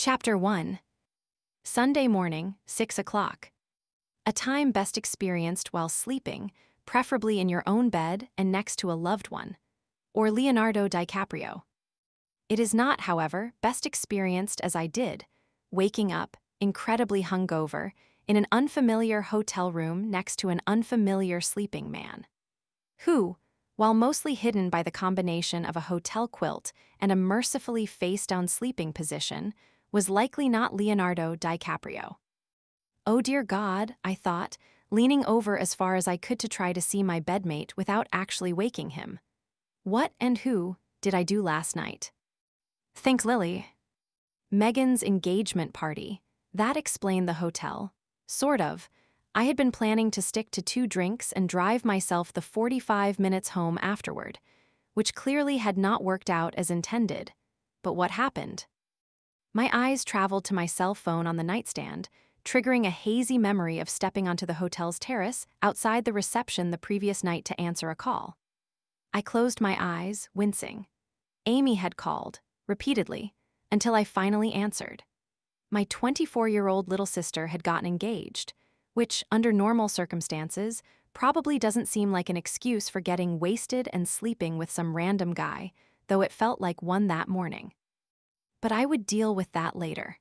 Chapter 1. Sunday morning, 6 o'clock. A time best experienced while sleeping, preferably in your own bed and next to a loved one. Or Leonardo DiCaprio. It is not, however, best experienced as I did, waking up, incredibly hungover, in an unfamiliar hotel room next to an unfamiliar sleeping man. Who, while mostly hidden by the combination of a hotel quilt and a mercifully face-down sleeping position, was likely not Leonardo DiCaprio. Oh dear God, I thought, leaning over as far as I could to try to see my bedmate without actually waking him. What and who did I do last night? Think Lily. Megan's engagement party. That explained the hotel. Sort of. I had been planning to stick to 2 drinks and drive myself the 45 minutes home afterward, which clearly had not worked out as intended. But what happened? My eyes traveled to my cell phone on the nightstand, triggering a hazy memory of stepping onto the hotel's terrace outside the reception the previous night to answer a call. I closed my eyes, wincing. Amy had called, repeatedly, until I finally answered. My 24-year-old little sister had gotten engaged, which, under normal circumstances, probably doesn't seem like an excuse for getting wasted and sleeping with some random guy, though it felt like one that morning. But I would deal with that later.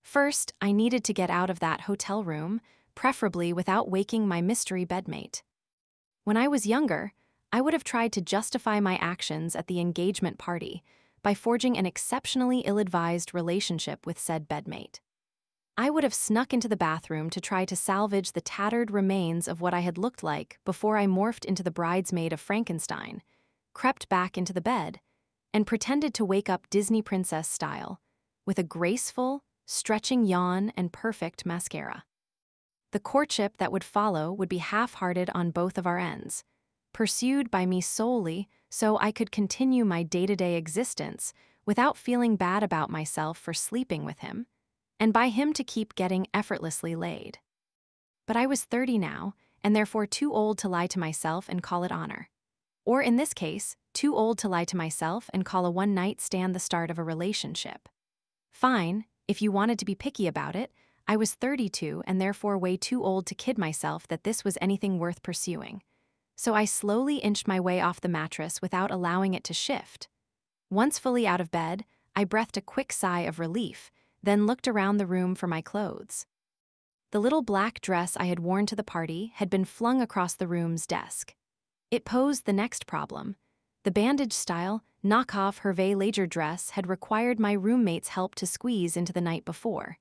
First, I needed to get out of that hotel room, preferably without waking my mystery bedmate. When I was younger, I would have tried to justify my actions at the engagement party by forging an exceptionally ill-advised relationship with said bedmate. I would have snuck into the bathroom to try to salvage the tattered remains of what I had looked like before I morphed into the bridesmaid of Frankenstein, crept back into the bed, and pretended to wake up Disney princess style, with a graceful, stretching yawn and perfect mascara. The courtship that would follow would be half-hearted on both of our ends, pursued by me solely so I could continue my day-to-day existence without feeling bad about myself for sleeping with him, and by him to keep getting effortlessly laid. But I was 30 now, and therefore too old to lie to myself and call it honor. Or in this case, too old to lie to myself and call a one-night stand the start of a relationship. Fine, if you wanted to be picky about it, I was 32 and therefore way too old to kid myself that this was anything worth pursuing. So I slowly inched my way off the mattress without allowing it to shift. Once fully out of bed, I breathed a quick sigh of relief, then looked around the room for my clothes. The little black dress I had worn to the party had been flung across the room's desk. It posed the next problem. The bandage-style, knockoff Hervé Leger dress had required my roommate's help to squeeze into the night before.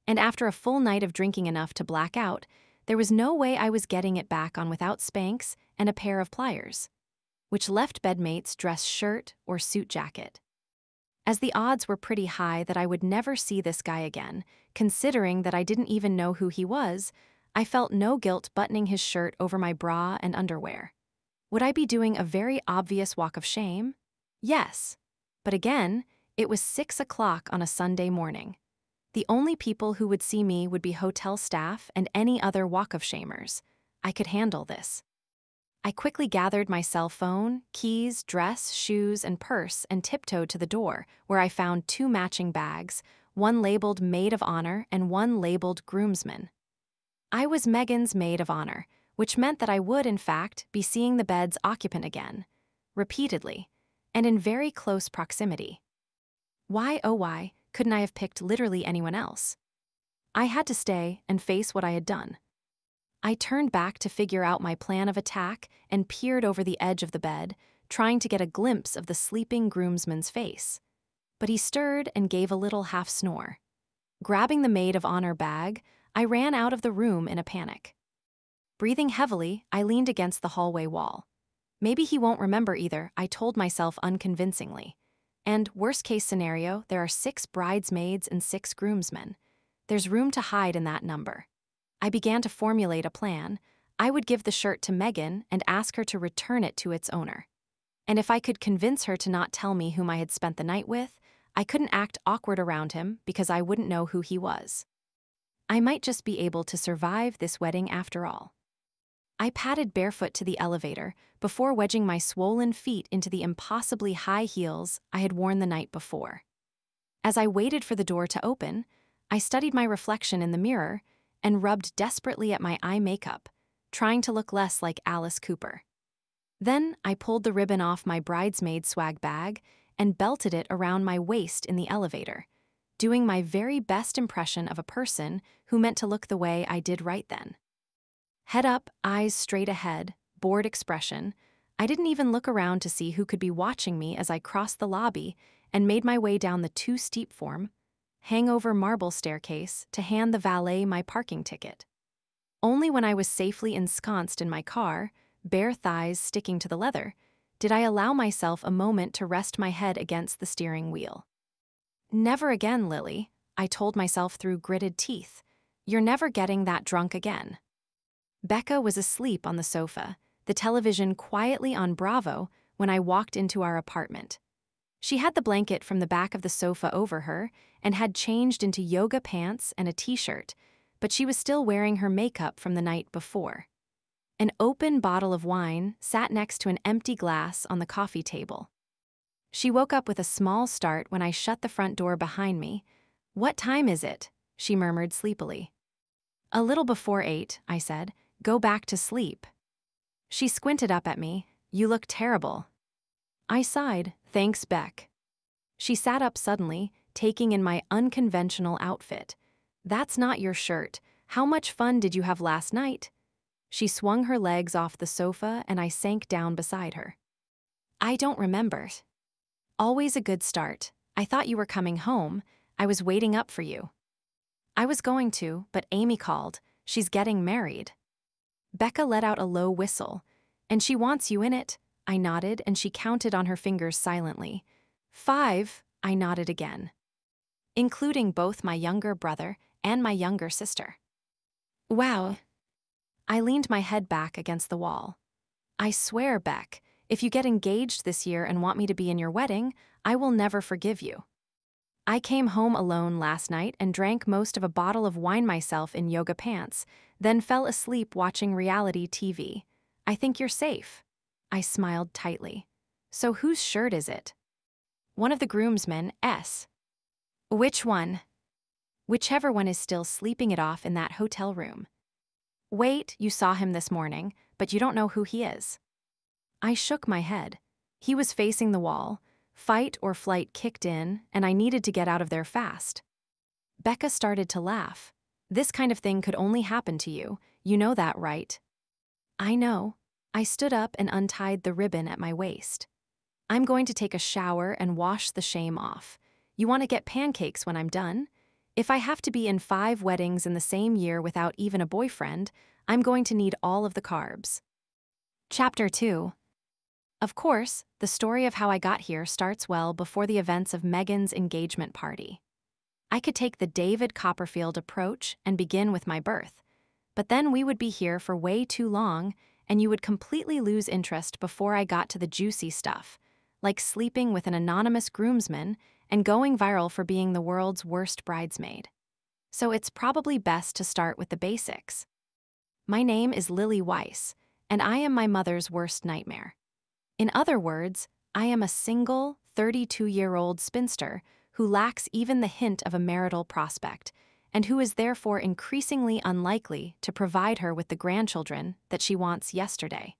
And after a full night of drinking enough to black out, there was no way I was getting it back on without Spanx and a pair of pliers, which left bedmate's dress shirt or suit jacket. As the odds were pretty high that I would never see this guy again, considering that I didn't even know who he was, I felt no guilt buttoning his shirt over my bra and underwear. Would I be doing a very obvious walk of shame? Yes. But again, it was 6 o'clock on a Sunday morning. The only people who would see me would be hotel staff and any other walk of shamers. I could handle this. I quickly gathered my cell phone, keys, dress, shoes, and purse and tiptoed to the door, where I found 2 matching bags, one labeled Maid of Honor and one labeled Groomsman. I was Megan's maid of honor, which meant that I would, in fact, be seeing the bed's occupant again, repeatedly, and in very close proximity. Why, oh why, couldn't I have picked literally anyone else? I had to stay and face what I had done. I turned back to figure out my plan of attack and peered over the edge of the bed, trying to get a glimpse of the sleeping groomsman's face. But he stirred and gave a little half-snore. Grabbing the maid of honor bag, I ran out of the room in a panic. Breathing heavily, I leaned against the hallway wall. Maybe he won't remember either, I told myself unconvincingly. And, worst-case scenario, there are 6 bridesmaids and 6 groomsmen. There's room to hide in that number. I began to formulate a plan. I would give the shirt to Megan and ask her to return it to its owner. And if I could convince her to not tell me whom I had spent the night with, I couldn't act awkward around him because I wouldn't know who he was. I might just be able to survive this wedding after all. I padded barefoot to the elevator before wedging my swollen feet into the impossibly high heels I had worn the night before. As I waited for the door to open, I studied my reflection in the mirror and rubbed desperately at my eye makeup, trying to look less like Alice Cooper. Then I pulled the ribbon off my bridesmaid swag bag and belted it around my waist in the elevator, doing my very best impression of a person who meant to look the way I did right then. Head up, eyes straight ahead, bored expression. I didn't even look around to see who could be watching me as I crossed the lobby and made my way down the too-steep hangover marble staircase to hand the valet my parking ticket. Only when I was safely ensconced in my car, bare thighs sticking to the leather, did I allow myself a moment to rest my head against the steering wheel. Never again, Lily, I told myself through gritted teeth. You're never getting that drunk again. Becca was asleep on the sofa, the television quietly on Bravo when I walked into our apartment. She had the blanket from the back of the sofa over her and had changed into yoga pants and a t-shirt, but she was still wearing her makeup from the night before. An open bottle of wine sat next to an empty glass on the coffee table. She woke up with a small start when I shut the front door behind me. "What time is it?" she murmured sleepily. "A little before 8, I said. "Go back to sleep." She squinted up at me. "You look terrible." I sighed, "Thanks, Beck." She sat up suddenly, taking in my unconventional outfit. "That's not your shirt. How much fun did you have last night?" She swung her legs off the sofa and I sank down beside her. "I don't remember." "Always a good start. I thought you were coming home. I was waiting up for you." "I was going to, but Amy called. She's getting married." Becca let out a low whistle. "And she wants you in it." I nodded and she counted on her fingers silently. 5, I nodded again. "Including both my younger brother and my younger sister." "Wow." I leaned my head back against the wall. "I swear, Beck, if you get engaged this year and want me to be in your wedding, I will never forgive you." I came home alone last night and drank most of a bottle of wine myself in yoga pants, then fell asleep watching reality TV. "I think you're safe." I smiled tightly. "So whose shirt is it?" "One of the groomsmen, S." "Which one?" "Whichever one is still sleeping it off in that hotel room." "Wait, you saw him this morning, but you don't know who he is." I shook my head. He was facing the wall. Fight or flight kicked in, and I needed to get out of there fast. Becca started to laugh. "This kind of thing could only happen to you. You know that, right?" "I know." I stood up and untied the ribbon at my waist. "I'm going to take a shower and wash the shame off. You want to get pancakes when I'm done? If I have to be in 5 weddings in the same year without even a boyfriend, I'm going to need all of the carbs." Chapter 2. Of course, the story of how I got here starts well before the events of Megan's engagement party. I could take the David Copperfield approach and begin with my birth, but then we would be here for way too long and you would completely lose interest before I got to the juicy stuff, like sleeping with an anonymous groomsman and going viral for being the world's worst bridesmaid. So it's probably best to start with the basics. My name is Lily Weiss, and I am my mother's worst nightmare. In other words, I am a single, 32-year-old spinster who lacks even the hint of a marital prospect, and who is therefore increasingly unlikely to provide her with the grandchildren that she wants yesterday.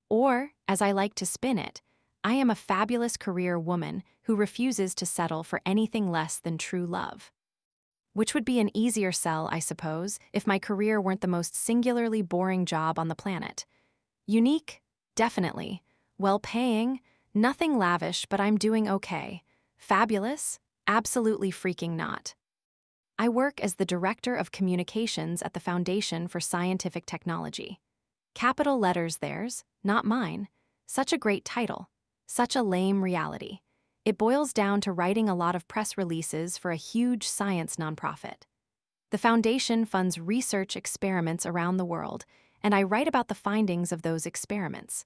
Or, as I like to spin it, I am a fabulous career woman who refuses to settle for anything less than true love. Which would be an easier sell, I suppose, if my career weren't the most singularly boring job on the planet. Unique? Definitely. Well-paying? Nothing lavish, but I'm doing okay. Fabulous? Absolutely freaking not. I work as the Director of Communications at the Foundation for Scientific Technology. Capital letters theirs, not mine. Such a great title. Such a lame reality. It boils down to writing a lot of press releases for a huge science nonprofit. The foundation funds research experiments around the world, and I write about the findings of those experiments.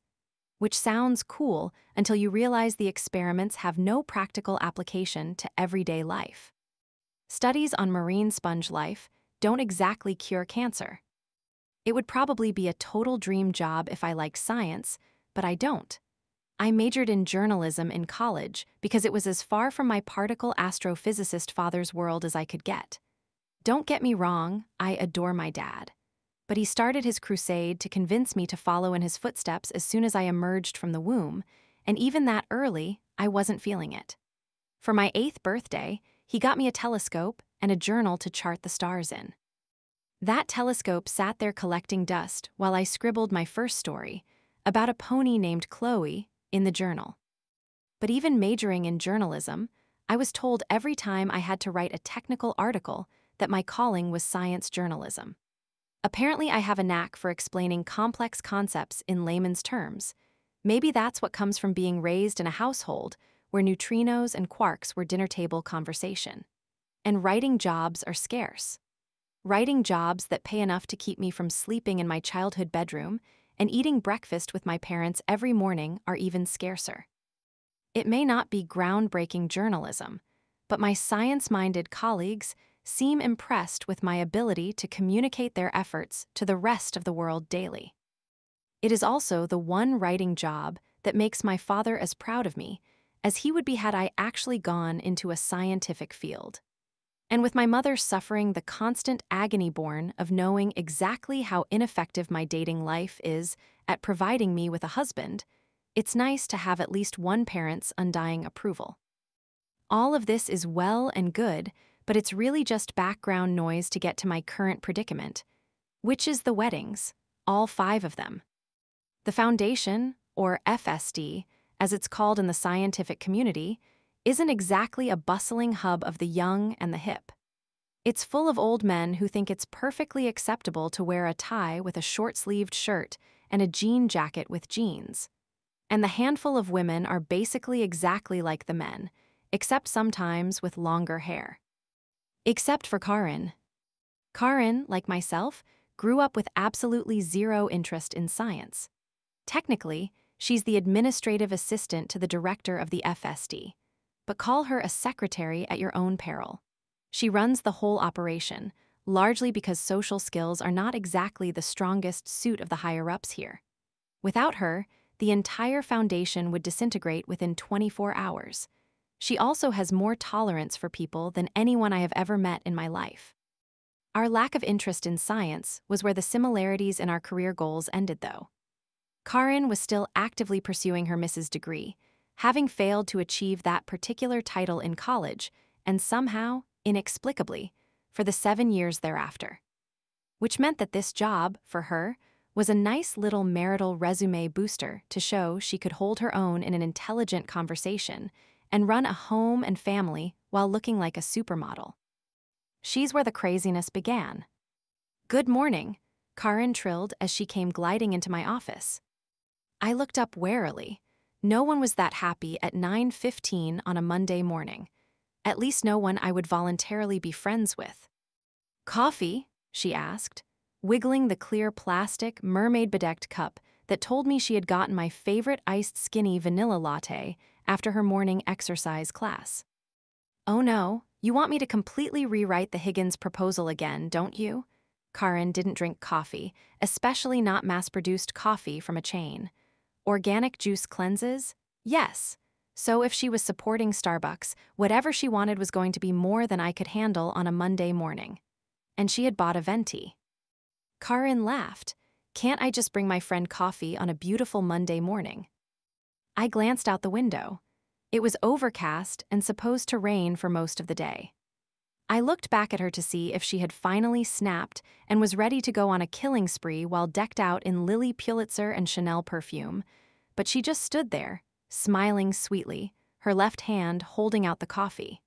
Which sounds cool until you realize the experiments have no practical application to everyday life. Studies on marine sponge life don't exactly cure cancer. It would probably be a total dream job if I like science, but I don't. I majored in journalism in college because it was as far from my particle astrophysicist father's world as I could get. Don't get me wrong, I adore my dad. But he started his crusade to convince me to follow in his footsteps as soon as I emerged from the womb, and even that early, I wasn't feeling it. For my 8th birthday, he got me a telescope and a journal to chart the stars in. That telescope sat there collecting dust while I scribbled my first story, about a pony named Chloe, in the journal. But even majoring in journalism, I was told every time I had to write a technical article that my calling was science journalism. Apparently, I have a knack for explaining complex concepts in layman's terms. Maybe that's what comes from being raised in a household where neutrinos and quarks were dinner table conversation. And writing jobs are scarce. Writing jobs that pay enough to keep me from sleeping in my childhood bedroom and eating breakfast with my parents every morning are even scarcer. It may not be groundbreaking journalism, but my science-minded colleagues seem impressed with my ability to communicate their efforts to the rest of the world daily. It is also the one writing job that makes my father as proud of me as he would be had I actually gone into a scientific field. And with my mother suffering the constant agony born of knowing exactly how ineffective my dating life is at providing me with a husband, it's nice to have at least one parent's undying approval. All of this is well and good, but it's really just background noise to get to my current predicament, which is the weddings, all 5 of them. The foundation, or FSD, as it's called in the scientific community, isn't exactly a bustling hub of the young and the hip. It's full of old men who think it's perfectly acceptable to wear a tie with a short-sleeved shirt and a jean jacket with jeans. And the handful of women are basically exactly like the men, except sometimes with longer hair. Except for Karin. Karin, like myself, grew up with absolutely zero interest in science. Technically, she's the administrative assistant to the director of the FSD, but call her a secretary at your own peril. She runs the whole operation, largely because social skills are not exactly the strongest suit of the higher-ups here. Without her, the entire foundation would disintegrate within 24 hours. She also has more tolerance for people than anyone I have ever met in my life. Our lack of interest in science was where the similarities in our career goals ended, though. Karin was still actively pursuing her Mrs. degree, having failed to achieve that particular title in college, and somehow, inexplicably, for the 7 years thereafter. Which meant that this job, for her, was a nice little marital resume booster to show she could hold her own in an intelligent conversation and run a home and family while looking like a supermodel. She's where the craziness began. "Good morning," Karin trilled as she came gliding into my office. I looked up warily. No one was that happy at 9:15 on a Monday morning. At least no one I would voluntarily be friends with. "Coffee?" she asked, wiggling the clear plastic, mermaid-bedecked cup that told me she had gotten my favorite iced skinny vanilla latte after her morning exercise class. "Oh no, you want me to completely rewrite the Higgins proposal again, don't you?" Karin didn't drink coffee, especially not mass-produced coffee from a chain. Organic juice cleanses? Yes. So if she was supporting Starbucks, whatever she wanted was going to be more than I could handle on a Monday morning. And she had bought a venti. Karin laughed. "Can't I just bring my friend coffee on a beautiful Monday morning?" I glanced out the window. It was overcast and supposed to rain for most of the day. I looked back at her to see if she had finally snapped and was ready to go on a killing spree while decked out in Lily Pulitzer and Chanel perfume, but she just stood there, smiling sweetly, her left hand holding out the coffee.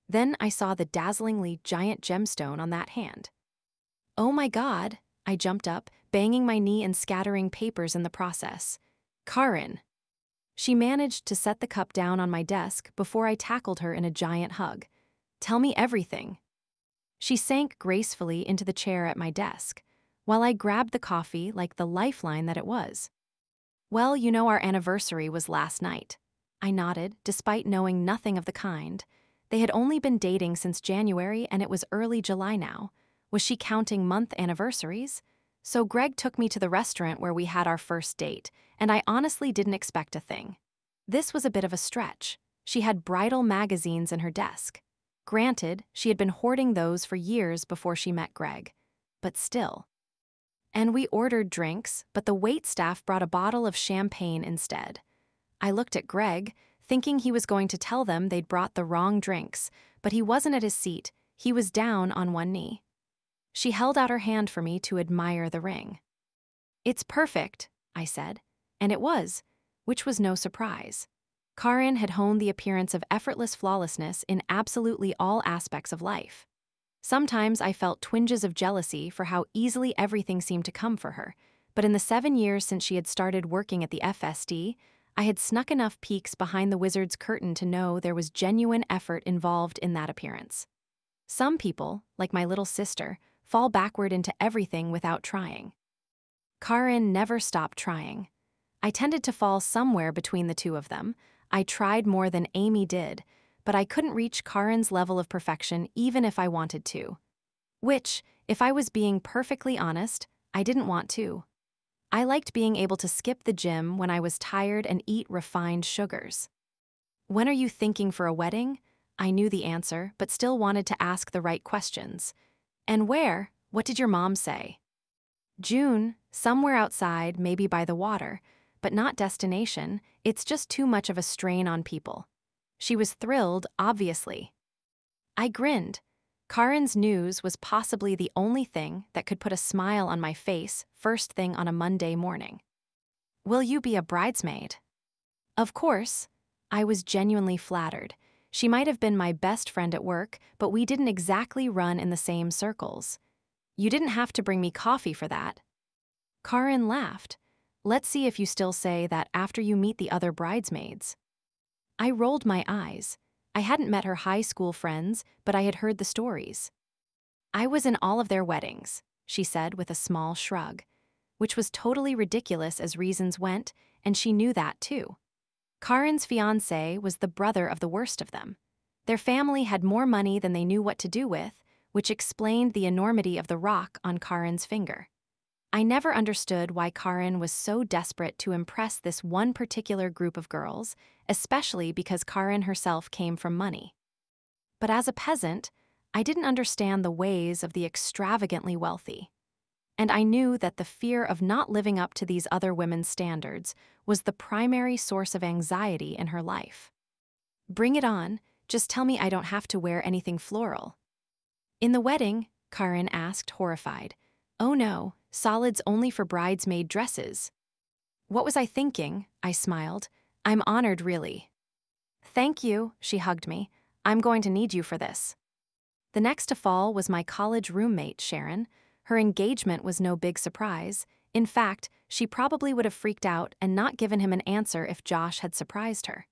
Then I saw the dazzlingly giant gemstone on that hand. "Oh my God," I jumped up, banging my knee and scattering papers in the process. "Karin." She managed to set the cup down on my desk before I tackled her in a giant hug. "Tell me everything." She sank gracefully into the chair at my desk, while I grabbed the coffee like the lifeline that it was. "Well, you know our anniversary was last night." I nodded, despite knowing nothing of the kind. They had only been dating since January, and it was early July now. Was she counting month anniversaries? So Greg took me to the restaurant where we had our first date, and I honestly didn't expect a thing. This was a bit of a stretch. She had bridal magazines in her desk. Granted, she had been hoarding those for years before she met Greg. But still. And we ordered drinks, but the waitstaff brought a bottle of champagne instead. I looked at Greg, thinking he was going to tell them they'd brought the wrong drinks, but he wasn't at his seat. He was down on one knee. She held out her hand for me to admire the ring. "It's perfect," I said. And it was, which was no surprise. Karin had honed the appearance of effortless flawlessness in absolutely all aspects of life. Sometimes I felt twinges of jealousy for how easily everything seemed to come for her, but in the 7 years since she had started working at the FSD, I had snuck enough peeks behind the wizard's curtain to know there was genuine effort involved in that appearance. Some people, like my little sister, fall backward into everything without trying. Karin never stopped trying. I tended to fall somewhere between the two of them. I tried more than Amy did, but I couldn't reach Karin's level of perfection even if I wanted to. Which, if I was being perfectly honest, I didn't want to. I liked being able to skip the gym when I was tired and eat refined sugars. "When are you thinking for a wedding?" I knew the answer, but still wanted to ask the right questions. "And where? What did your mom say?" "June, somewhere outside, maybe by the water, but not destination. It's just too much of a strain on people." She was thrilled, obviously. I grinned. Karin's news was possibly the only thing that could put a smile on my face first thing on a Monday morning. "Will you be a bridesmaid?" Of course. I was genuinely flattered. She might have been my best friend at work, but we didn't exactly run in the same circles. "You didn't have to bring me coffee for that." Karin laughed. "Let's see if you still say that after you meet the other bridesmaids." I rolled my eyes. I hadn't met her high school friends, but I had heard the stories. "I was in all of their weddings," she said with a small shrug, which was totally ridiculous as reasons went, and she knew that too. Karin's fiancé was the brother of the worst of them. Their family had more money than they knew what to do with, which explained the enormity of the rock on Karin's finger. I never understood why Karin was so desperate to impress this one particular group of girls, especially because Karin herself came from money. But as a peasant, I didn't understand the ways of the extravagantly wealthy. And I knew that the fear of not living up to these other women's standards was the primary source of anxiety in her life. "Bring it on, just tell me I don't have to wear anything floral." "In the wedding?" Karin asked, horrified. "Oh no, solids only for bridesmaid dresses." What was I thinking? I smiled. "I'm honored, really." "Thank you," she hugged me. "I'm going to need you for this." The next to fall was my college roommate, Sharon. Her engagement was no big surprise. In fact, she probably would have freaked out and not given him an answer if Josh had surprised her.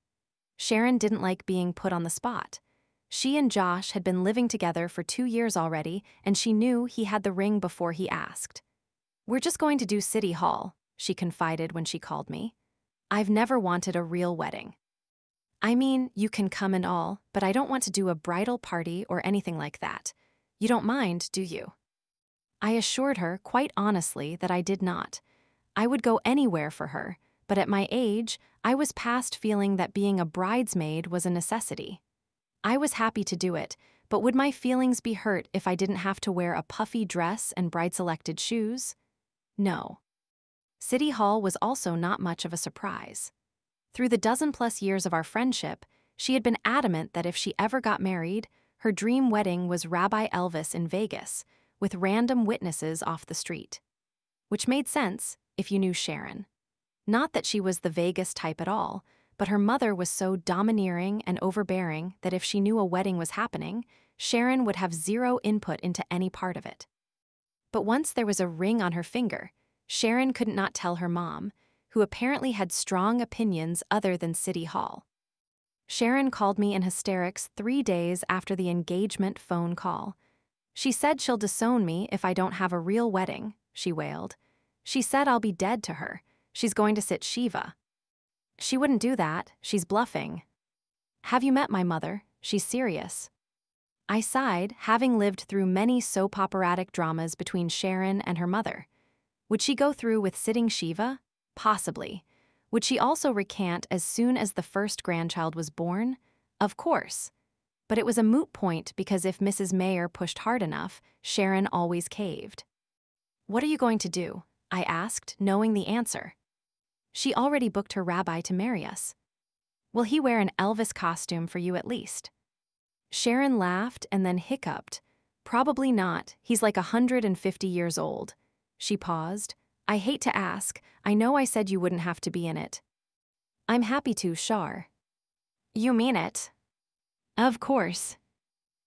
Sharon didn't like being put on the spot. She and Josh had been living together for 2 years already, and she knew he had the ring before he asked. "We're just going to do City Hall," she confided when she called me. "I've never wanted a real wedding. I mean, you can come and all, but I don't want to do a bridal party or anything like that. You don't mind, do you?" I assured her, quite honestly, that I did not. I would go anywhere for her, but at my age, I was past feeling that being a bridesmaid was a necessity. I was happy to do it, but would my feelings be hurt if I didn't have to wear a puffy dress and bride-selected shoes? No. City Hall was also not much of a surprise. Through the dozen-plus years of our friendship, she had been adamant that if she ever got married, her dream wedding was Rabbi Elvis in Vegas, with random witnesses off the street. Which made sense if you knew Sharon. Not that she was the Vegas type at all, but her mother was so domineering and overbearing that if she knew a wedding was happening, Sharon would have zero input into any part of it. But once there was a ring on her finger, Sharon couldn't not tell her mom, who apparently had strong opinions other than City Hall. Sharon called me in hysterics 3 days after the engagement phone call. "She said she'll disown me if I don't have a real wedding," she wailed. "She said I'll be dead to her. She's going to sit Shiva." "She wouldn't do that. She's bluffing." "Have you met my mother? She's serious." I sighed, having lived through many soap operatic dramas between Sharon and her mother. Would she go through with sitting Shiva? Possibly. Would she also recant as soon as the first grandchild was born? Of course. But it was a moot point because if Mrs. Mayer pushed hard enough, Sharon always caved. "What are you going to do?" I asked, knowing the answer. "She already booked her rabbi to marry us." "Will he wear an Elvis costume for you at least?" Sharon laughed and then hiccuped. "Probably not, he's like 150 years old." She paused. "I hate to ask, I know I said you wouldn't have to be in it." "I'm happy to, Shar." "You mean it?" "Of course."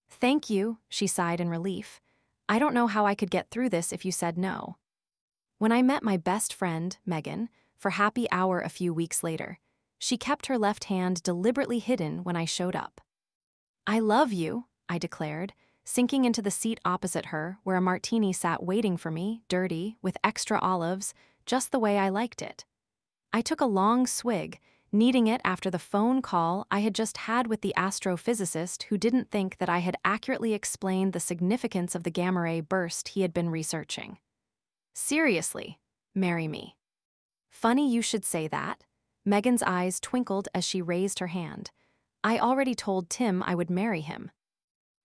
"Thank you," she sighed in relief. "I don't know how I could get through this if you said no." When I met my best friend, Megan, for happy hour a few weeks later, she kept her left hand deliberately hidden when I showed up. "I love you," I declared, sinking into the seat opposite her where a martini sat waiting for me, dirty, with extra olives, just the way I liked it. I took a long swig, needing it after the phone call I had just had with the astrophysicist who didn't think that I had accurately explained the significance of the gamma-ray burst he had been researching. "Seriously, marry me." "Funny you should say that." Megan's eyes twinkled as she raised her hand. "I already told Tim I would marry him."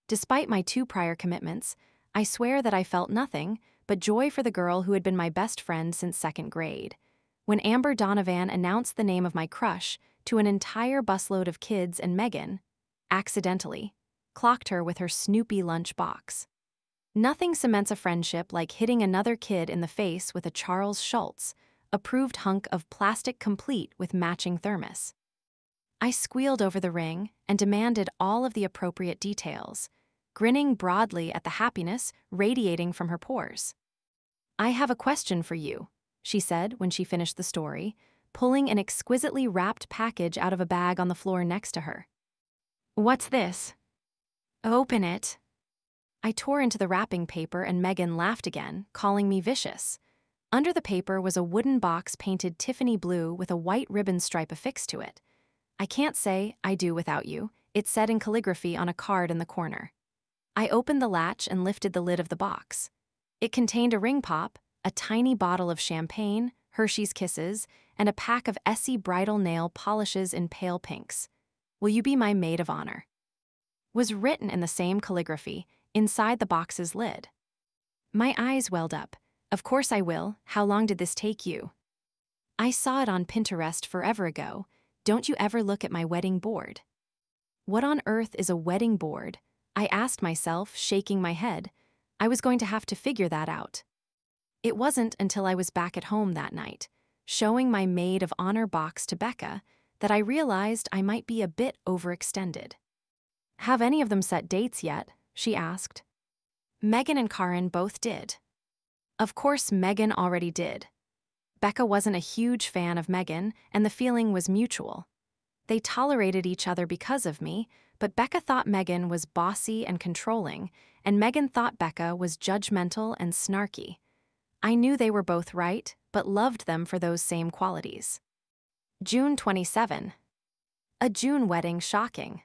Despite my 2 prior commitments, I swear that I felt nothing but joy for the girl who had been my best friend since 2nd grade. When Amber Donovan announced the name of my crush to an entire busload of kids and Megan, accidentally, clocked her with her Snoopy lunch box. Nothing cements a friendship like hitting another kid in the face with a Charles Schultz, approved hunk of plastic complete with matching thermos. I squealed over the ring and demanded all of the appropriate details, grinning broadly at the happiness radiating from her pores. "I have a question for you," she said when she finished the story, pulling an exquisitely wrapped package out of a bag on the floor next to her. "What's this?" "Open it." I tore into the wrapping paper and Megan laughed again, calling me vicious. Under the paper was a wooden box painted Tiffany blue with a white ribbon stripe affixed to it. "I can't say I do without you," it said in calligraphy on a card in the corner. I opened the latch and lifted the lid of the box. It contained a ring pop, a tiny bottle of champagne, Hershey's Kisses, and a pack of Essie bridal nail polishes in pale pinks. "Will you be my maid of honor?" Was written in the same calligraphy inside the box's lid. My eyes welled up. "Of course I will. How long did this take you?" "I saw it on Pinterest forever ago. Don't you ever look at my wedding board?" What on earth is a wedding board? I asked myself, shaking my head. I was going to have to figure that out. It wasn't until I was back at home that night, showing my maid of honor box to Becca, that I realized I might be a bit overextended. "Have any of them set dates yet?" she asked. Megan and Karin both did. Of course, Megan already did. Becca wasn't a huge fan of Megan, and the feeling was mutual. They tolerated each other because of me, but Becca thought Megan was bossy and controlling, and Megan thought Becca was judgmental and snarky. I knew they were both right, but loved them for those same qualities. June 27. A June wedding shocking.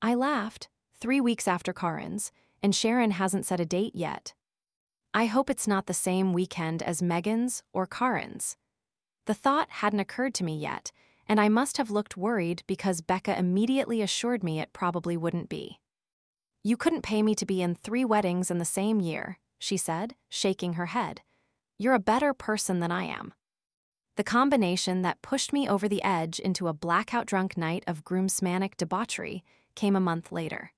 I laughed, 3 weeks after Karin's, and Sharon hasn't set a date yet. I hope it's not the same weekend as Megan's or Karin's. The thought hadn't occurred to me yet, and I must have looked worried because Becca immediately assured me it probably wouldn't be. "You couldn't pay me to be in 3 weddings in the same year," she said, shaking her head. "You're a better person than I am." The combination that pushed me over the edge into a blackout-drunk night of groomsmanic debauchery came a month later.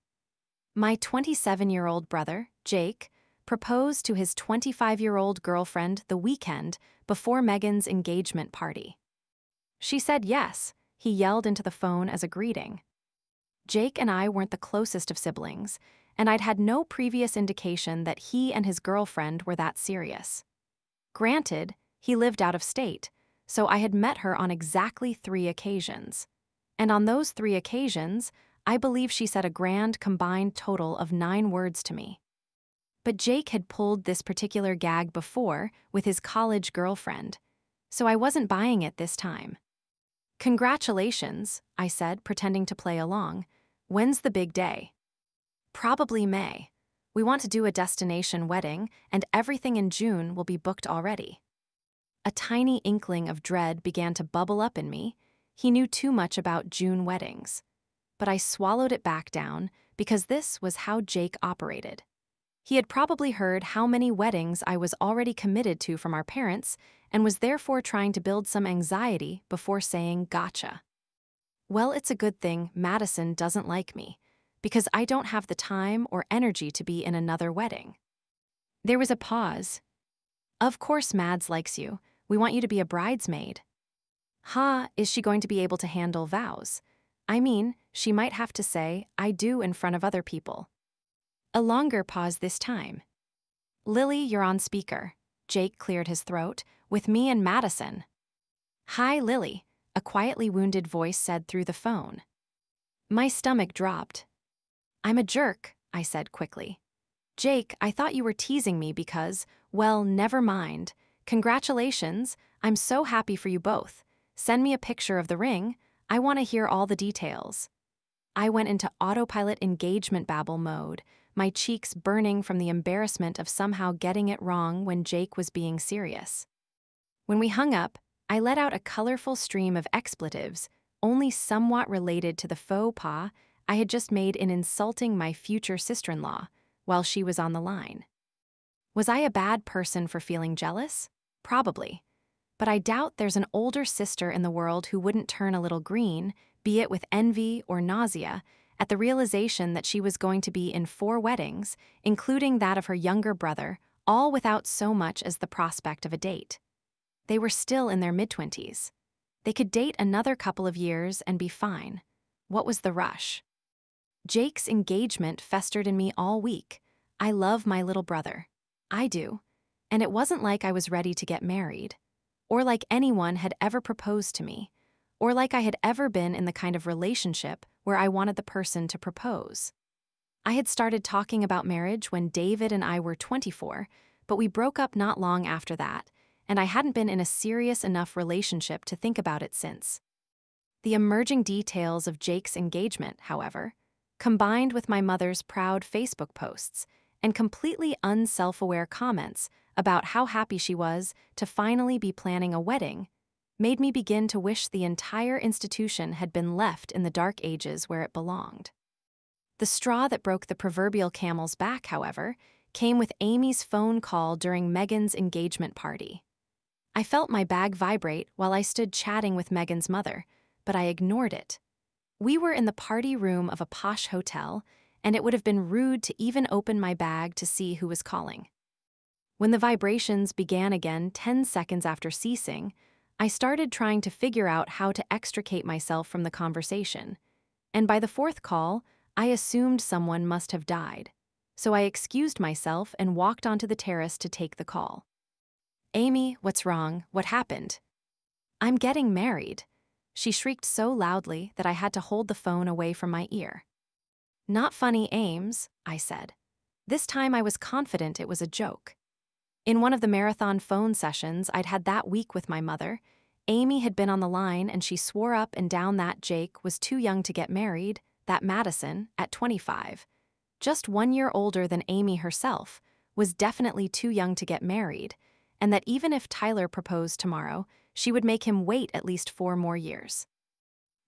My 27-year-old brother, Jake, proposed to his 25-year-old girlfriend the weekend before Megan's engagement party. "She said yes," he yelled into the phone as a greeting. Jake and I weren't the closest of siblings, and I'd had no previous indication that he and his girlfriend were that serious. Granted, he lived out of state, so I had met her on exactly 3 occasions. And on those 3 occasions, I believe she said a grand combined total of 9 words to me. But Jake had pulled this particular gag before with his college girlfriend, so I wasn't buying it this time. "Congratulations," I said, pretending to play along. "When's the big day?" "Probably May. We want to do a destination wedding, and everything in June will be booked already." A tiny inkling of dread began to bubble up in me. He knew too much about June weddings. But I swallowed it back down because this was how Jake operated. He had probably heard how many weddings I was already committed to from our parents and was therefore trying to build some anxiety before saying gotcha. Well, it's a good thing Madison doesn't like me, because I don't have the time or energy to be in another wedding. There was a pause. "Of course Mads likes you. We want you to be a bridesmaid." Is she going to be able to handle vows? I mean, she might have to say, "I do" in front of other people. A longer pause this time. "Lily, you're on speaker." Jake cleared his throat. "With me and Madison." "Hi, Lily," a quietly wounded voice said through the phone. My stomach dropped. "I'm a jerk," I said quickly. "Jake, I thought you were teasing me because, well, never mind. Congratulations, I'm so happy for you both. Send me a picture of the ring. I want to hear all the details." I went into autopilot engagement babble mode, my cheeks burning from the embarrassment of somehow getting it wrong when Jake was being serious. When we hung up, I let out a colorful stream of expletives, only somewhat related to the faux pas I had just made in insulting my future sister-in-law while she was on the line. Was I a bad person for feeling jealous? Probably. But I doubt there's an older sister in the world who wouldn't turn a little green, be it with envy or nausea, at the realization that she was going to be in 4 weddings, including that of her younger brother, all without so much as the prospect of a date. They were still in their mid-20s. They could date another couple of years and be fine. What was the rush? Jake's engagement festered in me all week. I love my little brother. I do. And it wasn't like I was ready to get married, or like anyone had ever proposed to me, or like I had ever been in the kind of relationship where I wanted the person to propose. I had started talking about marriage when David and I were 24, but we broke up not long after that, and I hadn't been in a serious enough relationship to think about it since. The emerging details of Jake's engagement, however, combined with my mother's proud Facebook posts and completely unself-aware comments about how happy she was to finally be planning a wedding, made me begin to wish the entire institution had been left in the dark ages where it belonged. The straw that broke the proverbial camel's back, however, came with Amy's phone call during Megan's engagement party. I felt my bag vibrate while I stood chatting with Megan's mother, but I ignored it. We were in the party room of a posh hotel, and it would have been rude to even open my bag to see who was calling. When the vibrations began again 10 seconds after ceasing, I started trying to figure out how to extricate myself from the conversation, and by the 4th call, I assumed someone must have died, so I excused myself and walked onto the terrace to take the call. "Amy, what's wrong? What happened?" "I'm getting married," she shrieked so loudly that I had to hold the phone away from my ear. "Not funny, Ames," I said. This time I was confident it was a joke. In one of the marathon phone sessions I'd had that week with my mother, Amy had been on the line and she swore up and down that Jake was too young to get married, that Madison, at 25, just 1 year older than Amy herself, was definitely too young to get married, and that even if Tyler proposed tomorrow, she would make him wait at least 4 more years.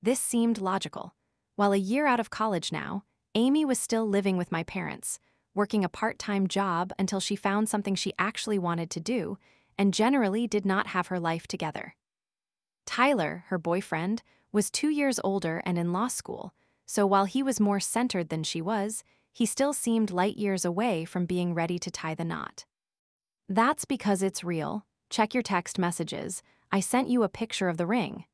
This seemed logical. While a year out of college now, Amy was still living with my parents, working a part-time job until she found something she actually wanted to do, and generally did not have her life together. Tyler, her boyfriend, was 2 years older and in law school, so while he was more centered than she was, he still seemed light years away from being ready to tie the knot. "That's because it's real. Check your text messages. I sent you a picture of the ring."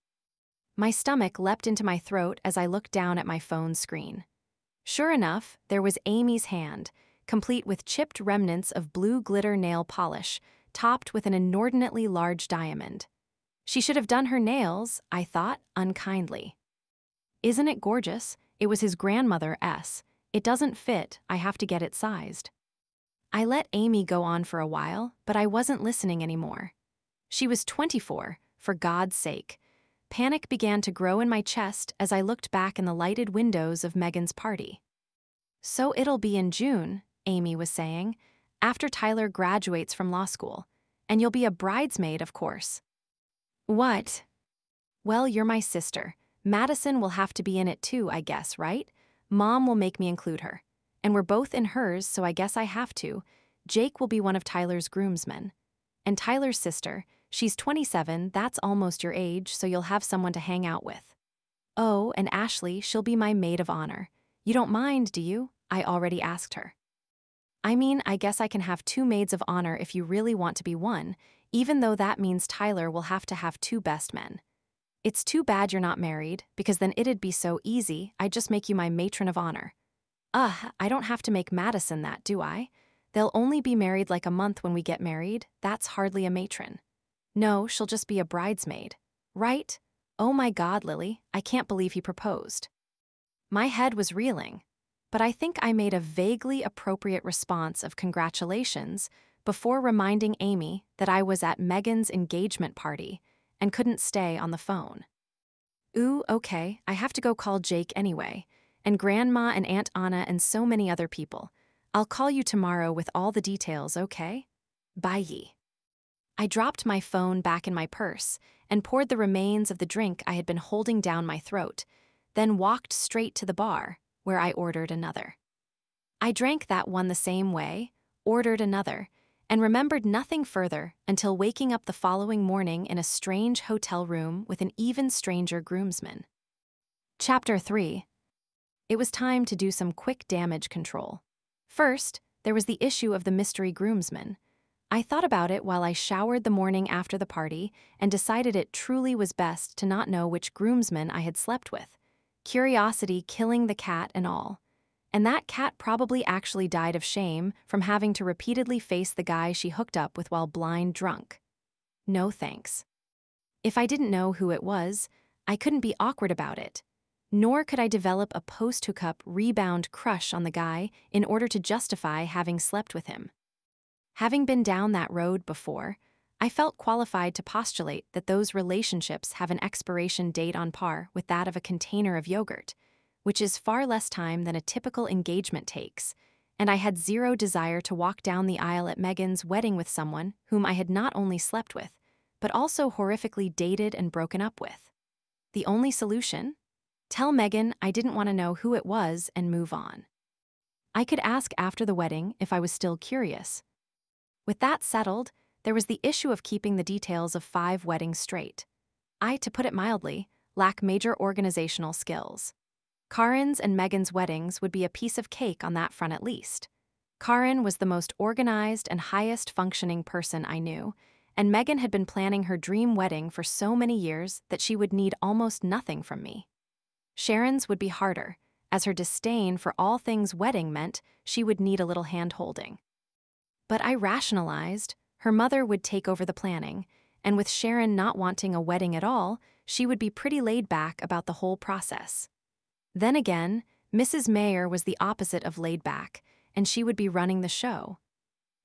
My stomach leapt into my throat as I looked down at my phone screen. Sure enough, there was Amy's hand, complete with chipped remnants of blue glitter nail polish, topped with an inordinately large diamond. She should have done her nails, I thought, unkindly. "Isn't it gorgeous? It was his grandmother, S. It doesn't fit, I have to get it sized." I let Amy go on for a while, but I wasn't listening anymore. She was 24, for God's sake. Panic began to grow in my chest as I looked back in the lighted windows of Megan's party. "So it'll be in June," Amy was saying. After Tyler graduates from law school. And you'll be a bridesmaid, of course. What? Well, you're my sister. Madison will have to be in it too, I guess, right? Mom will make me include her. And we're both in hers, so I guess I have to. Jake will be one of Tyler's groomsmen. And Tyler's sister, she's 27, that's almost your age, so you'll have someone to hang out with. Oh, and Ashley, she'll be my maid of honor. You don't mind, do you? I already asked her. I mean, I guess I can have 2 maids of honor if you really want to be one, even though that means Tyler will have to have 2 best men. It's too bad you're not married, because then it'd be so easy, I'd just make you my matron of honor. I don't have to make Madison that, do I? They'll only be married like a month when we get married, that's hardly a matron. No, she'll just be a bridesmaid. Right? Oh my God, Lily, I can't believe he proposed. My head was reeling, but I think I made a vaguely appropriate response of congratulations before reminding Amy that I was at Megan's engagement party and couldn't stay on the phone. Ooh, okay, I have to go call Jake anyway, and Grandma and Aunt Anna and so many other people. I'll call you tomorrow with all the details, okay? Bye. I dropped my phone back in my purse and poured the remains of the drink I had been holding down my throat, then walked straight to the bar, where I ordered another. I drank that one the same way, ordered another, and remembered nothing further until waking up the following morning in a strange hotel room with an even stranger groomsman. Chapter 3. It was time to do some quick damage control. First, there was the issue of the mystery groomsman. I thought about it while I showered the morning after the party and decided it truly was best to not know which groomsman I had slept with. Curiosity killing the cat and all. And that cat probably actually died of shame from having to repeatedly face the guy she hooked up with while blind drunk. No thanks. If I didn't know who it was, I couldn't be awkward about it. Nor could I develop a post-hookup rebound crush on the guy in order to justify having slept with him. Having been down that road before, I felt qualified to postulate that those relationships have an expiration date on par with that of a container of yogurt, which is far less time than a typical engagement takes, and I had zero desire to walk down the aisle at Megan's wedding with someone whom I had not only slept with, but also horrifically dated and broken up with. The only solution? Tell Megan I didn't want to know who it was and move on. I could ask after the wedding if I was still curious. With that settled, there was the issue of keeping the details of 5 weddings straight. I, to put it mildly, lack major organizational skills. Karen's and Megan's weddings would be a piece of cake on that front at least. Karen was the most organized and highest functioning person I knew, and Megan had been planning her dream wedding for so many years that she would need almost nothing from me. Sharon's would be harder, as her disdain for all things wedding meant she would need a little hand-holding. But I rationalized, her mother would take over the planning, and with Sharon not wanting a wedding at all, she would be pretty laid back about the whole process. Then again, Mrs. Mayer was the opposite of laid back, and she would be running the show.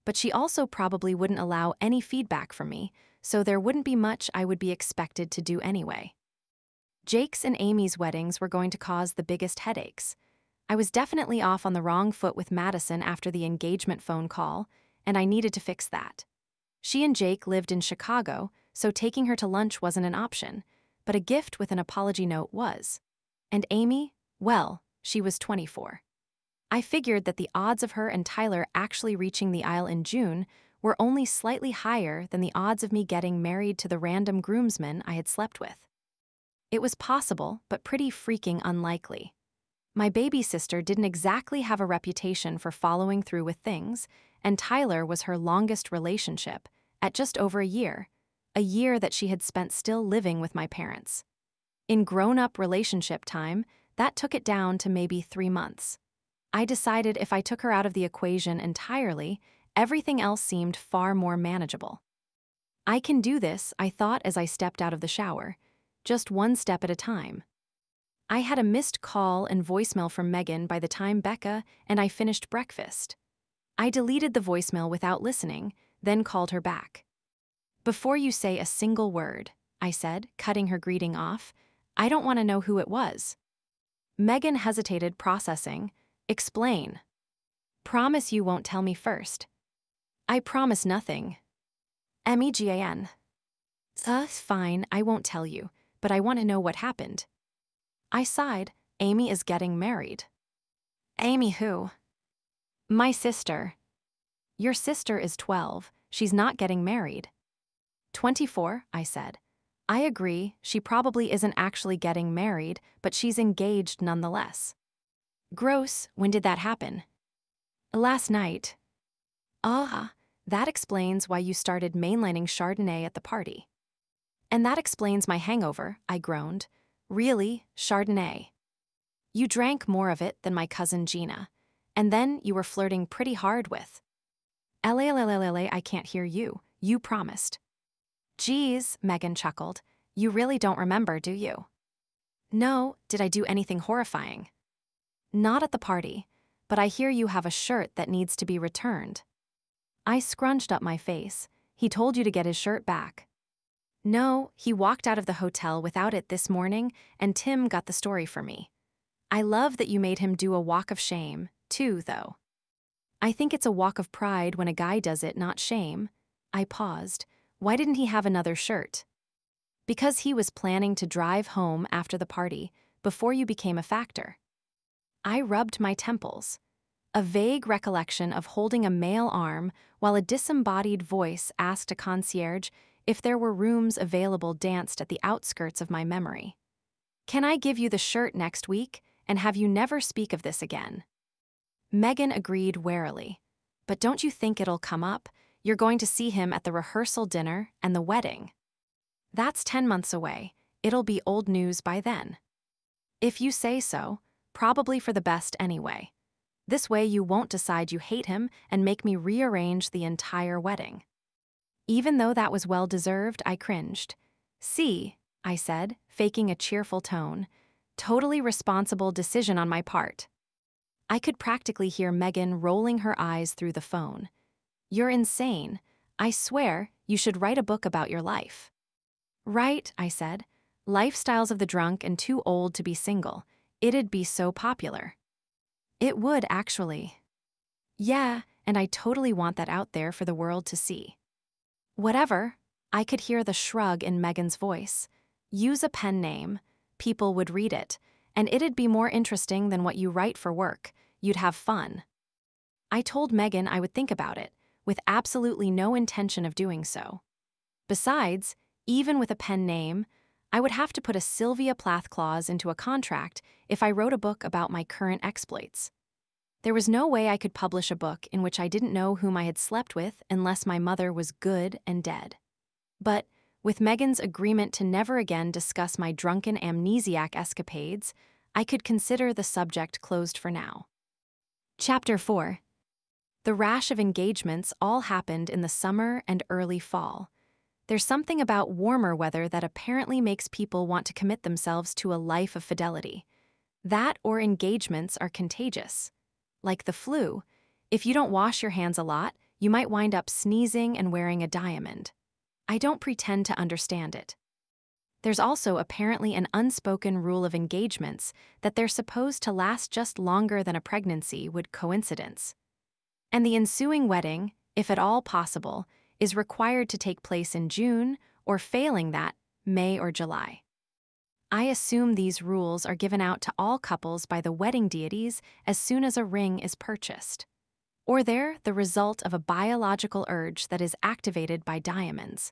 But she also probably wouldn't allow any feedback from me, so there wouldn't be much I would be expected to do anyway. Jake's and Amy's weddings were going to cause the biggest headaches. I was definitely off on the wrong foot with Madison after the engagement phone call, and I needed to fix that. She and Jake lived in Chicago, so taking her to lunch wasn't an option, but a gift with an apology note was. And Amy, well, she was 24. I figured that the odds of her and Tyler actually reaching the aisle in June were only slightly higher than the odds of me getting married to the random groomsman I had slept with. It was possible, but pretty freaking unlikely. My baby sister didn't exactly have a reputation for following through with things, and Tyler was her longest relationship, at just over a year that she had spent still living with my parents. In grown-up relationship time, that took it down to maybe 3 months. I decided if I took her out of the equation entirely, everything else seemed far more manageable. I can do this, I thought as I stepped out of the shower, just one step at a time. I had a missed call and voicemail from Megan by the time Becca and I finished breakfast. I deleted the voicemail without listening, then called her back. Before you say a single word, I said, cutting her greeting off, I don't want to know who it was. Megan hesitated, processing. Explain. Promise you won't tell me first. I promise nothing. Megan. Fine, I won't tell you, but I want to know what happened. I sighed. Amy is getting married. Amy who? My sister. Your sister is 12. She's not getting married. 24, I said. I agree, she probably isn't actually getting married, but she's engaged nonetheless. Gross, when did that happen? Last night. Ah, that explains why you started mainlining Chardonnay at the party. And that explains my hangover, I groaned. Really, Chardonnay? You drank more of it than my cousin Gina. And then you were flirting pretty hard with. I can't hear you. You promised. Geez, Megan chuckled. You really don't remember, do you? No, did I do anything horrifying? Not at the party, but I hear you have a shirt that needs to be returned. I scrunched up my face. He told you to get his shirt back. No, he walked out of the hotel without it this morning, and Tim got the story for me. I love that you made him do a walk of shame, too, though. I think it's a walk of pride when a guy does it, not shame. I paused. Why didn't he have another shirt? Because he was planning to drive home after the party, before you became a factor. I rubbed my temples. A vague recollection of holding a male arm while a disembodied voice asked a concierge if there were rooms available danced at the outskirts of my memory. Can I give you the shirt next week and have you never speak of this again? Megan agreed warily. But don't you think it'll come up? You're going to see him at the rehearsal dinner and the wedding. That's 10 months away. It'll be old news by then. If you say so, probably for the best anyway. This way you won't decide you hate him and make me rearrange the entire wedding. Even though that was well-deserved, I cringed. See, I said, faking a cheerful tone. Totally responsible decision on my part. I could practically hear Megan rolling her eyes through the phone. You're insane. I swear, you should write a book about your life. Right, I said. Lifestyles of the drunk and too old to be single. It'd be so popular. It would, actually. Yeah, and I totally want that out there for the world to see. Whatever. I could hear the shrug in Megan's voice. Use a pen name. People would read it, and it'd be more interesting than what you write for work. You'd have fun. I told Megan I would think about it, with absolutely no intention of doing so. Besides, even with a pen name, I would have to put a Sylvia Plath clause into a contract if I wrote a book about my current exploits. There was no way I could publish a book in which I didn't know whom I had slept with unless my mother was good and dead. But, with Megan's agreement to never again discuss my drunken amnesiac escapades, I could consider the subject closed for now. Chapter 4. The rash of engagements all happened in the summer and early fall. There's something about warmer weather that apparently makes people want to commit themselves to a life of fidelity. That or engagements are contagious. Like the flu, if you don't wash your hands a lot, you might wind up sneezing and wearing a diamond. I don't pretend to understand it. There's also apparently an unspoken rule of engagements that they're supposed to last just longer than a pregnancy would coincidence. And the ensuing wedding, if at all possible, is required to take place in June, or failing that, May or July. I assume these rules are given out to all couples by the wedding deities as soon as a ring is purchased. Or they're the result of a biological urge that is activated by diamonds.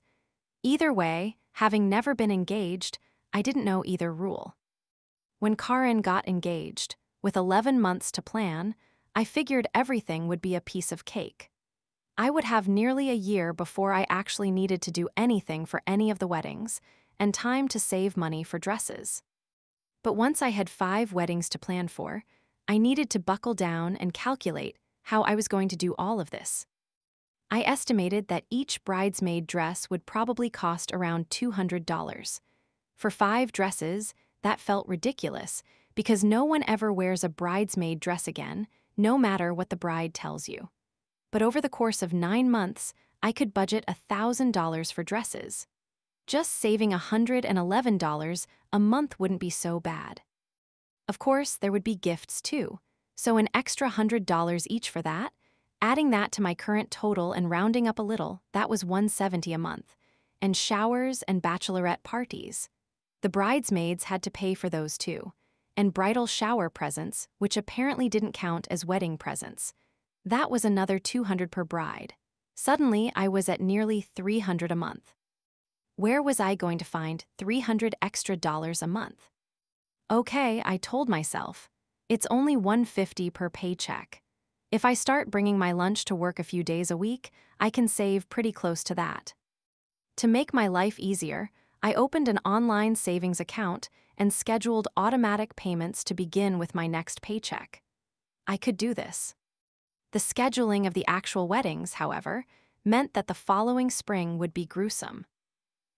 Either way, having never been engaged, I didn't know either rule. When Karin got engaged, with 11 months to plan, I figured everything would be a piece of cake. I would have nearly a year before I actually needed to do anything for any of the weddings, and time to save money for dresses. But once I had 5 weddings to plan for, I needed to buckle down and calculate how I was going to do all of this. I estimated that each bridesmaid dress would probably cost around $200. For 5 dresses, that felt ridiculous because no one ever wears a bridesmaid dress again, no matter what the bride tells you. But over the course of 9 months, I could budget $1,000 for dresses. Just saving $111 a month wouldn't be so bad. Of course, there would be gifts too, So an extra $100 each for that? Adding that to my current total and rounding up a little, that was $170 a month. And showers and bachelorette parties. The bridesmaids had to pay for those too. And bridal shower presents, which apparently didn't count as wedding presents. That was another $200 per bride. Suddenly, I was at nearly $300 a month. Where was I going to find $300 extra a month? Okay, I told myself. It's only $150 per paycheck. If I start bringing my lunch to work a few days a week, I can save pretty close to that. To make my life easier, I opened an online savings account and scheduled automatic payments to begin with my next paycheck. I could do this. The scheduling of the actual weddings, however, meant that the following spring would be gruesome.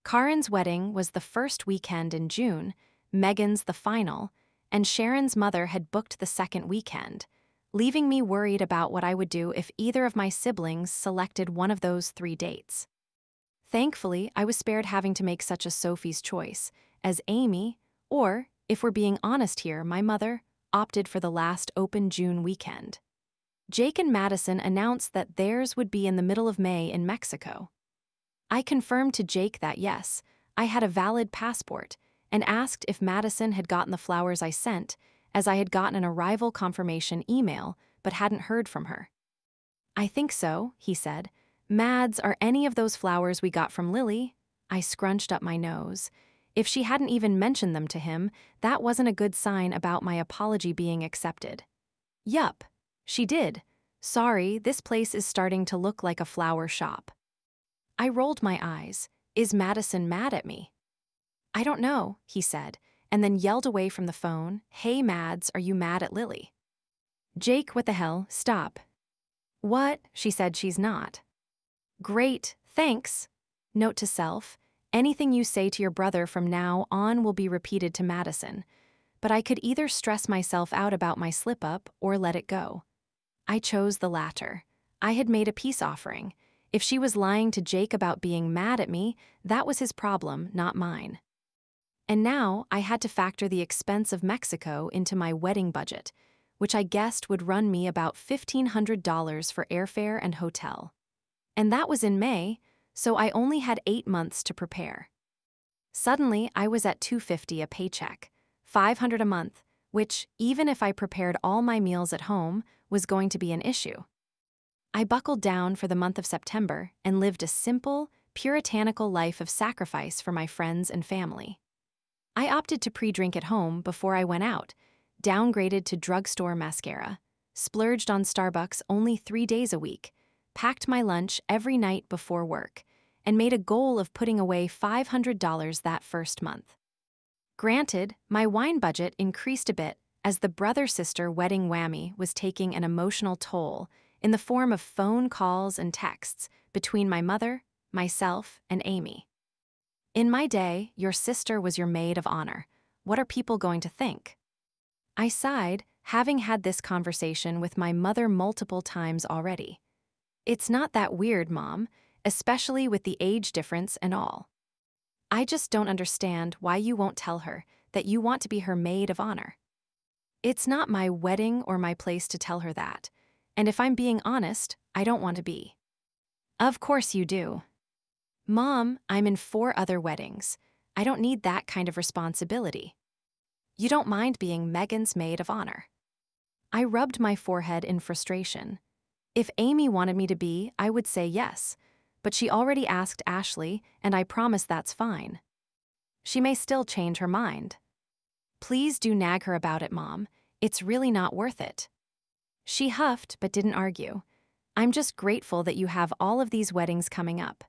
Karen's wedding was the first weekend in June, Megan's the final, and Sharon's mother had booked the second weekend, leaving me worried about what I would do if either of my siblings selected one of those 3 dates. Thankfully, I was spared having to make such a Sophie's choice, as Amy, or, if we're being honest here, my mother, opted for the last open June weekend. Jake and Madison announced that theirs would be in the middle of May in Mexico. I confirmed to Jake that yes, I had a valid passport, and asked if Madison had gotten the flowers I sent, as I had gotten an arrival confirmation email but hadn't heard from her. I think so, he said. Mads, are any of those flowers we got from Lily? I scrunched up my nose. If she hadn't even mentioned them to him, that wasn't a good sign about my apology being accepted. Yup, she did. Sorry, this place is starting to look like a flower shop. I rolled my eyes. Is Madison mad at me? I don't know, he said, and then yelled away from the phone, Hey Mads, are you mad at Lily? Jake, what the hell, stop. What? She said she's not. Great, thanks. Note to self, anything you say to your brother from now on will be repeated to Madison, but I could either stress myself out about my slip-up or let it go. I chose the latter. I had made a peace offering. If she was lying to Jake about being mad at me, that was his problem, not mine. And now I had to factor the expense of Mexico into my wedding budget, which I guessed would run me about $1,500 for airfare and hotel. And that was in May, so I only had 8 months to prepare. Suddenly, I was at $250 a paycheck, $500 a month, which, even if I prepared all my meals at home, was going to be an issue. I buckled down for the month of September and lived a simple, puritanical life of sacrifice for my friends and family. I opted to pre-drink at home before I went out, downgraded to drugstore mascara, splurged on Starbucks only 3 days a week, packed my lunch every night before work, and made a goal of putting away $500 that first month. Granted, my wine budget increased a bit as the brother-sister wedding whammy was taking an emotional toll in the form of phone calls and texts between my mother, myself, and Amy. In my day, your sister was your maid of honor. What are people going to think? I sighed, having had this conversation with my mother multiple times already. It's not that weird, Mom, especially with the age difference and all. I just don't understand why you won't tell her that you want to be her maid of honor. It's not my wedding or my place to tell her that, and if I'm being honest, I don't want to be. Of course you do. Mom, I'm in 4 other weddings. I don't need that kind of responsibility. You don't mind being Megan's maid of honor. I rubbed my forehead in frustration. If Amy wanted me to be, I would say yes, but she already asked Ashley, and I promise that's fine. She may still change her mind. Please do nag her about it, Mom. It's really not worth it. She huffed but didn't argue. I'm just grateful that you have all of these weddings coming up.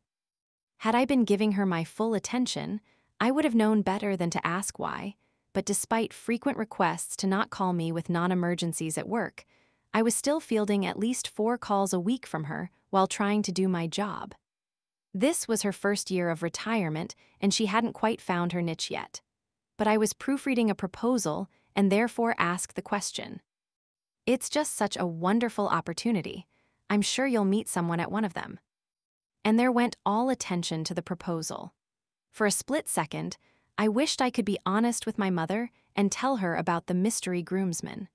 Had I been giving her my full attention, I would have known better than to ask why, but despite frequent requests to not call me with non-emergencies at work, I was still fielding at least 4 calls a week from her while trying to do my job. This was her first year of retirement, and she hadn't quite found her niche yet. But I was proofreading a proposal and therefore asked the question. It's just such a wonderful opportunity. I'm sure you'll meet someone at one of them. And there went all attention to the proposal. For a split second, I wished I could be honest with my mother and tell her about the mystery groomsman.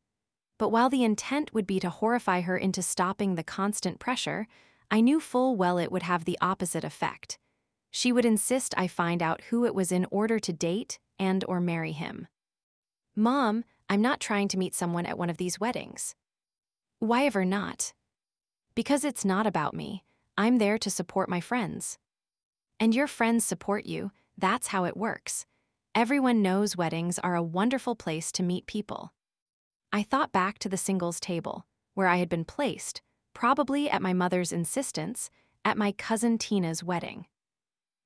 But while the intent would be to horrify her into stopping the constant pressure, I knew full well it would have the opposite effect. She would insist I find out who it was in order to date and/or marry him. "Mom, I'm not trying to meet someone at one of these weddings." "Why ever not?" "Because it's not about me. I'm there to support my friends." "And your friends support you, that's how it works. Everyone knows weddings are a wonderful place to meet people." I thought back to the singles table, where I had been placed, probably at my mother's insistence, at my cousin Tina's wedding.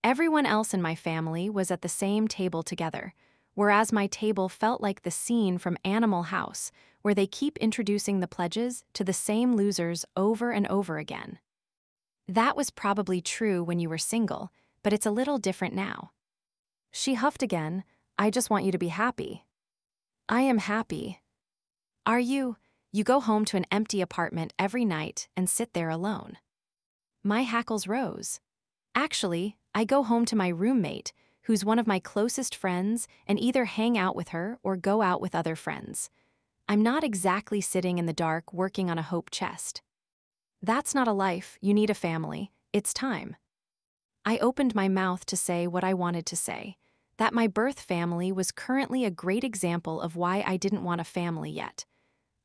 Everyone else in my family was at the same table together, whereas my table felt like the scene from Animal House, where they keep introducing the pledges to the same losers over and over again. That was probably true when you were single, but it's a little different now. She huffed again. "I just want you to be happy." "I am happy." "Are you? You go home to an empty apartment every night and sit there alone." My hackles rose. "Actually, I go home to my roommate, who's one of my closest friends, and either hang out with her or go out with other friends. I'm not exactly sitting in the dark working on a hope chest." "That's not a life, you need a family. It's time." I opened my mouth to say what I wanted to say, that my birth family was currently a great example of why I didn't want a family yet.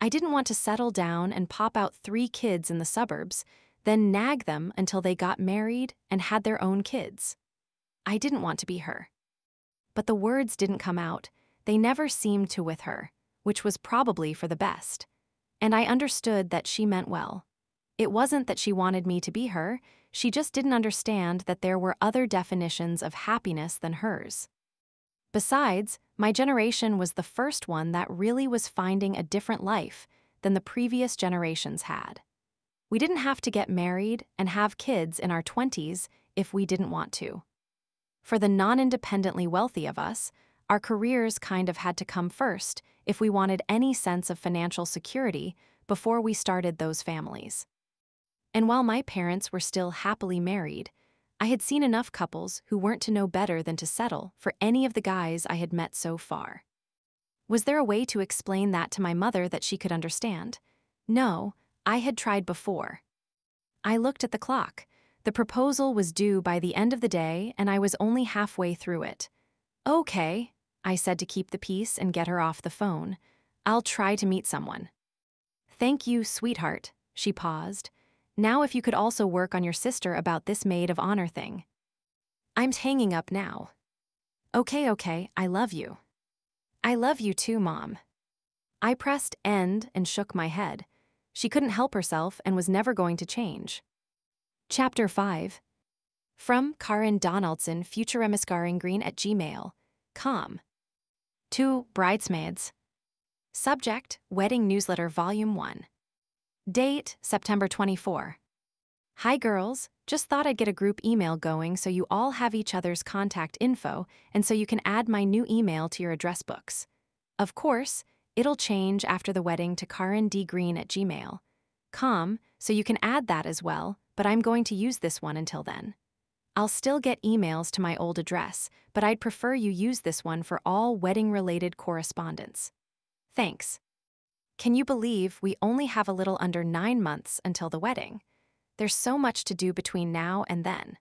I didn't want to settle down and pop out 3 kids in the suburbs, then nag them until they got married and had their own kids. I didn't want to be her. But the words didn't come out. They never seemed to with her, which was probably for the best. And I understood that she meant well. It wasn't that she wanted me to be her, she just didn't understand that there were other definitions of happiness than hers. Besides, my generation was the first one that really was finding a different life than the previous generations had. We didn't have to get married and have kids in our 20s if we didn't want to. For the non-independently wealthy of us, our careers kind of had to come first if we wanted any sense of financial security before we started those families. And while my parents were still happily married, I had seen enough couples who weren't to know better than to settle for any of the guys I had met so far. Was there a way to explain that to my mother that she could understand? No, I had tried before. I looked at the clock. The proposal was due by the end of the day, and I was only halfway through it. "Okay," I said to keep the peace and get her off the phone. "I'll try to meet someone." "Thank you, sweetheart," she paused. "Now if you could also work on your sister about this maid of honor thing." "I'm hanging up now." Okay, I love you." "I love you too, Mom." I pressed end and shook my head. She couldn't help herself and was never going to change. Chapter 5. From Karin Donaldson, futuremiskaringreen@gmail.com. To Bridesmaids. Subject, Wedding Newsletter Volume 1. Date, September 24. Hi girls, just thought I'd get a group email going so you all have each other's contact info and so you can add my new email to your address books. Of course, it'll change after the wedding to karindgreen@gmail.com, so you can add that as well, but I'm going to use this one until then. I'll still get emails to my old address, but I'd prefer you use this one for all wedding-related correspondence. Thanks. Can you believe we only have a little under 9 months until the wedding? There's so much to do between now and then.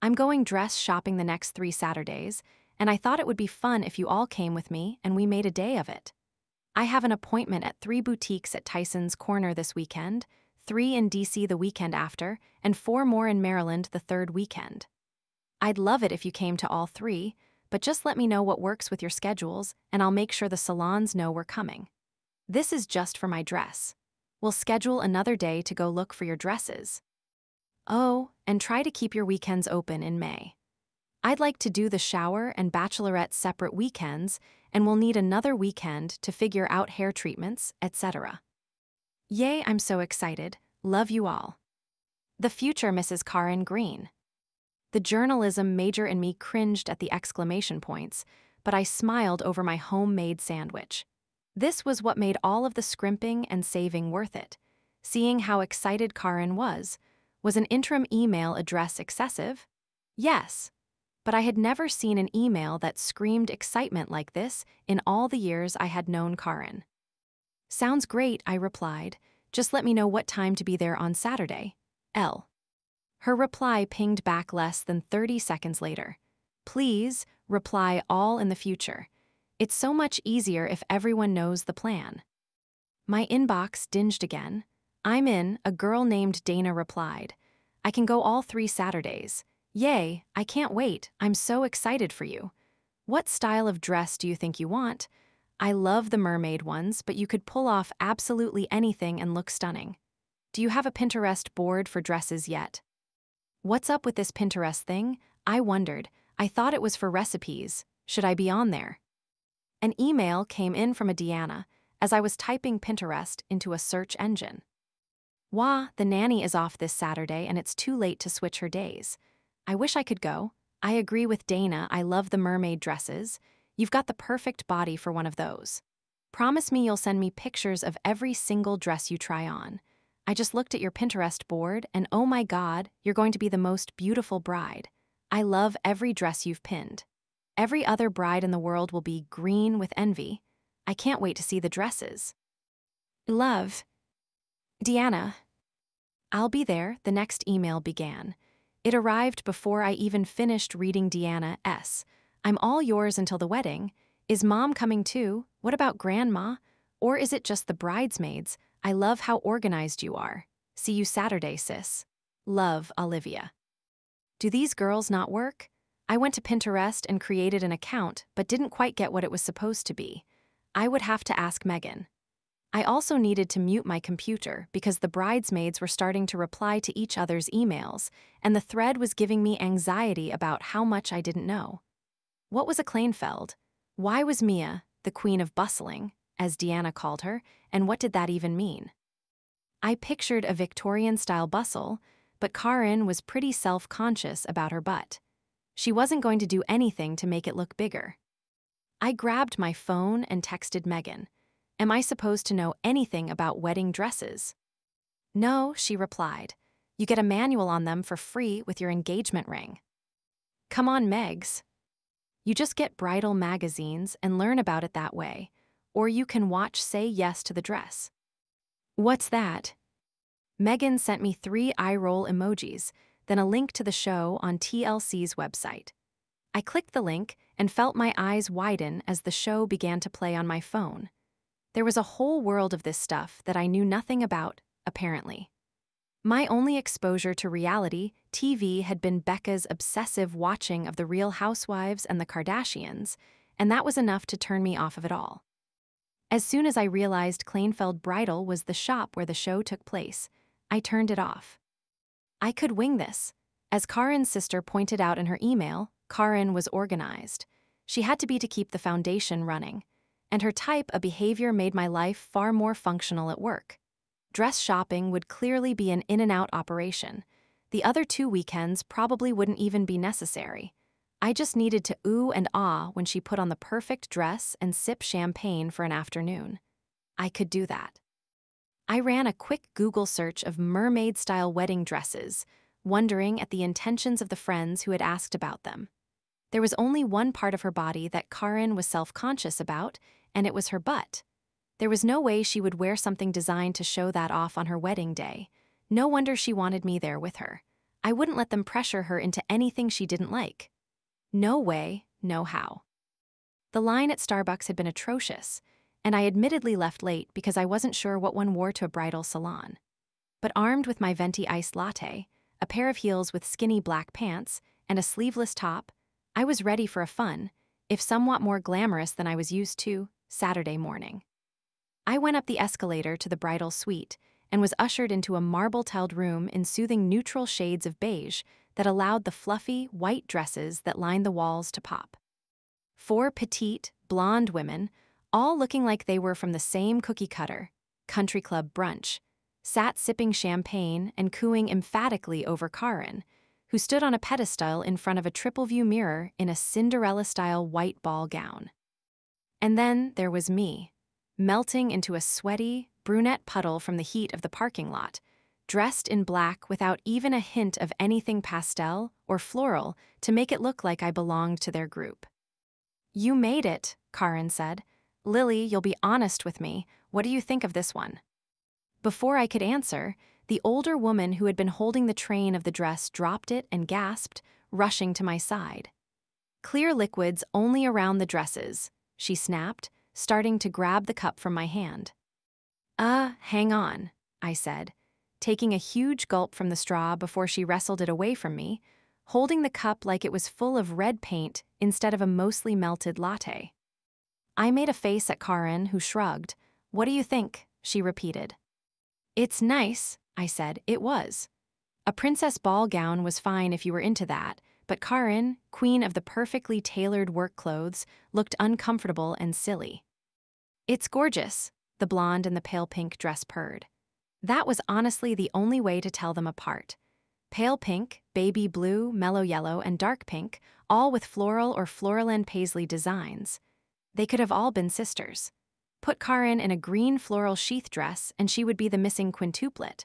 I'm going dress shopping the next 3 Saturdays, and I thought it would be fun if you all came with me and we made a day of it. I have an appointment at 3 boutiques at Tyson's Corner this weekend, 3 in DC the weekend after, and 4 more in Maryland the 3rd weekend. I'd love it if you came to all 3, but just let me know what works with your schedules, and I'll make sure the salons know we're coming. This is just for my dress. We'll schedule another day to go look for your dresses. Oh, and try to keep your weekends open in May. I'd like to do the shower and bachelorette separate weekends, and we'll need another weekend to figure out hair treatments, etc. Yay, I'm so excited. Love you all. The future Mrs. Karin Green. The journalism major in me cringed at the exclamation points, but I smiled over my homemade sandwich. This was what made all of the scrimping and saving worth it. Seeing how excited Karin was an interim email address excessive? Yes. But I had never seen an email that screamed excitement like this in all the years I had known Karin. Sounds great, I replied. Just let me know what time to be there on Saturday. L. Her reply pinged back less than 30 seconds later. Please, reply all in the future. It's so much easier if everyone knows the plan. My inbox dinged again. I'm in, a girl named Dana replied. I can go all 3 Saturdays. Yay, I can't wait, I'm so excited for you. What style of dress do you think you want? I love the mermaid ones, but you could pull off absolutely anything and look stunning. Do you have a Pinterest board for dresses yet? What's up with this Pinterest thing? I wondered. I thought it was for recipes. Should I be on there? An email came in from a Deanna as I was typing Pinterest into a search engine. Wah, the nanny is off this Saturday and it's too late to switch her days. I wish I could go. I agree with Dana, I love the mermaid dresses. You've got the perfect body for one of those. Promise me you'll send me pictures of every single dress you try on. I just looked at your Pinterest board and oh my God, you're going to be the most beautiful bride. I love every dress you've pinned. Every other bride in the world will be green with envy. I can't wait to see the dresses. Love. Deanna. I'll be there, the next email began. It arrived before I even finished reading Deanna S. I'm all yours until the wedding. Is Mom coming too? What about Grandma? Or is it just the bridesmaids? I love how organized you are. See you Saturday, sis. Love, Olivia. Do these girls not work? I went to Pinterest and created an account, but didn't quite get what it was supposed to be. I would have to ask Megan. I also needed to mute my computer because the bridesmaids were starting to reply to each other's emails, and the thread was giving me anxiety about how much I didn't know. What was a Kleinfeld? Why was Mia, the queen of bustling, as Deanna called her, and what did that even mean? I pictured a Victorian-style bustle, but Karin was pretty self-conscious about her butt. She wasn't going to do anything to make it look bigger. I grabbed my phone and texted Megan. Am I supposed to know anything about wedding dresses? No, she replied. You get a manual on them for free with your engagement ring. Come on, Megs. You just get bridal magazines and learn about it that way, or you can watch Say Yes to the Dress. What's that? Megan sent me 3 eye-roll emojis, then a link to the show on TLC's website. I clicked the link and felt my eyes widen as the show began to play on my phone. There was a whole world of this stuff that I knew nothing about, apparently. My only exposure to reality TV had been Becca's obsessive watching of The Real Housewives and the Kardashians, and that was enough to turn me off of it all. As soon as I realized Kleinfeld Bridal was the shop where the show took place, I turned it off. I could wing this. As Karin's sister pointed out in her email, Karin was organized. She had to be to keep the foundation running. And her type of behavior made my life far more functional at work. Dress shopping would clearly be an in-and-out operation. The other 2 weekends probably wouldn't even be necessary. I just needed to ooh and ah when she put on the perfect dress and sip champagne for an afternoon. I could do that. I ran a quick Google search of mermaid-style wedding dresses, wondering at the intentions of the friends who had asked about them. There was only one part of her body that Karin was self-conscious about, and it was her butt. There was no way she would wear something designed to show that off on her wedding day. No wonder she wanted me there with her. I wouldn't let them pressure her into anything she didn't like. No way, no how. The line at Starbucks had been atrocious, and I admittedly left late because I wasn't sure what one wore to a bridal salon. But armed with my venti iced latte, a pair of heels with skinny black pants, and a sleeveless top, I was ready for a fun, if somewhat more glamorous than I was used to, Saturday morning. I went up the escalator to the bridal suite and was ushered into a marble-tiled room in soothing neutral shades of beige that allowed the fluffy, white dresses that lined the walls to pop. 4 petite, blonde women, all looking like they were from the same cookie-cutter, country club brunch, sat sipping champagne and cooing emphatically over Karin, who stood on a pedestal in front of a triple-view mirror in a Cinderella-style white ball gown. And then there was me, melting into a sweaty, brunette puddle from the heat of the parking lot, dressed in black without even a hint of anything pastel or floral to make it look like I belonged to their group. You made it, Karin said. Lily, you'll be honest with me. What do you think of this one? Before I could answer, the older woman who had been holding the train of the dress dropped it and gasped, rushing to my side. Clear liquids only around the dresses, she snapped, starting to grab the cup from my hand. Hang on, I said, taking a huge gulp from the straw before she wrestled it away from me, holding the cup like it was full of red paint instead of a mostly melted latte. I made a face at Karin, who shrugged. What do you think? She repeated. It's nice, I said. It was. A princess ball gown was fine if you were into that, but Karin, queen of the perfectly tailored work clothes, looked uncomfortable and silly. It's gorgeous, the blonde and the pale pink dress purred. That was honestly the only way to tell them apart. Pale pink, baby blue, mellow yellow, and dark pink, all with floral or floraland paisley designs. They could have all been sisters. Put Karin in a green floral sheath dress and she would be the missing quintuplet.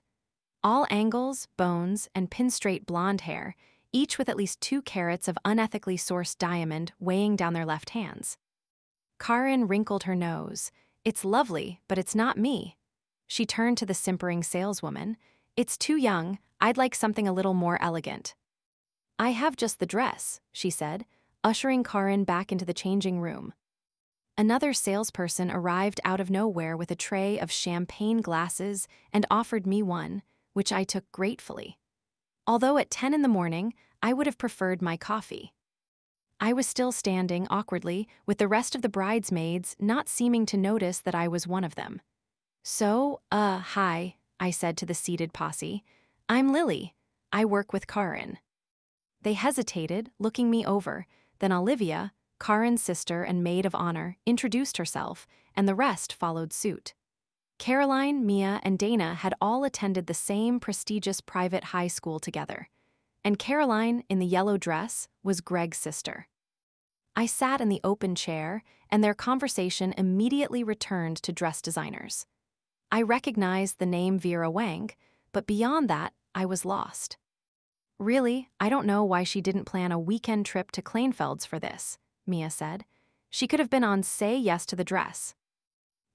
All angles, bones, and pin-straight blonde hair, each with at least 2 carats of unethically sourced diamond weighing down their left hands. Karin wrinkled her nose. It's lovely, but it's not me. She turned to the simpering saleswoman. It's too young. I'd like something a little more elegant. I have just the dress, she said, ushering Karin back into the changing room. Another salesperson arrived out of nowhere with a tray of champagne glasses and offered me one, which I took gratefully. Although at 10 in the morning, I would have preferred my coffee. I was still standing awkwardly, with the rest of the bridesmaids not seeming to notice that I was one of them. So, hi, I said to the seated posse. I'm Lily. I work with Karin. They hesitated, looking me over. Then Olivia, Karin's sister and maid of honor, introduced herself, and the rest followed suit. Caroline, Mia, and Dana had all attended the same prestigious private high school together, and Caroline, in the yellow dress, was Greg's sister. I sat in the open chair, and their conversation immediately returned to dress designers. I recognized the name Vera Wang, but beyond that, I was lost. Really, I don't know why she didn't plan a weekend trip to Kleinfeld's for this, Mia said. She could have been on Say Yes to the Dress.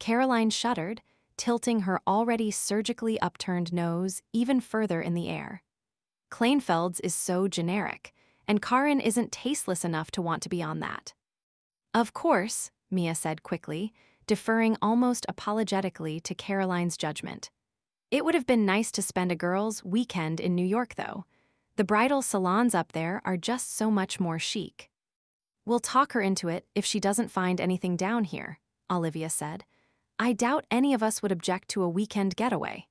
Caroline shuddered, tilting her already surgically upturned nose even further in the air. Kleinfeld's is so generic, and Karin isn't tasteless enough to want to be on that. Of course, Mia said quickly, deferring almost apologetically to Caroline's judgment. It would have been nice to spend a girls' weekend in New York, though. The bridal salons up there are just so much more chic. We'll talk her into it if she doesn't find anything down here, Olivia said. I doubt any of us would object to a weekend getaway.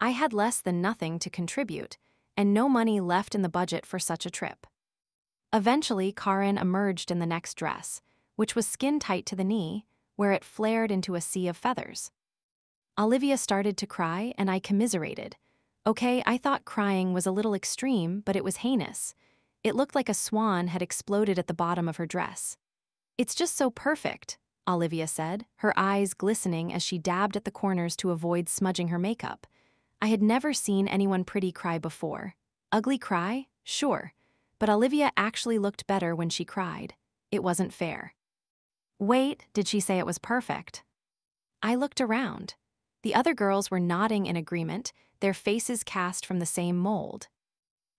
I had less than nothing to contribute, and no money left in the budget for such a trip. Eventually, Karin emerged in the next dress, which was skin-tight to the knee, where it flared into a sea of feathers. Olivia started to cry, and I commiserated. Okay, I thought crying was a little extreme, but it was heinous. It looked like a swan had exploded at the bottom of her dress. It's just so perfect, Olivia said, her eyes glistening as she dabbed at the corners to avoid smudging her makeup. I had never seen anyone pretty cry before. Ugly cry? Sure. But Olivia actually looked better when she cried. It wasn't fair. Wait, did she say it was perfect? I looked around. The other girls were nodding in agreement, their faces cast from the same mold.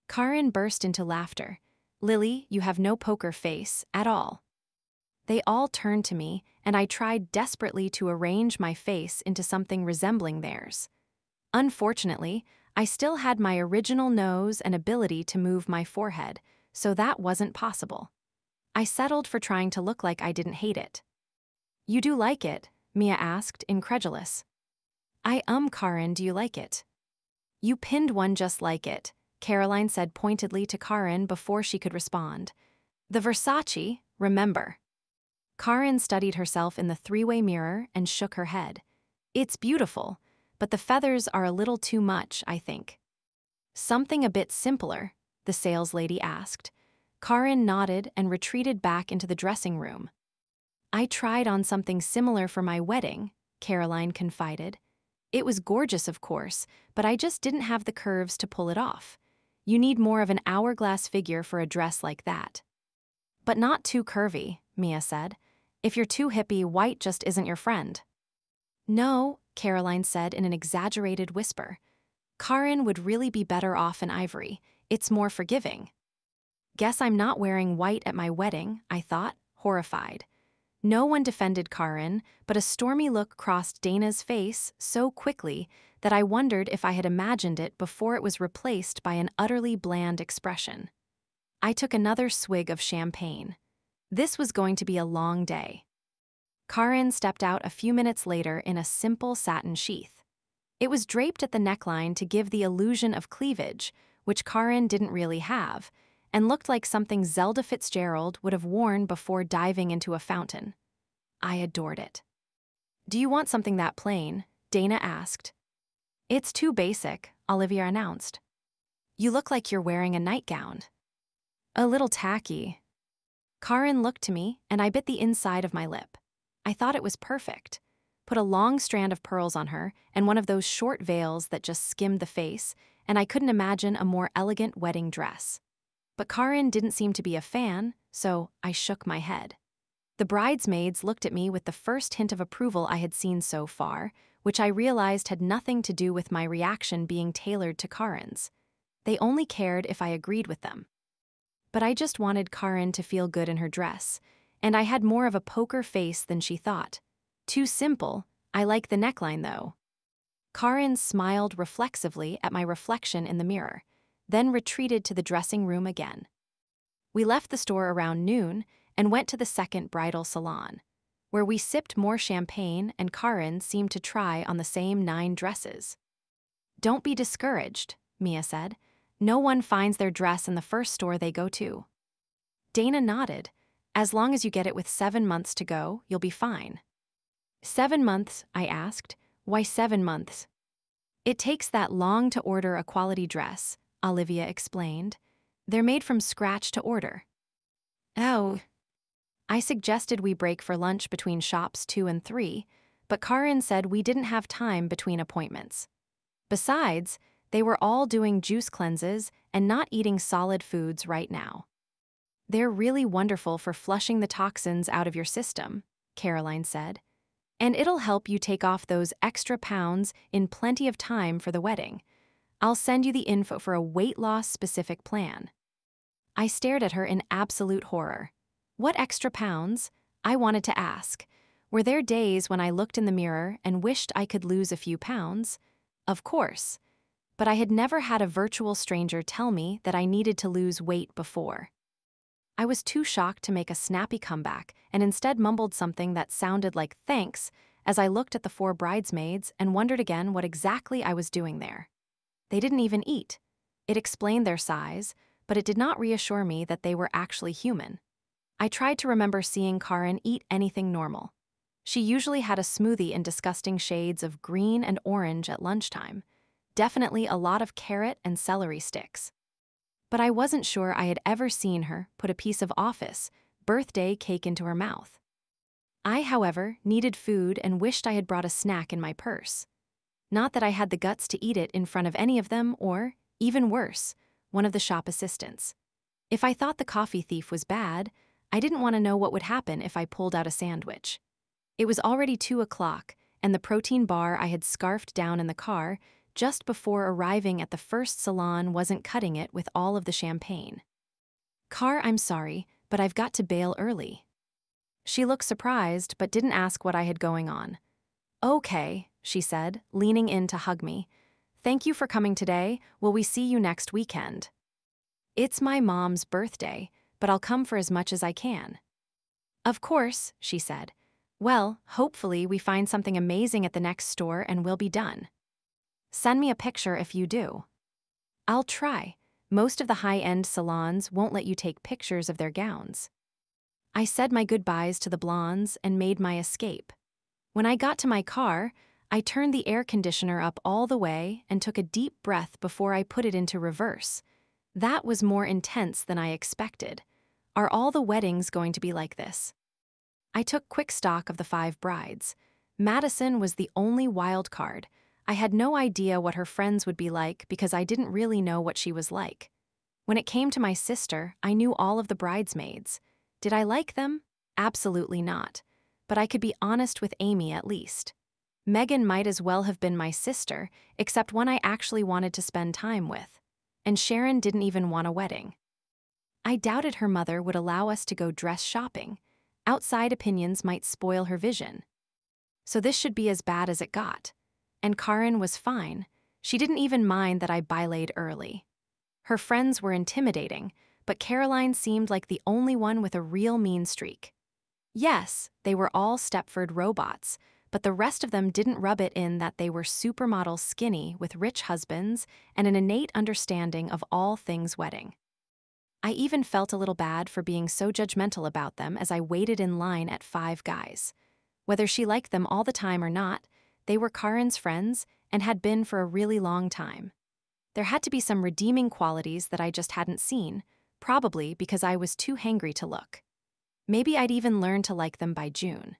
Karin burst into laughter. Lily, you have no poker face at all. They all turned to me, and I tried desperately to arrange my face into something resembling theirs. Unfortunately, I still had my original nose and ability to move my forehead, so that wasn't possible. I settled for trying to look like I didn't hate it. You do like it? Mia asked, incredulous. Karin, do you like it? You pinned one just like it, Caroline said pointedly to Karin before she could respond. The Versace, remember. Karin studied herself in the three-way mirror and shook her head. It's beautiful, but the feathers are a little too much, I think. Something a bit simpler, the saleslady asked. Karin nodded and retreated back into the dressing room. I tried on something similar for my wedding, Caroline confided. It was gorgeous, of course, but I just didn't have the curves to pull it off. You need more of an hourglass figure for a dress like that. But not too curvy, Mia said. If you're too hippie, white just isn't your friend. No, Caroline said in an exaggerated whisper. Karin would really be better off in ivory. It's more forgiving. Guess I'm not wearing white at my wedding, I thought, horrified. No one defended Karin, but a stormy look crossed Dana's face so quickly that I wondered if I had imagined it before it was replaced by an utterly bland expression. I took another swig of champagne. This was going to be a long day. Karin stepped out a few minutes later in a simple satin sheath. It was draped at the neckline to give the illusion of cleavage, which Karin didn't really have, and looked like something Zelda Fitzgerald would have worn before diving into a fountain. I adored it. Do you want something that plain? Dana asked. It's too basic, Olivia announced. You look like you're wearing a nightgown. A little tacky. Karin looked to me, and I bit the inside of my lip. I thought it was perfect. Put a long strand of pearls on her and one of those short veils that just skimmed the face, and I couldn't imagine a more elegant wedding dress. But Karin didn't seem to be a fan, so I shook my head. The bridesmaids looked at me with the first hint of approval I had seen so far, which I realized had nothing to do with my reaction being tailored to Karin's. They only cared if I agreed with them. But I just wanted Karin to feel good in her dress, and I had more of a poker face than she thought. Too simple. I like the neckline, though. Karin smiled reflexively at my reflection in the mirror, then retreated to the dressing room again. We left the store around noon and went to the second bridal salon, where we sipped more champagne and Karin seemed to try on the same 9 dresses. Don't be discouraged, Mia said. No one finds their dress in the first store they go to. Dana nodded. As long as you get it with 7 months to go, you'll be fine. 7 months, I asked. Why 7 months? It takes that long to order a quality dress, Olivia explained. They're made from scratch to order. Oh. I suggested we break for lunch between shops 2 and 3, but Karin said we didn't have time between appointments. Besides, they were all doing juice cleanses and not eating solid foods right now. They're really wonderful for flushing the toxins out of your system, Caroline said. And it'll help you take off those extra pounds in plenty of time for the wedding. I'll send you the info for a weight loss specific plan. I stared at her in absolute horror. What extra pounds? I wanted to ask. Were there days when I looked in the mirror and wished I could lose a few pounds? Of course. But I had never had a virtual stranger tell me that I needed to lose weight before. I was too shocked to make a snappy comeback and instead mumbled something that sounded like thanks as I looked at the 4 bridesmaids and wondered again what exactly I was doing there. They didn't even eat. It explained their size, but it did not reassure me that they were actually human. I tried to remember seeing Karin eat anything normal. She usually had a smoothie in disgusting shades of green and orange at lunchtime. Definitely a lot of carrot and celery sticks. But I wasn't sure I had ever seen her put a piece of office, birthday cake into her mouth. I, however, needed food and wished I had brought a snack in my purse. Not that I had the guts to eat it in front of any of them or, even worse, one of the shop assistants. If I thought the coffee thief was bad, I didn't want to know what would happen if I pulled out a sandwich. It was already 2 o'clock, and the protein bar I had scarfed down in the car just before arriving at the first salon wasn't cutting it with all of the champagne. Car, I'm sorry, but I've got to bail early. She looked surprised but didn't ask what I had going on. Okay, she said, leaning in to hug me. Thank you for coming today. Will we see you next weekend? It's my mom's birthday, but I'll come for as much as I can. Of course, she said. Well, hopefully we find something amazing at the next store and we'll be done. Send me a picture if you do. I'll try. Most of the high-end salons won't let you take pictures of their gowns. I said my goodbyes to the blondes and made my escape. When I got to my car, I turned the air conditioner up all the way and took a deep breath before I put it into reverse. That was more intense than I expected. Are all the weddings going to be like this? I took quick stock of the 5 brides. Madison was the only wild card. I had no idea what her friends would be like because I didn't really know what she was like. When it came to my sister, I knew all of the bridesmaids. Did I like them? Absolutely not. but I could be honest with Amy at least. Megan might as well have been my sister, except one I actually wanted to spend time with. And Sharon didn't even want a wedding. I doubted her mother would allow us to go dress shopping. Outside opinions might spoil her vision. So this should be as bad as it got. And Karen was fine. She didn't even mind that I bilayed early. Her friends were intimidating, but Caroline seemed like the only one with a real mean streak. Yes, they were all Stepford robots, but the rest of them didn't rub it in that they were supermodel skinny with rich husbands and an innate understanding of all things wedding. I even felt a little bad for being so judgmental about them as I waited in line at Five Guys. Whether she liked them all the time or not, they were Karen's friends and had been for a really long time. There had to be some redeeming qualities that I just hadn't seen, probably because I was too hangry to look. Maybe I'd even learn to like them by June.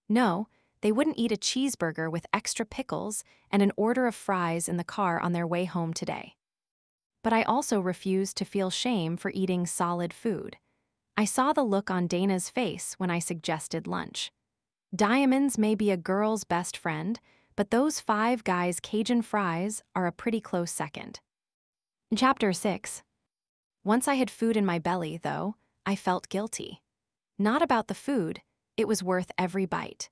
No, they wouldn't eat a cheeseburger with extra pickles and an order of fries in the car on their way home today. But I also refused to feel shame for eating solid food. I saw the look on Dana's face when I suggested lunch. Diamonds may be a girl's best friend, but those Five Guys Cajun fries are a pretty close second. Chapter 6. Once I had food in my belly, though, I felt guilty. Not about the food, it was worth every bite.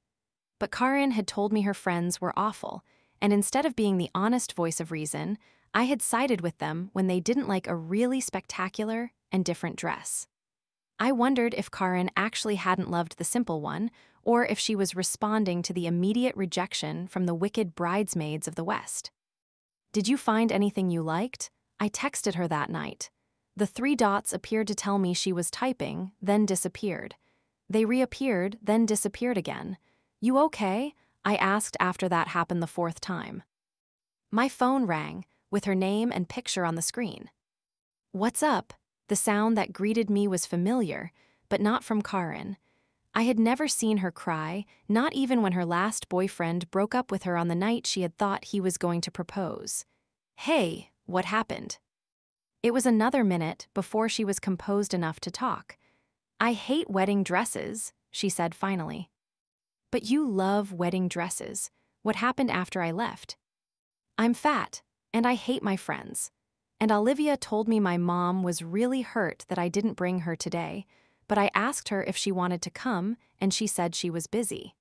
But Karen had told me her friends were awful, and instead of being the honest voice of reason, I had sided with them when they didn't like a really spectacular and different dress. I wondered if Karen actually hadn't loved the simple one, or if she was responding to the immediate rejection from the wicked bridesmaids of the West. "Did you find anything you liked?" I texted her that night. The 3 dots appeared to tell me she was typing, then disappeared. They reappeared, then disappeared again. "You okay?" I asked after that happened the 4th time. My phone rang, with her name and picture on the screen. "What's up?" The sound that greeted me was familiar, but not from Karen. I had never seen her cry, not even when her last boyfriend broke up with her on the night she had thought he was going to propose. "Hey, what happened?" It was another minute before she was composed enough to talk. "I hate wedding dresses," she said finally. "But you love wedding dresses. What happened after I left?" "I'm fat, and I hate my friends. And Olivia told me my mom was really hurt that I didn't bring her today, but I asked her if she wanted to come, and she said she was busy."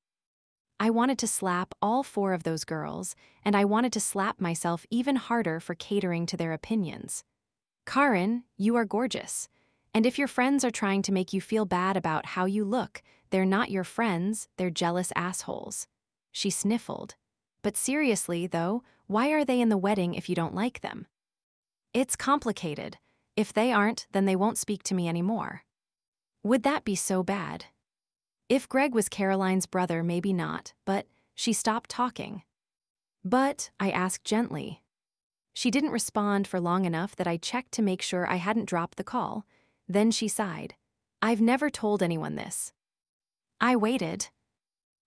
I wanted to slap all 4 of those girls, and I wanted to slap myself even harder for catering to their opinions. "Karen, you are gorgeous. And if your friends are trying to make you feel bad about how you look, they're not your friends, they're jealous assholes." She sniffled. "But seriously, though, why are they in the wedding if you don't like them?" "It's complicated. If they aren't, then they won't speak to me anymore." Would that be so bad? If Greg was Caroline's brother, maybe not, but she stopped talking. "But," I asked gently. She didn't respond for long enough that I checked to make sure I hadn't dropped the call. Then she sighed. "I've never told anyone this." I waited.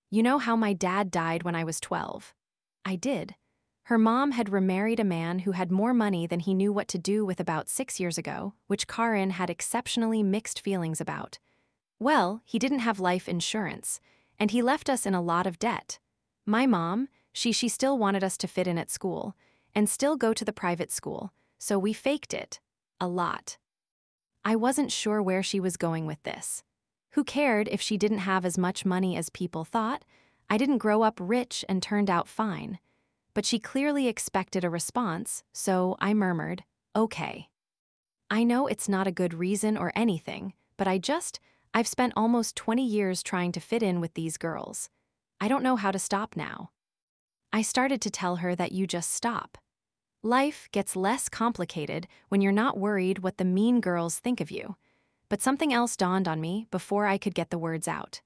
"You know how my dad died when I was 12? I did. Her mom had remarried a man who had more money than he knew what to do with about 6 years ago, which Karen had exceptionally mixed feelings about. Well, he didn't have life insurance, and he left us in a lot of debt. My mom, she still wanted us to fit in at school, and still go to the private school, so we faked it. A lot." I wasn't sure where she was going with this. Who cared if she didn't have as much money as people thought? I didn't grow up rich and turned out fine. But she clearly expected a response, so I murmured, "Okay. I know it's not a good reason or anything, but I've spent almost 20 years trying to fit in with these girls. I don't know how to stop now." I started to tell her that you just stop. Life gets less complicated when you're not worried what the mean girls think of you. But something else dawned on me before I could get the words out.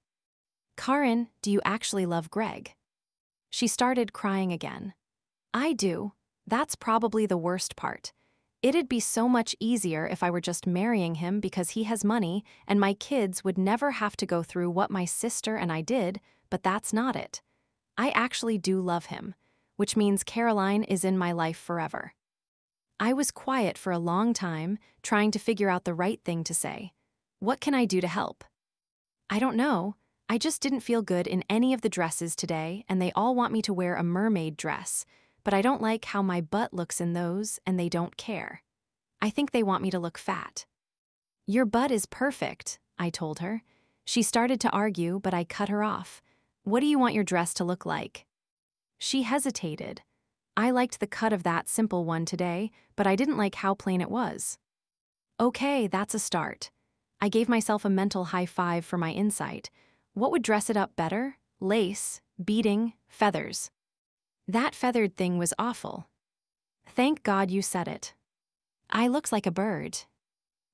"Karen, do you actually love Greg?" She started crying again. "I do. That's probably the worst part. It'd be so much easier if I were just marrying him because he has money and my kids would never have to go through what my sister and I did, but that's not it. I actually do love him, which means Caroline is in my life forever." I was quiet for a long time, trying to figure out the right thing to say. What can I do to help? "I don't know. I just didn't feel good in any of the dresses today, and they all want me to wear a mermaid dress, but I don't like how my butt looks in those, and they don't care. I think they want me to look fat. Your butt is perfect, I told her. She started to argue, but I cut her off. What do you want your dress to look like? She hesitated. I liked the cut of that simple one today, but I didn't like how plain it was. Okay, that's a start. I gave myself a mental high five for my insight. What would dress it up better? Lace, beading, feathers. That feathered thing was awful. Thank God you said it. I looked like a bird.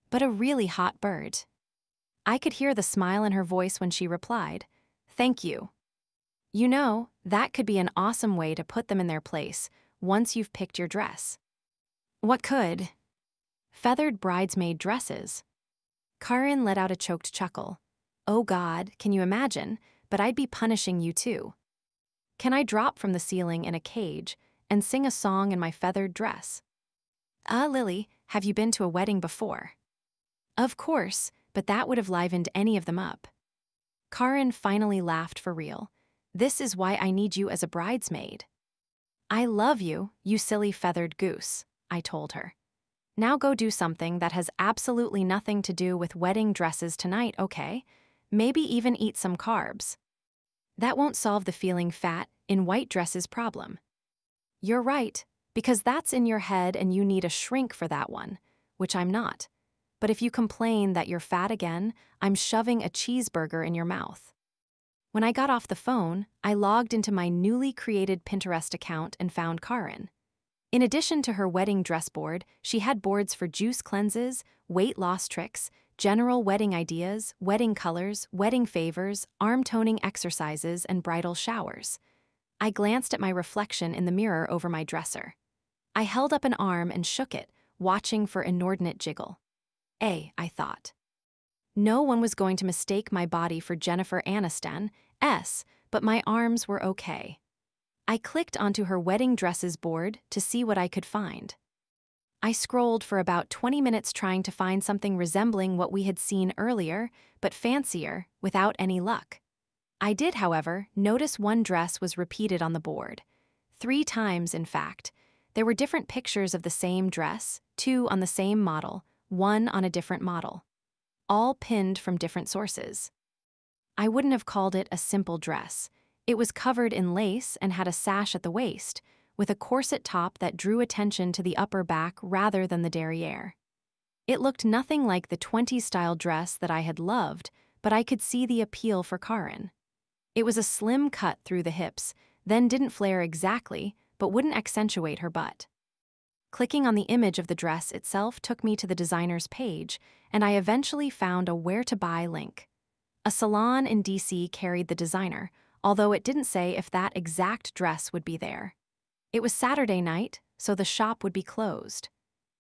But a really hot bird. I could hear the smile in her voice when she replied, "Thank you." You know, that could be an awesome way to put them in their place once you've picked your dress. What could? Feathered bridesmaid dresses. Karin let out a choked chuckle. Oh God, can you imagine? But I'd be punishing you too. Can I drop from the ceiling in a cage and sing a song in my feathered dress? Lily, have you been to a wedding before? Of course, but that would have livened any of them up. Karin finally laughed for real. This is why I need you as a bridesmaid. I love you, you silly feathered goose, I told her. Now go do something that has absolutely nothing to do with wedding dresses tonight, okay? Maybe even eat some carbs. That won't solve the feeling fat in white dresses problem. You're right, because that's in your head and you need a shrink for that one, which I'm not. But if you complain that you're fat again, I'm shoving a cheeseburger in your mouth. When I got off the phone, I logged into my newly created Pinterest account and found Karin. In addition to her wedding dress board, she had boards for juice cleanses, weight loss tricks, general wedding ideas, wedding colors, wedding favors, arm toning exercises, and bridal showers. I glanced at my reflection in the mirror over my dresser. I held up an arm and shook it, watching for inordinate jiggle. I thought. No one was going to mistake my body for Jennifer Aniston, but my arms were okay. I clicked onto her wedding dresses board to see what I could find. I scrolled for about 20 minutes trying to find something resembling what we had seen earlier, but fancier, without any luck. I did, however, notice one dress was repeated on the board. 3 times, in fact. There were different pictures of the same dress, 2 on the same model, 1 on a different model. All pinned from different sources. I wouldn't have called it a simple dress. It was covered in lace and had a sash at the waist, with a corset top that drew attention to the upper back rather than the derriere. It looked nothing like the 20s-style dress that I had loved, but I could see the appeal for Karin. It was a slim cut through the hips, then didn't flare exactly, but wouldn't accentuate her butt. Clicking on the image of the dress itself took me to the designer's page, and I eventually found a where to buy link. A salon in DC carried the designer, although it didn't say if that exact dress would be there. It was Saturday night, so the shop would be closed.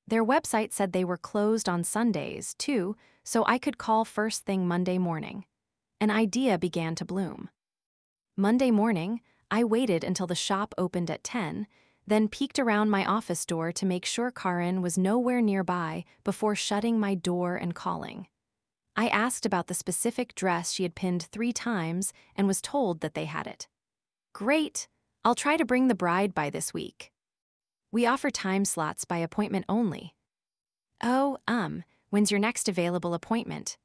Their website said they were closed on Sundays, too, so I could call first thing Monday morning. An idea began to bloom. Monday morning, I waited until the shop opened at 10, then peeked around my office door to make sure Karin was nowhere nearby before shutting my door and calling. I asked about the specific dress she had pinned 3 times and was told that they had it. Great! I'll try to bring the bride by this week. We offer time slots by appointment only. Oh, when's your next available appointment?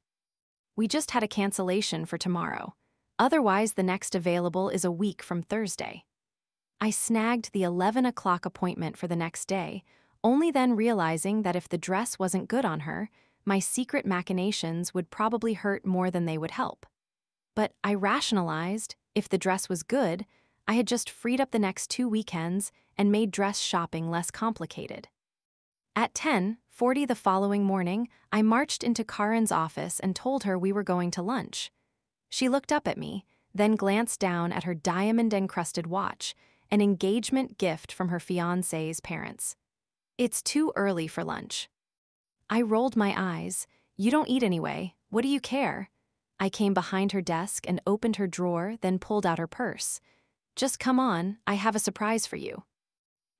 We just had a cancellation for tomorrow. Otherwise, the next available is a week from Thursday. I snagged the 11 o'clock appointment for the next day, only then realizing that if the dress wasn't good on her, my secret machinations would probably hurt more than they would help. But I rationalized, if the dress was good, I had just freed up the next 2 weekends and made dress shopping less complicated. At 10:40 the following morning, I marched into Karin's office and told her we were going to lunch. She looked up at me, then glanced down at her diamond-encrusted watch, an engagement gift from her fiancé's parents. It's too early for lunch. I rolled my eyes. You don't eat anyway. What do you care? I came behind her desk and opened her drawer, then pulled out her purse. Just come on, I have a surprise for you.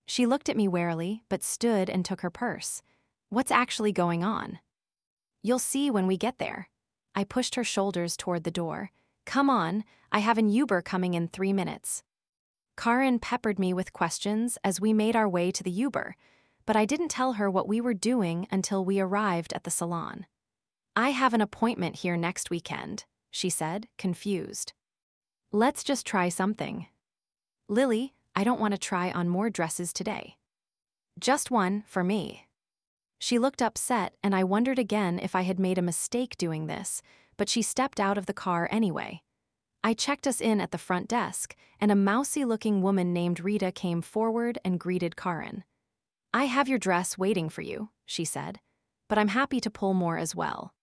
She looked at me warily, but stood and took her purse. What's actually going on? You'll see when we get there. I pushed her shoulders toward the door. Come on, I have an Uber coming in 3 minutes. Karin peppered me with questions as we made our way to the Uber, but I didn't tell her what we were doing until we arrived at the salon. I have an appointment here next weekend, she said, confused. Let's just try something. Lily, I don't want to try on more dresses today. Just one, for me. She looked upset, and I wondered again if I had made a mistake doing this, but she stepped out of the car anyway. I checked us in at the front desk, and a mousy-looking woman named Rita came forward and greeted Karin. I have your dress waiting for you, she said, but I'm happy to pull more as well.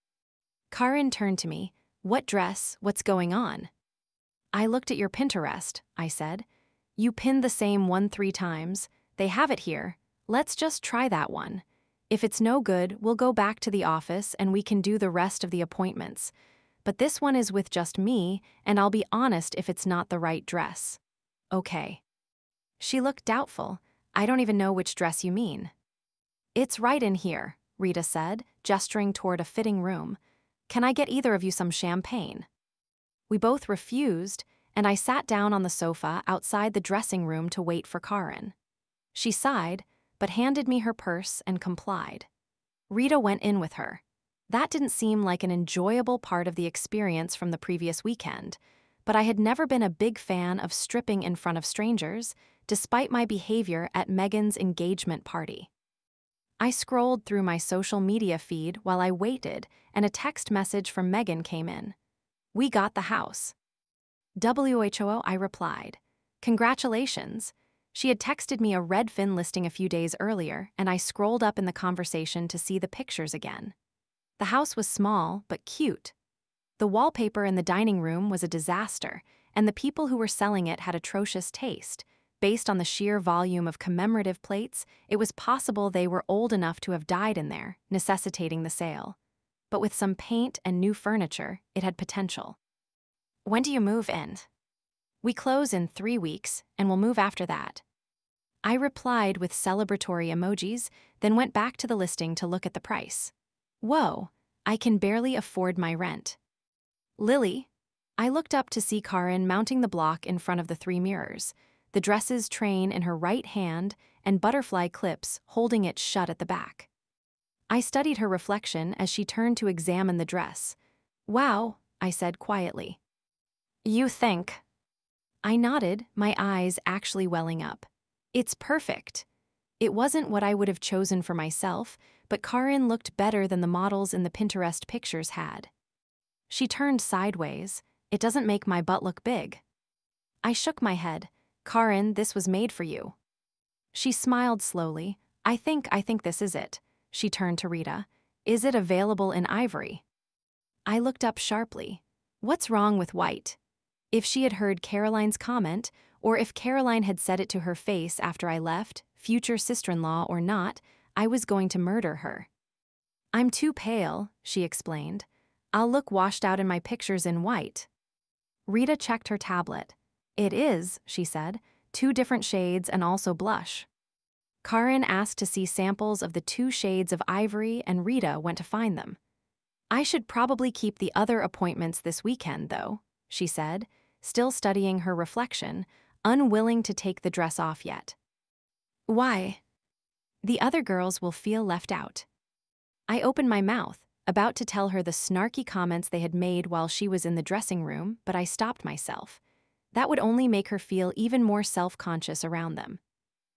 Karin turned to me. What dress? What's going on? I looked at your Pinterest, I said. You pinned the same one 3 times. They have it here. Let's just try that one. If it's no good, we'll go back to the office and we can do the rest of the appointments. But this one is with just me, and I'll be honest if it's not the right dress. Okay. She looked doubtful. I don't even know which dress you mean. It's right in here, Rita said, gesturing toward a fitting room. Can I get either of you some champagne? We both refused, and I sat down on the sofa outside the dressing room to wait for Karin. She sighed, but handed me her purse and complied. Rita went in with her. That didn't seem like an enjoyable part of the experience from the previous weekend, but I had never been a big fan of stripping in front of strangers, despite my behavior at Megan's engagement party. I scrolled through my social media feed while I waited, and a text message from Megan came in. We got the house. WHOO, I replied. Congratulations. She had texted me a Redfin listing a few days earlier, and I scrolled up in the conversation to see the pictures again. The house was small, but cute. The wallpaper in the dining room was a disaster, and the people who were selling it had atrocious taste. Based on the sheer volume of commemorative plates, it was possible they were old enough to have died in there, necessitating the sale. But with some paint and new furniture, it had potential. When do you move in? We close in 3 weeks, and we'll move after that. I replied with celebratory emojis, then went back to the listing to look at the price. Whoa, I can barely afford my rent. Lily, I looked up to see Karin mounting the block in front of the 3 mirrors, the dress's train in her right hand and butterfly clips holding it shut at the back. I studied her reflection as she turned to examine the dress. Wow, I said quietly. You think? I nodded, my eyes actually welling up. It's perfect. It wasn't what I would have chosen for myself, but Karin looked better than the models in the Pinterest pictures had. She turned sideways. It doesn't make my butt look big. I shook my head. Karin, this was made for you. She smiled slowly. I think this is it. She turned to Rita. Is it available in ivory? I looked up sharply. What's wrong with white? If she had heard Caroline's comment, or if Caroline had said it to her face after I left, future sister-in-law or not, I was going to murder her. I'm too pale, she explained. I'll look washed out in my pictures in white. Rita checked her tablet. It is, she said, 2 different shades and also blush. Karin asked to see samples of the 2 shades of ivory, and Rita went to find them. I should probably keep the other appointments this weekend, though, she said, still studying her reflection, unwilling to take the dress off yet. Why? The other girls will feel left out. I opened my mouth, about to tell her the snarky comments they had made while she was in the dressing room, but I stopped myself. That would only make her feel even more self-conscious around them.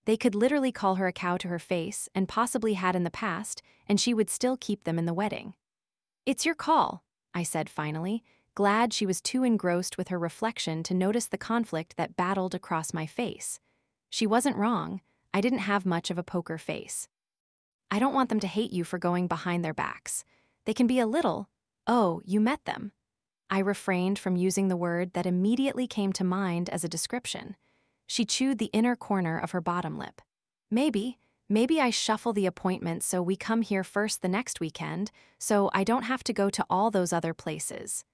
They could literally call her a cow to her face, and possibly had in the past, and she would still keep them in the wedding. It's your call, I said finally, glad she was too engrossed with her reflection to notice the conflict that battled across my face. She wasn't wrong. I didn't have much of a poker face. I don't want them to hate you for going behind their backs. They can be a little, oh, you met them. I refrained from using the word that immediately came to mind as a description. She chewed the inner corner of her bottom lip. Maybe I shuffle the appointments so we come here first the next weekend, so I don't have to go to all those other places.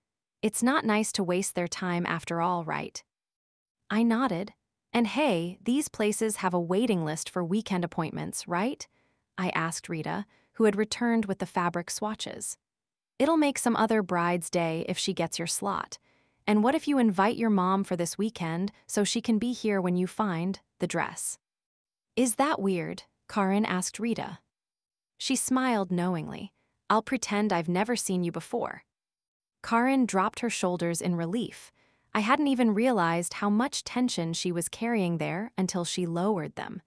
It's not nice to waste their time after all, right? I nodded. And hey, these places have a waiting list for weekend appointments, right? I asked Rita, who had returned with the fabric swatches. It'll make some other bride's day if she gets your slot. And what if you invite your mom for this weekend so she can be here when you find the dress? Is that weird? Karin asked Rita. She smiled knowingly. I'll pretend I've never seen you before. Karin dropped her shoulders in relief. I hadn't even realized how much tension she was carrying there until she lowered them.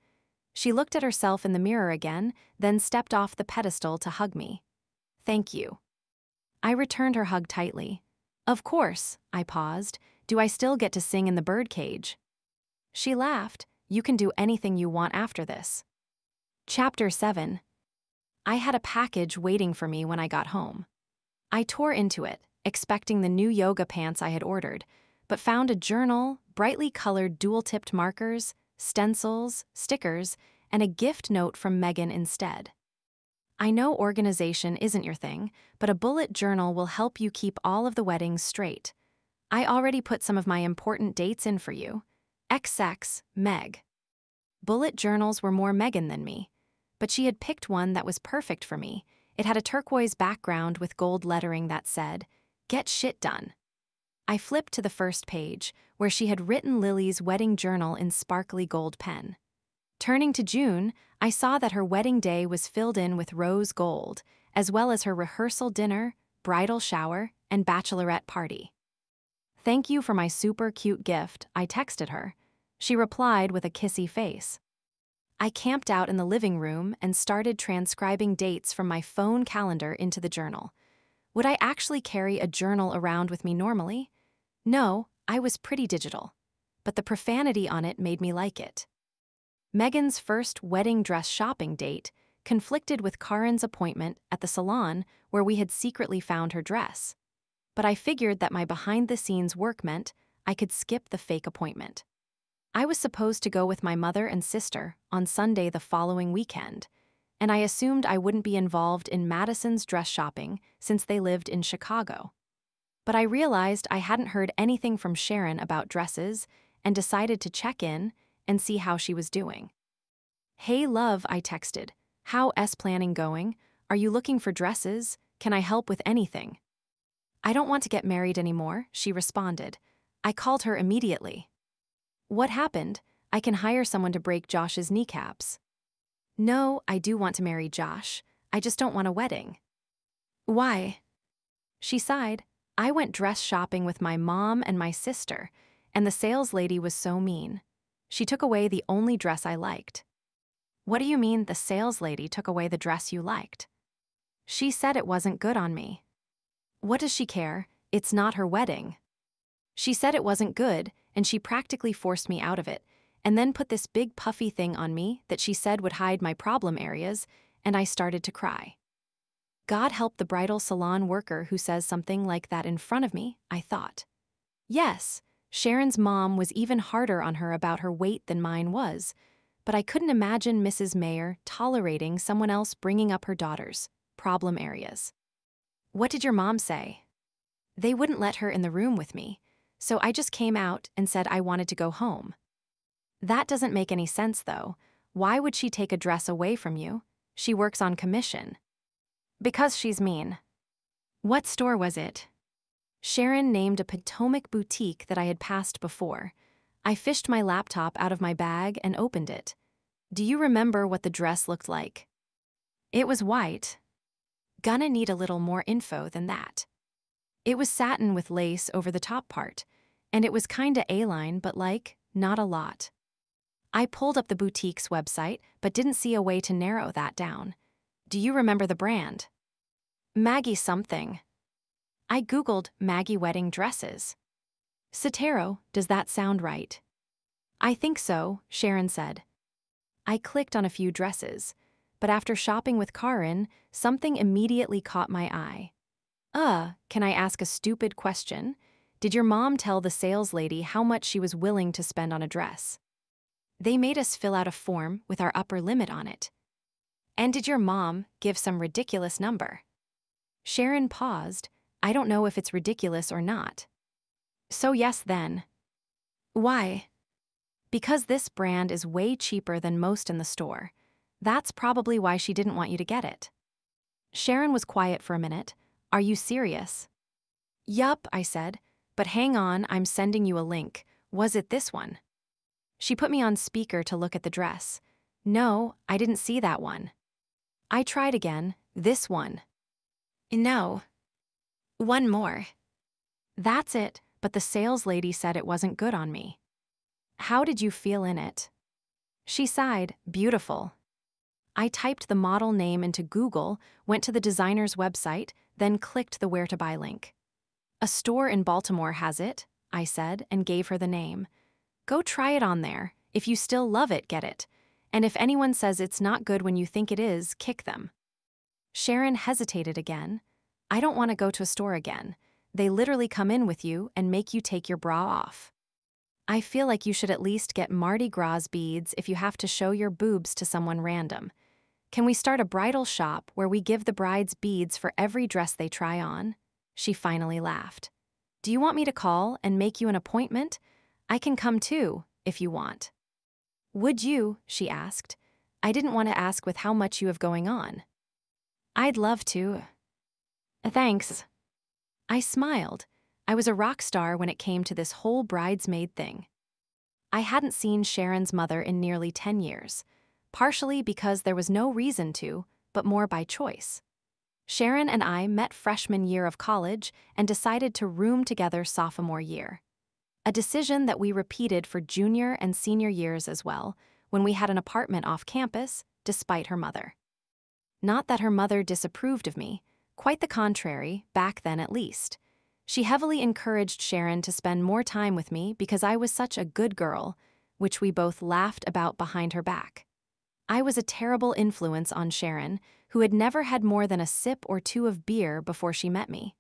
She looked at herself in the mirror again, then stepped off the pedestal to hug me. Thank you. I returned her hug tightly. Of course, I paused. Do I still get to sing in the birdcage? She laughed. You can do anything you want after this. Chapter 7. I had a package waiting for me when I got home. I tore into it, expecting the new yoga pants I had ordered, but found a journal, brightly colored dual-tipped markers, stencils, stickers, and a gift note from Megan instead. I know organization isn't your thing, but a bullet journal will help you keep all of the weddings straight. I already put some of my important dates in for you. XX, Meg. Bullet journals were more Megan than me, but she had picked one that was perfect for me. It had a turquoise background with gold lettering that said, "Get shit done." I flipped to the first page, where she had written Lily's wedding journal in sparkly gold pen. Turning to June, I saw that her wedding day was filled in with rose gold, as well as her rehearsal dinner, bridal shower, and bachelorette party. Thank you for my super cute gift, I texted her. She replied with a kissy face. I camped out in the living room and started transcribing dates from my phone calendar into the journal. Would I actually carry a journal around with me normally? No, I was pretty digital, but the profanity on it made me like it. Megan's first wedding dress shopping date conflicted with Karin's appointment at the salon where we had secretly found her dress. But I figured that my behind-the-scenes work meant I could skip the fake appointment. I was supposed to go with my mother and sister on Sunday the following weekend, and I assumed I wouldn't be involved in Madison's dress shopping since they lived in Chicago. But I realized I hadn't heard anything from Sharon about dresses and decided to check in and see how she was doing. Hey love, I texted. How's planning going? Are you looking for dresses? Can I help with anything? I don't want to get married anymore, she responded. I called her immediately. What happened? I can hire someone to break Josh's kneecaps. No, I do want to marry Josh. I just don't want a wedding. Why? She sighed. I went dress shopping with my mom and my sister, and the sales lady was so mean. She took away the only dress I liked. What do you mean the sales lady took away the dress you liked? She said it wasn't good on me. What does she care? It's not her wedding. She said it wasn't good, and she practically forced me out of it, and then put this big puffy thing on me that she said would hide my problem areas, and I started to cry. God help the bridal salon worker who says something like that in front of me, I thought. Yes, Sharon's mom was even harder on her about her weight than mine was, but I couldn't imagine Mrs. Mayer tolerating someone else bringing up her daughter's problem areas. What did your mom say? They wouldn't let her in the room with me, so I just came out and said I wanted to go home. That doesn't make any sense, though. Why would she take a dress away from you? She works on commission. Because she's mean. What store was it? Sharon named a Potomac boutique that I had passed before. I fished my laptop out of my bag and opened it. Do you remember what the dress looked like? It was white. Gonna need a little more info than that. It was satin with lace over the top part, and it was kinda A-line, but not a lot. I pulled up the boutique's website, but didn't see a way to narrow that down. Do you remember the brand? Maggie something. I Googled Maggie wedding dresses. Cetero, does that sound right? I think so, Sharon said. I clicked on a few dresses, but after shopping with Karin, something immediately caught my eye. Can I ask a stupid question? Did your mom tell the sales lady how much she was willing to spend on a dress? They made us fill out a form with our upper limit on it. And did your mom give some ridiculous number? Sharon paused. I don't know if it's ridiculous or not. So yes then. Why? Because this brand is way cheaper than most in the store. That's probably why she didn't want you to get it. Sharon was quiet for a minute. Are you serious? Yup, I said. But hang on, I'm sending you a link. Was it this one? She put me on speaker to look at the dress. No, I didn't see that one. I tried again. This one. No. One more. That's it, but the sales lady said it wasn't good on me. How did you feel in it? She sighed, beautiful. I typed the model name into Google, went to the designer's website, then clicked the where to buy link. A store in Baltimore has it, I said, and gave her the name. Go try it on there. If you still love it, get it. And if anyone says it's not good when you think it is, kick them. Sharon hesitated again. I don't want to go to a store again. They literally come in with you and make you take your bra off. I feel like you should at least get Mardi Gras beads if you have to show your boobs to someone random. Can we start a bridal shop where we give the brides beads for every dress they try on? She finally laughed. Do you want me to call and make you an appointment? I can come too, if you want. Would you? She asked. I didn't want to ask with how much you have going on. I'd love to. Thanks. I smiled. I was a rock star when it came to this whole bridesmaid thing. I hadn't seen Sharon's mother in nearly 10 years, partially because there was no reason to, but more by choice. Sharon and I met freshman year of college and decided to room together sophomore year. A decision that we repeated for junior and senior years as well, when we had an apartment off campus, despite her mother. Not that her mother disapproved of me, quite the contrary, back then at least. She heavily encouraged Sharon to spend more time with me because I was such a good girl, which we both laughed about behind her back. I was a terrible influence on Sharon, who had never had more than a sip or two of beer before she met me.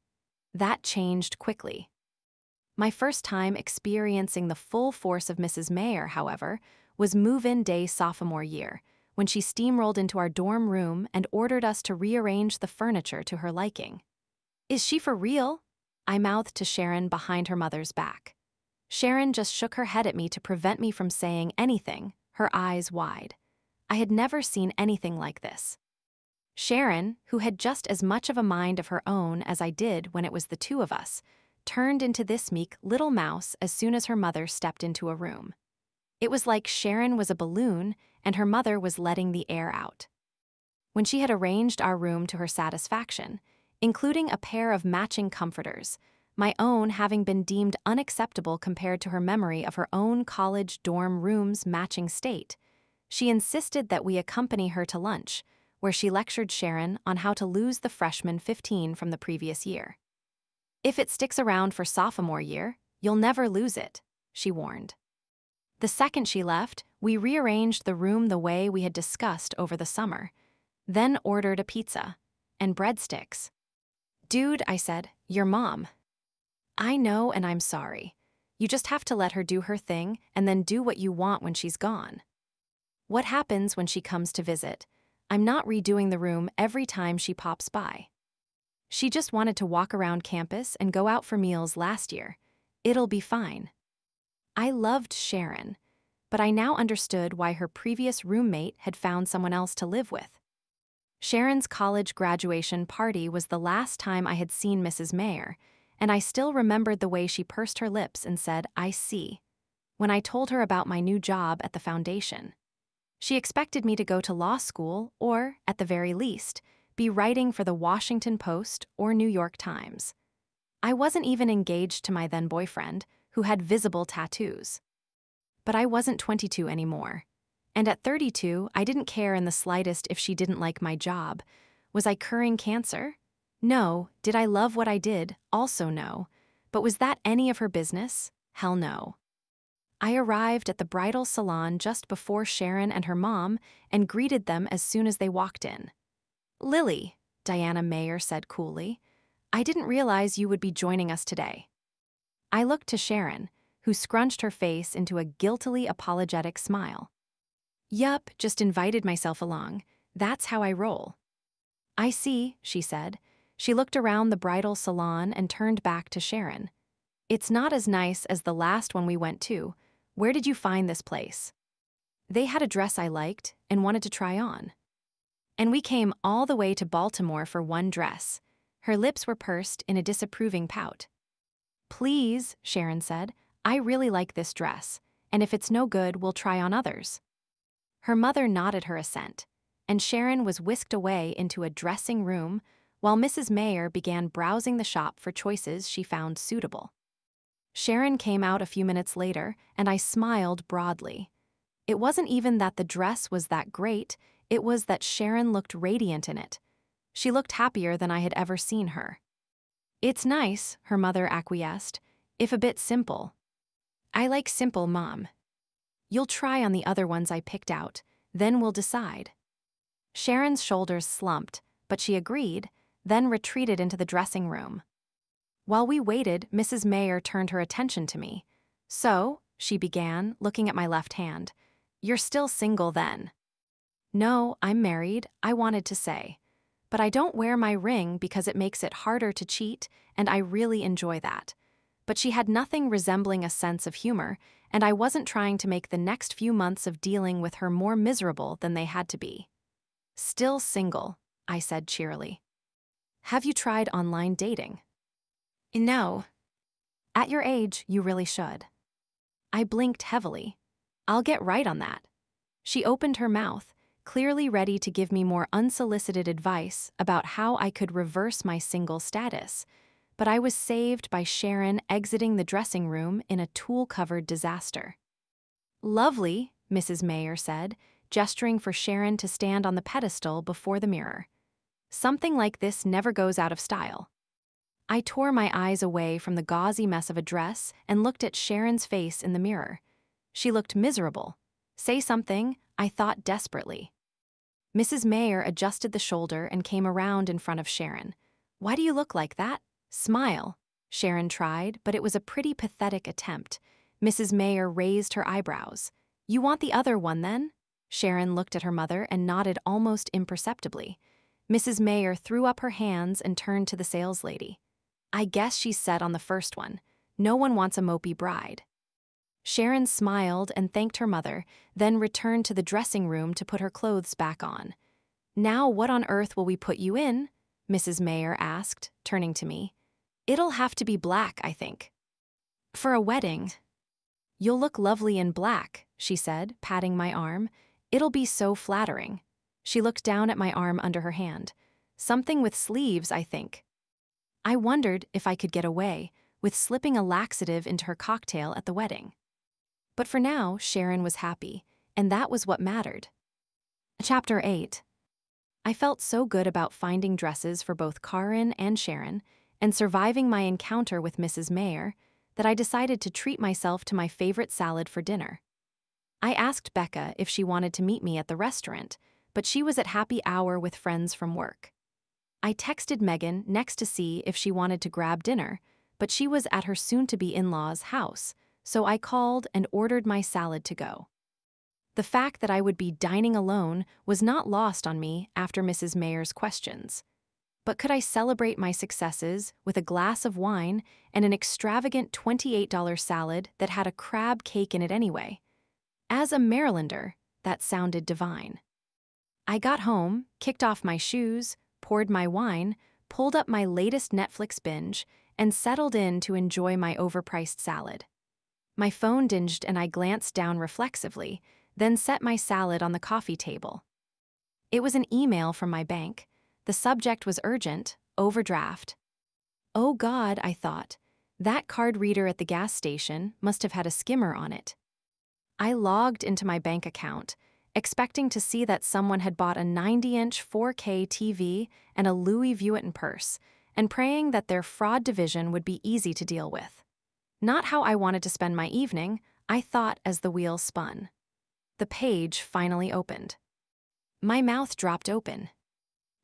That changed quickly. My first time experiencing the full force of Mrs. Mayer, however, was move-in day sophomore year, when she steamrolled into our dorm room and ordered us to rearrange the furniture to her liking. Is she for real? I mouthed to Sharon behind her mother's back. Sharon just shook her head at me to prevent me from saying anything, her eyes wide. I had never seen anything like this. Sharon, who had just as much of a mind of her own as I did when it was the two of us, turned into this meek little mouse as soon as her mother stepped into a room. It was like Sharon was a balloon and her mother was letting the air out. When she had arranged our room to her satisfaction, including a pair of matching comforters, my own having been deemed unacceptable compared to her memory of her own college dorm room's matching state, she insisted that we accompany her to lunch, where she lectured Sharon on how to lose the freshman 15 from the previous year. If it sticks around for sophomore year, you'll never lose it, she warned. The second she left, we rearranged the room the way we had discussed over the summer, then ordered a pizza and breadsticks. Dude, I said, your mom. I know and I'm sorry. You just have to let her do her thing and then do what you want when she's gone. What happens when she comes to visit? I'm not redoing the room every time she pops by. She just wanted to walk around campus and go out for meals last year. It'll be fine. I loved Sharon, but I now understood why her previous roommate had found someone else to live with. Sharon's college graduation party was the last time I had seen Mrs. Mayer, and I still remembered the way she pursed her lips and said, I see, when I told her about my new job at the foundation. She expected me to go to law school or, at the very least, be writing for the Washington Post or New York Times. I wasn't even engaged to my then boyfriend, who had visible tattoos. But I wasn't 22 anymore. And at 32, I didn't care in the slightest if she didn't like my job. Was I curing cancer? No. Did I love what I did? Also no. But was that any of her business? Hell no. I arrived at the bridal salon just before Sharon and her mom and greeted them as soon as they walked in. Lily, Diana Mayer said coolly, I didn't realize you would be joining us today. I looked to Sharon, who scrunched her face into a guiltily apologetic smile. Yup, just invited myself along. That's how I roll. I see, she said. She looked around the bridal salon and turned back to Sharon. It's not as nice as the last one we went to. Where did you find this place? They had a dress I liked and wanted to try on. And we came all the way to Baltimore for one dress. Her lips were pursed in a disapproving pout. Please, Sharon said, I really like this dress, and if it's no good, we'll try on others. Her mother nodded her assent, and Sharon was whisked away into a dressing room while Mrs. Mayer began browsing the shop for choices she found suitable. Sharon came out a few minutes later, and I smiled broadly. It wasn't even that the dress was that great, it was that Sharon looked radiant in it. She looked happier than I had ever seen her. It's nice, her mother acquiesced, if a bit simple. I like simple, Mom. You'll try on the other ones I picked out, then we'll decide. Sharon's shoulders slumped, but she agreed, then retreated into the dressing room. While we waited, Mrs. Mayer turned her attention to me. So, she began, looking at my left hand, you're still single then? No, I'm married, I wanted to say. But I don't wear my ring because it makes it harder to cheat, and I really enjoy that. But she had nothing resembling a sense of humor, and I wasn't trying to make the next few months of dealing with her more miserable than they had to be. Still single, I said cheerily. Have you tried online dating? No. At your age, you really should. I blinked heavily. I'll get right on that. She opened her mouth, clearly ready to give me more unsolicited advice about how I could reverse my single status, but I was saved by Sharon exiting the dressing room in a tool-covered disaster. Lovely, Mrs. Mayer said, gesturing for Sharon to stand on the pedestal before the mirror. Something like this never goes out of style. I tore my eyes away from the gauzy mess of a dress and looked at Sharon's face in the mirror. She looked miserable. Say something, I thought desperately. Mrs. Mayer adjusted the shoulder and came around in front of Sharon. Why do you look like that? Smile. Sharon tried, but it was a pretty pathetic attempt. Mrs. Mayer raised her eyebrows. You want the other one then? Sharon looked at her mother and nodded almost imperceptibly. Mrs. Mayer threw up her hands and turned to the saleslady. I guess she's set on the first one. No one wants a mopey bride. Sharon smiled and thanked her mother, then returned to the dressing room to put her clothes back on. Now what on earth will we put you in? Mrs. Mayer asked, turning to me. It'll have to be black, I think. For a wedding. You'll look lovely in black, she said, patting my arm. It'll be so flattering. She looked down at my arm under her hand. Something with sleeves, I think. I wondered if I could get away with slipping a laxative into her cocktail at the wedding. But for now, Sharon was happy, and that was what mattered. Chapter 8. I felt so good about finding dresses for both Karin and Sharon and surviving my encounter with Mrs. Mayer that I decided to treat myself to my favorite salad for dinner. I asked Becca if she wanted to meet me at the restaurant, but she was at happy hour with friends from work. I texted Megan next to see if she wanted to grab dinner, but she was at her soon-to-be in-laws' house, so I called and ordered my salad to go. The fact that I would be dining alone was not lost on me after Mrs. Mayer's questions. But could I celebrate my successes with a glass of wine and an extravagant $28 salad that had a crab cake in it anyway? As a Marylander, that sounded divine. I got home, kicked off my shoes, poured my wine, pulled up my latest Netflix binge, and settled in to enjoy my overpriced salad. My phone dinged and I glanced down reflexively, then set my salad on the coffee table. It was an email from my bank. The subject was urgent, overdraft. Oh God, I thought. That card reader at the gas station must have had a skimmer on it. I logged into my bank account, expecting to see that someone had bought a 90-inch 4K TV and a Louis Vuitton purse, and praying that their fraud division would be easy to deal with. Not how I wanted to spend my evening, I thought as the wheel spun. The page finally opened. My mouth dropped open.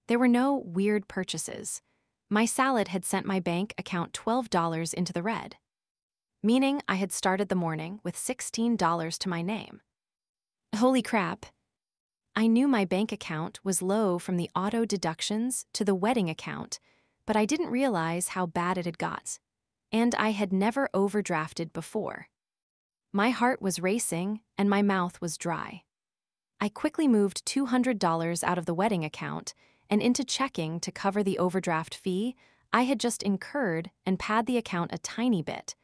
There were no weird purchases. My salad had sent my bank account $12 into the red, meaning I had started the morning with $16 to my name. Holy crap. I knew my bank account was low from the auto deductions to the wedding account, but I didn't realize how bad it had got. And I had never overdrafted before. My heart was racing and my mouth was dry. I quickly moved $200 out of the wedding account and into checking to cover the overdraft fee. I had just incurred and pad the account a tiny bit,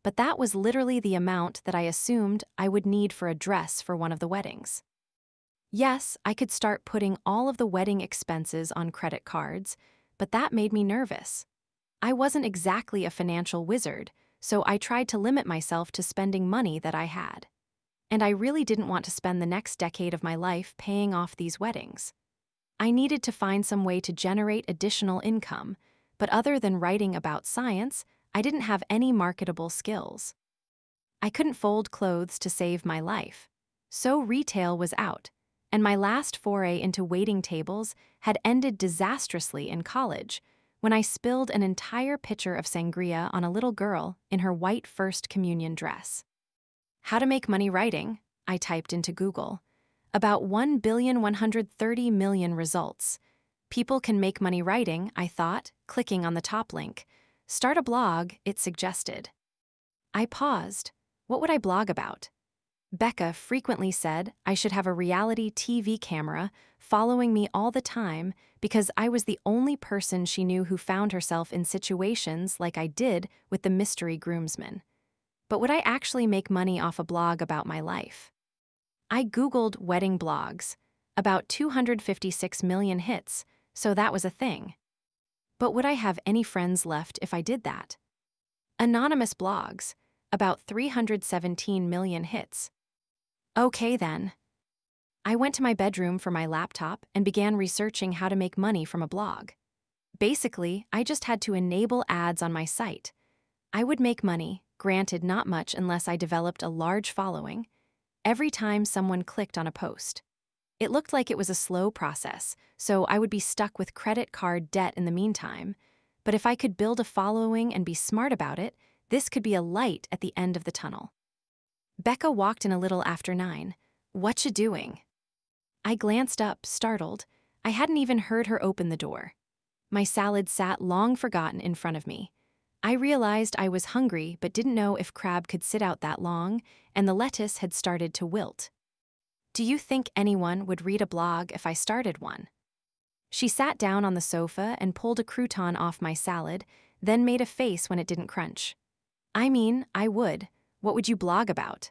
but that was literally the amount that I assumed I would need for a dress for one of the weddings. Yes, I could start putting all of the wedding expenses on credit cards, but that made me nervous. I wasn't exactly a financial wizard, so I tried to limit myself to spending money that I had. And I really didn't want to spend the next decade of my life paying off these weddings. I needed to find some way to generate additional income, but other than writing about science, I didn't have any marketable skills. I couldn't fold clothes to save my life. So retail was out, and my last foray into waiting tables had ended disastrously in college when I spilled an entire pitcher of sangria on a little girl in her white First Communion dress. How to make money writing, I typed into Google. About 1,130,000,000 results. People can make money writing, I thought, clicking on the top link. Start a blog, it suggested. I paused. What would I blog about? Becca frequently said I should have a reality TV camera following me all the time because I was the only person she knew who found herself in situations like I did with the mystery groomsmen. But would I actually make money off a blog about my life? I Googled wedding blogs, about 256 million hits, so that was a thing. But would I have any friends left if I did that? Anonymous blogs, about 317 million hits. Okay then. I went to my bedroom for my laptop and began researching how to make money from a blog. Basically, I just had to enable ads on my site. I would make money, granted not much unless I developed a large following, every time someone clicked on a post. It looked like it was a slow process, so I would be stuck with credit card debt in the meantime. But if I could build a following and be smart about it, this could be a light at the end of the tunnel. Becca walked in a little after 9. What you doing? I glanced up, startled. I hadn't even heard her open the door. My salad sat long forgotten in front of me. I realized I was hungry but didn't know if crab could sit out that long, and the lettuce had started to wilt. Do you think anyone would read a blog if I started one? She sat down on the sofa and pulled a crouton off my salad, then made a face when it didn't crunch. I mean, I would. What would you blog about?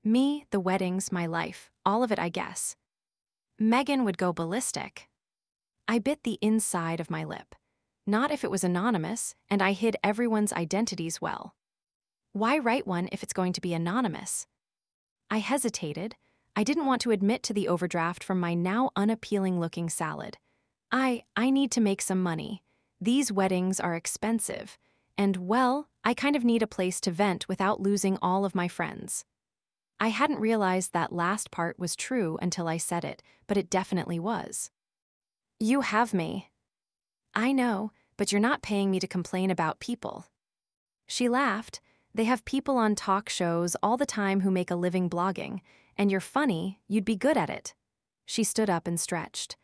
Me, the weddings, my life, all of it, I guess. Megan would go ballistic. I bit the inside of my lip. Not if it was anonymous, and I hid everyone's identities well. Why write one if it's going to be anonymous? I hesitated. I didn't want to admit to the overdraft from my now unappealing-looking salad. I need to make some money. These weddings are expensive. And, well, I kind of need a place to vent without losing all of my friends. I hadn't realized that last part was true until I said it, but it definitely was. You have me. I know, but you're not paying me to complain about people. She laughed. They have people on talk shows all the time who make a living blogging, and you're funny, you'd be good at it. She stood up and stretched.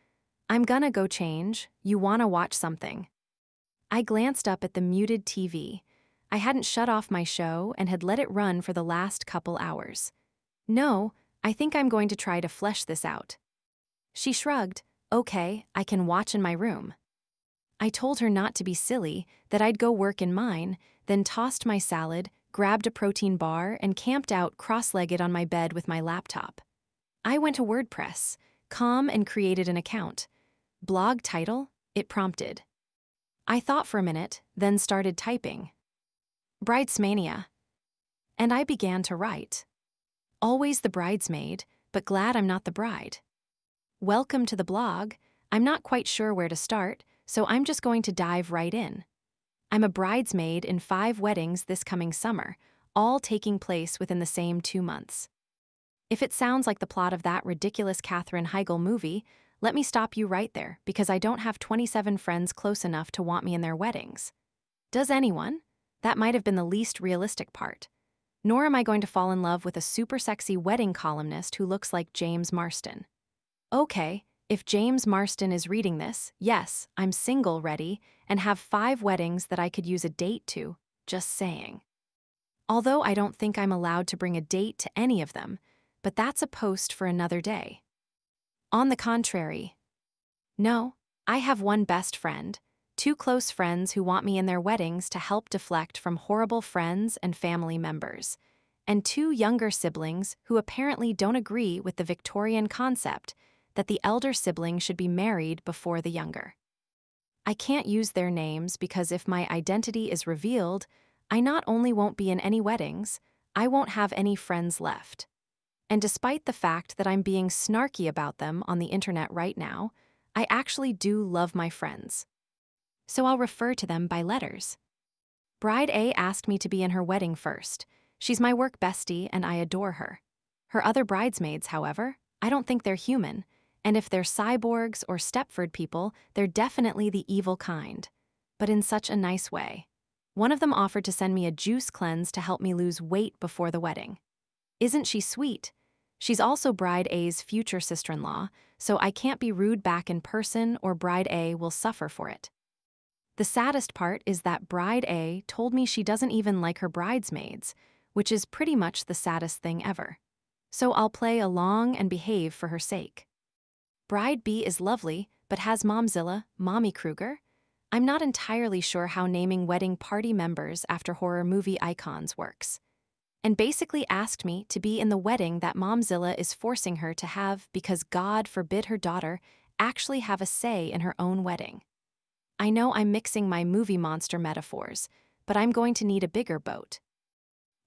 I'm gonna go change. You wanna watch something? I glanced up at the muted TV. I hadn't shut off my show and had let it run for the last couple hours. No, I think I'm going to try to flesh this out. She shrugged. Okay, I can watch in my room. I told her not to be silly, that I'd go work in mine, then tossed my salad, grabbed a protein bar, and camped out cross-legged on my bed with my laptop. I went to WordPress, and created an account. Blog title? It prompted. I thought for a minute, then started typing. Bridesmania. And I began to write. Always the bridesmaid, but glad I'm not the bride. Welcome to the blog. I'm not quite sure where to start, so I'm just going to dive right in. I'm a bridesmaid in 5 weddings this coming summer, all taking place within the same 2 months. If it sounds like the plot of that ridiculous Katherine Heigl movie, let me stop you right there, because I don't have 27 friends close enough to want me in their weddings. Does anyone? That might have been the least realistic part. Nor am I going to fall in love with a super sexy wedding columnist who looks like James Marston. Okay, if James Marston is reading this, yes, I'm single ready and have 5 weddings that I could use a date to, just saying. Although I don't think I'm allowed to bring a date to any of them, but that's a post for another day. On the contrary. No, I have one best friend, 2 close friends who want me in their weddings to help deflect from horrible friends and family members, and 2 younger siblings who apparently don't agree with the Victorian concept that the elder sibling should be married before the younger. I can't use their names because if my identity is revealed, I not only won't be in any weddings, I won't have any friends left. And despite the fact that I'm being snarky about them on the internet right now, I actually do love my friends. So I'll refer to them by letters. Bride A asked me to be in her wedding first. She's my work bestie and I adore her. Her other bridesmaids, however, I don't think they're human, and if they're cyborgs or Stepford people, they're definitely the evil kind, but in such a nice way. One of them offered to send me a juice cleanse to help me lose weight before the wedding. Isn't she sweet? She's also Bride A's future sister-in-law, so I can't be rude back in person or Bride A will suffer for it. The saddest part is that Bride A told me she doesn't even like her bridesmaids, which is pretty much the saddest thing ever. So I'll play along and behave for her sake. Bride B is lovely, but has Momzilla, Mommy Kruger? I'm not entirely sure how naming wedding party members after horror movie icons works. And basically asked me to be in the wedding that Momzilla is forcing her to have because God forbid her daughter actually have a say in her own wedding. I know I'm mixing my movie monster metaphors, but I'm going to need a bigger boat.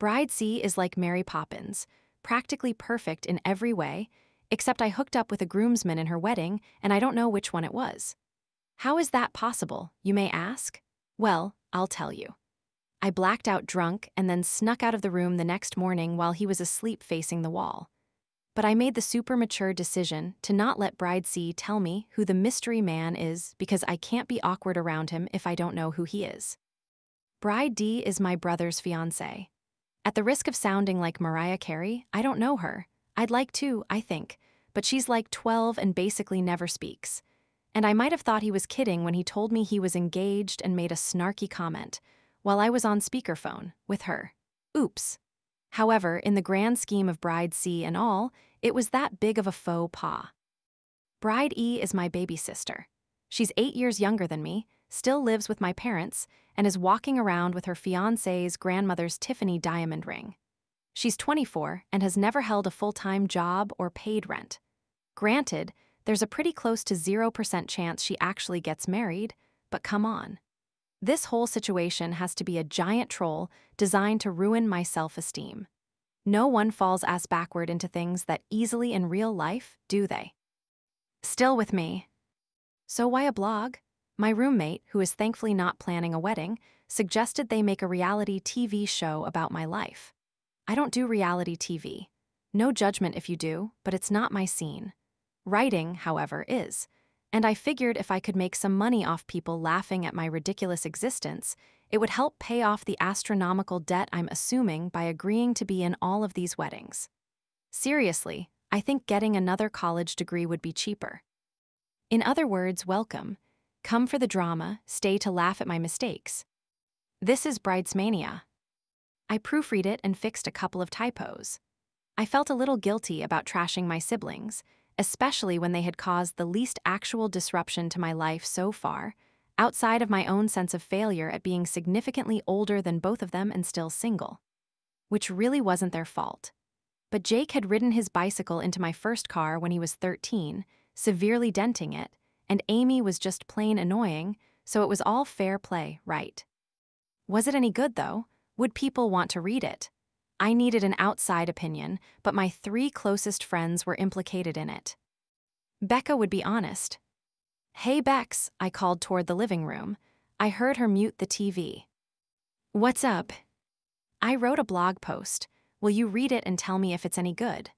Bride C is like Mary Poppins, practically perfect in every way, except I hooked up with a groomsman in her wedding and I don't know which one it was. How is that possible, you may ask? Well, I'll tell you. I blacked out drunk and then snuck out of the room the next morning while he was asleep facing the wall. But I made the super mature decision to not let Bride C tell me who the mystery man is because I can't be awkward around him if I don't know who he is. Bride D is my brother's fiancé. At the risk of sounding like Mariah Carey, I don't know her. I'd like to, I think, but she's like 12 and basically never speaks. And I might have thought he was kidding when he told me he was engaged and made a snarky comment while I was on speakerphone with her. Oops. However, in the grand scheme of Bride C and all, it was that big of a faux pas. Bride E is my baby sister. She's 8 years younger than me, still lives with my parents, and is walking around with her fiancé's grandmother's Tiffany diamond ring. She's 24 and has never held a full-time job or paid rent. Granted, there's a pretty close to 0% chance she actually gets married, but come on. This whole situation has to be a giant troll designed to ruin my self-esteem. No one falls ass backward into things that easily in real life, do they? Still with me. So why a blog? My roommate, who is thankfully not planning a wedding, suggested they make a reality TV show about my life. I don't do reality TV. No judgment if you do, but it's not my scene. Writing, however, is. And I figured if I could make some money off people laughing at my ridiculous existence, it would help pay off the astronomical debt I'm assuming by agreeing to be in all of these weddings. Seriously, I think getting another college degree would be cheaper. In other words, welcome. Come for the drama, stay to laugh at my mistakes. This is Bridesmania. I proofread it and fixed a couple of typos. I felt a little guilty about trashing my siblings, especially when they had caused the least actual disruption to my life so far, outside of my own sense of failure at being significantly older than both of them and still single. Which really wasn't their fault. But Jake had ridden his bicycle into my first car when he was 13, severely denting it, and Amy was just plain annoying, so it was all fair play, right? Was it any good, though? Would people want to read it? I needed an outside opinion, but my 3 closest friends were implicated in it. Becca would be honest. "Hey, Bex," I called toward the living room. I heard her mute the TV. "What's up?" "I wrote a blog post. Will you read it and tell me if it's any good?"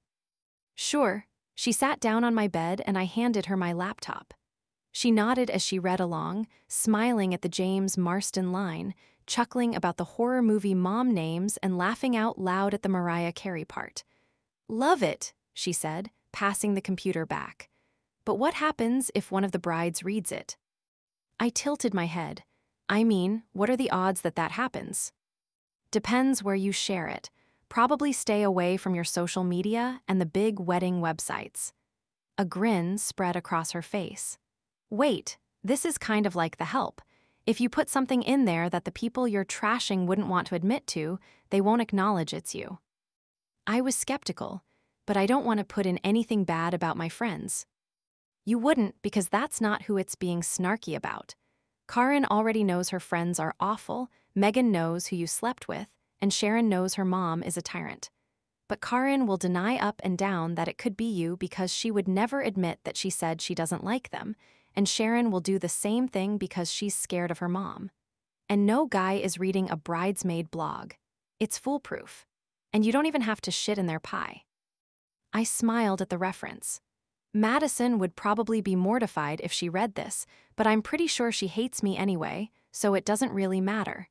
"Sure." She sat down on my bed and I handed her my laptop. She nodded as she read along, smiling at the James Marston line, chuckling about the horror movie mom names and laughing out loud at the Mariah Carey part. "Love it," she said, passing the computer back. "But what happens if one of the brides reads it?" I tilted my head. I mean, what are the odds that that happens? Depends where you share it. Probably stay away from your social media and the big wedding websites. A grin spread across her face. Wait, this is kind of like The Help. If you put something in there that the people you're trashing wouldn't want to admit to, they won't acknowledge it's you. I was skeptical, but I don't want to put in anything bad about my friends. You wouldn't, because that's not who it's being snarky about. Karin already knows her friends are awful, Megan knows who you slept with, and Sharon knows her mom is a tyrant. But Karin will deny up and down that it could be you because she would never admit that she said she doesn't like them, and Sharon will do the same thing because she's scared of her mom. And no guy is reading a bridesmaid blog. It's foolproof. And you don't even have to shit in their pie. I smiled at the reference. Madison would probably be mortified if she read this, but I'm pretty sure she hates me anyway, so it doesn't really matter.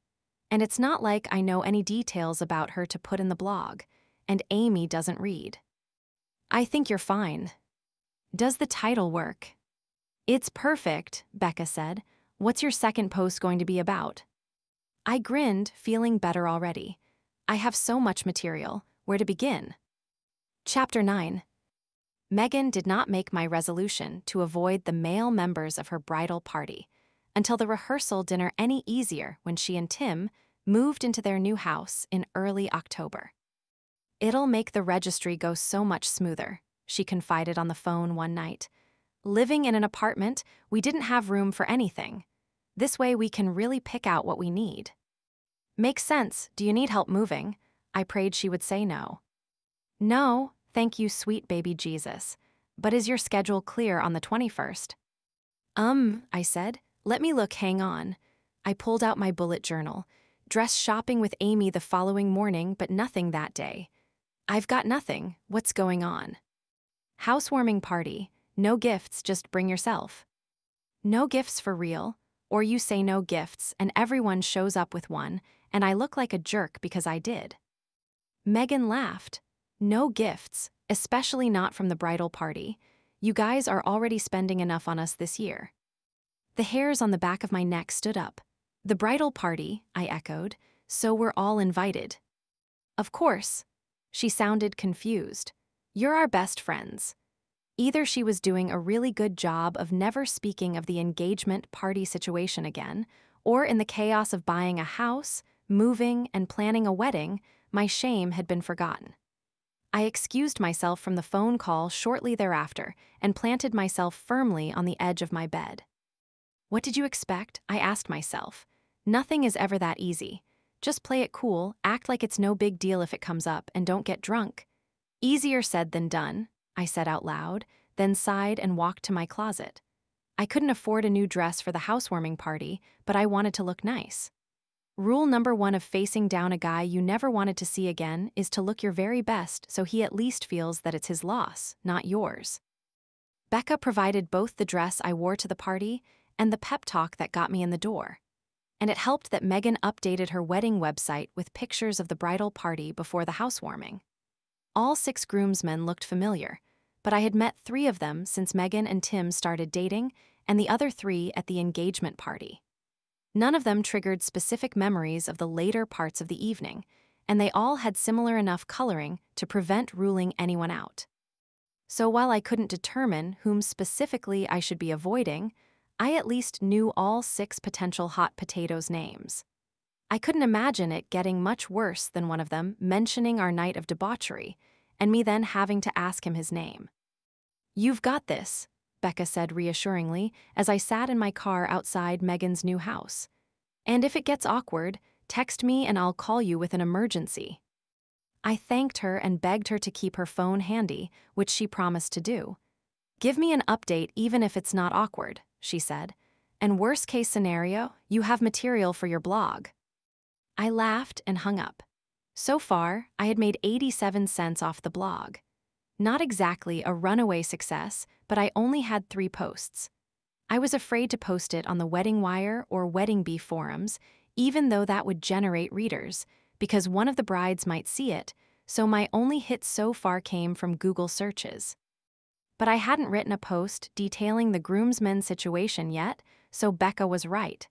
And it's not like I know any details about her to put in the blog, and Amy doesn't read. I think you're fine. Does the title work? It's perfect, Becca said. What's your second post going to be about? I grinned, feeling better already. I have so much material. Where to begin? Chapter 9. Megan did not make my resolution to avoid the male members of her bridal party until the rehearsal dinner any easier when she and Tim moved into their new house in early October. It'll make the registry go so much smoother, she confided on the phone one night. Living in an apartment, we didn't have room for anything. This way we can really pick out what we need. Makes sense. Do you need help moving? I prayed she would say no. No, thank you, sweet baby Jesus. But is your schedule clear on the 21st? I said. Let me look, hang on. I pulled out my bullet journal. Dressed shopping with Amy the following morning, but nothing that day. I've got nothing. What's going on? Housewarming party. No gifts, just bring yourself. No gifts for real? Or you say no gifts and everyone shows up with one, and I look like a jerk because I did. Megan laughed. No gifts, especially not from the bridal party. You guys are already spending enough on us this year. The hairs on the back of my neck stood up. The bridal party, I echoed, so we're all invited. Of course. She sounded confused. You're our best friends. Either she was doing a really good job of never speaking of the engagement party situation again, or in the chaos of buying a house, moving, and planning a wedding, my shame had been forgotten. I excused myself from the phone call shortly thereafter and planted myself firmly on the edge of my bed. What did you expect? I asked myself. Nothing is ever that easy. Just play it cool, act like it's no big deal if it comes up, and don't get drunk. Easier said than done, I said out loud, then sighed and walked to my closet. I couldn't afford a new dress for the housewarming party, but I wanted to look nice. Rule number 1 of facing down a guy you never wanted to see again is to look your very best so he at least feels that it's his loss, not yours. Becca provided both the dress I wore to the party and the pep talk that got me in the door. And it helped that Megan updated her wedding website with pictures of the bridal party before the housewarming. All 6 groomsmen looked familiar, but I had met 3 of them since Megan and Tim started dating, and the other 3 at the engagement party. None of them triggered specific memories of the later parts of the evening, and they all had similar enough coloring to prevent ruling anyone out. So while I couldn't determine whom specifically I should be avoiding, I at least knew all 6 potential hot potatoes' names. I couldn't imagine it getting much worse than one of them mentioning our night of debauchery, and me then having to ask him his name. You've got this, Becca said reassuringly as I sat in my car outside Megan's new house. And if it gets awkward, text me and I'll call you with an emergency. I thanked her and begged her to keep her phone handy, which she promised to do. Give me an update even if it's not awkward, she said. And worst case scenario, you have material for your blog. I laughed and hung up. So far, I had made 87 cents off the blog. Not exactly a runaway success, but I only had 3 posts. I was afraid to post it on the Wedding Wire or Wedding Bee forums, even though that would generate readers, because one of the brides might see it, so my only hits so far came from Google searches. But I hadn't written a post detailing the groomsmen's situation yet, so Becca was right.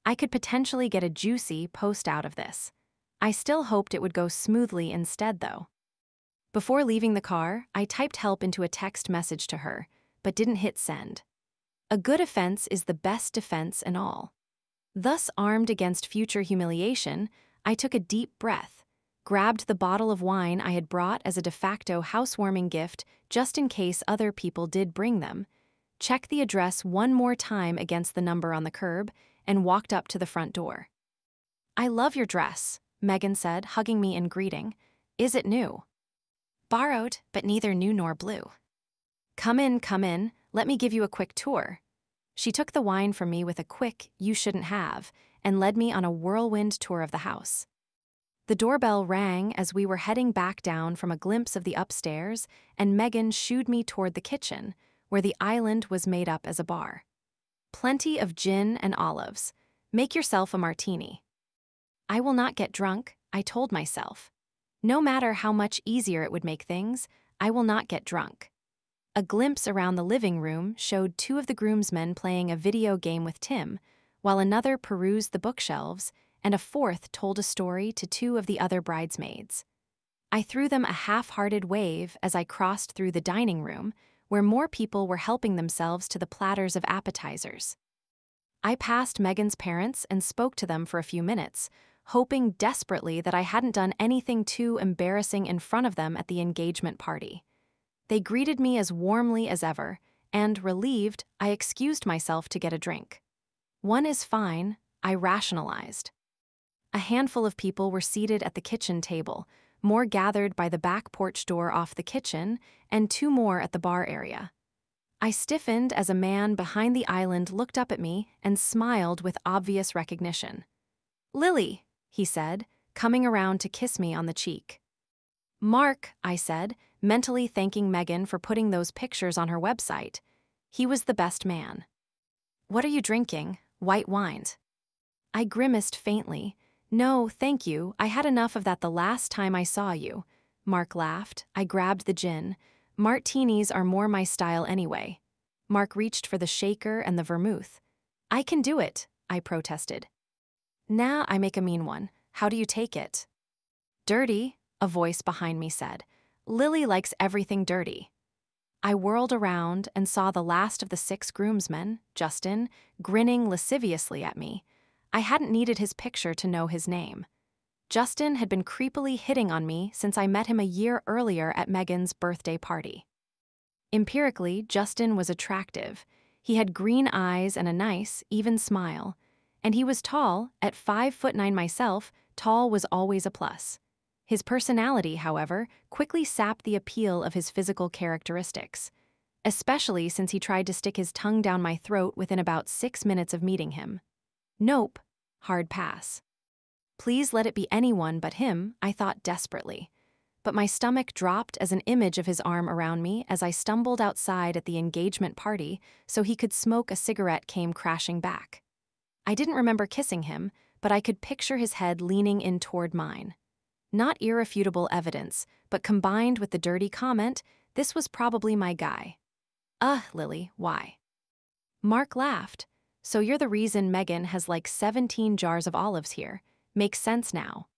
I could potentially get a juicy post out of this. I still hoped it would go smoothly instead, though. Before leaving the car, I typed help into a text message to her, but didn't hit send. A good offense is the best defense and all. Thus armed against future humiliation, I took a deep breath, grabbed the bottle of wine I had brought as a de facto housewarming gift just in case other people did bring them, checked the address one more time against the number on the curb, and walked up to the front door. "I love your dress," Megan said, hugging me in greeting. "Is it new?" "Borrowed, but neither new nor blue." Come in, let me give you a quick tour." She took the wine from me with a quick, "you shouldn't have," and led me on a whirlwind tour of the house. The doorbell rang as we were heading back down from a glimpse of the upstairs, and Megan shooed me toward the kitchen, where the island was made up as a bar. "Plenty of gin and olives. Make yourself a martini." I will not get drunk, I told myself. No matter how much easier it would make things, I will not get drunk. A glimpse around the living room showed two of the groomsmen playing a video game with Tim, while another perused the bookshelves, and a fourth told a story to two of the other bridesmaids. I threw them a half-hearted wave as I crossed through the dining room, where more people were helping themselves to the platters of appetizers. I passed Megan's parents and spoke to them for a few minutes, hoping desperately that I hadn't done anything too embarrassing in front of them at the engagement party. They greeted me as warmly as ever, and, relieved, I excused myself to get a drink. "One is fine," I rationalized. A handful of people were seated at the kitchen table, more gathered by the back porch door off the kitchen, and two more at the bar area. I stiffened as a man behind the island looked up at me and smiled with obvious recognition. "Lily," he said, coming around to kiss me on the cheek. "Mark," I said, mentally thanking Megan for putting those pictures on her website. He was the best man. "What are you drinking? White wines?" I grimaced faintly. "No, thank you, I had enough of that the last time I saw you." Mark laughed. I grabbed the gin. "Martinis are more my style anyway." Mark reached for the shaker and the vermouth. "I can do it," I protested. "Nah, I make a mean one. How do you take it?" "Dirty," a voice behind me said. "Lily likes everything dirty." I whirled around and saw the last of the 6 groomsmen, Justin, grinning lasciviously at me. I hadn't needed his picture to know his name. Justin had been creepily hitting on me since I met him a year earlier at Megan's birthday party. Empirically, Justin was attractive. He had green eyes and a nice, even smile. And he was tall. At 5'9" myself, tall was always a plus. His personality, however, quickly sapped the appeal of his physical characteristics, especially since he tried to stick his tongue down my throat within about 6 minutes of meeting him. Nope. Hard pass. Please let it be anyone but him, I thought desperately. But my stomach dropped as an image of his arm around me as I stumbled outside at the engagement party so he could smoke a cigarette came crashing back. I didn't remember kissing him, but I could picture his head leaning in toward mine. Not irrefutable evidence, but combined with the dirty comment, this was probably my guy. Lily, why?" Mark laughed. "So you're the reason Megan has like 17 jars of olives here. Makes sense now."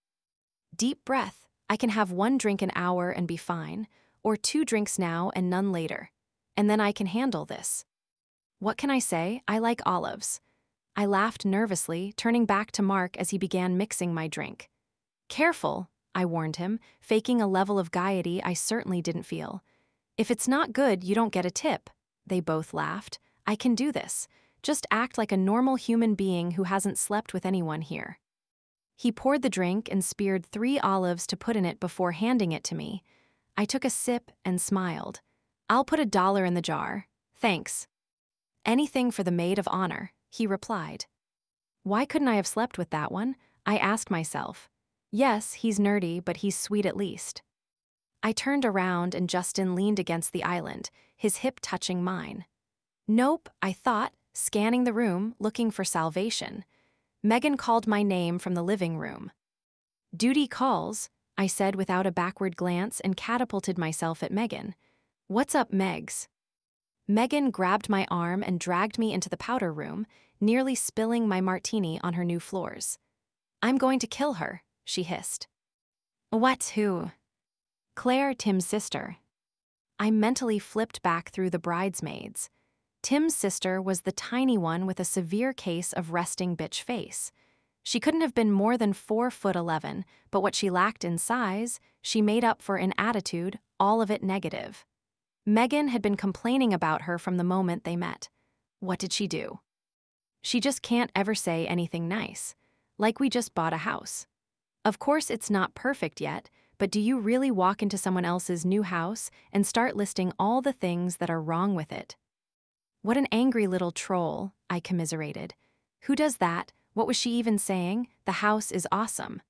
Deep breath. I can have 1 drink an hour and be fine, or 2 drinks now and none later. And then I can handle this. What can I say? I like olives. I laughed nervously, turning back to Mark as he began mixing my drink. "Careful," I warned him, faking a level of gaiety I certainly didn't feel. "If it's not good, you don't get a tip." They both laughed. "I can do this. Just act like a normal human being who hasn't slept with anyone here." He poured the drink and speared 3 olives to put in it before handing it to me. I took a sip and smiled. "I'll put $1 in the jar. Thanks." "Anything for the maid of honor," he replied. Why couldn't I have slept with that one? I asked myself. Yes, he's nerdy, but he's sweet at least. I turned around and Justin leaned against the island, his hip touching mine. Nope, I thought, scanning the room, looking for salvation. Megan called my name from the living room. "Duty calls," I said without a backward glance and catapulted myself at Megan. "What's up, Megs?" Megan grabbed my arm and dragged me into the powder room, nearly spilling my martini on her new floors. "I'm going to kill her," she hissed. "What, who?" "Claire, Tim's sister." I mentally flipped back through the bridesmaids. Tim's sister was the tiny one with a severe case of resting bitch face. She couldn't have been more than 4'11", but what she lacked in size, she made up for in attitude, all of it negative. Megan had been complaining about her from the moment they met. What did she do? She just can't ever say anything nice. Like we just bought a house. Of course it's not perfect yet, but do you really walk into someone else's new house and start listing all the things that are wrong with it? What an angry little troll, I commiserated. Who does that? What was she even saying? The house is awesome.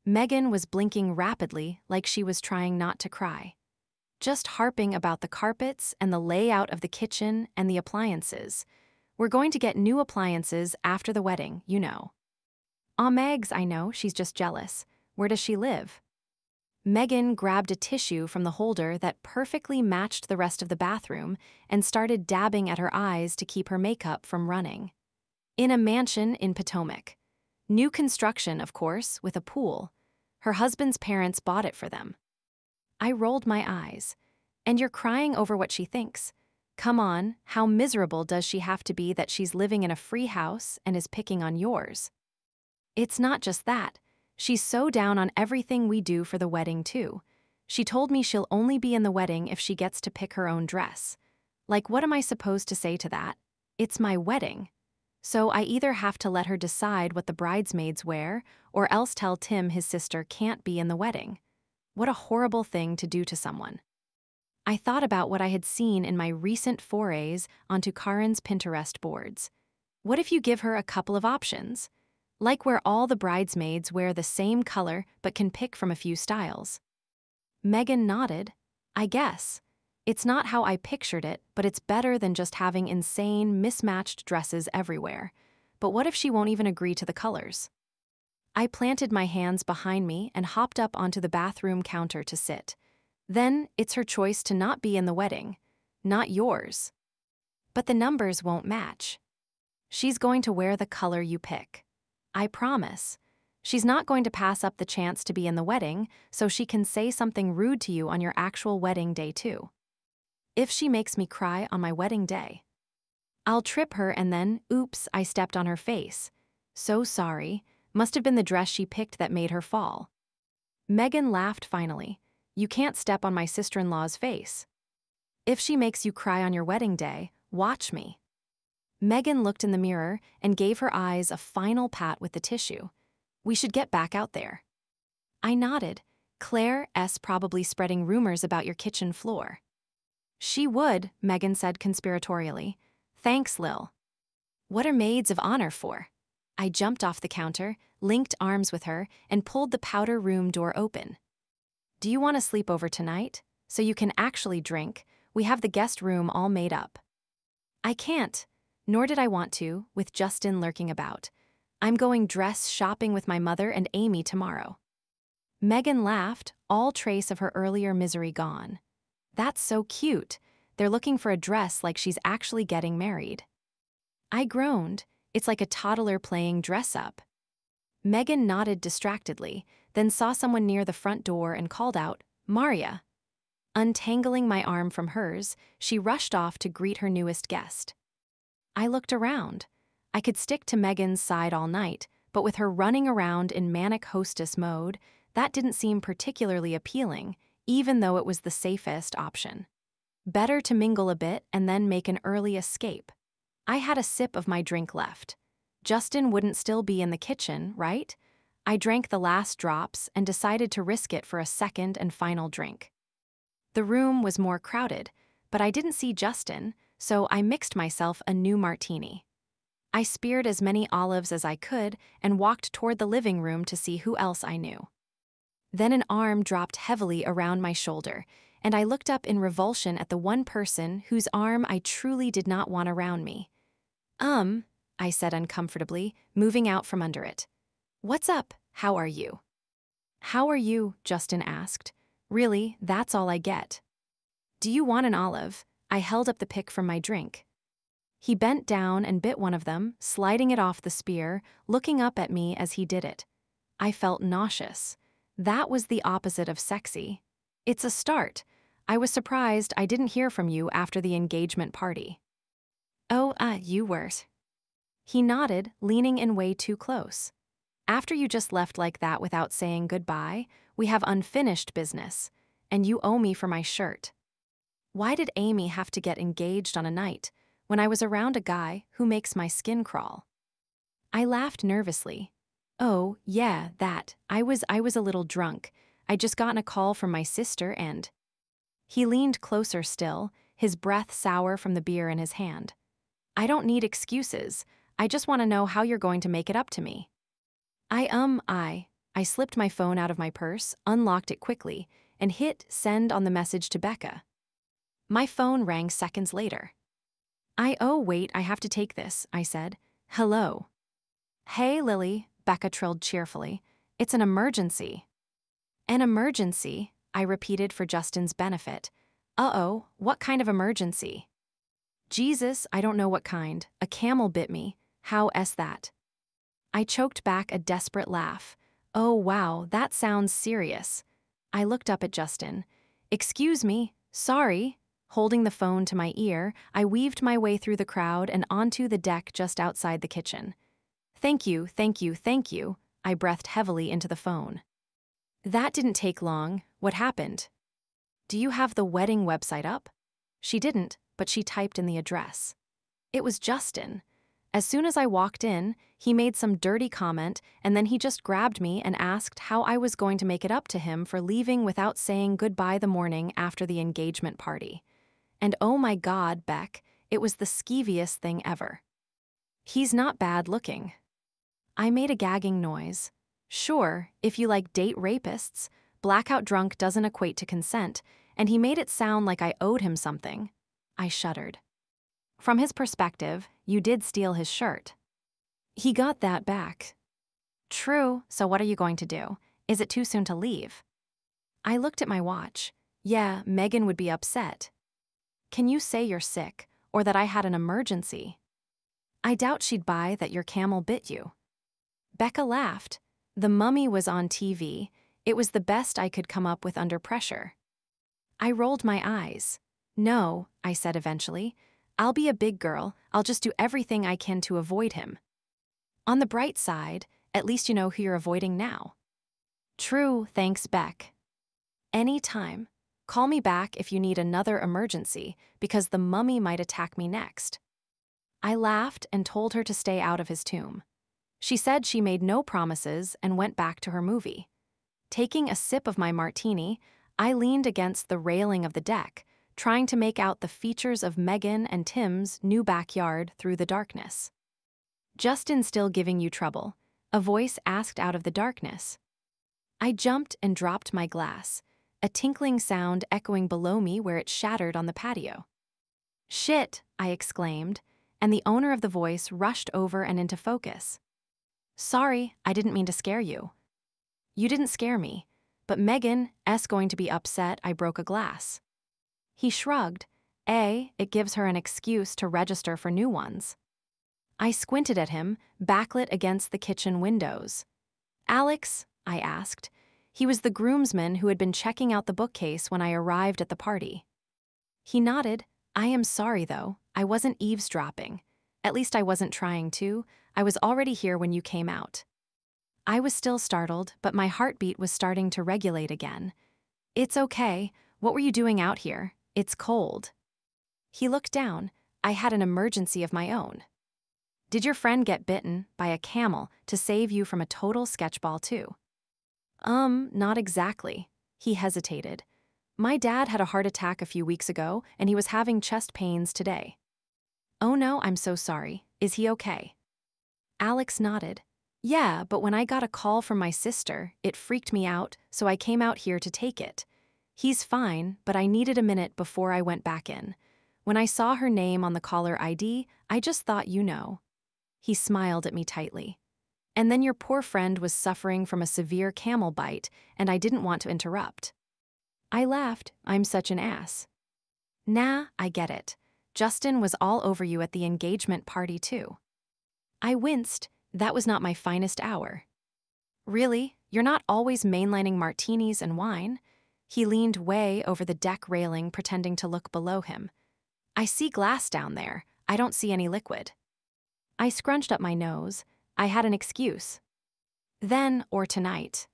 Megan was blinking rapidly like she was trying not to cry. Just harping about the carpets and the layout of the kitchen and the appliances. We're going to get new appliances after the wedding, you know. Aw, Megs, I know, she's just jealous. Where does she live? Megan grabbed a tissue from the holder that perfectly matched the rest of the bathroom and started dabbing at her eyes to keep her makeup from running. In a mansion in Potomac. New construction, of course, with a pool. Her husband's parents bought it for them. I rolled my eyes. And you're crying over what she thinks. Come on, how miserable does she have to be that she's living in a free house and is picking on yours? It's not just that. She's so down on everything we do for the wedding, too. She told me she'll only be in the wedding if she gets to pick her own dress. Like, what am I supposed to say to that? It's my wedding. So I either have to let her decide what the bridesmaids wear, or else tell Tim his sister can't be in the wedding. What a horrible thing to do to someone. I thought about what I had seen in my recent forays onto Karen's Pinterest boards. What if you give her a couple of options? Like where all the bridesmaids wear the same color but can pick from a few styles. Megan nodded. I guess. It's not how I pictured it, but it's better than just having insane, mismatched dresses everywhere. But what if she won't even agree to the colors? I planted my hands behind me and hopped up onto the bathroom counter to sit. Then it's her choice to not be in the wedding, not yours. But the numbers won't match. She's going to wear the color you pick. I promise. She's not going to pass up the chance to be in the wedding so she can say something rude to you on your actual wedding day too. If she makes me cry on my wedding day, I'll trip her and then, oops, I stepped on her face. So sorry. Must have been the dress she picked that made her fall. Megan laughed finally. You can't step on my sister-in-law's face. If she makes you cry on your wedding day, watch me. Megan looked in the mirror and gave her eyes a final pat with the tissue. We should get back out there. I nodded. Claire's probably spreading rumors about your kitchen floor. She would, Megan said conspiratorially. Thanks, Lil. What are maids of honor for? I jumped off the counter, linked arms with her, and pulled the powder room door open. Do you want to sleep over tonight? So you can actually drink. We have the guest room all made up. I can't, nor did I want to, with Justin lurking about. I'm going dress shopping with my mother and Amy tomorrow. Megan laughed, all trace of her earlier misery gone. That's so cute. They're looking for a dress like she's actually getting married. I groaned. It's like a toddler playing dress-up. Megan nodded distractedly, then saw someone near the front door and called out, Maria. Untangling my arm from hers, she rushed off to greet her newest guest. I looked around. I could stick to Megan's side all night, but with her running around in manic hostess mode, that didn't seem particularly appealing, even though it was the safest option. Better to mingle a bit and then make an early escape. I had a sip of my drink left. Justin wouldn't still be in the kitchen, right? I drank the last drops and decided to risk it for a second and final drink. The room was more crowded, but I didn't see Justin, so I mixed myself a new martini. I speared as many olives as I could and walked toward the living room to see who else I knew. Then an arm dropped heavily around my shoulder, and I looked up in revulsion at the one person whose arm I truly did not want around me. I said uncomfortably, moving out from under it. What's up? How are you? How are you? Justin asked. Really, that's all I get. Do you want an olive? I held up the pick from my drink. He bent down and bit one of them, sliding it off the spear, looking up at me as he did it. I felt nauseous. That was the opposite of sexy. It's a start. I was surprised I didn't hear from you after the engagement party. Oh, you were. He nodded, leaning in way too close. After you just left like that without saying goodbye, we have unfinished business, and you owe me for my shirt. Why did Amy have to get engaged on a night when I was around a guy who makes my skin crawl? I laughed nervously. Oh, yeah, that. I was a little drunk. I'd just gotten a call from my sister and… He leaned closer still, his breath sour from the beer in his hand. I don't need excuses. I just want to know how you're going to make it up to me. I slipped my phone out of my purse, unlocked it quickly, and hit send on the message to Becca. My phone rang seconds later. Wait, I have to take this, I said. Hello. Hey, Lily, Becca trilled cheerfully. It's an emergency. An emergency, I repeated for Justin's benefit. Uh-oh, what kind of emergency? Jesus, I don't know what kind. A camel bit me. How is that? I choked back a desperate laugh. Oh, wow, that sounds serious. I looked up at Justin. Excuse me, sorry. Holding the phone to my ear, I weaved my way through the crowd and onto the deck just outside the kitchen. Thank you, thank you, thank you, I breathed heavily into the phone. That didn't take long. What happened? Do you have the wedding website up? She didn't, but she typed in the address. It was Justin. As soon as I walked in, he made some dirty comment, and then he just grabbed me and asked how I was going to make it up to him for leaving without saying goodbye the morning after the engagement party. And oh my God, Beck, it was the skeeviest thing ever. He's not bad looking. I made a gagging noise. Sure, if you like date rapists, blackout drunk doesn't equate to consent, and he made it sound like I owed him something. I shuddered. From his perspective, you did steal his shirt. He got that back. True, so what are you going to do? Is it too soon to leave? I looked at my watch. Yeah, Megan would be upset. Can you say you're sick, or that I had an emergency? I doubt she'd buy that your camel bit you. Becca laughed. The Mummy was on TV. It was the best I could come up with under pressure. I rolled my eyes. No, I said eventually. I'll be a big girl. I'll just do everything I can to avoid him. On the bright side, at least you know who you're avoiding now. True, thanks, Beck. Any time. Call me back if you need another emergency, because the Mummy might attack me next. I laughed and told her to stay out of his tomb. She said she made no promises and went back to her movie. Taking a sip of my martini, I leaned against the railing of the deck, trying to make out the features of Megan and Tim's new backyard through the darkness. Justin still giving you trouble? A voice asked out of the darkness. I jumped and dropped my glass, a tinkling sound echoing below me where it shattered on the patio. Shit, I exclaimed, and the owner of the voice rushed over and into focus. Sorry, I didn't mean to scare you. You didn't scare me, but Megan's going to be upset I broke a glass. He shrugged. It gives her an excuse to register for new ones. I squinted at him, backlit against the kitchen windows. Alex, I asked. He was the groomsman who had been checking out the bookcase when I arrived at the party. He nodded. I am sorry, though. I wasn't eavesdropping. At least I wasn't trying to. I was already here when you came out. I was still startled, but my heartbeat was starting to regulate again. It's okay. What were you doing out here? It's cold. He looked down. I had an emergency of my own. Did your friend get bitten by a camel to save you from a total sketchball too? Not exactly. He hesitated. My dad had a heart attack a few weeks ago, and he was having chest pains today. Oh no, I'm so sorry. Is he okay? Alex nodded. Yeah, but when I got a call from my sister, it freaked me out, so I came out here to take it. He's fine, but I needed a minute before I went back in. When I saw her name on the caller ID, I just thought you know. He smiled at me tightly. And then your poor friend was suffering from a severe camel bite, and I didn't want to interrupt. I laughed. I'm such an ass. Nah, I get it. Justin was all over you at the engagement party too. I winced. That was not my finest hour. Really? You're not always mainlining martinis and wine? He leaned way over the deck railing, pretending to look below him. I see glass down there. I don't see any liquid. I scrunched up my nose. I had an excuse. Then or tonight.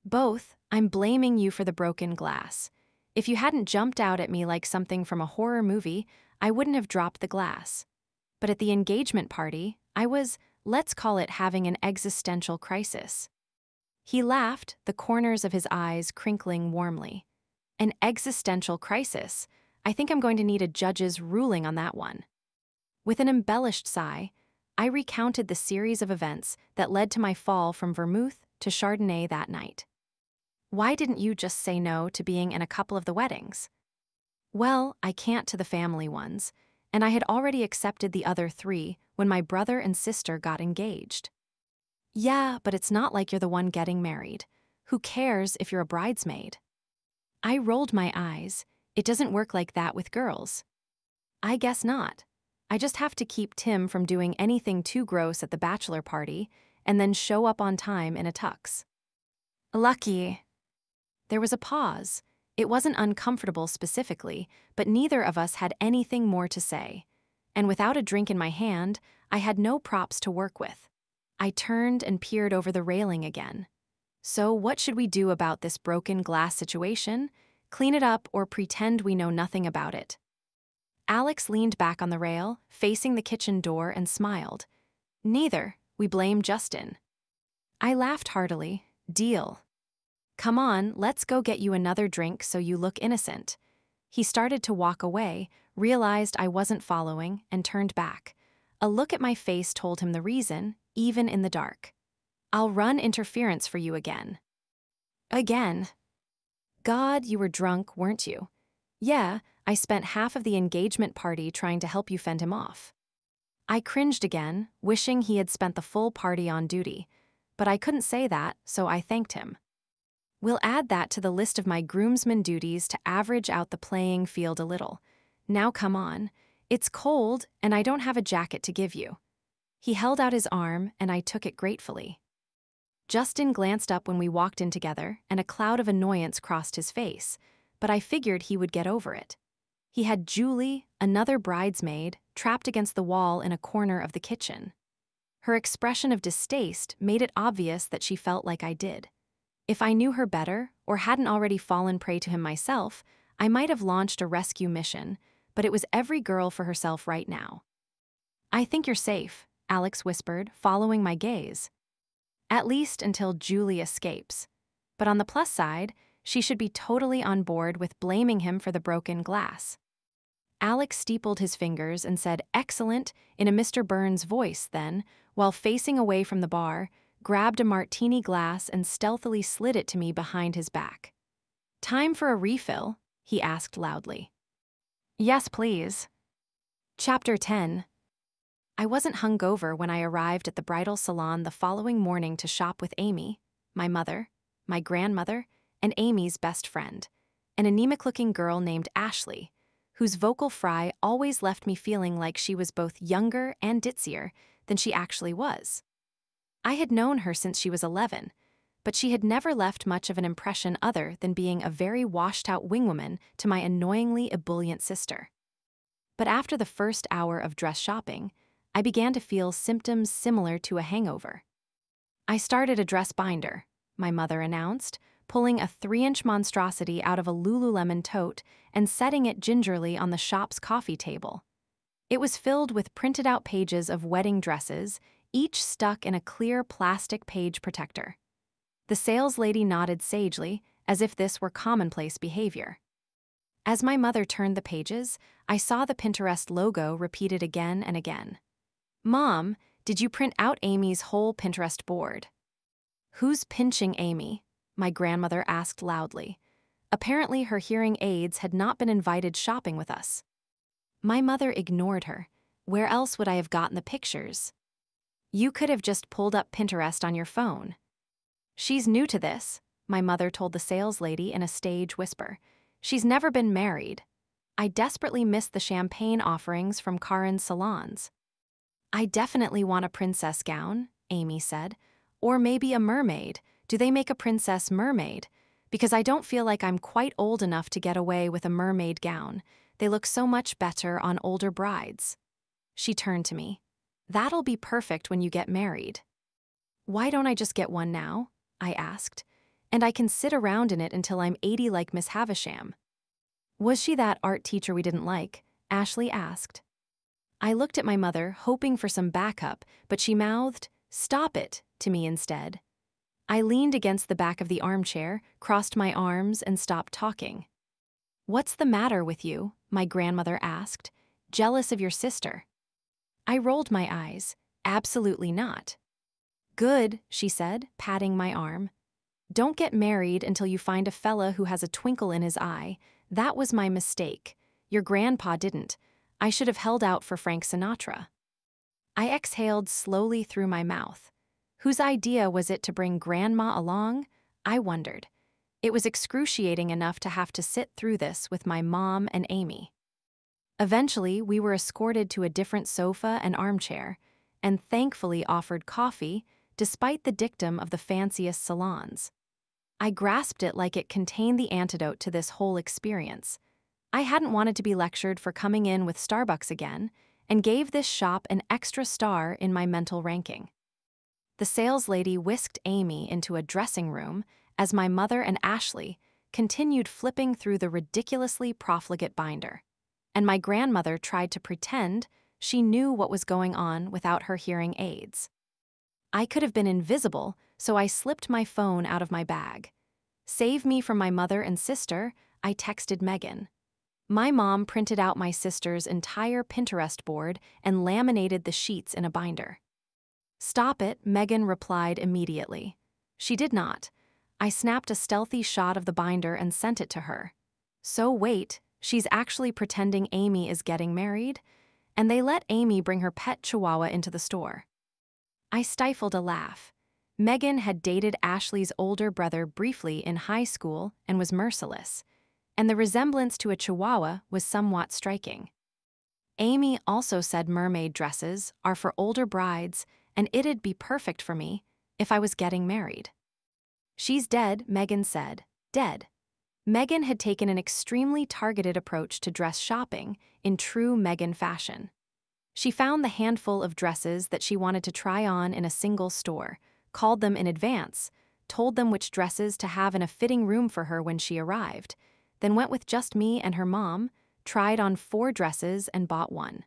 Both, I'm blaming you for the broken glass. If you hadn't jumped out at me like something from a horror movie, I wouldn't have dropped the glass. But at the engagement party, I was, let's call it, having an existential crisis. He laughed, the corners of his eyes crinkling warmly. An existential crisis. I think I'm going to need a judge's ruling on that one. With an embellished sigh, I recounted the series of events that led to my fall from vermouth to Chardonnay that night. Why didn't you just say no to being in a couple of the weddings? Well, I can't to the family ones, and I had already accepted the other 3 when my brother and sister got engaged. Yeah, but it's not like you're the one getting married. Who cares if you're a bridesmaid? I rolled my eyes. It doesn't work like that with girls. I guess not. I just have to keep Tim from doing anything too gross at the bachelor party and then show up on time in a tux. Lucky. There was a pause. It wasn't uncomfortable specifically, but neither of us had anything more to say. And without a drink in my hand, I had no props to work with. I turned and peered over the railing again. So what should we do about this broken glass situation? Clean it up or pretend we know nothing about it? Alex leaned back on the rail, facing the kitchen door, and smiled. Neither. We blame Justin. I laughed heartily. Deal. Come on, let's go get you another drink so you look innocent. He started to walk away, realized I wasn't following, and turned back. A look at my face told him the reason, even in the dark. I'll run interference for you again. Again. God, you were drunk, weren't you? Yeah, I spent half of the engagement party trying to help you fend him off. I cringed again, wishing he had spent the full party on duty, but I couldn't say that, so I thanked him. We'll add that to the list of my groomsman duties to average out the playing field a little. Now come on. It's cold, and I don't have a jacket to give you. He held out his arm, and I took it gratefully. Justin glanced up when we walked in together, and a cloud of annoyance crossed his face, but I figured he would get over it. He had Julie, another bridesmaid, trapped against the wall in a corner of the kitchen. Her expression of distaste made it obvious that she felt like I did. If I knew her better, or hadn't already fallen prey to him myself, I might have launched a rescue mission, but it was every girl for herself right now. I think you're safe, Alex whispered, following my gaze. At least until Julie escapes. But on the plus side, she should be totally on board with blaming him for the broken glass. Alex steepled his fingers and said excellent in a Mr. Burns voice then, while facing away from the bar, grabbed a martini glass and stealthily slid it to me behind his back. Time for a refill? He asked loudly. Yes, please. Chapter 10. I wasn't hungover when I arrived at the bridal salon the following morning to shop with Amy, my mother, my grandmother, and Amy's best friend, an anemic-looking girl named Ashley, whose vocal fry always left me feeling like she was both younger and ditzier than she actually was. I had known her since she was 11, but she had never left much of an impression other than being a very washed-out wingwoman to my annoyingly ebullient sister. But after the first hour of dress shopping, I began to feel symptoms similar to a hangover. I started a dress binder, my mother announced, pulling a 3-inch monstrosity out of a Lululemon tote and setting it gingerly on the shop's coffee table. It was filled with printed-out pages of wedding dresses, each stuck in a clear plastic page protector. The saleslady nodded sagely, as if this were commonplace behavior. As my mother turned the pages, I saw the Pinterest logo repeated again and again. Mom, did you print out Amy's whole Pinterest board? Who's pinching Amy? My grandmother asked loudly. Apparently her hearing aids had not been invited shopping with us. My mother ignored her. Where else would I have gotten the pictures? You could have just pulled up Pinterest on your phone. She's new to this, my mother told the saleslady in a stage whisper. She's never been married. I desperately missed the champagne offerings from Karen's salons. I definitely want a princess gown, Amy said. Or maybe a mermaid. Do they make a princess mermaid? Because I don't feel like I'm quite old enough to get away with a mermaid gown. They look so much better on older brides. She turned to me. That'll be perfect when you get married. Why don't I just get one now? I asked. And I can sit around in it until I'm 80 like Miss Havisham. Was she that art teacher we didn't like? Ashley asked. I looked at my mother, hoping for some backup, but she mouthed, "Stop it," to me instead. I leaned against the back of the armchair, crossed my arms, and stopped talking. "What's the matter with you?" my grandmother asked. "Jealous of your sister?" I rolled my eyes. "Absolutely not." "Good," she said, patting my arm. "Don't get married until you find a fella who has a twinkle in his eye. That was my mistake. Your grandpa didn't. I should have held out for Frank Sinatra." I exhaled slowly through my mouth. Whose idea was it to bring Grandma along? I wondered. It was excruciating enough to have to sit through this with my mom and Amy. Eventually, we were escorted to a different sofa and armchair, and thankfully offered coffee, despite the dictum of the fanciest salons. I grasped it like it contained the antidote to this whole experience. I hadn't wanted to be lectured for coming in with Starbucks again, and gave this shop an extra star in my mental ranking. The saleslady whisked Amy into a dressing room as my mother and Ashley continued flipping through the ridiculously profligate binder, and my grandmother tried to pretend she knew what was going on without her hearing aids. I could have been invisible, so I slipped my phone out of my bag. "Save me from my mother and sister," I texted Megan. My mom printed out my sister's entire Pinterest board and laminated the sheets in a binder. "Stop it," Megan replied immediately. She did not. I snapped a stealthy shot of the binder and sent it to her. So wait, she's actually pretending Amy is getting married? And they let Amy bring her pet chihuahua into the store. I stifled a laugh. Megan had dated Ashley's older brother briefly in high school and was merciless, and the resemblance to a chihuahua was somewhat striking. Amy also said mermaid dresses are for older brides, and it'd be perfect for me if I was getting married. "She's dead," Megan said. Dead. Megan had taken an extremely targeted approach to dress shopping in true Megan fashion. She found the handful of dresses that she wanted to try on in a single store, called them in advance, told them which dresses to have in a fitting room for her when she arrived, then went with just me and her mom, tried on 4 dresses and bought one.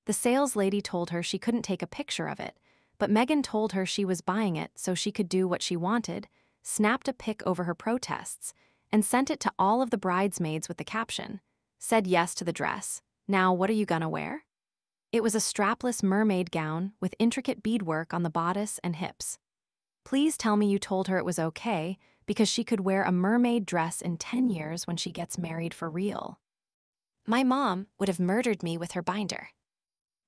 The saleslady told her she couldn't take a picture of it, but Megan told her she was buying it so she could do what she wanted, snapped a pic over her protests, and sent it to all of the bridesmaids with the caption, "Said yes to the dress. Now what are you gonna wear?" It was a strapless mermaid gown with intricate beadwork on the bodice and hips. Please tell me you told her it was okay, because she could wear a mermaid dress in 10 years when she gets married for real. My mom would have murdered me with her binder.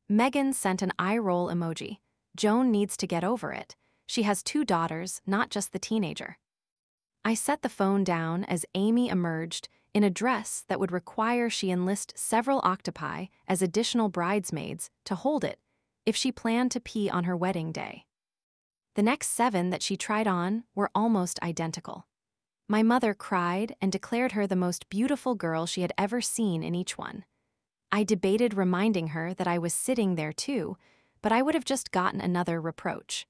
Megan sent an eye-roll emoji. Joan needs to get over it. She has 2 daughters, not just the teenager. I set the phone down as Amy emerged in a dress that would require she enlist several octopi as additional bridesmaids to hold it if she planned to pee on her wedding day. The next 7 that she tried on were almost identical. My mother cried and declared her the most beautiful girl she had ever seen in each one. I debated reminding her that I was sitting there too, but I would have just gotten another reproach.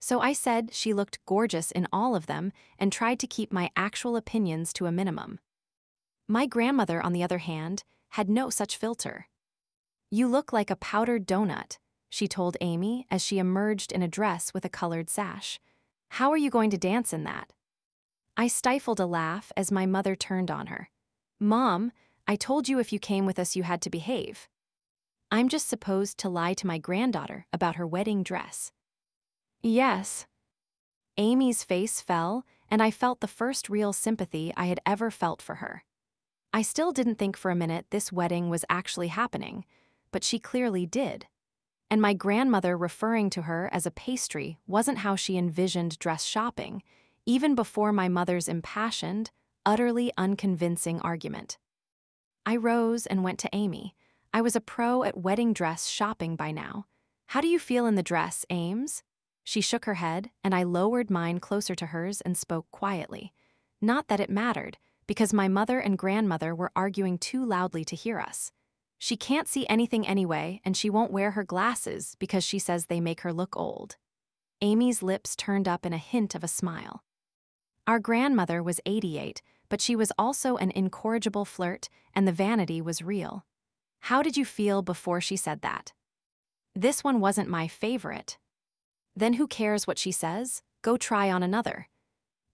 So I said she looked gorgeous in all of them and tried to keep my actual opinions to a minimum. My grandmother, on the other hand, had no such filter. "You look like a powdered donut," she told Amy as she emerged in a dress with a colored sash. "How are you going to dance in that?" I stifled a laugh as my mother turned on her. "Mom, I told you if you came with us you had to behave. I'm just supposed to lie to my granddaughter about her wedding dress." "Yes." Amy's face fell, and I felt the first real sympathy I had ever felt for her. I still didn't think for a minute this wedding was actually happening, but she clearly did. And my grandmother referring to her as a pastry wasn't how she envisioned dress shopping, even before my mother's impassioned, utterly unconvincing argument. I rose and went to Amy. I was a pro at wedding dress shopping by now. "How do you feel in the dress, Ames?" She shook her head, and I lowered mine closer to hers and spoke quietly. Not that it mattered, because my mother and grandmother were arguing too loudly to hear us. She can't see anything anyway, and she won't wear her glasses because she says they make her look old. Amy's lips turned up in a hint of a smile. Our grandmother was 88, but she was also an incorrigible flirt, and the vanity was real. How did you feel before she said that? This one wasn't my favorite. Then who cares what she says? Go try on another.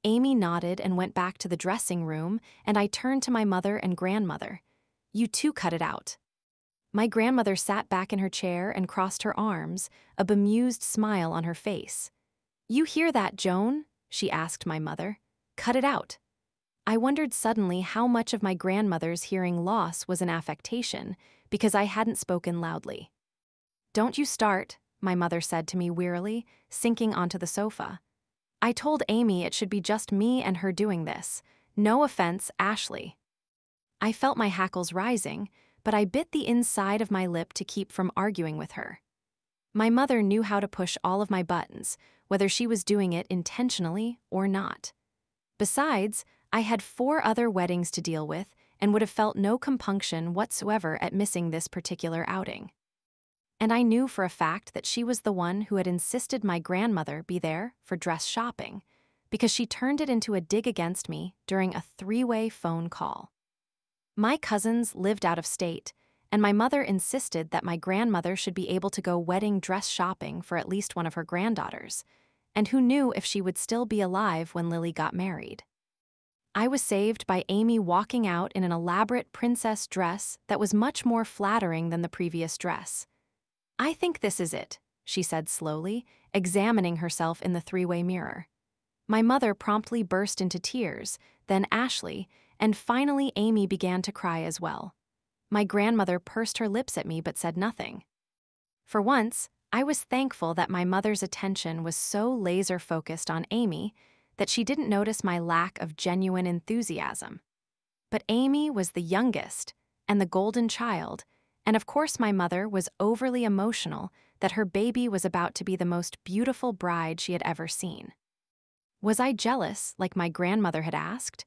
Amy nodded and went back to the dressing room, and I turned to my mother and grandmother. You two cut it out. My grandmother sat back in her chair and crossed her arms, a bemused smile on her face. You hear that, Joan? She asked my mother. Cut it out. I wondered suddenly how much of my grandmother's hearing loss was an affectation, because I hadn't spoken loudly. Don't you start, my mother said to me wearily, sinking onto the sofa. I told Amy it should be just me and her doing this. No offense, Ashley. I felt my hackles rising, but I bit the inside of my lip to keep from arguing with her. My mother knew how to push all of my buttons, whether she was doing it intentionally or not. Besides, I had 4 other weddings to deal with and would have felt no compunction whatsoever at missing this particular outing. And I knew for a fact that she was the one who had insisted my grandmother be there for dress shopping, because she turned it into a dig against me during a 3-way phone call. My cousins lived out of state, and my mother insisted that my grandmother should be able to go wedding dress shopping for at least one of her granddaughters, and who knew if she would still be alive when Lily got married. I was saved by Amy walking out in an elaborate princess dress that was much more flattering than the previous dress. I think this is it, she said slowly, examining herself in the 3-way mirror. My mother promptly burst into tears, then Ashley, and finally Amy began to cry as well. My grandmother pursed her lips at me but said nothing. For once, I was thankful that my mother's attention was so laser-focused on Amy that she didn't notice my lack of genuine enthusiasm. But Amy was the youngest and the golden child, and of course my mother was overly emotional that her baby was about to be the most beautiful bride she had ever seen. Was I jealous, like my grandmother had asked?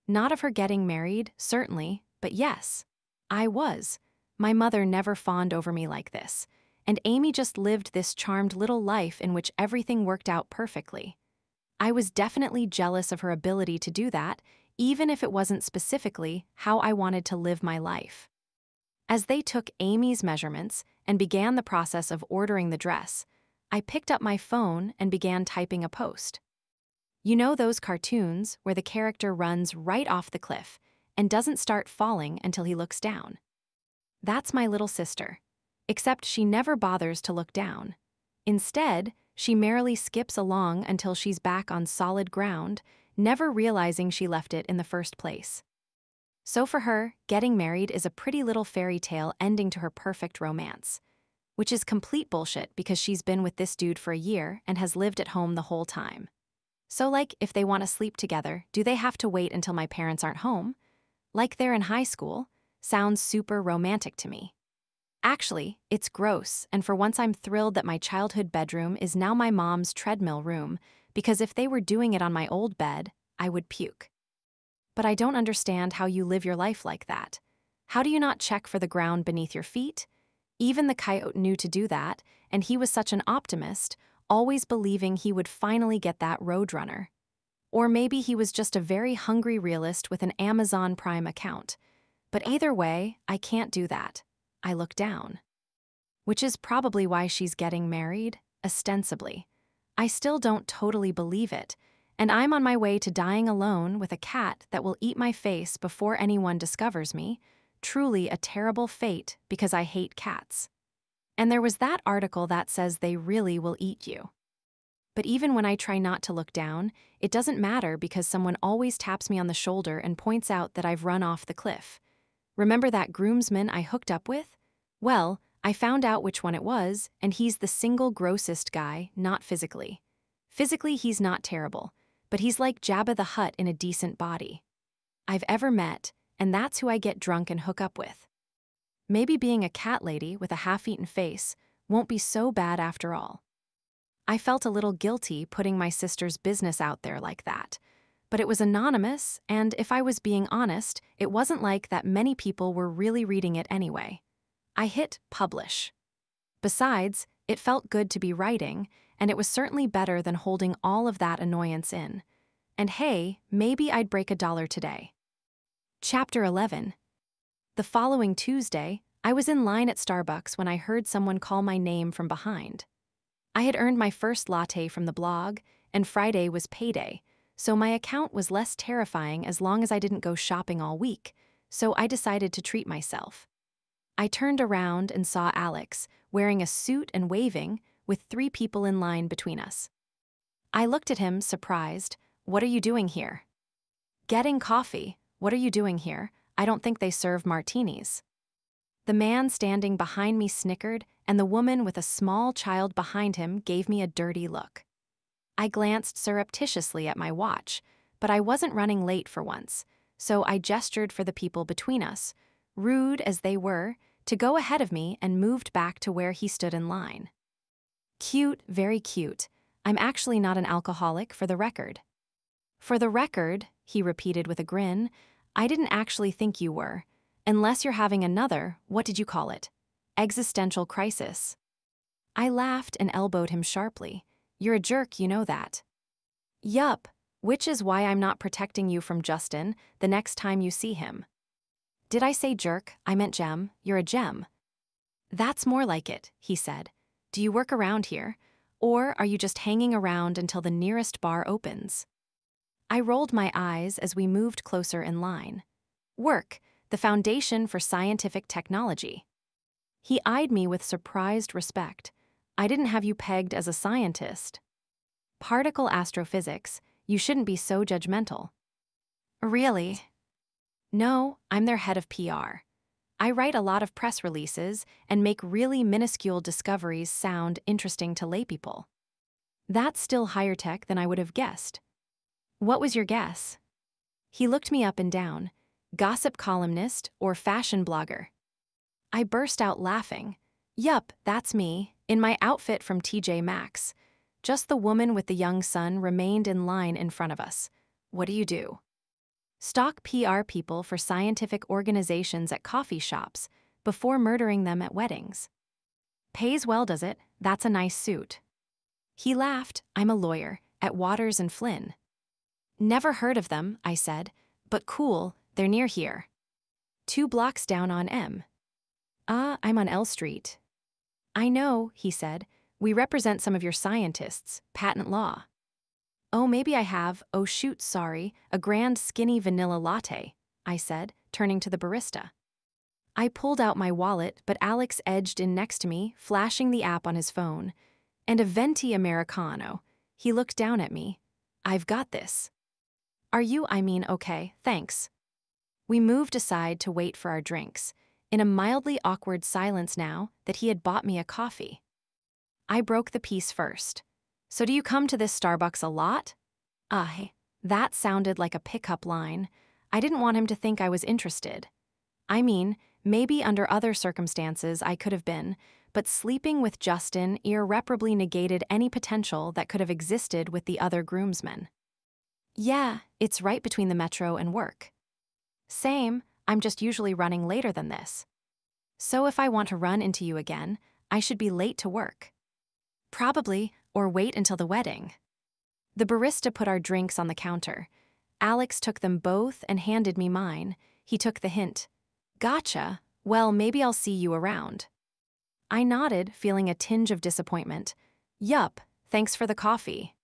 Not of her getting married, certainly, but yes, I was. My mother never fawned over me like this, and Amy just lived this charmed little life in which everything worked out perfectly. I was definitely jealous of her ability to do that, even if it wasn't specifically how I wanted to live my life. As they took Amy's measurements and began the process of ordering the dress, I picked up my phone and began typing a post. You know those cartoons where the character runs right off the cliff and doesn't start falling until he looks down? That's my little sister, except she never bothers to look down. Instead, she merrily skips along until she's back on solid ground, never realizing she left it in the first place. So for her, getting married is a pretty little fairy tale ending to her perfect romance, which is complete bullshit because she's been with this dude for a year and has lived at home the whole time. So like, if they want to sleep together, do they have to wait until my parents aren't home? Like they're in high school? Sounds super romantic to me. Actually, it's gross, and for once I'm thrilled that my childhood bedroom is now my mom's treadmill room, because if they were doing it on my old bed, I would puke. But I don't understand how you live your life like that. How do you not check for the ground beneath your feet? Even the coyote knew to do that, and he was such an optimist, always believing he would finally get that roadrunner. Or maybe he was just a very hungry realist with an Amazon Prime account. But either way, I can't do that. I look down. Which is probably why she's getting married, ostensibly. I still don't totally believe it, and I'm on my way to dying alone with a cat that will eat my face before anyone discovers me. Truly a terrible fate because I hate cats. And there was that article that says they really will eat you. But even when I try not to look down, it doesn't matter because someone always taps me on the shoulder and points out that I've run off the cliff. Remember that groomsman I hooked up with? Well, I found out which one it was, and he's the single grossest guy, not physically. Physically, he's not terrible, but he's like Jabba the Hutt in a decent body I've ever met, and that's who I get drunk and hook up with. Maybe being a cat lady with a half-eaten face won't be so bad after all. I felt a little guilty putting my sister's business out there like that, but it was anonymous, and if I was being honest, it wasn't like that many people were really reading it anyway. I hit publish. Besides, it felt good to be writing, and it was certainly better than holding all of that annoyance in. And hey, maybe I'd break $1 today. Chapter 11. The following Tuesday, I was in line at Starbucks when I heard someone call my name from behind. I had earned my first latte from the blog, and Friday was payday, so my account was less terrifying as long as I didn't go shopping all week, so I decided to treat myself. I turned around and saw Alex, wearing a suit and waving, with 3 people in line between us. I looked at him, surprised. "What are you doing here?" "Getting coffee. What are you doing here? I don't think they serve martinis." The man standing behind me snickered, and the woman with a small child behind him gave me a dirty look. I glanced surreptitiously at my watch, but I wasn't running late for once, so I gestured for the people between us, rude as they were, to go ahead of me and moved back to where he stood in line. "Cute, very cute. I'm actually not an alcoholic, for the record." "For the record," he repeated with a grin, "I didn't actually think you were. Unless you're having another, what did you call it? Existential crisis." I laughed and elbowed him sharply. "You're a jerk, you know that." "Yup, which is why I'm not protecting you from Justin the next time you see him." "Did I say jerk? I meant gem. You're a gem." "That's more like it," he said. "Do you work around here? Or are you just hanging around until the nearest bar opens?" I rolled my eyes as we moved closer in line. "Work, the foundation for scientific technology." He eyed me with surprised respect. "I didn't have you pegged as a scientist." "Particle astrophysics, you shouldn't be so judgmental." "Really?" "No, I'm their head of PR. I write a lot of press releases and make really minuscule discoveries sound interesting to laypeople." "That's still higher tech than I would have guessed." "What was your guess?" He looked me up and down. "Gossip columnist or fashion blogger?" I burst out laughing. "Yup, that's me, in my outfit from TJ Maxx. Just the woman with the young son remained in line in front of us." "What do you do?" "Stalk PR people for scientific organizations at coffee shops before murdering them at weddings." "Pays well, does it? That's a nice suit." He laughed. "I'm a lawyer, at Waters and Flynn." "Never heard of them," I said, "but cool, they're near here." 2 blocks down on M. I'm on L Street." "I know," he said. "We represent some of your scientists, patent law." "Oh, maybe I have. Oh shoot, sorry, a grand skinny vanilla latte," I said, turning to the barista. I pulled out my wallet, but Alex edged in next to me, flashing the app on his phone. "And a venti Americano." He looked down at me. "I've got this." Okay, thanks." We moved aside to wait for our drinks, in a mildly awkward silence now that he had bought me a coffee. I broke the peace first. "So do you come to this Starbucks a lot?" That sounded like a pickup line. I didn't want him to think I was interested. I mean, maybe under other circumstances I could have been, but sleeping with Justin irreparably negated any potential that could have existed with the other groomsmen. "Yeah, it's right between the metro and work." "Same, I'm just usually running later than this." "So if I want to run into you again, I should be late to work." "Probably, or wait until the wedding." The barista put our drinks on the counter. Alex took them both and handed me mine. He took the hint. "Gotcha. Well, maybe I'll see you around." I nodded, feeling a tinge of disappointment. "Yup, thanks for the coffee."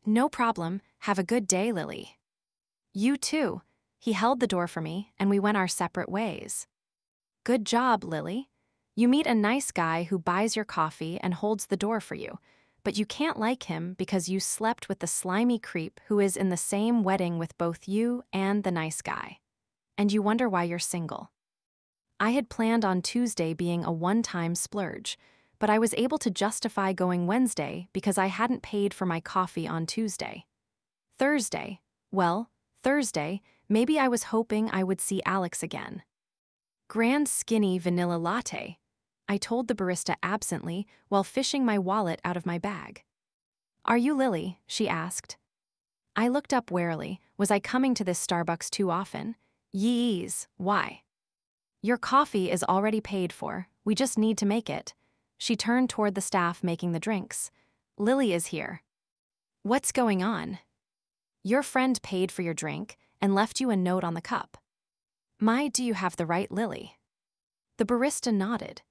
"No problem. Have a good day, Lily." "You too." He held the door for me, and we went our separate ways. "Good job, Lily. You meet a nice guy who buys your coffee and holds the door for you, but you can't like him because you slept with the slimy creep who is in the same wedding with both you and the nice guy. And you wonder why you're single." I had planned on Tuesday being a one-time splurge, but I was able to justify going Wednesday because I hadn't paid for my coffee on Tuesday. Thursday, maybe I was hoping I would see Alex again. "Grand skinny vanilla latte," I told the barista absently while fishing my wallet out of my bag. "Are you Lily?" she asked. I looked up warily. Was I coming to this Starbucks too often? "Yees, why?" "Your coffee is already paid for. We just need to make it. She turned toward the staff making the drinks. Lily is here. What's going on? Your friend paid for your drink and left you a note on the cup. Do you have the right Lily? The barista nodded.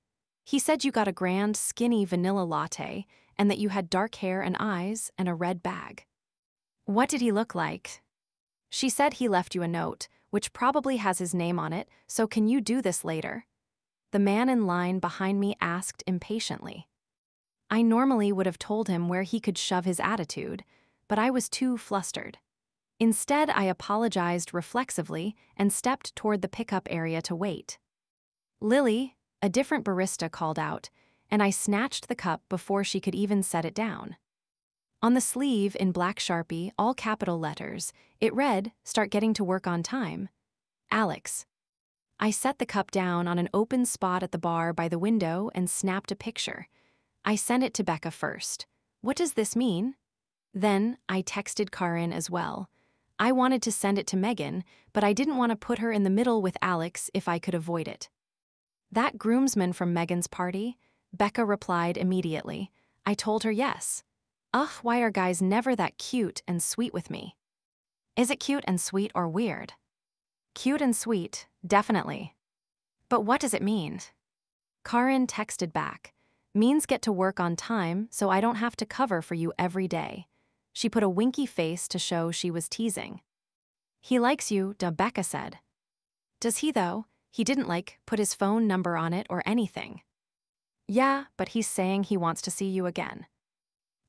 He said you got a grand, skinny vanilla latte and that you had dark hair and eyes and a red bag. What did he look like? She said he left you a note, which probably has his name on it, so can you do this later? The man in line behind me asked impatiently. I normally would have told him where he could shove his attitude, but I was too flustered. Instead, I apologized reflexively and stepped toward the pickup area to wait. Lily, a different barista called out, and I snatched the cup before she could even set it down. On the sleeve, in black Sharpie, all capital letters, it read, "Start getting to work on time. Alex." I set the cup down on an open spot at the bar by the window and snapped a picture. I sent it to Becca first. What does this mean? Then I texted Karin as well. I wanted to send it to Megan, but I didn't want to put her in the middle with Alex if I could avoid it. That groomsman from Megan's party? Becca replied immediately. I told her yes. Ugh, why are guys never that cute and sweet with me? Is it cute and sweet or weird? Cute and sweet, definitely. But what does it mean? Karin texted back. Means get to work on time so I don't have to cover for you every day. She put a winky face to show she was teasing. He likes you, Becca said. Does he though? He didn't put his phone number on it or anything. Yeah, but he's saying he wants to see you again.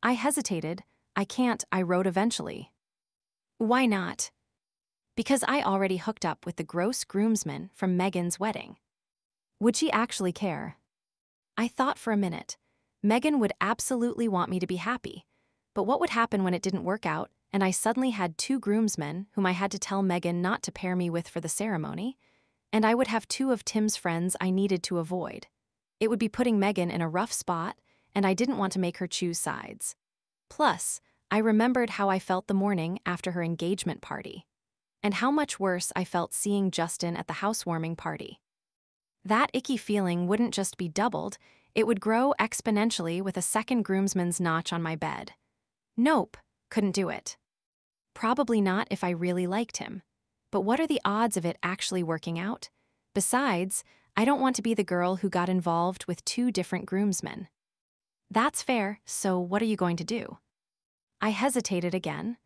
I hesitated. I can't, I wrote eventually. Why not? Because I already hooked up with the gross groomsman from Megan's wedding. Would she actually care? I thought for a minute. Megan would absolutely want me to be happy. But what would happen when it didn't work out and I suddenly had 2 groomsmen whom I had to tell Megan not to pair me with for the ceremony? And I would have 2 of Tim's friends I needed to avoid. It would be putting Megan in a rough spot, and I didn't want to make her choose sides. Plus, I remembered how I felt the morning after her engagement party, and how much worse I felt seeing Justin at the housewarming party. That icky feeling wouldn't just be doubled, it would grow exponentially with a second groomsman's notch on my bed. Nope, couldn't do it. Probably not if I really liked him. But what are the odds of it actually working out? Besides, I don't want to be the girl who got involved with 2 different groomsmen. That's fair, so what are you going to do? I hesitated again.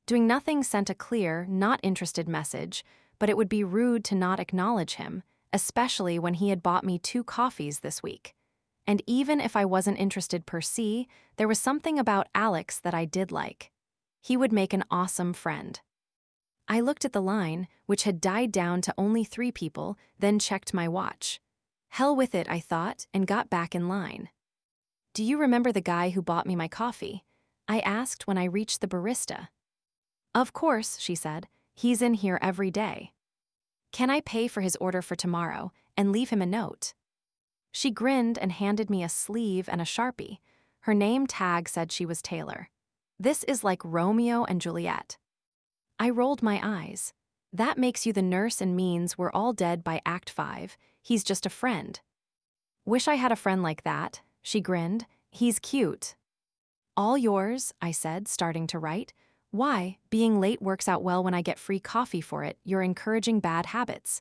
Doing nothing sent a clear, not interested message, but it would be rude to not acknowledge him, especially when he had bought me 2 coffees this week. And even if I wasn't interested per se, there was something about Alex that I did like. He would make an awesome friend. I looked at the line, which had died down to only 3 people, then checked my watch. Hell with it, I thought, and got back in line. Do you remember the guy who bought me my coffee? I asked when I reached the barista. Of course, she said. He's in here every day. Can I pay for his order for tomorrow and leave him a note? She grinned and handed me a sleeve and a Sharpie. Her name tag said she was Taylor. This is like Romeo and Juliet. I rolled my eyes. That makes you the nurse and means we're all dead by Act 5. He's just a friend. Wish I had a friend like that, she grinned. He's cute. All yours, I said, starting to write. Why? Being late works out well when I get free coffee for it. You're encouraging bad habits.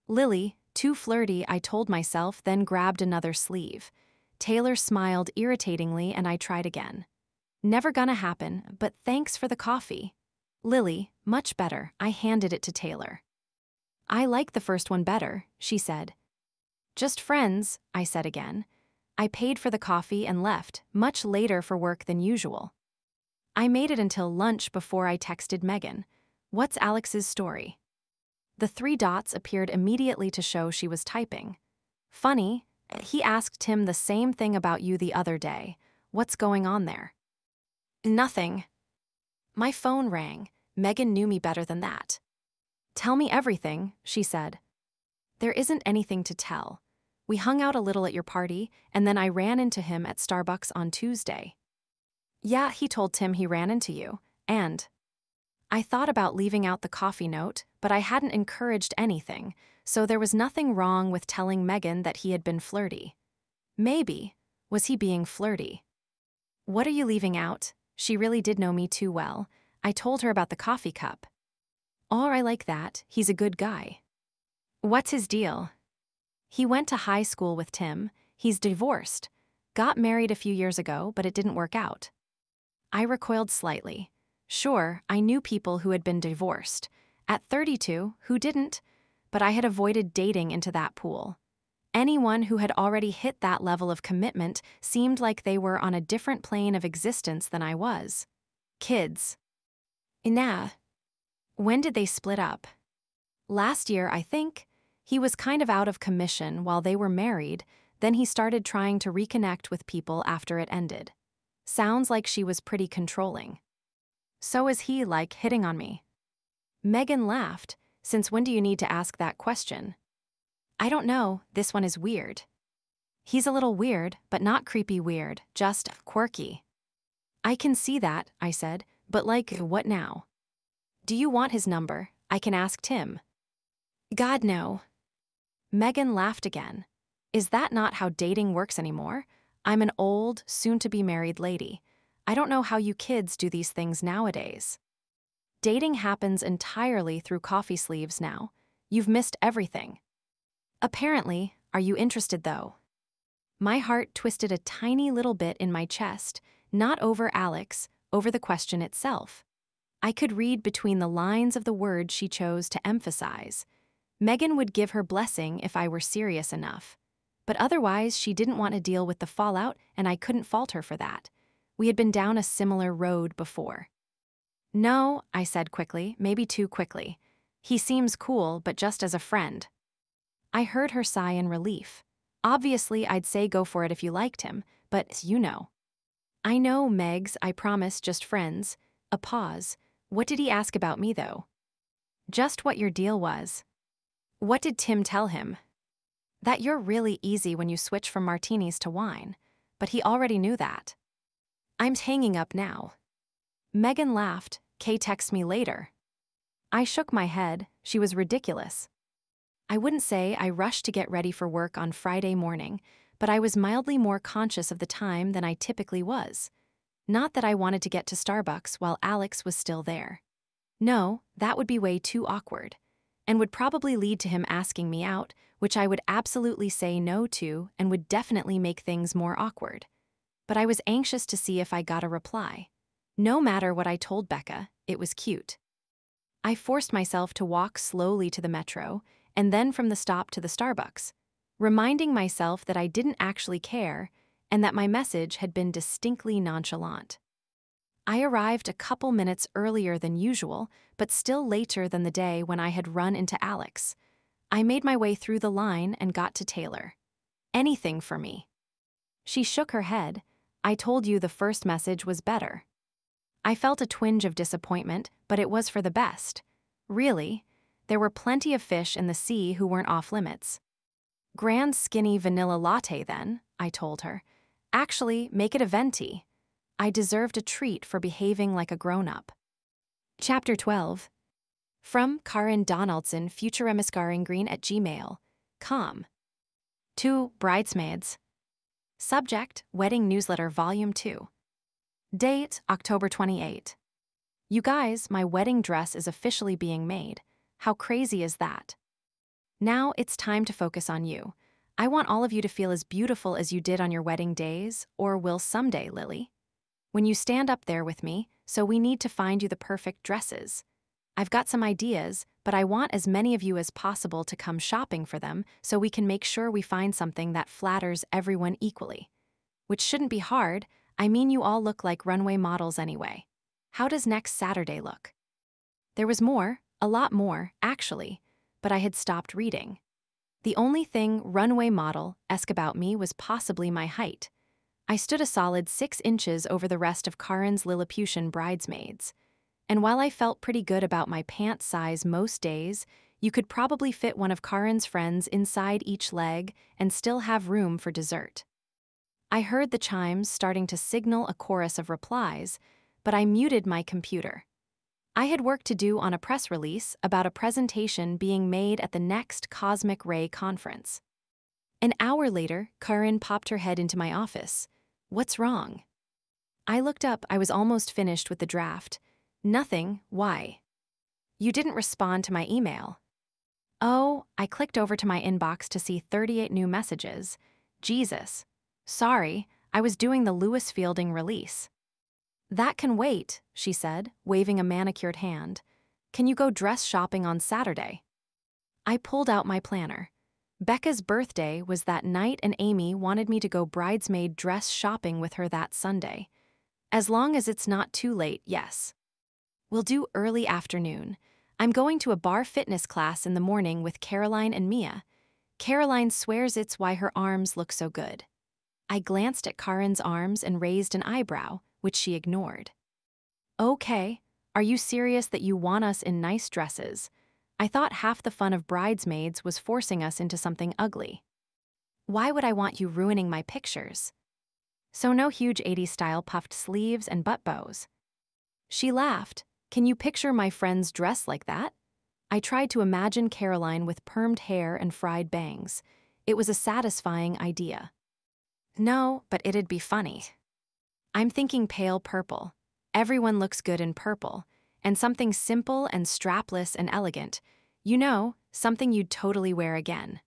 Lily, too flirty, I told myself, then grabbed another sleeve. Taylor smiled irritatingly and I tried again. Never gonna happen, but thanks for the coffee. Lily, much better. I handed it to Taylor. I like the first one better, she said. Just friends, I said again. I paid for the coffee and left, much later for work than usual. I made it until lunch before I texted Megan. What's Alex's story? The 3 dots appeared immediately to show she was typing. Funny, he asked Tim the same thing about you the other day. What's going on there? Nothing. My phone rang. Megan knew me better than that. Tell me everything, she said. There isn't anything to tell. We hung out a little at your party, and then I ran into him at Starbucks on Tuesday. Yeah, he told Tim he ran into you, and I thought about leaving out the coffee note, but I hadn't encouraged anything, so there was nothing wrong with telling Megan that he had been flirty. Maybe. Was he being flirty? What are you leaving out? She really did know me too well. I told her about the coffee cup. Oh, I like that. He's a good guy. What's his deal? He went to high school with Tim. He's divorced. Got married a few years ago, but it didn't work out. I recoiled slightly. Sure, I knew people who had been divorced. At 32, who didn't? But I had avoided dating into that pool. Anyone who had already hit that level of commitment seemed like they were on a different plane of existence than I was. Kids. Nah. When did they split up? Last year, I think. He was kind of out of commission while they were married, then he started trying to reconnect with people after it ended. Sounds like she was pretty controlling. So is he, like, hitting on me? Megan laughed. Since when do you need to ask that question? I don't know, this one is weird. He's a little weird, but not creepy weird, just quirky. I can see that, I said, but like, what now? Do you want his number? I can ask Tim. God, no. Megan laughed again. Is that not how dating works anymore? I'm an old, soon-to-be-married lady. I don't know how you kids do these things nowadays. Dating happens entirely through coffee sleeves now. You've missed everything. Apparently, are you interested though? My heart twisted a tiny little bit in my chest, not over Alex, over the question itself. I could read between the lines of the words she chose to emphasize. Megan would give her blessing if I were serious enough. But otherwise, she didn't want to deal with the fallout, and I couldn't fault her for that. We had been down a similar road before. No, I said quickly, maybe too quickly. He seems cool, but just as a friend. I heard her sigh in relief. Obviously, I'd say go for it if you liked him, but you know. I know, Megs, I promise, just friends. A pause. What did he ask about me, though? Just what your deal was. What did Tim tell him? That you're really easy when you switch from martinis to wine, but he already knew that. I'm hanging up now. Megan laughed. Kay texts me later. I shook my head. She was ridiculous. I wouldn't say I rushed to get ready for work on Friday morning, but I was mildly more conscious of the time than I typically was. Not that I wanted to get to Starbucks while Alex was still there. No, that would be way too awkward, and would probably lead to him asking me out, which I would absolutely say no to and would definitely make things more awkward. But I was anxious to see if I got a reply. No matter what I told Becca, it was cute. I forced myself to walk slowly to the metro, and then from the stop to the Starbucks, reminding myself that I didn't actually care and that my message had been distinctly nonchalant. I arrived a couple minutes earlier than usual, but still later than the day when I had run into Alex. I made my way through the line and got to Taylor. Anything for me. She shook her head. I told you the first message was better. I felt a twinge of disappointment, but it was for the best. Really, there were plenty of fish in the sea who weren't off limits. Grand skinny vanilla latte then, I told her. Actually, make it a venti. I deserved a treat for behaving like a grown-up. Chapter 12. From Karin Donaldson, futuremiscaringgreen@gmail.com. To Bridesmaids. Subject, Wedding Newsletter Volume 2. Date, October 28. You guys, my wedding dress is officially being made. How crazy is that? Now it's time to focus on you. I want all of you to feel as beautiful as you did on your wedding days, or will someday, Lily. When you stand up there with me, so we need to find you the perfect dresses. I've got some ideas, but I want as many of you as possible to come shopping for them so we can make sure we find something that flatters everyone equally. Which shouldn't be hard. I mean, you all look like runway models anyway. How does next Saturday look? There was more, a lot more, actually, but I had stopped reading. The only thing runway model-esque about me was possibly my height. I stood a solid 6 inches over the rest of Karin's Lilliputian bridesmaids. And while I felt pretty good about my pant size most days, you could probably fit one of Karin's friends inside each leg and still have room for dessert. I heard the chimes starting to signal a chorus of replies, but I muted my computer. I had work to do on a press release about a presentation being made at the next Cosmic Ray conference. An hour later, Karin popped her head into my office. "What's wrong?" I looked up. I was almost finished with the draft. "Nothing, why?" "You didn't respond to my email." "Oh," I clicked over to my inbox to see 38 new messages. "Jesus. Sorry, I was doing the Lewis Fielding release." "That can wait," she said, waving a manicured hand. "Can you go dress shopping on Saturday?" I pulled out my planner. Becca's birthday was that night and Amy wanted me to go bridesmaid dress shopping with her that Sunday. As long as it's not too late, yes. We'll do early afternoon. I'm going to a bar fitness class in the morning with Caroline and Mia. Caroline swears it's why her arms look so good. I glanced at Karin's arms and raised an eyebrow, which she ignored. "Okay, are you serious that you want us in nice dresses? I thought half the fun of bridesmaids was forcing us into something ugly." "Why would I want you ruining my pictures?" "So no huge 80s style puffed sleeves and butt bows." She laughed. "Can you picture my friend's dress like that?" I tried to imagine Caroline with permed hair and fried bangs. It was a satisfying idea. "No, but it'd be funny." "I'm thinking pale purple. Everyone looks good in purple. And something simple and strapless and elegant. You know, something you'd totally wear again."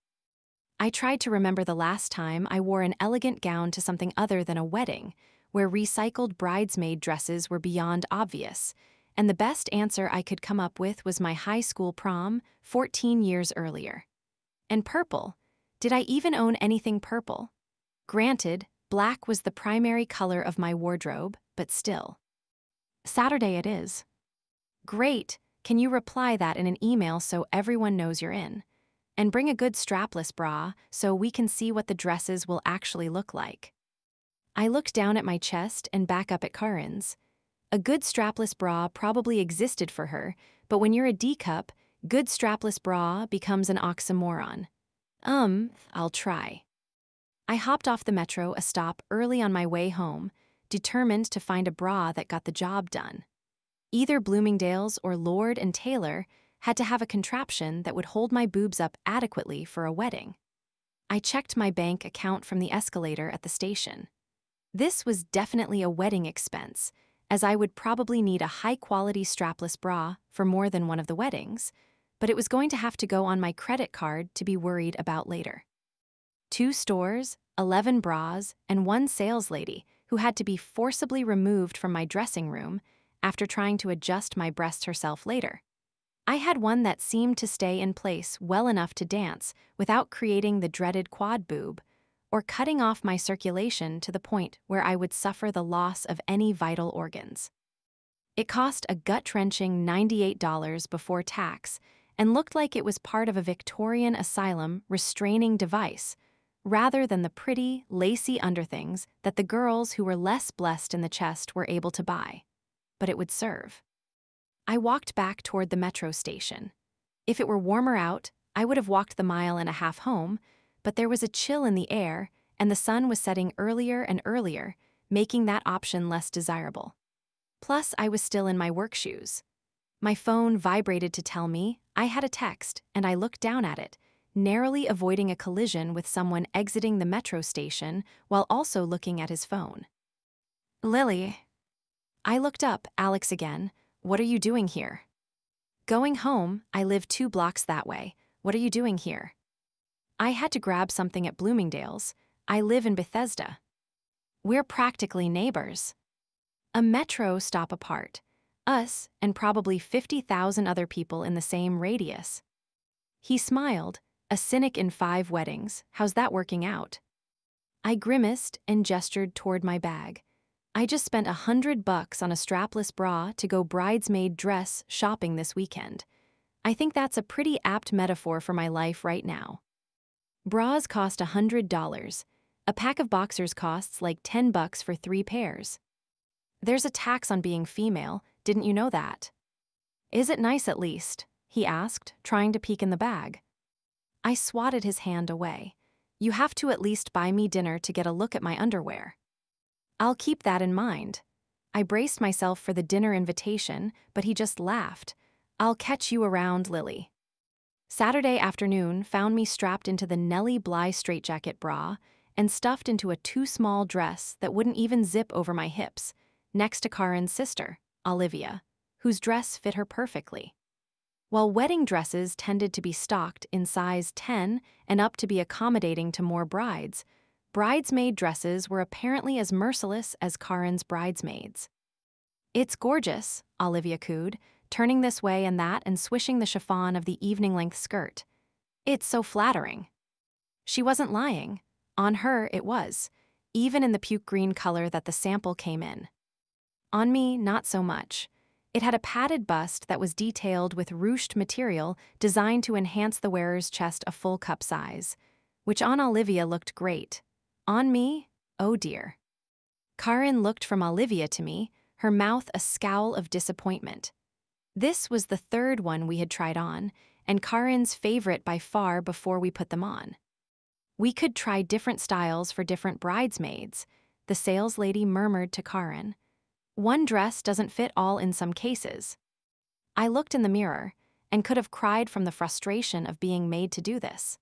I tried to remember the last time I wore an elegant gown to something other than a wedding, where recycled bridesmaid dresses were beyond obvious, and the best answer I could come up with was my high school prom 14 years earlier. And purple. Did I even own anything purple? Granted, black was the primary color of my wardrobe, but still. "Saturday it is." "Great. Can you reply that in an email so everyone knows you're in? And bring a good strapless bra so we can see what the dresses will actually look like." I looked down at my chest and back up at Karin's. A good strapless bra probably existed for her, but when you're a D-cup, good strapless bra becomes an oxymoron. I'll try. I hopped off the metro a stop early on my way home, determined to find a bra that got the job done. Either Bloomingdale's or Lord & Taylor had to have a contraption that would hold my boobs up adequately for a wedding. I checked my bank account from the escalator at the station. This was definitely a wedding expense, as I would probably need a high-quality strapless bra for more than one of the weddings, but it was going to have to go on my credit card to be worried about later. 2 stores, 11 bras, and 1 saleslady who had to be forcibly removed from my dressing room after trying to adjust my breasts herself later. I had one that seemed to stay in place well enough to dance without creating the dreaded quad boob, or cutting off my circulation to the point where I would suffer the loss of any vital organs. It cost a gut-wrenching $98 before tax and looked like it was part of a Victorian asylum restraining device, rather than the pretty, lacy underthings that the girls who were less blessed in the chest were able to buy. But it would serve. I walked back toward the metro station. If it were warmer out, I would have walked the 1.5 miles home, but there was a chill in the air, and the sun was setting earlier and earlier, making that option less desirable. Plus, I was still in my work shoes. My phone vibrated to tell me I had a text, and I looked down at it, narrowly avoiding a collision with someone exiting the metro station while also looking at his phone. "Lily." I looked up, Alex again. "What are you doing here?" "Going home. I live 2 blocks that way. What are you doing here?" "I had to grab something at Bloomingdale's. I live in Bethesda." "We're practically neighbors." A metro stop apart. Us and probably 50,000 other people in the same radius. He smiled. "A cynic in 5 weddings. How's that working out?" I grimaced and gestured toward my bag. I just spent $100 on a strapless bra to go bridesmaid dress shopping this weekend. I think that's a pretty apt metaphor for my life right now. Bras cost $100. A pack of boxers costs like $10 for 3 pairs. There's a tax on being female, didn't you know that? "Is it nice at least?" he asked, trying to peek in the bag. I swatted his hand away. "You have to at least buy me dinner to get a look at my underwear." "I'll keep that in mind." I braced myself for the dinner invitation, but he just laughed. "I'll catch you around, Lily." Saturday afternoon found me strapped into the Nellie Bly straitjacket bra and stuffed into a too small dress that wouldn't even zip over my hips, next to Karen's sister, Olivia, whose dress fit her perfectly. While wedding dresses tended to be stocked in size 10 and up to be accommodating to more brides, bridesmaid dresses were apparently as merciless as Karen's bridesmaids. "It's gorgeous," Olivia cooed, turning this way and that and swishing the chiffon of the evening-length skirt. "It's so flattering." She wasn't lying. On her, it was, even in the puke green color that the sample came in. On me, not so much. It had a padded bust that was detailed with ruched material designed to enhance the wearer's chest a full cup size, which on Olivia looked great. On me, oh dear. Karen looked from Olivia to me, her mouth a scowl of disappointment. This was the third one we had tried on, and Karen's favorite by far before we put them on. "We could try different styles for different bridesmaids," the saleslady murmured to Karen. "One dress doesn't fit all in some cases." I looked in the mirror and could have cried from the frustration of being made to do this.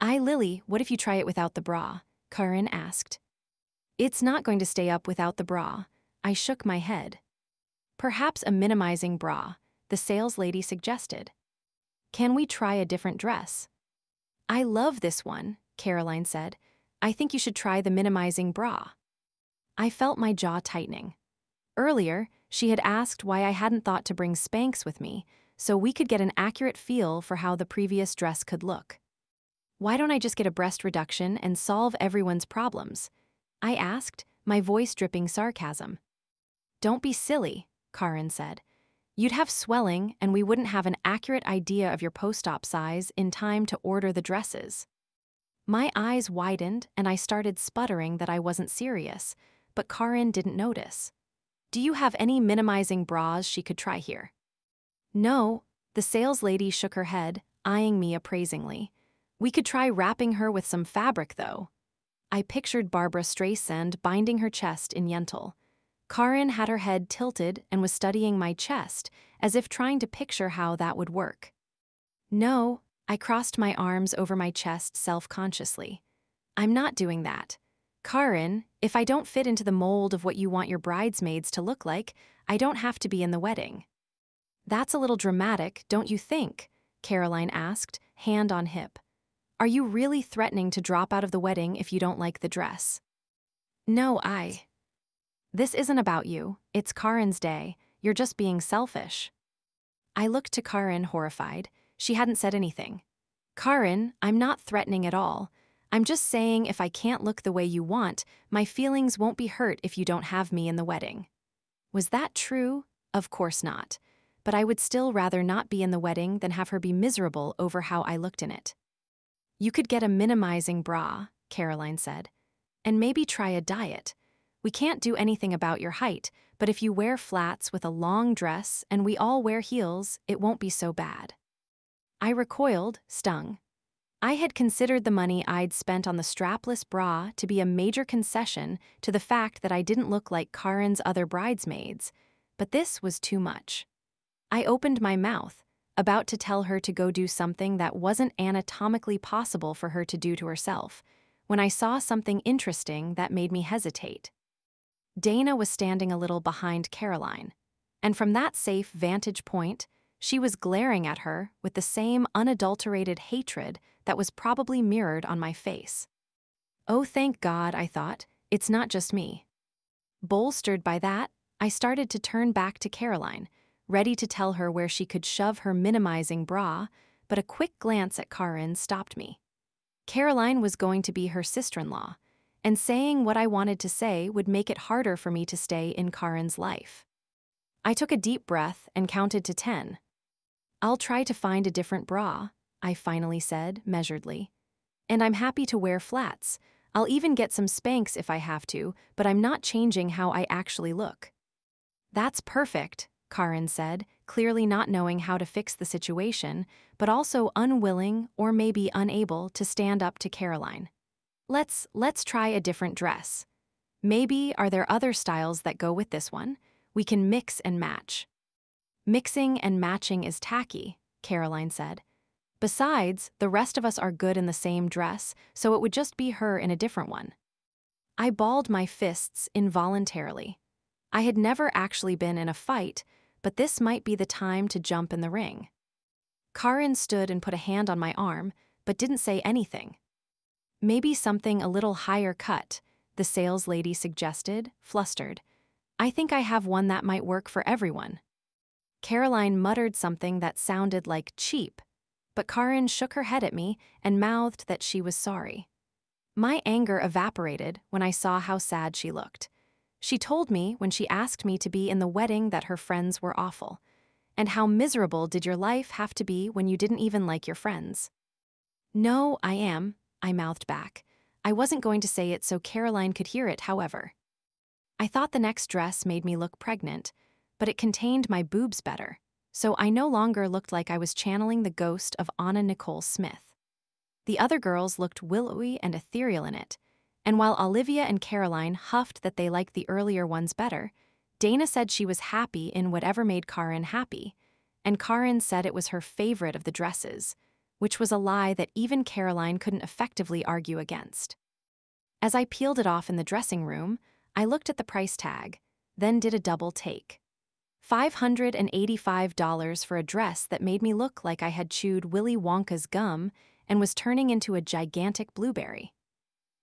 "Lily, what if you try it without the bra?" Karen asked. "It's not going to stay up without the bra." I shook my head. "Perhaps a minimizing bra," the saleslady suggested. "Can we try a different dress?" "I love this one," Caroline said. "I think you should try the minimizing bra." I felt my jaw tightening. Earlier, she had asked why I hadn't thought to bring Spanx with me, so we could get an accurate feel for how the previous dress could look. "Why don't I just get a breast reduction and solve everyone's problems?" I asked, my voice dripping sarcasm. "Don't be silly," Karen said. "You'd have swelling and we wouldn't have an accurate idea of your post-op size in time to order the dresses." My eyes widened and I started sputtering that I wasn't serious, but Karen didn't notice. "Do you have any minimizing bras she could try here?" "No," the saleslady shook her head, eyeing me appraisingly. "We could try wrapping her with some fabric, though." I pictured Barbara Streisand binding her chest in Yentl. Karen had her head tilted and was studying my chest, as if trying to picture how that would work. "No," I crossed my arms over my chest self-consciously. "I'm not doing that. Karen, if I don't fit into the mold of what you want your bridesmaids to look like, I don't have to be in the wedding." "That's a little dramatic, don't you think?" Caroline asked, hand on hip. "Are you really threatening to drop out of the wedding if you don't like the dress?" "No, This isn't about you. It's Karen's day. You're just being selfish." I looked to Karen, horrified. She hadn't said anything. "Karen, I'm not threatening at all. I'm just saying if I can't look the way you want, my feelings won't be hurt if you don't have me in the wedding." Was that true? Of course not. But I would still rather not be in the wedding than have her be miserable over how I looked in it. "You could get a minimizing bra," Caroline said, "and maybe try a diet. We can't do anything about your height, but if you wear flats with a long dress and we all wear heels, it won't be so bad." I recoiled, stung. I had considered the money I'd spent on the strapless bra to be a major concession to the fact that I didn't look like Karen's other bridesmaids, but this was too much. I opened my mouth, about to tell her to go do something that wasn't anatomically possible for her to do to herself, when I saw something interesting that made me hesitate. Dana was standing a little behind Caroline, and from that safe vantage point, she was glaring at her with the same unadulterated hatred that was probably mirrored on my face. Oh, thank God, I thought, it's not just me. Bolstered by that, I started to turn back to Caroline, ready to tell her where she could shove her minimizing bra, but a quick glance at Karen stopped me. Caroline was going to be her sister-in-law, and saying what I wanted to say would make it harder for me to stay in Karen's life. I took a deep breath and counted to 10. "I'll try to find a different bra," I finally said, measuredly. "And I'm happy to wear flats. I'll even get some Spanx if I have to, but I'm not changing how I actually look." "That's perfect," Karen said, clearly not knowing how to fix the situation, but also unwilling or maybe unable to stand up to Caroline. Let's try a different dress. Maybe are there other styles that go with this one? We can mix and match." "Mixing and matching is tacky," Caroline said. Besides, the rest of us are good in the same dress, so it would just be her in a different one. I balled my fists involuntarily. I had never actually been in a fight, but this might be the time to jump in the ring. Karin stood and put a hand on my arm, but didn't say anything. Maybe something a little higher cut, the sales lady suggested, flustered. I think I have one that might work for everyone. Caroline muttered something that sounded like cheap, but Karin shook her head at me and mouthed that she was sorry. My anger evaporated when I saw how sad she looked. She told me when she asked me to be in the wedding that her friends were awful. And how miserable did your life have to be when you didn't even like your friends? No, I mouthed back. I wasn't going to say it so Caroline could hear it, however. I thought the next dress made me look pregnant, but it contained my boobs better, so I no longer looked like I was channeling the ghost of Anna Nicole Smith. The other girls looked willowy and ethereal in it, and while Olivia and Caroline huffed that they liked the earlier ones better, Dana said she was happy in whatever made Karin happy, and Karin said it was her favorite of the dresses, which was a lie that even Caroline couldn't effectively argue against. As I peeled it off in the dressing room, I looked at the price tag, then did a double take. $585 for a dress that made me look like I had chewed Willy Wonka's gum and was turning into a gigantic blueberry.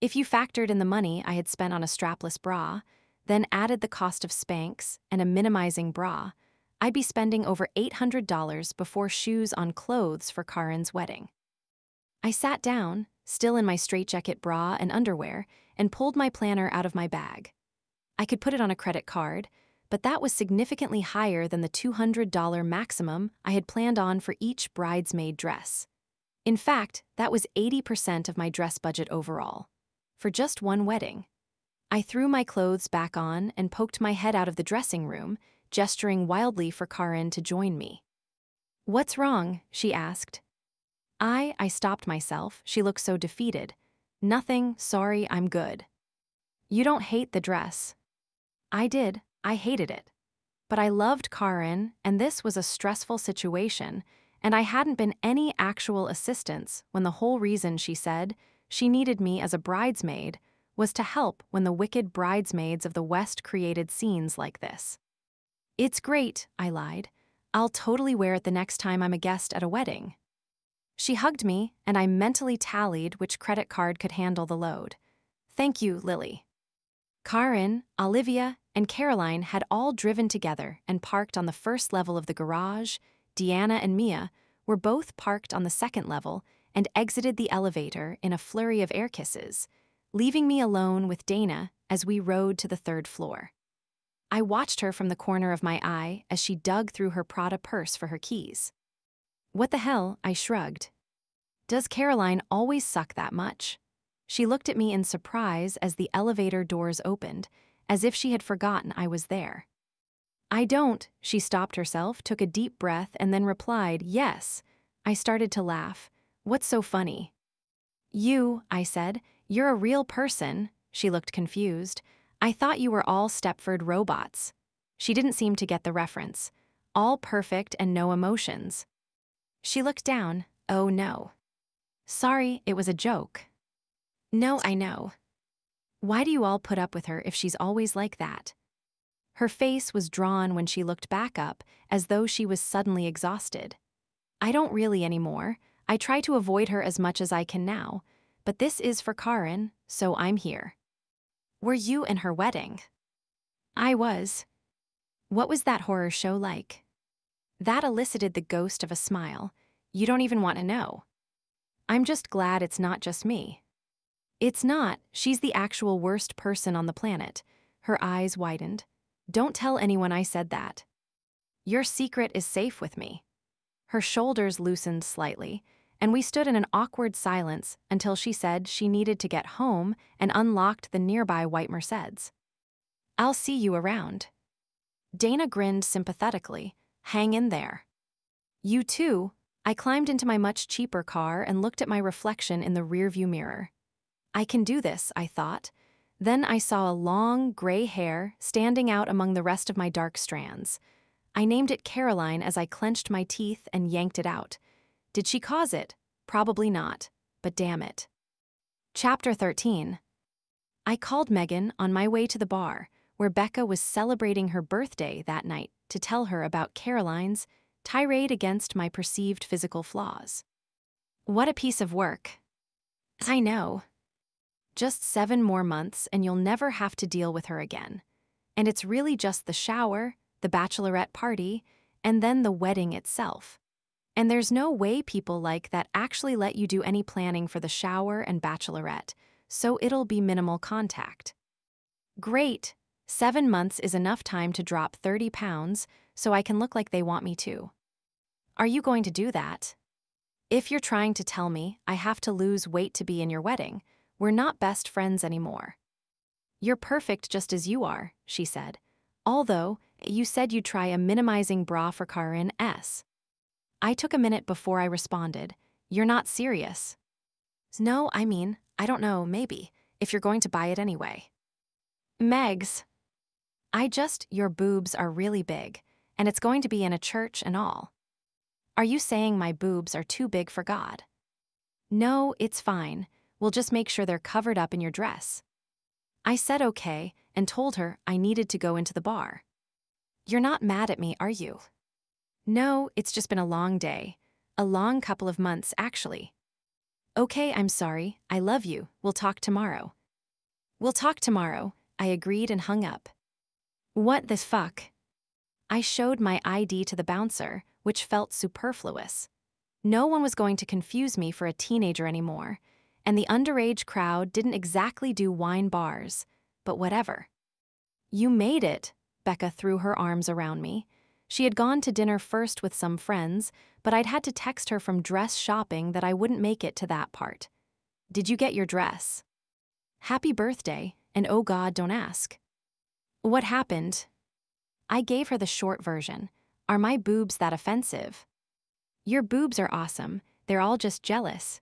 If you factored in the money I had spent on a strapless bra, then added the cost of Spanx and a minimizing bra, I'd be spending over $800 before shoes on clothes for Karin's wedding. I sat down, still in my straitjacket bra and underwear, and pulled my planner out of my bag. I could put it on a credit card, but that was significantly higher than the $200 maximum I had planned on for each bridesmaid dress. In fact, that was 80% of my dress budget overall, for just one wedding. I threw my clothes back on and poked my head out of the dressing room, gesturing wildly for Karin to join me. "What's wrong?" she asked. I stopped myself. She looked so defeated. "Nothing, sorry, I'm good." "You don't hate the dress." I did. I hated it. But I loved Karin, and this was a stressful situation, and I hadn't been any actual assistance when the whole reason she said she needed me as a bridesmaid was to help when the wicked bridesmaids of the West created scenes like this. "It's great," I lied. "I'll totally wear it the next time I'm a guest at a wedding." She hugged me, and I mentally tallied which credit card could handle the load. "Thank you, Lily." Karin, Olivia, and Caroline had all driven together and parked on the first level of the garage. Deanna and Mia were both parked on the second level and exited the elevator in a flurry of air kisses, leaving me alone with Dana as we rode to the third floor. I watched her from the corner of my eye as she dug through her Prada purse for her keys. "What the hell?" I shrugged. "Does Caroline always suck that much?" She looked at me in surprise as the elevator doors opened, as if she had forgotten I was there. "I don't." She stopped herself, took a deep breath, and then replied, "Yes." I started to laugh. "What's so funny?" "You," I said. "You're a real person." She looked confused. "I thought you were all Stepford robots." She didn't seem to get the reference. All perfect and no emotions. She looked down. "Oh no." "Sorry, it was a joke." "No, I know." "Why do you all put up with her if she's always like that?" Her face was drawn when she looked back up, as though she was suddenly exhausted. "I don't really anymore. I try to avoid her as much as I can now, but this is for Karin, so I'm here." "Were you in her wedding?" "I was." "What was that horror show like?" That elicited the ghost of a smile. "You don't even want to know." "I'm just glad it's not just me." "It's not. She's the actual worst person on the planet." Her eyes widened. "Don't tell anyone I said that." "Your secret is safe with me." Her shoulders loosened slightly, and we stood in an awkward silence until she said she needed to get home and unlocked the nearby white Mercedes. "I'll see you around." Dana grinned sympathetically. "Hang in there." "You too." I climbed into my much cheaper car and looked at my reflection in the rearview mirror. I can do this, I thought. Then I saw a long, gray hair standing out among the rest of my dark strands. I named it Caroline as I clenched my teeth and yanked it out. Did she cause it? Probably not, but damn it. Chapter 13. I called Megan on my way to the bar, where Becca was celebrating her birthday that night, to tell her about Caroline's tirade against my perceived physical flaws. What a piece of work. I know. Just 7 more months and you'll never have to deal with her again. And it's really just the shower, the bachelorette party, and then the wedding itself. And there's no way people like that actually let you do any planning for the shower and bachelorette, so it'll be minimal contact. Great! 7 months is enough time to drop 30 pounds, so I can look like they want me to. Are you going to do that? If you're trying to tell me I have to lose weight to be in your wedding, we're not best friends anymore. You're perfect just as you are, she said. Although, you said you'd try a minimizing bra for Karin S. I took a minute before I responded. You're not serious. No, I mean, I don't know, maybe, if you're going to buy it anyway. Megs. Your boobs are really big, and it's going to be in a church and all. Are you saying my boobs are too big for God? No, it's fine. We'll just make sure they're covered up in your dress. I said okay and told her I needed to go into the bar. You're not mad at me, are you? No, it's just been a long day. A long couple of months, actually. Okay, I'm sorry. I love you. We'll talk tomorrow. We'll talk tomorrow, I agreed and hung up. What the fuck? I showed my ID to the bouncer, which felt superfluous. No one was going to confuse me for a teenager anymore, and the underage crowd didn't exactly do wine bars, but whatever. You made it, Becca threw her arms around me. She had gone to dinner first with some friends, but I'd had to text her from dress shopping that I wouldn't make it to that part. Did you get your dress? Happy birthday, and oh God, don't ask. What happened? I gave her the short version. Are my boobs that offensive? Your boobs are awesome, they're all just jealous.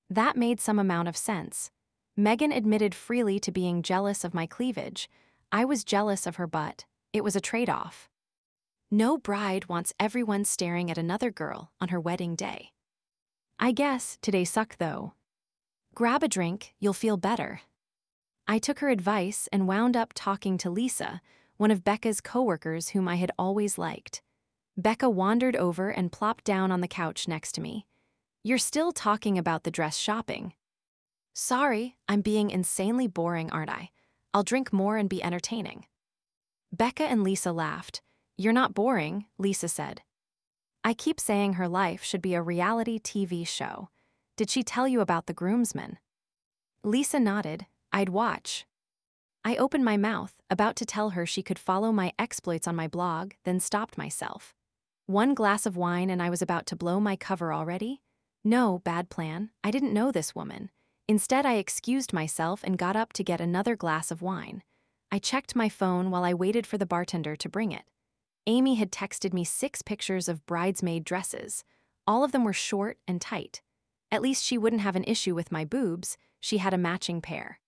That made some amount of sense. Megan admitted freely to being jealous of my cleavage. I was jealous of her butt. It was a trade-off. No bride wants everyone staring at another girl on her wedding day. I guess today sucked though. Grab a drink, you'll feel better. I took her advice and wound up talking to Lisa, one of Becca's coworkers whom I had always liked. Becca wandered over and plopped down on the couch next to me. You're still talking about the dress shopping. Sorry, I'm being insanely boring, aren't I? I'll drink more and be entertaining. Becca and Lisa laughed. You're not boring, Lisa said. I keep saying her life should be a reality TV show. Did she tell you about the groomsmen? Lisa nodded. I'd watch. I opened my mouth, about to tell her she could follow my exploits on my blog, then stopped myself. 1 glass of wine and I was about to blow my cover already? No, bad plan. I didn't know this woman. Instead, I excused myself and got up to get another glass of wine. I checked my phone while I waited for the bartender to bring it. Amy had texted me 6 pictures of bridesmaid dresses. All of them were short and tight. At least she wouldn't have an issue with my boobs. She had a matching pair.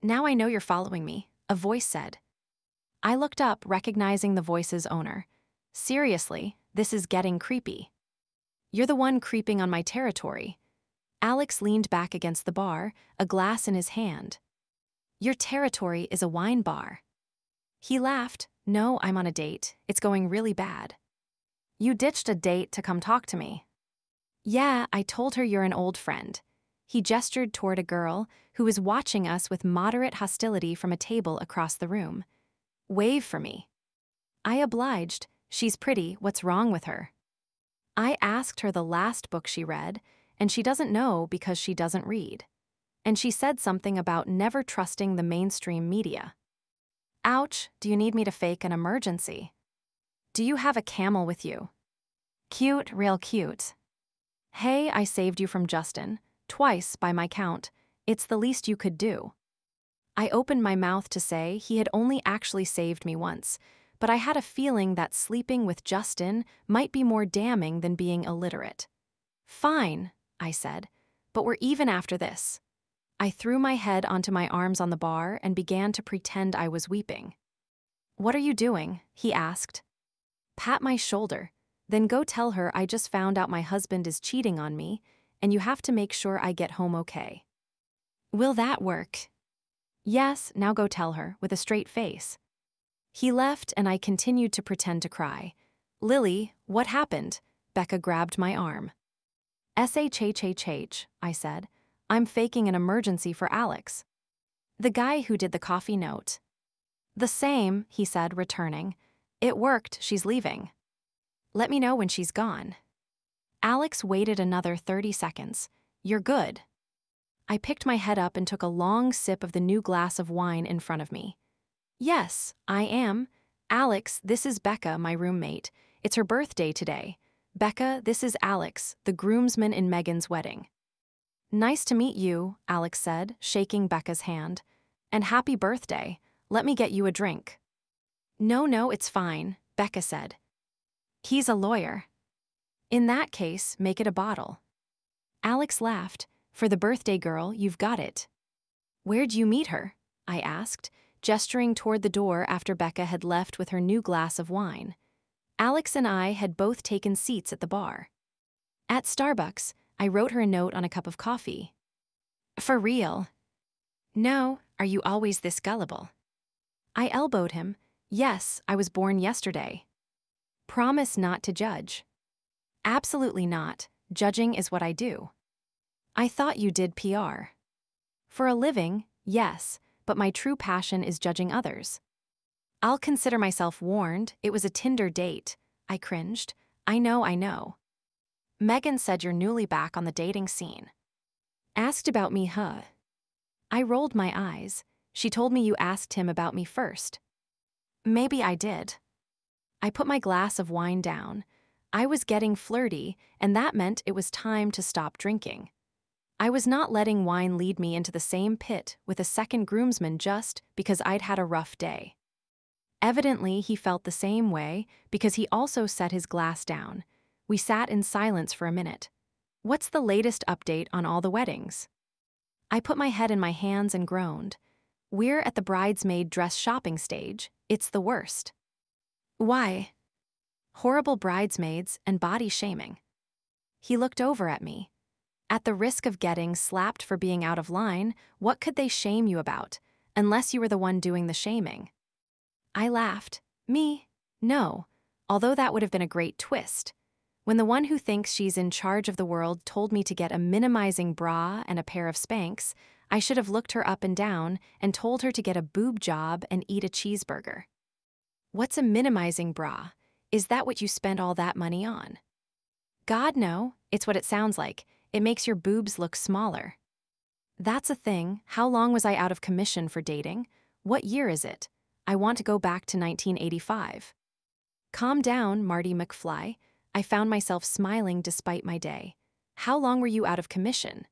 Now I know you're following me, a voice said. I looked up, recognizing the voice's owner. Seriously, this is getting creepy. You're the one creeping on my territory. Alex leaned back against the bar, a glass in his hand. Your territory is a wine bar. He laughed. No, I'm on a date. It's going really bad. You ditched a date to come talk to me. Yeah, I told her you're an old friend. He gestured toward a girl who was watching us with moderate hostility from a table across the room. Wave for me. I obliged. She's pretty, what's wrong with her? I asked her the last book she read, and she doesn't know because she doesn't read. And she said something about never trusting the mainstream media. Ouch, do you need me to fake an emergency? Do you have a camel with you? Cute, real cute. Hey, I saved you from Justin. Twice, by my count. It's the least you could do. I opened my mouth to say he had only actually saved me once, but I had a feeling that sleeping with Justin might be more damning than being illiterate. Fine, I said, but we're even after this. I threw my head onto my arms on the bar and began to pretend I was weeping. What are you doing? He asked. Pat my shoulder. Then go tell her I just found out my husband is cheating on me, and you have to make sure I get home okay. Will that work? Yes, now go tell her, with a straight face. He left and I continued to pretend to cry. Lily, what happened? Becca grabbed my arm. SHHHH, I said. I'm faking an emergency for Alex. The guy who did the coffee note. The same, he said, returning. It worked, she's leaving. Let me know when she's gone. Alex waited another 30 seconds. You're good. I picked my head up and took a long sip of the new glass of wine in front of me. Yes, I am. Alex, this is Becca, my roommate. It's her birthday today. Becca, this is Alex, the groomsman in Megan's wedding. Nice to meet you, Alex said, shaking Becca's hand. And happy birthday. Let me get you a drink. No, it's fine, Becca said. He's a lawyer. In that case, make it a bottle. Alex laughed. For the birthday girl, you've got it. Where'd you meet her? I asked, gesturing toward the door after Becca had left with her new glass of wine. Alex and I had both taken seats at the bar. At Starbucks, I wrote her a note on a cup of coffee. For real? No, are you always this gullible? I elbowed him. Yes, I was born yesterday. Promise not to judge. Absolutely not. Judging is what I do. I thought you did PR. For a living, yes, but my true passion is judging others. I'll consider myself warned. It was a Tinder date. I cringed. I know. Megan said you're newly back on the dating scene. Asked about me, huh? I rolled my eyes. She told me you asked him about me first. Maybe I did. I put my glass of wine down. I was getting flirty, and that meant it was time to stop drinking. I was not letting wine lead me into the same pit with a second groomsman just because I'd had a rough day. Evidently, he felt the same way because he also set his glass down. We sat in silence for a minute. What's the latest update on all the weddings? I put my head in my hands and groaned. We're at the bridesmaid dress shopping stage. It's the worst. Why? Horrible bridesmaids and body shaming. He looked over at me. At the risk of getting slapped for being out of line, what could they shame you about, unless you were the one doing the shaming? I laughed. Me? No, although that would have been a great twist. When the one who thinks she's in charge of the world told me to get a minimizing bra and a pair of Spanx, I should have looked her up and down and told her to get a boob job and eat a cheeseburger. What's a minimizing bra? Is that what you spent all that money on? God, no, it's what it sounds like. It makes your boobs look smaller. That's a thing. How long was I out of commission for dating? What year is it? I want to go back to 1985. Calm down, Marty McFly. I found myself smiling despite my day. How long were you out of commission?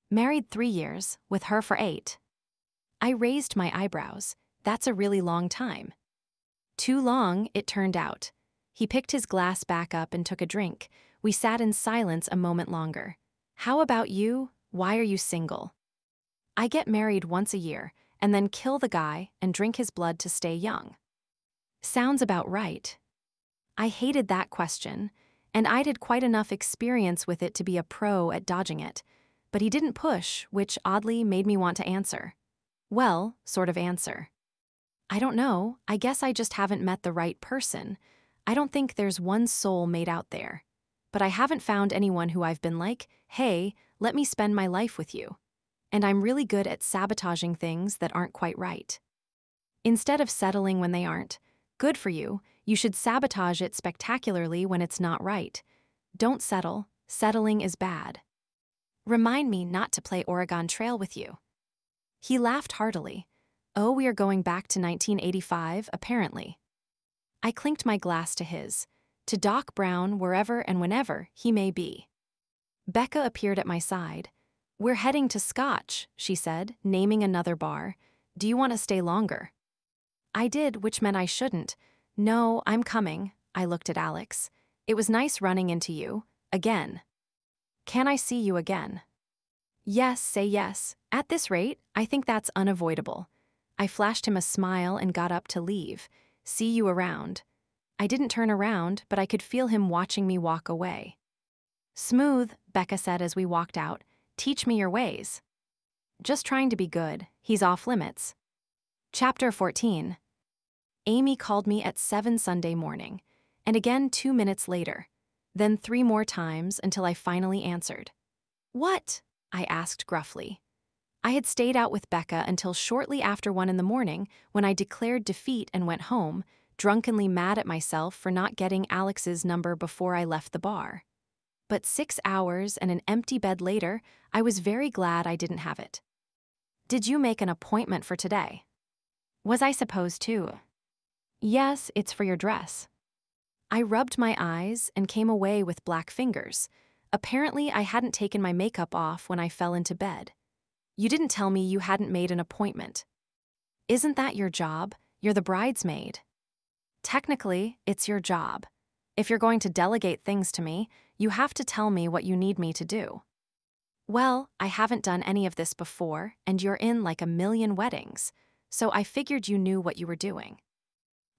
Married 3 years, with her for 8. I raised my eyebrows. That's a really long time. Too long, it turned out. He picked his glass back up and took a drink. We sat in silence a moment longer. How about you? Why are you single? I get married once a year, and then kill the guy and drink his blood to stay young. Sounds about right. I hated that question, and I'd had quite enough experience with it to be a pro at dodging it, but he didn't push, which oddly made me want to answer. Well, sort of answer. I don't know, I guess I just haven't met the right person. I don't think there's one soul made out there. But I haven't found anyone who I've been like, hey, let me spend my life with you. And I'm really good at sabotaging things that aren't quite right. Instead of settling when they aren't, good for you, you should sabotage it spectacularly when it's not right. Don't settle, settling is bad. Remind me not to play Oregon Trail with you. He laughed heartily. Oh, we are going back to 1985, apparently. I clinked my glass to his. To Doc Brown, wherever and whenever he may be. Becca appeared at my side. We're heading to Scotch, she said, naming another bar. Do you want to stay longer? I did, which meant I shouldn't. No, I'm coming. I looked at Alex. It was nice running into you. Again. Can I see you again? Yes, say yes. At this rate, I think that's unavoidable. I flashed him a smile and got up to leave. See you around. I didn't turn around, but I could feel him watching me walk away. "Smooth," Becca said as we walked out. "Teach me your ways." Just trying to be good. He's off limits. Chapter 14. Amy called me at 7 Sunday morning, and again 2 minutes later, then 3 more times until I finally answered. "What?" I asked gruffly. I had stayed out with Becca until shortly after 1 in the morning when I declared defeat and went home, drunkenly mad at myself for not getting Alex's number before I left the bar. But 6 hours and an empty bed later, I was very glad I didn't have it. "Did you make an appointment for today?" "Was I supposed to?" "Yes, it's for your dress." I rubbed my eyes and came away with black fingers. Apparently, I hadn't taken my makeup off when I fell into bed. "You didn't tell me you hadn't made an appointment." "Isn't that your job? You're the bridesmaid." "Technically, it's your job. If you're going to delegate things to me, you have to tell me what you need me to do." "Well, I haven't done any of this before, and you're in like a million weddings, so I figured you knew what you were doing."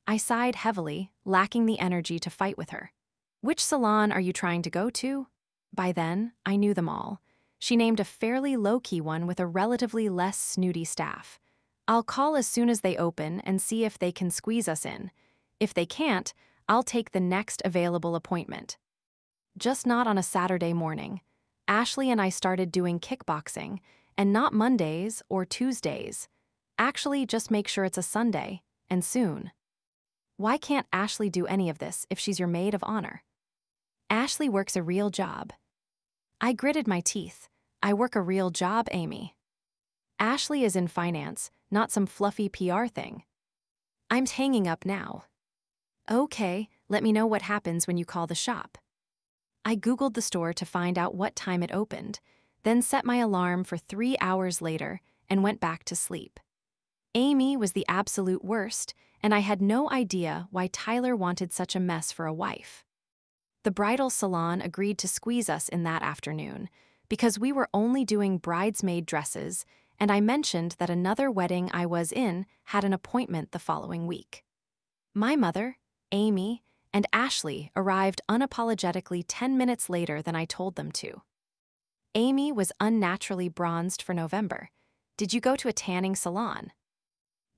I sighed heavily, lacking the energy to fight with her. "Which salon are you trying to go to?" By then, I knew them all. She named a fairly low-key one with a relatively less snooty staff. "I'll call as soon as they open and see if they can squeeze us in. If they can't, I'll take the next available appointment." Just not on a Saturday morning. Ashley and I started doing kickboxing, and not Mondays or Tuesdays. Actually, just make sure it's a Sunday, and soon. Why can't Ashley do any of this if she's your maid of honor? Ashley works a real job. I gritted my teeth. I work a real job, Amy. Ashley is in finance, not some fluffy PR thing. I'm hanging up now. Okay, let me know what happens when you call the shop. I Googled the store to find out what time it opened, then set my alarm for 3 hours later and went back to sleep. Amy was the absolute worst, and I had no idea why Tyler wanted such a mess for a wife. The bridal salon agreed to squeeze us in that afternoon because we were only doing bridesmaid dresses, and I mentioned that another wedding I was in had an appointment the following week. My mother, Amy, and Ashley arrived unapologetically 10 minutes later than I told them to. Amy was unnaturally bronzed for November. "Did you go to a tanning salon?"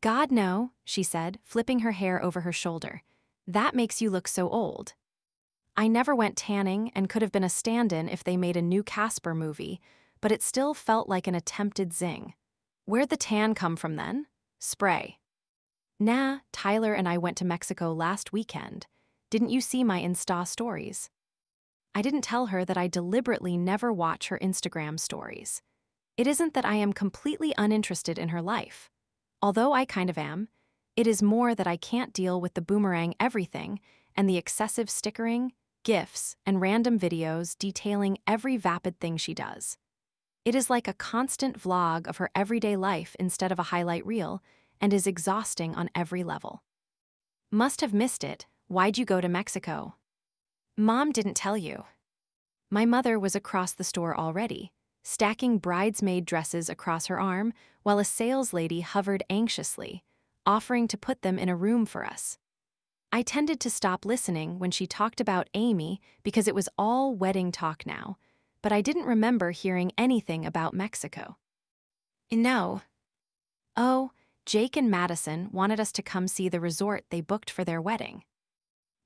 "God, no," she said, flipping her hair over her shoulder. "That makes you look so old." I never went tanning and could have been a stand-in if they made a new Casper movie, but it still felt like an attempted zing. "Where'd the tan come from then?" "Spray." "Nah, Tyler and I went to Mexico last weekend. Didn't you see my Insta stories?" I didn't tell her that I deliberately never watch her Instagram stories. It isn't that I am completely uninterested in her life. Although I kind of am, it is more that I can't deal with the boomerang everything and the excessive stickering, GIFs, and random videos detailing every vapid thing she does. It is like a constant vlog of her everyday life instead of a highlight reel, and is exhausting on every level. "Must have missed it. Why'd you go to Mexico?" "Mom didn't tell you." My mother was across the store already, stacking bridesmaid dresses across her arm while a sales lady hovered anxiously, offering to put them in a room for us. I tended to stop listening when she talked about Amy because it was all wedding talk now, but I didn't remember hearing anything about Mexico. "No." "Oh, Jake and Madison wanted us to come see the resort they booked for their wedding."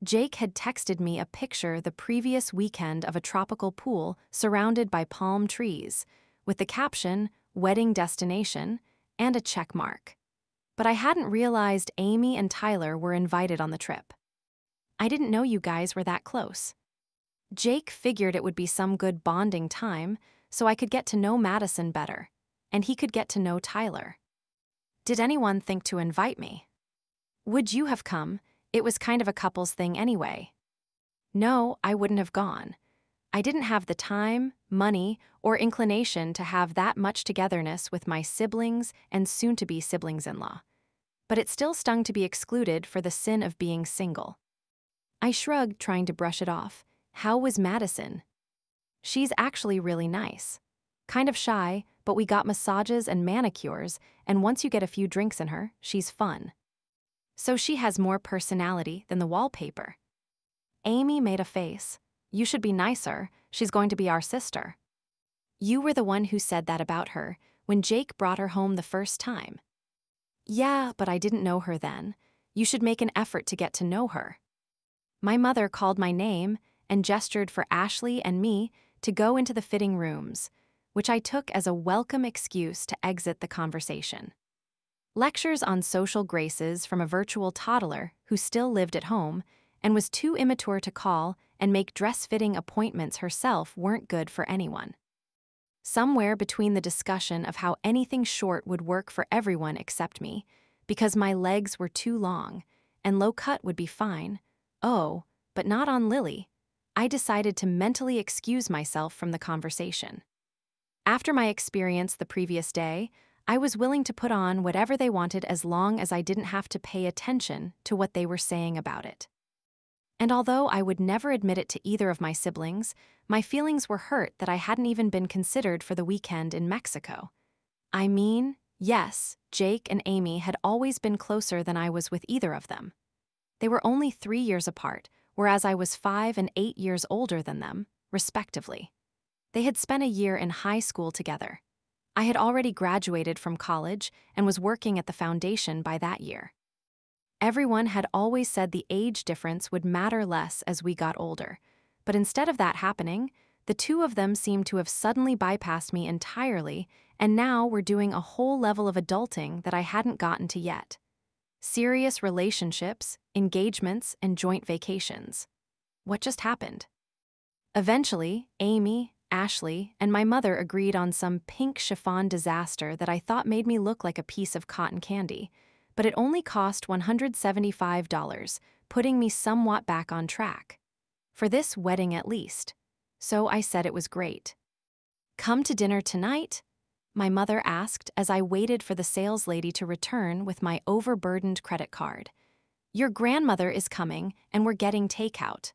Jake had texted me a picture the previous weekend of a tropical pool surrounded by palm trees, with the caption, "Wedding Destination," and a check mark. But I hadn't realized Amy and Tyler were invited on the trip. "I didn't know you guys were that close." Jake figured it would be some good bonding time, so I could get to know Madison better, and he could get to know Tyler. "Did anyone think to invite me?" "Would you have come? It was kind of a couples thing anyway." "No, I wouldn't have gone. I didn't have the time, money, or inclination to have that much togetherness with my siblings and soon-to-be siblings-in-law. But it still stung to be excluded for the sin of being single." I shrugged, trying to brush it off. How was Madison? "She's actually really nice. Kind of shy, but we got massages and manicures, and once you get a few drinks in her, she's fun." So she has more personality than the wallpaper. Amy made a face. You should be nicer, she's going to be our sister. You were the one who said that about her when Jake brought her home the first time. Yeah, but I didn't know her then. You should make an effort to get to know her. My mother called my name and gestured for Ashley and me to go into the fitting rooms, which I took as a welcome excuse to exit the conversation. Lectures on social graces from a virtual toddler who still lived at home and was too immature to call and make dress-fitting appointments herself weren't good for anyone. Somewhere between the discussion of how anything short would work for everyone except me, because my legs were too long, and low cut would be fine, oh, but not on Lily, I decided to mentally excuse myself from the conversation. After my experience the previous day, I was willing to put on whatever they wanted as long as I didn't have to pay attention to what they were saying about it. And although I would never admit it to either of my siblings, my feelings were hurt that I hadn't even been considered for the weekend in Mexico. I mean, yes, Jake and Amy had always been closer than I was with either of them. They were only 3 years apart, whereas I was 5 and 8 years older than them, respectively. They had spent a year in high school together. I had already graduated from college and was working at the foundation by that year. Everyone had always said the age difference would matter less as we got older, but instead of that happening, the two of them seemed to have suddenly bypassed me entirely and now were doing a whole level of adulting that I hadn't gotten to yet. Serious relationships, engagements, and joint vacations. What just happened? Eventually, Amy, Ashley, and my mother agreed on some pink chiffon disaster that I thought made me look like a piece of cotton candy, but it only cost $175, putting me somewhat back on track. For this wedding at least. So I said it was great. Come to dinner tonight? My mother asked as I waited for the saleslady to return with my overburdened credit card. Your grandmother is coming and we're getting takeout.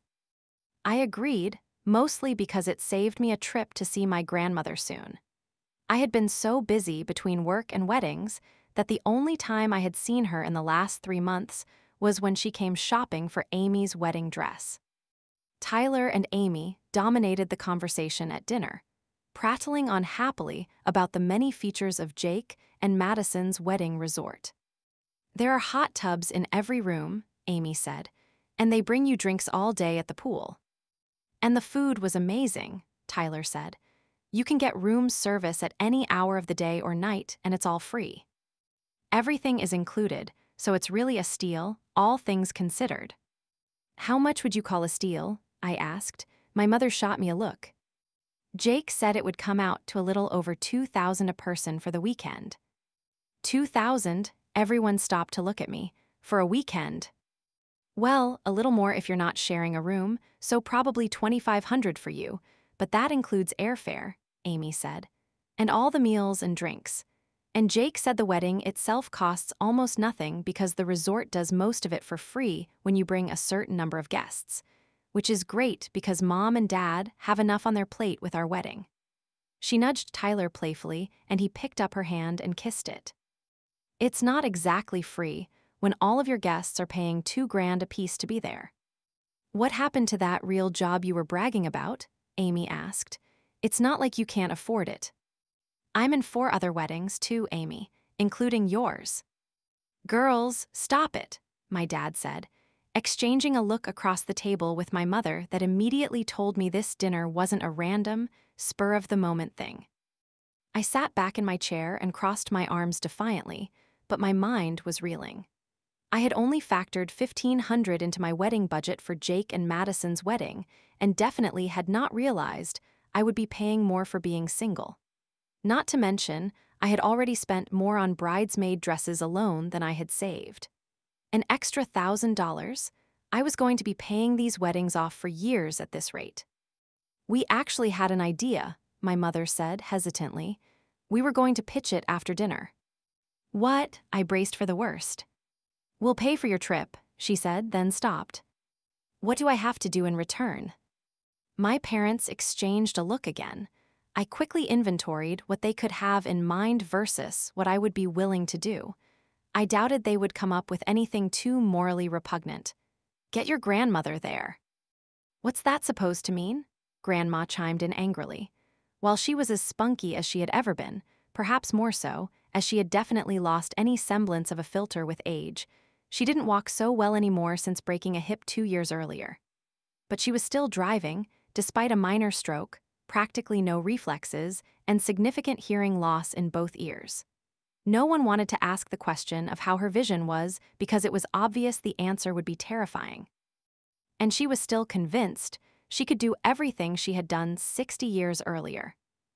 I agreed, mostly because it saved me a trip to see my grandmother soon. I had been so busy between work and weddings that the only time I had seen her in the last 3 months was when she came shopping for Amy's wedding dress. Tyler and Amy dominated the conversation at dinner, prattling on happily about the many features of Jake and Madison's wedding resort. There are hot tubs in every room, Amy said, and they bring you drinks all day at the pool. And the food was amazing, Tyler said. You can get room service at any hour of the day or night, and it's all free. Everything is included, so it's really a steal, all things considered. How much would you call a steal? I asked. My mother shot me a look. Jake said it would come out to a little over $2,000 a person for the weekend. $2,000? Everyone stopped to look at me. For a weekend? Well, a little more if you're not sharing a room, so probably $2,500 for you, but that includes airfare, Amy said, and all the meals and drinks. And Jake said the wedding itself costs almost nothing because the resort does most of it for free when you bring a certain number of guests, which is great because Mom and Dad have enough on their plate with our wedding. She nudged Tyler playfully, and he picked up her hand and kissed it. It's not exactly free when all of your guests are paying $2,000 a piece to be there. What happened to that real job you were bragging about? Amy asked. It's not like you can't afford it. I'm in 4 other weddings too, Amy, including yours. Girls, stop it, my dad said, exchanging a look across the table with my mother that immediately told me this dinner wasn't a random, spur-of-the-moment thing. I sat back in my chair and crossed my arms defiantly, but my mind was reeling. I had only factored $1,500 into my wedding budget for Jake and Madison's wedding, and definitely had not realized I would be paying more for being single. Not to mention, I had already spent more on bridesmaid dresses alone than I had saved. An extra $1,000? I was going to be paying these weddings off for years at this rate. We actually had an idea, my mother said hesitantly. We were going to pitch it after dinner. What? I braced for the worst. We'll pay for your trip, she said, then stopped. What do I have to do in return? My parents exchanged a look again. I quickly inventoried what they could have in mind versus what I would be willing to do. I doubted they would come up with anything too morally repugnant. Get your grandmother there. What's that supposed to mean? Grandma chimed in angrily. While she was as spunky as she had ever been, perhaps more so, as she had definitely lost any semblance of a filter with age, she didn't walk so well anymore since breaking a hip 2 years earlier. But she was still driving, despite a minor stroke, practically no reflexes, and significant hearing loss in both ears. No one wanted to ask the question of how her vision was because it was obvious the answer would be terrifying. And she was still convinced she could do everything she had done 60 years earlier.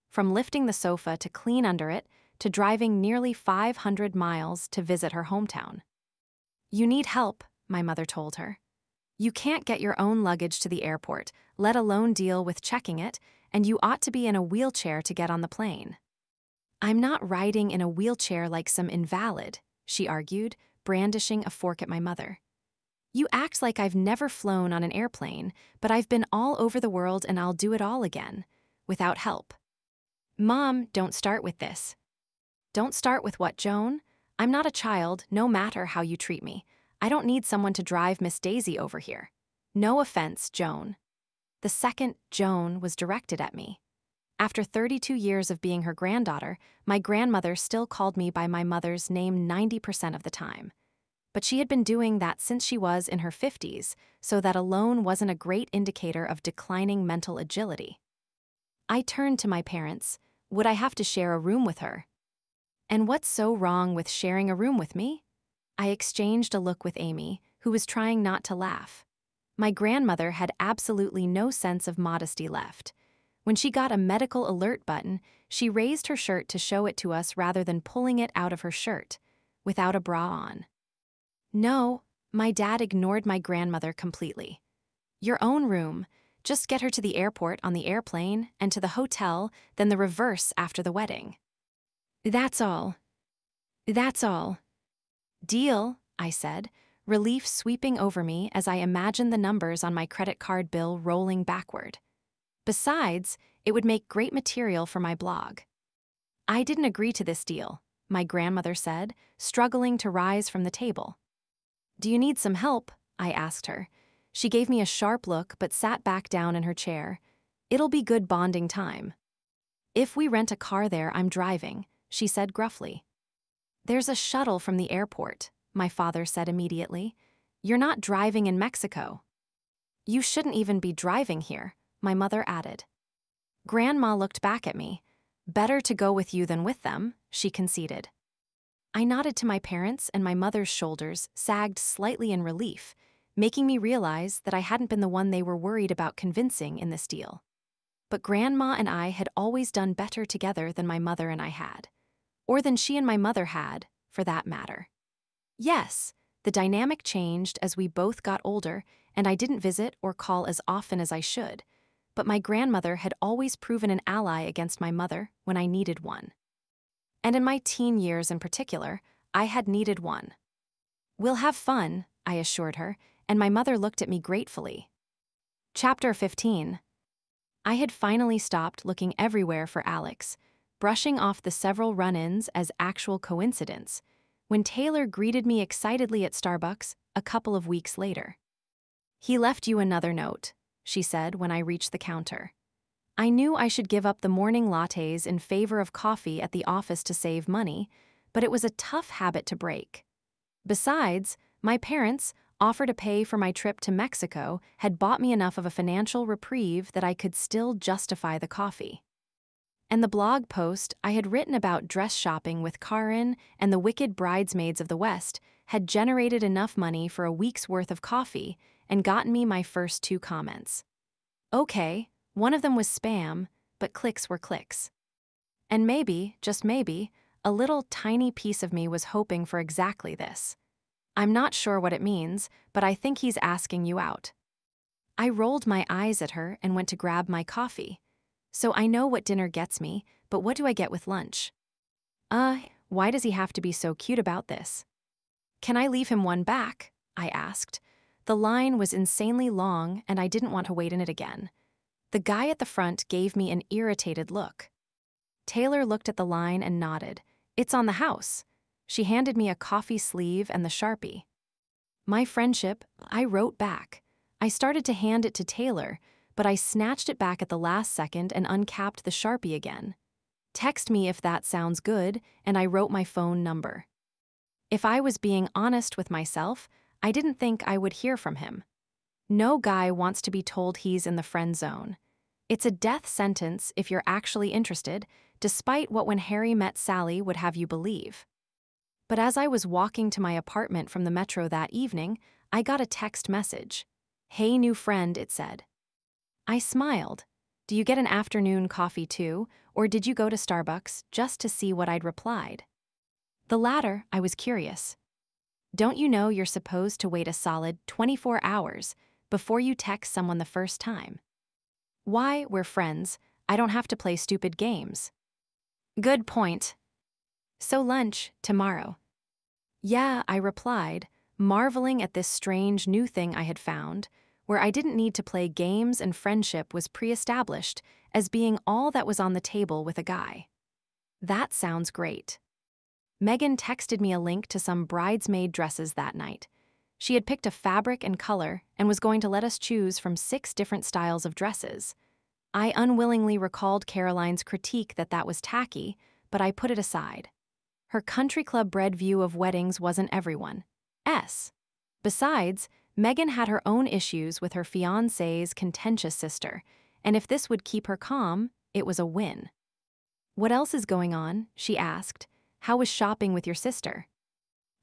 From lifting the sofa to clean under it, to driving nearly 500 miles to visit her hometown. You need help, my mother told her. You can't get your own luggage to the airport, let alone deal with checking it, and you ought to be in a wheelchair to get on the plane. I'm not riding in a wheelchair like some invalid, she argued, brandishing a fork at my mother. You act like I've never flown on an airplane, but I've been all over the world and I'll do it all again, without help. Mom, don't start with this. Don't start with what, Joan? I'm not a child, no matter how you treat me. I don't need someone to drive Miss Daisy over here. No offense, Joan. The second Joan was directed at me. After 32 years of being her granddaughter, my grandmother still called me by my mother's name 90% of the time. But she had been doing that since she was in her 50s, so that alone wasn't a great indicator of declining mental agility. I turned to my parents. Would I have to share a room with her? And what's so wrong with sharing a room with me? I exchanged a look with Amy, who was trying not to laugh. My grandmother had absolutely no sense of modesty left. When she got a medical alert button, she raised her shirt to show it to us rather than pulling it out of her shirt, without a bra on. No, my dad ignored my grandmother completely. Your own room. Just get her to the airport on the airplane and to the hotel, then the reverse after the wedding. That's all. That's all. Deal, I said, relief sweeping over me as I imagined the numbers on my credit card bill rolling backward. Besides, it would make great material for my blog. I didn't agree to this deal, my grandmother said, struggling to rise from the table. Do you need some help? I asked her. She gave me a sharp look but sat back down in her chair. It'll be good bonding time. If we rent a car there, I'm driving, she said gruffly. There's a shuttle from the airport, my father said immediately. You're not driving in Mexico. You shouldn't even be driving here, my mother added. Grandma looked back at me. Better to go with you than with them, she conceded. I nodded to my parents and my mother's shoulders sagged slightly in relief, making me realize that I hadn't been the one they were worried about convincing in this deal. But Grandma and I had always done better together than my mother and I had. Or than she and my mother had, for that matter. Yes, the dynamic changed as we both got older, and I didn't visit or call as often as I should, but my grandmother had always proven an ally against my mother when I needed one. And in my teen years in particular, I had needed one. We'll have fun, I assured her, and my mother looked at me gratefully. Chapter 15. I had finally stopped looking everywhere for Alex, brushing off the several run-ins as actual coincidence, when Taylor greeted me excitedly at Starbucks a couple of weeks later. He left you another note, she said when I reached the counter. I knew I should give up the morning lattes in favor of coffee at the office to save money, but it was a tough habit to break. Besides, my parents, offer to pay for my trip to Mexico, had bought me enough of a financial reprieve that I could still justify the coffee. And the blog post I had written about dress shopping with Karin and the wicked bridesmaids of the West had generated enough money for a week's worth of coffee and gotten me my first 2 comments. Okay, one of them was spam, but clicks were clicks. And maybe, just maybe, a little tiny piece of me was hoping for exactly this. I'm not sure what it means, but I think he's asking you out. I rolled my eyes at her and went to grab my coffee. So I know what dinner gets me, but what do I get with lunch? Why does he have to be so cute about this? Can I leave him one back? I asked. The line was insanely long and I didn't want to wait in it again. The guy at the front gave me an irritated look. Taylor looked at the line and nodded. It's on the house. She handed me a coffee sleeve and the Sharpie. My friendship, I wrote back. I started to hand it to Taylor, but I snatched it back at the last second and uncapped the Sharpie again. Text me if that sounds good, and I wrote my phone number. If I was being honest with myself, I didn't think I would hear from him. No guy wants to be told he's in the friend zone. It's a death sentence if you're actually interested, despite what When Harry Met Sally would have you believe. But as I was walking to my apartment from the metro that evening, I got a text message. "Hey, new friend," it said. I smiled. "Do you get an afternoon coffee too, or did you go to Starbucks just to see what I'd replied?" The latter, I was curious. Don't you know you're supposed to wait a solid 24 hours before you text someone the first time? Why, we're friends. I don't have to play stupid games. Good point. So lunch, tomorrow. Yeah, I replied, marveling at this strange new thing I had found, where I didn't need to play games and friendship was pre-established as being all that was on the table with a guy. That sounds great. Megan texted me a link to some bridesmaid dresses that night. She had picked a fabric and color and was going to let us choose from 6 different styles of dresses. I unwillingly recalled Caroline's critique that was tacky, but I put it aside. Her country club-bred view of weddings wasn't everyone's. Besides, Megan had her own issues with her fiancé's contentious sister, and if this would keep her calm, it was a win. "What else is going on?" she asked. "How was shopping with your sister?"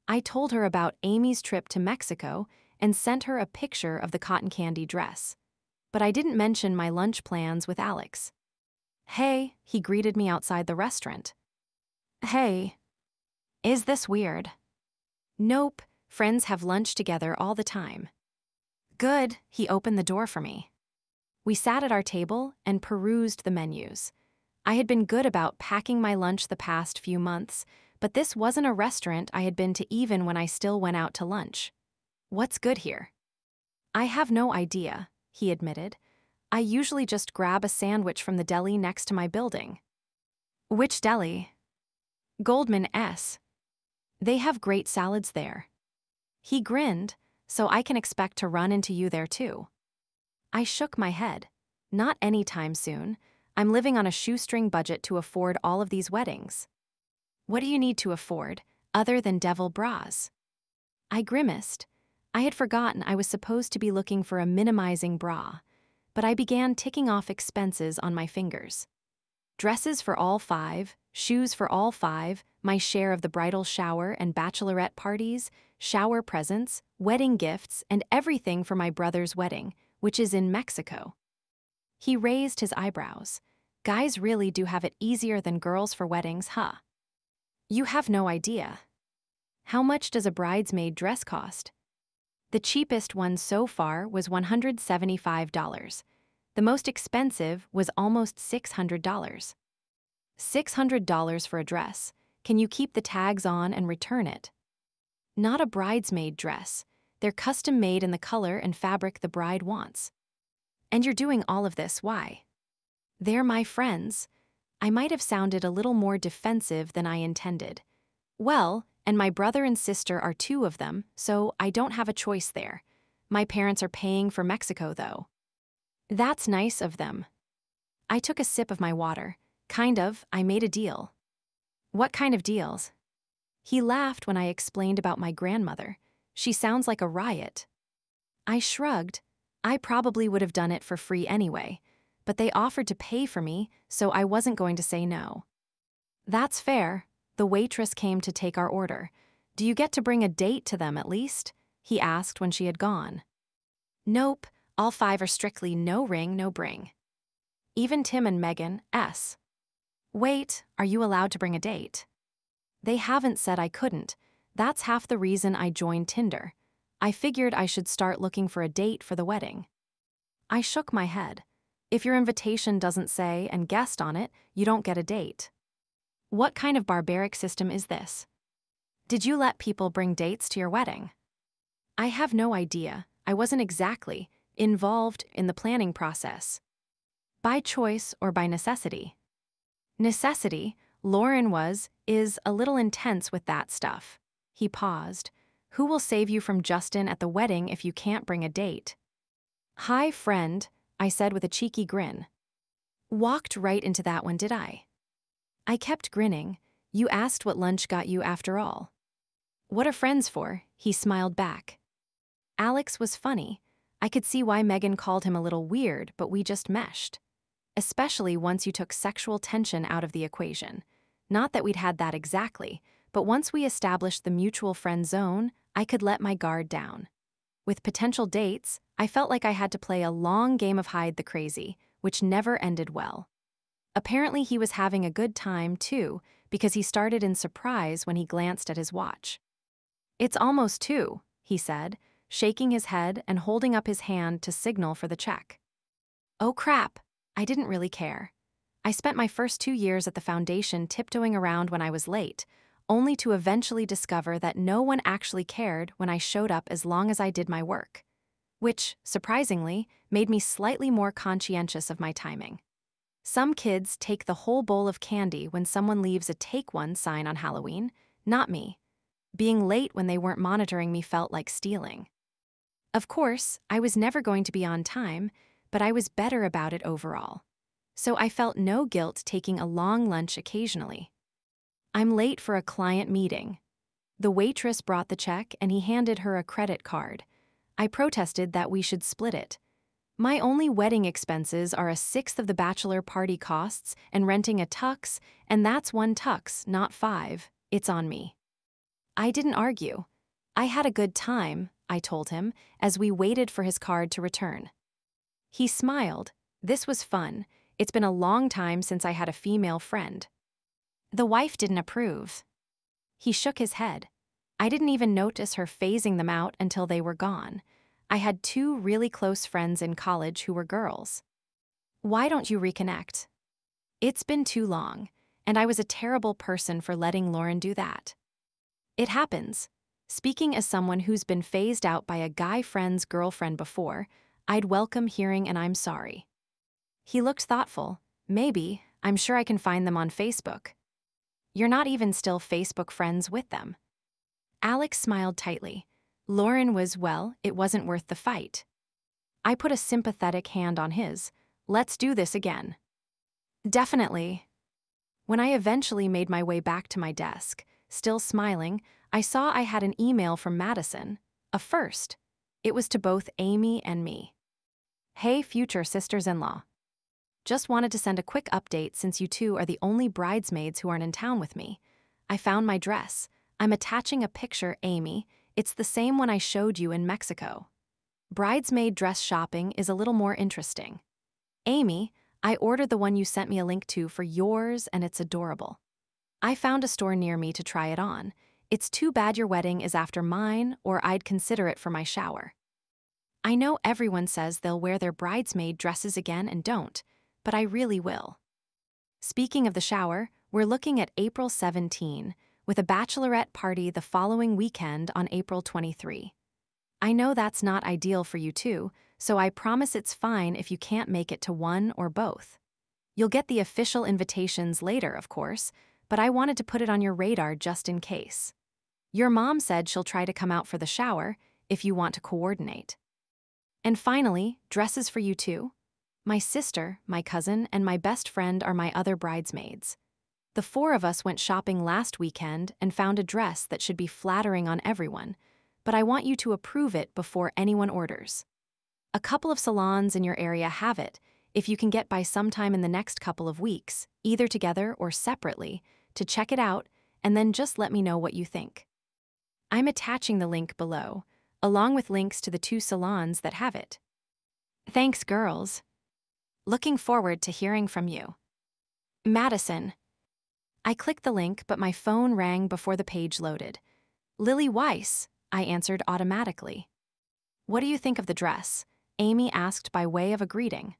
I told her about Amy's trip to Mexico and sent her a picture of the cotton candy dress. But I didn't mention my lunch plans with Alex. "Hey," he greeted me outside the restaurant. "Hey. Is this weird?" "Nope, friends have lunch together all the time." "Good," he opened the door for me. We sat at our table and perused the menus. I had been good about packing my lunch the past few months, but this wasn't a restaurant I had been to even when I still went out to lunch. "What's good here?" "I have no idea," he admitted. "I usually just grab a sandwich from the deli next to my building." "Which deli?" "Goldman S. They have great salads there." He grinned, "So I can expect to run into you there too." I shook my head. "Not anytime soon. I'm living on a shoestring budget to afford all of these weddings." "What do you need to afford, other than devil bras?" I grimaced. I had forgotten I was supposed to be looking for a minimizing bra, but I began ticking off expenses on my fingers. Dresses for all 5, shoes for all 5, my share of the bridal shower and bachelorette parties, shower presents, wedding gifts, and everything for my brother's wedding, which is in Mexico. He raised his eyebrows. "Guys really do have it easier than girls for weddings, huh?" "You have no idea." "How much does a bridesmaid dress cost?" The cheapest one so far was $175. The most expensive was almost $600. $600 for a dress. Can you keep the tags on and return it? Not a bridesmaid dress. They're custom made in the color and fabric the bride wants. And you're doing all of this, why? They're my friends. I might have sounded a little more defensive than I intended. Well, and my brother and sister are 2 of them, so I don't have a choice there. My parents are paying for Mexico, though. That's nice of them. I took a sip of my water. Kind of, I made a deal. What kind of deals? He laughed when I explained about my grandmother. She sounds like a riot. I shrugged. I probably would have done it for free anyway, but they offered to pay for me, so I wasn't going to say no. That's fair. The waitress came to take our order. "Do you get to bring a date to them at least?" he asked when she had gone. "Nope, all 5 are strictly no ring, no bring." Even Tim and Megan, S. Wait, are you allowed to bring a date? They haven't said I couldn't. That's half the reason I joined Tinder. I figured I should start looking for a date for the wedding. I shook my head. If your invitation doesn't say and guest on it, you don't get a date. What kind of barbaric system is this? Did you let people bring dates to your wedding? I have no idea. I wasn't exactly involved in the planning process. By choice or by necessity? Necessity. Lauren is a little intense with that stuff. He paused. Who will save you from Justin at the wedding if you can't bring a date? Hi, friend, I said with a cheeky grin. Walked right into that one, did I? I kept grinning. You asked what lunch got you after all. What are friends for? He smiled back. Alex was funny. I could see why Megan called him a little weird, but we just meshed. Especially once you took sexual tension out of the equation. Not that we'd had that exactly, but once we established the mutual friend zone, I could let my guard down. With potential dates, I felt like I had to play a long game of hide the crazy, which never ended well. Apparently he was having a good time, too, because he started in surprise when he glanced at his watch. It's almost 2, he said, shaking his head and holding up his hand to signal for the check. Oh crap, I didn't really care. I spent my first 2 years at the foundation tiptoeing around when I was late, only to eventually discover that no one actually cared when I showed up as long as I did my work. Which, surprisingly, made me slightly more conscientious of my timing. Some kids take the whole bowl of candy when someone leaves a "Take One" sign on Halloween, not me. Being late when they weren't monitoring me felt like stealing. Of course, I was never going to be on time, but I was better about it overall. So I felt no guilt taking a long lunch occasionally. I'm late for a client meeting. The waitress brought the check and he handed her a credit card. I protested that we should split it. My only wedding expenses are 1/6 of the bachelor party costs and renting a tux, and that's 1 tux, not 5. It's on me. I didn't argue. I had a good time, I told him, as we waited for his card to return. He smiled. This was fun. It's been a long time since I had a female friend. The wife didn't approve. He shook his head. I didn't even notice her phasing them out until they were gone. I had 2 really close friends in college who were girls. Why don't you reconnect? It's been too long, and I was a terrible person for letting Lauren do that. It happens. Speaking as someone who's been phased out by a guy friend's girlfriend before, I'd welcome hearing an "I'm sorry." He looked thoughtful. Maybe, I'm sure I can find them on Facebook. You're not even still Facebook friends with them. Alex smiled tightly. Lauren it wasn't worth the fight. I put a sympathetic hand on his. Let's do this again. Definitely. When I eventually made my way back to my desk, still smiling, I saw I had an email from Madison. A first. It was to both Amy and me. Hey, future sisters-in-law. Just wanted to send a quick update since you 2 are the only bridesmaids who aren't in town with me. I found my dress. I'm attaching a picture, Amy. It's the same one I showed you in Mexico. Bridesmaid dress shopping is a little more interesting. Amy, I ordered the one you sent me a link to for yours, and it's adorable. I found a store near me to try it on. It's too bad your wedding is after mine, or I'd consider it for my shower. I know everyone says they'll wear their bridesmaid dresses again and don't, but I really will. Speaking of the shower, we're looking at April 17, with a bachelorette party the following weekend on April 23. I know that's not ideal for you too, so I promise it's fine if you can't make it to one or both. You'll get the official invitations later, of course, but I wanted to put it on your radar just in case. Your mom said she'll try to come out for the shower if you want to coordinate. And finally, dresses for you too. My sister, my cousin, and my best friend are my other bridesmaids. The 4 of us went shopping last weekend and found a dress that should be flattering on everyone, but I want you to approve it before anyone orders. A couple of salons in your area have it, if you can get by sometime in the next couple of weeks, either together or separately, to check it out, and then just let me know what you think. I'm attaching the link below, along with links to the 2 salons that have it. Thanks, girls. Looking forward to hearing from you. Madison. I clicked the link, but my phone rang before the page loaded. Lily Weiss, I answered automatically. What do you think of the dress? Amy asked by way of a greeting.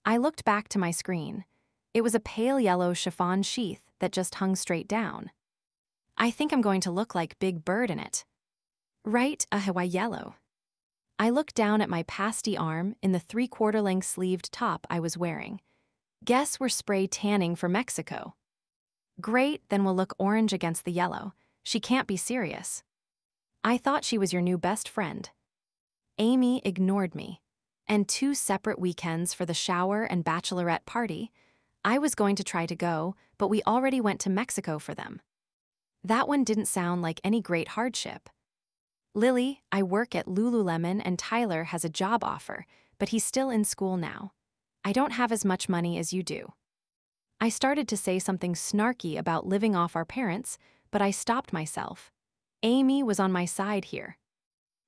I looked back to my screen. It was a pale yellow chiffon sheath that just hung straight down. I think I'm going to look like Big Bird in it. Right, a Hawaii yellow. I looked down at my pasty arm in the 3/4 length sleeved top I was wearing. Guess we're spray tanning for Mexico. Great, then we'll look orange against the yellow. She can't be serious. I thought she was your new best friend. Amy ignored me. And 2 separate weekends for the shower and bachelorette party. I was going to try to go, but we already went to Mexico for them. That one didn't sound like any great hardship. Lily, I work at Lululemon and Tyler has a job offer, but he's still in school now. I don't have as much money as you do. I started to say something snarky about living off our parents, but I stopped myself. Amy was on my side here.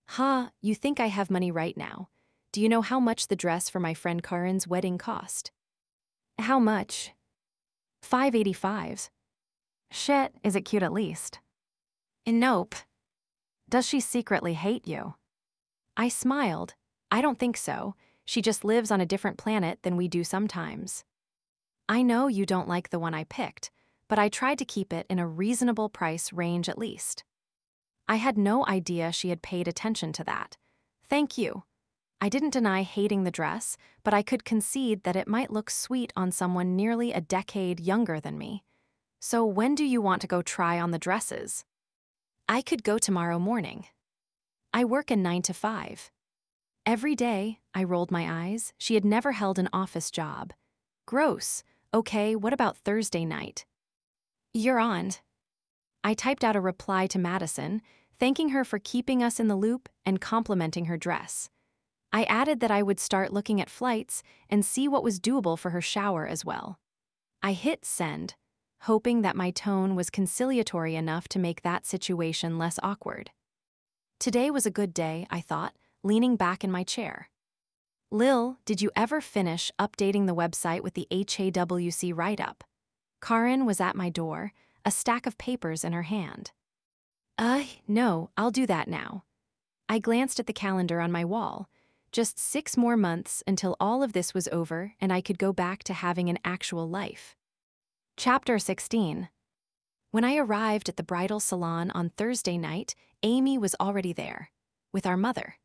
Huh, you think I have money right now. Do you know how much the dress for my friend Karen's wedding cost? How much? $5.85. Shit, is it cute at least? Nope. Does she secretly hate you? I smiled. I don't think so. She just lives on a different planet than we do sometimes. I know you don't like the one I picked, but I tried to keep it in a reasonable price range at least. I had no idea she had paid attention to that. Thank you. I didn't deny hating the dress, but I could concede that it might look sweet on someone nearly a decade younger than me. So when do you want to go try on the dresses? I could go tomorrow morning. I work a 9 to 5. Every day, I rolled my eyes. She had never held an office job. Gross. Okay, what about Thursday night? You're on. I typed out a reply to Madison, thanking her for keeping us in the loop and complimenting her dress. I added that I would start looking at flights and see what was doable for her shower as well. I hit send, hoping that my tone was conciliatory enough to make that situation less awkward. Today was a good day, I thought, leaning back in my chair. Lil, did you ever finish updating the website with the HAWC write-up? Karen was at my door, a stack of papers in her hand. No, I'll do that now. I glanced at the calendar on my wall. Just 6 more months until all of this was over and I could go back to having an actual life. Chapter 16. When I arrived at the bridal salon on Thursday night, Amy was already there, with our mother.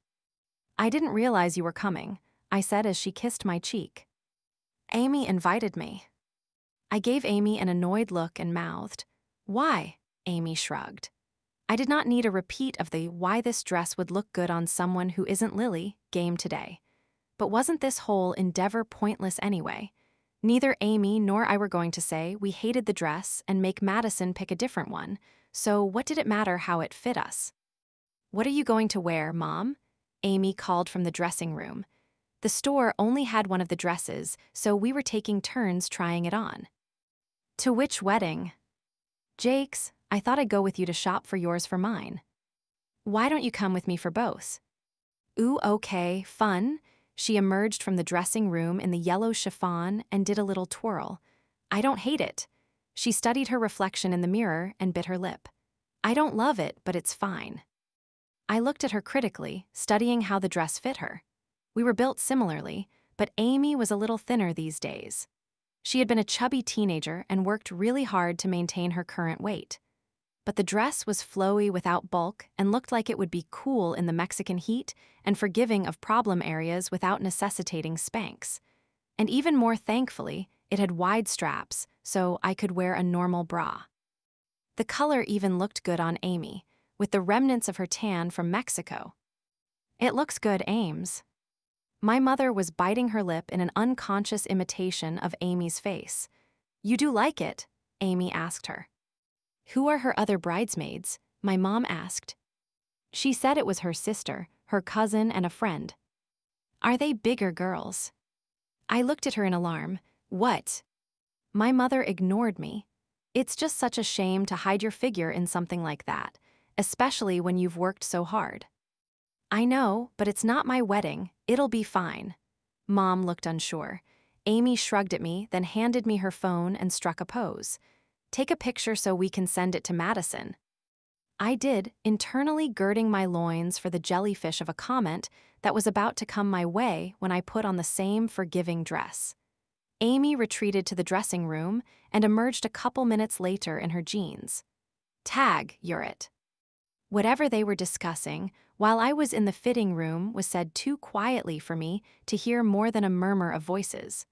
I didn't realize you were coming, I said as she kissed my cheek. Amy invited me. I gave Amy an annoyed look and mouthed, "Why?" Amy shrugged. I did not need a repeat of the why this dress would look good on someone who isn't Lily game today. But wasn't this whole endeavor pointless anyway? Neither Amy nor I were going to say we hated the dress and make Madison pick a different one, so what did it matter how it fit us? What are you going to wear, Mom? Amy called from the dressing room. The store only had one of the dresses, so we were taking turns trying it on. To which wedding? Jake's. I thought I'd go with you to shop for yours for mine. Why don't you come with me for both? Ooh, okay, fun. She emerged from the dressing room in the yellow chiffon and did a little twirl. I don't hate it. She studied her reflection in the mirror and bit her lip. I don't love it, but it's fine. I looked at her critically, studying how the dress fit her. We were built similarly, but Amy was a little thinner these days. She had been a chubby teenager and worked really hard to maintain her current weight. But the dress was flowy without bulk and looked like it would be cool in the Mexican heat and forgiving of problem areas without necessitating Spanx. And even more thankfully, it had wide straps, so I could wear a normal bra. The color even looked good on Amy, with the remnants of her tan from Mexico. It looks good, Ames. My mother was biting her lip in an unconscious imitation of Amy's face. You do like it? Amy asked her. Who are her other bridesmaids? My mom asked. She said it was her sister, her cousin, and a friend. Are they bigger girls? I looked at her in alarm. What? My mother ignored me. It's just such a shame to hide your figure in something like that, especially when you've worked so hard. I know, but it's not my wedding. It'll be fine. Mom looked unsure. Amy shrugged at me, then handed me her phone and struck a pose. Take a picture so we can send it to Madison. I did, internally girding my loins for the jellyfish of a comment that was about to come my way when I put on the same forgiving dress. Amy retreated to the dressing room and emerged a couple minutes later in her jeans. Tag, you're it. Whatever they were discussing, while I was in the fitting room, was said too quietly for me to hear more than a murmur of voices.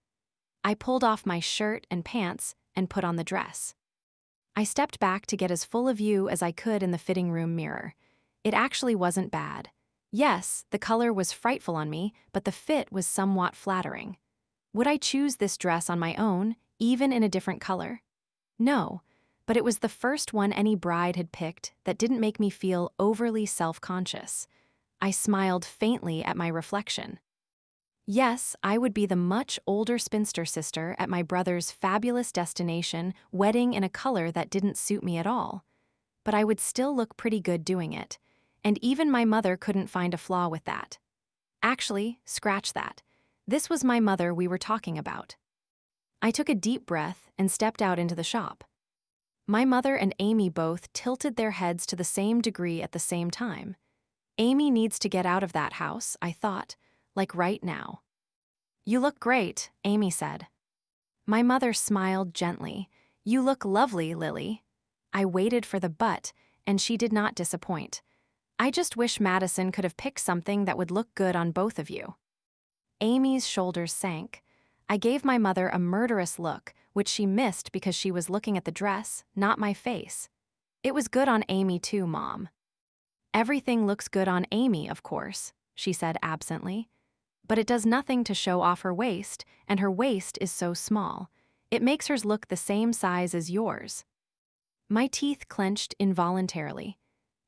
I pulled off my shirt and pants and put on the dress. I stepped back to get as full a view as I could in the fitting room mirror. It actually wasn't bad. Yes, the color was frightful on me, but the fit was somewhat flattering. Would I choose this dress on my own, even in a different color? No, but it was the first one any bride had picked that didn't make me feel overly self-conscious. I smiled faintly at my reflection. Yes, I would be the much older spinster sister at my brother's fabulous destination wedding in a color that didn't suit me at all. But I would still look pretty good doing it, and even my mother couldn't find a flaw with that. Actually, scratch that. This was my mother we were talking about. I took a deep breath and stepped out into the shop. My mother and Amy both tilted their heads to the same degree at the same time. Amy needs to get out of that house, I thought, like right now. You look great, Amy said. My mother smiled gently. You look lovely, Lily. I waited for the but, and she did not disappoint. I just wish Madison could have picked something that would look good on both of you. Amy's shoulders sank. I gave my mother a murderous look, which she missed because she was looking at the dress, not my face. It was good on Amy too, Mom. Everything looks good on Amy, of course, she said absently. But it does nothing to show off her waist, and her waist is so small. It makes hers look the same size as yours. My teeth clenched involuntarily.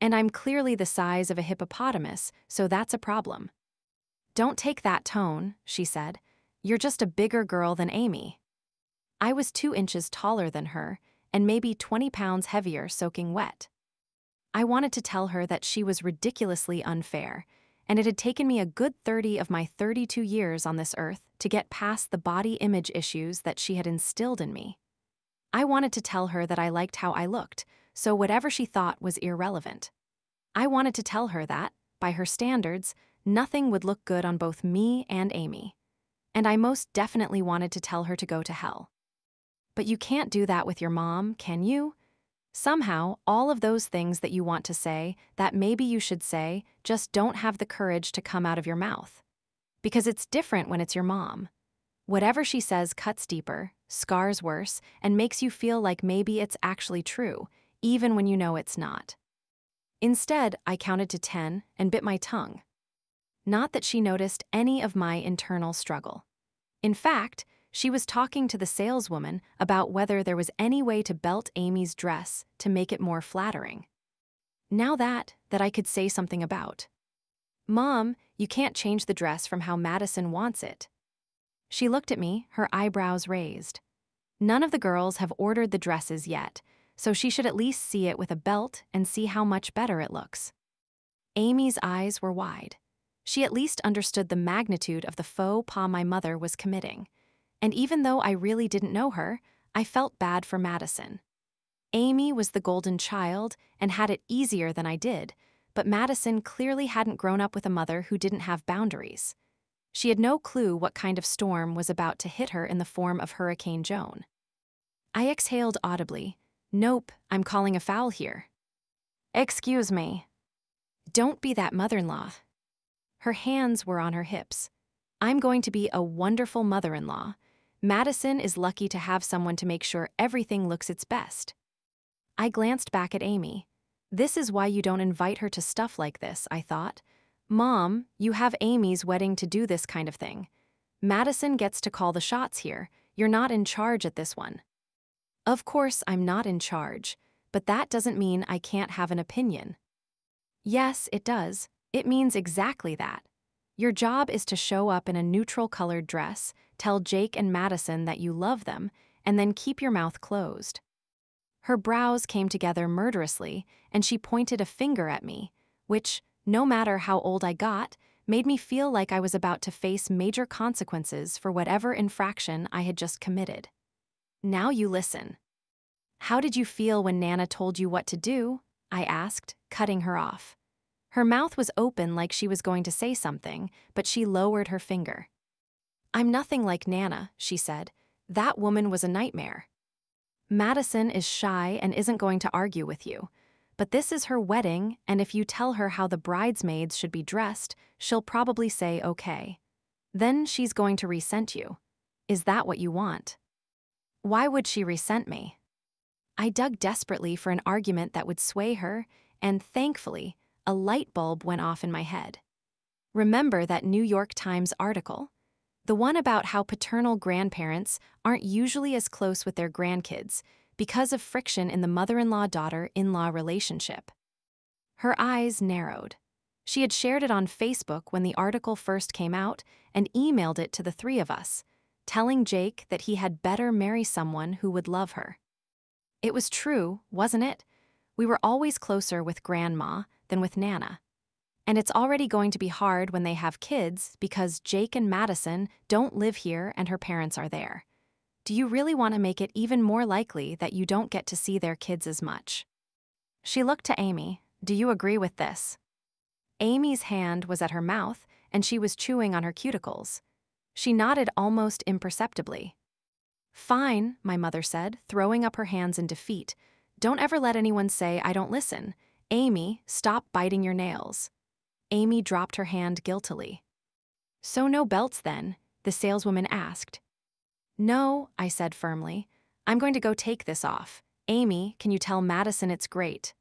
And I'm clearly the size of a hippopotamus, so that's a problem. Don't take that tone, she said. You're just a bigger girl than Amy. I was 2 inches taller than her, and maybe 20 pounds heavier soaking wet. I wanted to tell her that she was ridiculously unfair, and it had taken me a good 30 of my 32 years on this earth to get past the body image issues that she had instilled in me. I wanted to tell her that I liked how I looked, so whatever she thought was irrelevant. I wanted to tell her that, by her standards, nothing would look good on both me and Amy. And I most definitely wanted to tell her to go to hell. But you can't do that with your mom, can you? Somehow, all of those things that you want to say, that maybe you should say, just don't have the courage to come out of your mouth. Because it's different when it's your mom. Whatever she says cuts deeper, scars worse, and makes you feel like maybe it's actually true, even when you know it's not. Instead, I counted to 10 and bit my tongue. Not that she noticed any of my internal struggle. In fact, she was talking to the saleswoman about whether there was any way to belt Amy's dress to make it more flattering. Now that I could say something about. Mom, you can't change the dress from how Madison wants it. She looked at me, her eyebrows raised. None of the girls have ordered the dresses yet, so she should at least see it with a belt and see how much better it looks. Amy's eyes were wide. She at least understood the magnitude of the faux pas my mother was committing. And even though I really didn't know her, I felt bad for Madison. Amy was the golden child and had it easier than I did, but Madison clearly hadn't grown up with a mother who didn't have boundaries. She had no clue what kind of storm was about to hit her in the form of Hurricane Joan. I exhaled audibly. Nope, I'm calling a foul here. Excuse me. Don't be that mother-in-law. Her hands were on her hips. I'm going to be a wonderful mother-in-law. Madison is lucky to have someone to make sure everything looks its best. I glanced back at Amy. This is why you don't invite her to stuff like this, I thought. Mom, you have Amy's wedding to do this kind of thing. Madison gets to call the shots here. You're not in charge at this one. Of course, I'm not in charge, but that doesn't mean I can't have an opinion. Yes, it does. It means exactly that. Your job is to show up in a neutral-colored dress, tell Jake and Madison that you love them, and then keep your mouth closed. Her brows came together murderously, and she pointed a finger at me, which, no matter how old I got, made me feel like I was about to face major consequences for whatever infraction I had just committed. Now you listen. How did you feel when Nana told you what to do? I asked, cutting her off. Her mouth was open like she was going to say something, but she lowered her finger. I'm nothing like Nana, she said. That woman was a nightmare. Madison is shy and isn't going to argue with you. But this is her wedding, and if you tell her how the bridesmaids should be dressed, she'll probably say okay. Then she's going to resent you. Is that what you want? Why would she resent me? I dug desperately for an argument that would sway her, and thankfully, a light bulb went off in my head. Remember that New York Times article? The one about how paternal grandparents aren't usually as close with their grandkids because of friction in the mother-in-law-daughter-in-law relationship. Her eyes narrowed. She had shared it on Facebook when the article first came out and emailed it to the three of us, telling Jake that he had better marry someone who would love her. It was true, wasn't it? We were always closer with Grandma than with Nana. And it's already going to be hard when they have kids because Jake and Madison don't live here and her parents are there. Do you really want to make it even more likely that you don't get to see their kids as much? She looked to Amy. Do you agree with this? Amy's hand was at her mouth and she was chewing on her cuticles. She nodded almost imperceptibly. Fine, my mother said, throwing up her hands in defeat. Don't ever let anyone say I don't listen. Amy, stop biting your nails. Amy dropped her hand guiltily. So no belts then? The saleswoman asked. No, I said firmly. I'm going to go take this off. Amy, can you tell Madison it's great?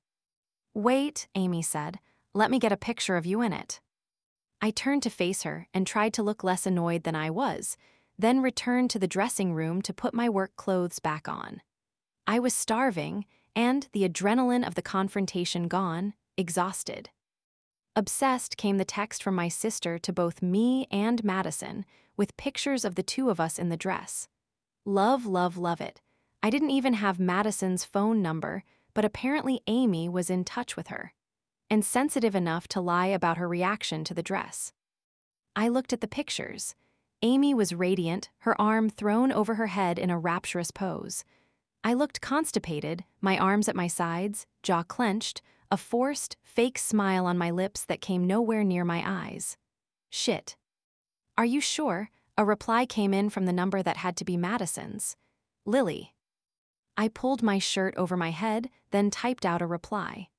Wait, Amy said. Let me get a picture of you in it. I turned to face her and tried to look less annoyed than I was, then returned to the dressing room to put my work clothes back on. I was starving, and, the adrenaline of the confrontation gone, exhausted. Obsessed came the text from my sister to both me and Madison, with pictures of the two of us in the dress. Love, love, love it. I didn't even have Madison's phone number, but apparently Amy was in touch with her, and sensitive enough to lie about her reaction to the dress. I looked at the pictures. Amy was radiant, her arm thrown over her head in a rapturous pose. I looked constipated, my arms at my sides, jaw clenched, a forced, fake smile on my lips that came nowhere near my eyes. Shit. Are you sure? A reply came in from the number that had to be Madison's. Lily. I pulled my shirt over my head, then typed out a reply.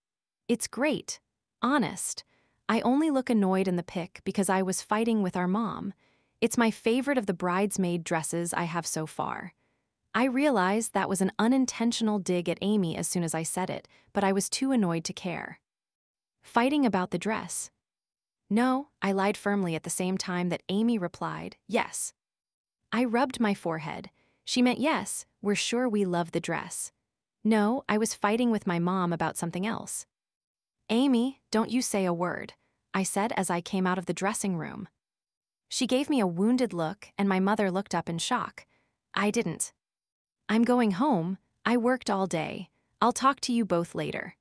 It's great. Honest. I only look annoyed in the pic because I was fighting with our mom. It's my favorite of the bridesmaid dresses I have so far. I realized that was an unintentional dig at Amy as soon as I said it, but I was too annoyed to care. Fighting about the dress? No, I lied firmly at the same time that Amy replied, yes. I rubbed my forehead. She meant yes, we're sure we love the dress. No, I was fighting with my mom about something else. Amy, don't you say a word, I said as I came out of the dressing room. She gave me a wounded look and my mother looked up in shock. I didn't. I'm going home. I worked all day. I'll talk to you both later.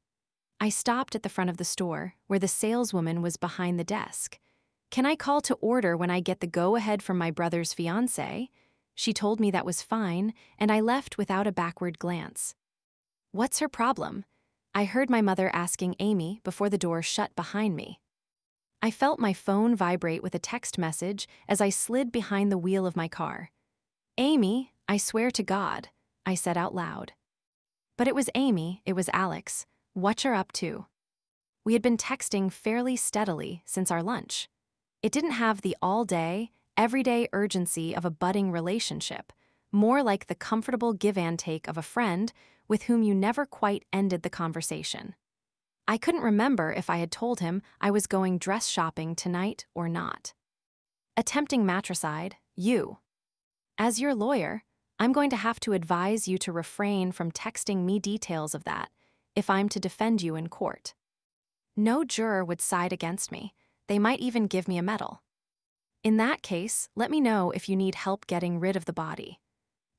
I stopped at the front of the store, where the saleswoman was behind the desk. Can I call to order when I get the go-ahead from my brother's fiancé? She told me that was fine, and I left without a backward glance. What's her problem? I heard my mother asking Amy before the door shut behind me. I felt my phone vibrate with a text message as I slid behind the wheel of my car. Amy, I swear to God, I said out loud. But it was Amy, it was Alex. What's her up to? We had been texting fairly steadily since our lunch. It didn't have the all-day, everyday urgency of a budding relationship, more like the comfortable give-and-take of a friend with whom you never quite ended the conversation. I couldn't remember if I had told him I was going dress shopping tonight or not. Attempting matricide, you. As your lawyer, I'm going to have to advise you to refrain from texting me details of that if I'm to defend you in court. No juror would side against me. They might even give me a medal. In that case, let me know if you need help getting rid of the body.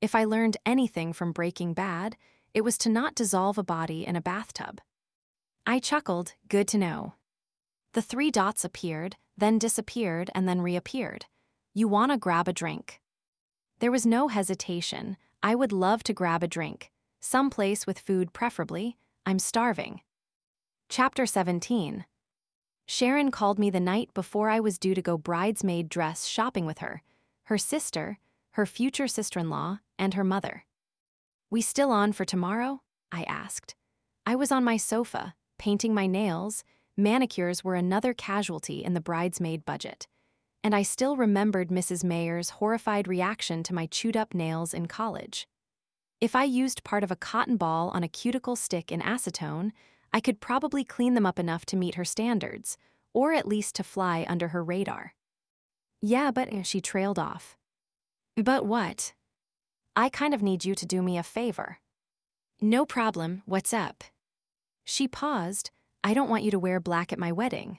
If I learned anything from Breaking Bad, it was to not dissolve a body in a bathtub. I chuckled, good to know. The 3 dots appeared, then disappeared, and then reappeared. You wanna grab a drink? There was no hesitation. I would love to grab a drink. Someplace with food preferably. I'm starving. Chapter 17. Sharon called me the night before I was due to go bridesmaid dress shopping with her, her sister, her future sister-in-law, and her mother. We still on for tomorrow? I asked. I was on my sofa, painting my nails. Manicures were another casualty in the bridesmaid budget. And I still remembered Mrs. Mayer's horrified reaction to my chewed-up nails in college. If I used part of a cotton ball on a cuticle stick in acetone, I could probably clean them up enough to meet her standards, or at least to fly under her radar. Yeah, but she trailed off. But what? I kind of need you to do me a favor. No problem, what's up? She paused. I don't want you to wear black at my wedding.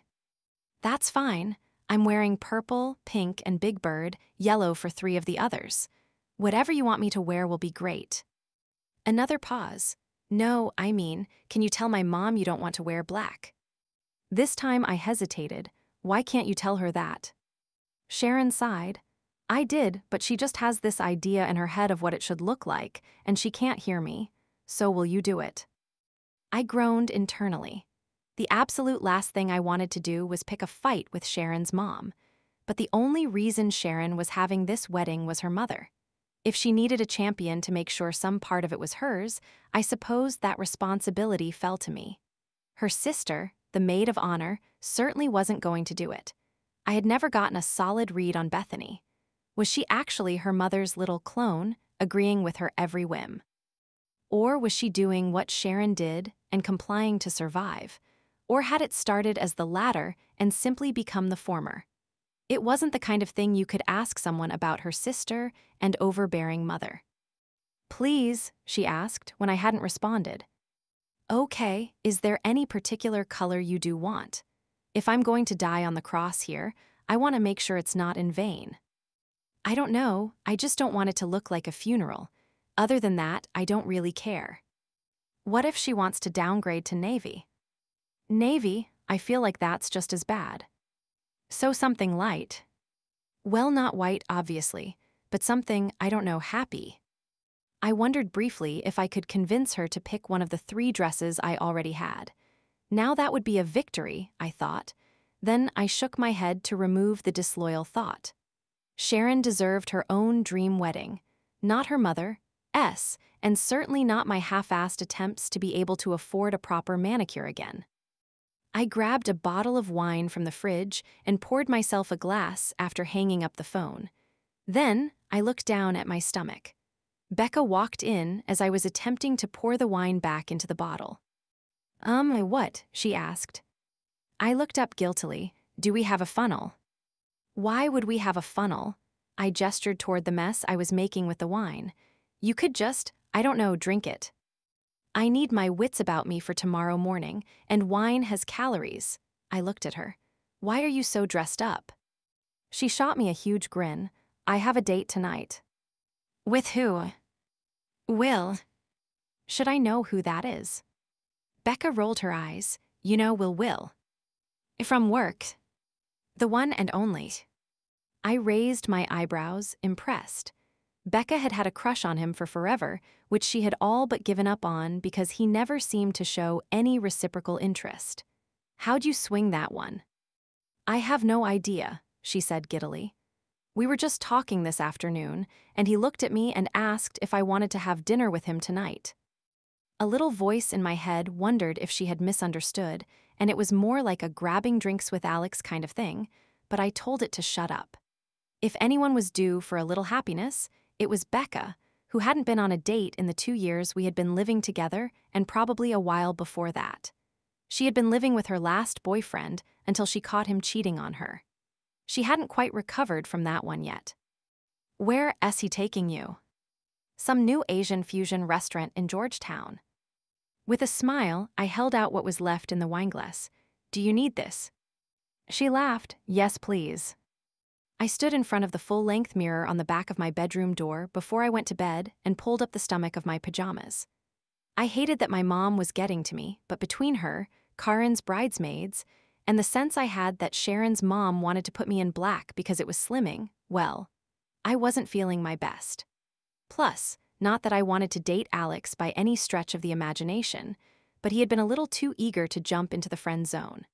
That's fine. I'm wearing purple, pink, and Big Bird, yellow for 3 of the others. Whatever you want me to wear will be great. Another pause. No, I mean, can you tell my mom you don't want to wear black? This time I hesitated. Why can't you tell her that? Sharon sighed. I did, but she just has this idea in her head of what it should look like, and she can't hear me. So will you do it? I groaned internally. The absolute last thing I wanted to do was pick a fight with Sharon's mom. But the only reason Sharon was having this wedding was her mother. If she needed a champion to make sure some part of it was hers, I suppose that responsibility fell to me. Her sister, the maid of honor, certainly wasn't going to do it. I had never gotten a solid read on Bethany. Was she actually her mother's little clone, agreeing with her every whim? Or was she doing what Sharon did and complying to survive? Or had it started as the latter and simply become the former? It wasn't the kind of thing you could ask someone about her sister and overbearing mother. Please, she asked when I hadn't responded. Okay, is there any particular color you do want? If I'm going to die on the cross here, I want to make sure it's not in vain. I don't know, I just don't want it to look like a funeral. Other than that, I don't really care. What if she wants to downgrade to navy? Navy, I feel like that's just as bad. So something light. Well, not white, obviously, but something, I don't know, happy. I wondered briefly if I could convince her to pick one of the 3 dresses I already had. Now that would be a victory, I thought. Then I shook my head to remove the disloyal thought. Sharon deserved her own dream wedding, not her mother, and certainly not my half-assed attempts to be able to afford a proper manicure again. I grabbed a bottle of wine from the fridge and poured myself a glass after hanging up the phone. Then I looked down at my stomach. Becca walked in as I was attempting to pour the wine back into the bottle. What? She asked. I looked up guiltily. Do we have a funnel? Why would we have a funnel? I gestured toward the mess I was making with the wine. You could just, I don't know, drink it. I need my wits about me for tomorrow morning, and wine has calories. I looked at her. Why are you so dressed up? She shot me a huge grin. I have a date tonight. With who? Will. Should I know who that is? Becca rolled her eyes. You know Will. From work. The one and only. I raised my eyebrows, impressed. Becca had had a crush on him for forever, which she had all but given up on because he never seemed to show any reciprocal interest. How'd you swing that one? I have no idea, she said giddily. We were just talking this afternoon, and he looked at me and asked if I wanted to have dinner with him tonight. A little voice in my head wondered if she had misunderstood, and it was more like a grabbing drinks with Alex kind of thing, but I told it to shut up. If anyone was due for a little happiness, it was Becca, who hadn't been on a date in the 2 years we had been living together and probably a while before that. She had been living with her last boyfriend until she caught him cheating on her. She hadn't quite recovered from that one yet. Where is he taking you? Some new Asian fusion restaurant in Georgetown. With a smile, I held out what was left in the wineglass. Do you need this? She laughed. Yes, please. I stood in front of the full-length mirror on the back of my bedroom door before I went to bed and pulled up the stomach of my pajamas. I hated that my mom was getting to me, but between her, Karen's bridesmaids, and the sense I had that Sharon's mom wanted to put me in black because it was slimming, well, I wasn't feeling my best. Plus, not that I wanted to date Alex by any stretch of the imagination, but he had been a little too eager to jump into the friend zone.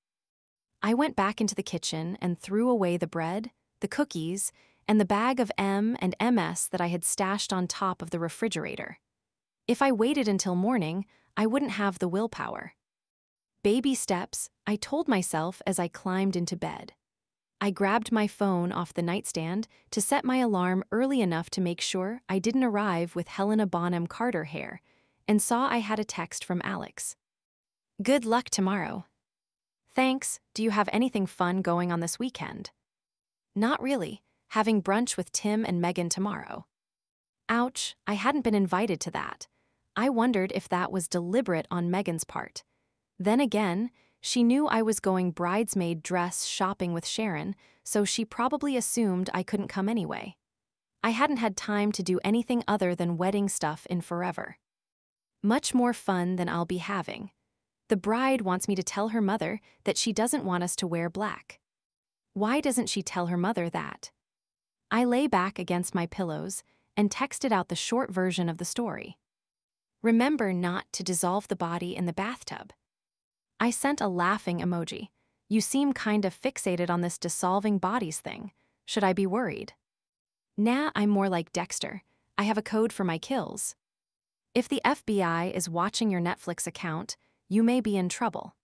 I went back into the kitchen and threw away the bread, the cookies, and the bag of M and MS that I had stashed on top of the refrigerator. If I waited until morning, I wouldn't have the willpower. Baby steps, I told myself as I climbed into bed. I grabbed my phone off the nightstand to set my alarm early enough to make sure I didn't arrive with Helena Bonham Carter hair, and saw I had a text from Alex. Good luck tomorrow. Thanks, do you have anything fun going on this weekend? Not really, having brunch with Tim and Megan tomorrow. Ouch, I hadn't been invited to that. I wondered if that was deliberate on Megan's part. Then again, she knew I was going bridesmaid dress shopping with Sharon, so she probably assumed I couldn't come anyway. I hadn't had time to do anything other than wedding stuff in forever. Much more fun than I'll be having. The bride wants me to tell her mother that she doesn't want us to wear black. Why doesn't she tell her mother that? I lay back against my pillows and texted out the short version of the story. Remember not to dissolve the body in the bathtub. I sent a laughing emoji. You seem kind of fixated on this dissolving bodies thing. Should I be worried? Nah, I'm more like Dexter. I have a code for my kills. If the FBI is watching your Netflix account, you may be in trouble.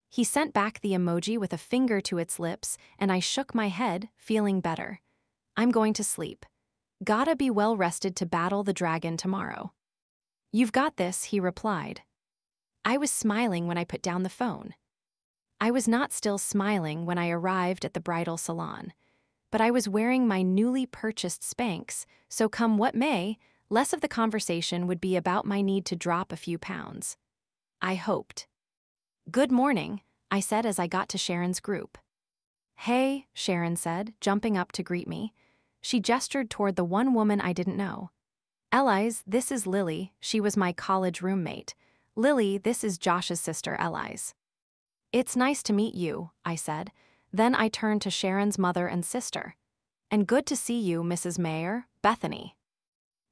He sent back the emoji with a finger to its lips, and I shook my head, feeling better. I'm going to sleep. Gotta be well rested to battle the dragon tomorrow. You've got this, he replied. I was smiling when I put down the phone. I was not still smiling when I arrived at the bridal salon, but I was wearing my newly purchased Spanx, so come what may, less of the conversation would be about my need to drop a few pounds. I hoped. Good morning, I said as I got to Sharon's group. Hey, Sharon said, jumping up to greet me. She gestured toward the one woman I didn't know. Elise, this is Lily, she was my college roommate. Lily, this is Josh's sister, Elise. It's nice to meet you, I said. Then I turned to Sharon's mother and sister. And good to see you, Mrs. Mayer, Bethany.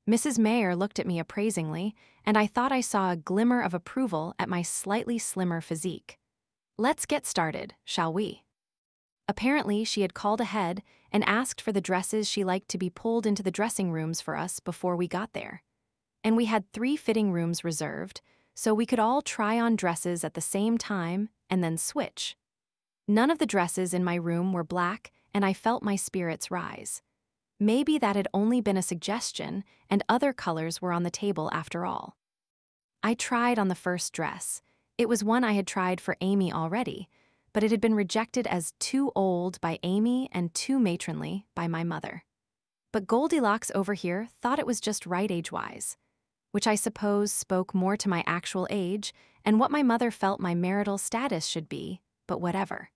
Mrs. Mayer looked at me appraisingly, and I thought I saw a glimmer of approval at my slightly slimmer physique. Let's get started, shall we? Apparently, she had called ahead and asked for the dresses she liked to be pulled into the dressing rooms for us before we got there. And we had 3 fitting rooms reserved, so we could all try on dresses at the same time and then switch. None of the dresses in my room were black, and I felt my spirits rise. Maybe that had only been a suggestion, and other colors were on the table after all. I tried on the first dress. It was one I had tried for Amy already, but it had been rejected as too old by Amy and too matronly by my mother. But Goldilocks over here thought it was just right age-wise, which I suppose spoke more to my actual age and what my mother felt my marital status should be, but whatever.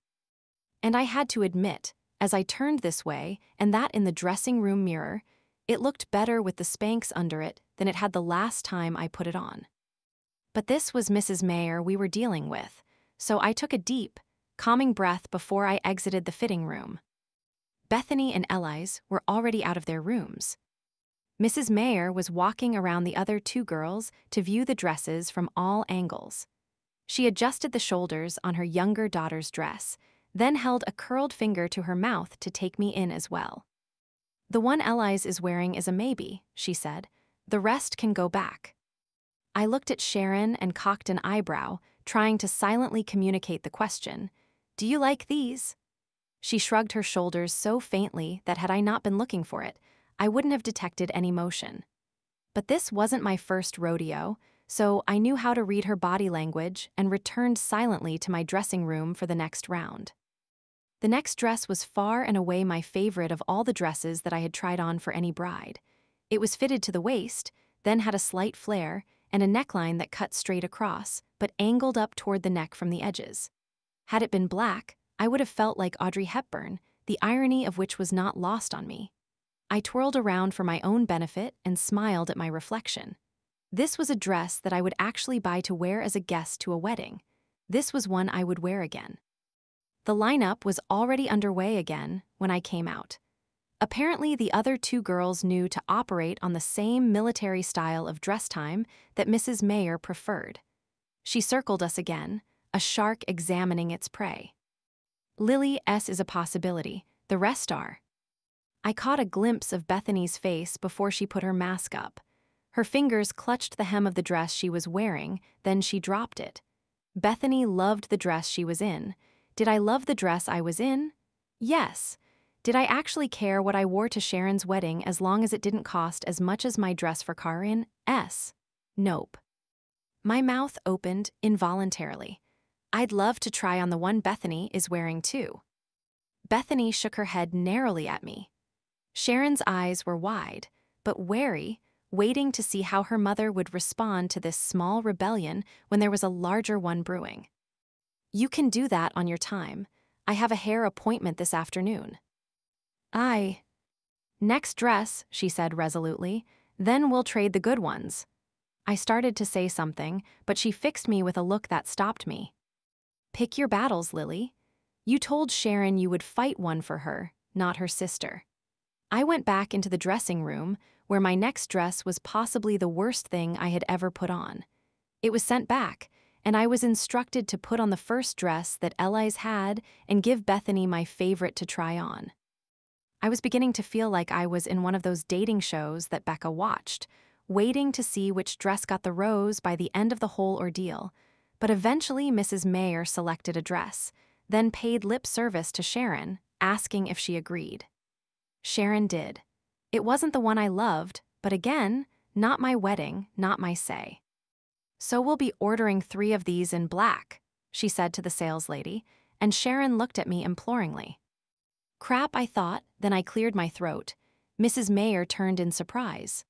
And I had to admit, as I turned this way, and that in the dressing room mirror, it looked better with the Spanx under it than it had the last time I put it on. But this was Mrs. Mayer we were dealing with, so I took a deep, calming breath before I exited the fitting room. Bethany and Elise were already out of their rooms. Mrs. Mayer was walking around the other 2 girls to view the dresses from all angles. She adjusted the shoulders on her younger daughter's dress, then held a curled finger to her mouth to take me in as well. The one Elise is wearing is a maybe, she said. The rest can go back. I looked at Sharon and cocked an eyebrow, trying to silently communicate the question, do you like these? She shrugged her shoulders so faintly that had I not been looking for it, I wouldn't have detected any motion. But this wasn't my first rodeo, so I knew how to read her body language and returned silently to my dressing room for the next round. The next dress was far and away my favorite of all the dresses that I had tried on for any bride. It was fitted to the waist, then had a slight flare, and a neckline that cut straight across, but angled up toward the neck from the edges. Had it been black, I would have felt like Audrey Hepburn, the irony of which was not lost on me. I twirled around for my own benefit and smiled at my reflection. This was a dress that I would actually buy to wear as a guest to a wedding. This was one I would wear again. The lineup was already underway again when I came out. Apparently, the other 2 girls knew to operate on the same military style of dress time that Mrs. Mayer preferred. She circled us again, a shark examining its prey. Lily S. is a possibility, the rest are. I caught a glimpse of Bethany's face before she put her mask up. Her fingers clutched the hem of the dress she was wearing, then she dropped it. Bethany loved the dress she was in. Did I love the dress I was in? Yes. Did I actually care what I wore to Sharon's wedding as long as it didn't cost as much as my dress for Karin? S. Nope. My mouth opened involuntarily. I'd love to try on the one Bethany is wearing too. Bethany shook her head narrowly at me. Sharon's eyes were wide, but wary, waiting to see how her mother would respond to this small rebellion when there was a larger one brewing. You can do that on your time. I have a hair appointment this afternoon. Next dress, she said resolutely, then we'll trade the good ones. I started to say something, but she fixed me with a look that stopped me. Pick your battles, Lily. You told Sharon you would fight one for her, not her sister. I went back into the dressing room, where my next dress was possibly the worst thing I had ever put on. It was sent back, and I was instructed to put on the first dress that Eli's had and give Bethany my favorite to try on. I was beginning to feel like I was in one of those dating shows that Becca watched, waiting to see which dress got the rose by the end of the whole ordeal. But eventually Mrs. Mayer selected a dress, then paid lip service to Sharon, asking if she agreed. Sharon did. It wasn't the one I loved, but again, not my wedding, not my say. So we'll be ordering 3 of these in black, she said to the saleslady, and Sharon looked at me imploringly. Crap, I thought, then I cleared my throat. Mrs. Mayer turned in surprise.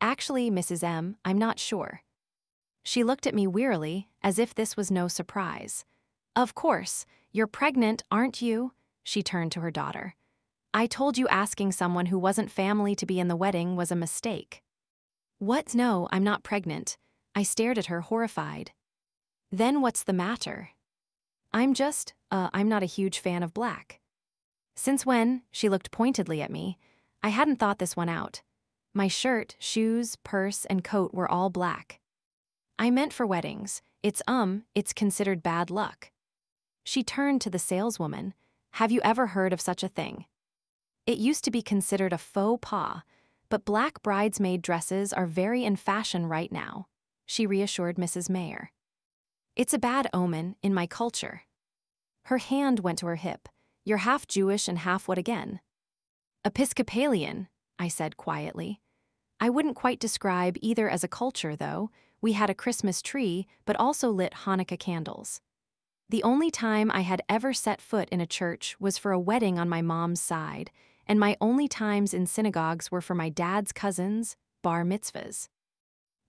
Actually, Mrs. M., I'm not sure. She looked at me wearily, as if this was no surprise. Of course, you're pregnant, aren't you? She turned to her daughter. I told you asking someone who wasn't family to be in the wedding was a mistake. What? No, I'm not pregnant. I stared at her, horrified. Then what's the matter? I'm not a huge fan of black. Since when? She looked pointedly at me. I hadn't thought this one out. My shirt, shoes, purse, and coat were all black. I meant for weddings. It's considered bad luck. She turned to the saleswoman. Have you ever heard of such a thing? It used to be considered a faux pas, but black bridesmaid dresses are very in fashion right now, she reassured Mrs. Mayer. It's a bad omen in my culture. Her hand went to her hip. You're half Jewish and half what again? Episcopalian, I said quietly. I wouldn't quite describe either as a culture, though. We had a Christmas tree, but also lit Hanukkah candles. The only time I had ever set foot in a church was for a wedding on my mom's side, and my only times in synagogues were for my dad's cousins' bar mitzvahs.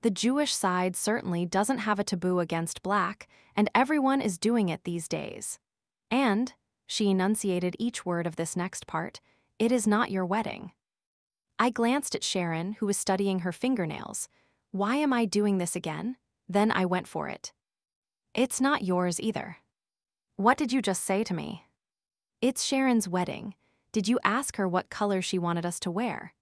The Jewish side certainly doesn't have a taboo against black, and everyone is doing it these days. And, she enunciated each word of this next part, it is not your wedding. I glanced at Sharon, who was studying her fingernails. Why am I doing this again? Then I went for it. It's not yours either. What did you just say to me? It's Sharon's wedding. Did you ask her what color she wanted us to wear?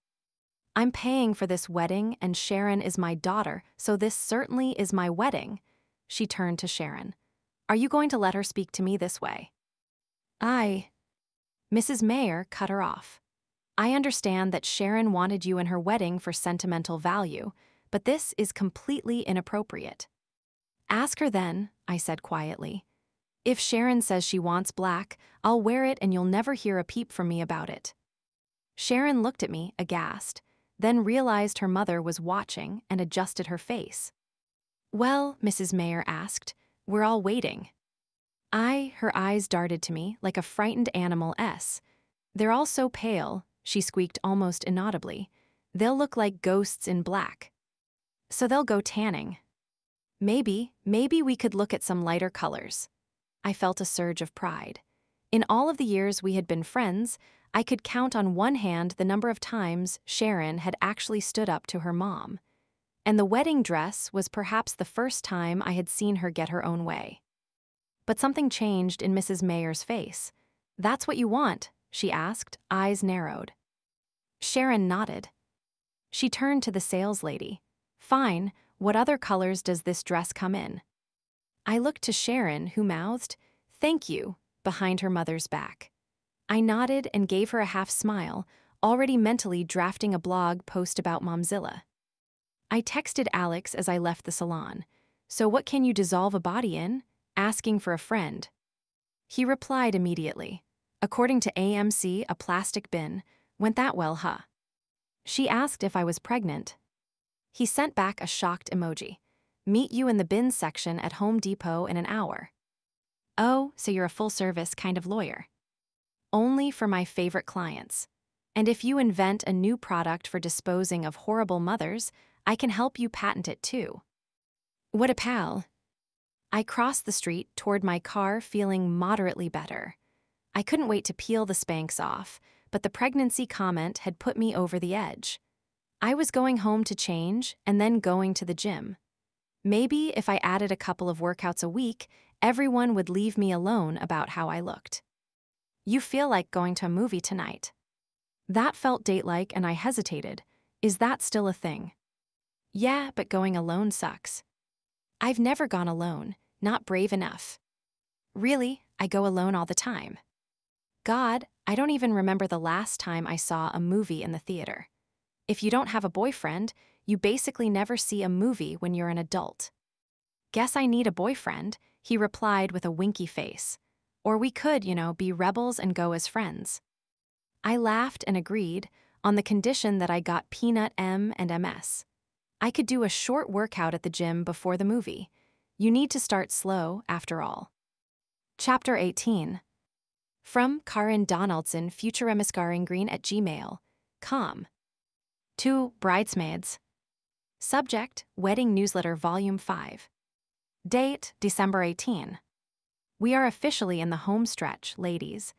I'm paying for this wedding, and Sharon is my daughter, so this certainly is my wedding. She turned to Sharon. Are you going to let her speak to me this way? Mrs. Mayer cut her off. I understand that Sharon wanted you in her wedding for sentimental value, but this is completely inappropriate. Ask her then, I said quietly. If Sharon says she wants black, I'll wear it and you'll never hear a peep from me about it. Sharon looked at me, aghast, then realized her mother was watching and adjusted her face. Well, Mrs. Mayer asked, we're all waiting. Her eyes darted to me like a frightened animal. They're all so pale, she squeaked almost inaudibly. They'll look like ghosts in black. So they'll go tanning. Maybe we could look at some lighter colors. I felt a surge of pride. In all of the years we had been friends, I could count on one hand the number of times Sharon had actually stood up to her mom. And the wedding dress was perhaps the first time I had seen her get her own way. But something changed in Mrs. Mayer's face. That's what you want? She asked, eyes narrowed. Sharon nodded. She turned to the saleslady. Fine, what other colors does this dress come in? I looked to Sharon, who mouthed, thank you, behind her mother's back. I nodded and gave her a half smile, already mentally drafting a blog post about Momzilla. I texted Alex as I left the salon. So what can you dissolve a body in? Asking for a friend. He replied immediately. According to AMC, a plastic bin. Went that well, huh? She asked if I was pregnant. He sent back a shocked emoji. Meet you in the bins section at Home Depot in an hour. Oh, so you're a full-service kind of lawyer. Only for my favorite clients. And if you invent a new product for disposing of horrible mothers, I can help you patent it too. What a pal. I crossed the street toward my car feeling moderately better. I couldn't wait to peel the Spanx off, but the pregnancy comment had put me over the edge. I was going home to change and then going to the gym. Maybe if I added a couple of workouts a week, everyone would leave me alone about how I looked. You feel like going to a movie tonight. That felt date-like and I hesitated. Is that still a thing? Yeah, but going alone sucks. I've never gone alone, not brave enough. Really, I go alone all the time. God, I don't even remember the last time I saw a movie in the theater. If you don't have a boyfriend, you basically never see a movie when you're an adult. Guess I need a boyfriend, he replied with a winky face. Or we could, be rebels and go as friends. I laughed and agreed, on the condition that I got peanut M and MS. I could do a short workout at the gym before the movie. You need to start slow, after all. Chapter 18. From Karin Donaldson, futuremiskaringreen@gmail.com. To Bridesmaids. Subject, Wedding Newsletter Volume 5. Date, December 18. We are officially in the home stretch, ladies.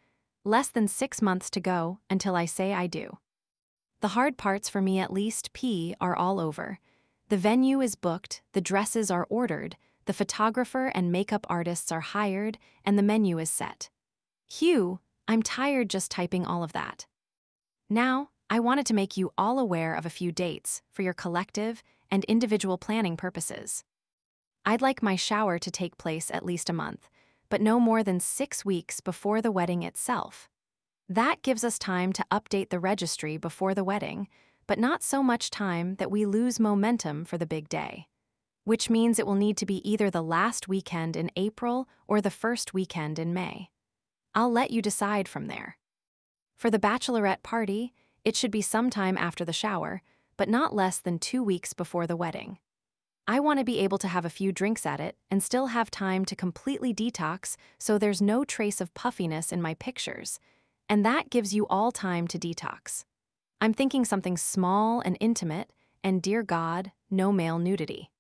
Less than 6 months to go until I say I do. The hard parts for me, at least, are all over. The venue is booked, the dresses are ordered, the photographer and makeup artists are hired, and the menu is set. Hugh, I'm tired just typing all of that. Now, I wanted to make you all aware of a few dates for your collective and individual planning purposes. I'd like my shower to take place at least a month, but no more than 6 weeks before the wedding itself. That gives us time to update the registry before the wedding, but not so much time that we lose momentum for the big day. Which means it will need to be either the last weekend in April or the first weekend in May. I'll let you decide from there. For the bachelorette party, it should be sometime after the shower, but not less than 2 weeks before the wedding. I want to be able to have a few drinks at it and still have time to completely detox so there's no trace of puffiness in my pictures, and that gives you all time to detox. I'm thinking something small and intimate, and dear God, no male nudity.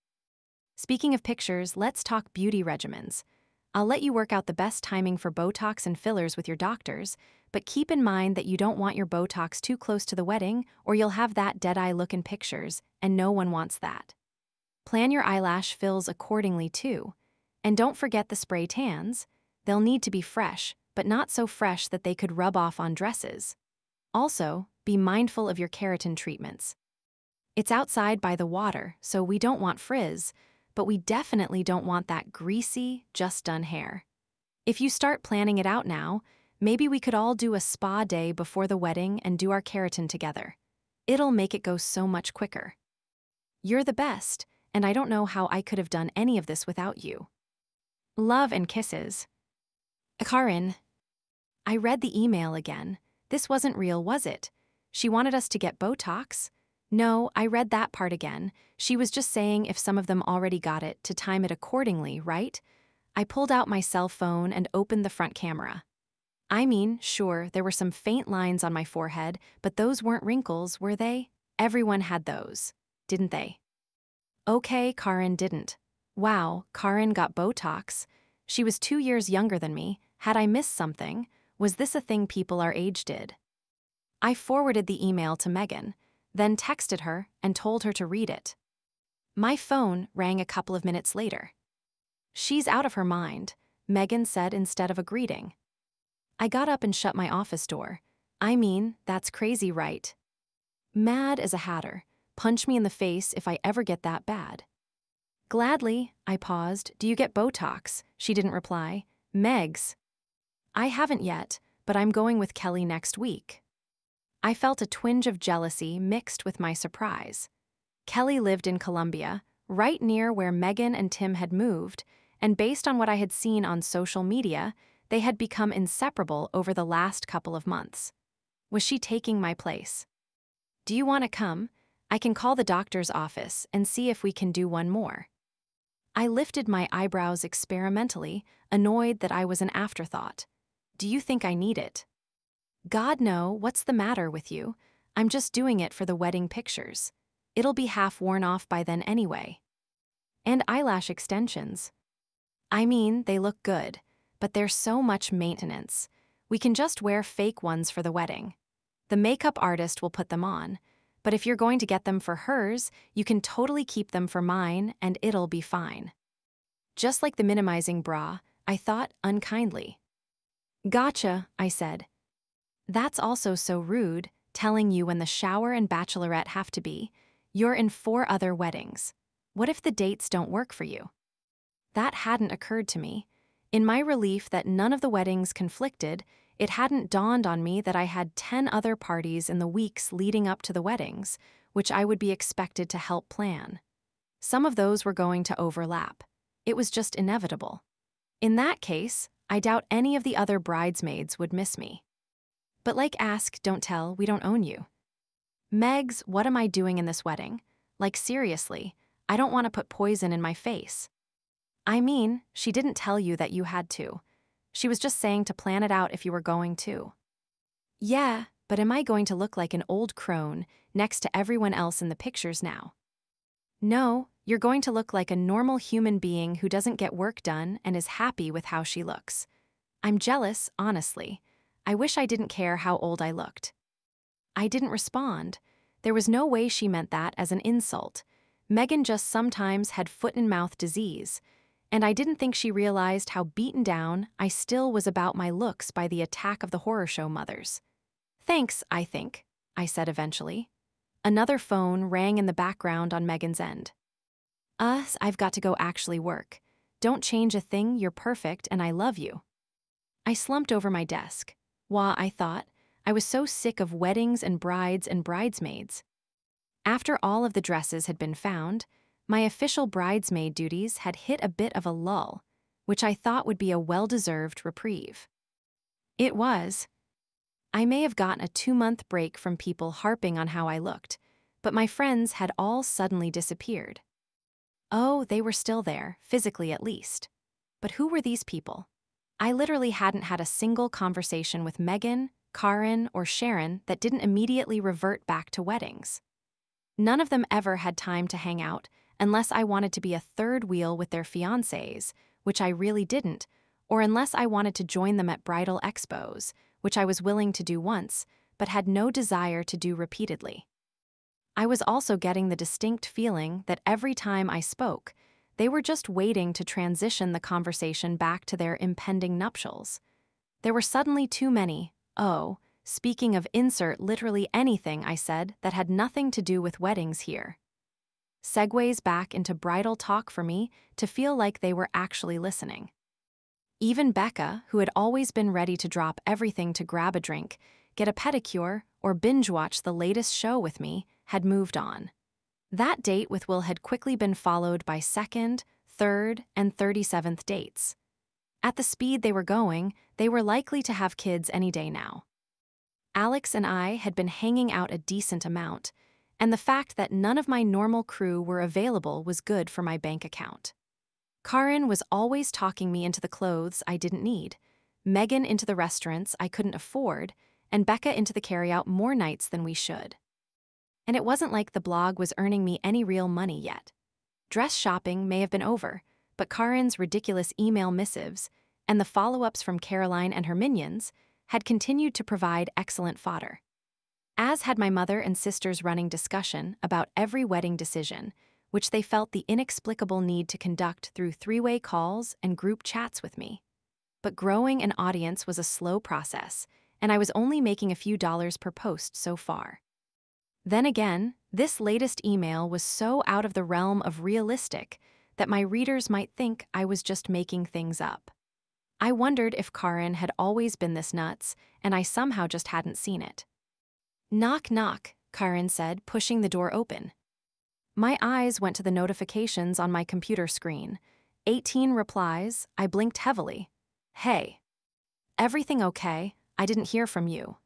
Speaking of pictures, let's talk beauty regimens. I'll let you work out the best timing for Botox and fillers with your doctors, but keep in mind that you don't want your Botox too close to the wedding or you'll have that dead-eye look in pictures, and no one wants that. Plan your eyelash fills accordingly too. And don't forget the spray tans. They'll need to be fresh, but not so fresh that they could rub off on dresses. Also, be mindful of your keratin treatments. It's outside by the water, so we don't want frizz, but we definitely don't want that greasy, just-done hair. If you start planning it out now, maybe we could all do a spa day before the wedding and do our keratin together. It'll make it go so much quicker. You're the best, and I don't know how I could have done any of this without you. Love and kisses. Karin. I read the email again. This wasn't real, was it? She wanted us to get Botox? No, I read that part again. She was just saying if some of them already got it, to time it accordingly, right? I pulled out my cell phone and opened the front camera. I mean, sure, there were some faint lines on my forehead, but those weren't wrinkles, were they? Everyone had those, didn't they? Okay, Karin didn't. Wow, Karin got Botox. She was 2 years younger than me. Had I missed something? Was this a thing people our age did? I forwarded the email to Megan, then texted her and told her to read it. My phone rang a couple of minutes later. She's out of her mind, Megan said instead of a greeting. I got up and shut my office door. I mean, that's crazy, right? Mad as a hatter. Punch me in the face if I ever get that bad. Gladly, I paused. Do you get Botox? She didn't reply. Megs. I haven't yet, but I'm going with Kelly next week. I felt a twinge of jealousy mixed with my surprise. Kelly lived in Colombia, right near where Megan and Tim had moved, and based on what I had seen on social media, They had become inseparable over the last couple of months. Was she taking my place? Do you want to come? I can call the doctor's office and see if we can do one more. I lifted my eyebrows experimentally, annoyed that I was an afterthought. Do you think I need it? God, no, what's the matter with you? I'm just doing it for the wedding pictures. It'll be half worn off by then anyway. And eyelash extensions. I mean, they look good, but there's so much maintenance. We can just wear fake ones for the wedding. The makeup artist will put them on, but if you're going to get them for hers, you can totally keep them for mine and it'll be fine. Just like the minimizing bra, I thought unkindly. Gotcha, I said. That's also so rude, telling you when the shower and bachelorette have to be. You're in 4 other weddings. What if the dates don't work for you? That hadn't occurred to me. In my relief that none of the weddings conflicted, it hadn't dawned on me that I had 10 other parties in the weeks leading up to the weddings, which I would be expected to help plan. Some of those were going to overlap. It was just inevitable. In that case, I doubt any of the other bridesmaids would miss me. But like ask, don't tell, we don't own you. Megs, what am I doing in this wedding? Like seriously, I don't want to put poison in my face. I mean, she didn't tell you that you had to. She was just saying to plan it out if you were going to. Yeah, but am I going to look like an old crone next to everyone else in the pictures now? No, you're going to look like a normal human being who doesn't get work done and is happy with how she looks. I'm jealous, honestly. I wish I didn't care how old I looked. I didn't respond. There was no way she meant that as an insult. Megan just sometimes had foot-and-mouth disease, and I didn't think she realized how beaten down I still was about my looks by the attack of the horror show mothers. Thanks, I think, I said eventually. Another phone rang in the background on Megan's end. I've got to go actually work. Don't change a thing, you're perfect and I love you. I slumped over my desk. Wah, I thought. I was so sick of weddings and brides and bridesmaids. After all of the dresses had been found, my official bridesmaid duties had hit a bit of a lull, which I thought would be a well-deserved reprieve. It was. I may have gotten a 2-month break from people harping on how I looked, but my friends had all suddenly disappeared. Oh, they were still there, physically at least. But who were these people? I literally hadn't had a single conversation with Megan, Karin, or Sharon that didn't immediately revert back to weddings. None of them ever had time to hang out unless I wanted to be a third wheel with their fiancés, which I really didn't, or unless I wanted to join them at bridal expos, which I was willing to do once, but had no desire to do repeatedly. I was also getting the distinct feeling that every time I spoke, they were just waiting to transition the conversation back to their impending nuptials. There were suddenly too many, speaking of insert literally anything I said that had nothing to do with weddings here. Segues back into bridal talk for me to feel like they were actually listening. Even Becca, who had always been ready to drop everything to grab a drink, get a pedicure, or binge-watch the latest show with me, had moved on. That date with Will had quickly been followed by 2nd, 3rd, and 37th dates. At the speed they were going, they were likely to have kids any day now. Alex and I had been hanging out a decent amount, and the fact that none of my normal crew were available was good for my bank account. Karin was always talking me into the clothes I didn't need, Megan into the restaurants I couldn't afford, and Becca into the carryout more nights than we should. And it wasn't like the blog was earning me any real money yet. Dress shopping may have been over, but Karin's ridiculous email missives and the follow-ups from Caroline and her minions had continued to provide excellent fodder. As had my mother and sisters running discussion about every wedding decision, which they felt the inexplicable need to conduct through 3-way calls and group chats with me. But growing an audience was a slow process, and I was only making a few dollars per post so far. Then again, this latest email was so out of the realm of realistic that my readers might think I was just making things up. I wondered if Karin had always been this nuts, and I somehow just hadn't seen it. Knock, knock, Karin said, pushing the door open. My eyes went to the notifications on my computer screen. 18 replies. I blinked heavily. Hey. Everything okay? I didn't hear from you.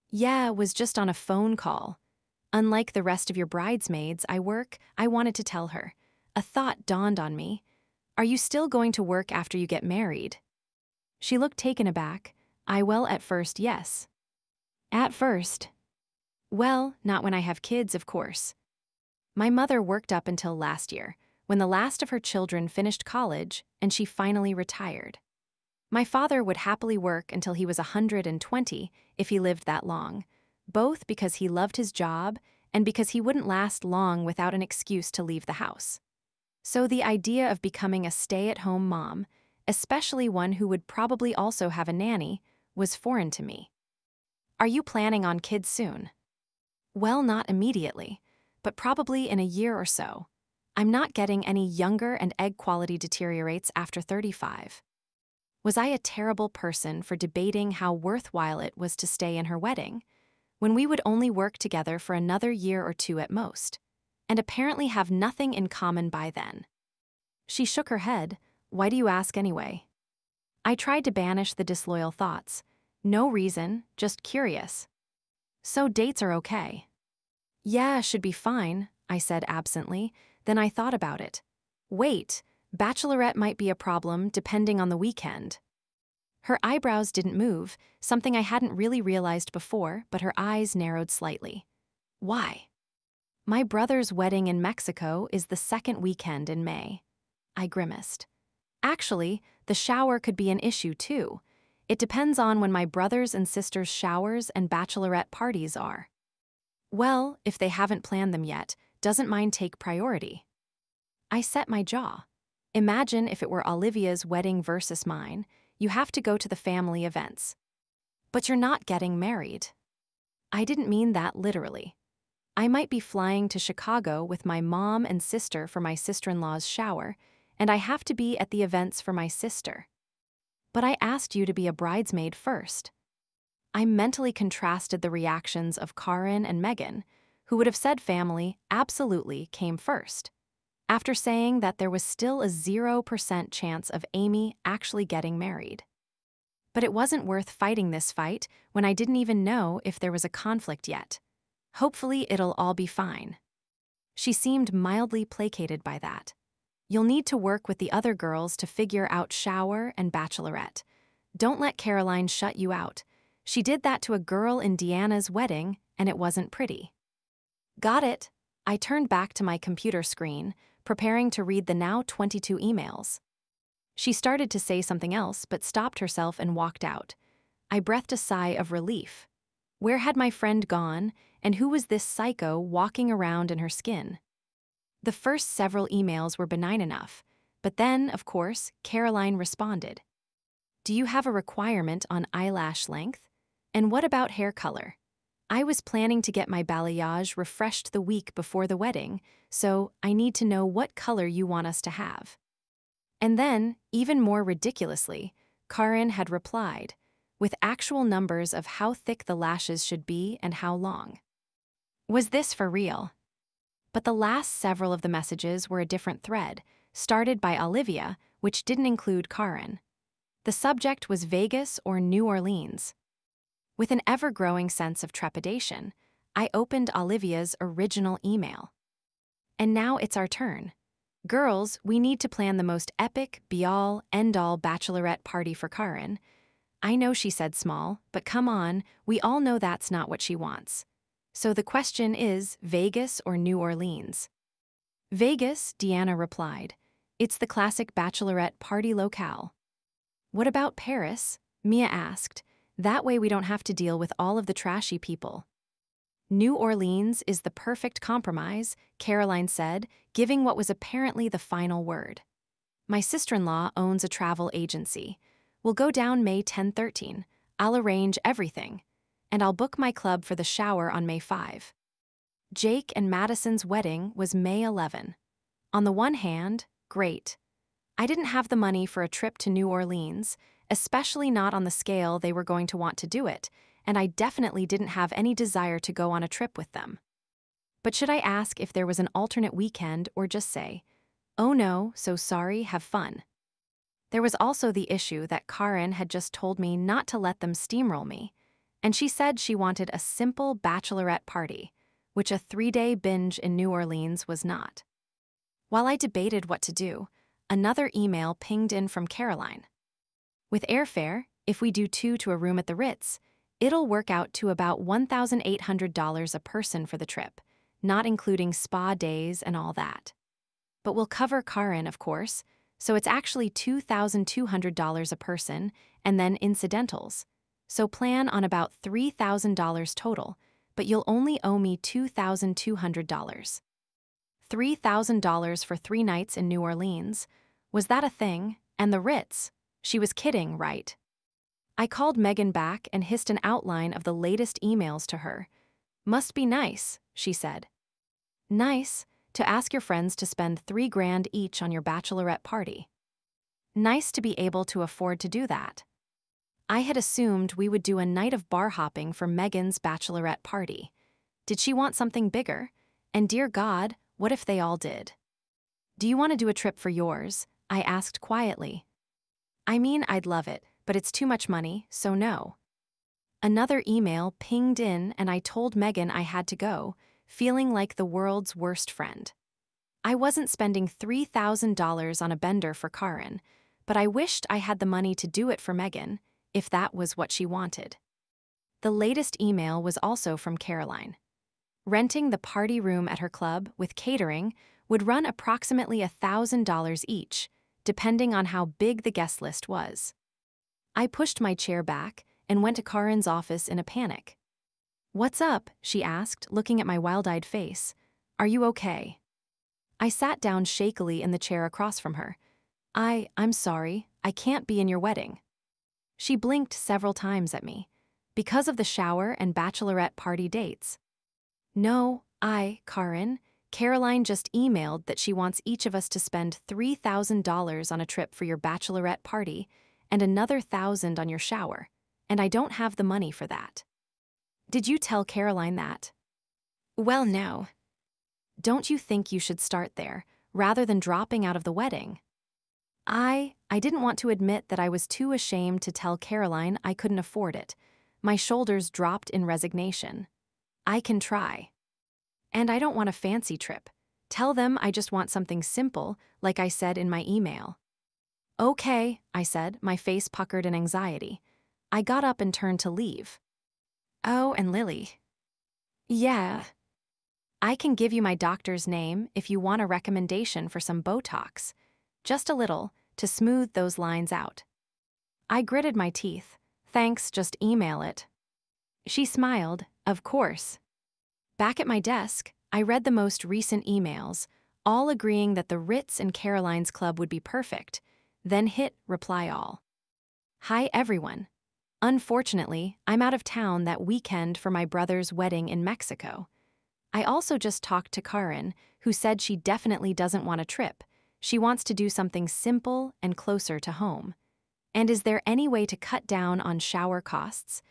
Yeah, was just on a phone call. Unlike the rest of your bridesmaids, I wanted to tell her. A thought dawned on me. Are you still going to work after you get married? She looked taken aback. At first, yes. At first? Well, not when I have kids, of course. My mother worked up until last year, when the last of her children finished college and she finally retired. My father would happily work until he was 120 if he lived that long, both because he loved his job and because he wouldn't last long without an excuse to leave the house. So the idea of becoming a stay-at-home mom, especially one who would probably also have a nanny, was foreign to me. Are you planning on kids soon? Well, not immediately, but probably in a year or so. I'm not getting any younger and egg quality deteriorates after 35. Was I a terrible person for debating how worthwhile it was to stay in her wedding, when we would only work together for another year or two at most, and apparently have nothing in common by then? She shook her head. Why do you ask anyway? I tried to banish the disloyal thoughts. No reason, just curious. So dates are okay? Yeah, should be fine, I said absently. Then I thought about it. Wait, bachelorette might be a problem depending on the weekend. Her eyebrows didn't move, something I hadn't really realized before, but her eyes narrowed slightly. Why? My brother's wedding in Mexico is the second weekend in May. I grimaced. Actually, the shower could be an issue too. It depends on when my brothers and sisters' showers and bachelorette parties are. Well, if they haven't planned them yet, doesn't mine take priority? I set my jaw. Imagine if it were Olivia's wedding versus mine. You have to go to the family events. But you're not getting married. I didn't mean that literally. I might be flying to Chicago with my mom and sister for my sister-in-law's shower, and I have to be at the events for my sister. But I asked you to be a bridesmaid first. I mentally contrasted the reactions of Karin and Megan, who would have said family absolutely came first, after saying that there was still a 0% chance of Amy actually getting married. But it wasn't worth fighting this fight when I didn't even know if there was a conflict yet. Hopefully it'll all be fine. She seemed mildly placated by that. You'll need to work with the other girls to figure out shower and bachelorette. Don't let Caroline shut you out. She did that to a girl in Deanna's wedding, and it wasn't pretty. Got it. I turned back to my computer screen, preparing to read the now 22 emails. She started to say something else, but stopped herself and walked out. I breathed a sigh of relief. Where had my friend gone, and who was this psycho walking around in her skin? The first several emails were benign enough, but then, of course, Caroline responded. Do you have a requirement on eyelash length? And what about hair color? I was planning to get my balayage refreshed the week before the wedding, so I need to know what color you want us to have. And then, even more ridiculously, Karin had replied, with actual numbers of how thick the lashes should be and how long. Was this for real? But the last several of the messages were a different thread, started by Olivia, which didn't include Karin. The subject was Vegas or New Orleans. With an ever-growing sense of trepidation, I opened Olivia's original email. And now it's our turn. Girls, we need to plan the most epic, be-all, end-all bachelorette party for Karin. I know she said small, but come on, we all know that's not what she wants. So the question is, Vegas or New Orleans? Vegas, Deanna replied. It's the classic bachelorette party locale. What about Paris? Mia asked. That way we don't have to deal with all of the trashy people. New Orleans is the perfect compromise, Caroline said, giving what was apparently the final word. My sister-in-law owns a travel agency. We'll go down May 10-13. I'll arrange everything. And I'll book my club for the shower on May 5. Jake and Madison's wedding was May 11. On the one hand, great. I didn't have the money for a trip to New Orleans, especially not on the scale they were going to want to do it, and I definitely didn't have any desire to go on a trip with them. But should I ask if there was an alternate weekend or just say, oh no, so sorry, have fun? There was also the issue that Karin had just told me not to let them steamroll me, and she said she wanted a simple bachelorette party, which a 3-day binge in New Orleans was not. While I debated what to do, another email pinged in from Caroline. With airfare, if we do 2 to a room at the Ritz, it'll work out to about $1,800 a person for the trip, not including spa days and all that. But we'll cover Karin, of course, so it's actually $2,200 a person and then incidentals. So plan on about $3,000 total, but you'll only owe me $2,200. $3,000 for 3 nights in New Orleans. Was that a thing? And the Ritz? She was kidding, right? I called Megan back and hissed an outline of the latest emails to her. Must be nice, she said. Nice, to ask your friends to spend $3,000 each on your bachelorette party. Nice to be able to afford to do that. I had assumed we would do a night of bar hopping for Megan's bachelorette party. Did she want something bigger? And dear God, what if they all did? Do you want to do a trip for yours? I asked quietly. I mean, I'd love it, but it's too much money, so no. Another email pinged in and I told Megan I had to go, feeling like the world's worst friend. I wasn't spending $3,000 on a bender for Karin, but I wished I had the money to do it for Megan, if that was what she wanted. The latest email was also from Caroline. Renting the party room at her club with catering would run approximately $1,000 each, depending on how big the guest list was. I pushed my chair back and went to Karin's office in a panic. What's up? She asked, looking at my wild-eyed face. Are you okay? I sat down shakily in the chair across from her. I'm sorry, I can't be in your wedding. She blinked several times at me. Because of the shower and bachelorette party dates. No, Karin, Caroline just emailed that she wants each of us to spend $3,000 on a trip for your bachelorette party and another $1,000 on your shower, and I don't have the money for that. Did you tell Caroline that? Well, no. Don't you think you should start there, rather than dropping out of the wedding? I didn't want to admit that I was too ashamed to tell Caroline I couldn't afford it. My shoulders dropped in resignation. I can try. And I don't want a fancy trip. Tell them I just want something simple, like I said in my email. Okay, I said, my face puckered in anxiety. I got up and turned to leave. Oh, and Lily. Yeah. I can give you my doctor's name if you want a recommendation for some Botox. Just a little, to smooth those lines out. I gritted my teeth. Thanks, just email it. She smiled, of course. Back at my desk, I read the most recent emails, all agreeing that the Ritz and Caroline's club would be perfect, then hit reply all. Hi everyone. Unfortunately, I'm out of town that weekend for my brother's wedding in Mexico. I also just talked to Karin, who said she definitely doesn't want a trip. She wants to do something simple and closer to home. And is there any way to cut down on shower costs?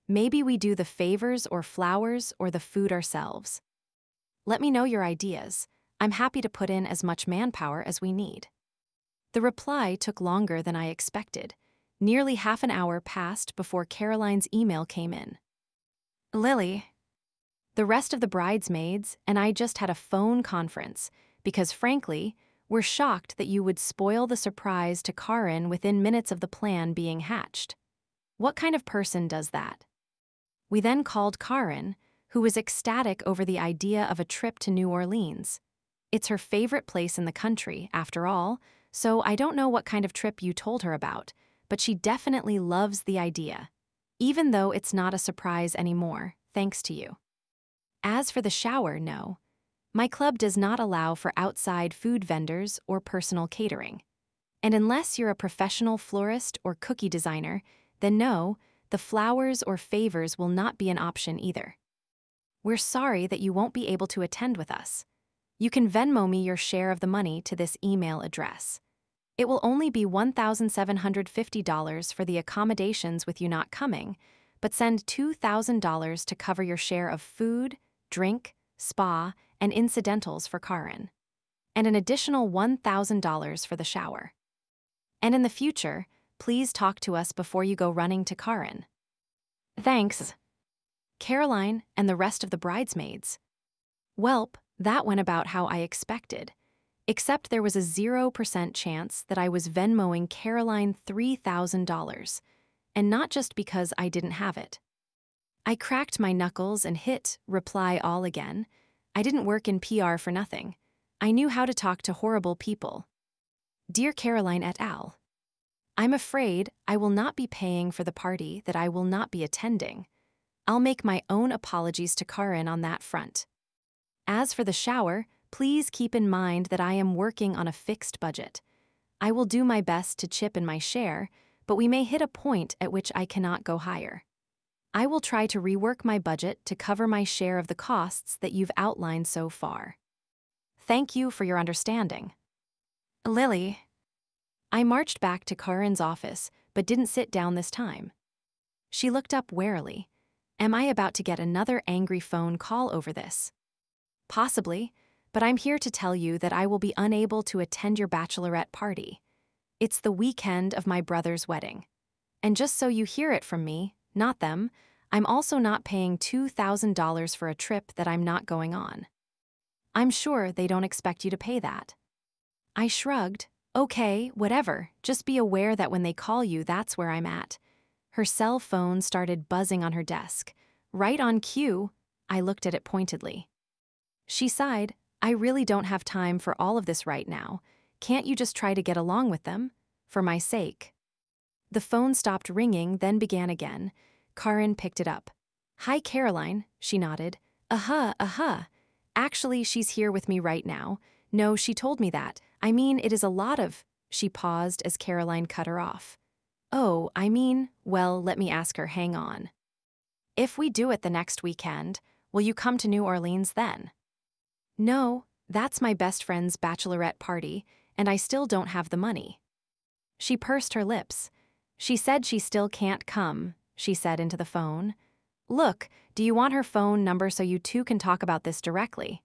Maybe we do the favors or flowers or the food ourselves. Let me know your ideas. I'm happy to put in as much manpower as we need. The reply took longer than I expected. Nearly half an hour passed before Caroline's email came in. Lily. The rest of the bridesmaids and I just had a phone conference because, frankly, we're shocked that you would spoil the surprise to Karin within minutes of the plan being hatched. What kind of person does that? We then called Karin, who was ecstatic over the idea of a trip to New Orleans. It's her favorite place in the country, after all, so I don't know what kind of trip you told her about, but she definitely loves the idea, even though it's not a surprise anymore, thanks to you. As for the shower, no. My club does not allow for outside food vendors or personal catering. And unless you're a professional florist or cookie designer, then no, the flowers or favors will not be an option either. We're sorry that you won't be able to attend with us. You can Venmo me your share of the money to this email address. It will only be $1,750 for the accommodations with you not coming, but send $2,000 to cover your share of food, drink, spa, and incidentals for Karin, and an additional $1,000 for the shower. And in the future, please talk to us before you go running to Karin. Thanks. Caroline and the rest of the bridesmaids. Welp, that went about how I expected. Except there was a 0% chance that I was Venmoing Caroline $3,000. And not just because I didn't have it. I cracked my knuckles and hit reply all again. I didn't work in PR for nothing. I knew how to talk to horrible people. Dear Caroline et al. I'm afraid I will not be paying for the party that I will not be attending. I'll make my own apologies to Karin on that front. As for the shower, please keep in mind that I am working on a fixed budget. I will do my best to chip in my share, but we may hit a point at which I cannot go higher. I will try to rework my budget to cover my share of the costs that you've outlined so far. Thank you for your understanding. Lily. I marched back to Karin's office, but didn't sit down this time. She looked up warily. Am I about to get another angry phone call over this? Possibly, but I'm here to tell you that I will be unable to attend your bachelorette party. It's the weekend of my brother's wedding. And just so you hear it from me, not them, I'm also not paying $2,000 for a trip that I'm not going on. I'm sure they don't expect you to pay that. I shrugged. Okay, whatever, just be aware that when they call you, that's where I'm at. Her cell phone started buzzing on her desk. Right on cue, I looked at it pointedly. She sighed, I really don't have time for all of this right now. Can't you just try to get along with them? For my sake. The phone stopped ringing, then began again. Karin picked it up. Hi, Caroline, she nodded. Actually, she's here with me right now. No, she told me that. I mean, it is a lot of... She paused as Caroline cut her off. Oh, I mean, well, let me ask her, hang on. If we do it the next weekend, will you come to New Orleans then? No, that's my best friend's bachelorette party, and I still don't have the money. She pursed her lips. She said she still can't come, she said into the phone. Look, do you want her phone number so you two can talk about this directly?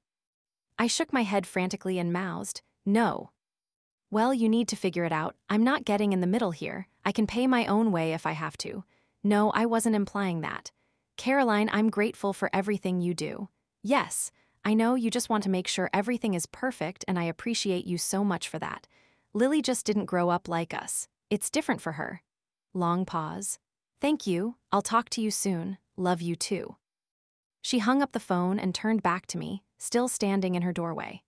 I shook my head frantically and mouthed, no. Well, you need to figure it out. I'm not getting in the middle here. I can pay my own way if I have to. No, I wasn't implying that. Caroline, I'm grateful for everything you do. Yes, I know you just want to make sure everything is perfect, and I appreciate you so much for that. Lily just didn't grow up like us. It's different for her. Long pause. Thank you. I'll talk to you soon. Love you too. She hung up the phone and turned back to me, still standing in her doorway.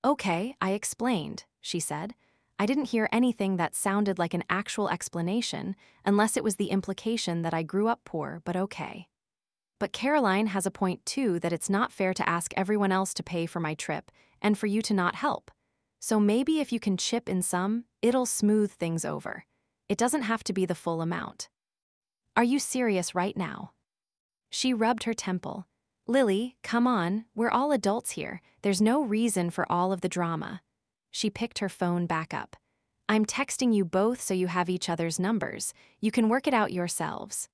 Okay, I explained, she said. I didn't hear anything that sounded like an actual explanation, unless it was the implication that I grew up poor, but okay. But Caroline has a point too, that it's not fair to ask everyone else to pay for my trip and for you to not help. So maybe if you can chip in some, it'll smooth things over. It doesn't have to be the full amount. Are you serious right now? She rubbed her temple. Lily, come on, we're all adults here. There's no reason for all of the drama. She picked her phone back up. I'm texting you both so you have each other's numbers. You can work it out yourselves.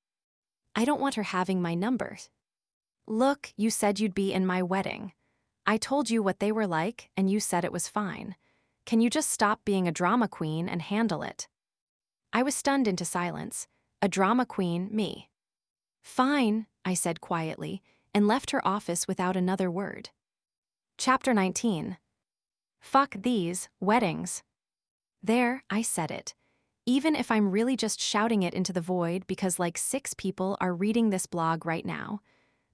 I don't want her having my numbers. Look, you said you'd be in my wedding. I told you what they were like, and you said it was fine. Can you just stop being a drama queen and handle it? I was stunned into silence. A drama queen, me. Fine, I said quietly, and left her office without another word. Chapter 19. Fuck these weddings. There, I said it. Even if I'm really just shouting it into the void because like 6 people are reading this blog right now.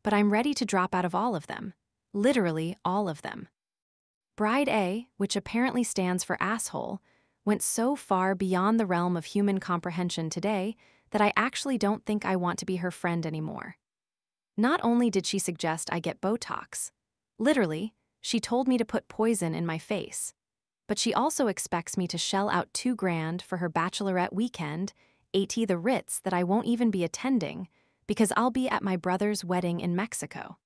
But I'm ready to drop out of all of them. Literally all of them. Bride A, which apparently stands for asshole, went so far beyond the realm of human comprehension today that I actually don't think I want to be her friend anymore. Not only did she suggest I get Botox. Literally, she told me to put poison in my face. But she also expects me to shell out $2,000 for her bachelorette weekend, AT the Ritz that I won't even be attending, because I'll be at my brother's wedding in Mexico.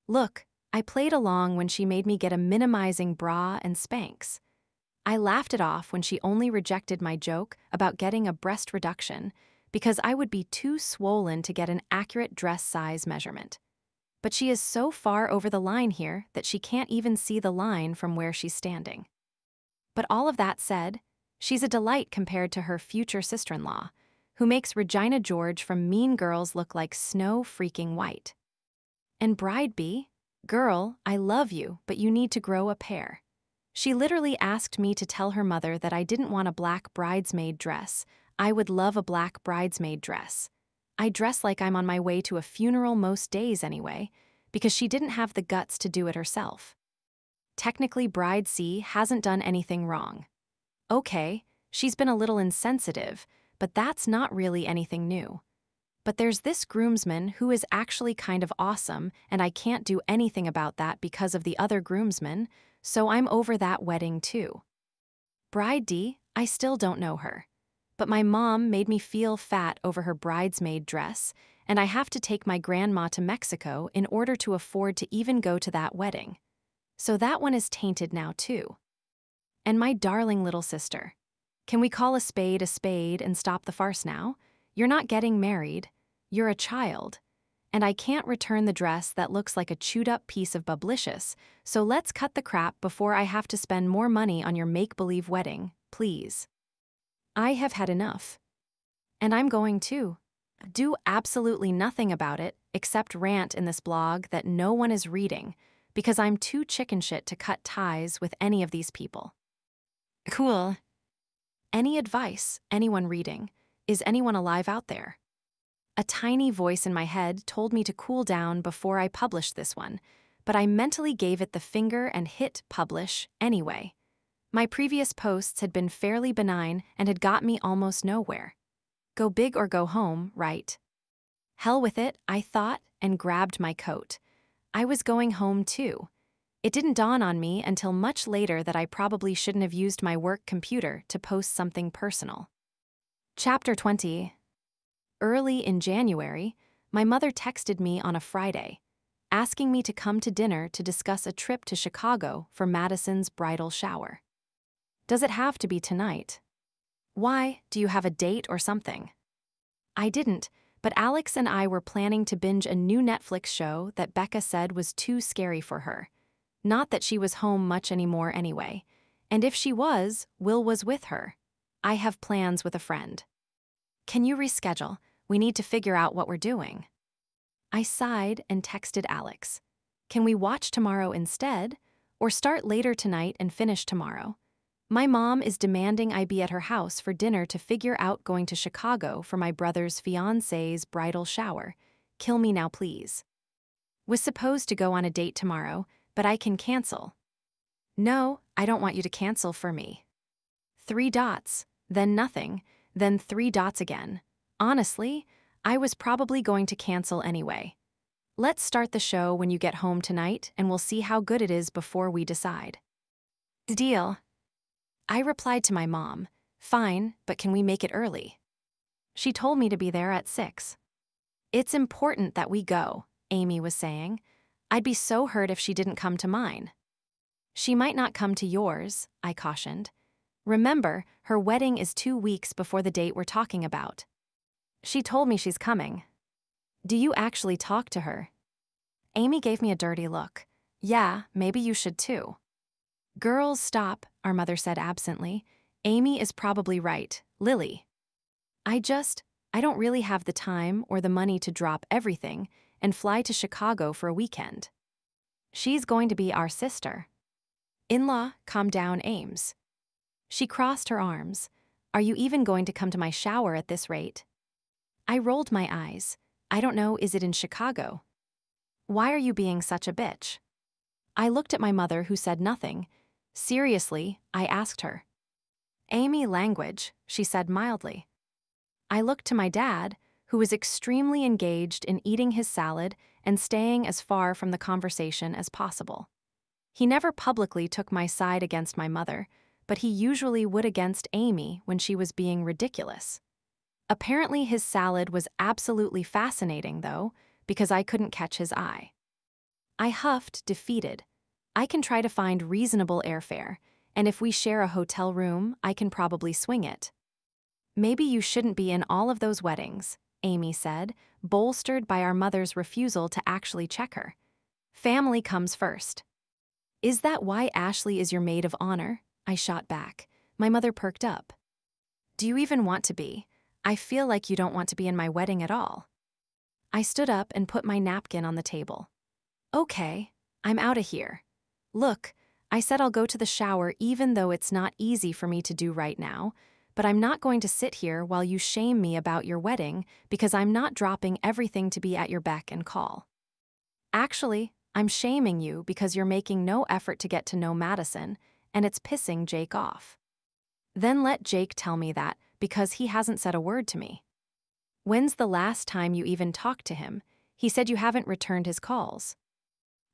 Look, I played along when she made me get a minimizing bra and Spanx. I laughed it off when she only rejected my joke about getting a breast reduction because I would be too swollen to get an accurate dress size measurement. But she is so far over the line here that she can't even see the line from where she's standing. But all of that said, She's a delight compared to her future sister-in-law, who makes Regina George from Mean Girls look like Snow freaking White. And Bride-bee? Girl, I love you, but you need to grow a pair. She literally asked me to tell her mother that I didn't want a black bridesmaid dress. I would love a black bridesmaid dress. I dress like I'm on my way to a funeral most days anyway, because she didn't have the guts to do it herself. Technically, Bride C hasn't done anything wrong. Okay, she's been a little insensitive, but that's not really anything new. But there's this groomsman who is actually kind of awesome, and I can't do anything about that because of the other groomsmen, so I'm over that wedding too. Bride D, I still don't know her. But my mom made me feel fat over her bridesmaid dress, and I have to take my grandma to Mexico in order to afford to even go to that wedding. So that one is tainted now too. And my darling little sister. Can we call a spade and stop the farce now? You're not getting married. You're a child. And I can't return the dress that looks like a chewed-up piece of Bubblicious, so let's cut the crap before I have to spend more money on your make-believe wedding, please. I have had enough. And I'm going to do absolutely nothing about it except rant in this blog that no one is reading because I'm too chicken shit to cut ties with any of these people. Cool. Any advice, anyone reading? Is anyone alive out there? A tiny voice in my head told me to cool down before I published this one, but I mentally gave it the finger and hit publish anyway. My previous posts had been fairly benign and had got me almost nowhere. Go big or go home, right? Hell with it, I thought, and grabbed my coat. I was going home too. It didn't dawn on me until much later that I probably shouldn't have used my work computer to post something personal. Chapter 20. Early in January, my mother texted me on a Friday, asking me to come to dinner to discuss a trip to Chicago for Madison's bridal shower. Does it have to be tonight? Why, do you have a date or something? I didn't, but Alex and I were planning to binge a new Netflix show that Becca said was too scary for her. Not that she was home much anymore anyway, and if she was, Will was with her. I have plans with a friend. Can you reschedule? We need to figure out what we're doing. I sighed and texted Alex. Can we watch tomorrow instead? Or start later tonight and finish tomorrow? My mom is demanding I be at her house for dinner to figure out going to Chicago for my brother's fiancée's bridal shower. Kill me now, please. Was supposed to go on a date tomorrow, but I can cancel. No, I don't want you to cancel for me. 3 dots, then nothing, then 3 dots again. Honestly, I was probably going to cancel anyway. Let's start the show when you get home tonight and we'll see how good it is before we decide. Deal. I replied to my mom, fine, but can we make it early? She told me to be there at 6. It's important that we go, Amy was saying. I'd be so hurt if she didn't come to mine. She might not come to yours, I cautioned. Remember, her wedding is 2 weeks before the date we're talking about. She told me she's coming. Do you actually talk to her? Amy gave me a dirty look. Yeah, maybe you should too. Girls, stop, our mother said absently. Amy is probably right, Lily. I don't really have the time or the money to drop everything and fly to Chicago for a weekend. She's going to be our sister. In-law, calm down, Ames. She crossed her arms. Are you even going to come to my shower at this rate? I rolled my eyes. I don't know, is it in Chicago? Why are you being such a bitch? I looked at my mother, who said nothing. Seriously, I asked her. Amy, language, she said mildly. I looked to my dad, who was extremely engaged in eating his salad and staying as far from the conversation as possible. He never publicly took my side against my mother, but he usually would against Amy when she was being ridiculous. Apparently his salad was absolutely fascinating, though, because I couldn't catch his eye. I huffed, defeated. I can try to find reasonable airfare, and if we share a hotel room, I can probably swing it. Maybe you shouldn't be in all of those weddings, Amy said, bolstered by our mother's refusal to actually check her. Family comes first. Is that why Ashley is your maid of honor? I shot back. My mother perked up. Do you even want to be? I feel like you don't want to be in my wedding at all. I stood up and put my napkin on the table. Okay, I'm out of here. Look, I said I'll go to the shower even though it's not easy for me to do right now, but I'm not going to sit here while you shame me about your wedding because I'm not dropping everything to be at your beck and call. Actually, I'm shaming you because you're making no effort to get to know Madison, and it's pissing Jake off. Then let Jake tell me that because he hasn't said a word to me. When's the last time you even talked to him? He said you haven't returned his calls.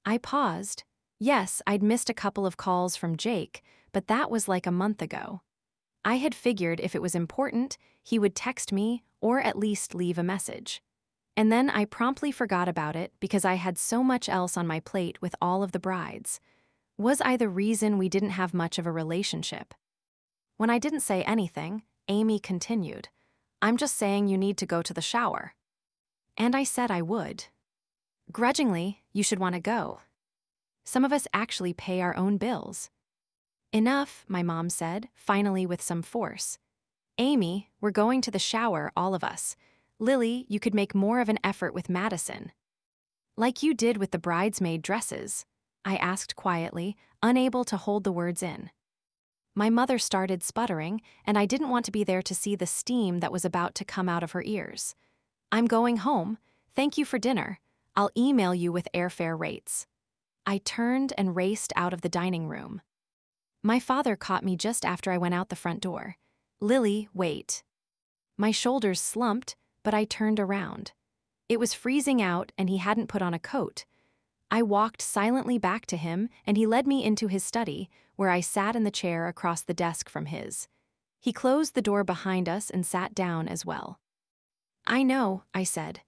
I paused. Yes, I'd missed a couple of calls from Jake, but that was like a month ago. I had figured if it was important, he would text me or at least leave a message. And then I promptly forgot about it because I had so much else on my plate with all of the brides. Was I the reason we didn't have much of a relationship? When I didn't say anything, Amy continued, I'm just saying you need to go to the shower. And I said I would. Grudgingly, you should want to go. Some of us actually pay our own bills. Enough, my mom said, finally with some force. Amy, we're going to the shower, all of us. Lily, you could make more of an effort with Madison. Like you did with the bridesmaid dresses, I asked quietly, unable to hold the words in. My mother started sputtering, and I didn't want to be there to see the steam that was about to come out of her ears. I'm going home. Thank you for dinner. I'll email you with airfare rates. I turned and raced out of the dining room. My father caught me just after I went out the front door. Lily, wait. My shoulders slumped, but I turned around. It was freezing out and he hadn't put on a coat. I walked silently back to him and he led me into his study, where I sat in the chair across the desk from his. He closed the door behind us and sat down as well. I know, I said.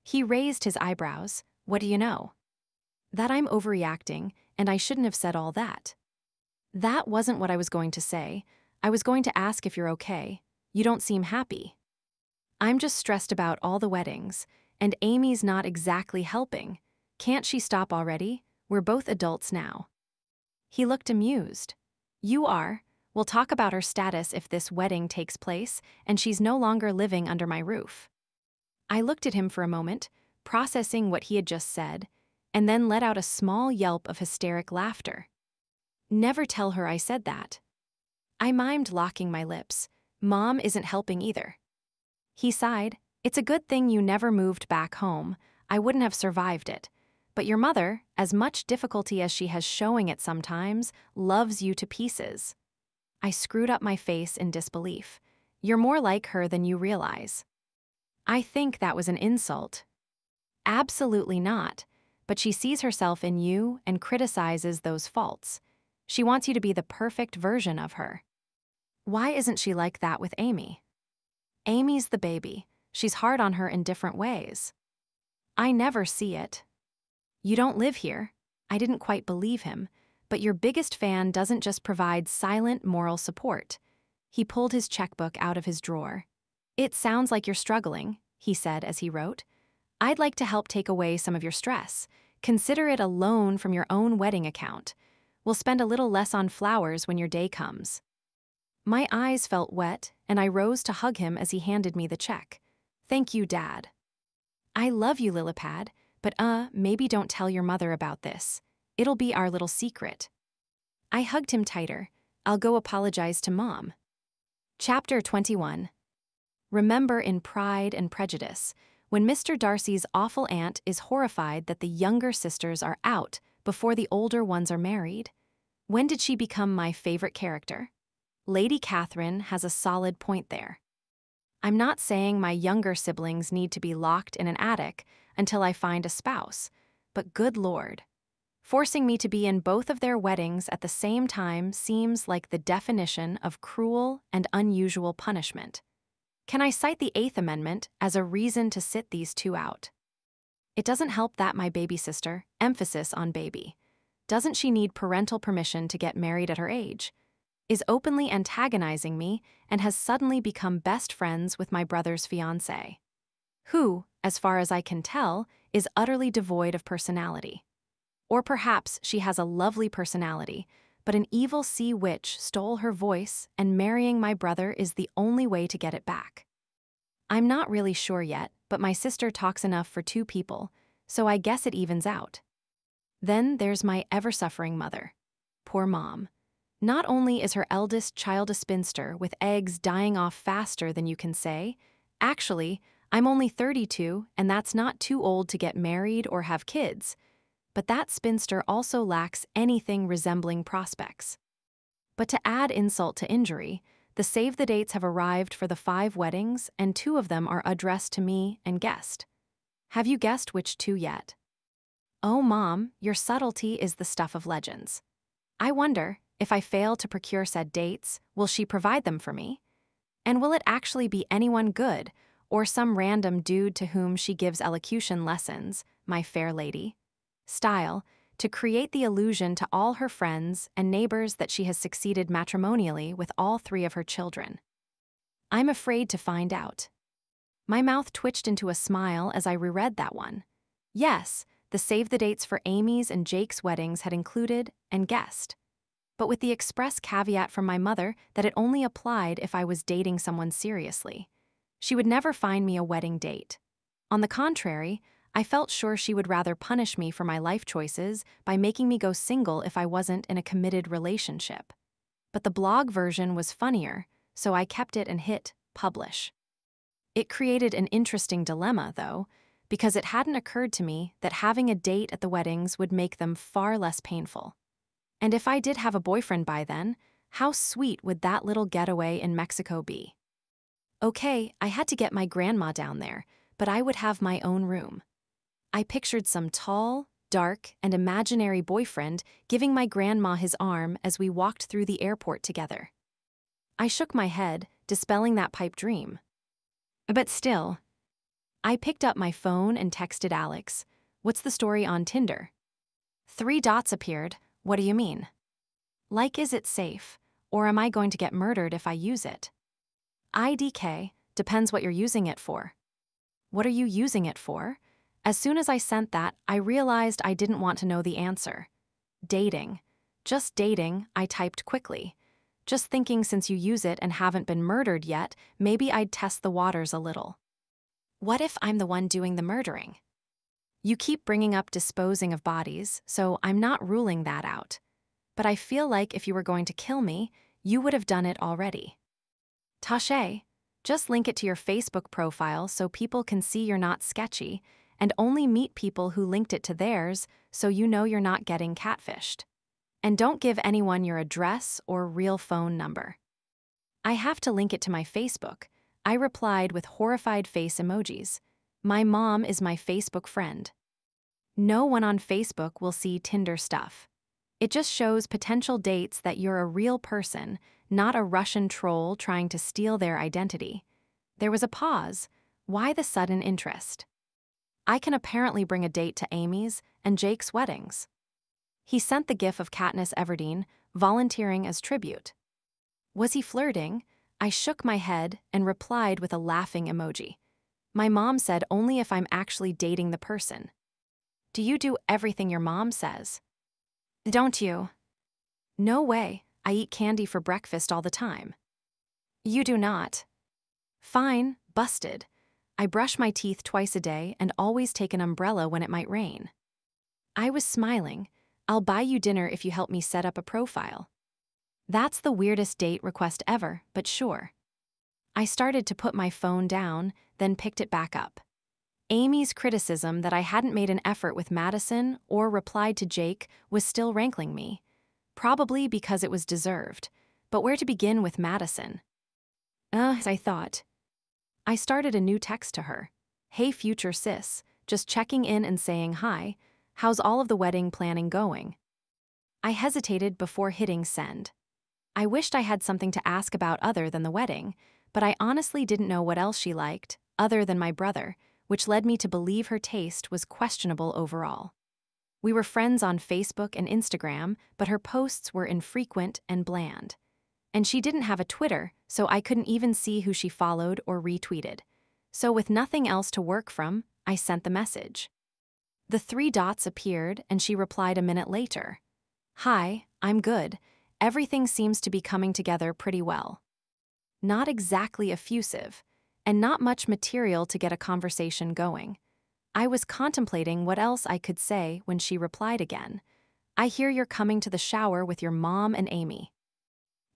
He raised his eyebrows. What do you know? That I'm overreacting and I shouldn't have said all that. That wasn't what I was going to say. I was going to ask if you're okay. You don't seem happy. I'm just stressed about all the weddings, and Amy's not exactly helping. Can't she stop already? We're both adults now. He looked amused. You are. We'll talk about her status if this wedding takes place and she's no longer living under my roof. I looked at him for a moment, processing what he had just said, and then let out a small yelp of hysteric laughter. Never tell her I said that. I mimed locking my lips. Mom isn't helping either. He sighed. It's a good thing you never moved back home. I wouldn't have survived it. But your mother, as much difficulty as she has showing it sometimes, loves you to pieces. I screwed up my face in disbelief. You're more like her than you realize. I think that was an insult. Absolutely not. But she sees herself in you and criticizes those faults. She wants you to be the perfect version of her. Why isn't she like that with Amy? Amy's the baby. She's hard on her in different ways. I never see it. You don't live here. I didn't quite believe him, but your biggest fan doesn't just provide silent moral support. He pulled his checkbook out of his drawer. It sounds like you're struggling, he said as he wrote. I'd like to help take away some of your stress. Consider it a loan from your own wedding account. We'll spend a little less on flowers when your day comes. My eyes felt wet, and I rose to hug him as he handed me the check. Thank you, Dad. I love you, Lilipad, but maybe don't tell your mother about this. It'll be our little secret. I hugged him tighter. I'll go apologize to Mom. Chapter 21. Remember in Pride and Prejudice, when Mr. Darcy's awful aunt is horrified that the younger sisters are out before the older ones are married? When did she become my favorite character? Lady Catherine has a solid point there. I'm not saying my younger siblings need to be locked in an attic until I find a spouse, but good Lord. Forcing me to be in both of their weddings at the same time seems like the definition of cruel and unusual punishment. Can I cite the Eighth Amendment as a reason to sit these two out? It doesn't help that my baby sister, emphasis on baby, doesn't she need parental permission to get married at her age, is openly antagonizing me and has suddenly become best friends with my brother's fiancé, who, as far as I can tell, is utterly devoid of personality. Or perhaps she has a lovely personality, but an evil sea witch stole her voice, and marrying my brother is the only way to get it back. I'm not really sure yet, but my sister talks enough for 2 people, so I guess it evens out. Then there's my ever-suffering mother. Poor mom. Not only is her eldest child a spinster with eggs dying off faster than you can say, actually, I'm only 32 and that's not too old to get married or have kids, but that spinster also lacks anything resembling prospects. But to add insult to injury, the save-the-dates have arrived for the 5 weddings, and 2 of them are addressed to me and guest. Have you guessed which 2 yet? Oh, Mom, your subtlety is the stuff of legends. I wonder, if I fail to procure said dates, will she provide them for me? And will it actually be anyone good, or some random dude to whom she gives elocution lessons, my fair lady? Style, to create the illusion to all her friends and neighbors that she has succeeded matrimonially with all 3 of her children. I'm afraid to find out. My mouth twitched into a smile as I reread that one. Yes, the save-the-dates for Amy's and Jake's weddings had included and guessed, but with the express caveat from my mother that it only applied if I was dating someone seriously. She would never find me a wedding date. On the contrary, I felt sure she would rather punish me for my life choices by making me go single if I wasn't in a committed relationship. But the blog version was funnier, so I kept it and hit publish. It created an interesting dilemma, though, because it hadn't occurred to me that having a date at the weddings would make them far less painful. And if I did have a boyfriend by then, how sweet would that little getaway in Mexico be? Okay, I had to get my grandma down there, but I would have my own room. I pictured some tall, dark, and imaginary boyfriend giving my grandma his arm as we walked through the airport together. I shook my head, dispelling that pipe dream. But still, I picked up my phone and texted Alex, "What's the story on Tinder?" 3 dots appeared. What do you mean? Like, is it safe, or am I going to get murdered if I use it? IDK, depends what you're using it for. What are you using it for? As soon as I sent that, I realized I didn't want to know the answer. Dating. Just dating, I typed quickly. Just thinking since you use it and haven't been murdered yet, maybe I'd test the waters a little. What if I'm the one doing the murdering? You keep bringing up disposing of bodies, so I'm not ruling that out. But I feel like if you were going to kill me, you would have done it already. Tache, just link it to your Facebook profile so people can see you're not sketchy, and only meet people who linked it to theirs so you know you're not getting catfished. And don't give anyone your address or real phone number. I have to link it to my Facebook. I replied with horrified face emojis. My mom is my Facebook friend. No one on Facebook will see Tinder stuff. It just shows potential dates that you're a real person, not a Russian troll trying to steal their identity. There was a pause. Why the sudden interest? I can apparently bring a date to Amy's and Jake's weddings. He sent the gif of Katniss Everdeen, volunteering as tribute. Was he flirting? I shook my head and replied with a laughing emoji. My mom said only if I'm actually dating the person. Do you do everything your mom says? Don't you? No way, I eat candy for breakfast all the time. You do not. Fine, busted. I brush my teeth twice a day and always take an umbrella when it might rain. I was smiling. I'll buy you dinner if you help me set up a profile. That's the weirdest date request ever, but sure. I started to put my phone down, then picked it back up. Amy's criticism that I hadn't made an effort with Madison or replied to Jake was still rankling me. Probably because it was deserved. But where to begin with Madison? As I thought. I started a new text to her. Hey future sis, just checking in and saying hi. How's all of the wedding planning going? I hesitated before hitting send. I wished I had something to ask about other than the wedding, but I honestly didn't know what else she liked, other than my brother, which led me to believe her taste was questionable overall. We were friends on Facebook and Instagram, but her posts were infrequent and bland. And she didn't have a Twitter, so I couldn't even see who she followed or retweeted. So with nothing else to work from, I sent the message. The 3 dots appeared and she replied a minute later. Hi, I'm good. Everything seems to be coming together pretty well. Not exactly effusive, and not much material to get a conversation going. I was contemplating what else I could say when she replied again. I hear you're coming to the shower with your mom and Amy.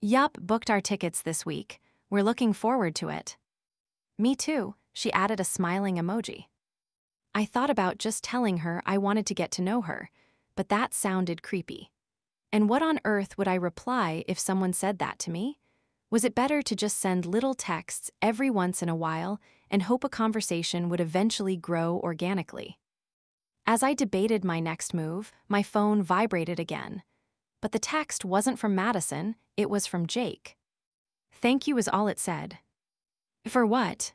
Yup, booked our tickets this week. We're looking forward to it. Me too, she added a smiling emoji. I thought about just telling her I wanted to get to know her, but that sounded creepy. And what on earth would I reply if someone said that to me? Was it better to just send little texts every once in a while and hope a conversation would eventually grow organically? As I debated my next move, my phone vibrated again. But the text wasn't from Madison, it was from Jake. Thank you is all it said. For what?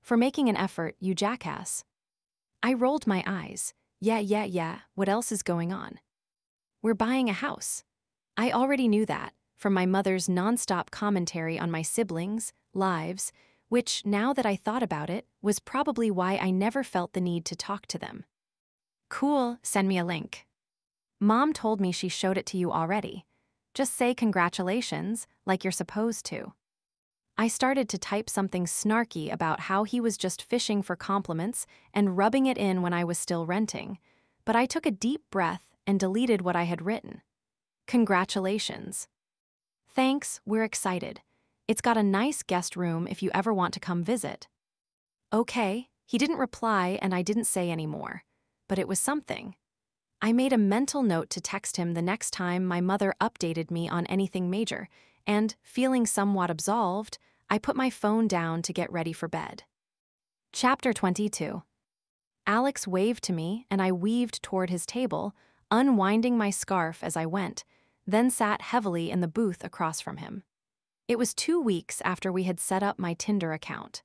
For making an effort, you jackass. I rolled my eyes. Yeah, what else is going on? We're buying a house. I already knew that, from my mother's nonstop commentary on my siblings' lives, which, now that I thought about it, was probably why I never felt the need to talk to them. Cool, send me a link. Mom told me she showed it to you already. Just say congratulations, like you're supposed to. I started to type something snarky about how he was just fishing for compliments and rubbing it in when I was still renting, but I took a deep breath and deleted what I had written. Congratulations. Thanks, we're excited. It's got a nice guest room if you ever want to come visit. Okay, he didn't reply and I didn't say any more, but it was something. I made a mental note to text him the next time my mother updated me on anything major, and, feeling somewhat absolved, I put my phone down to get ready for bed. Chapter 22. Alex waved to me and I weaved toward his table, unwinding my scarf as I went, then sat heavily in the booth across from him. It was 2 weeks after we had set up my Tinder account.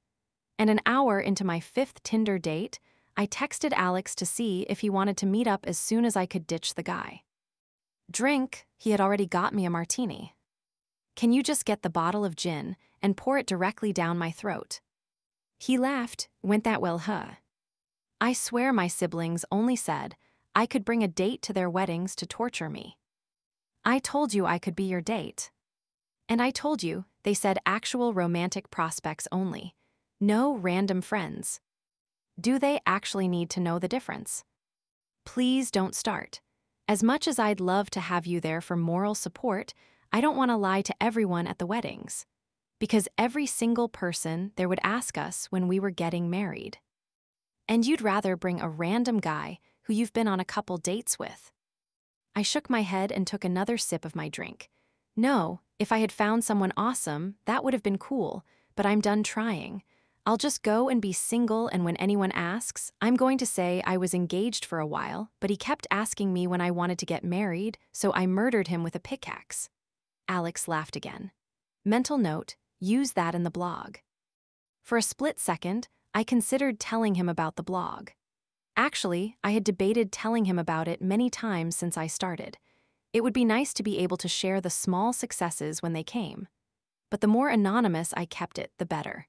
And an hour into my 5th Tinder date, I texted Alex to see if he wanted to meet up as soon as I could ditch the guy. Drink, he had already got me a martini. Can you just get the bottle of gin and pour it directly down my throat? He laughed, went that well, huh? I swear my siblings only said I could bring a date to their weddings to torture me. I told you I could be your date. And I told you, they said actual romantic prospects only. No random friends. Do they actually need to know the difference? Please don't start. As much as I'd love to have you there for moral support, I don't want to lie to everyone at the weddings. Because every single person there would ask us when we were getting married. And you'd rather bring a random guy who you've been on a couple dates with. I shook my head and took another sip of my drink. No, if I had found someone awesome, that would have been cool, but I'm done trying. I'll just go and be single, and when anyone asks, I'm going to say I was engaged for a while, but he kept asking me when I wanted to get married, so I murdered him with a pickaxe. Alex laughed again. Mental note, use that in the blog. For a split second, I considered telling him about the blog. Actually, I had debated telling him about it many times since I started. It would be nice to be able to share the small successes when they came. But the more anonymous I kept it, the better.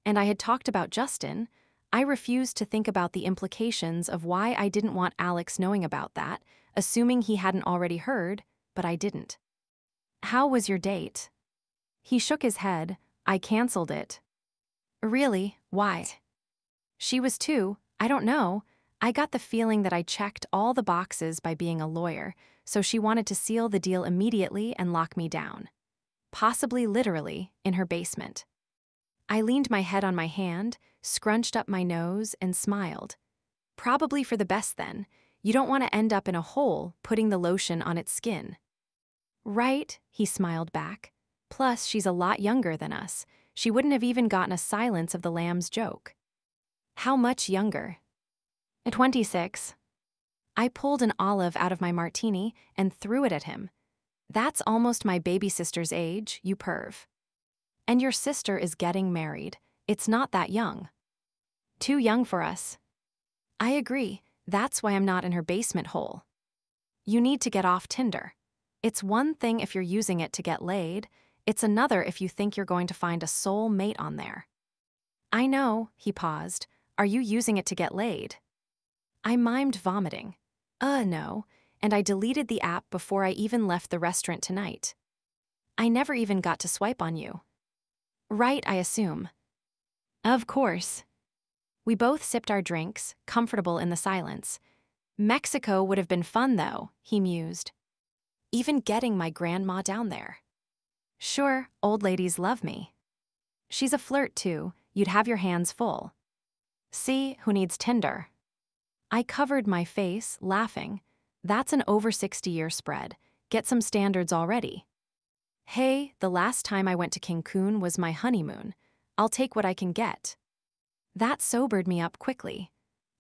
And I had talked about Justin. I refused to think about the implications of why I didn't want Alex knowing about that, assuming he hadn't already heard, but I didn't. How was your date? He shook his head. I canceled it. Really? Why? She was too. I don't know. I got the feeling that I checked all the boxes by being a lawyer, so she wanted to seal the deal immediately and lock me down. Possibly literally, in her basement. I leaned my head on my hand, scrunched up my nose, and smiled. Probably for the best then. You don't want to end up in a hole putting the lotion on its skin. Right, he smiled back. Plus, she's a lot younger than us. She wouldn't have even gotten a Silence of the Lambs joke. How much younger? 26. I pulled an olive out of my martini and threw it at him. That's almost my baby sister's age, you perv. And your sister is getting married. It's not that young. Too young for us. I agree. That's why I'm not in her basement hole. You need to get off Tinder. It's one thing if you're using it to get laid. It's another if you think you're going to find a soul mate on there. I know, he paused. Are you using it to get laid? I mimed vomiting. No, and I deleted the app before I even left the restaurant tonight. I never even got to swipe on you. Right, I assume. Of course. We both sipped our drinks, comfortable in the silence. Mexico would have been fun, though, he mused. Even getting my grandma down there. Sure, old ladies love me. She's a flirt, too. You'd have your hands full. See, who needs Tinder? I covered my face, laughing. That's an over 60-year spread. Get some standards already. Hey, the last time I went to Cancun was my honeymoon. I'll take what I can get. That sobered me up quickly.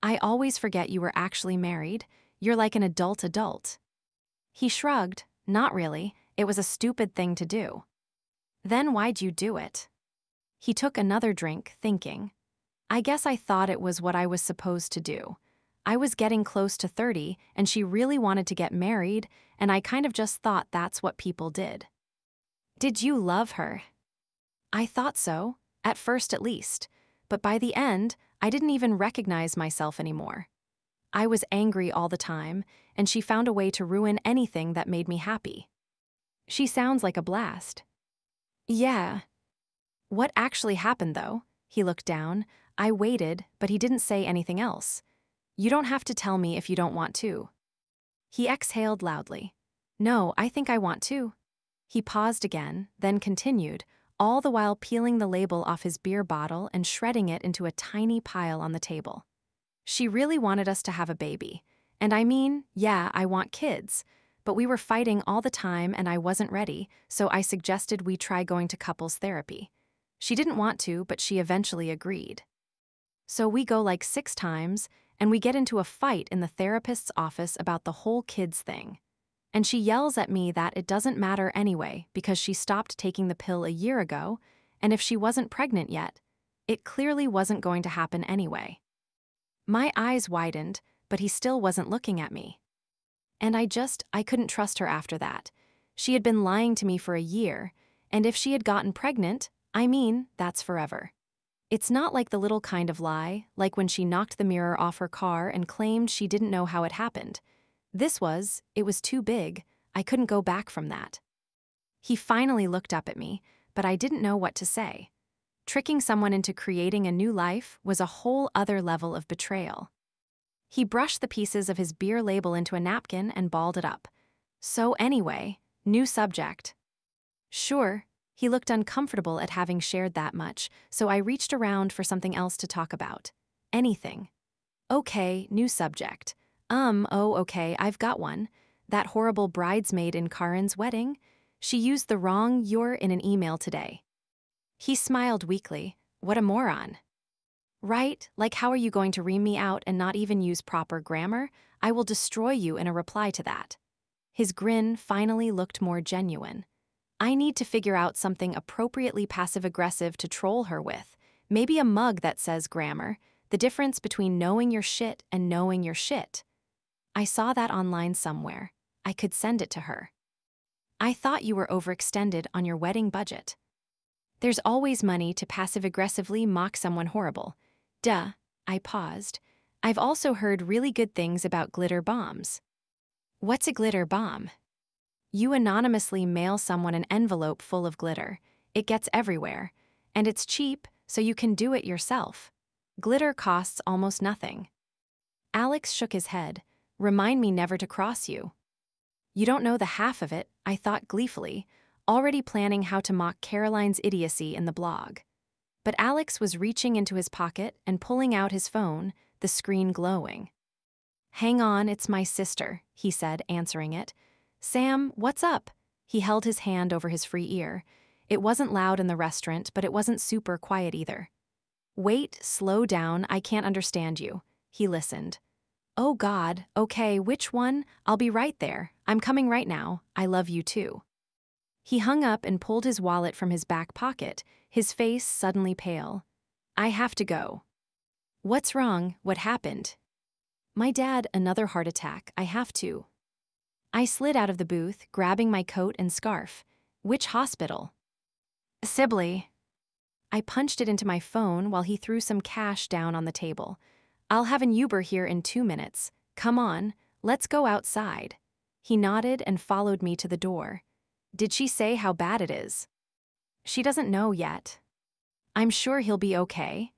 I always forget you were actually married. You're like an adult. He shrugged. Not really. It was a stupid thing to do. Then why'd you do it? He took another drink, thinking. I guess I thought it was what I was supposed to do. I was getting close to 30, and she really wanted to get married, and I kind of just thought that's what people did. Did you love her? I thought so, at first at least, but by the end, I didn't even recognize myself anymore. I was angry all the time, and she found a way to ruin anything that made me happy. She sounds like a blast. Yeah. What actually happened, though? He looked down. I waited, but he didn't say anything else. You don't have to tell me if you don't want to. He exhaled loudly. No, I think I want to. He paused again, then continued, all the while peeling the label off his beer bottle and shredding it into a tiny pile on the table. She really wanted us to have a baby. And I mean, yeah, I want kids. But we were fighting all the time and I wasn't ready, so I suggested we try going to couples therapy. She didn't want to, but she eventually agreed. So we go like 6 times, and we get into a fight in the therapist's office about the whole kids thing. And she yells at me that it doesn't matter anyway because she stopped taking the pill a year ago, and if she wasn't pregnant yet, it clearly wasn't going to happen anyway. My eyes widened, but he still wasn't looking at me. And I couldn't trust her after that. She had been lying to me for a year, and if she had gotten pregnant, that's forever. It's not like the little kind of lie, like when she knocked the mirror off her car and claimed she didn't know how it happened. It was too big. I couldn't go back from that. He finally looked up at me, but I didn't know what to say. Tricking someone into creating a new life was a whole other level of betrayal. He brushed the pieces of his beer label into a napkin and balled it up. So anyway, new subject. Sure. He looked uncomfortable at having shared that much, so I reached around for something else to talk about. Anything. Okay, new subject. Okay, I've got one. That horrible bridesmaid in Karen's wedding. She used the wrong "you're" in an email today. He smiled weakly. What a moron. Right, like how are you going to ream me out and not even use proper grammar? I will destroy you in a reply to that. His grin finally looked more genuine. I need to figure out something appropriately passive-aggressive to troll her with. Maybe a mug that says grammar, the difference between knowing your shit and knowing your shit. I saw that online somewhere. I could send it to her. I thought you were overextended on your wedding budget. There's always money to passive-aggressively mock someone horrible. Duh, I paused. I've also heard really good things about glitter bombs. What's a glitter bomb? You anonymously mail someone an envelope full of glitter. It gets everywhere. And it's cheap, so you can do it yourself. Glitter costs almost nothing. Alex shook his head. Remind me never to cross you. You don't know the half of it, I thought gleefully, already planning how to mock Caroline's idiocy in the blog. But Alex was reaching into his pocket and pulling out his phone, the screen glowing. Hang on, it's my sister, he said, answering it. Sam, what's up? He held his hand over his free ear. It wasn't loud in the restaurant, but it wasn't super quiet either. Wait, slow down, I can't understand you. He listened. Oh God, okay, which one? I'll be right there. I'm coming right now. I love you too. He hung up and pulled his wallet from his back pocket, his face suddenly pale. I have to go. What's wrong? What happened? My dad, another heart attack. I have to. I slid out of the booth, grabbing my coat and scarf. Which hospital? Sibley. I punched it into my phone while he threw some cash down on the table. I'll have an Uber here in 2 minutes. Come on, let's go outside. He nodded and followed me to the door. Did she say how bad it is? She doesn't know yet. I'm sure he'll be okay.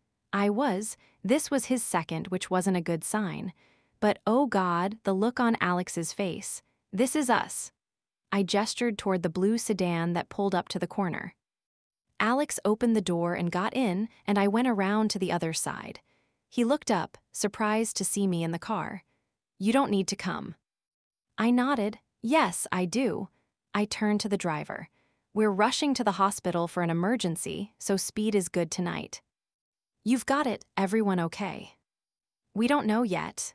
This was his second, which wasn't a good sign. But oh God, the look on Alex's face. This is us. I gestured toward the blue sedan that pulled up to the corner. Alex opened the door and got in, and I went around to the other side. He looked up, surprised to see me in the car. You don't need to come. I nodded. Yes, I do. I turned to the driver. We're rushing to the hospital for an emergency, so speed is good tonight. You've got it, everyone okay? We don't know yet.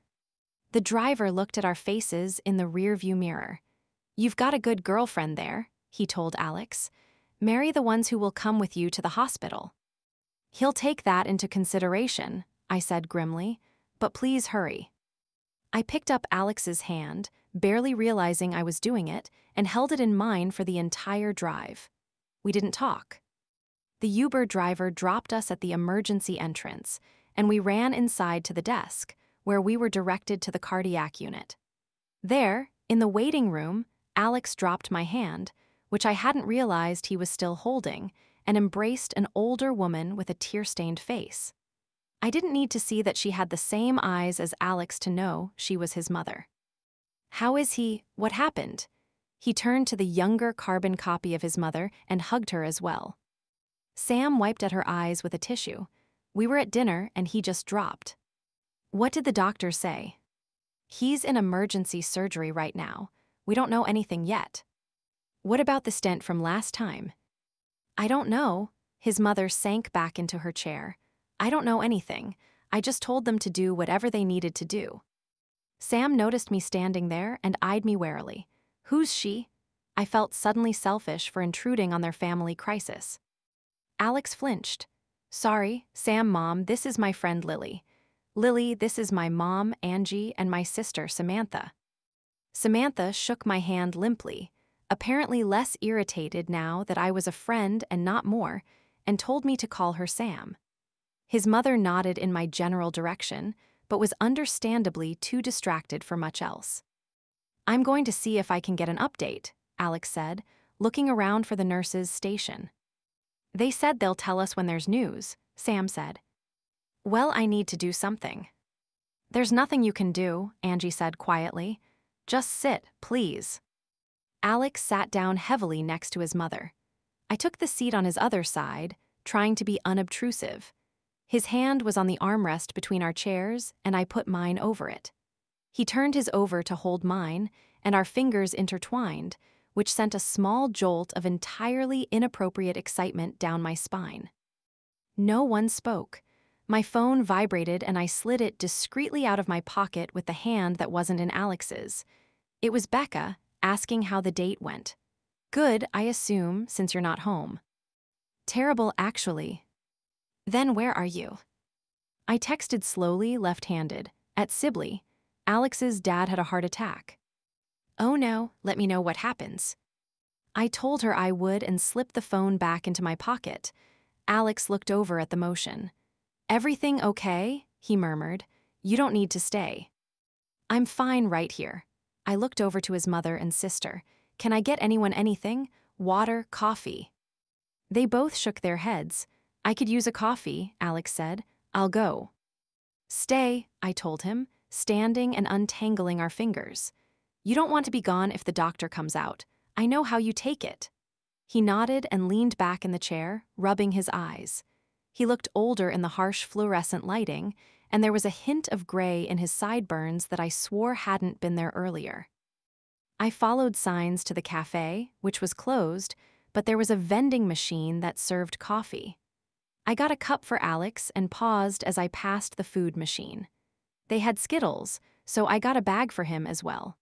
The driver looked at our faces in the rearview mirror. You've got a good girlfriend there, he told Alex. Marry the ones who will come with you to the hospital. He'll take that into consideration, I said grimly, but please hurry. I picked up Alex's hand, barely realizing I was doing it, and held it in mine for the entire drive. We didn't talk. The Uber driver dropped us at the emergency entrance, and we ran inside to the desk, where we were directed to the cardiac unit. There, in the waiting room, Alex dropped my hand, which I hadn't realized he was still holding, and embraced an older woman with a tear-stained face. I didn't need to see that she had the same eyes as Alex to know she was his mother. How is he? What happened? He turned to the younger carbon copy of his mother and hugged her as well. Sam wiped at her eyes with a tissue. We were at dinner and he just dropped. What did the doctor say? He's in emergency surgery right now. We don't know anything yet. What about the stent from last time? I don't know. His mother sank back into her chair. I don't know anything. I just told them to do whatever they needed to do. Sam noticed me standing there and eyed me warily. Who's she? I felt suddenly selfish for intruding on their family crisis. Alex flinched. Sorry, Sam, Mom, this is my friend Lily. Lily, this is my mom, Angie, and my sister, Samantha. Samantha shook my hand limply, apparently less irritated now that I was a friend and not more, and told me to call her Sam. His mother nodded in my general direction, but was understandably too distracted for much else. I'm going to see if I can get an update, Alex said, looking around for the nurse's station. They said they'll tell us when there's news, Sam said. Well, I need to do something. There's nothing you can do, Angie said quietly. Just sit, please. Alex sat down heavily next to his mother. I took the seat on his other side, trying to be unobtrusive. His hand was on the armrest between our chairs, and I put mine over it. He turned his over to hold mine, and our fingers intertwined, which sent a small jolt of entirely inappropriate excitement down my spine. No one spoke. My phone vibrated and I slid it discreetly out of my pocket with the hand that wasn't in Alex's. It was Becca, asking how the date went. Good, I assume, since you're not home. Terrible, actually. Then where are you? I texted slowly, left-handed. At Sibley. Alex's dad had a heart attack. Oh no, let me know what happens. I told her I would and slipped the phone back into my pocket. Alex looked over at the motion. Everything okay? He murmured. You don't need to stay. I'm fine right here. I looked over to his mother and sister. Can I get anyone anything? Water, coffee? They both shook their heads. I could use a coffee, Alex said. I'll go. Stay, I told him, standing and untangling our fingers. You don't want to be gone if the doctor comes out. I know how you take it. He nodded and leaned back in the chair, rubbing his eyes. He looked older in the harsh fluorescent lighting, and there was a hint of gray in his sideburns that I swore hadn't been there earlier. I followed signs to the cafe, which was closed, but there was a vending machine that served coffee. I got a cup for Alex and paused as I passed the food machine. They had Skittles, so I got a bag for him as well.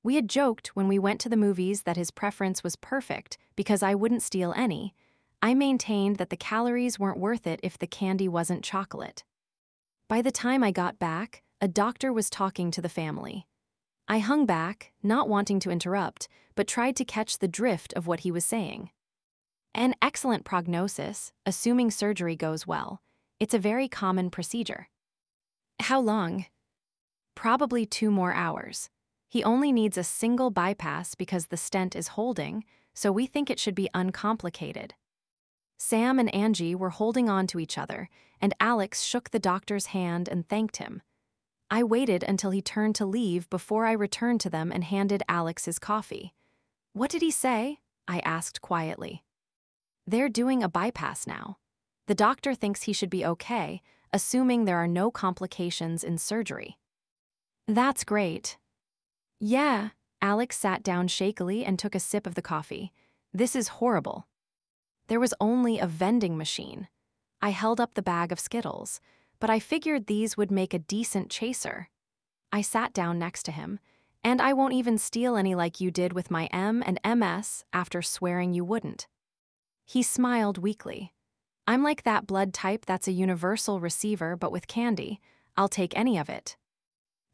We had joked when we went to the movies that his preference was perfect because I wouldn't steal any. I maintained that the calories weren't worth it if the candy wasn't chocolate. By the time I got back, a doctor was talking to the family. I hung back, not wanting to interrupt, but tried to catch the drift of what he was saying. An excellent prognosis, assuming surgery goes well. It's a very common procedure. How long? Probably 2 more hours. He only needs a single bypass because the stent is holding, so we think it should be uncomplicated. Sam and Angie were holding on to each other, and Alex shook the doctor's hand and thanked him. I waited until he turned to leave before I returned to them and handed Alex his coffee. "What did he say?" I asked quietly. "They're doing a bypass now. The doctor thinks he should be okay, assuming there are no complications in surgery." "That's great." "Yeah." Alex sat down shakily and took a sip of the coffee. "This is horrible." There was only a vending machine. I held up the bag of Skittles, but I figured these would make a decent chaser. I sat down next to him, "And I won't even steal any like you did with my M and MS after swearing you wouldn't." He smiled weakly. "I'm like that blood type that's a universal receiver but with candy. I'll take any of it."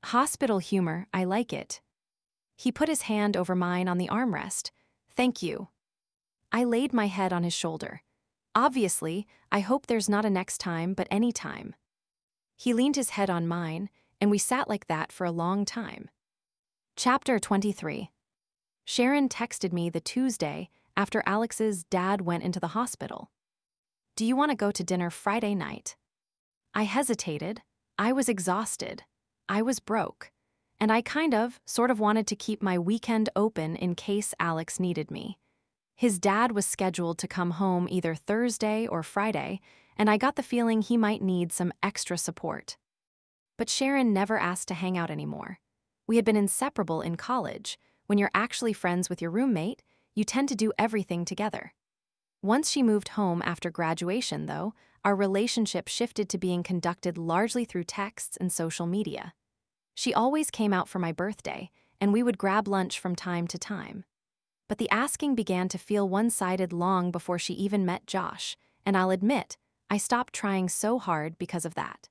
"Hospital humor, I like it." He put his hand over mine on the armrest. "Thank you." I laid my head on his shoulder. "Obviously, I hope there's not a next time but any time." He leaned his head on mine, and we sat like that for a long time. Chapter 23. Sharon texted me the Tuesday after Alex's dad went into the hospital. "Do you want to go to dinner Friday night?" I hesitated. I was exhausted. I was broke. And I sort of wanted to keep my weekend open in case Alex needed me. His dad was scheduled to come home either Thursday or Friday, and I got the feeling he might need some extra support. But Sharon never asked to hang out anymore. We had been inseparable in college. When you're actually friends with your roommate, you tend to do everything together. Once she moved home after graduation, though, our relationship shifted to being conducted largely through texts and social media. She always came out for my birthday, and we would grab lunch from time to time. But the asking began to feel one-sided long before she even met Josh, and I'll admit, I stopped trying so hard because of that.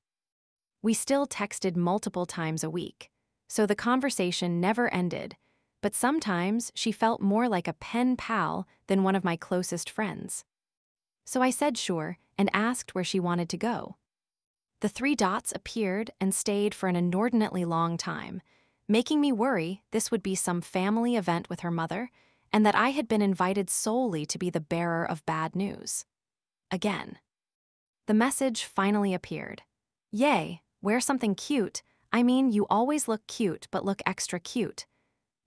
We still texted multiple times a week, so the conversation never ended, but sometimes she felt more like a pen pal than one of my closest friends. So I said sure and asked where she wanted to go. The three dots appeared and stayed for an inordinately long time, making me worry this would be some family event with her mother, and that I had been invited solely to be the bearer of bad news. Again. The message finally appeared. "Yay, wear something cute. I mean, you always look cute, but look extra cute.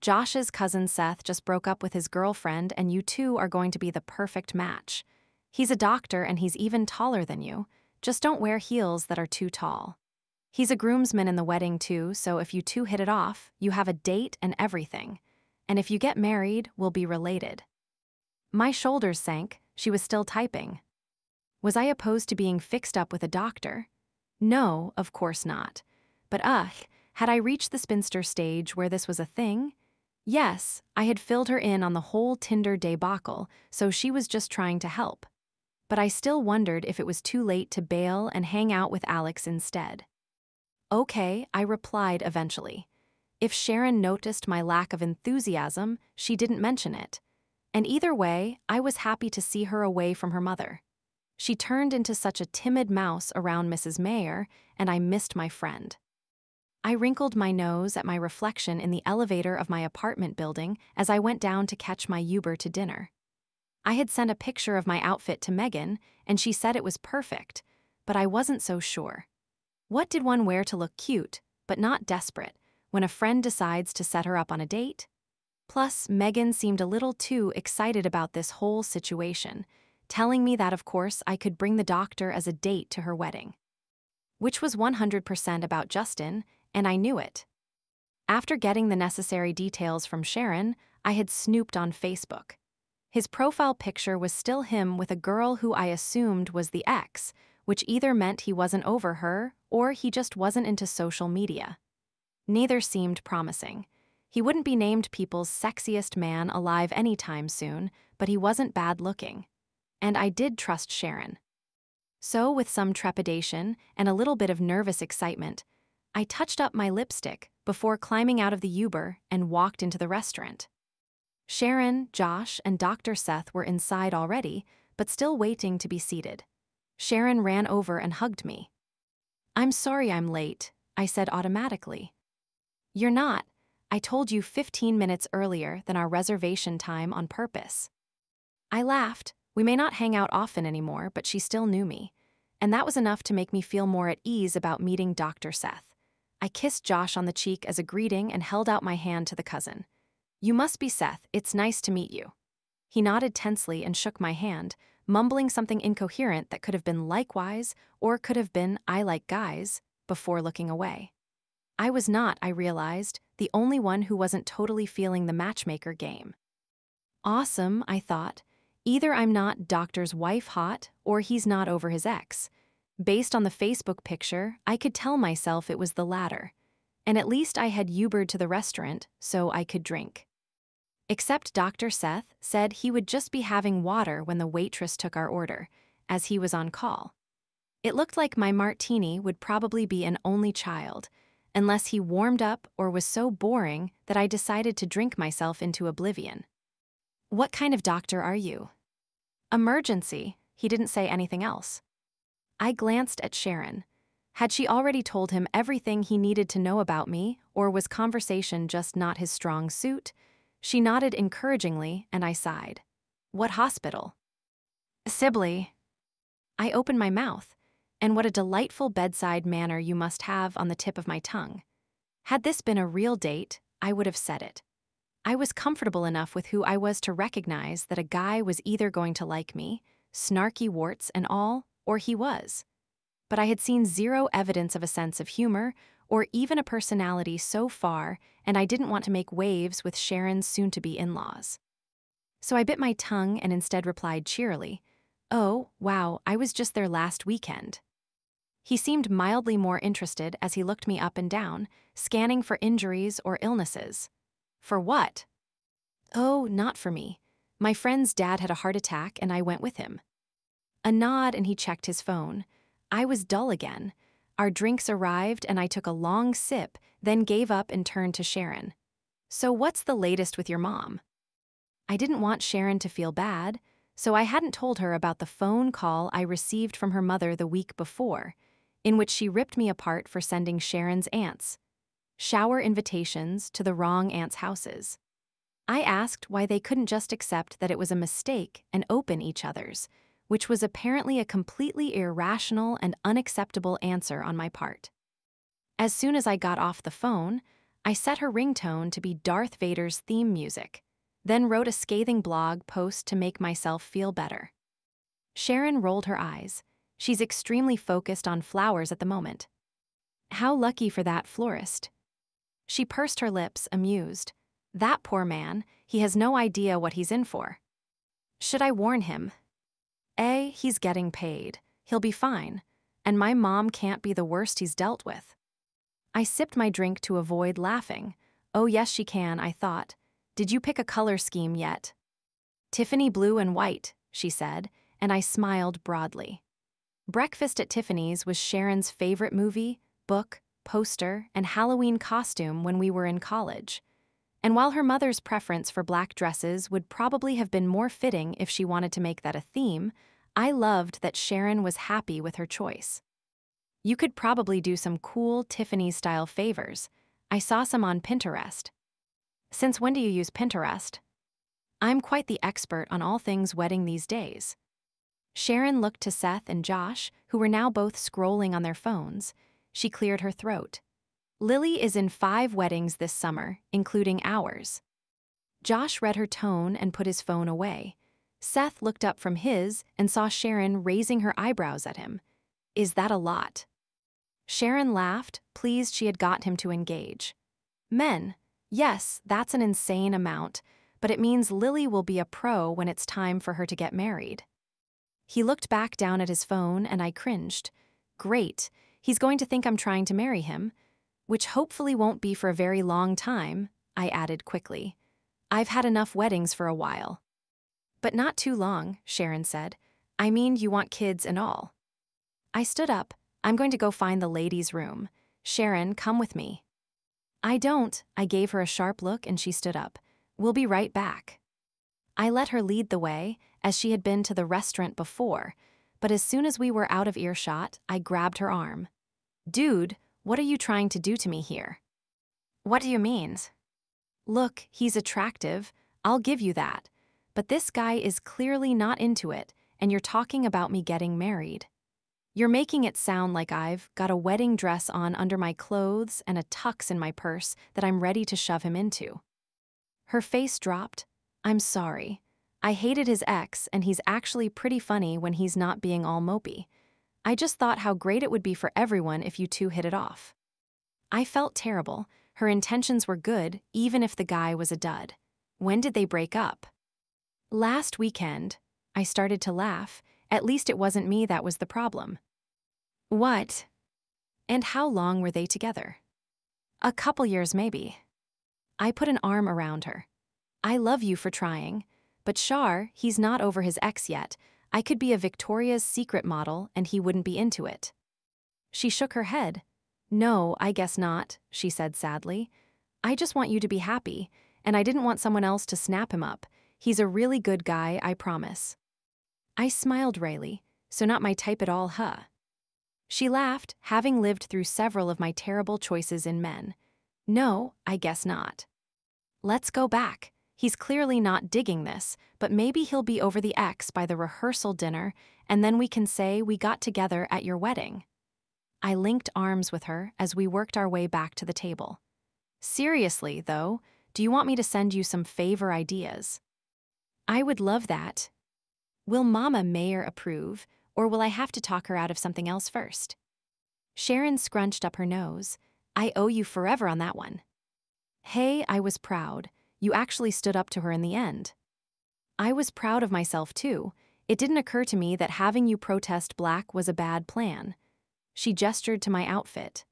Josh's cousin Seth just broke up with his girlfriend, and you two are going to be the perfect match. He's a doctor and he's even taller than you. Just don't wear heels that are too tall. He's a groomsman in the wedding too, so if you two hit it off, you have a date and everything. And if you get married, we'll be related." My shoulders sank. She was still typing. Was I opposed to being fixed up with a doctor? No, of course not. But had I reached the spinster stage where this was a thing? Yes, I had filled her in on the whole Tinder debacle, so she was just trying to help. But I still wondered if it was too late to bail and hang out with Alex instead. "Okay," I replied eventually. If Sharon noticed my lack of enthusiasm, she didn't mention it. And either way, I was happy to see her away from her mother. She turned into such a timid mouse around Mrs. Mayer, and I missed my friend. I wrinkled my nose at my reflection in the elevator of my apartment building as I went down to catch my Uber to dinner. I had sent a picture of my outfit to Megan, and she said it was perfect, but I wasn't so sure. What did one wear to look cute, but not desperate, when a friend decides to set her up on a date? Plus, Megan seemed a little too excited about this whole situation, telling me that of course I could bring the doctor as a date to her wedding. Which was 100% about Justin, and I knew it. After getting the necessary details from Sharon, I had snooped on Facebook. His profile picture was still him with a girl who I assumed was the ex, which either meant he wasn't over her or he just wasn't into social media. Neither seemed promising. He wouldn't be named people's sexiest man alive anytime soon, but he wasn't bad looking. And I did trust Sharon. So, with some trepidation and a little bit of nervous excitement, I touched up my lipstick before climbing out of the Uber and walked into the restaurant. Sharon, Josh, and Dr. Seth were inside already, but still waiting to be seated. Sharon ran over and hugged me. "I'm sorry I'm late," I said automatically. "You're not. I told you 15 minutes earlier than our reservation time on purpose." I laughed. We may not hang out often anymore, but she still knew me. And that was enough to make me feel more at ease about meeting Dr. Seth. I kissed Josh on the cheek as a greeting and held out my hand to the cousin. "You must be Seth, it's nice to meet you." He nodded tensely and shook my hand, mumbling something incoherent that could have been "likewise" or could have been "I like guys," before looking away. I was not, I realized, the only one who wasn't totally feeling the matchmaker game. Awesome, I thought. Either I'm not Doctor's wife hot, or he's not over his ex. Based on the Facebook picture, I could tell myself it was the latter. And at least I had Ubered to the restaurant, so I could drink. Except Dr. Seth said he would just be having water when the waitress took our order, as he was on call. It looked like my martini would probably be an only child, unless he warmed up or was so boring that I decided to drink myself into oblivion. "What kind of doctor are you?" "Emergency." He didn't say anything else. I glanced at Sharon. Had she already told him everything he needed to know about me, or was conversation just not his strong suit? She nodded encouragingly, and I sighed. "What hospital?" "Sibley." I opened my mouth, and what a delightful bedside manner you must have on the tip of my tongue. Had this been a real date, I would have said it. I was comfortable enough with who I was to recognize that a guy was either going to like me, snarky warts and all, or he was. But I had seen zero evidence of a sense of humor or even a personality so far, and I didn't want to make waves with Sharon's soon-to-be in-laws. So I bit my tongue and instead replied cheerily, "Oh, wow, I was just there last weekend." He seemed mildly more interested as he looked me up and down, scanning for injuries or illnesses. "For what?" "Oh, not for me. My friend's dad had a heart attack and I went with him." A nod and he checked his phone. I was dull again. Our drinks arrived and I took a long sip, then gave up and turned to Sharon. "So what's the latest with your mom?" I didn't want Sharon to feel bad, so I hadn't told her about the phone call I received from her mother the week before, in which she ripped me apart for sending Sharon's aunts shower invitations to the wrong aunts' houses. I asked why they couldn't just accept that it was a mistake and open each other's, which was apparently a completely irrational and unacceptable answer on my part. As soon as I got off the phone, I set her ringtone to be Darth Vader's theme music, then wrote a scathing blog post to make myself feel better. Sharon rolled her eyes. She's extremely focused on flowers at the moment. "How lucky for that florist." She pursed her lips, amused. "That poor man, he has no idea what he's in for." "Should I warn him?" He's getting paid. He'll be fine. And my mom can't be the worst he's dealt with." I sipped my drink to avoid laughing. Oh yes, she can, I thought. "Did you pick a color scheme yet?" "Tiffany blue and white," she said, and I smiled broadly. Breakfast at Tiffany's was Sharon's favorite movie, book, poster, and Halloween costume when we were in college. And while her mother's preference for black dresses would probably have been more fitting if she wanted to make that a theme, I loved that Sharon was happy with her choice. "You could probably do some cool Tiffany-style favors. I saw some on Pinterest." "Since when do you use Pinterest?" "I'm quite the expert on all things wedding these days." Sharon looked to Seth and Josh, who were now both scrolling on their phones. She cleared her throat. "Lily is in 5 weddings this summer, including ours." Josh read her tone and put his phone away. Seth looked up from his and saw Sharon raising her eyebrows at him. "Is that a lot?" Sharon laughed, pleased she had got him to engage. "Men, yes, that's an insane amount, but it means Lily will be a pro when it's time for her to get married." He looked back down at his phone and I cringed. Great, he's going to think I'm trying to marry him. "Which hopefully won't be for a very long time," I added quickly. "I've had enough weddings for a while." "But not too long," Sharon said. "I mean, you want kids and all." I stood up. "I'm going to go find the ladies' room. Sharon, come with me." "I don't." I gave her a sharp look and she stood up. "We'll be right back." I let her lead the way, as she had been to the restaurant before, but as soon as we were out of earshot, I grabbed her arm. "Dude, what are you trying to do to me here?" "What do you mean?" "Look, he's attractive. I'll give you that. but this guy is clearly not into it, and you're talking about me getting married. You're making it sound like I've got a wedding dress on under my clothes and a tux in my purse that I'm ready to shove him into." Her face dropped. "I'm sorry. I hated his ex, and he's actually pretty funny when he's not being all mopey. I just thought how great it would be for everyone if you two hit it off." I felt terrible. Her intentions were good, even if the guy was a dud. When did they break up? "Last weekend." I started to laugh. At least it wasn't me that was the problem. "What? And how long were they together?" "A couple years, maybe." I put an arm around her. "I love you for trying. But Shar, he's not over his ex yet. I could be a Victoria's Secret model and he wouldn't be into it." She shook her head. "No, I guess not," she said sadly. "I just want you to be happy, and I didn't want someone else to snap him up. He's a really good guy, I promise." I smiled wryly. "So not my type at all, huh?" She laughed, having lived through several of my terrible choices in men. "No, I guess not." "Let's go back. He's clearly not digging this, but maybe he'll be over the ex by the rehearsal dinner, and then we can say we got together at your wedding." I linked arms with her as we worked our way back to the table. "Seriously, though, do you want me to send you some favor ideas?" "I would love that. Will Mama Mayer approve, or will I have to talk her out of something else first?" Sharon scrunched up her nose. "I owe you forever on that one." Hey, I was proud. You actually stood up to her in the end. I was proud of myself, too. It didn't occur to me that having you protest black was a bad plan. She gestured to my outfit.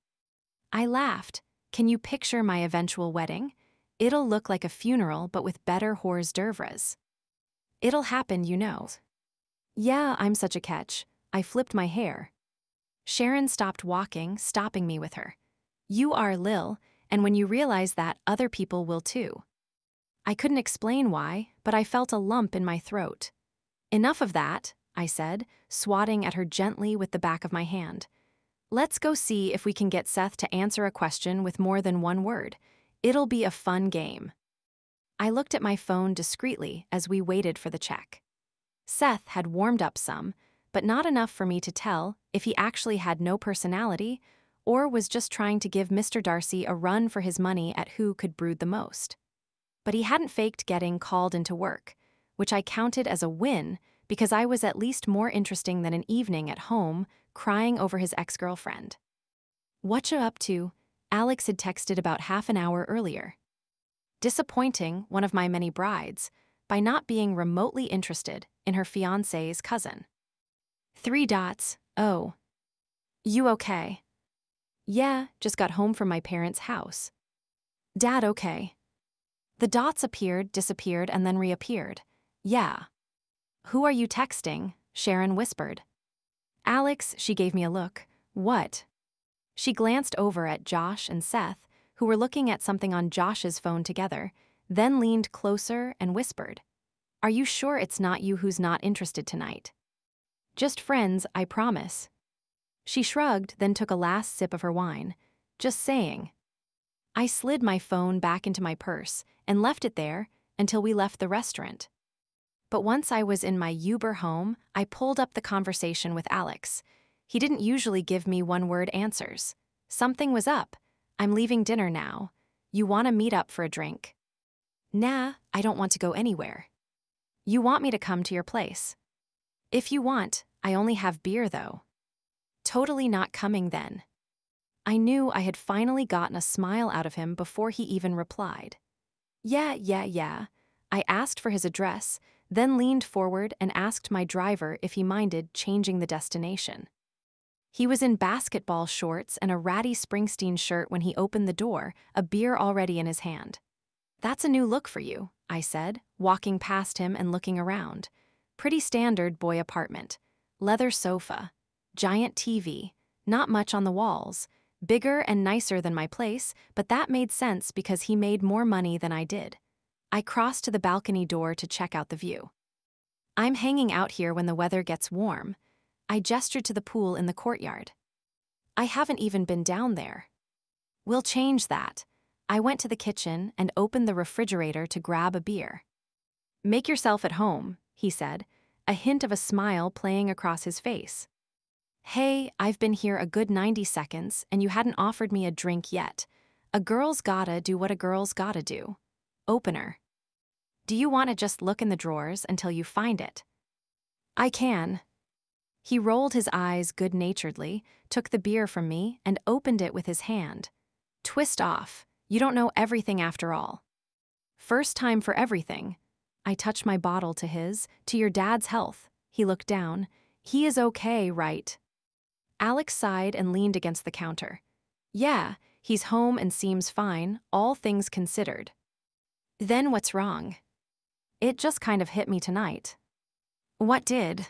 I laughed. "Can you picture my eventual wedding? It'll look like a funeral, but with better hors d'oeuvres. It'll happen, you know." "Yeah, I'm such a catch." I flipped my hair. Sharon stopped walking, stopping me with her. "You are Lil, and when you realize that, other people will too." I couldn't explain why, but I felt a lump in my throat. "Enough of that," I said, swatting at her gently with the back of my hand. "Let's go see if we can get Seth to answer a question with more than one word. It'll be a fun game." I looked at my phone discreetly as we waited for the check. Seth had warmed up some, but not enough for me to tell if he actually had no personality or was just trying to give Mr. Darcy a run for his money at who could brood the most. But he hadn't faked getting called into work, which I counted as a win because I was at least more interesting than an evening at home crying over his ex-girlfriend. "Whatcha up to?" Alex had texted about half an hour earlier. Disappointing one of my many brides by not being remotely interested in her fiancé's cousin. 3 dots. "Oh. You okay?" "Yeah, just got home from my parents' house." "Dad okay?" The dots appeared, disappeared, and then reappeared. "Yeah." "Who are you texting?" Sharon whispered. "Alex," she gave me a look. "What?" She glanced over at Josh and Seth, who were looking at something on Josh's phone together, then leaned closer and whispered, "Are you sure it's not you who's not interested tonight?" "Just friends, I promise." She shrugged, then took a last sip of her wine. "Just saying." I slid my phone back into my purse and left it there until we left the restaurant. But once I was in my Uber home, I pulled up the conversation with Alex. He didn't usually give me one-word answers. Something was up. "I'm leaving dinner now. You want to meet up for a drink?" "Nah, I don't want to go anywhere." "You want me to come to your place?" "If you want, I only have beer though." "Totally not coming then." I knew I had finally gotten a smile out of him before he even replied. Yeah. I asked for his address, then leaned forward and asked my driver if he minded changing the destination. He was in basketball shorts and a ratty Springsteen shirt when he opened the door, a beer already in his hand. "That's a new look for you," I said, walking past him and looking around. Pretty standard boy apartment. Leather sofa. Giant TV. Not much on the walls. Bigger and nicer than my place, but that made sense because he made more money than I did. I crossed to the balcony door to check out the view. "I'm hanging out here when the weather gets warm." I gestured to the pool in the courtyard. "I haven't even been down there." "We'll change that." I went to the kitchen and opened the refrigerator to grab a beer. Make yourself at home, he said, a hint of a smile playing across his face. Hey, I've been here a good 90 seconds and you hadn't offered me a drink yet. A girl's gotta do what a girl's gotta do. Opener. Do you want to just look in the drawers until you find it? I can. He rolled his eyes good-naturedly, took the beer from me, and opened it with his hand. Twist off. You don't know everything after all. First time for everything. I touched my bottle to his. To your dad's health. He looked down. He is okay, right? Alex sighed and leaned against the counter. Yeah, he's home and seems fine, all things considered. Then what's wrong? It just kind of hit me tonight. What did?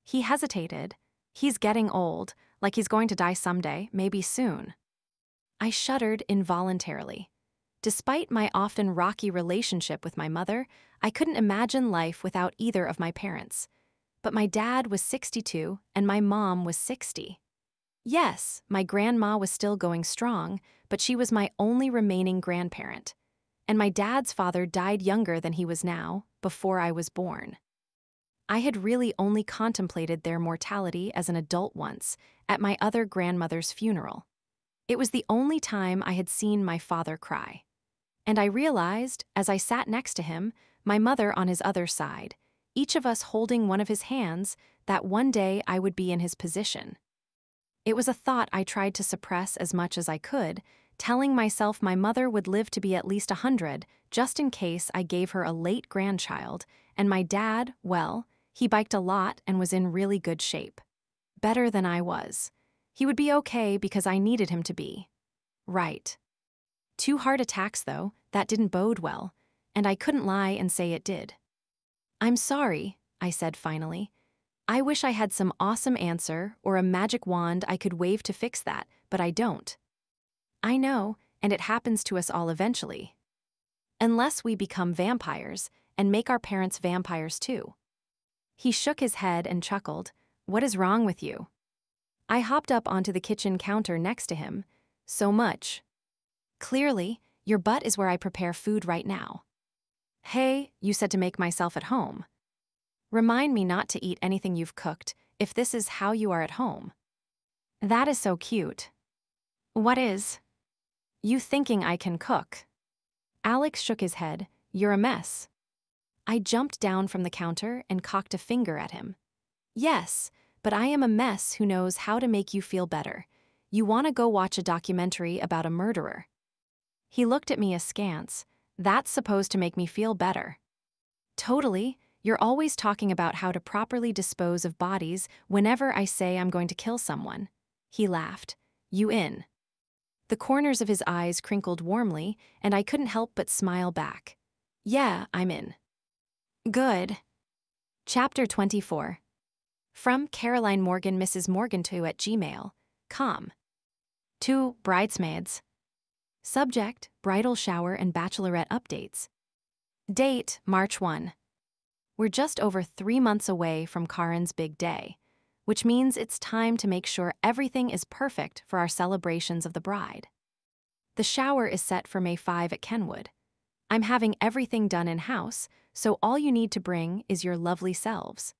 He hesitated. He's getting old, like he's going to die someday, maybe soon. I shuddered involuntarily. Despite my often rocky relationship with my mother, I couldn't imagine life without either of my parents. But my dad was 62 and my mom was 60. Yes, my grandma was still going strong, but she was my only remaining grandparent. And my dad's father died younger than he was now, before I was born. I had really only contemplated their mortality as an adult once, at my other grandmother's funeral. It was the only time I had seen my father cry. And I realized, as I sat next to him, my mother on his other side, each of us holding one of his hands, that one day I would be in his position. It was a thought I tried to suppress as much as I could, telling myself my mother would live to be at least 100, just in case I gave her a late grandchild, and my dad, well, he biked a lot and was in really good shape. Better than I was. He would be okay because I needed him to be. Right. 2 heart attacks, though, that didn't bode well, and I couldn't lie and say it did. I'm sorry, I said finally. I wish I had some awesome answer or a magic wand I could wave to fix that, but I don't. I know, and it happens to us all eventually. Unless we become vampires and make our parents vampires too. He shook his head and chuckled. What is wrong with you? I hopped up onto the kitchen counter next to him. So much. Clearly, your butt is where I prepare food right now. Hey, you said to make myself at home. Remind me not to eat anything you've cooked, if this is how you are at home. That is so cute. What is? You thinking I can cook. Alex shook his head. You're a mess. I jumped down from the counter and cocked a finger at him. Yes, but I am a mess who knows how to make you feel better. You want to go watch a documentary about a murderer. He looked at me askance. That's supposed to make me feel better. Totally. You're always talking about how to properly dispose of bodies whenever I say I'm going to kill someone. He laughed. You in? The corners of his eyes crinkled warmly, and I couldn't help but smile back. Yeah, I'm in. Good. Chapter 24. From Caroline Morgan Mrs. Morgan2@gmail.com. To bridesmaids. Subject, bridal shower and bachelorette updates. Date, March 1. We're just over 3 months away from Karen's big day, which means it's time to make sure everything is perfect for our celebrations of the bride. The shower is set for May 5 at Kenwood. I'm having everything done in-house, so all you need to bring is your lovely selves.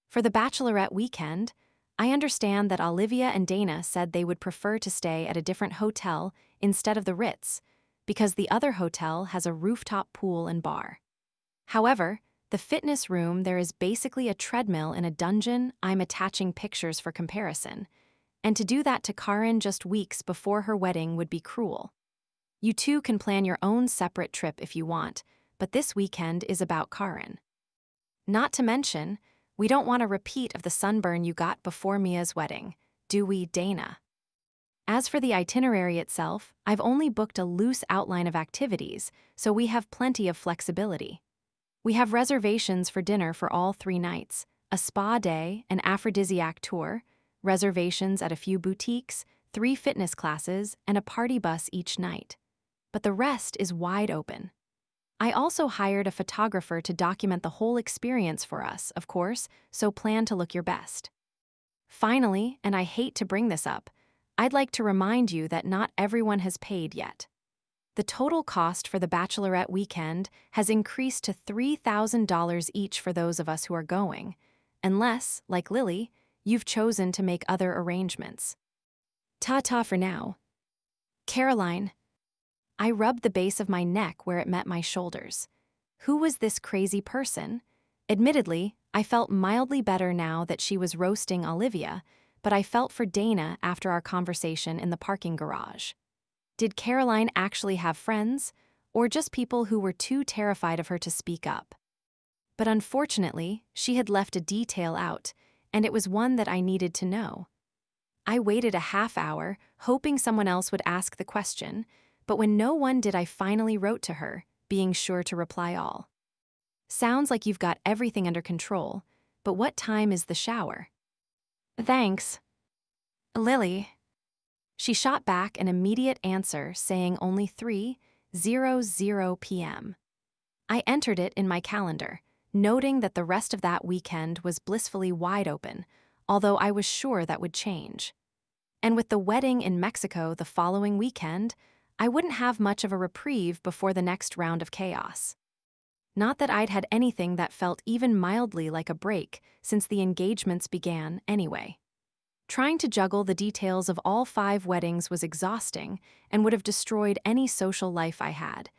For the bachelorette weekend, I understand that Olivia and Dana said they would prefer to stay at a different hotel instead of the Ritz, because the other hotel has a rooftop pool and bar. However, the fitness room there is basically a treadmill in a dungeon. I'm attaching pictures for comparison, and to do that to Karen just weeks before her wedding would be cruel. You two can plan your own separate trip if you want, but this weekend is about Karen. Not to mention, we don't want a repeat of the sunburn you got before Mia's wedding, do we, Dana? As for the itinerary itself, I've only booked a loose outline of activities, so we have plenty of flexibility. We have reservations for dinner for all 3 nights, a spa day, an aphrodisiac tour, reservations at a few boutiques, 3 fitness classes, and a party bus each night. But the rest is wide open. I also hired a photographer to document the whole experience for us, of course, so plan to look your best. Finally, and I hate to bring this up, I'd like to remind you that not everyone has paid yet. The total cost for the bachelorette weekend has increased to $3,000 each for those of us who are going, unless, like Lily, you've chosen to make other arrangements. Ta-ta for now. Caroline. I rubbed the base of my neck where it met my shoulders. Who was this crazy person? Admittedly, I felt mildly better now that she was roasting Olivia, but I felt for Dana after our conversation in the parking garage. Did Caroline actually have friends, or just people who were too terrified of her to speak up? But unfortunately, she had left a detail out, and it was one that I needed to know. I waited a half hour, hoping someone else would ask the question, but when no one did, I finally wrote to her, being sure to reply all. Sounds like you've got everything under control, but what time is the shower? Thanks. Lily. She shot back an immediate answer saying only 3:00 p.m. I entered it in my calendar, noting that the rest of that weekend was blissfully wide open, although I was sure that would change. And with the wedding in Mexico the following weekend, I wouldn't have much of a reprieve before the next round of chaos. Not that I'd had anything that felt even mildly like a break since the engagements began anyway. Trying to juggle the details of all 5 weddings was exhausting and would have destroyed any social life I had,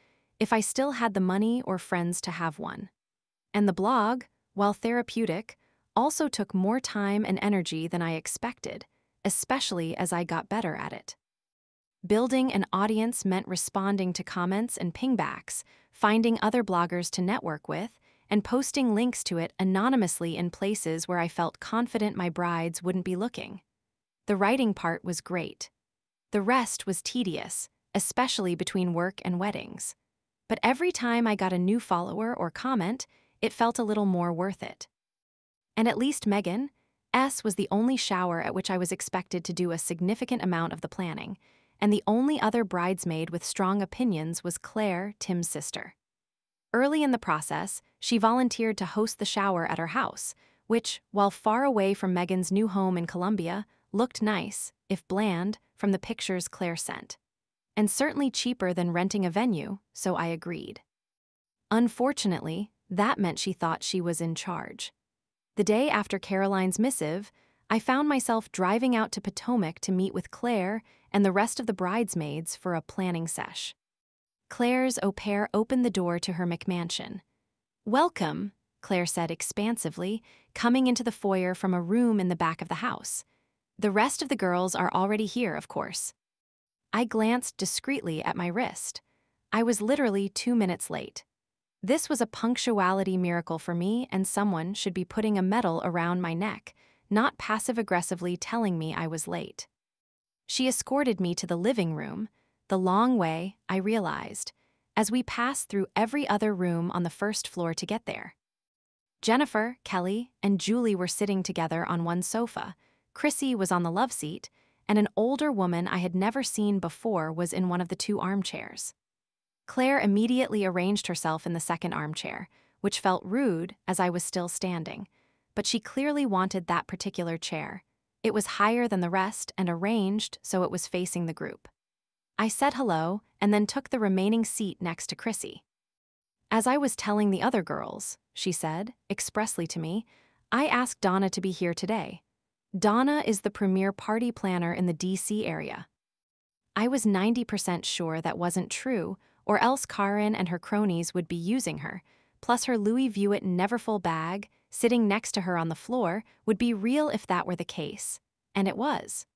if I still had the money or friends to have one. And the blog, while therapeutic, also took more time and energy than I expected, especially as I got better at it. Building an audience meant responding to comments and pingbacks, finding other bloggers to network with, and posting links to it anonymously in places where I felt confident my brides wouldn't be looking. The writing part was great. The rest was tedious, especially between work and weddings. But every time I got a new follower or comment, it felt a little more worth it. And at least Megan S. was the only shower at which I was expected to do a significant amount of the planning, and the only other bridesmaid with strong opinions was Claire, Tim's sister. Early in the process, she volunteered to host the shower at her house, which, while far away from Megan's new home in Colombia, looked nice, if bland, from the pictures Claire sent. And certainly cheaper than renting a venue, so I agreed. Unfortunately, that meant she thought she was in charge. The day after Caroline's missive, I found myself driving out to Potomac to meet with Claire and the rest of the bridesmaids for a planning sesh. Claire's au pair opened the door to her McMansion. "Welcome," Claire said expansively, coming into the foyer from a room in the back of the house. "The rest of the girls are already here, of course." I glanced discreetly at my wrist. I was literally 2 minutes late. This was a punctuality miracle for me, and someone should be putting a medal around my neck, not passive-aggressively telling me I was late. She escorted me to the living room, the long way, I realized, as we passed through every other room on the first floor to get there. Jennifer, Kelly, and Julie were sitting together on one sofa, Chrissy was on the love seat, and an older woman I had never seen before was in one of the 2 armchairs. Claire immediately arranged herself in the second armchair, which felt rude as I was still standing, but she clearly wanted that particular chair. It was higher than the rest and arranged so it was facing the group. I said hello and then took the remaining seat next to Chrissy. "As I was telling the other girls," she said, expressly to me, "I asked Donna to be here today. Donna is the premier party planner in the DC area." I was 90% sure that wasn't true, or else Karin and her cronies would be using her, plus her Louis Vuitton Neverfull bag, sitting next to her on the floor, would be real if that were the case. And it was.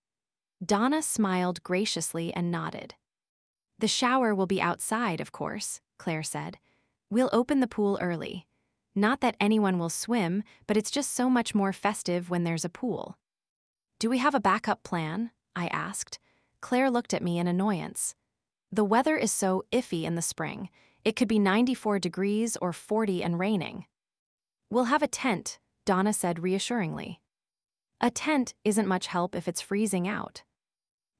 Donna smiled graciously and nodded. "The shower will be outside, of course," Claire said. "We'll open the pool early. Not that anyone will swim, but it's just so much more festive when there's a pool." "Do we have a backup plan?" I asked. Claire looked at me in annoyance. "The weather is so iffy in the spring. It could be 94 degrees or 40 and raining." "We'll have a tent," Donna said reassuringly. "A tent isn't much help if it's freezing out."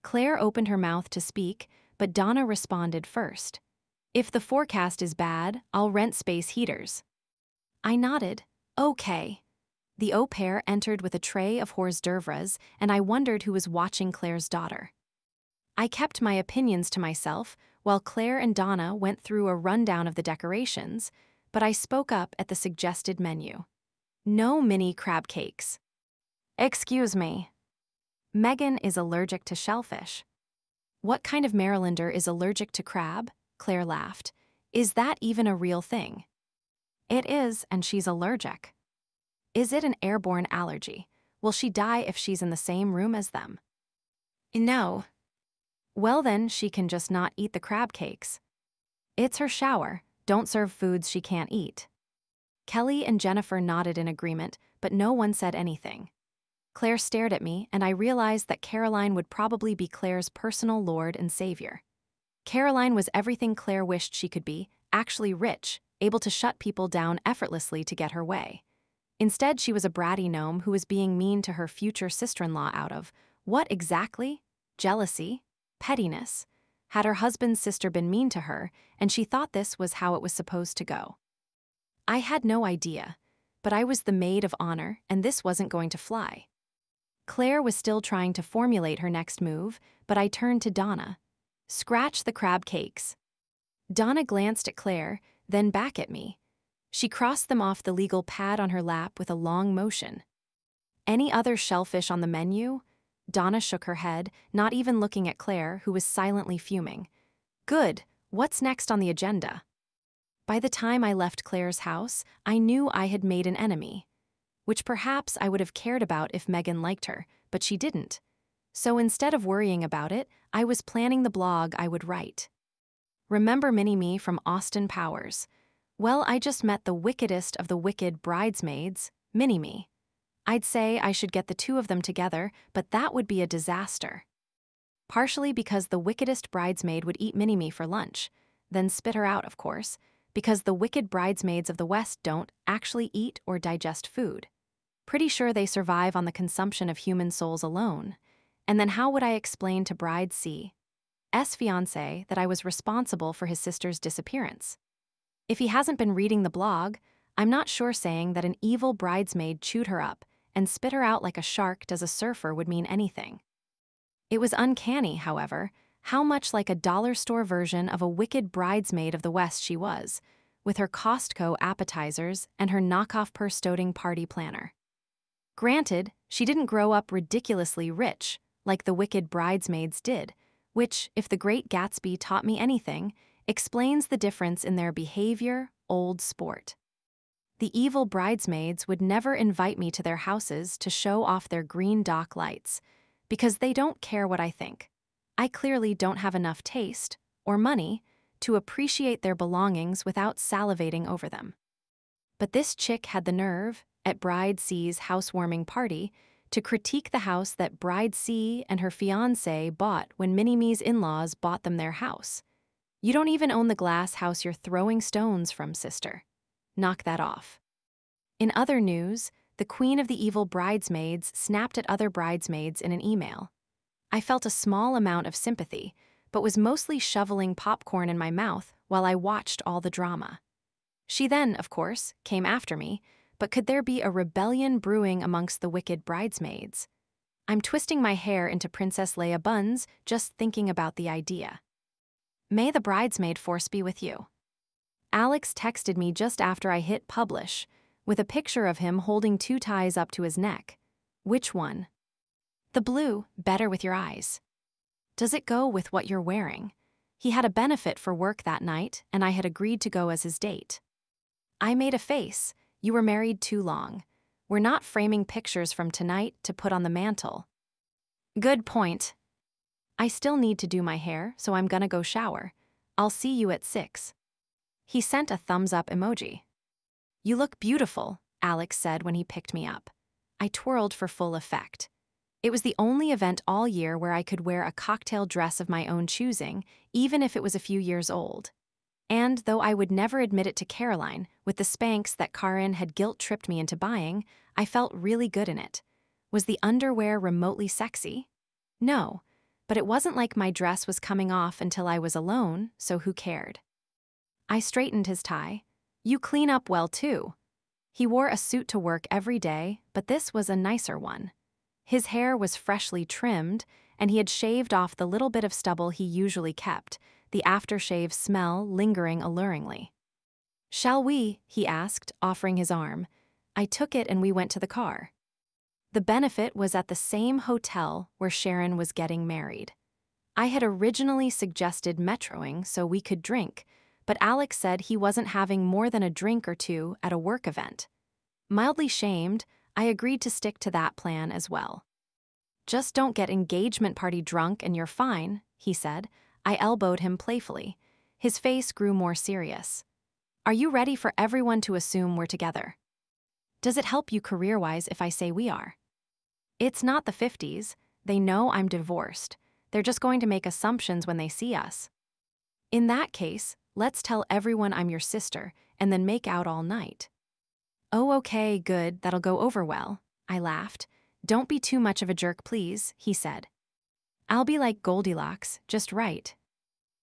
Claire opened her mouth to speak, but Donna responded first. "If the forecast is bad, I'll rent space heaters." I nodded. "Okay." The au pair entered with a tray of hors d'oeuvres, and I wondered who was watching Claire's daughter. I kept my opinions to myself while Claire and Donna went through a rundown of the decorations, but I spoke up at the suggested menu. No mini crab cakes. Excuse me. Megan is allergic to shellfish. What kind of Marylander is allergic to crab? Claire laughed. Is that even a real thing? It is, and she's allergic. Is it an airborne allergy? Will she die if she's in the same room as them? No. Well, then she can just not eat the crab cakes. It's her shower. Don't serve foods she can't eat. Kelly and Jennifer nodded in agreement, but no one said anything. Claire stared at me, and I realized that Caroline would probably be Claire's personal lord and savior. Caroline was everything Claire wished she could be, actually rich, able to shut people down effortlessly to get her way. Instead, she was a bratty gnome who was being mean to her future sister-in-law out of, what exactly? Jealousy? Pettiness? Had her husband's sister been mean to her, and she thought this was how it was supposed to go. I had no idea, but I was the maid of honor, and this wasn't going to fly. Claire was still trying to formulate her next move, but I turned to Donna. Scratch the crab cakes. Donna glanced at Claire, then back at me. She crossed them off the legal pad on her lap with a long motion. Any other shellfish on the menu? Donna shook her head, not even looking at Claire, who was silently fuming. Good. What's next on the agenda? By the time I left Claire's house, I knew I had made an enemy, which perhaps I would have cared about if Megan liked her, but she didn't. So instead of worrying about it, I was planning the blog I would write. Remember Mini-Me from Austin Powers? Well, I just met the wickedest of the wicked bridesmaids, Mini-Me. I'd say I should get the two of them together, but that would be a disaster. Partially because the wickedest bridesmaid would eat Mini-Me for lunch, then spit her out, of course, because the wicked bridesmaids of the West don't actually eat or digest food. Pretty sure they survive on the consumption of human souls alone. And then how would I explain to Bride C's fiancé that I was responsible for his sister's disappearance? If he hasn't been reading the blog, I'm not sure saying that an evil bridesmaid chewed her up and spit her out like a shark does a surfer would mean anything. It was uncanny, however, how much like a dollar store version of a wicked bridesmaid of the West she was, with her Costco appetizers and her knockoff purse-toting party planner. Granted, she didn't grow up ridiculously rich, like the wicked bridesmaids did, which, if The Great Gatsby taught me anything, explains the difference in their behavior, old sport. The evil bridesmaids would never invite me to their houses to show off their green dock lights, because they don't care what I think. I clearly don't have enough taste, or money, to appreciate their belongings without salivating over them. But this chick had the nerve, at Bride C's housewarming party, to critique the house that Bride C and her fiancé bought when Mini-Me's in-laws bought them their house. You don't even own the glass house you're throwing stones from, sister. Knock that off. In other news, the queen of the evil bridesmaids snapped at other bridesmaids in an email. I felt a small amount of sympathy, but was mostly shoveling popcorn in my mouth while I watched all the drama. She then, of course, came after me, but could there be a rebellion brewing amongst the wicked bridesmaids? I'm twisting my hair into Princess Leia buns just thinking about the idea. May the bridesmaid force be with you. Alex texted me just after I hit publish, with a picture of him holding two ties up to his neck. Which one? The blue, better with your eyes. Does it go with what you're wearing? He had a benefit for work that night, and I had agreed to go as his date. I made a face. You were married too long. We're not framing pictures from tonight to put on the mantle. Good point. I still need to do my hair, so I'm gonna go shower. I'll see you at 6. He sent a thumbs-up emoji. You look beautiful, Alex said when he picked me up. I twirled for full effect. It was the only event all year where I could wear a cocktail dress of my own choosing, even if it was a few years old. And though I would never admit it to Caroline, with the Spanx that Karin had guilt-tripped me into buying, I felt really good in it. Was the underwear remotely sexy? No, but it wasn't like my dress was coming off until I was alone, so who cared? I straightened his tie. You clean up well, too. He wore a suit to work every day, but this was a nicer one. His hair was freshly trimmed, and he had shaved off the little bit of stubble he usually kept, the aftershave smell lingering alluringly. "Shall we?" he asked, offering his arm. I took it and we went to the car. The benefit was at the same hotel where Sharon was getting married. I had originally suggested metroing so we could drink, but Alex said he wasn't having more than a drink or two at a work event. Mildly shamed, I agreed to stick to that plan as well. "Just don't get engagement party drunk and you're fine," he said. I elbowed him playfully. His face grew more serious. "Are you ready for everyone to assume we're together? Does it help you career-wise if I say we are? It's not the 50s. They know I'm divorced. They're just going to make assumptions when they see us. In that case, let's tell everyone I'm your sister and then make out all night." "Oh, okay, good, that'll go over well," I laughed. "Don't be too much of a jerk, please," he said. "I'll be like Goldilocks, just right."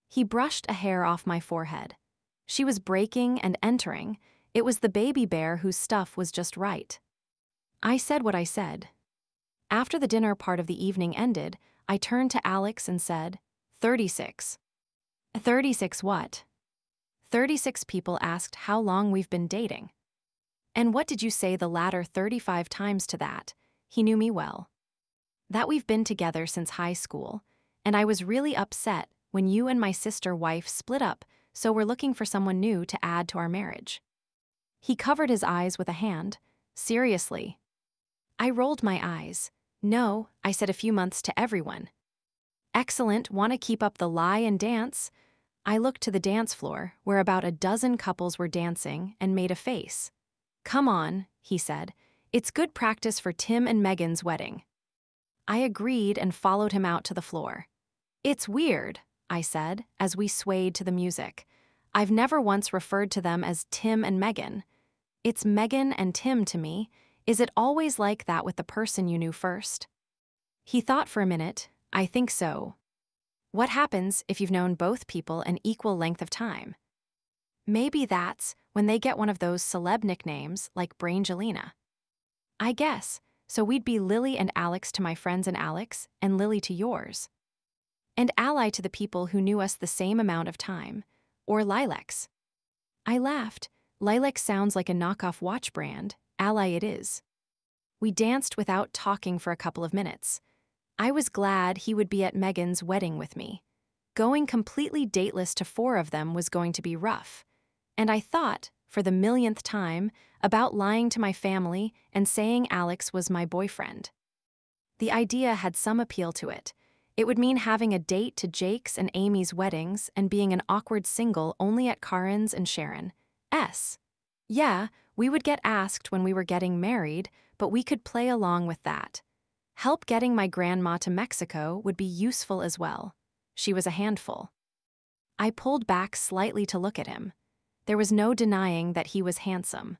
He brushed a hair off my forehead. She was breaking and entering. It was the baby bear whose stuff was just right. I said what I said. After the dinner part of the evening ended, I turned to Alex and said, 36. 36 what? 36 people asked how long we've been dating. And what did you say the latter 35 times to that? He knew me well. That we've been together since high school, and I was really upset when you and my sister-wife split up, so we're looking for someone new to add to our marriage. He covered his eyes with a hand. Seriously. I rolled my eyes. No, I said a few months to everyone. Excellent, want to keep up the lie and dance? I looked to the dance floor, where about a dozen couples were dancing, and made a face. Come on, he said. It's good practice for Tim and Megan's wedding. I agreed and followed him out to the floor. It's weird, I said, as we swayed to the music. I've never once referred to them as Tim and Megan. It's Megan and Tim to me. Is it always like that with the person you knew first? He thought for a minute. I think so. What happens if you've known both people an equal length of time? Maybe that's when they get one of those celeb nicknames like Brangelina. I guess, so we'd be Lily and Alex to my friends and Alex, and Lily to yours. And Ally to the people who knew us the same amount of time. Or Lilacs. I laughed. Lilac sounds like a knockoff watch brand. Ally it is. We danced without talking for a couple of minutes. I was glad he would be at Megan's wedding with me. Going completely dateless to 4 of them was going to be rough. And I thought, for the millionth time, about lying to my family and saying Alex was my boyfriend. The idea had some appeal to it. It would mean having a date to Jake's and Amy's weddings and being an awkward single only at Karen's and Sharon's. Yeah, we would get asked when we were getting married, but we could play along with that. Help getting my grandma to Mexico would be useful as well. She was a handful. I pulled back slightly to look at him. There was no denying that he was handsome.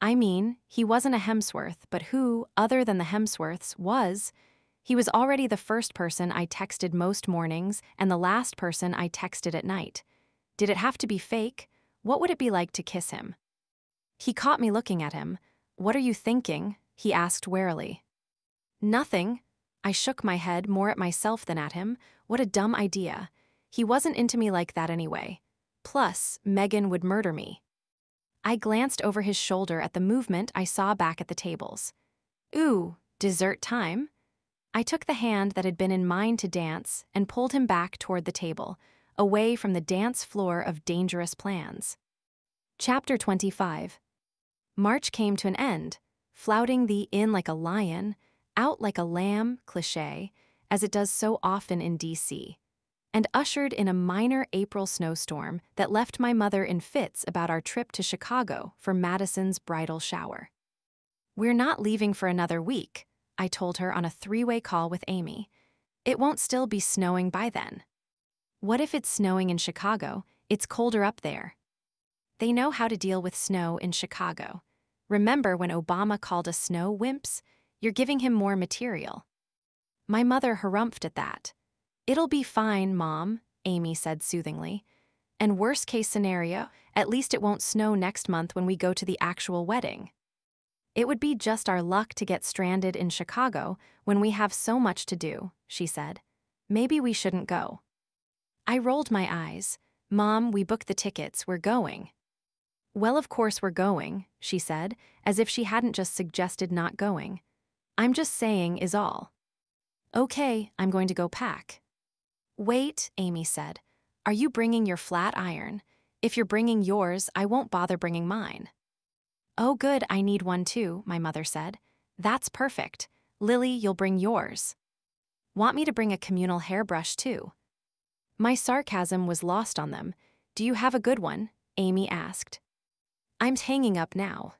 I mean, he wasn't a Hemsworth, but who, other than the Hemsworths, was? He was already the first person I texted most mornings and the last person I texted at night. Did it have to be fake? What would it be like to kiss him? He caught me looking at him. What are you thinking? He asked warily. Nothing. I shook my head more at myself than at him. What a dumb idea. He wasn't into me like that anyway. Plus, Megan would murder me. I glanced over his shoulder at the movement I saw back at the tables. Ooh, dessert time? I took the hand that had been in mine to dance and pulled him back toward the table, away from the dance floor of dangerous plans. Chapter 25. March came to an end, flouting the in like a lion, out like a lamb cliché, as it does so often in D.C., and ushered in a minor April snowstorm that left my mother in fits about our trip to Chicago for Madison's bridal shower. We're not leaving for another week, I told her on a 3-way call with Amy. It won't still be snowing by then. What if it's snowing in Chicago? It's colder up there. They know how to deal with snow in Chicago. Remember when Obama called us snow wimps? You're giving him more material. My mother harumphed at that. It'll be fine, Mom, Amy said soothingly. And worst case scenario, at least it won't snow next month when we go to the actual wedding. It would be just our luck to get stranded in Chicago when we have so much to do, she said. maybe we shouldn't go." I rolled my eyes. "Mom, we booked the tickets, we're going." "Well, of course we're going," she said, as if she hadn't just suggested not going. "I'm just saying is all." "Okay, I'm going to go pack." "Wait," Amy said. "Are you bringing your flat iron? If you're bringing yours, I won't bother bringing mine." "Oh good, I need one too," my mother said. "That's perfect. Lily, you'll bring yours." "Want me to bring a communal hairbrush too?" My sarcasm was lost on them. "Do you have a good one?" Amy asked. I'm hanging up now.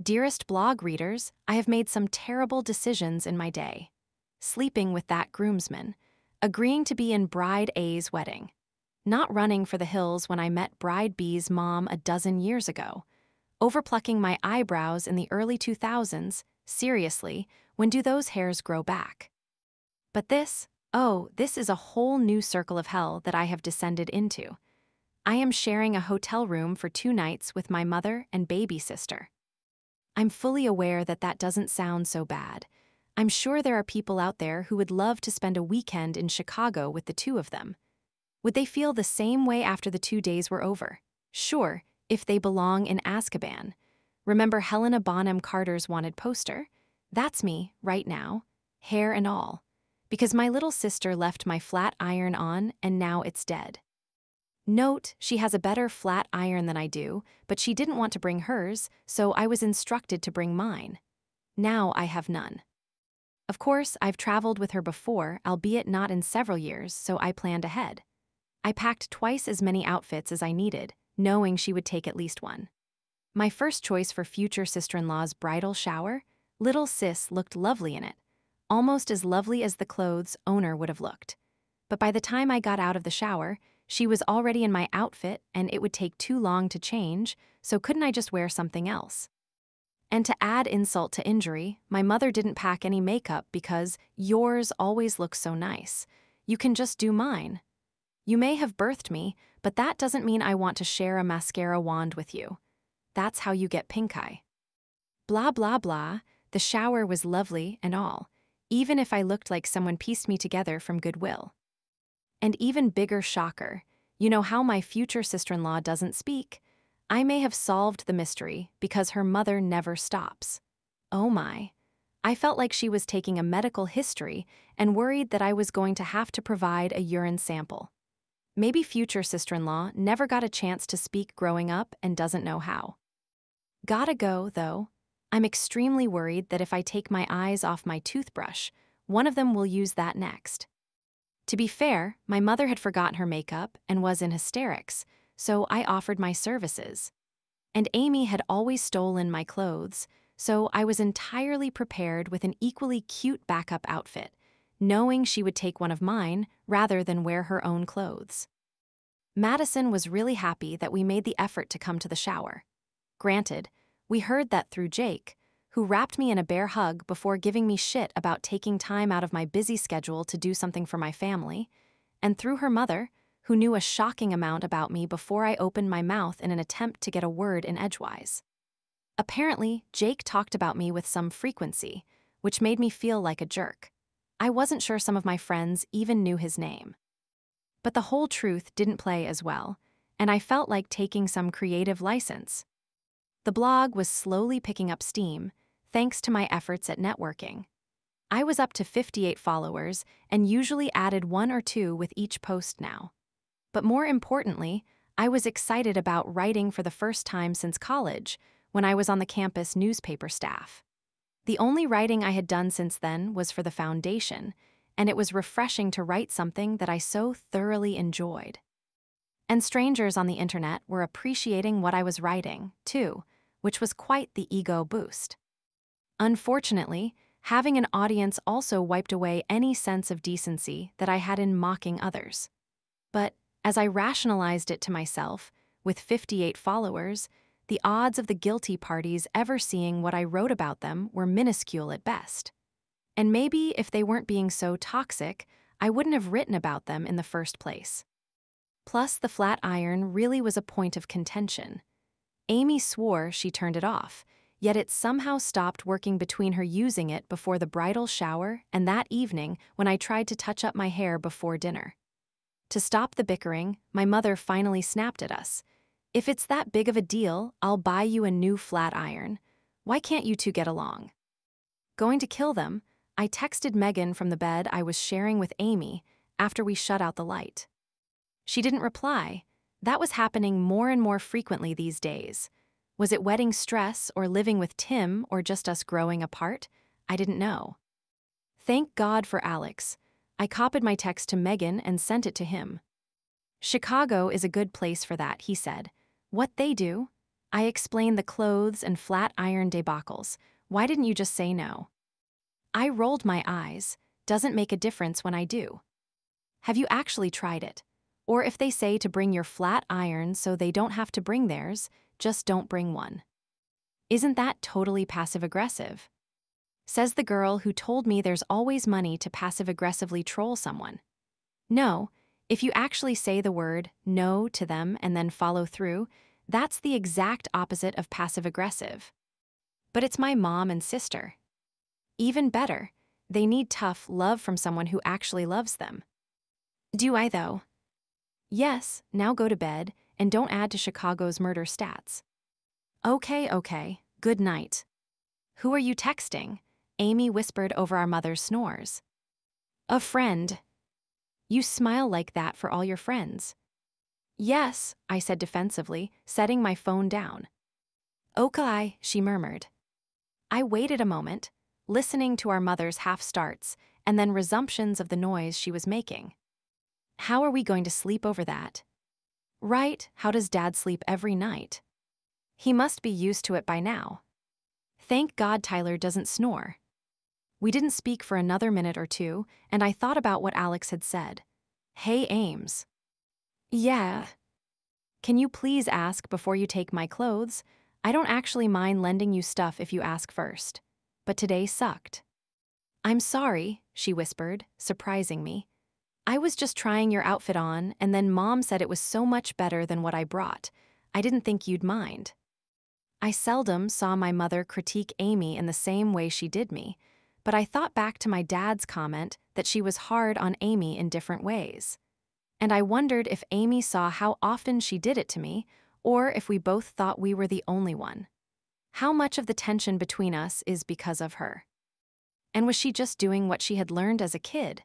Dearest blog readers, I have made some terrible decisions in my day. Sleeping with that groomsman, agreeing to be in Bride A's wedding, not running for the hills when I met Bride B's mom a dozen years ago, overplucking my eyebrows in the early 2000s, seriously, when do those hairs grow back? But this is a whole new circle of hell that I have descended into. I am sharing a hotel room for 2 nights with my mother and baby sister. I'm fully aware that that doesn't sound so bad. I'm sure there are people out there who would love to spend a weekend in Chicago with the two of them. Would they feel the same way after the 2 days were over? Sure, if they belong in Azkaban. Remember Helena Bonham Carter's wanted poster? That's me, right now, hair and all. Because my little sister left my flat iron on and now it's dead. Note, she has a better flat iron than I do, but she didn't want to bring hers, so I was instructed to bring mine. Now I have none. Of course, I've traveled with her before, albeit not in several years, so I planned ahead. I packed twice as many outfits as I needed, knowing she would take at least one. My first choice for future sister-in-law's bridal shower, little sis looked lovely in it, almost as lovely as the clothes owner would have looked. But by the time I got out of the shower, she was already in my outfit and it would take too long to change, so couldn't I just wear something else? And to add insult to injury, my mother didn't pack any makeup because yours always looks so nice. You can just do mine. You may have birthed me, but that doesn't mean I want to share a mascara wand with you. That's how you get pink eye. Blah blah blah, the shower was lovely and all, even if I looked like someone pieced me together from Goodwill. And even bigger shocker, you know how my future sister-in-law doesn't speak? I may have solved the mystery because her mother never stops. Oh my. I felt like she was taking a medical history and worried that I was going to have to provide a urine sample. Maybe future sister-in-law never got a chance to speak growing up and doesn't know how. Gotta go, though. I'm extremely worried that if I take my eyes off my toothbrush, one of them will use that next. To be fair, my mother had forgotten her makeup and was in hysterics, so I offered my services. And Amy had always stolen my clothes, so I was entirely prepared with an equally cute backup outfit, knowing she would take one of mine rather than wear her own clothes. Madison was really happy that we made the effort to come to the shower. Granted, we heard that through Jake, who wrapped me in a bear hug before giving me shit about taking time out of my busy schedule to do something for my family, and through her mother, who knew a shocking amount about me before I opened my mouth in an attempt to get a word in edgewise. Apparently, Jake talked about me with some frequency, which made me feel like a jerk. I wasn't sure some of my friends even knew his name. But the whole truth didn't play as well, and I felt like taking some creative license. The blog was slowly picking up steam, thanks to my efforts at networking. I was up to 58 followers and usually added 1 or 2 with each post now. But more importantly, I was excited about writing for the first time since college, when I was on the campus newspaper staff. The only writing I had done since then was for the foundation, and it was refreshing to write something that I so thoroughly enjoyed. And strangers on the internet were appreciating what I was writing, too, which was quite the ego boost. Unfortunately, having an audience also wiped away any sense of decency that I had in mocking others. But as I rationalized it to myself, with 58 followers, the odds of the guilty parties ever seeing what I wrote about them were minuscule at best. And maybe if they weren't being so toxic, I wouldn't have written about them in the first place. Plus, the flat iron really was a point of contention. Amy swore she turned it off, yet it somehow stopped working between her using it before the bridal shower and that evening when I tried to touch up my hair before dinner. To stop the bickering, my mother finally snapped at us. "If it's that big of a deal, I'll buy you a new flat iron. Why can't you two get along?" Going to kill them, I texted Megan from the bed I was sharing with Amy after we shut out the light. She didn't reply. That was happening more and more frequently these days. Was it wedding stress or living with Tim or just us growing apart? I didn't know. Thank God for Alex. I copied my text to Megan and sent it to him. "Chicago is a good place for that," he said. "What they do?" I explained the clothes and flat iron debacles. "Why didn't you just say no?" I rolled my eyes. "Doesn't make a difference when I do." "Have you actually tried it? Or if they say to bring your flat iron so they don't have to bring theirs, just don't bring one." Isn't that totally passive-aggressive? Says the girl who told me there's always money to passive-aggressively troll someone. No, if you actually say the word no to them and then follow through, that's the exact opposite of passive-aggressive. But it's my mom and sister. Even better, they need tough love from someone who actually loves them. Do I, though? Yes, now go to bed, and don't add to Chicago's murder stats. Okay, good night. Who are you texting? Amy whispered over our mother's snores. A friend. You smile like that for all your friends. Yes, I said defensively, setting my phone down. Okay, she murmured. I waited a moment, listening to our mother's half-starts and then resumptions of the noise she was making. How are we going to sleep over that? Right, how does Dad sleep every night? He must be used to it by now. Thank God Tyler doesn't snore. We didn't speak for another minute or two, and I thought about what Alex had said. Hey, Ames. Yeah. Can you please ask before you take my clothes? I don't actually mind lending you stuff if you ask first. But today sucked. I'm sorry, she whispered, surprising me. I was just trying your outfit on, and then Mom said it was so much better than what I brought. I didn't think you'd mind. I seldom saw my mother critique Amy in the same way she did me, but I thought back to my dad's comment that she was hard on Amy in different ways. And I wondered if Amy saw how often she did it to me, or if we both thought we were the only one. How much of the tension between us is because of her? And was she just doing what she had learned as a kid?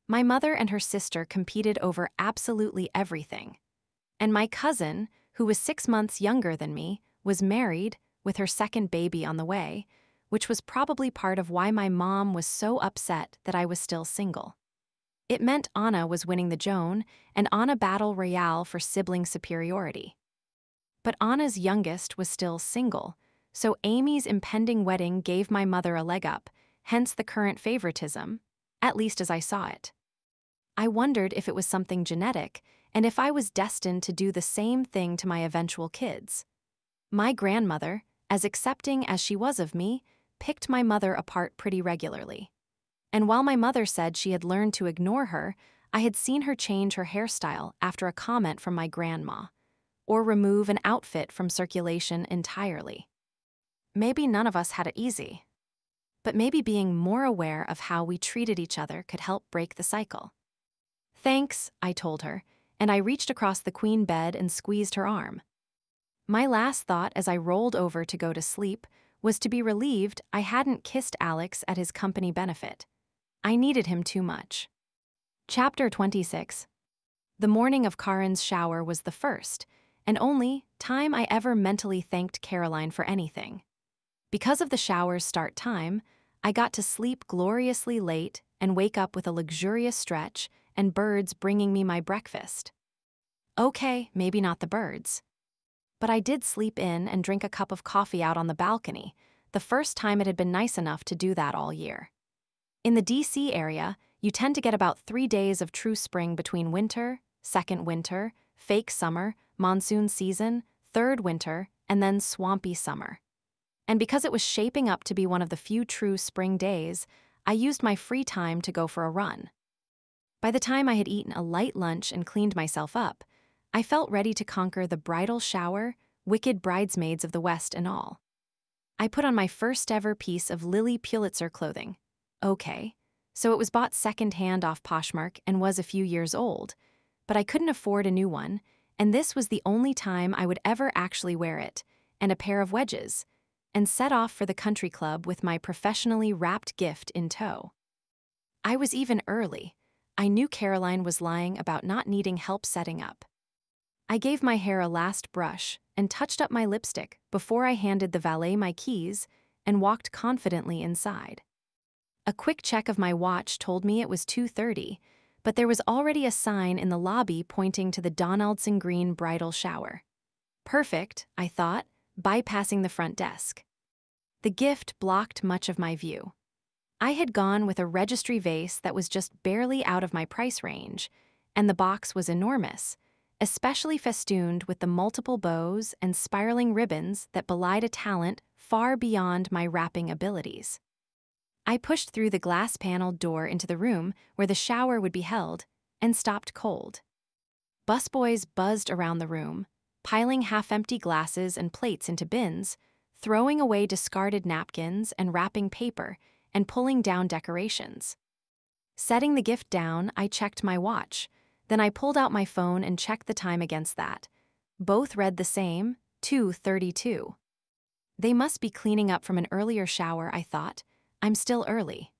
My mother and her sister competed over absolutely everything. And my cousin, who was 6 months younger than me, was married, with her second baby on the way, which was probably part of why my mom was so upset that I was still single. It meant Anna was winning the Joan, and Anna battle royale for sibling superiority. But Anna's youngest was still single, so Amy's impending wedding gave my mother a leg up, hence the current favoritism, at least as I saw it. I wondered if it was something genetic, and if I was destined to do the same thing to my eventual kids. My grandmother, as accepting as she was of me, picked my mother apart pretty regularly. And while my mother said she had learned to ignore her, I had seen her change her hairstyle after a comment from my grandma, or remove an outfit from circulation entirely. Maybe none of us had it easy. But maybe being more aware of how we treated each other could help break the cycle. Thanks, I told her, and I reached across the queen bed and squeezed her arm. My last thought as I rolled over to go to sleep was to be relieved I hadn't kissed Alex at his company benefit. I needed him too much. Chapter 26. The morning of Karen's shower was the first, and only, time I ever mentally thanked Caroline for anything. Because of the shower's start time, I got to sleep gloriously late and wake up with a luxurious stretch and birds bringing me my breakfast. Okay, maybe not the birds. But I did sleep in and drink a cup of coffee out on the balcony, the first time it had been nice enough to do that all year. In the DC area, you tend to get about 3 days of true spring between winter, second winter, fake summer, monsoon season, third winter, and then swampy summer. And because it was shaping up to be one of the few true spring days, I used my free time to go for a run. By the time I had eaten a light lunch and cleaned myself up, I felt ready to conquer the bridal shower, wicked bridesmaids of the West and all. I put on my first ever piece of Lily Pulitzer clothing. Okay, so it was bought secondhand off Poshmark and was a few years old, but I couldn't afford a new one, and this was the only time I would ever actually wear it, and a pair of wedges, and set off for the country club with my professionally wrapped gift in tow. I was even early. I knew Caroline was lying about not needing help setting up. I gave my hair a last brush and touched up my lipstick before I handed the valet my keys and walked confidently inside. A quick check of my watch told me it was 2:30, but there was already a sign in the lobby pointing to the Donaldson Green bridal shower. Perfect, I thought, bypassing the front desk. The gift blocked much of my view. I had gone with a registry vase that was just barely out of my price range, and the box was enormous, especially festooned with the multiple bows and spiraling ribbons that belied a talent far beyond my wrapping abilities. I pushed through the glass-paneled door into the room where the shower would be held and stopped cold. Busboys buzzed around the room, piling half-empty glasses and plates into bins, throwing away discarded napkins and wrapping paper, and pulling down decorations. Setting the gift down, I checked my watch. Then I pulled out my phone and checked the time against that. Both read the same, 2:32. They must be cleaning up from an earlier shower, I thought. I'm still early.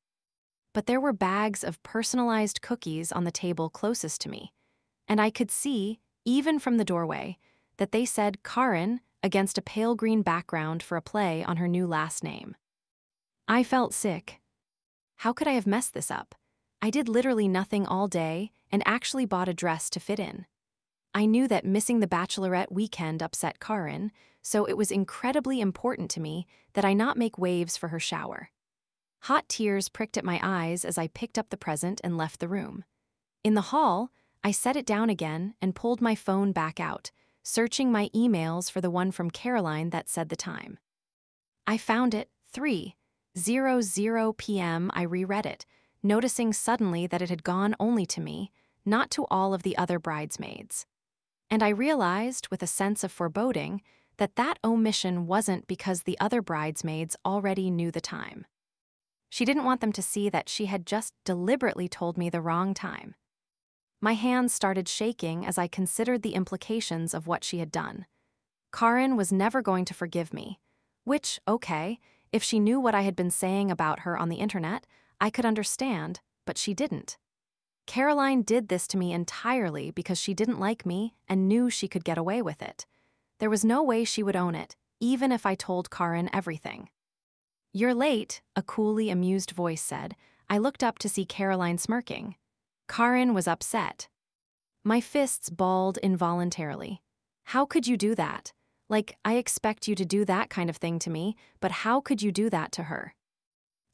But there were bags of personalized cookies on the table closest to me, and I could see, even from the doorway, that they said Karin against a pale green background for a play on her new last name. I felt sick. How could I have messed this up? I did literally nothing all day and actually bought a dress to fit in. I knew that missing the bachelorette weekend upset Karin, so it was incredibly important to me that I not make waves for her shower. Hot tears pricked at my eyes as I picked up the present and left the room. In the hall, I set it down again and pulled my phone back out, searching my emails for the one from Caroline that said the time. I found it, 3:00 p.m. I reread it, noticing suddenly that it had gone only to me, not to all of the other bridesmaids. And I realized, with a sense of foreboding, that omission wasn't because the other bridesmaids already knew the time. She didn't want them to see that she had just deliberately told me the wrong time. My hands started shaking as I considered the implications of what she had done. Karin was never going to forgive me, which, okay, if she knew what I had been saying about her on the internet, I could understand, but she didn't. Caroline did this to me entirely because she didn't like me and knew she could get away with it. There was no way she would own it, even if I told Karin everything. "You're late," a coolly amused voice said. I looked up to see Caroline smirking. Karin was upset. My fists balled involuntarily. How could you do that? Like, I expect you to do that kind of thing to me, but how could you do that to her?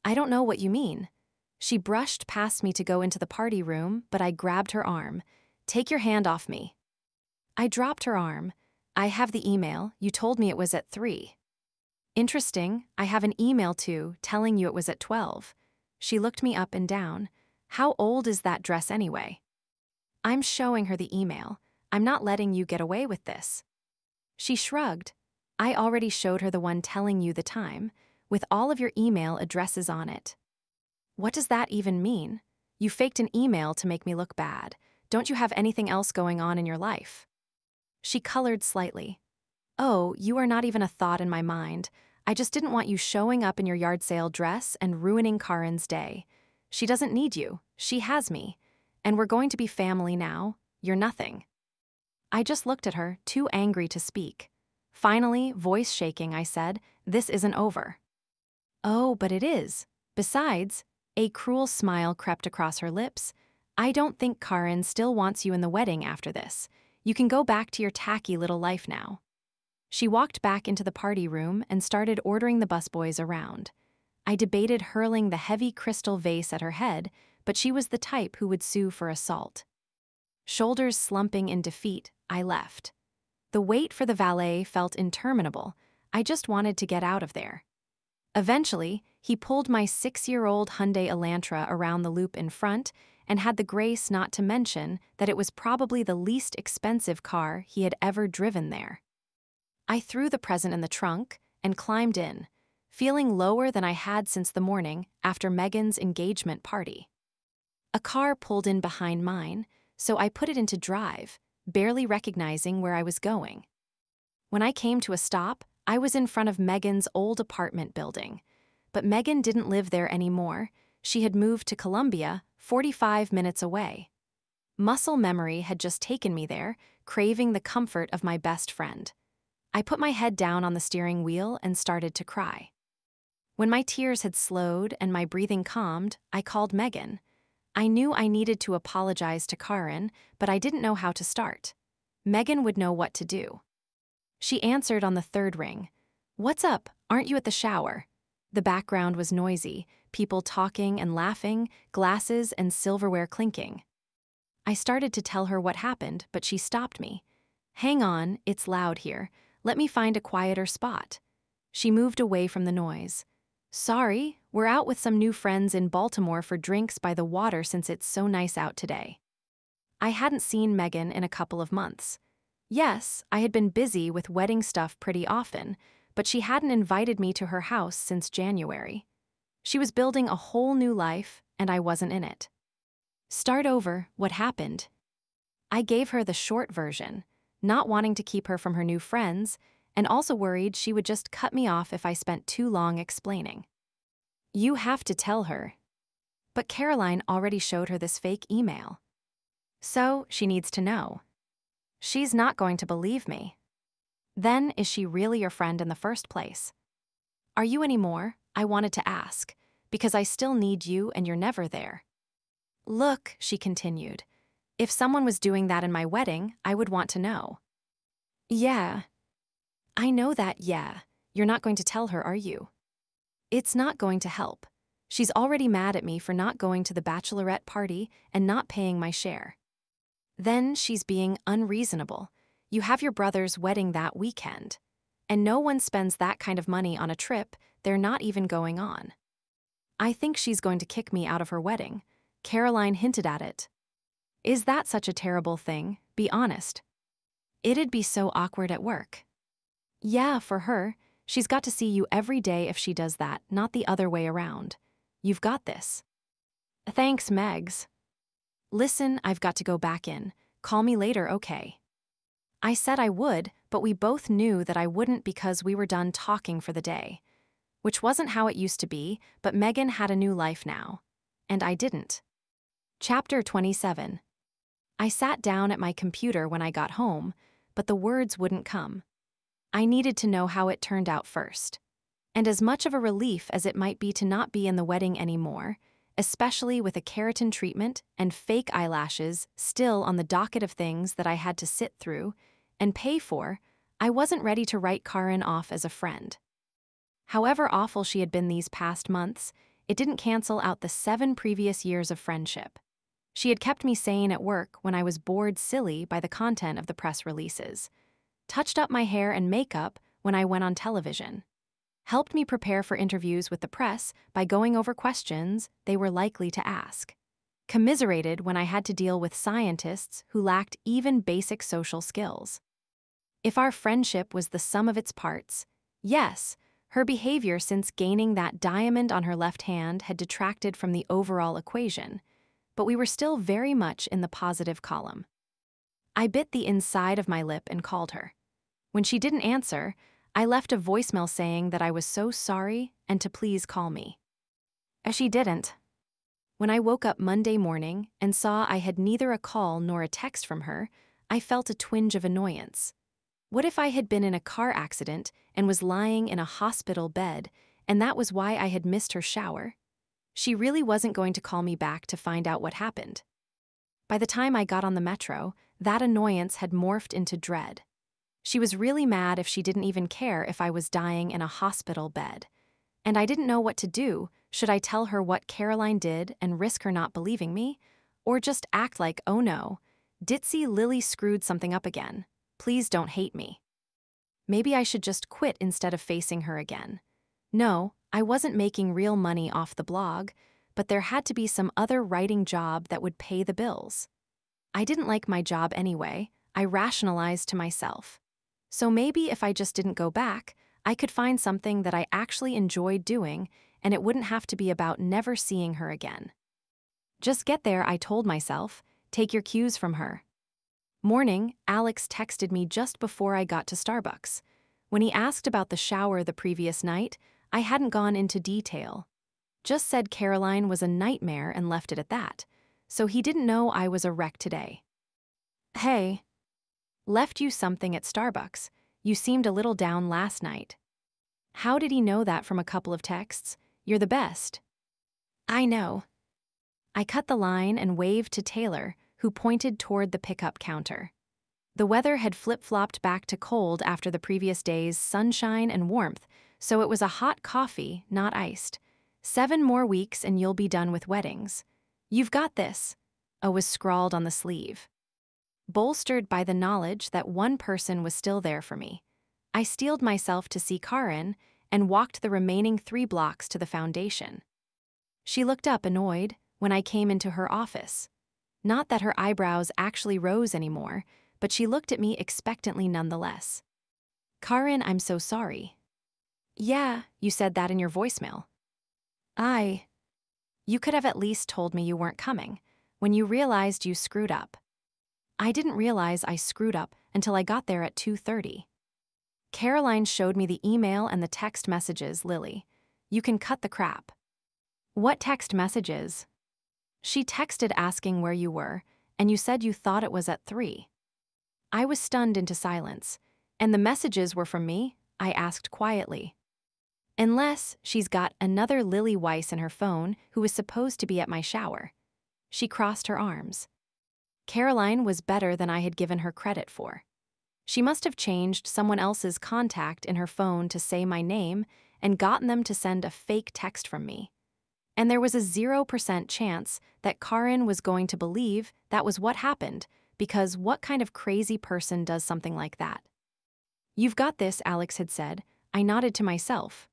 I don't know what you mean. She brushed past me to go into the party room, but I grabbed her arm. "Take your hand off me." I dropped her arm. "I have the email. You told me it was at 3. "Interesting. I have an email too, telling you it was at 12. She looked me up and down. "How old is that dress anyway?" I'm showing her the email. "I'm not letting you get away with this." She shrugged. "I already showed her the one telling you the time, with all of your email addresses on it." "What does that even mean? You faked an email to make me look bad. Don't you have anything else going on in your life?" She colored slightly. "Oh, you are not even a thought in my mind. I just didn't want you showing up in your yard sale dress and ruining Karin's day. She doesn't need you. She has me. And we're going to be family now. You're nothing." I just looked at her, too angry to speak. Finally, voice shaking, I said, "This isn't over." "Oh, but it is. Besides," a cruel smile crept across her lips, "I don't think Karin still wants you in the wedding after this. You can go back to your tacky little life now." She walked back into the party room and started ordering the busboys around. I debated hurling the heavy crystal vase at her head, but she was the type who would sue for assault. Shoulders slumping in defeat, I left. The wait for the valet felt interminable. I just wanted to get out of there. Eventually, he pulled my 6-year-old Hyundai Elantra around the loop in front and had the grace not to mention that it was probably the least expensive car he had ever driven there. I threw the present in the trunk and climbed in. feeling lower than I had since the morning after Megan's engagement party. A car pulled in behind mine, so I put it into drive, barely recognizing where I was going. When I came to a stop, I was in front of Megan's old apartment building. But Megan didn't live there anymore. She had moved to Columbia, 45 minutes away. Muscle memory had just taken me there, craving the comfort of my best friend. I put my head down on the steering wheel and started to cry. When my tears had slowed and my breathing calmed, I called Megan. I knew I needed to apologize to Karin, but I didn't know how to start. Megan would know what to do. She answered on the third ring. "What's up? Aren't you at the shower?" The background was noisy, people talking and laughing, glasses and silverware clinking. I started to tell her what happened, but she stopped me. "Hang on, it's loud here. Let me find a quieter spot." She moved away from the noise. "Sorry, we're out with some new friends in Baltimore for drinks by the water since it's so nice out today." I hadn't seen Megan in a couple of months. Yes, I had been busy with wedding stuff pretty often, but she hadn't invited me to her house since January. She was building a whole new life, and I wasn't in it. Start over, what happened? I gave her the short version, not wanting to keep her from her new friends, and also worried she would just cut me off if I spent too long explaining. "You have to tell her." But Caroline already showed her this fake email. So she needs to know. She's not going to believe me. Then, is she really your friend in the first place? "Are you anymore?" I wanted to ask, because I still need you and you're never there. "Look," she continued, "if someone was doing that in my wedding, I would want to know." "Yeah. I know that, yeah. You're not going to tell her, are you?" It's not going to help. She's already mad at me for not going to the bachelorette party and not paying my share. Then she's being unreasonable. You have your brother's wedding that weekend. And no one spends that kind of money on a trip they're not even going on. I think she's going to kick me out of her wedding. Caroline hinted at it. Is that such a terrible thing? Be honest. It'd be so awkward at work. Yeah, for her. She's got to see you every day if she does that, not the other way around. You've got this. Thanks, Megs. Listen, I've got to go back in. Call me later, okay? I said I would, but we both knew that I wouldn't because we were done talking for the day. Which wasn't how it used to be, but Megan had a new life now. And I didn't. Chapter 27. I sat down at my computer when I got home, but the words wouldn't come. I needed to know how it turned out first. And as much of a relief as it might be to not be in the wedding anymore, especially with a keratin treatment and fake eyelashes still on the docket of things that I had to sit through and pay for, I wasn't ready to write Karin off as a friend. However awful she had been these past months, it didn't cancel out the 7 previous years of friendship. She had kept me sane at work when I was bored silly by the content of the press releases, touched up my hair and makeup when I went on television, helped me prepare for interviews with the press by going over questions they were likely to ask, commiserated when I had to deal with scientists who lacked even basic social skills. If our friendship was the sum of its parts, yes, her behavior since gaining that diamond on her left hand had detracted from the overall equation, but we were still very much in the positive column. I bit the inside of my lip and called her. When she didn't answer, I left a voicemail saying that I was so sorry and to please call me. She didn't. When I woke up Monday morning and saw I had neither a call nor a text from her, I felt a twinge of annoyance. What if I had been in a car accident and was lying in a hospital bed, and that was why I had missed her shower? She really wasn't going to call me back to find out what happened. By the time I got on the metro, that annoyance had morphed into dread. She was really mad if she didn't even care if I was dying in a hospital bed. And I didn't know what to do. Should I tell her what Caroline did and risk her not believing me? Or just act like, oh no, ditzy Lily screwed something up again. Please don't hate me. Maybe I should just quit instead of facing her again. No, I wasn't making real money off the blog, but there had to be some other writing job that would pay the bills. I didn't like my job anyway, I rationalized to myself. So maybe if I just didn't go back, I could find something that I actually enjoyed doing, and it wouldn't have to be about never seeing her again. Just get there, I told myself. Take your cues from her. Morning, Alex texted me just before I got to Starbucks. When he asked about the shower the previous night, I hadn't gone into detail. Just said Caroline was a nightmare and left it at that. So he didn't know I was a wreck today. Hey. Left you something at Starbucks. You seemed a little down last night. How did he know that from a couple of texts? You're the best. I know. I cut the line and waved to Taylor, who pointed toward the pickup counter. The weather had flip-flopped back to cold after the previous day's sunshine and warmth, so it was a hot coffee, not iced. 7 more weeks and you'll be done with weddings. You've got this, was scrawled on the sleeve. Bolstered by the knowledge that one person was still there for me, I steeled myself to see Karin and walked the remaining 3 blocks to the foundation. She looked up annoyed when I came into her office. Not that her eyebrows actually rose anymore, but she looked at me expectantly nonetheless. Karin, I'm so sorry. Yeah, you said that in your voicemail. You could have at least told me you weren't coming, when you realized you screwed up. I didn't realize I screwed up until I got there at 2:30. Caroline showed me the email and the text messages, Lily. You can cut the crap. What text messages? She texted asking where you were, and you said you thought it was at 3. I was stunned into silence. And the messages were from me? I asked quietly. Unless she's got another Lily Weiss in her phone who was supposed to be at my shower. She crossed her arms. Caroline was better than I had given her credit for. She must have changed someone else's contact in her phone to say my name and gotten them to send a fake text from me. And there was a 0% chance that Karin was going to believe that was what happened, because what kind of crazy person does something like that? You've got this, Alex had said. I nodded to myself.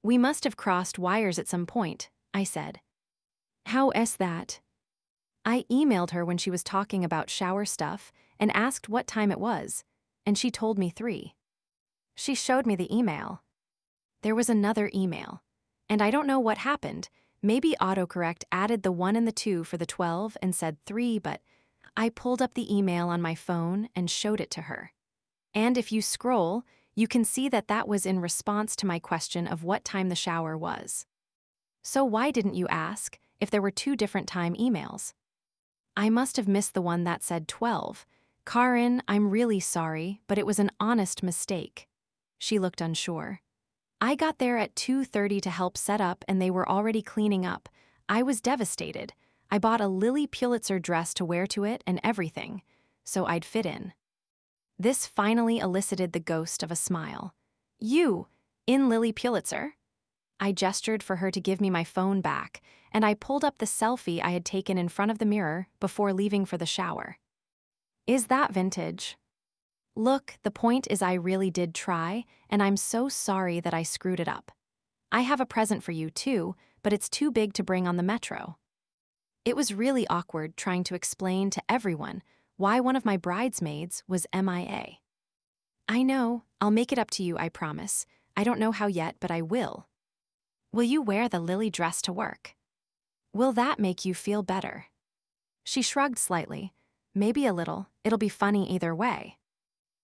We must have crossed wires at some point, I said. How is that? I emailed her when she was talking about shower stuff and asked what time it was, and she told me 3. She showed me the email. There was another email, and I don't know what happened. Maybe autocorrect added the 1 and the 2 for the 12 and said 3, but I pulled up the email on my phone and showed it to her. And if you scroll, you can see that that was in response to my question of what time the shower was. So why didn't you ask if there were 2 different time emails? I must have missed the one that said 12. Karin, I'm really sorry, but it was an honest mistake. She looked unsure. I got there at 2:30 to help set up and they were already cleaning up. I was devastated. I bought a Lily Pulitzer dress to wear to it and everything, so I'd fit in. This finally elicited the ghost of a smile. You, in Lily Pulitzer? I gestured for her to give me my phone back, and I pulled up the selfie I had taken in front of the mirror before leaving for the shower. Is that vintage? Look, the point is I really did try, and I'm so sorry that I screwed it up. I have a present for you too, but it's too big to bring on the metro. It was really awkward trying to explain to everyone why one of my bridesmaids was MIA. I know, I'll make it up to you, I promise. I don't know how yet, but I will. Will you wear the Lily dress to work? Will that make you feel better? She shrugged slightly. Maybe a little. It'll be funny either way.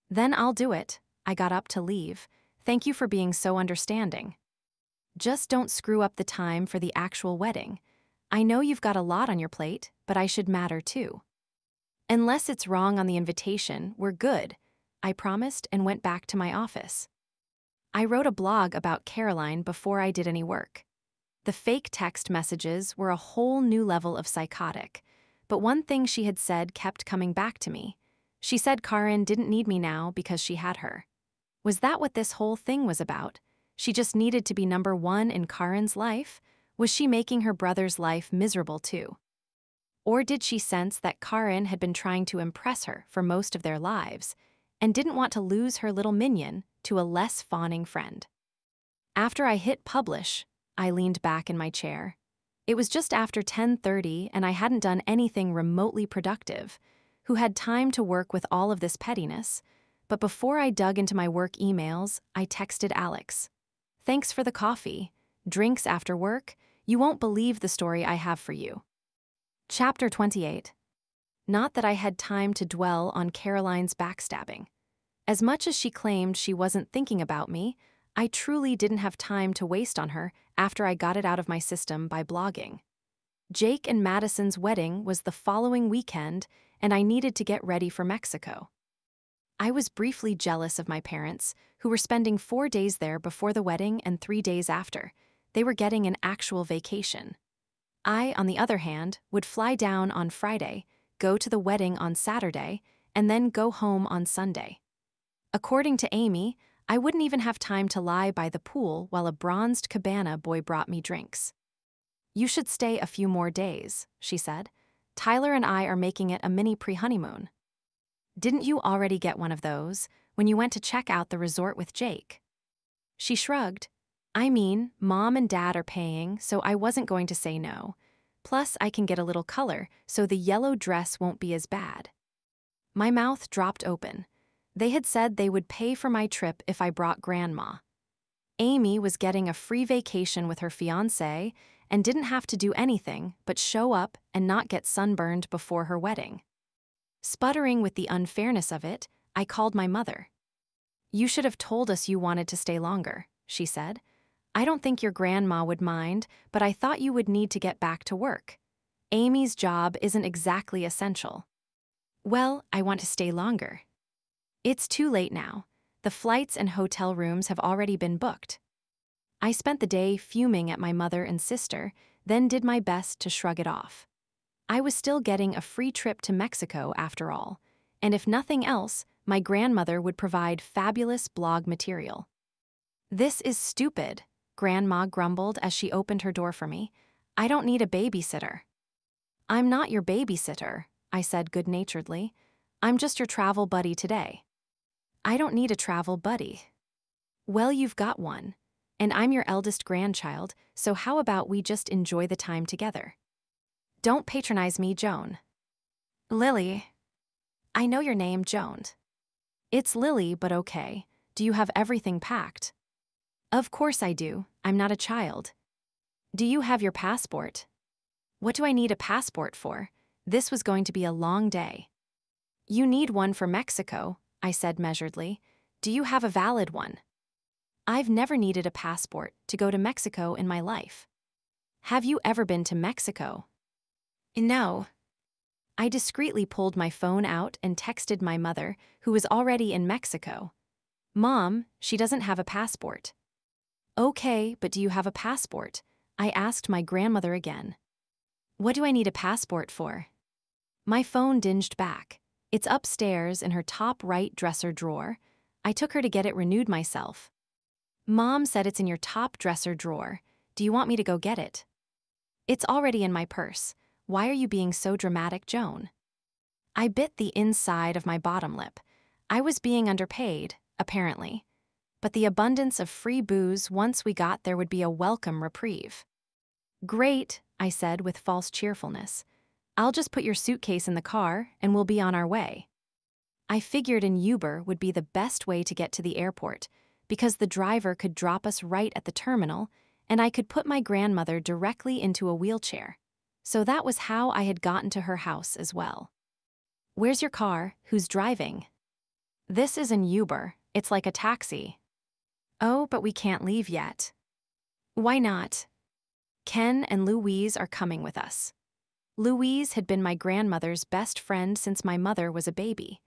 Then I'll do it. I got up to leave. Thank you for being so understanding. Just don't screw up the time for the actual wedding. I know you've got a lot on your plate, but I should matter too. Unless it's wrong on the invitation, we're good, I promised and went back to my office. I wrote a blog about Caroline before I did any work. The fake text messages were a whole new level of psychotic, but one thing she had said kept coming back to me. She said Karin didn't need me now because she had her. Was that what this whole thing was about? She just needed to be number 1 in Karin's life? Was she making her brother's life miserable too? Or did she sense that Karin had been trying to impress her for most of their lives and didn't want to lose her little minion to a less fawning friend? After I hit publish, I leaned back in my chair. It was just after 10:30 and I hadn't done anything remotely productive. Who had time to work with all of this pettiness? But before I dug into my work emails, I texted Alex. "Thanks for the coffee. Drinks after work? You won't believe the story I have for you." Chapter 28. Not that I had time to dwell on Caroline's backstabbing. As much as she claimed she wasn't thinking about me, I truly didn't have time to waste on her after I got it out of my system by blogging. Jake and Madison's wedding was the following weekend, and I needed to get ready for Mexico. I was briefly jealous of my parents, who were spending 4 days there before the wedding and 3 days after. They were getting an actual vacation. I, on the other hand, would fly down on Friday, go to the wedding on Saturday, and then go home on Sunday. According to Amy, I wouldn't even have time to lie by the pool while a bronzed cabana boy brought me drinks. "You should stay a few more days," she said. "Tyler and I are making it a mini pre-honeymoon." "Didn't you already get one of those when you went to check out the resort with Jake?" She shrugged. "I mean, Mom and Dad are paying, so I wasn't going to say no. Plus, I can get a little color, so the yellow dress won't be as bad." My mouth dropped open. They had said they would pay for my trip if I brought Grandma. Amy was getting a free vacation with her fiancé and didn't have to do anything but show up and not get sunburned before her wedding. Sputtering with the unfairness of it, I called my mother. "You should have told us you wanted to stay longer," she said. "I don't think your grandma would mind, but I thought you would need to get back to work. Amy's job isn't exactly essential." "Well, I want to stay longer." "It's too late now. The flights and hotel rooms have already been booked." I spent the day fuming at my mother and sister, then did my best to shrug it off. I was still getting a free trip to Mexico after all, and if nothing else, my grandmother would provide fabulous blog material. "This is stupid," Grandma grumbled as she opened her door for me. "I don't need a babysitter." "I'm not your babysitter," I said good-naturedly. "I'm just your travel buddy today." "I don't need a travel buddy." "Well, you've got one. And I'm your eldest grandchild, so how about we just enjoy the time together?" "Don't patronize me, Joan." "Lily." "I know your name, Joan." "It's Lily, but okay. Do you have everything packed?" "Of course I do. I'm not a child." "Do you have your passport?" "What do I need a passport for? This was going to be a long day." "You need one for Mexico," I said measuredly. "Do you have a valid one?" "I've never needed a passport to go to Mexico in my life." "Have you ever been to Mexico?" "No." I discreetly pulled my phone out and texted my mother, who was already in Mexico. "Mom, she doesn't have a passport." "Okay, but do you have a passport?" I asked my grandmother again. "What do I need a passport for?" My phone dinged back. "It's upstairs in her top right dresser drawer. I took her to get it renewed myself." "Mom said it's in your top dresser drawer. Do you want me to go get it?" "It's already in my purse. Why are you being so dramatic, Joan?" I bit the inside of my bottom lip. I was being underpaid, apparently. But the abundance of free booze once we got there would be a welcome reprieve. "Great," I said with false cheerfulness. "I'll just put your suitcase in the car and we'll be on our way." I figured an Uber would be the best way to get to the airport, because the driver could drop us right at the terminal, and I could put my grandmother directly into a wheelchair. So that was how I had gotten to her house as well. "Where's your car? Who's driving?" "This is an Uber. It's like a taxi." "Oh, but we can't leave yet." "Why not?" "Ken and Louise are coming with us." Louise had been my grandmother's best friend since my mother was a baby.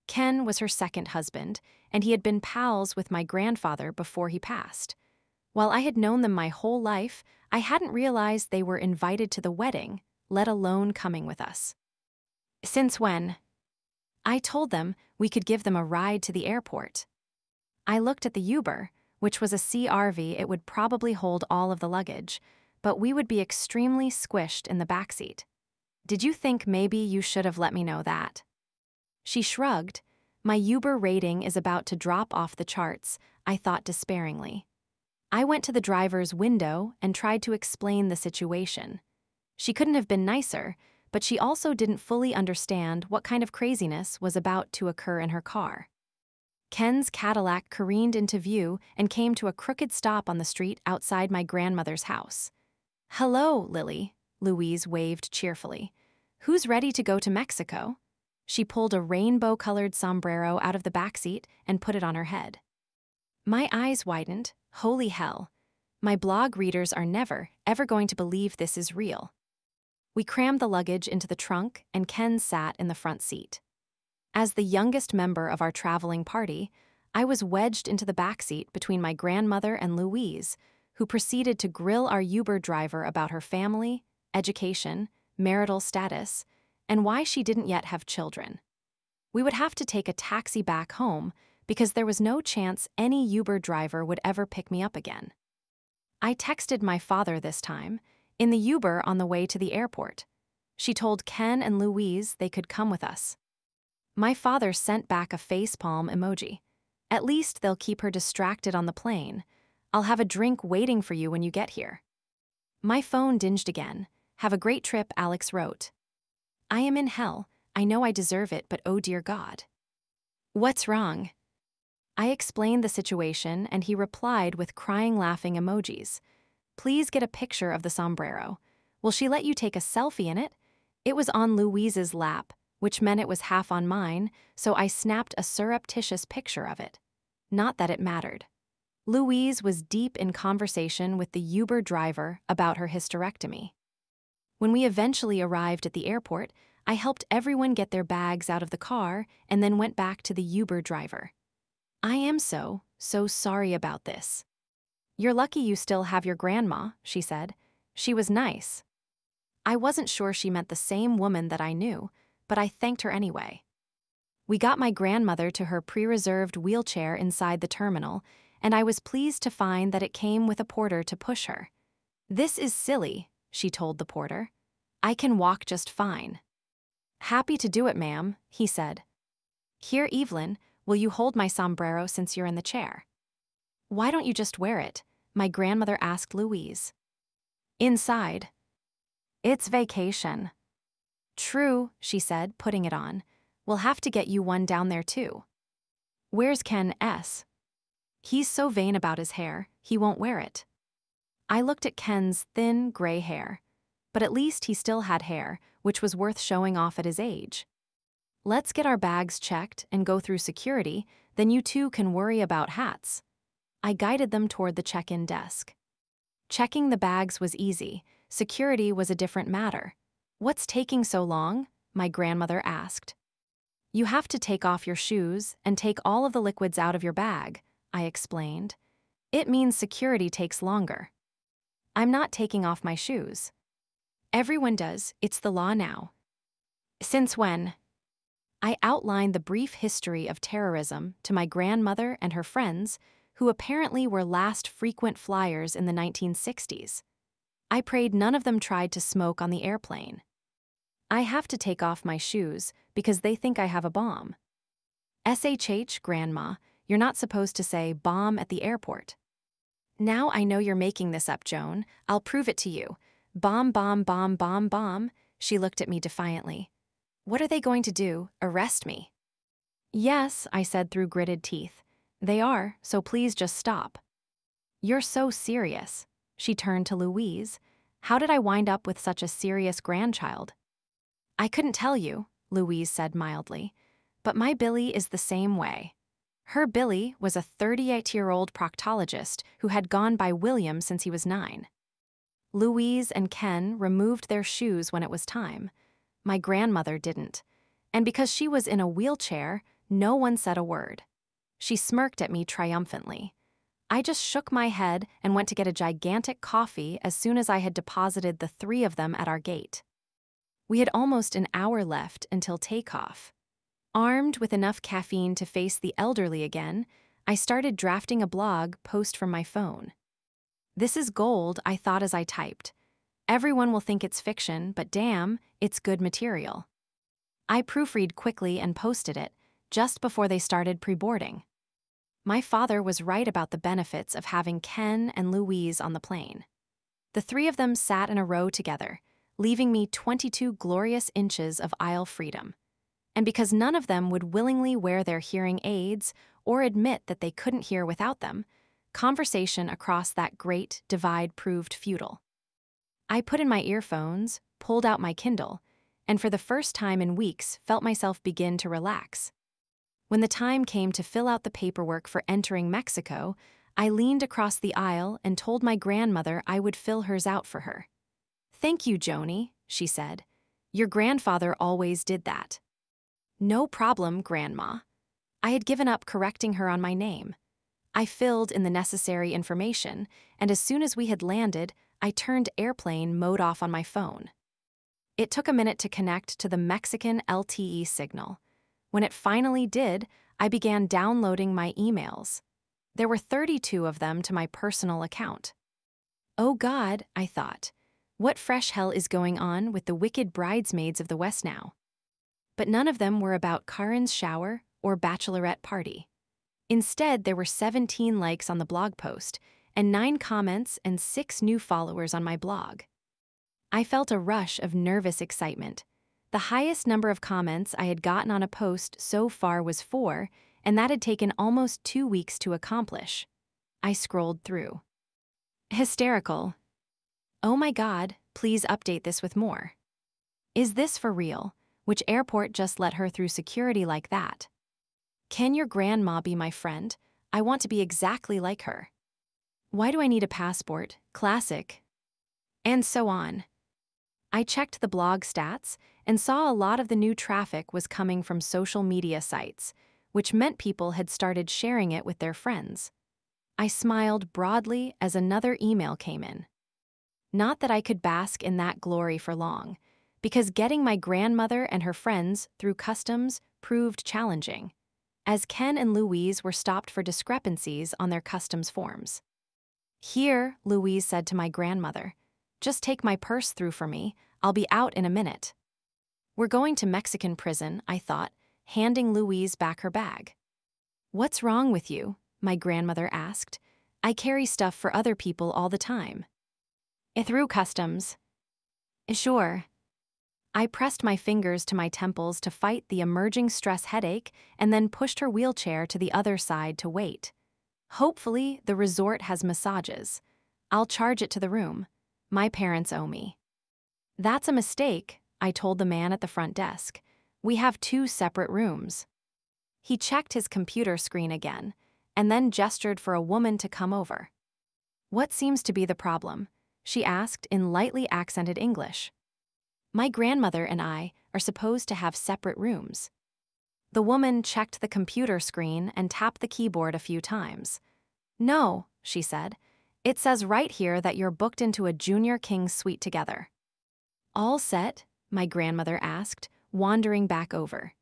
Ken was her second husband, and he had been pals with my grandfather before he passed. While I had known them my whole life, I hadn't realized they were invited to the wedding, let alone coming with us. "Since when?" I told them we could give them a ride to the airport. I looked at the Uber, which was a CRV. It would probably hold all of the luggage, but we would be extremely squished in the backseat. "Did you think maybe you should have let me know that?" She shrugged. "My Uber rating is about to drop off the charts," I thought despairingly. I went to the driver's window and tried to explain the situation. She couldn't have been nicer, but she also didn't fully understand what kind of craziness was about to occur in her car. Ken's Cadillac careened into view and came to a crooked stop on the street outside my grandmother's house. "Hello, Lily," Louise waved cheerfully. "Who's ready to go to Mexico?" She pulled a rainbow-colored sombrero out of the backseat and put it on her head. My eyes widened. Holy hell. My blog readers are never, ever going to believe this is real. We crammed the luggage into the trunk, and Ken sat in the front seat. As the youngest member of our traveling party, I was wedged into the backseat between my grandmother and Louise, who proceeded to grill our Uber driver about her family, education, marital status, and why she didn't yet have children. We would have to take a taxi back home because there was no chance any Uber driver would ever pick me up again. I texted my father this time, in the Uber on the way to the airport. She told Ken and Louise they could come with us. My father sent back a facepalm emoji. "At least they'll keep her distracted on the plane. I'll have a drink waiting for you when you get here." My phone dinged again. "Have a great trip," Alex wrote. "I am in hell. I know I deserve it, but oh dear God." "What's wrong?" I explained the situation, and he replied with crying laughing emojis. "Please get a picture of the sombrero. Will she let you take a selfie in it?" It was on Louise's lap, which meant it was half on mine, so I snapped a surreptitious picture of it. Not that it mattered. Louise was deep in conversation with the Uber driver about her hysterectomy. When we eventually arrived at the airport, I helped everyone get their bags out of the car and then went back to the Uber driver. "I am so sorry about this." "You're lucky you still have your grandma," she said. "She was nice." I wasn't sure she meant the same woman that I knew, but I thanked her anyway. We got my grandmother to her pre-reserved wheelchair inside the terminal, and I was pleased to find that it came with a porter to push her. "This is silly," she told the porter. "I can walk just fine." "Happy to do it, ma'am," he said. "Here, Evelyn, will you hold my sombrero since you're in the chair?" "Why don't you just wear it?" my grandmother asked Louise. "Inside." "It's vacation." "True," she said, putting it on. "We'll have to get you one down there too." "Where's Ken S?" "He's so vain about his hair, he won't wear it." I looked at Ken's thin, gray hair. But at least he still had hair, which was worth showing off at his age. "Let's get our bags checked and go through security, then you two can worry about hats." I guided them toward the check-in desk. Checking the bags was easy. Security was a different matter. "What's taking so long?" my grandmother asked. "You have to take off your shoes and take all of the liquids out of your bag," I explained. "It means security takes longer." "I'm not taking off my shoes." "Everyone does, it's the law now." "Since when?" I outlined the brief history of terrorism to my grandmother and her friends, who apparently were last frequent flyers in the 1960s. I prayed none of them tried to smoke on the airplane. "I have to take off my shoes because they think I have a bomb." "SHH, Grandma, you're not supposed to say bomb at the airport." "Now I know you're making this up, Joan. I'll prove it to you. Bomb, bomb, bomb, bomb, bomb." She looked at me defiantly. "What are they going to do, arrest me?" "Yes," I said through gritted teeth. "They are, so please just stop." "You're so serious." She turned to Louise. "How did I wind up with such a serious grandchild?" "I couldn't tell you," Louise said mildly. "But my Billy is the same way." Her Billy was a 38-year-old proctologist who had gone by William since he was 9. Louise and Ken removed their shoes when it was time. My grandmother didn't. And because she was in a wheelchair, no one said a word. She smirked at me triumphantly. I just shook my head and went to get a gigantic coffee as soon as I had deposited the 3 of them at our gate. We had almost an hour left until takeoff. Armed with enough caffeine to face the elderly again, I started drafting a blog post from my phone. "This is gold," I thought as I typed. "Everyone will think it's fiction, but damn, it's good material." I proofread quickly and posted it, just before they started pre-boarding. My father was right about the benefits of having Ken and Louise on the plane. The 3 of them sat in a row together, leaving me 22 glorious inches of aisle freedom. And because none of them would willingly wear their hearing aids or admit that they couldn't hear without them, conversation across that great divide proved futile. I put in my earphones, pulled out my Kindle, and for the first time in weeks felt myself begin to relax. When the time came to fill out the paperwork for entering Mexico, I leaned across the aisle and told my grandmother I would fill hers out for her. "Thank you, Joni," she said. "Your grandfather always did that." "No problem, Grandma." I had given up correcting her on my name. I filled in the necessary information, and as soon as we had landed, I turned airplane mode off on my phone. It took a minute to connect to the Mexican LTE signal. When it finally did, I began downloading my emails. There were 32 of them to my personal account. Oh God, I thought, what fresh hell is going on with the wicked bridesmaids of the West now? But none of them were about Karen's shower or bachelorette party. Instead, there were 17 likes on the blog post, and 9 comments and 6 new followers on my blog. I felt a rush of nervous excitement. The highest number of comments I had gotten on a post so far was 4, and that had taken almost 2 weeks to accomplish. I scrolled through. Hysterical. Oh my God, please update this with more. Is this for real? Which airport just let her through security like that? Can your grandma be my friend? I want to be exactly like her. Why do I need a passport? Classic. And so on. I checked the blog stats and saw a lot of the new traffic was coming from social media sites, which meant people had started sharing it with their friends. I smiled broadly as another email came in. Not that I could bask in that glory for long, because getting my grandmother and her friends through customs proved challenging, as Ken and Louise were stopped for discrepancies on their customs forms. "Here," Louise said to my grandmother, "just take my purse through for me, I'll be out in a minute." "We're going to Mexican prison," I thought, handing Louise back her bag. "What's wrong with you?" my grandmother asked. "I carry stuff for other people all the time." "Through customs." "Sure." I pressed my fingers to my temples to fight the emerging stress headache and then pushed her wheelchair to the other side to wait. Hopefully, the resort has massages. I'll charge it to the room. My parents owe me. "That's a mistake," I told the man at the front desk. "We have 2 separate rooms." He checked his computer screen again, and then gestured for a woman to come over. "What seems to be the problem?" she asked in lightly accented English. "My grandmother and I are supposed to have separate rooms." The woman checked the computer screen and tapped the keyboard a few times. "No," she said. "It says right here that you're booked into a junior king suite together." "All set?" my grandmother asked, wandering back over.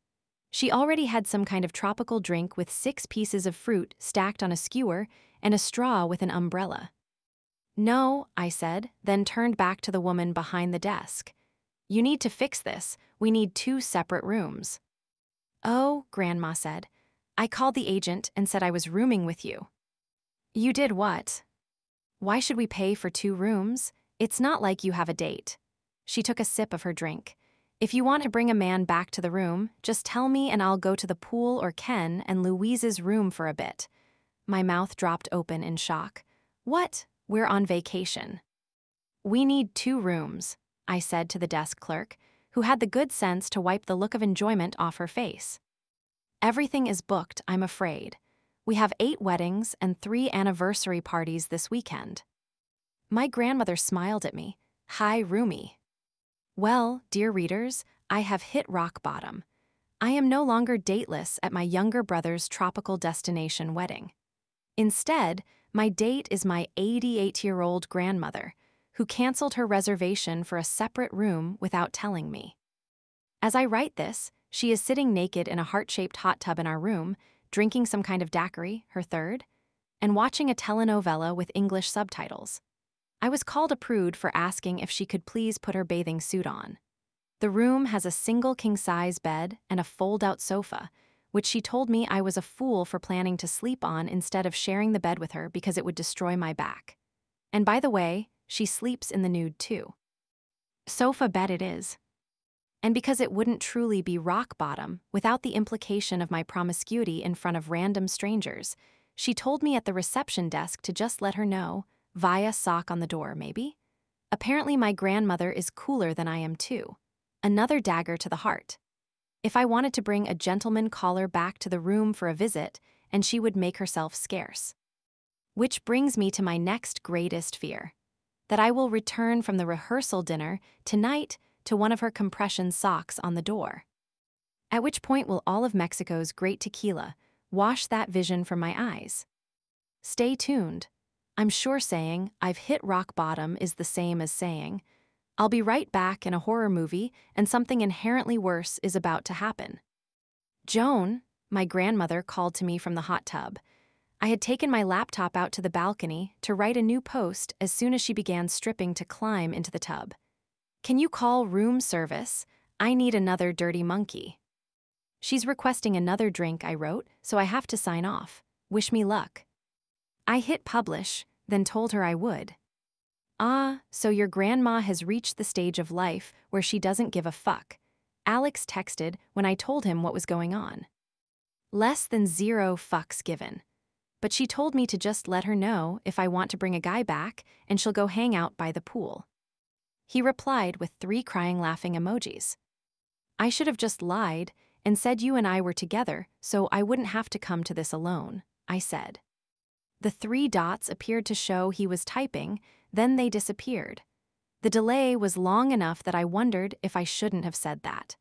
She already had some kind of tropical drink with 6 pieces of fruit stacked on a skewer and a straw with an umbrella. "No," I said, then turned back to the woman behind the desk. "You need to fix this. We need 2 separate rooms." "Oh," Grandma said. "I called the agent and said I was rooming with you." "You did what?" "Why should we pay for 2 rooms? It's not like you have a date." She took a sip of her drink. "If you want to bring a man back to the room, just tell me and I'll go to the pool or Ken and Louise's room for a bit." My mouth dropped open in shock. "What? We're on vacation." "We need 2 rooms," I said to the desk clerk, who had the good sense to wipe the look of enjoyment off her face. "Everything is booked, I'm afraid. We have 8 weddings and 3 anniversary parties this weekend." My grandmother smiled at me. "Hi, roomie." Well, dear readers, I have hit rock bottom. I am no longer dateless at my younger brother's tropical destination wedding. Instead, my date is my 88-year-old grandmother, who canceled her reservation for a separate room without telling me. As I write this, she is sitting naked in a heart-shaped hot tub in our room, drinking some kind of daiquiri, her third, and watching a telenovela with English subtitles. I was called a prude for asking if she could please put her bathing suit on. The room has a single king-size bed and a fold-out sofa, which she told me I was a fool for planning to sleep on instead of sharing the bed with her because it would destroy my back. And by the way, she sleeps in the nude too. Sofa bed it is. And because it wouldn't truly be rock bottom without the implication of my promiscuity in front of random strangers, she told me at the reception desk to just let her know, via sock on the door, maybe? Apparently my grandmother is cooler than I am too. Another dagger to the heart. If I wanted to bring a gentleman caller back to the room for a visit, and she would make herself scarce. Which brings me to my next greatest fear. That I will return from the rehearsal dinner tonight to one of her compression socks on the door. At which point will all of Mexico's great tequila wash that vision from my eyes? Stay tuned. I'm sure saying I've hit rock bottom is the same as saying I'll be right back in a horror movie and something inherently worse is about to happen. Joan, my grandmother, called to me from the hot tub. I had taken my laptop out to the balcony to write a new post as soon as she began stripping to climb into the tub. Can you call room service? I need another dirty monkey. She's requesting another drink, I wrote, so I have to sign off. Wish me luck. I hit publish, then told her I would. Ah, so your grandma has reached the stage of life where she doesn't give a fuck. Alex texted when I told him what was going on. Less than 0 fucks given. But she told me to just let her know if I want to bring a guy back and she'll go hang out by the pool. He replied with 3 crying laughing emojis. I should have just lied and said you and I were together so I wouldn't have to come to this alone, I said. The 3 dots appeared to show he was typing, then they disappeared. The delay was long enough that I wondered if I shouldn't have said that.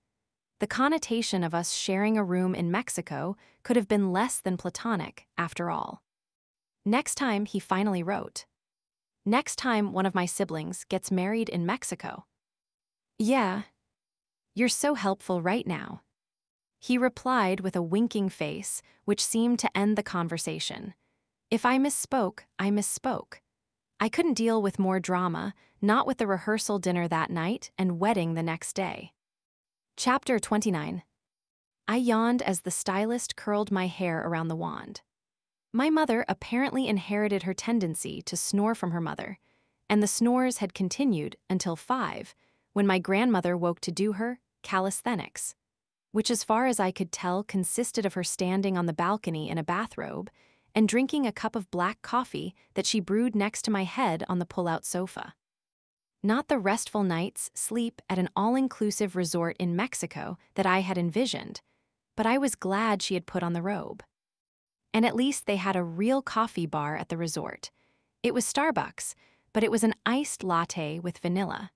The connotation of us sharing a room in Mexico could have been less than platonic, after all. Next time, he finally wrote. Next time one of my siblings gets married in Mexico. Yeah. You're so helpful right now. He replied with a winking face, which seemed to end the conversation. If I misspoke, I misspoke. I couldn't deal with more drama, not with the rehearsal dinner that night and wedding the next day. Chapter 29. I yawned as the stylist curled my hair around the wand. My mother apparently inherited her tendency to snore from her mother, and the snores had continued until 5, when my grandmother woke to do her calisthenics, which as far as I could tell consisted of her standing on the balcony in a bathrobe and drinking a cup of black coffee that she brewed next to my head on the pull-out sofa. Not the restful night's sleep at an all-inclusive resort in Mexico that I had envisioned, but I was glad she had put on the robe. And at least they had a real coffee bar at the resort. It was Starbucks, but it was an iced latte with vanilla.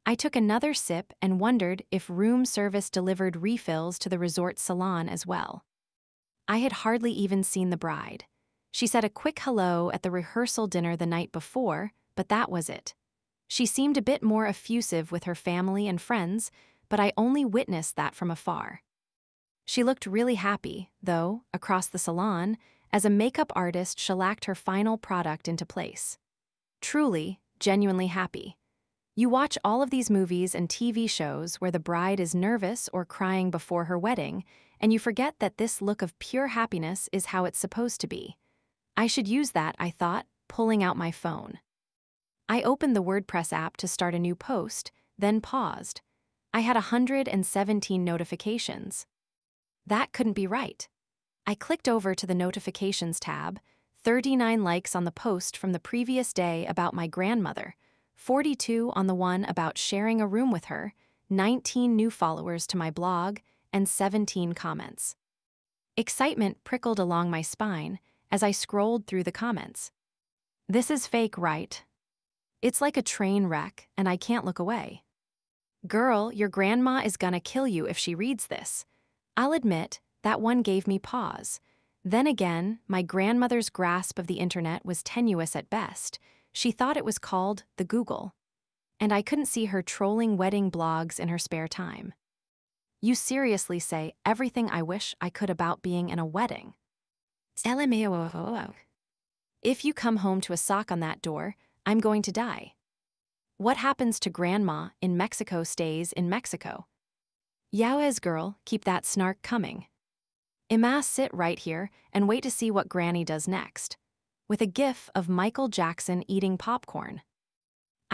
I took another sip and wondered if room service delivered refills to the resort salon as well. I had hardly even seen the bride. She said a quick hello at the rehearsal dinner the night before, but that was it. She seemed a bit more effusive with her family and friends, but I only witnessed that from afar. She looked really happy, though, across the salon, as a makeup artist shellacked her final product into place. Truly, genuinely happy. You watch all of these movies and TV shows where the bride is nervous or crying before her wedding, and you forget that this look of pure happiness is how it's supposed to be. I should use that, I thought, pulling out my phone. I opened the WordPress app to start a new post, then paused. I had 117 notifications. That couldn't be right. I clicked over to the Notifications tab, 39 likes on the post from the previous day about my grandmother, 42 on the one about sharing a room with her, 19 new followers to my blog, and 17 comments. Excitement prickled along my spine as I scrolled through the comments. This is fake, right? It's like a train wreck, and I can't look away. Girl, your grandma is gonna kill you if she reads this. I'll admit, that one gave me pause. Then again, my grandmother's grasp of the internet was tenuous at best. She thought it was called the Google. And I couldn't see her trolling wedding blogs in her spare time. You seriously say everything I wish I could about being in a wedding. If you come home to a sock on that door, I'm going to die. What happens to grandma in Mexico stays in Mexico. Yowes, girl, keep that snark coming. Ima, sit right here and wait to see what Granny does next. With a gif of Michael Jackson eating popcorn.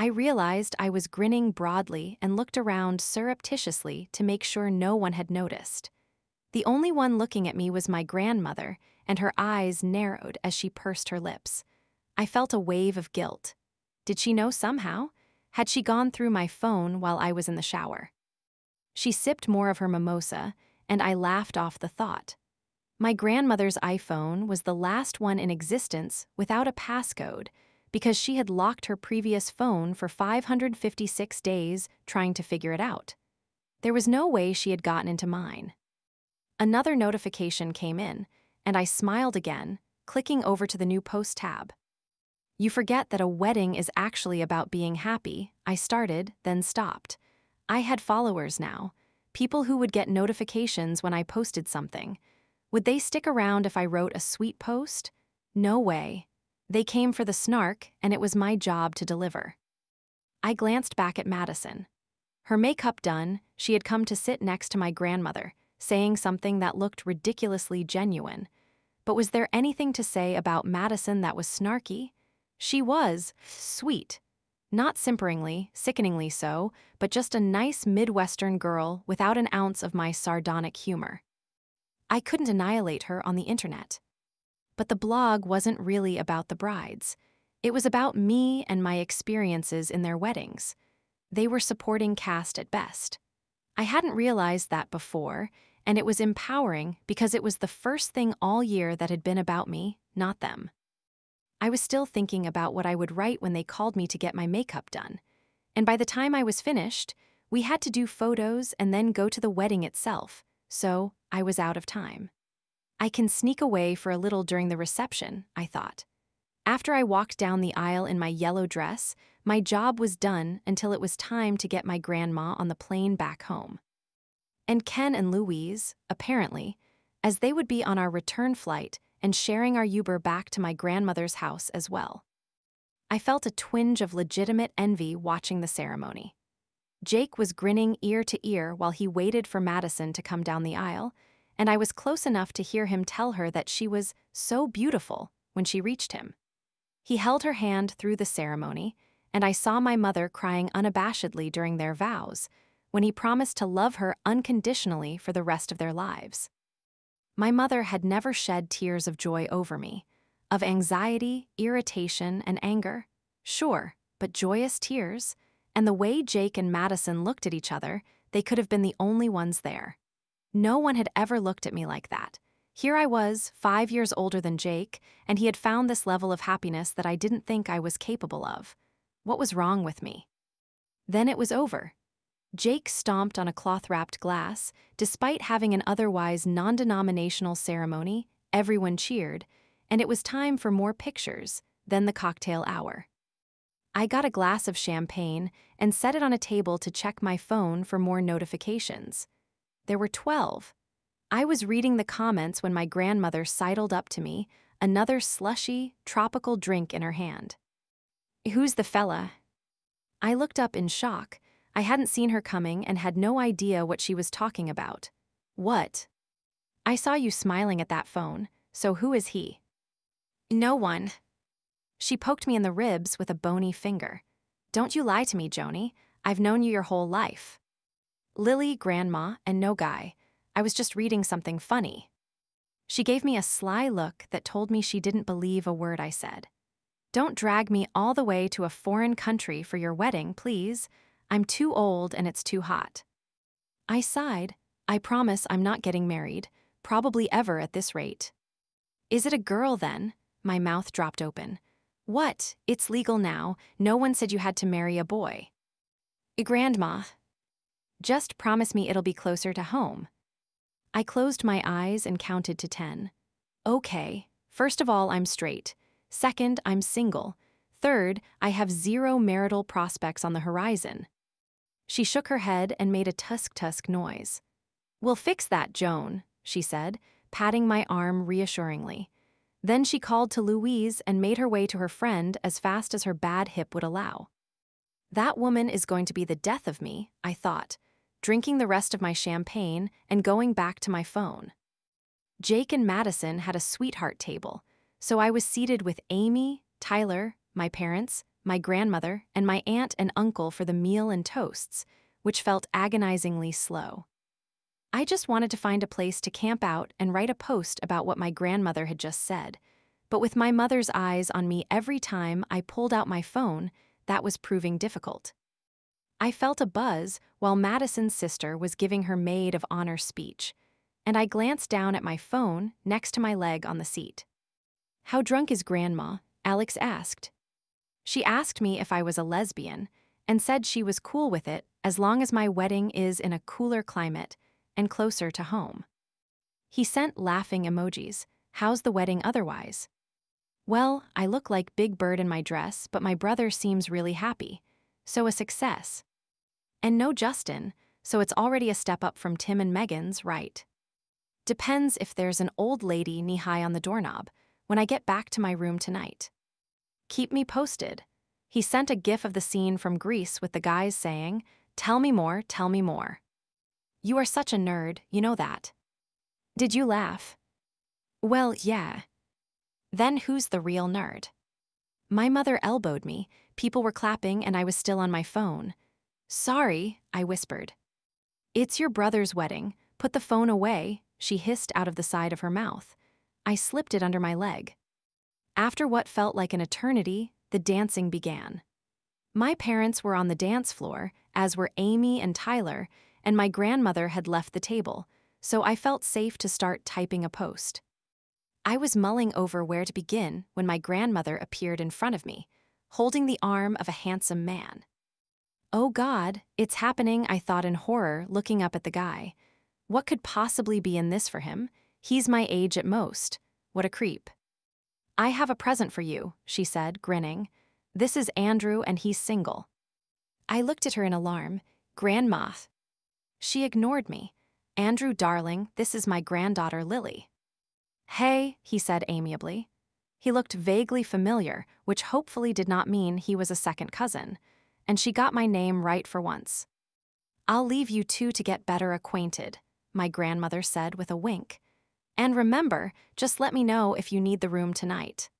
I realized I was grinning broadly and looked around surreptitiously to make sure no one had noticed. The only one looking at me was my grandmother, and her eyes narrowed as she pursed her lips. I felt a wave of guilt. Did she know somehow? Had she gone through my phone while I was in the shower? She sipped more of her mimosa, and I laughed off the thought. My grandmother's iPhone was the last one in existence without a passcode because she had locked her previous phone for 556 days trying to figure it out. There was no way she had gotten into mine. Another notification came in, and I smiled again, clicking over to the new post tab. You forget that a wedding is actually about being happy, I started, then stopped. I had followers now, people who would get notifications when I posted something. Would they stick around if I wrote a sweet post? No way. They came for the snark, and it was my job to deliver. I glanced back at Madison. Her makeup done, she had come to sit next to my grandmother, saying something that looked ridiculously genuine. But was there anything to say about Madison that was snarky? She was sweet. Not simperingly, sickeningly so, but just a nice Midwestern girl without an ounce of my sardonic humor. I couldn't annihilate her on the internet. But the blog wasn't really about the brides. It was about me and my experiences in their weddings. They were supporting cast at best. I hadn't realized that before, and it was empowering because it was the first thing all year that had been about me, not them. I was still thinking about what I would write when they called me to get my makeup done. And by the time I was finished, we had to do photos and then go to the wedding itself, so I was out of time. I can sneak away for a little during the reception, I thought. After I walked down the aisle in my yellow dress, my job was done until it was time to get my grandma on the plane back home. And Ken and Louise, apparently, as they would be on our return flight and sharing our Uber back to my grandmother's house as well. I felt a twinge of legitimate envy watching the ceremony. Jake was grinning ear to ear while he waited for Madison to come down the aisle, and I was close enough to hear him tell her that she was so beautiful when she reached him. He held her hand through the ceremony, and I saw my mother crying unabashedly during their vows, when he promised to love her unconditionally for the rest of their lives. My mother had never shed tears of joy over me, of anxiety, irritation, and anger. Sure, but joyous tears, and the way Jake and Madison looked at each other, they could have been the only ones there. No one had ever looked at me like that. Here I was, 5 years older than Jake, and he had found this level of happiness that I didn't think I was capable of. What was wrong with me? Then it was over. Jake stomped on a cloth-wrapped glass. Despite having an otherwise non-denominational ceremony, everyone cheered, and it was time for more pictures, then the cocktail hour. I got a glass of champagne and set it on a table to check my phone for more notifications. There were 12. I was reading the comments when my grandmother sidled up to me, another slushy, tropical drink in her hand. "Who's the fella?" I looked up in shock. I hadn't seen her coming and had no idea what she was talking about. "What?" "I saw you smiling at that phone, so who is he?" "No one." She poked me in the ribs with a bony finger. "Don't you lie to me, Joni. I've known you your whole life." "Lily, Grandma, and no guy. I was just reading something funny." She gave me a sly look that told me she didn't believe a word I said. "Don't drag me all the way to a foreign country for your wedding, please. I'm too old and it's too hot." I sighed. I promise I'm not getting married, probably ever at this rate. "Is it a girl then?" My mouth dropped open. "What? It's legal now. No one said you had to marry a boy." "Grandma." "Just promise me it'll be closer to home." I closed my eyes and counted to 10. Okay, first of all, I'm straight. Second, I'm single. Third, I have 0 marital prospects on the horizon. She shook her head and made a tusk-tusk noise. "We'll fix that, Joan," she said, patting my arm reassuringly. Then she called to Louise and made her way to her friend as fast as her bad hip would allow. That woman is going to be the death of me, I thought, drinking the rest of my champagne and going back to my phone. Jake and Madison had a sweetheart table, so I was seated with Amy, Tyler, my parents, my grandmother, and my aunt and uncle for the meal and toasts, which felt agonizingly slow. I just wanted to find a place to camp out and write a post about what my grandmother had just said, but with my mother's eyes on me every time I pulled out my phone, that was proving difficult. I felt a buzz while Madison's sister was giving her maid of honor speech, and I glanced down at my phone next to my leg on the seat. "How drunk is Grandma?" Alex asked. She asked me if I was a lesbian and said she was cool with it as long as my wedding is in a cooler climate and closer to home. He sent laughing emojis. "How's the wedding otherwise?" "Well, I look like Big Bird in my dress, but my brother seems really happy. So a success. And no Justin, so it's already a step up from Tim and Megan's, right? Depends if there's an old lady knee-high on the doorknob when I get back to my room tonight. Keep me posted." He sent a gif of the scene from Grease with the guys saying, "Tell me more, tell me more." You are such a nerd, you know that. Did you laugh? Well, yeah. Then who's the real nerd? My mother elbowed me, people were clapping, and I was still on my phone. "Sorry," I whispered. "It's your brother's wedding. Put the phone away," she hissed out of the side of her mouth. I slipped it under my leg. After what felt like an eternity, the dancing began. My parents were on the dance floor, as were Amy and Tyler, and my grandmother had left the table, so I felt safe to start typing a post. I was mulling over where to begin when my grandmother appeared in front of me, holding the arm of a handsome man. "Oh God, it's happening," I thought in horror, looking up at the guy. What could possibly be in this for him? He's my age at most. What a creep. "I have a present for you," she said, grinning. "This is Andrew and he's single." I looked at her in alarm. "Grandma." She ignored me. "Andrew, darling, this is my granddaughter Lily." "Hey," he said amiably. He looked vaguely familiar, which hopefully did not mean he was a second cousin, and she got my name right for once. "I'll leave you two to get better acquainted," my grandmother said with a wink. "And remember, just let me know if you need the room tonight."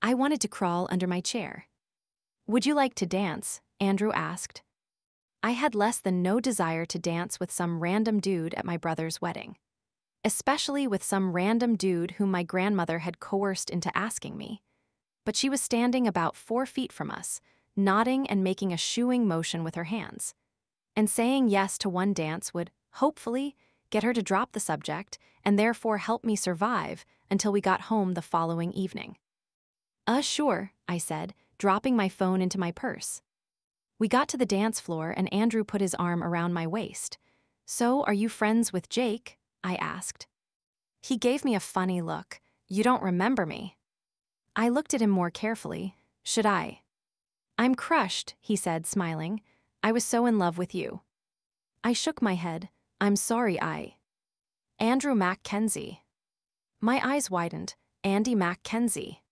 I wanted to crawl under my chair. "Would you like to dance?" Andrew asked. I had less than no desire to dance with some random dude at my brother's wedding. Especially with some random dude whom my grandmother had coerced into asking me. But she was standing about 4 feet from us, nodding and making a shooing motion with her hands. And saying yes to one dance would, hopefully, get her to drop the subject and therefore help me survive until we got home the following evening. Sure," I said, dropping my phone into my purse. We got to the dance floor and Andrew put his arm around my waist. "So, are you friends with Jake?" I asked. He gave me a funny look. "You don't remember me?" I looked at him more carefully. "Should I?" "I'm crushed," he said, smiling. "I was so in love with you." I shook my head. "I'm sorry, Andrew Mackenzie." My eyes widened. "Andy Mackenzie."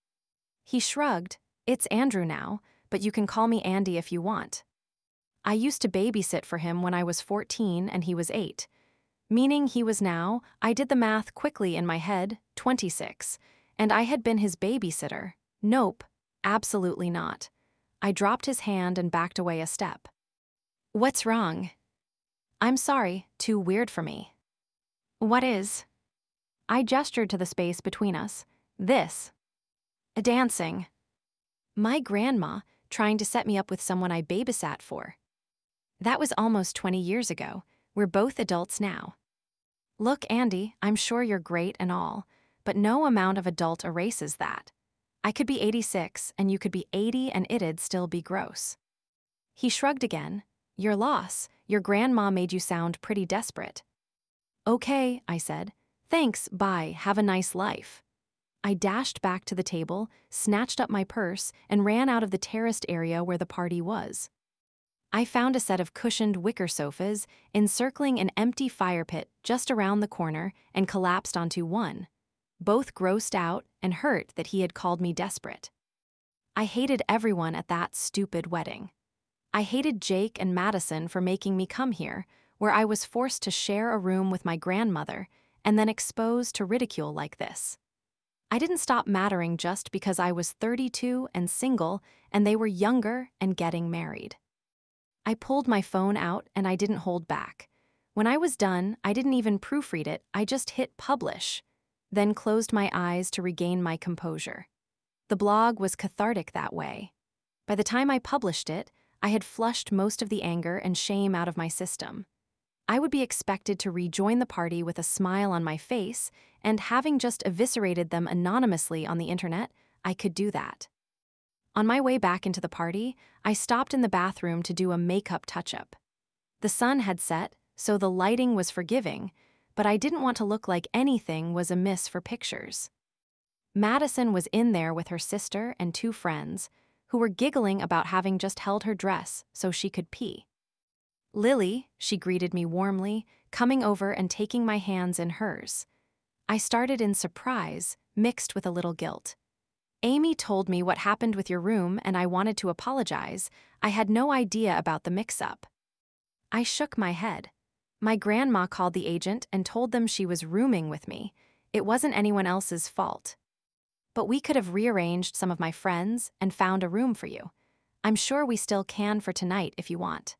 He shrugged. "It's Andrew now, but you can call me Andy if you want. I used to babysit for him when I was 14 and he was 8. Meaning he was now, I did the math quickly in my head, 26, and I had been his babysitter. Nope, absolutely not. I dropped his hand and backed away a step. "What's wrong?" "I'm sorry, too weird for me." "What is?" I gestured to the space between us. "This." "Dancing." My grandma, trying to set me up with someone I babysat for. That was almost 20 years ago. We're both adults now. "Look, Andy, I'm sure you're great and all, but no amount of adult erases that. I could be 86 and you could be 80 and it'd still be gross." He shrugged again. "Your loss. Your grandma made you sound pretty desperate." "Okay," I said. "Thanks, bye, have a nice life." I dashed back to the table, snatched up my purse, and ran out of the terraced area where the party was. I found a set of cushioned wicker sofas encircling an empty fire pit just around the corner and collapsed onto one, both grossed out and hurt that he had called me desperate. I hated everyone at that stupid wedding. I hated Jake and Madison for making me come here, where I was forced to share a room with my grandmother and then exposed to ridicule like this. I didn't stop mattering just because I was 32 and single and they were younger and getting married. I pulled my phone out and I didn't hold back. When I was done, I didn't even proofread it, I just hit publish, then closed my eyes to regain my composure. The blog was cathartic that way. By the time I published it, I had flushed most of the anger and shame out of my system. I would be expected to rejoin the party with a smile on my face, and having just eviscerated them anonymously on the internet, I could do that. On my way back into the party, I stopped in the bathroom to do a makeup touch-up. The sun had set, so the lighting was forgiving, but I didn't want to look like anything was amiss for pictures. Madison was in there with her sister and 2 friends, who were giggling about having just held her dress so she could pee. "Lily," she greeted me warmly, coming over and taking my hands in hers. I started in surprise, mixed with a little guilt. "Amy told me what happened with your room and I wanted to apologize. I had no idea about the mix-up." I shook my head. My grandma called the agent and told them she was rooming with me. It wasn't anyone else's fault. "But we could have rearranged some of my friends and found a room for you. I'm sure we still can for tonight if you want."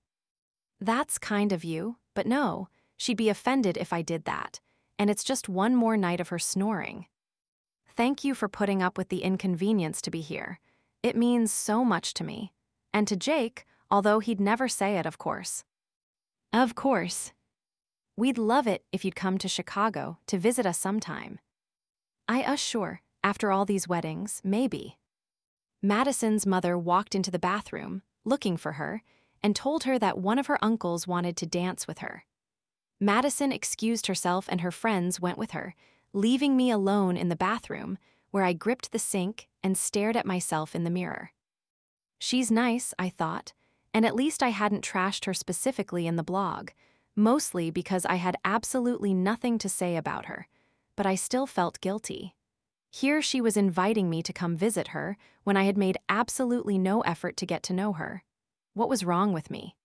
"That's kind of you, but no, she'd be offended if I did that, and it's just one more night of her snoring." "Thank you for putting up with the inconvenience to be here. It means so much to me. And to Jake, although he'd never say it, of course." "Of course. We'd love it if you'd come to Chicago to visit us sometime." Sure, after all these weddings, maybe." Madison's mother walked into the bathroom, looking for her, and told her that one of her uncles wanted to dance with her. Madison excused herself and her friends went with her, leaving me alone in the bathroom, where I gripped the sink and stared at myself in the mirror. She's nice, I thought, and at least I hadn't trashed her specifically in the blog, mostly because I had absolutely nothing to say about her, but I still felt guilty. Here she was inviting me to come visit her when I had made absolutely no effort to get to know her. What was wrong with me?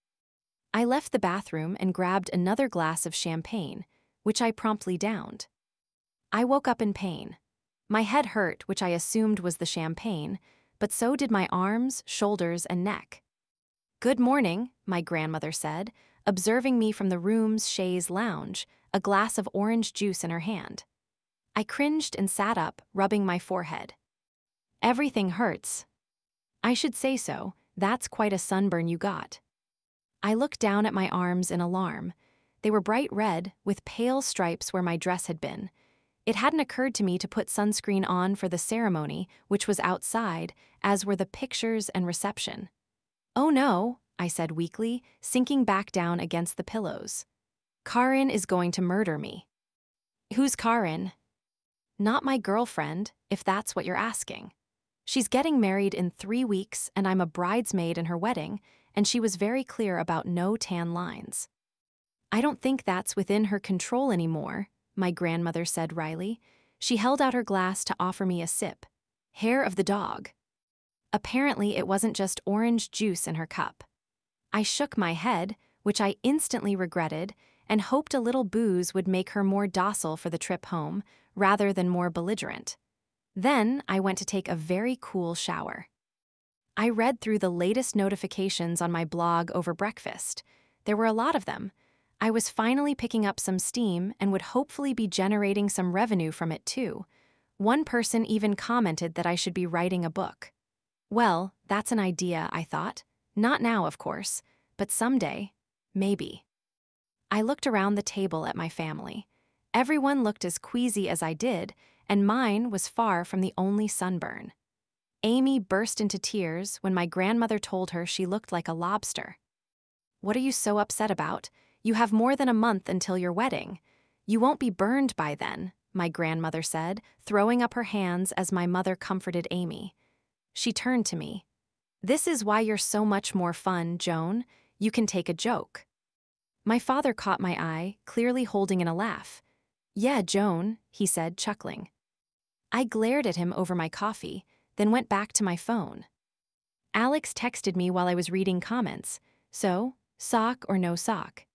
I left the bathroom and grabbed another glass of champagne, which I promptly downed. I woke up in pain. My head hurt, which I assumed was the champagne, but so did my arms, shoulders, and neck. "Good morning," my grandmother said, observing me from the room's chaise lounge, a glass of orange juice in her hand. I cringed and sat up, rubbing my forehead. "Everything hurts." "I should say so. That's quite a sunburn you got." I looked down at my arms in alarm. They were bright red, with pale stripes where my dress had been. It hadn't occurred to me to put sunscreen on for the ceremony, which was outside, as were the pictures and reception. "Oh no," I said weakly, sinking back down against the pillows. "Karin is going to murder me." "Who's Karin?" "Not my girlfriend, if that's what you're asking. She's getting married in 3 weeks and I'm a bridesmaid in her wedding, and she was very clear about no tan lines." "I don't think that's within her control anymore," my grandmother said wryly. She held out her glass to offer me a sip. Hair of the dog. Apparently it wasn't just orange juice in her cup. I shook my head, which I instantly regretted, and hoped a little booze would make her more docile for the trip home, rather than more belligerent. Then I went to take a very cool shower. I read through the latest notifications on my blog over breakfast. There were a lot of them. I was finally picking up some steam and would hopefully be generating some revenue from it too. One person even commented that I should be writing a book. Well, that's an idea, I thought. Not now, of course, but someday, maybe. I looked around the table at my family. Everyone looked as queasy as I did, and mine was far from the only sunburn. Amy burst into tears when my grandmother told her she looked like a lobster. "What are you so upset about? You have more than a month until your wedding. You won't be burned by then," my grandmother said, throwing up her hands as my mother comforted Amy. She turned to me. "This is why you're so much more fun, Joan. You can take a joke." My father caught my eye, clearly holding in a laugh. "Yeah, Joan," he said, chuckling. I glared at him over my coffee, then went back to my phone. Alex texted me while I was reading comments. "So, sock or no sock?"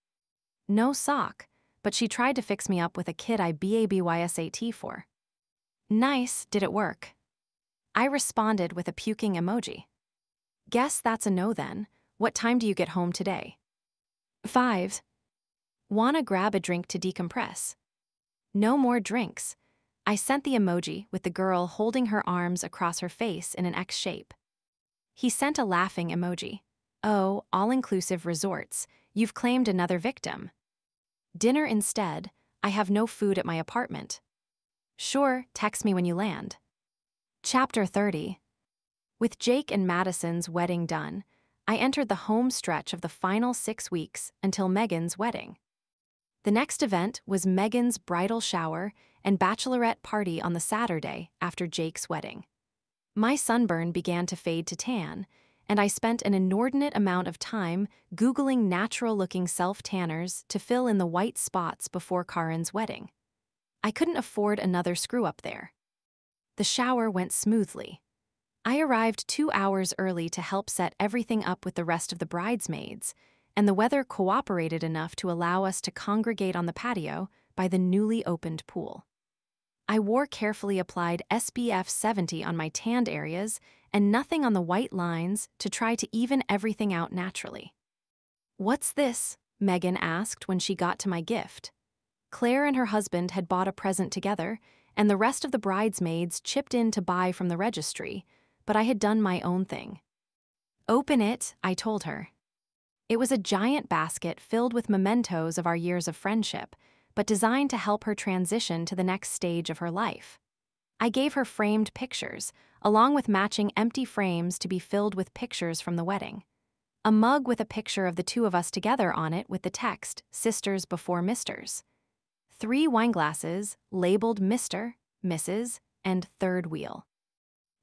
No sock, but she tried to fix me up with a kid I BABYSAT for. Nice, did it work? I responded with a puking emoji. Guess that's a no then. What time do you get home today? 5. Wanna grab a drink to decompress? No more drinks. I sent the emoji with the girl holding her arms across her face in an X shape. He sent a laughing emoji. Oh, all-inclusive resorts. You've claimed another victim. Dinner instead. I have no food at my apartment. Sure, text me when you land. Chapter 30. With Jake and Madison's wedding done, I entered the home stretch of the final 6 weeks until Megan's wedding. The next event was Megan's bridal shower and bachelorette party on the Saturday after Jake's wedding. My sunburn began to fade to tan, and I spent an inordinate amount of time Googling natural-looking self-tanners to fill in the white spots before Karen's wedding. I couldn't afford another screw-up there. The shower went smoothly. I arrived 2 hours early to help set everything up with the rest of the bridesmaids, and the weather cooperated enough to allow us to congregate on the patio by the newly opened pool. I wore carefully applied SPF 70 on my tanned areas and nothing on the white lines to try to even everything out naturally. "What's this?" Megan asked when she got to my gift. Claire and her husband had bought a present together, and the rest of the bridesmaids chipped in to buy from the registry, but I had done my own thing. "Open it," I told her. It was a giant basket filled with mementos of our years of friendship, but designed to help her transition to the next stage of her life. I gave her framed pictures, along with matching empty frames to be filled with pictures from the wedding. A mug with a picture of the two of us together on it with the text, "Sisters before Misters." 3 wineglasses labeled Mr., Mrs., and Third Wheel.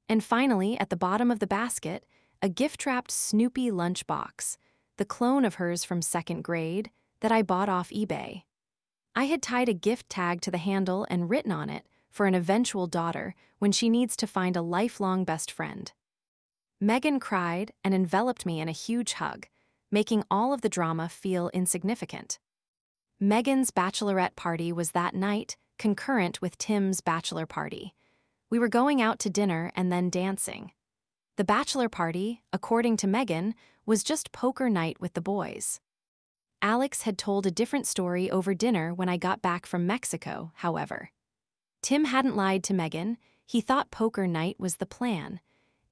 And finally, at the bottom of the basket, a gift-wrapped Snoopy lunchbox, the clone of hers from 2nd grade, that I bought off eBay. I had tied a gift tag to the handle and written on it, for an eventual daughter when she needs to find a lifelong best friend. Megan cried and enveloped me in a huge hug, making all of the drama feel insignificant. Megan's bachelorette party was that night, concurrent with Tim's bachelor party. We were going out to dinner and then dancing. The bachelor party, according to Megan, was just poker night with the boys. Alex had told a different story over dinner when I got back from Mexico, however. Tim hadn't lied to Megan. He thought poker night was the plan.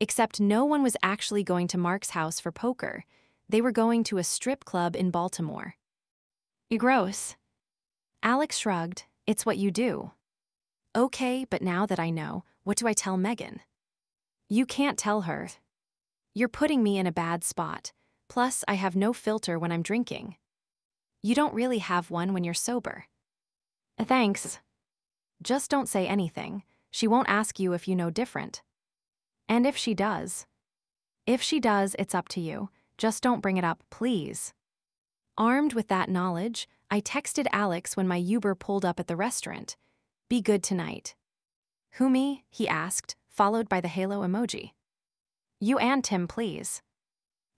Except no one was actually going to Mark's house for poker. They were going to a strip club in Baltimore. Gross. Alex shrugged. It's what you do. Okay, but now that I know, what do I tell Megan? You can't tell her. You're putting me in a bad spot. Plus, I have no filter when I'm drinking. You don't really have one when you're sober. Thanks. Just don't say anything. She won't ask you if you know different. And if she does? If she does, it's up to you. Just don't bring it up, please. Armed with that knowledge, I texted Alex when my Uber pulled up at the restaurant. Be good tonight. Who me? He asked, followed by the halo emoji. You and Tim, please.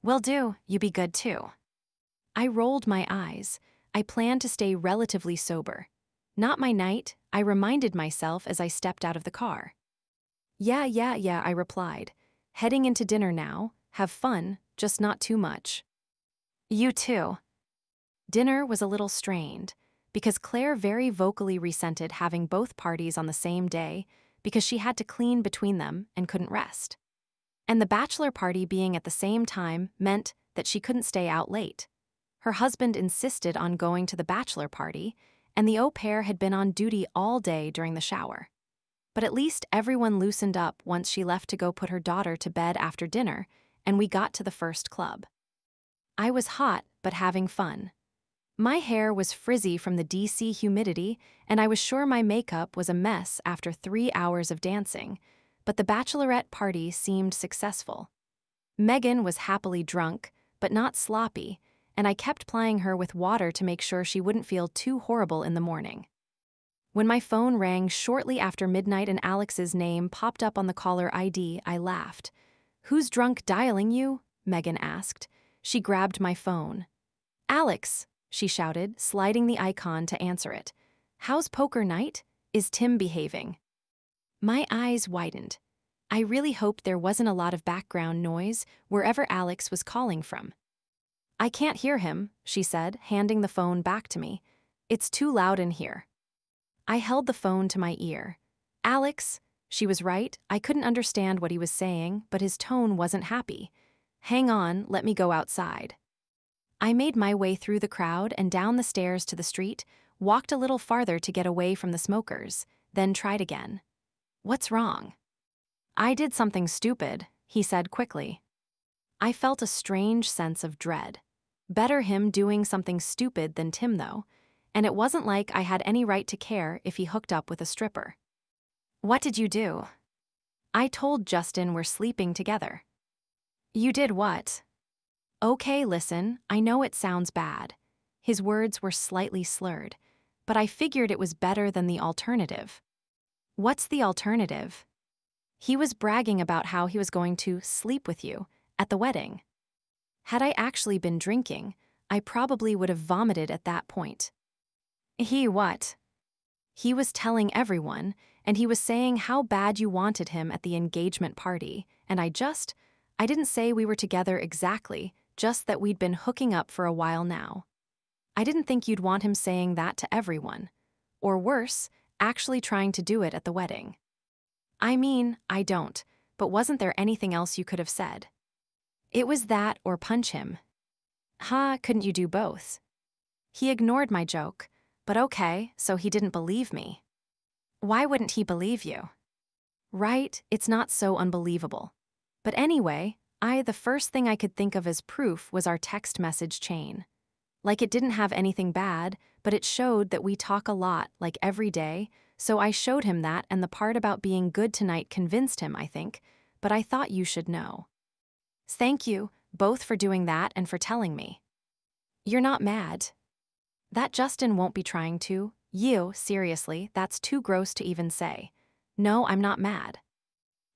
Will do, you be good too. I rolled my eyes. I planned to stay relatively sober. Not my night, I reminded myself as I stepped out of the car. Yeah, I replied. Heading into dinner now. Have fun, just not too much. You too. Dinner was a little strained, because Claire very vocally resented having both parties on the same day because she had to clean between them and couldn't rest. And the bachelor party being at the same time meant that she couldn't stay out late. Her husband insisted on going to the bachelor party, and the au pair had been on duty all day during the shower. But at least everyone loosened up once she left to go put her daughter to bed after dinner, and we got to the first club. I was hot, but having fun. My hair was frizzy from the DC humidity, and I was sure my makeup was a mess after 3 hours of dancing, but the bachelorette party seemed successful. Megan was happily drunk, but not sloppy, and I kept plying her with water to make sure she wouldn't feel too horrible in the morning. When my phone rang shortly after midnight and Alex's name popped up on the caller ID, I laughed. Who's drunk dialing you? Megan asked. She grabbed my phone. Alex, she shouted, sliding the icon to answer it. How's poker night? Is Tim behaving? My eyes widened. I really hoped there wasn't a lot of background noise wherever Alex was calling from. I can't hear him, she said, handing the phone back to me. It's too loud in here. I held the phone to my ear. Alex, she was right, I couldn't understand what he was saying, but his tone wasn't happy. Hang on, let me go outside. I made my way through the crowd and down the stairs to the street, walked a little farther to get away from the smokers, then tried again. What's wrong? I did something stupid, he said quickly. I felt a strange sense of dread. Better him doing something stupid than Tim, though, and it wasn't like I had any right to care if he hooked up with a stripper. What did you do? I told Justin we're sleeping together. You did what? Okay, listen, I know it sounds bad. His words were slightly slurred, but I figured it was better than the alternative. What's the alternative? He was bragging about how he was going to sleep with you at the wedding. Had I actually been drinking, I probably would have vomited at that point. He what? He was telling everyone, and he was saying how bad you wanted him at the engagement party, and I didn't say we were together exactly, just that we'd been hooking up for a while now. I didn't think you'd want him saying that to everyone. Or worse, actually trying to do it at the wedding. I mean, I don't, but wasn't there anything else you could have said? It was that or punch him. Couldn't you do both? He ignored my joke, but okay, so he didn't believe me. Why wouldn't he believe you? Right, it's not so unbelievable. But anyway, the first thing I could think of as proof was our text message chain. Like it didn't have anything bad, but it showed that we talk a lot, like every day, so I showed him that, and the part about being good tonight convinced him, I think, but I thought you should know. Thank you, both for doing that and for telling me. You're not mad? That Justin won't be trying to. You, seriously, that's too gross to even say. No, I'm not mad.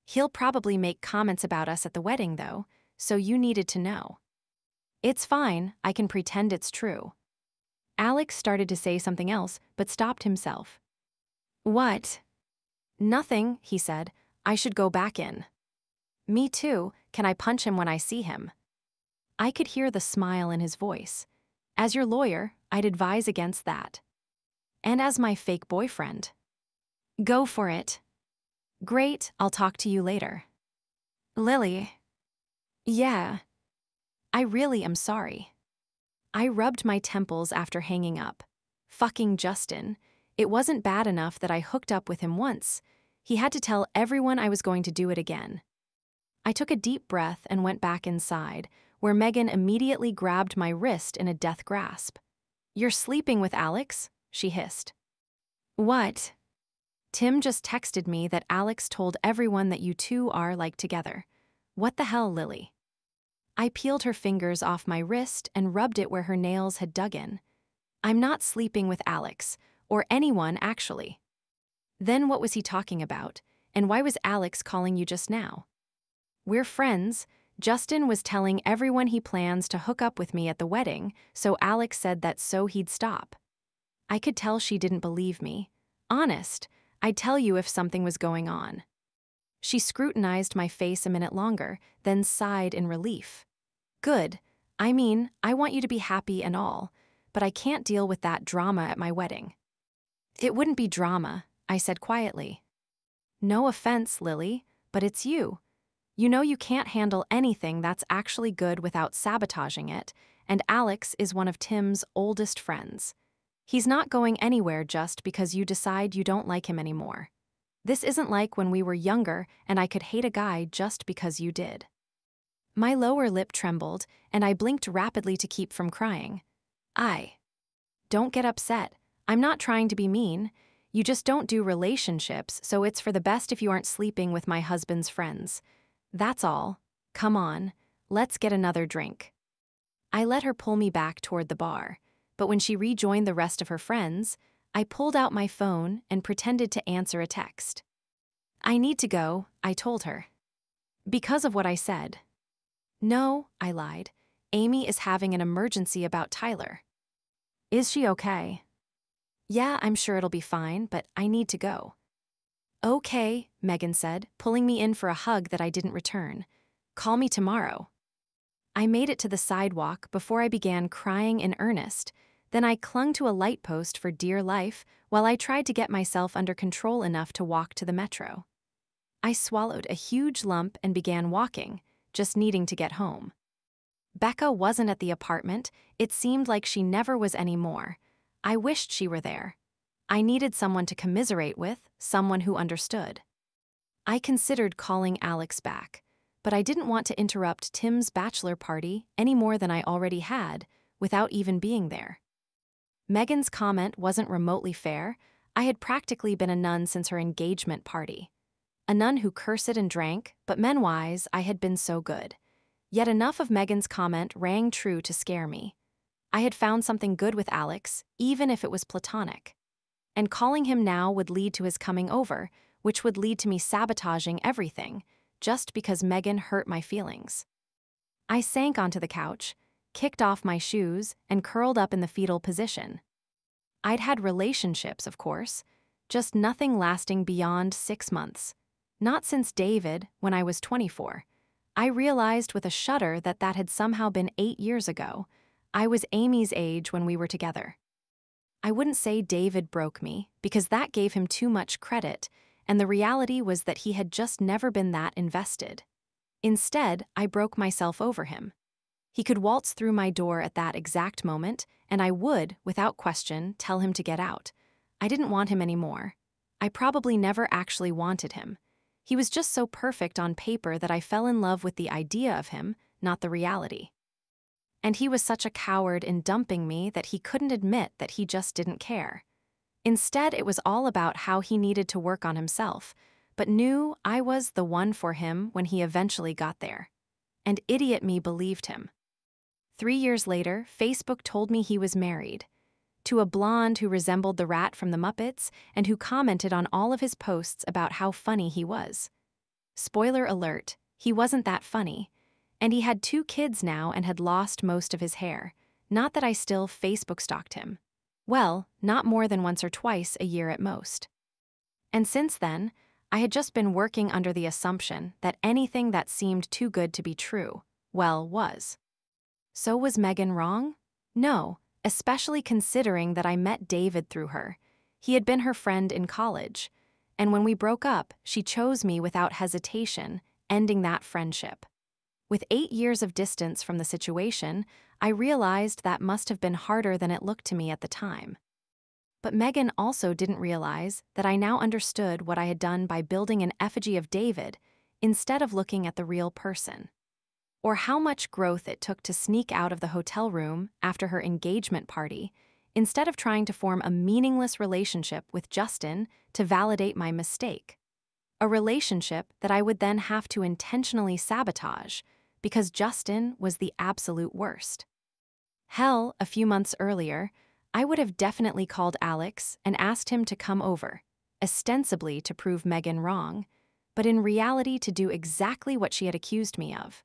He'll probably make comments about us at the wedding, though, so you needed to know. It's fine, I can pretend it's true. Alex started to say something else, but stopped himself. What? Nothing, he said. I should go back in. Me too, can I punch him when I see him? I could hear the smile in his voice. As your lawyer, I'd advise against that. And as my fake boyfriend. Go for it. Great, I'll talk to you later. Lily. Yeah. I really am sorry. I rubbed my temples after hanging up. Fucking Justin. It wasn't bad enough that I hooked up with him once. He had to tell everyone I was going to do it again. I took a deep breath and went back inside, where Megan immediately grabbed my wrist in a death grasp. You're sleeping with Alex? She hissed. What? Tim just texted me that Alex told everyone that you two are like together. What the hell, Lily? I peeled her fingers off my wrist and rubbed it where her nails had dug in. I'm not sleeping with Alex, or anyone actually. Then what was he talking about, and why was Alex calling you just now? We're friends. Justin was telling everyone he plans to hook up with me at the wedding, so Alex said that so he'd stop. I could tell she didn't believe me. Honest, I'd tell you if something was going on. She scrutinized my face a minute longer, then sighed in relief. Good. I mean, I want you to be happy and all, but I can't deal with that drama at my wedding. It wouldn't be drama, I said quietly. No offense, Lily, but it's you. You know you can't handle anything that's actually good without sabotaging it, and Alex is one of Tim's oldest friends. He's not going anywhere just because you decide you don't like him anymore. This isn't like when we were younger and I could hate a guy just because you did. My lower lip trembled, and I blinked rapidly to keep from crying. Don't get upset. I'm not trying to be mean. You just don't do relationships, so it's for the best if you aren't sleeping with my husband's friends. That's all. Come on, let's get another drink. I let her pull me back toward the bar, but when she rejoined the rest of her friends, I pulled out my phone and pretended to answer a text. I need to go, I told her. Because of what I said. No, I lied. Amy is having an emergency about Tyler. Is she okay? Yeah, I'm sure it'll be fine, but I need to go. Okay, Megan said, pulling me in for a hug that I didn't return. Call me tomorrow. I made it to the sidewalk before I began crying in earnest. Then I clung to a light post for dear life while I tried to get myself under control enough to walk to the metro. I swallowed a huge lump and began walking, just needing to get home. Becca wasn't at the apartment. It seemed like she never was anymore. I wished she were there. I needed someone to commiserate with, someone who understood. I considered calling Alex back, but I didn't want to interrupt Tim's bachelor party any more than I already had, without even being there. Megan's comment wasn't remotely fair. I had practically been a nun since her engagement party. A nun who cursed and drank, but men-wise, I had been so good. Yet enough of Megan's comment rang true to scare me. I had found something good with Alex, even if it was platonic. And calling him now would lead to his coming over, which would lead to me sabotaging everything, just because Megan hurt my feelings. I sank onto the couch, kicked off my shoes, and curled up in the fetal position. I'd had relationships, of course, just nothing lasting beyond 6 months. Not since David, when I was 24. I realized with a shudder that that had somehow been 8 years ago. I was Amy's age when we were together. I wouldn't say David broke me, because that gave him too much credit, and the reality was that he had just never been that invested. Instead, I broke myself over him. He could waltz through my door at that exact moment, and I would, without question, tell him to get out. I didn't want him anymore. I probably never actually wanted him. He was just so perfect on paper that I fell in love with the idea of him, not the reality. And he was such a coward in dumping me that he couldn't admit that he just didn't care. Instead, it was all about how he needed to work on himself, but knew I was the one for him when he eventually got there. And idiot me believed him. 3 years later, Facebook told me he was married. To a blonde who resembled the rat from the Muppets and who commented on all of his posts about how funny he was. Spoiler alert, he wasn't that funny. And he had 2 kids now and had lost most of his hair. Not that I still Facebook stalked him. Well, not more than once or twice a year at most. And since then, I had just been working under the assumption that anything that seemed too good to be true, well, was. So was Megan wrong? No, especially considering that I met David through her. He had been her friend in college. And when we broke up, she chose me without hesitation, ending that friendship. With 8 years of distance from the situation, I realized that must have been harder than it looked to me at the time. But Megan also didn't realize that I now understood what I had done by building an effigy of David instead of looking at the real person. Or how much growth it took to sneak out of the hotel room after her engagement party instead of trying to form a meaningless relationship with Justin to validate my mistake. A relationship that I would then have to intentionally sabotage because Justin was the absolute worst. Hell, a few months earlier, I would have definitely called Alex and asked him to come over, ostensibly to prove Megan wrong, but in reality to do exactly what she had accused me of.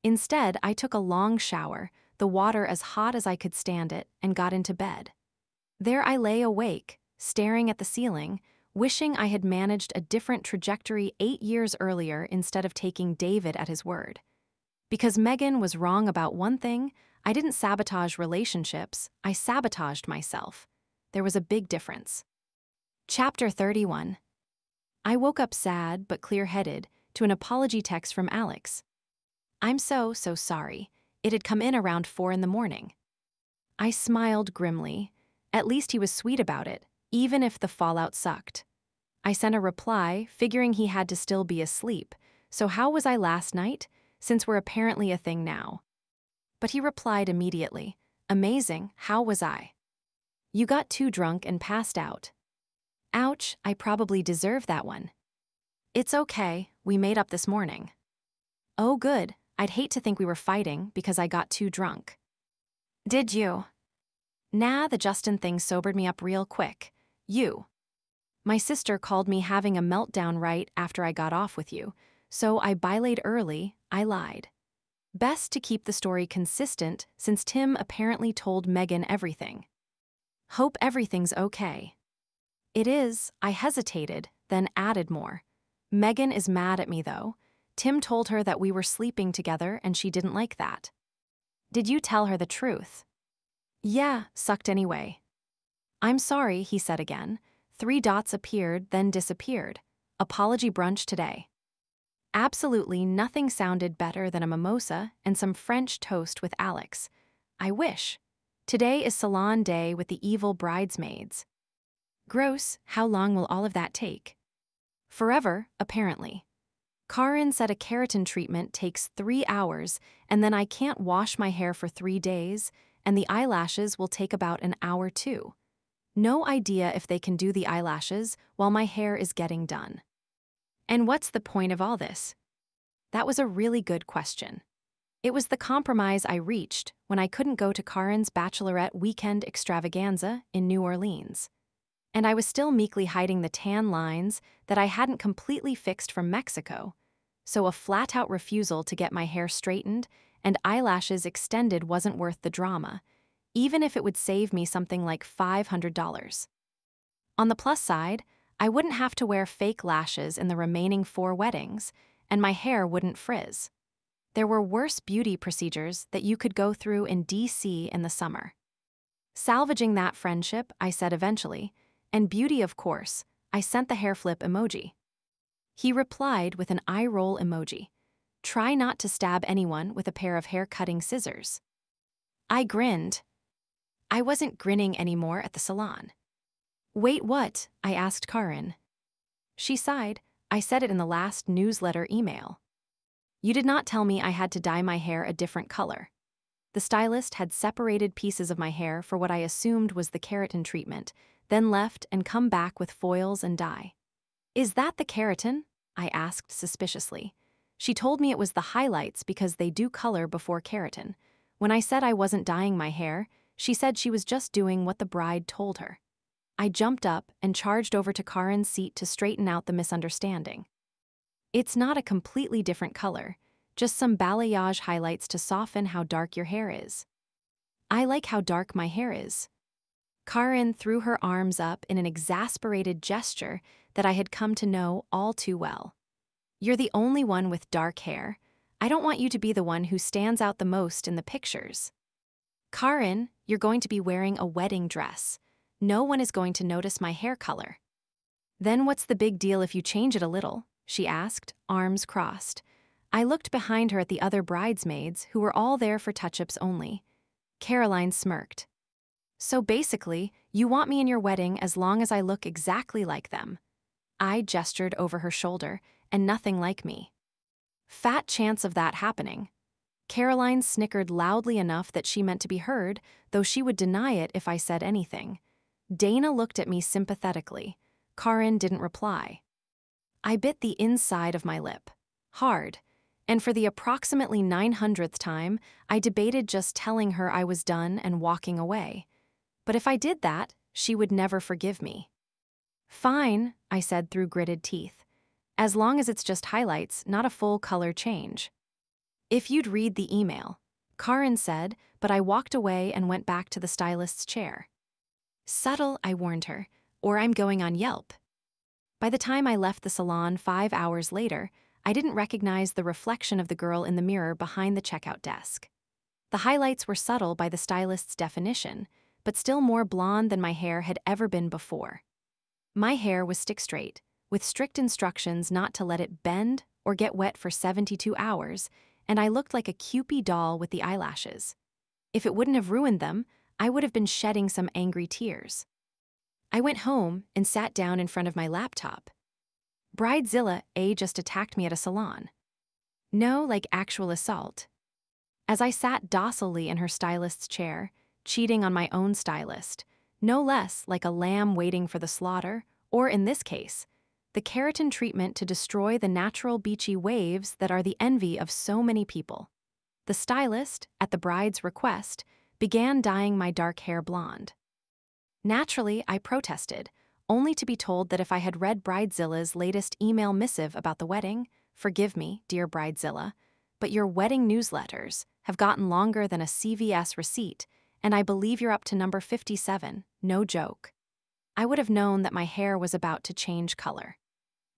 Instead, I took a long shower, the water as hot as I could stand it, and got into bed. There I lay awake, staring at the ceiling, wishing I had managed a different trajectory 8 years earlier instead of taking David at his word. Because Megan was wrong about one thing, I didn't sabotage relationships, I sabotaged myself. There was a big difference. Chapter 31. I woke up sad but clear-headed to an apology text from Alex. I'm so sorry. It had come in around 4 in the morning. I smiled grimly. At least he was sweet about it, even if the fallout sucked. I sent a reply, figuring he had to still be asleep. So how was I last night, since we're apparently a thing now? But he replied immediately, amazing, how was I? You got too drunk and passed out. Ouch, I probably deserve that one. It's okay, we made up this morning. Oh good, I'd hate to think we were fighting because I got too drunk. Did you? Nah, the Justin thing sobered me up real quick. You. My sister called me having a meltdown right after I got off with you, so I bilayed early, I lied. Best to keep the story consistent since Tim apparently told Megan everything. Hope everything's okay. It is, I hesitated, then added more. Megan is mad at me, though. Tim told her that we were sleeping together and she didn't like that. Did you tell her the truth? Yeah, sucked anyway. I'm sorry, he said again. 3 dots appeared, then disappeared. Apology brunch today. Absolutely nothing sounded better than a mimosa and some French toast with Alex. I wish. Today is salon day with the evil bridesmaids. Gross, how long will all of that take? Forever, apparently. Karin said a keratin treatment takes 3 hours, and then I can't wash my hair for 3 days, and the eyelashes will take about an hour too. No idea if they can do the eyelashes while my hair is getting done. And what's the point of all this? That was a really good question. It was the compromise I reached when I couldn't go to Karin's bachelorette weekend extravaganza in New Orleans. And I was still meekly hiding the tan lines that I hadn't completely fixed from Mexico, so a flat-out refusal to get my hair straightened and eyelashes extended wasn't worth the drama, even if it would save me something like $500. On the plus side, I wouldn't have to wear fake lashes in the remaining 4 weddings, and my hair wouldn't frizz. There were worse beauty procedures that you could go through in DC in the summer. Salvaging that friendship, I said eventually, and beauty of course, I sent the hair flip emoji. He replied with an eye roll emoji. Try not to stab anyone with a pair of hair-cutting scissors. I grinned. I wasn't grinning anymore at the salon. Wait, what? I asked Karin. She sighed. I said it in the last newsletter email. You did not tell me I had to dye my hair a different color. The stylist had separated pieces of my hair for what I assumed was the keratin treatment, then left and come back with foils and dye. Is that the keratin? I asked suspiciously. She told me it was the highlights because they do color before keratin. When I said I wasn't dyeing my hair, she said she was just doing what the bride told her. I jumped up and charged over to Karin's seat to straighten out the misunderstanding. It's not a completely different color, just some balayage highlights to soften how dark your hair is. I like how dark my hair is. Karin threw her arms up in an exasperated gesture that I had come to know all too well. You're the only one with dark hair. I don't want you to be the one who stands out the most in the pictures. Karin, you're going to be wearing a wedding dress. No one is going to notice my hair color. Then what's the big deal if you change it a little? She asked, arms crossed. I looked behind her at the other bridesmaids who were all there for touch-ups only. Caroline smirked. So basically, you want me in your wedding as long as I look exactly like them. I gestured over her shoulder, and nothing like me. Fat chance of that happening. Caroline snickered loudly enough that she meant to be heard, though she would deny it if I said anything. Dana looked at me sympathetically. Karin didn't reply. I bit the inside of my lip. Hard. And for the approximately 900th time, I debated just telling her I was done and walking away. But if I did that, she would never forgive me. Fine, I said through gritted teeth. As long as it's just highlights, not a full color change. If you'd read the email, Karin said, but I walked away and went back to the stylist's chair. Subtle, I warned her, or I'm going on Yelp. By the time I left the salon 5 hours later, I didn't recognize the reflection of the girl in the mirror behind the checkout desk. The highlights were subtle by the stylist's definition, but still more blonde than my hair had ever been before. My hair was stick straight, with strict instructions not to let it bend or get wet for 72 hours, and I looked like a Kewpie doll with the eyelashes. If it wouldn't have ruined them, I would have been shedding some angry tears. I went home and sat down in front of my laptop. Bridezilla A just attacked me at a salon. No, like actual assault. As I sat docilely in her stylist's chair, cheating on my own stylist, no less like a lamb waiting for the slaughter, or in this case, the keratin treatment to destroy the natural beachy waves that are the envy of so many people. The stylist, at the bride's request, began dyeing my dark hair blonde. Naturally, I protested, only to be told that if I had read Bridezilla's latest email missive about the wedding, forgive me, dear Bridezilla, but your wedding newsletters have gotten longer than a CVS receipt, and I believe you're up to number 57, no joke. I would have known that my hair was about to change color.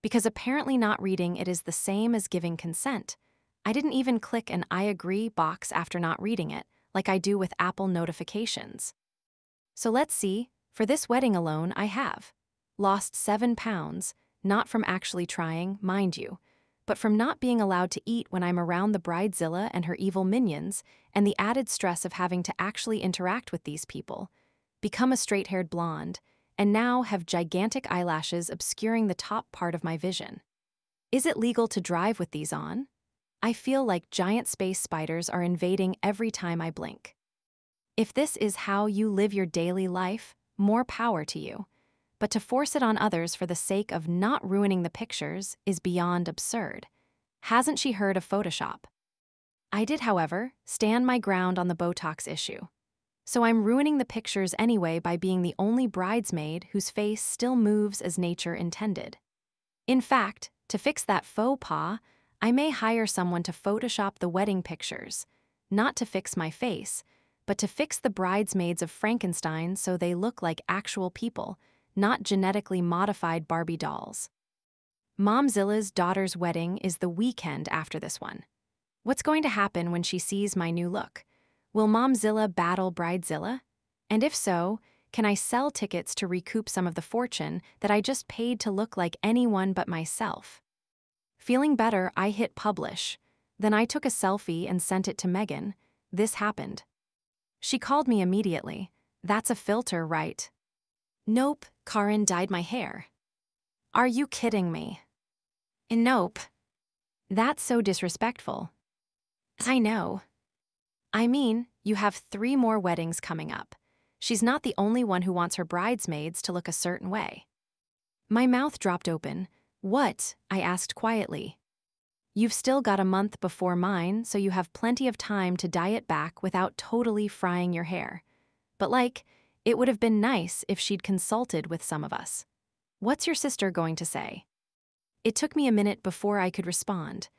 Because apparently not reading it is the same as giving consent. I didn't even click an I agree box after not reading it, like I do with Apple notifications. So let's see, for this wedding alone, I have lost 7 pounds, not from actually trying, mind you, but from not being allowed to eat when I'm around the bridezilla and her evil minions, and the added stress of having to actually interact with these people, become a straight-haired blonde, and now have gigantic eyelashes obscuring the top part of my vision. Is it legal to drive with these on? I feel like giant space spiders are invading every time I blink. If this is how you live your daily life, more power to you. But to force it on others for the sake of not ruining the pictures is beyond absurd. Hasn't she heard of Photoshop? I did, however, stand my ground on the Botox issue. So I'm ruining the pictures anyway by being the only bridesmaid whose face still moves as nature intended. In fact, to fix that faux pas, I may hire someone to Photoshop the wedding pictures, not to fix my face, but to fix the bridesmaids of Frankenstein so they look like actual people, not genetically modified Barbie dolls. Momzilla's daughter's wedding is the weekend after this one. What's going to happen when she sees my new look? Will Momzilla battle Bridezilla? And if so, can I sell tickets to recoup some of the fortune that I just paid to look like anyone but myself? Feeling better, I hit publish. Then I took a selfie and sent it to Megan. This happened. She called me immediately. That's a filter, right? Nope, Karin dyed my hair. Are you kidding me? Nope. That's so disrespectful. I know. I mean, you have 3 more weddings coming up. She's not the only one who wants her bridesmaids to look a certain way. My mouth dropped open. What? I asked quietly. You've still got a month before mine, so you have plenty of time to dye it back without totally frying your hair. But it would have been nice if she'd consulted with some of us. What's your sister going to say? It took me a minute before I could respond.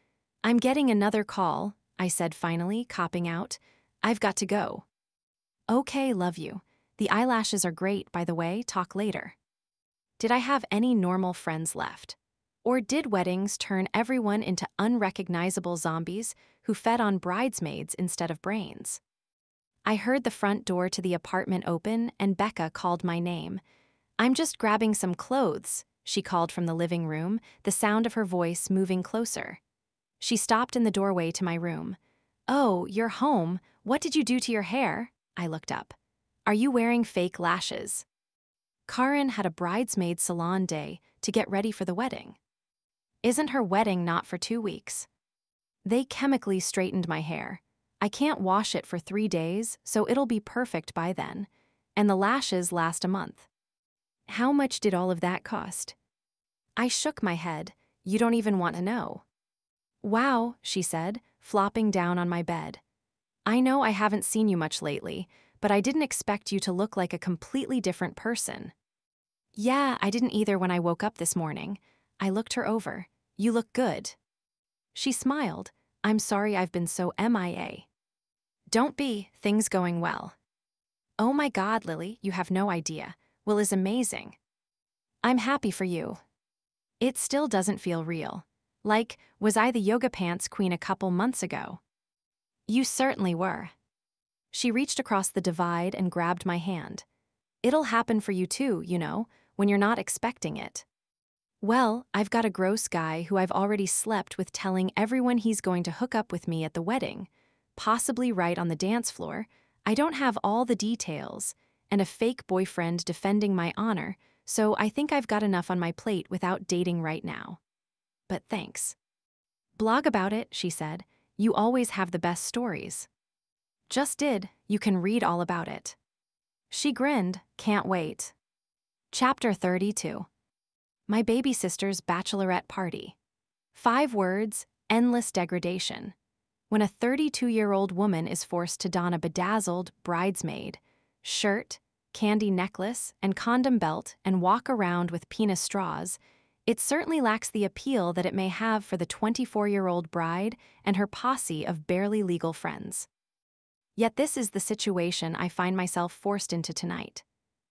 I'm getting another call, I said finally, copping out. I've got to go. Okay, love you. The eyelashes are great, by the way, talk later. Did I have any normal friends left? Or did weddings turn everyone into unrecognizable zombies who fed on bridesmaids instead of brains? I heard the front door to the apartment open and Becca called my name. I'm just grabbing some clothes, she called from the living room, the sound of her voice moving closer. She stopped in the doorway to my room. Oh, you're home. What did you do to your hair? I looked up. Are you wearing fake lashes? Karin had a bridesmaid salon day to get ready for the wedding. Isn't her wedding not for 2 weeks? They chemically straightened my hair. I can't wash it for 3 days, so it'll be perfect by then. And the lashes last a month. How much did all of that cost? I shook my head. You don't even want to know. Wow, she said, flopping down on my bed. I know I haven't seen you much lately, but I didn't expect you to look like a completely different person. Yeah, I didn't either when I woke up this morning. I looked her over. You look good. She smiled. I'm sorry I've been so MIA. Don't be, things going well. Oh my God, Lily, you have no idea. Will is amazing. I'm happy for you. It still doesn't feel real. Was I the yoga pants queen a couple months ago? You certainly were. She reached across the divide and grabbed my hand. It'll happen for you too, when you're not expecting it. Well, I've got a gross guy who I've already slept with telling everyone he's going to hook up with me at the wedding, possibly right on the dance floor. I don't have all the details, and a fake boyfriend defending my honor, so I think I've got enough on my plate without dating right now. But thanks. Blog about it, she said. You always have the best stories. Just did, you can read all about it. She grinned, can't wait. Chapter 32. My baby sister's bachelorette party. 5 words, endless degradation. When a 32-year-old woman is forced to don a bedazzled bridesmaid, shirt, candy necklace, and condom belt and walk around with penis straws, it certainly lacks the appeal that it may have for the 24-year-old bride and her posse of barely legal friends. Yet this is the situation I find myself forced into tonight.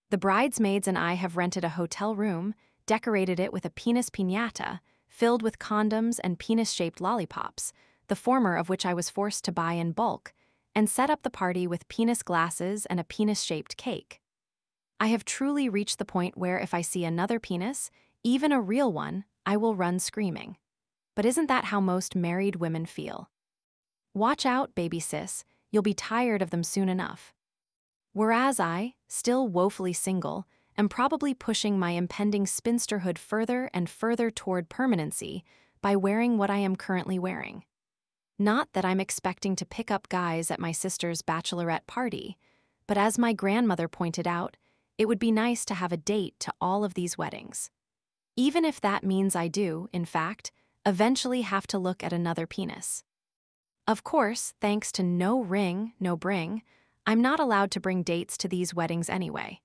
The bridesmaids and I have rented a hotel room, decorated it with a penis piñata filled with condoms and penis-shaped lollipops, the former of which I was forced to buy in bulk, and set up the party with penis glasses and a penis-shaped cake. I have truly reached the point where if I see another penis, even a real one, I will run screaming. But isn't that how most married women feel? Watch out, baby sis, you'll be tired of them soon enough. Whereas I, still woefully single, am probably pushing my impending spinsterhood further and further toward permanency by wearing what I am currently wearing. Not that I'm expecting to pick up guys at my sister's bachelorette party, but as my grandmother pointed out, it would be nice to have a date to all of these weddings. Even if that means I do, in fact, eventually have to look at another penis. Of course, thanks to no ring, no bring, I'm not allowed to bring dates to these weddings anyway.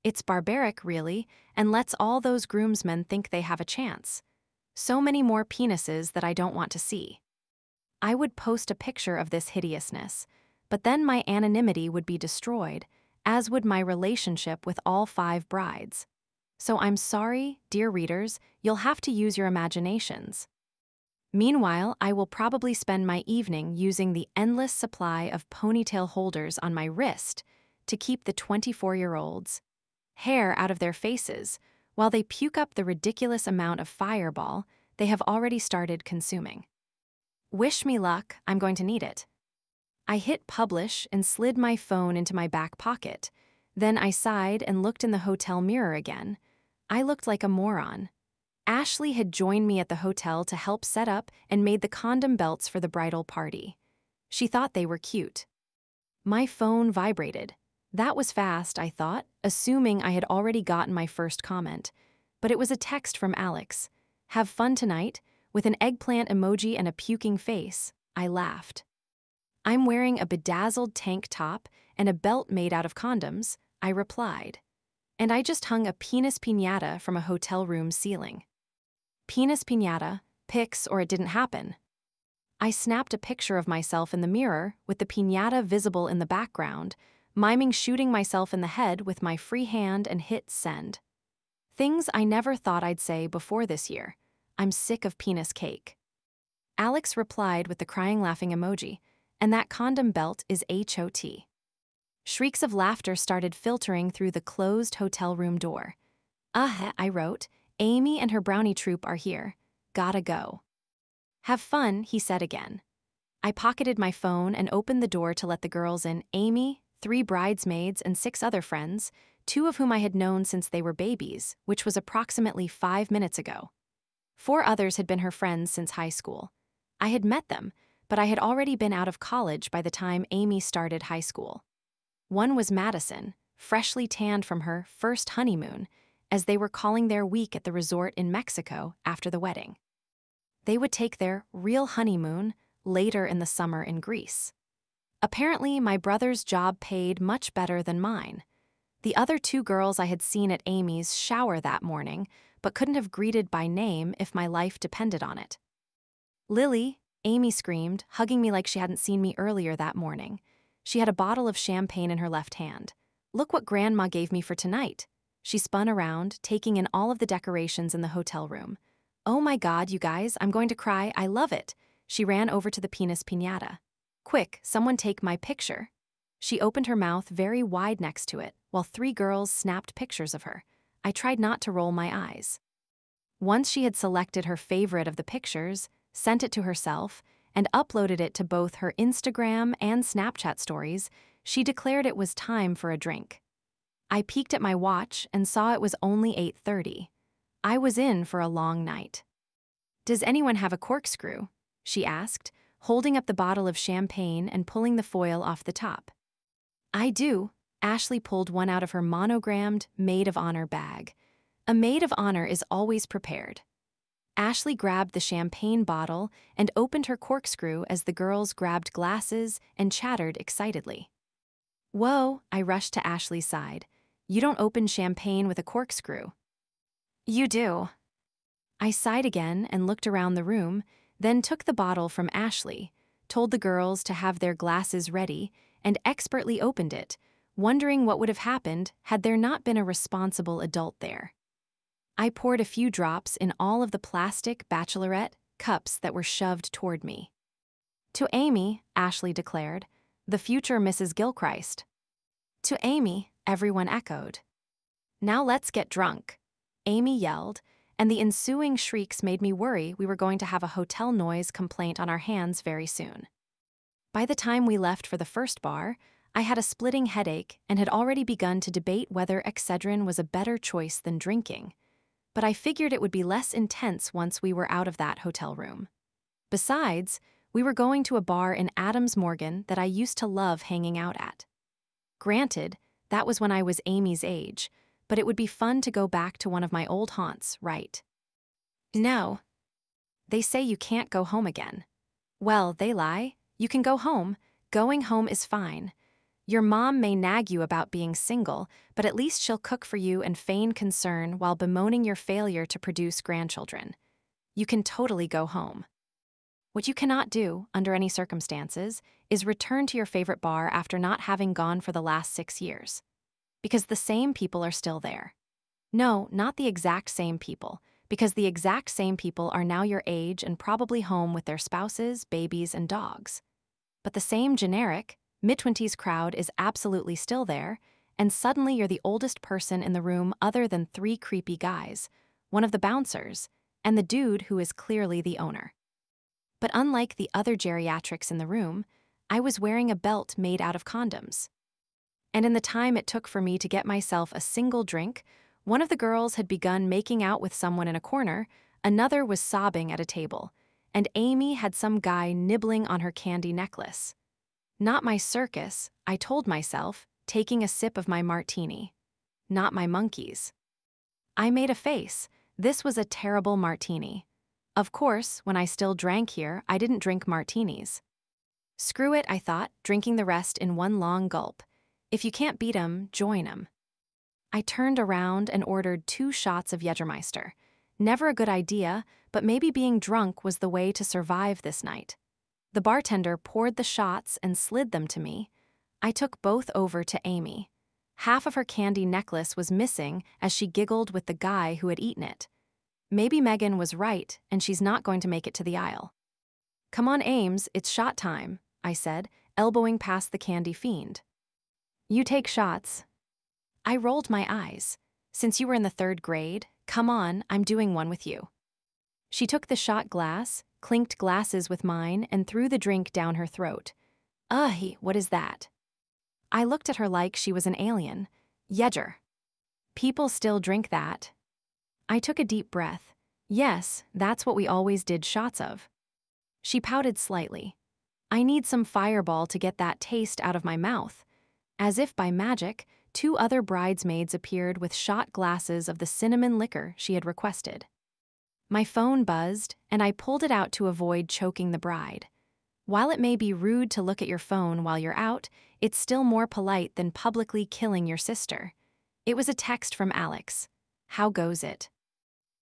It's barbaric, really, and lets all those groomsmen think they have a chance. So many more penises that I don't want to see. I would post a picture of this hideousness, but then my anonymity would be destroyed, as would my relationship with all 5 brides. So I'm sorry, dear readers, you'll have to use your imaginations. Meanwhile, I will probably spend my evening using the endless supply of ponytail holders on my wrist to keep the 24-year-olds' hair out of their faces while they puke up the ridiculous amount of fireball they have already started consuming. Wish me luck, I'm going to need it. I hit publish and slid my phone into my back pocket. Then I sighed and looked in the hotel mirror again. I looked like a moron. Ashley had joined me at the hotel to help set up and made the condom belts for the bridal party. She thought they were cute. My phone vibrated. That was fast, I thought, assuming I had already gotten my first comment. But it was a text from Alex. Have fun tonight, with an eggplant emoji and a puking face. I laughed. I'm wearing a bedazzled tank top and a belt made out of condoms, I replied. And I just hung a penis piñata from a hotel room ceiling. Penis piñata, pics or it didn't happen. I snapped a picture of myself in the mirror with the piñata visible in the background, miming shooting myself in the head with my free hand and hit send. Things I never thought I'd say before this year. I'm sick of penis cake. Alex replied with the crying laughing emoji, and that condom belt is HOT. Shrieks of laughter started filtering through the closed hotel room door. I wrote, Amy and her brownie troupe are here. Gotta go. Have fun, he said again. I pocketed my phone and opened the door to let the girls in. Amy, 3 bridesmaids, and 6 other friends, 2 of whom I had known since they were babies, which was approximately 5 minutes ago. 4 others had been her friends since high school. I had met them, but I had already been out of college by the time Amy started high school. One was Madison, freshly tanned from her first honeymoon, as they were calling their week at the resort in Mexico after the wedding. They would take their real honeymoon later in the summer in Greece. Apparently, my brother's job paid much better than mine. The other 2 girls I had seen at Amy's shower that morning, but couldn't have greeted by name if my life depended on it. Lily, Amy screamed, hugging me like she hadn't seen me earlier that morning. She had a bottle of champagne in her left hand. Look what Grandma gave me for tonight. She spun around, taking in all of the decorations in the hotel room. Oh my God, you guys, I'm going to cry, I love it. She ran over to the penis piñata. Quick, someone take my picture. She opened her mouth very wide next to it, while 3 girls snapped pictures of her. I tried not to roll my eyes. Once she had selected her favorite of the pictures, sent it to herself, and uploaded it to both her Instagram and Snapchat stories, she declared it was time for a drink. I peeked at my watch and saw it was only 8:30. I was in for a long night. Does anyone have a corkscrew? She asked, holding up the bottle of champagne and pulling the foil off the top. I do. Ashley pulled one out of her monogrammed Maid of Honor bag. A maid of honor is always prepared. Ashley grabbed the champagne bottle and opened her corkscrew as the girls grabbed glasses and chattered excitedly. Whoa, I rushed to Ashley's side. You don't open champagne with a corkscrew. You do. I sighed again and looked around the room, then took the bottle from Ashley, told the girls to have their glasses ready, and expertly opened it, wondering what would have happened had there not been a responsible adult there. I poured a few drops in all of the plastic bachelorette cups that were shoved toward me. To Amy, Ashley declared, the future Mrs. Gilchrist. To Amy, everyone echoed. Now let's get drunk, Amy yelled, and the ensuing shrieks made me worry we were going to have a hotel noise complaint on our hands very soon. By the time we left for the first bar, I had a splitting headache and had already begun to debate whether Excedrin was a better choice than drinking, but I figured it would be less intense once we were out of that hotel room. Besides, we were going to a bar in Adams Morgan that I used to love hanging out at. Granted, that was when I was Amy's age, but it would be fun to go back to one of my old haunts, right? No. They say you can't go home again. Well, they lie. You can go home. Going home is fine. Your mom may nag you about being single, but at least she'll cook for you and feign concern while bemoaning your failure to produce grandchildren. You can totally go home. What you cannot do, under any circumstances, is return to your favorite bar after not having gone for the last 6 years. Because the same people are still there. No, not the exact same people, because the exact same people are now your age and probably home with their spouses, babies, and dogs. But the same generic, mid-20s crowd is absolutely still there, and suddenly you're the oldest person in the room other than 3 creepy guys, one of the bouncers, and the dude who is clearly the owner. But unlike the other geriatrics in the room, I was wearing a belt made out of condoms. And in the time it took for me to get myself a single drink, one of the girls had begun making out with someone in a corner, another was sobbing at a table, and Amy had some guy nibbling on her candy necklace. Not my circus, I told myself, taking a sip of my martini. Not my monkeys. I made a face. This was a terrible martini. Of course, when I still drank here, I didn't drink martinis. Screw it, I thought, drinking the rest in one long gulp. If you can't beat 'em, join 'em. I turned around and ordered 2 shots of Jägermeister. Never a good idea, but maybe being drunk was the way to survive this night. The bartender poured the shots and slid them to me. I took both over to Amy. Half of her candy necklace was missing as she giggled with the guy who had eaten it. Maybe Megan was right and she's not going to make it to the aisle. Come on, Ames, it's shot time, I said, elbowing past the candy fiend. You take shots. I rolled my eyes. Since you were in the 3rd grade, come on, I'm doing one with you. She took the shot glass, clinked glasses with mine, and threw the drink down her throat. What is that? I looked at her like she was an alien. Jäger. People still drink that. I took a deep breath. Yes, that's what we always did shots of. She pouted slightly. I need some Fireball to get that taste out of my mouth. As if by magic, 2 other bridesmaids appeared with shot glasses of the cinnamon liquor she had requested. My phone buzzed, and I pulled it out to avoid choking the bride. While it may be rude to look at your phone while you're out, it's still more polite than publicly killing your sister. It was a text from Alex. How goes it?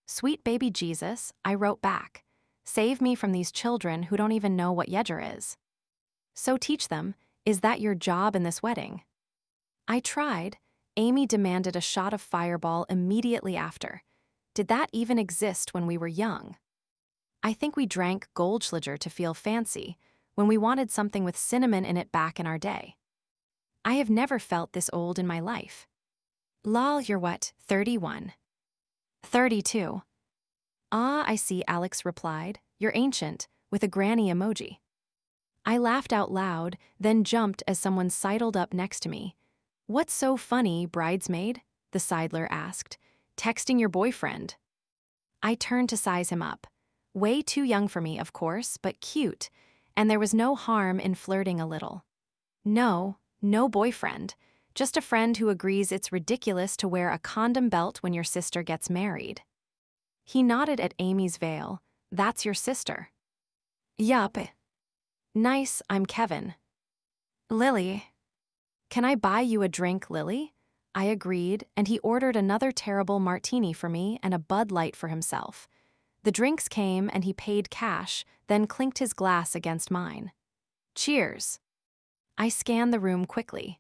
Sweet baby Jesus, I wrote back. Save me from these children who don't even know what Jäger is. So teach them, is that your job in this wedding? I tried. Amy demanded a shot of Fireball immediately after. Did that even exist when we were young? I think we drank Goldschlager to feel fancy, when we wanted something with cinnamon in it back in our day. I have never felt this old in my life. Lol, you're what, 31? 32. Ah, I see, Alex replied. You're ancient, with a granny emoji. I laughed out loud, then jumped as someone sidled up next to me. What's so funny, bridesmaid? The sidler asked. Texting your boyfriend. I turned to size him up. Way too young for me, of course, but cute, and there was no harm in flirting a little. No boyfriend. Just a friend who agrees it's ridiculous to wear a condom belt when your sister gets married. He nodded at Amy's veil. That's your sister. Yup. Nice, I'm Kevin. Lily. Can I buy you a drink, Lily? I agreed, and he ordered another terrible martini for me and a Bud Light for himself. The drinks came and he paid cash, then clinked his glass against mine. Cheers. I scanned the room quickly.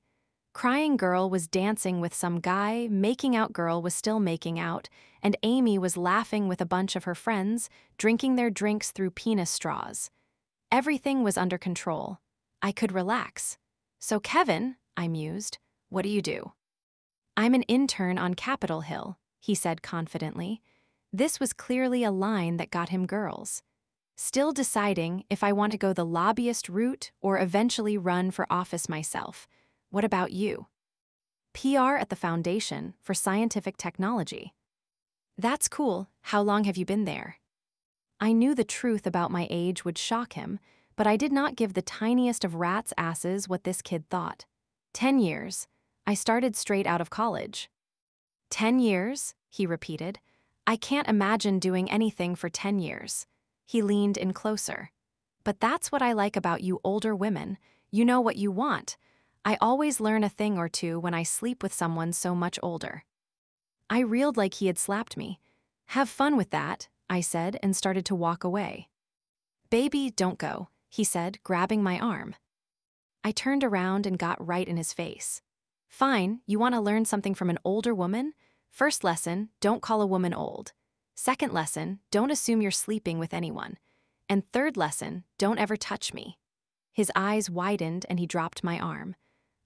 Crying girl was dancing with some guy, making out girl was still making out, and Amy was laughing with a bunch of her friends, drinking their drinks through penis straws. Everything was under control. I could relax. So Kevin, I mused, what do you do? I'm an intern on Capitol Hill, he said confidently. This was clearly a line that got him girls. Still deciding if I want to go the lobbyist route or eventually run for office myself. What about you? PR at the Foundation for Scientific Technology. That's cool. How long have you been there? I knew the truth about my age would shock him, but I did not give the tiniest of rats' asses what this kid thought. 10 years. I started straight out of college. 10 years, he repeated. I can't imagine doing anything for 10 years. He leaned in closer. But that's what I like about you older women. You know what you want. I always learn a thing or two when I sleep with someone so much older. I reeled like he had slapped me. Have fun with that, I said and started to walk away. Baby, don't go, he said, grabbing my arm. I turned around and got right in his face. Fine, you want to learn something from an older woman? First lesson, don't call a woman old. Second lesson, don't assume you're sleeping with anyone. And third lesson, don't ever touch me. His eyes widened and he dropped my arm.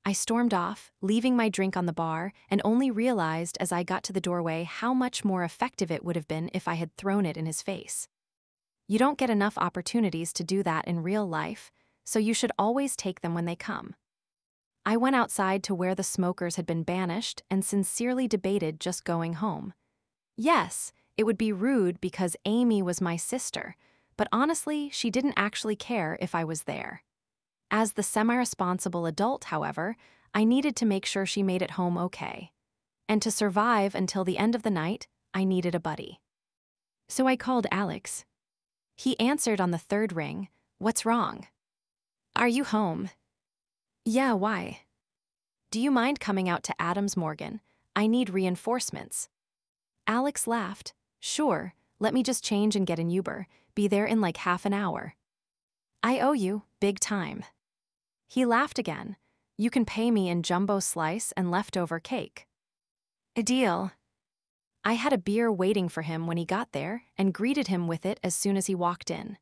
I stormed off, leaving my drink on the bar, and only realized as I got to the doorway how much more effective it would have been if I had thrown it in his face. You don't get enough opportunities to do that in real life, so you should always take them when they come. I went outside to where the smokers had been banished and sincerely debated just going home. Yes, it would be rude because Amy was my sister, but honestly, she didn't actually care if I was there. As the semi-responsible adult, however, I needed to make sure she made it home okay. And to survive until the end of the night, I needed a buddy. So I called Alex. He answered on the third ring. What's wrong? Are you home? Yeah, why? Do you mind coming out to Adams Morgan? I need reinforcements. Alex laughed. Sure, let me just change and get an Uber. Be there in like half an hour. I owe you, big time. He laughed again. You can pay me in jumbo slice and leftover cake. A deal. I had a beer waiting for him when he got there and greeted him with it as soon as he walked in.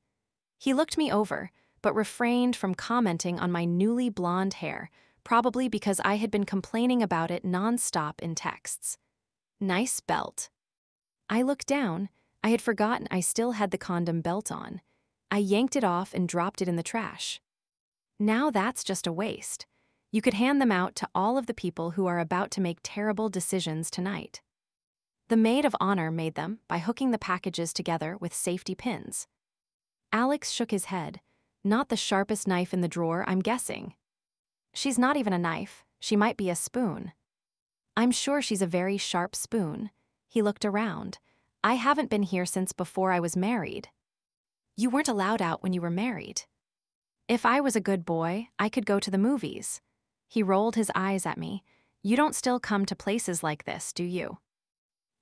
He looked me over, but refrained from commenting on my newly blonde hair, probably because I had been complaining about it nonstop in texts. Nice belt. I looked down. I had forgotten I still had the condom belt on. I yanked it off and dropped it in the trash. Now that's just a waste. You could hand them out to all of the people who are about to make terrible decisions tonight. The maid of honor made them by hooking the packages together with safety pins. Alex shook his head. Not the sharpest knife in the drawer, I'm guessing. She's not even a knife. She might be a spoon. I'm sure she's a very sharp spoon. He looked around. I haven't been here since before I was married. You weren't allowed out when you were married. If I was a good boy, I could go to the movies. He rolled his eyes at me. You don't still come to places like this, do you?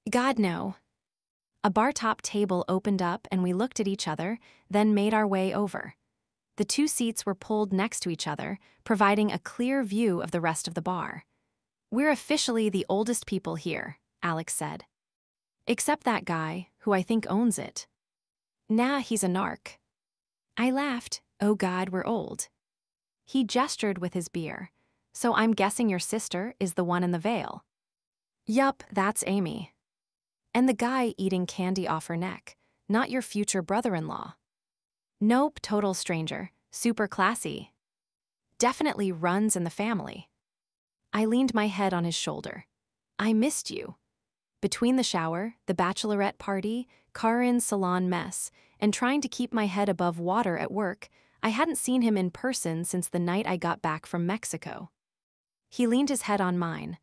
God, no. A bar-top table opened up and we looked at each other, then made our way over. The two seats were pulled next to each other, providing a clear view of the rest of the bar. We're officially the oldest people here, Alex said. Except that guy, who I think owns it. Nah, he's a narc. I laughed. Oh God, we're old. He gestured with his beer. So I'm guessing your sister is the one in the veil. Yup, that's Amy. And the guy eating candy off her neck, not your future brother-in-law. Nope, total stranger, super classy. Definitely runs in the family. I leaned my head on his shoulder. I missed you. Between the shower, the bachelorette party, Karin's salon mess, and trying to keep my head above water at work, I hadn't seen him in person since the night I got back from Mexico. He leaned his head on mine.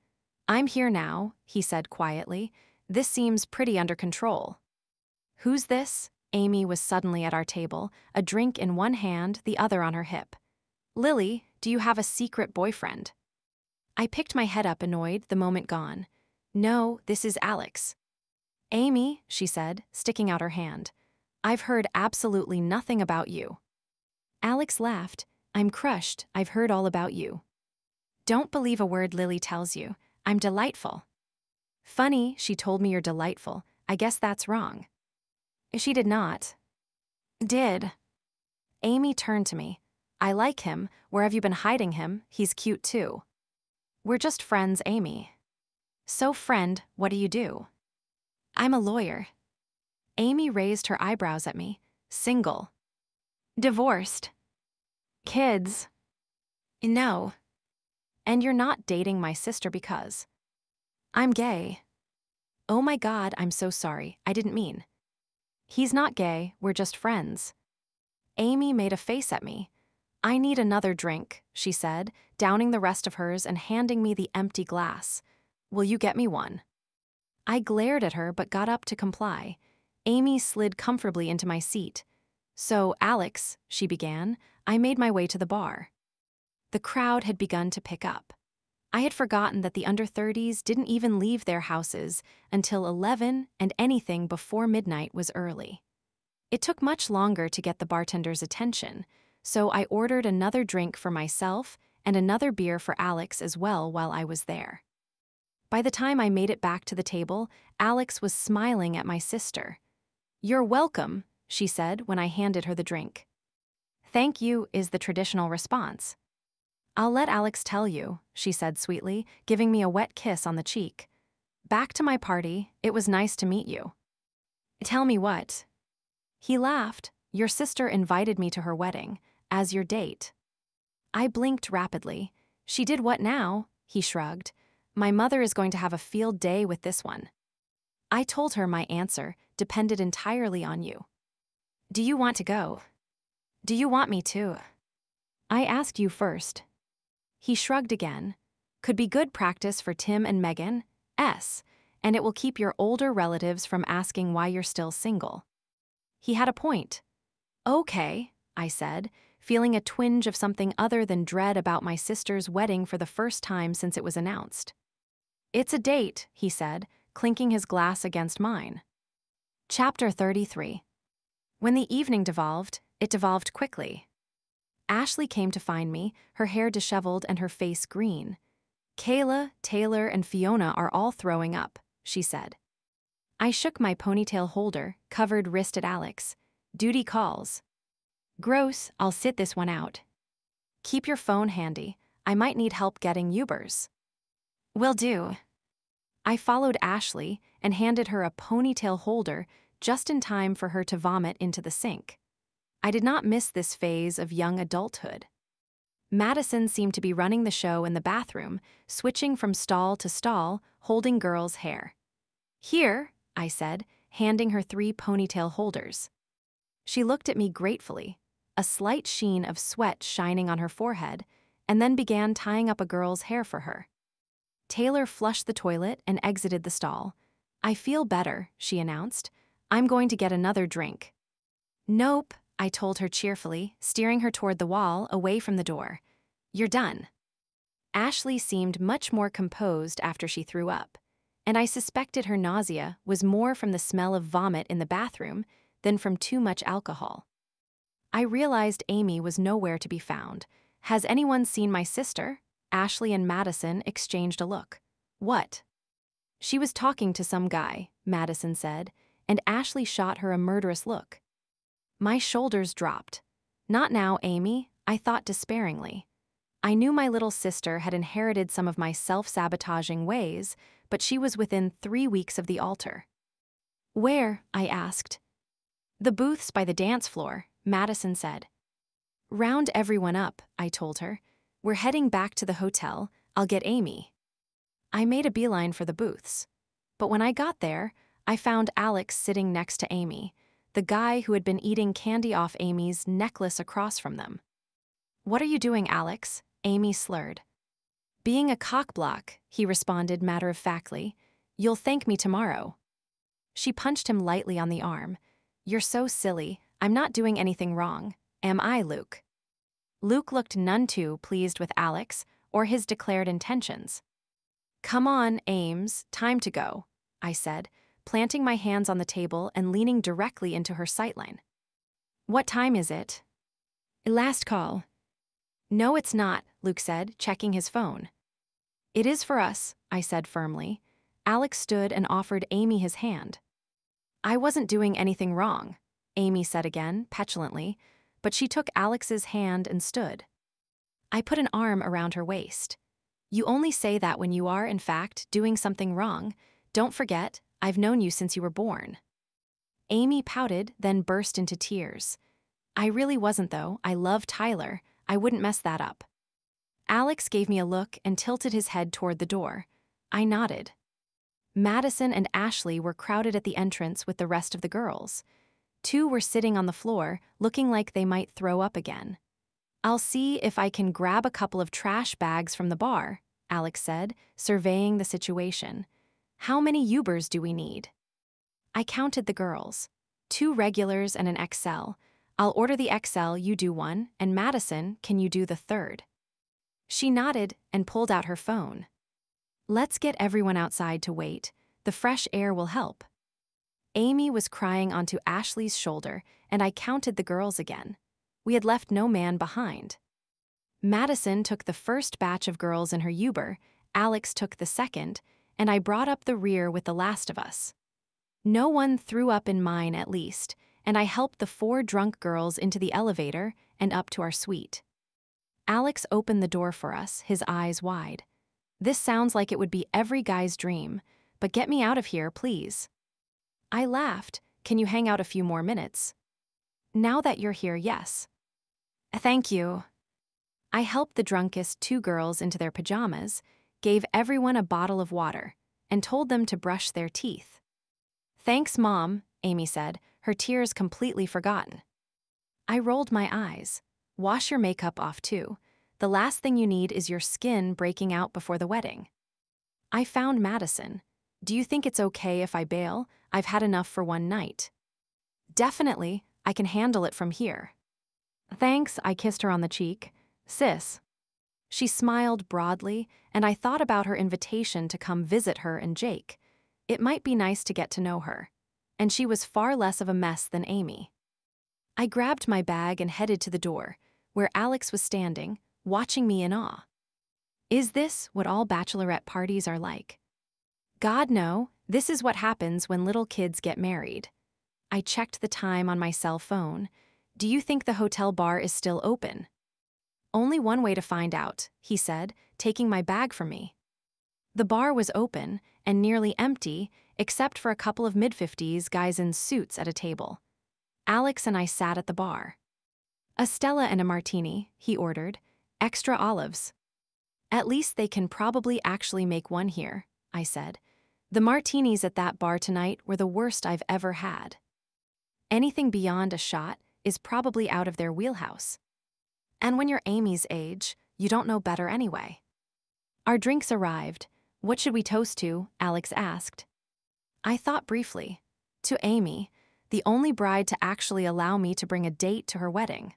I'm here now, he said quietly. This seems pretty under control. Who's this? Amy was suddenly at our table, a drink in one hand, the other on her hip. Lily, do you have a secret boyfriend? I picked my head up annoyed, the moment gone. No, this is Alex. Amy, she said, sticking out her hand. I've heard absolutely nothing about you. Alex laughed. I'm crushed, I've heard all about you. Don't believe a word Lily tells you. I'm delightful. Funny, she told me you're delightful. I guess that's wrong. She did not. Did. Amy turned to me. I like him. Where have you been hiding him? He's cute too. We're just friends, Amy. So friend, what do you do? I'm a lawyer. Amy raised her eyebrows at me. Single. Divorced. Kids. No. And you're not dating my sister because I'm gay. Oh my God, I'm so sorry. I didn't mean. He's not gay, we're just friends. Amy made a face at me. I need another drink, she said, downing the rest of hers and handing me the empty glass. Will you get me one? I glared at her but got up to comply. Amy slid comfortably into my seat. So, Alex, she began, I made my way to the bar. The crowd had begun to pick up. I had forgotten that the under-30s didn't even leave their houses until 11, and anything before midnight was early. It took much longer to get the bartender's attention, so I ordered another drink for myself and another beer for Alex as well while I was there. By the time I made it back to the table, Alex was smiling at my sister. You're welcome, she said when I handed her the drink. Thank you is the traditional response. I'll let Alex tell you, she said sweetly, giving me a wet kiss on the cheek. Back to my party, it was nice to meet you. Tell me what? He laughed. Your sister invited me to her wedding, as your date. I blinked rapidly. She did what now? He shrugged. My mother is going to have a field day with this one. I told her my answer depended entirely on you. Do you want to go? Do you want me to? I asked you first. He shrugged again. Could be good practice for Tim and Megan, and it will keep your older relatives from asking why you're still single. He had a point. Okay, I said, feeling a twinge of something other than dread about my sister's wedding for the first time since it was announced. It's a date, he said, clinking his glass against mine. Chapter 33. When the evening devolved, it devolved quickly. Ashley came to find me, her hair disheveled and her face green. Kayla, Taylor, and Fiona are all throwing up, she said. I shook my ponytail holder, covered wrist at Alex. Duty calls. Gross, I'll sit this one out. Keep your phone handy. I might need help getting Ubers. Will do. I followed Ashley and handed her a ponytail holder just in time for her to vomit into the sink. I did not miss this phase of young adulthood. Madison seemed to be running the show in the bathroom, switching from stall to stall, holding girls' hair. Here, I said, handing her 3 ponytail holders. She looked at me gratefully, a slight sheen of sweat shining on her forehead, and then began tying up a girl's hair for her. Taylor flushed the toilet and exited the stall. I feel better, she announced. I'm going to get another drink. Nope, I told her cheerfully, steering her toward the wall, away from the door. You're done. Ashley seemed much more composed after she threw up, and I suspected her nausea was more from the smell of vomit in the bathroom than from too much alcohol. I realized Amy was nowhere to be found. Has anyone seen my sister? Ashley and Madison exchanged a look. What? She was talking to some guy, Madison said, and Ashley shot her a murderous look. My shoulders dropped. Not now, Amy, I thought despairingly. I knew my little sister had inherited some of my self-sabotaging ways, but she was within 3 weeks of the altar. Where? I asked. The booths by the dance floor, Madison said. Round everyone up, I told her. We're heading back to the hotel. I'll get Amy. I made a beeline for the booths. But when I got there, I found Alex sitting next to Amy, the guy who had been eating candy off Amy's necklace across from them. What are you doing, Alex? Amy slurred. Being a cockblock, he responded matter-of-factly. You'll thank me tomorrow. She punched him lightly on the arm. You're so silly. I'm not doing anything wrong. Am I, Luke? Luke looked none too pleased with Alex or his declared intentions. Come on, Ames, time to go, I said, planting my hands on the table and leaning directly into her sightline. What time is it? Last call. No, it's not, Luke said, checking his phone. It is for us, I said firmly. Alex stood and offered Amy his hand. I wasn't doing anything wrong, Amy said again, petulantly, but she took Alex's hand and stood. I put an arm around her waist. You only say that when you are, in fact, doing something wrong. Don't forget, I've known you since you were born. Amy pouted, then burst into tears. I really wasn't, though. I love Tyler. I wouldn't mess that up. Alex gave me a look and tilted his head toward the door. I nodded. Madison and Ashley were crowded at the entrance with the rest of the girls. 2 were sitting on the floor, looking like they might throw up again. I'll see if I can grab a couple of trash bags from the bar, Alex said, surveying the situation. How many Ubers do we need? I counted the girls. 2 regulars and an XL. I'll order the XL, you do one, and Madison, can you do the third? She nodded and pulled out her phone. Let's get everyone outside to wait. The fresh air will help. Amy was crying onto Ashley's shoulder, and I counted the girls again. We had left no man behind. Madison took the first batch of girls in her Uber, Alex took the second, and I brought up the rear with the last of us. No one threw up in mine, at least, and I helped the 4 drunk girls into the elevator and up to our suite. Alex opened the door for us, his eyes wide. This sounds like it would be every guy's dream, but get me out of here, please. I laughed. Can you hang out a few more minutes? Now that you're here, yes. Thank you. I helped the drunkest 2 girls into their pajamas, gave everyone a bottle of water, and told them to brush their teeth. Thanks, Mom, Amy said, her tears completely forgotten. I rolled my eyes. Wash your makeup off, too. The last thing you need is your skin breaking out before the wedding. I found Madison. Do you think it's okay if I bail? I've had enough for one night. Definitely, I can handle it from here. Thanks, I kissed her on the cheek. Sis. She smiled broadly, and I thought about her invitation to come visit her and Jake. It might be nice to get to know her. And she was far less of a mess than Amy. I grabbed my bag and headed to the door, where Alex was standing, watching me in awe. Is this what all bachelorette parties are like? God, no, this is what happens when little kids get married. I checked the time on my cell phone. Do you think the hotel bar is still open? Only one way to find out, he said, taking my bag from me. The bar was open and nearly empty, except for a couple of mid-50s guys in suits at a table. Alex and I sat at the bar. A Stella and a martini, he ordered. Extra olives. At least they can probably actually make one here, I said. The martinis at that bar tonight were the worst I've ever had. Anything beyond a shot is probably out of their wheelhouse. And when you're Amy's age, you don't know better anyway. Our drinks arrived. What should we toast to? Alex asked. I thought briefly. To Amy, the only bride to actually allow me to bring a date to her wedding.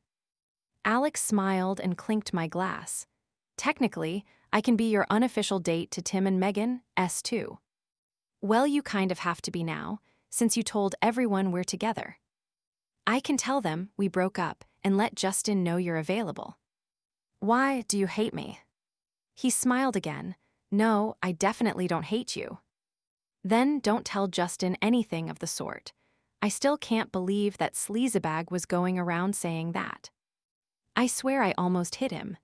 Alex smiled and clinked my glass. Technically, I can be your unofficial date to Tim and Megan, S2. Well, you kind of have to be now, since you told everyone we're together. I can tell them we broke up and let Justin know you're available. Why do you hate me? He smiled again. No, I definitely don't hate you. Then don't tell Justin anything of the sort. I still can't believe that sleazebag was going around saying that. I swear I almost hit him.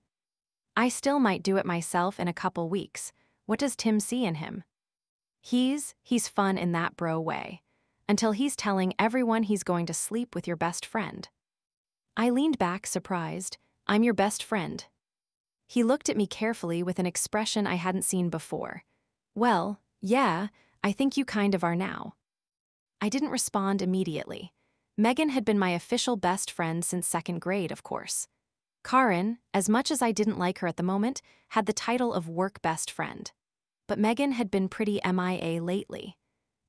I still might do it myself in a couple weeks. What does Tim see in him? He's fun in that bro way, until he's telling everyone he's going to sleep with your best friend. I leaned back, surprised. I'm your best friend. He looked at me carefully with an expression I hadn't seen before. Well, yeah, I think you kind of are now. I didn't respond immediately. Megan had been my official best friend since 2nd grade, of course. Karin, as much as I didn't like her at the moment, had the title of work best friend. But Megan had been pretty MIA lately,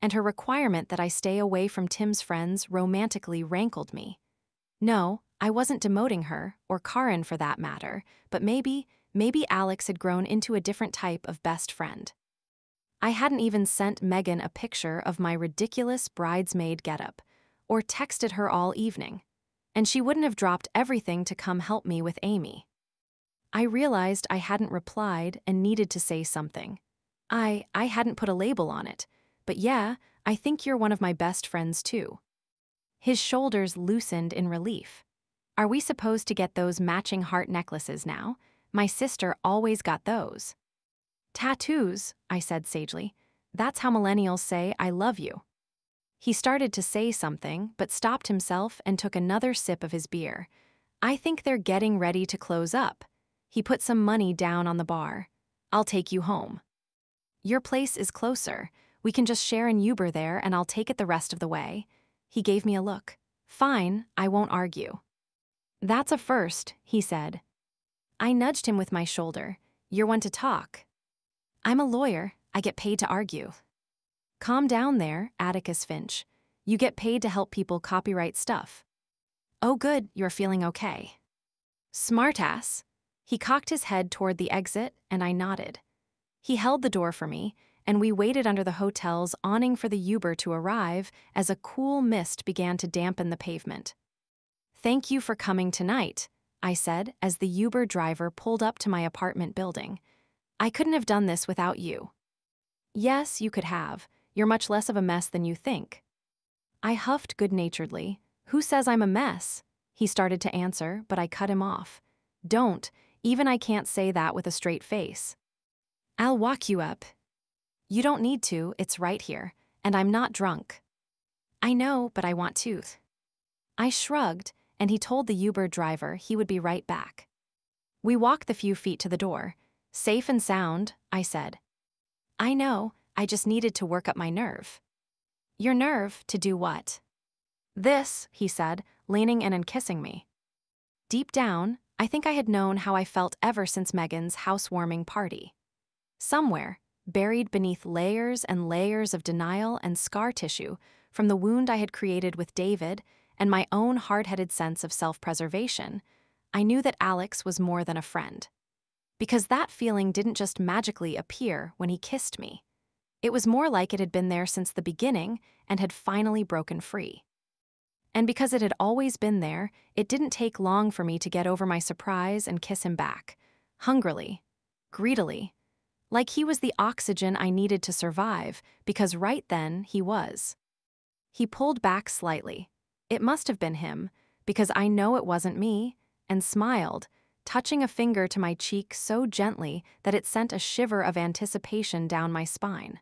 and her requirement that I stay away from Tim's friends romantically rankled me. No, I wasn't demoting her, or Karin for that matter, but maybe Alex had grown into a different type of best friend. I hadn't even sent Megan a picture of my ridiculous bridesmaid getup, or texted her all evening, and she wouldn't have dropped everything to come help me with Amy. I realized I hadn't replied and needed to say something. I hadn't put a label on it, but yeah, I think you're one of my best friends too. His shoulders loosened in relief. Are we supposed to get those matching heart necklaces now? My sister always got those. Tattoos, I said sagely. That's how millennials say I love you. He started to say something, but stopped himself and took another sip of his beer. I think they're getting ready to close up. He put some money down on the bar. I'll take you home. Your place is closer. We can just share an Uber there and I'll take it the rest of the way. He gave me a look. Fine, I won't argue. That's a first, he said. I nudged him with my shoulder. You're one to talk. I'm a lawyer. I get paid to argue. Calm down there, Atticus Finch. You get paid to help people copyright stuff. Oh good, you're feeling okay. Smartass. He cocked his head toward the exit, and I nodded. He held the door for me, and we waited under the hotel's awning for the Uber to arrive as a cool mist began to dampen the pavement. Thank you for coming tonight, I said as the Uber driver pulled up to my apartment building. I couldn't have done this without you. Yes, you could have. You're much less of a mess than you think. I huffed good-naturedly. Who says I'm a mess? He started to answer, but I cut him off. Don't. Even I can't say that with a straight face. I'll walk you up. You don't need to, it's right here, and I'm not drunk. I know, but I want to. I shrugged, and he told the Uber driver he would be right back. We walked the few feet to the door. Safe and sound, I said. I know, I just needed to work up my nerve. Your nerve to do what? This, he said, leaning in and kissing me. Deep down, I think I had known how I felt ever since Megan's housewarming party. Somewhere, buried beneath layers and layers of denial and scar tissue from the wound I had created with David and my own hard-headed sense of self-preservation, I knew that Alex was more than a friend. Because that feeling didn't just magically appear when he kissed me. It was more like it had been there since the beginning and had finally broken free. And because it had always been there, it didn't take long for me to get over my surprise and kiss him back, hungrily, greedily, like he was the oxygen I needed to survive, because right then he was. He pulled back slightly. It must have been him, because I know it wasn't me, and smiled, touching a finger to my cheek so gently that it sent a shiver of anticipation down my spine.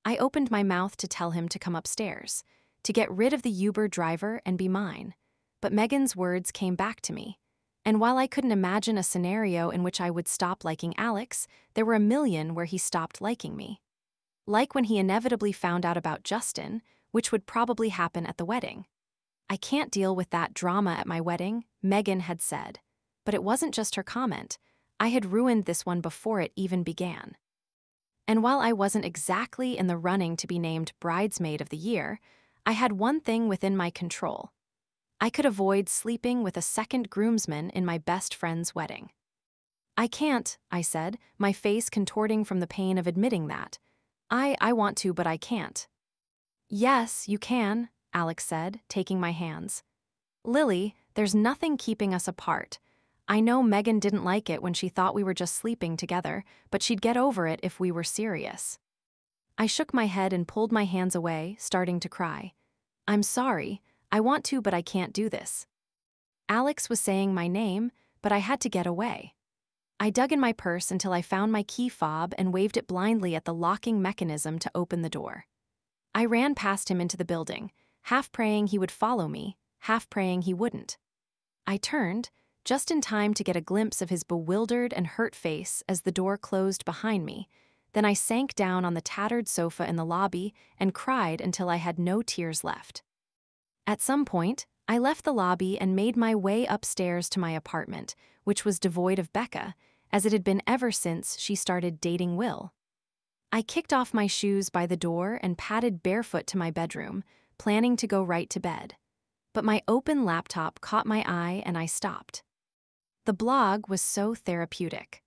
I opened my mouth to tell him to come upstairs, to get rid of the Uber driver and be mine, but Megan's words came back to me. And while I couldn't imagine a scenario in which I would stop liking Alex, there were a million where he stopped liking me. Like when he inevitably found out about Justin, which would probably happen at the wedding. I can't deal with that drama at my wedding, Megan had said. But it wasn't just her comment. I had ruined this one before it even began. And while I wasn't exactly in the running to be named Bridesmaid of the Year, I had one thing within my control. I could avoid sleeping with a second groomsman in my best friend's wedding. I can't, I said, my face contorting from the pain of admitting that. I want to, but I can't. Yes, you can, Alex said, taking my hands. Lily, there's nothing keeping us apart. I know Megan didn't like it when she thought we were just sleeping together, but she'd get over it if we were serious. I shook my head and pulled my hands away, starting to cry. I'm sorry. I want to, but I can't do this. Alex was saying my name, but I had to get away. I dug in my purse until I found my key fob and waved it blindly at the locking mechanism to open the door. I ran past him into the building, half praying he would follow me, half praying he wouldn't. I turned, just in time to get a glimpse of his bewildered and hurt face as the door closed behind me. Then I sank down on the tattered sofa in the lobby and cried until I had no tears left. At some point, I left the lobby and made my way upstairs to my apartment, which was devoid of Becca, as it had been ever since she started dating Will. I kicked off my shoes by the door and padded barefoot to my bedroom, planning to go right to bed. But my open laptop caught my eye and I stopped. The blog was so therapeutic.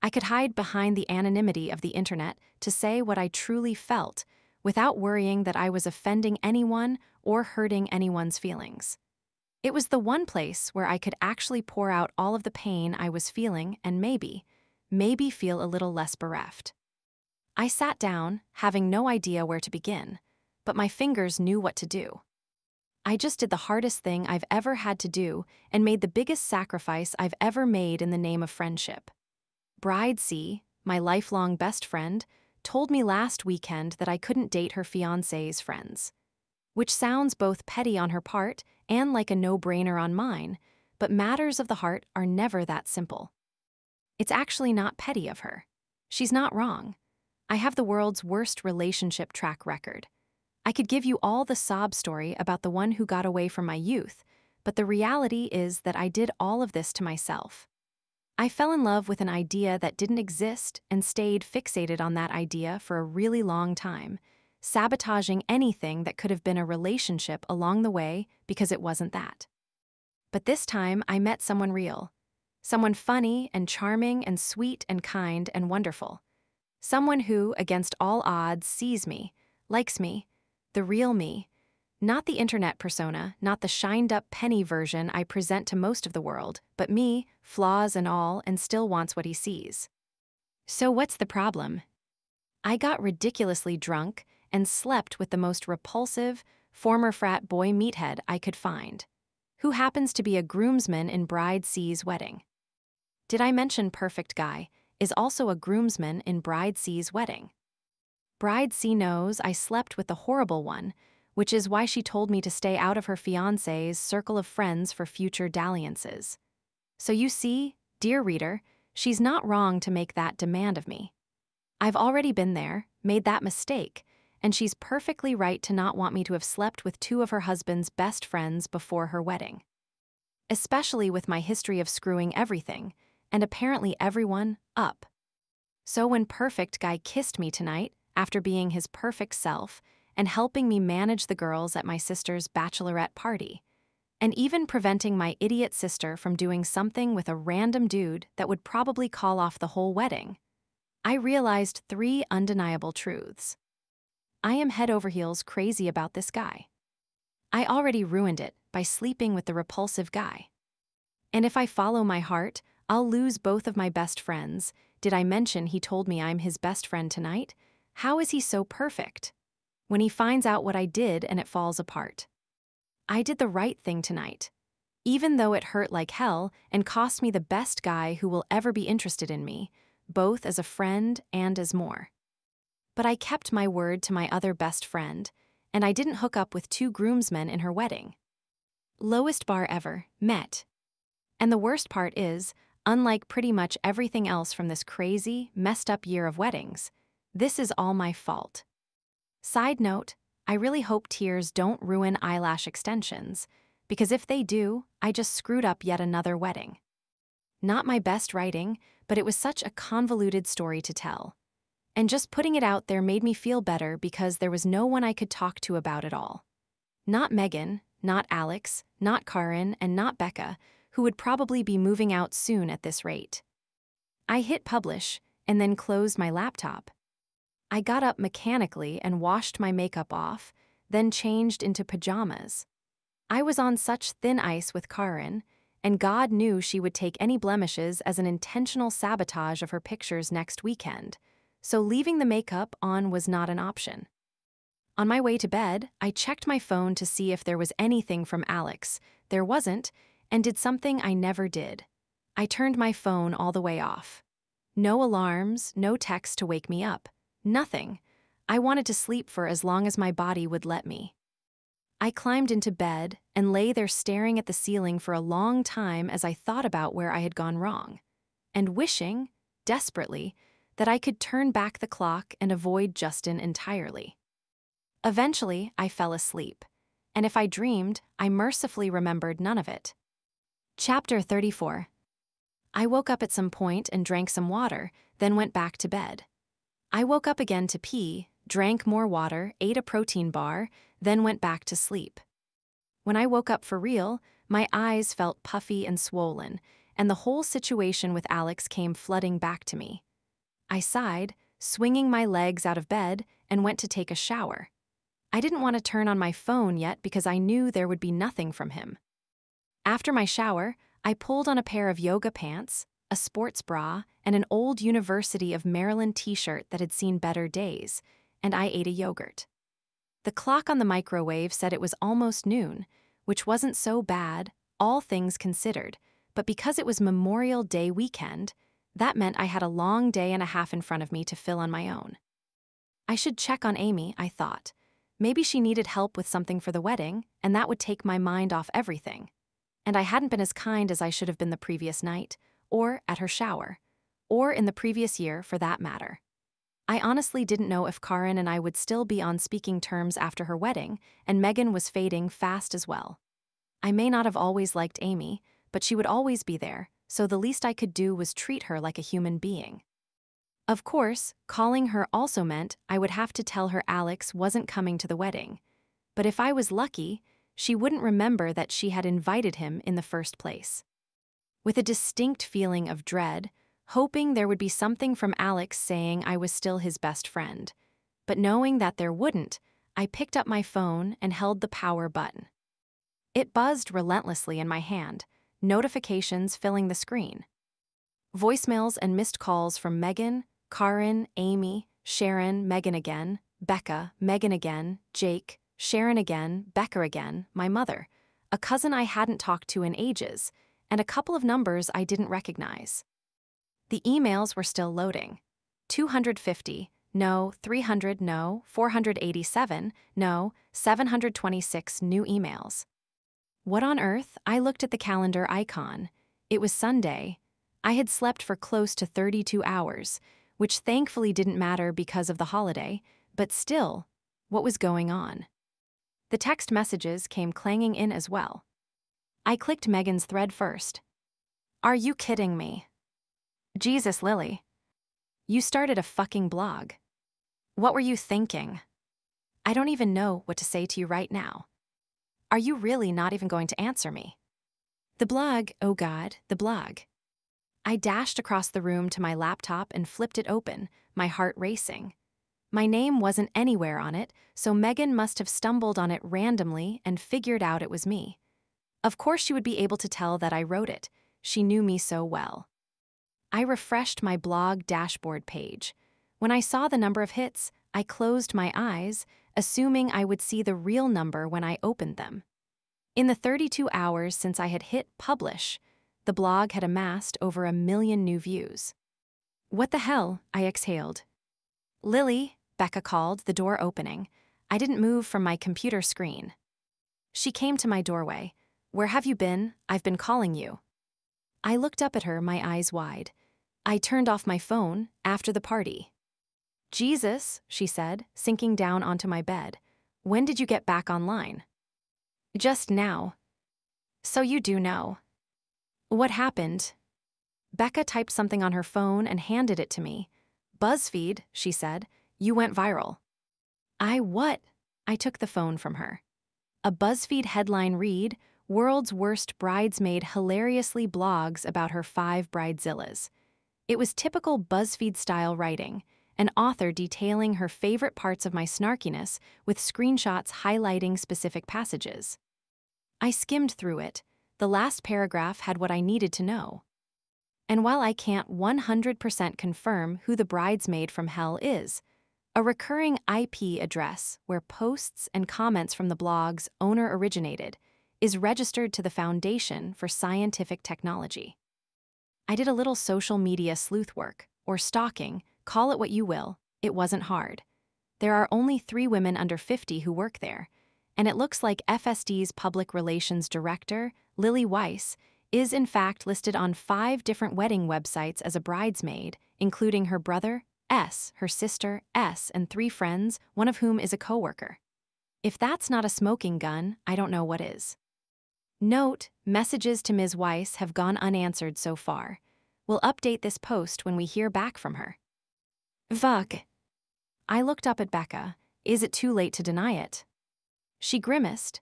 I could hide behind the anonymity of the internet to say what I truly felt, without worrying that I was offending anyone or hurting anyone's feelings. It was the one place where I could actually pour out all of the pain I was feeling and maybe feel a little less bereft. I sat down, having no idea where to begin, but my fingers knew what to do. I just did the hardest thing I've ever had to do and made the biggest sacrifice I've ever made in the name of friendship. Bride C, my lifelong best friend, told me last weekend that I couldn't date her fiancé's friends. Which sounds both petty on her part and like a no-brainer on mine, but matters of the heart are never that simple. It's actually not petty of her. She's not wrong. I have the world's worst relationship track record. I could give you all the sob story about the one who got away from my youth, but the reality is that I did all of this to myself. I fell in love with an idea that didn't exist and stayed fixated on that idea for a really long time, sabotaging anything that could have been a relationship along the way because it wasn't that. But this time I met someone real. Someone funny and charming and sweet and kind and wonderful. Someone who, against all odds, sees me, likes me, the real me, not the internet persona, not the shined-up penny version I present to most of the world, but me, flaws and all, and still wants what he sees. So what's the problem? I got ridiculously drunk and slept with the most repulsive, former frat boy meathead I could find, who happens to be a groomsman in Bride C's wedding. Did I mention perfect guy is also a groomsman in Bride C's wedding? Bride C knows I slept with the horrible one, which is why she told me to stay out of her fiancé's circle of friends for future dalliances. So you see, dear reader, she's not wrong to make that demand of me. I've already been there, made that mistake, and she's perfectly right to not want me to have slept with two of her husband's best friends before her wedding. Especially with my history of screwing everything, and apparently everyone, up. So when perfect guy kissed me tonight, after being his perfect self, and helping me manage the girls at my sister's bachelorette party, and even preventing my idiot sister from doing something with a random dude that would probably call off the whole wedding, I realized 3 undeniable truths. I am head over heels crazy about this guy. I already ruined it by sleeping with the repulsive guy. And if I follow my heart, I'll lose both of my best friends. Did I mention he told me I'm his best friend tonight? How is he so perfect? When he finds out what I did and it falls apart. I did the right thing tonight, even though it hurt like hell and cost me the best guy who will ever be interested in me, both as a friend and as more. But I kept my word to my other best friend, and I didn't hook up with 2 groomsmen in her wedding. Lowest bar ever, met. And the worst part is, unlike pretty much everything else from this crazy, messed up year of weddings, this is all my fault. Side note, I really hope tears don't ruin eyelash extensions, because if they do, I just screwed up yet another wedding. Not my best writing, but it was such a convoluted story to tell. And just putting it out there made me feel better because there was no one I could talk to about it all. Not Megan, not Alex, not Karin, and not Becca, who would probably be moving out soon at this rate. I hit publish, and then closed my laptop. I got up mechanically and washed my makeup off, then changed into pajamas. I was on such thin ice with Karin, and God knew she would take any blemishes as an intentional sabotage of her pictures next weekend, so leaving the makeup on was not an option. On my way to bed, I checked my phone to see if there was anything from Alex. There wasn't, and did something I never did. I turned my phone all the way off. No alarms, no text to wake me up. Nothing. I wanted to sleep for as long as my body would let me. I climbed into bed and lay there staring at the ceiling for a long time as I thought about where I had gone wrong, and wishing, desperately, that I could turn back the clock and avoid Justin entirely. Eventually, I fell asleep, and if I dreamed, I mercifully remembered none of it. Chapter 34. I woke up at some point and drank some water, then went back to bed. I woke up again to pee, drank more water, ate a protein bar, then went back to sleep. When I woke up for real, my eyes felt puffy and swollen, and the whole situation with Alex came flooding back to me. I sighed, swinging my legs out of bed, and went to take a shower. I didn't want to turn on my phone yet because I knew there would be nothing from him. After my shower, I pulled on a pair of yoga pants, a sports bra, and an old University of Maryland t-shirt that had seen better days, and I ate a yogurt. The clock on the microwave said it was almost noon, which wasn't so bad, all things considered, but because it was Memorial Day weekend, that meant I had a long day and a half in front of me to fill on my own. I should check on Amy, I thought. Maybe she needed help with something for the wedding, and that would take my mind off everything. And I hadn't been as kind as I should have been the previous night, or at her shower, or in the previous year for that matter. I honestly didn't know if Karin and I would still be on speaking terms after her wedding, and Megan was fading fast as well. I may not have always liked Amy, but she would always be there, so the least I could do was treat her like a human being. Of course, calling her also meant I would have to tell her Alex wasn't coming to the wedding. But if I was lucky, she wouldn't remember that she had invited him in the first place. With a distinct feeling of dread, hoping there would be something from Alex saying I was still his best friend. But knowing that there wouldn't, I picked up my phone and held the power button. It buzzed relentlessly in my hand, notifications filling the screen. Voicemails and missed calls from Megan, Karin, Amy, Sharon, Megan again, Becca, Megan again, Jake, Sharon again, Becca again, my mother, a cousin I hadn't talked to in ages, and a couple of numbers I didn't recognize. The emails were still loading. 250, no, 300, no, 487, no, 726 new emails. What on earth? I looked at the calendar icon. It was Sunday. I had slept for close to 32 hours, which thankfully didn't matter because of the holiday, but still, what was going on? The text messages came clanging in as well. I clicked Megan's thread first. Are you kidding me? Jesus, Lily. You started a fucking blog. What were you thinking? I don't even know what to say to you right now. Are you really not even going to answer me? The blog, oh God, the blog. I dashed across the room to my laptop and flipped it open, my heart racing. My name wasn't anywhere on it, so Megan must have stumbled on it randomly and figured out it was me. Of course she would be able to tell that I wrote it. She knew me so well. I refreshed my blog dashboard page. When I saw the number of hits, I closed my eyes, assuming I would see the real number when I opened them. In the 32 hours since I had hit publish, the blog had amassed over 1 million new views. What the hell? I exhaled. Lily, Becca called, the door opening. I didn't move from my computer screen. She came to my doorway. Where have you been? I've been calling you. I looked up at her, my eyes wide. I turned off my phone after the party. Jesus, she said, sinking down onto my bed. When did you get back online? Just now. So you do know. What happened? Becca typed something on her phone and handed it to me. BuzzFeed, she said, you went viral. What? I took the phone from her. A BuzzFeed headline read, World's Worst Bridesmaid hilariously blogs about her 5 bridezillas. It was typical BuzzFeed-style writing, an author detailing her favorite parts of my snarkiness with screenshots highlighting specific passages. I skimmed through it. The last paragraph had what I needed to know. And while I can't 100% confirm who the bridesmaid from hell is, a recurring IP address where posts and comments from the blog's owner originated is registered to the Foundation for Scientific Technology. I did a little social media sleuth work, or stalking, call it what you will. It wasn't hard. There are only 3 women under 50 who work there, and it looks like FSD's Public Relations Director, Lily Weiss, is in fact listed on 5 different wedding websites as a bridesmaid, including her brother, S, her sister, S, and 3 friends, one of whom is a coworker. If that's not a smoking gun, I don't know what is. Note, messages to Ms. Weiss have gone unanswered so far. We'll update this post when we hear back from her. Fuck. I looked up at Becca. Is it too late to deny it? She grimaced.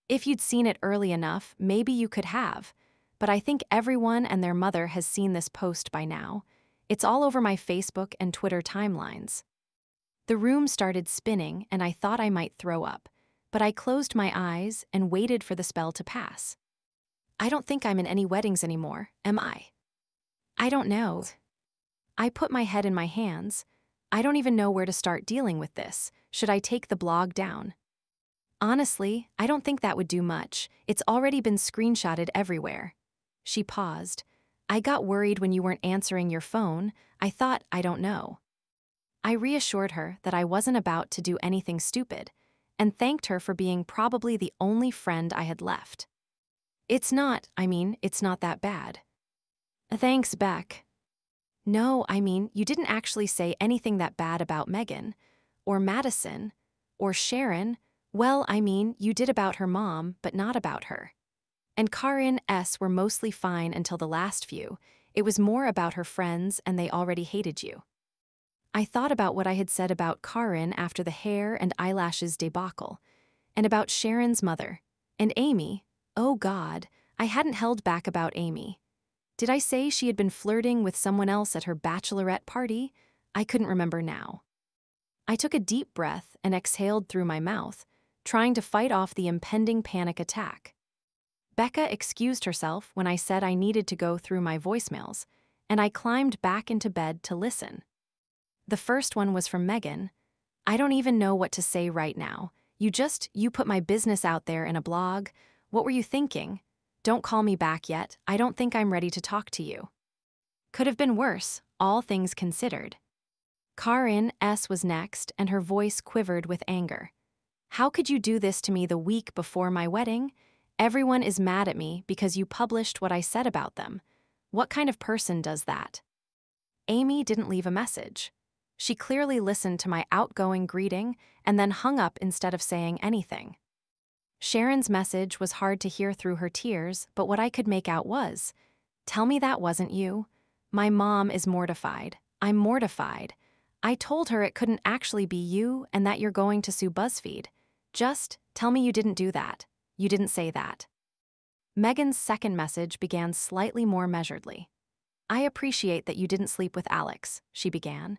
If you'd seen it early enough, maybe you could have. But I think everyone and their mother has seen this post by now. It's all over my Facebook and Twitter timelines. The room started spinning and I thought I might throw up, but I closed my eyes and waited for the spell to pass. I don't think I'm in any weddings anymore, am I? I don't know. I put my head in my hands. I don't even know where to start dealing with this. Should I take the blog down? Honestly, I don't think that would do much. It's already been screenshotted everywhere. She paused. I got worried when you weren't answering your phone. I thought, I don't know. I reassured her that I wasn't about to do anything stupid, and thanked her for being probably the only friend I had left. It's not that bad. Thanks, Beck. No, you didn't actually say anything that bad about Megan, or Madison, or Sharon. Well, you did about her mom, but not about her. And Karin S. were mostly fine until the last few. It was more about her friends, and they already hated you. I thought about what I had said about Karin after the hair and eyelashes debacle, and about Sharon's mother, and Amy. Oh God, I hadn't held back about Amy. Did I say she had been flirting with someone else at her bachelorette party? I couldn't remember now. I took a deep breath and exhaled through my mouth, trying to fight off the impending panic attack. Becca excused herself when I said I needed to go through my voicemails, and I climbed back into bed to listen. The first one was from Megan. I don't even know what to say right now. You put my business out there in a blog. What were you thinking? Don't call me back yet. I don't think I'm ready to talk to you. Could have been worse, all things considered. Karin S. was next, and her voice quivered with anger. How could you do this to me the week before my wedding? Everyone is mad at me because you published what I said about them. What kind of person does that? Amy didn't leave a message. She clearly listened to my outgoing greeting and then hung up instead of saying anything. Sharon's message was hard to hear through her tears, but what I could make out was, "Tell me that wasn't you. My mom is mortified. I'm mortified. I told her it couldn't actually be you and that you're going to sue BuzzFeed. Just tell me you didn't do that. You didn't say that." Megan's second message began slightly more measuredly. "I appreciate that you didn't sleep with Alex," she began.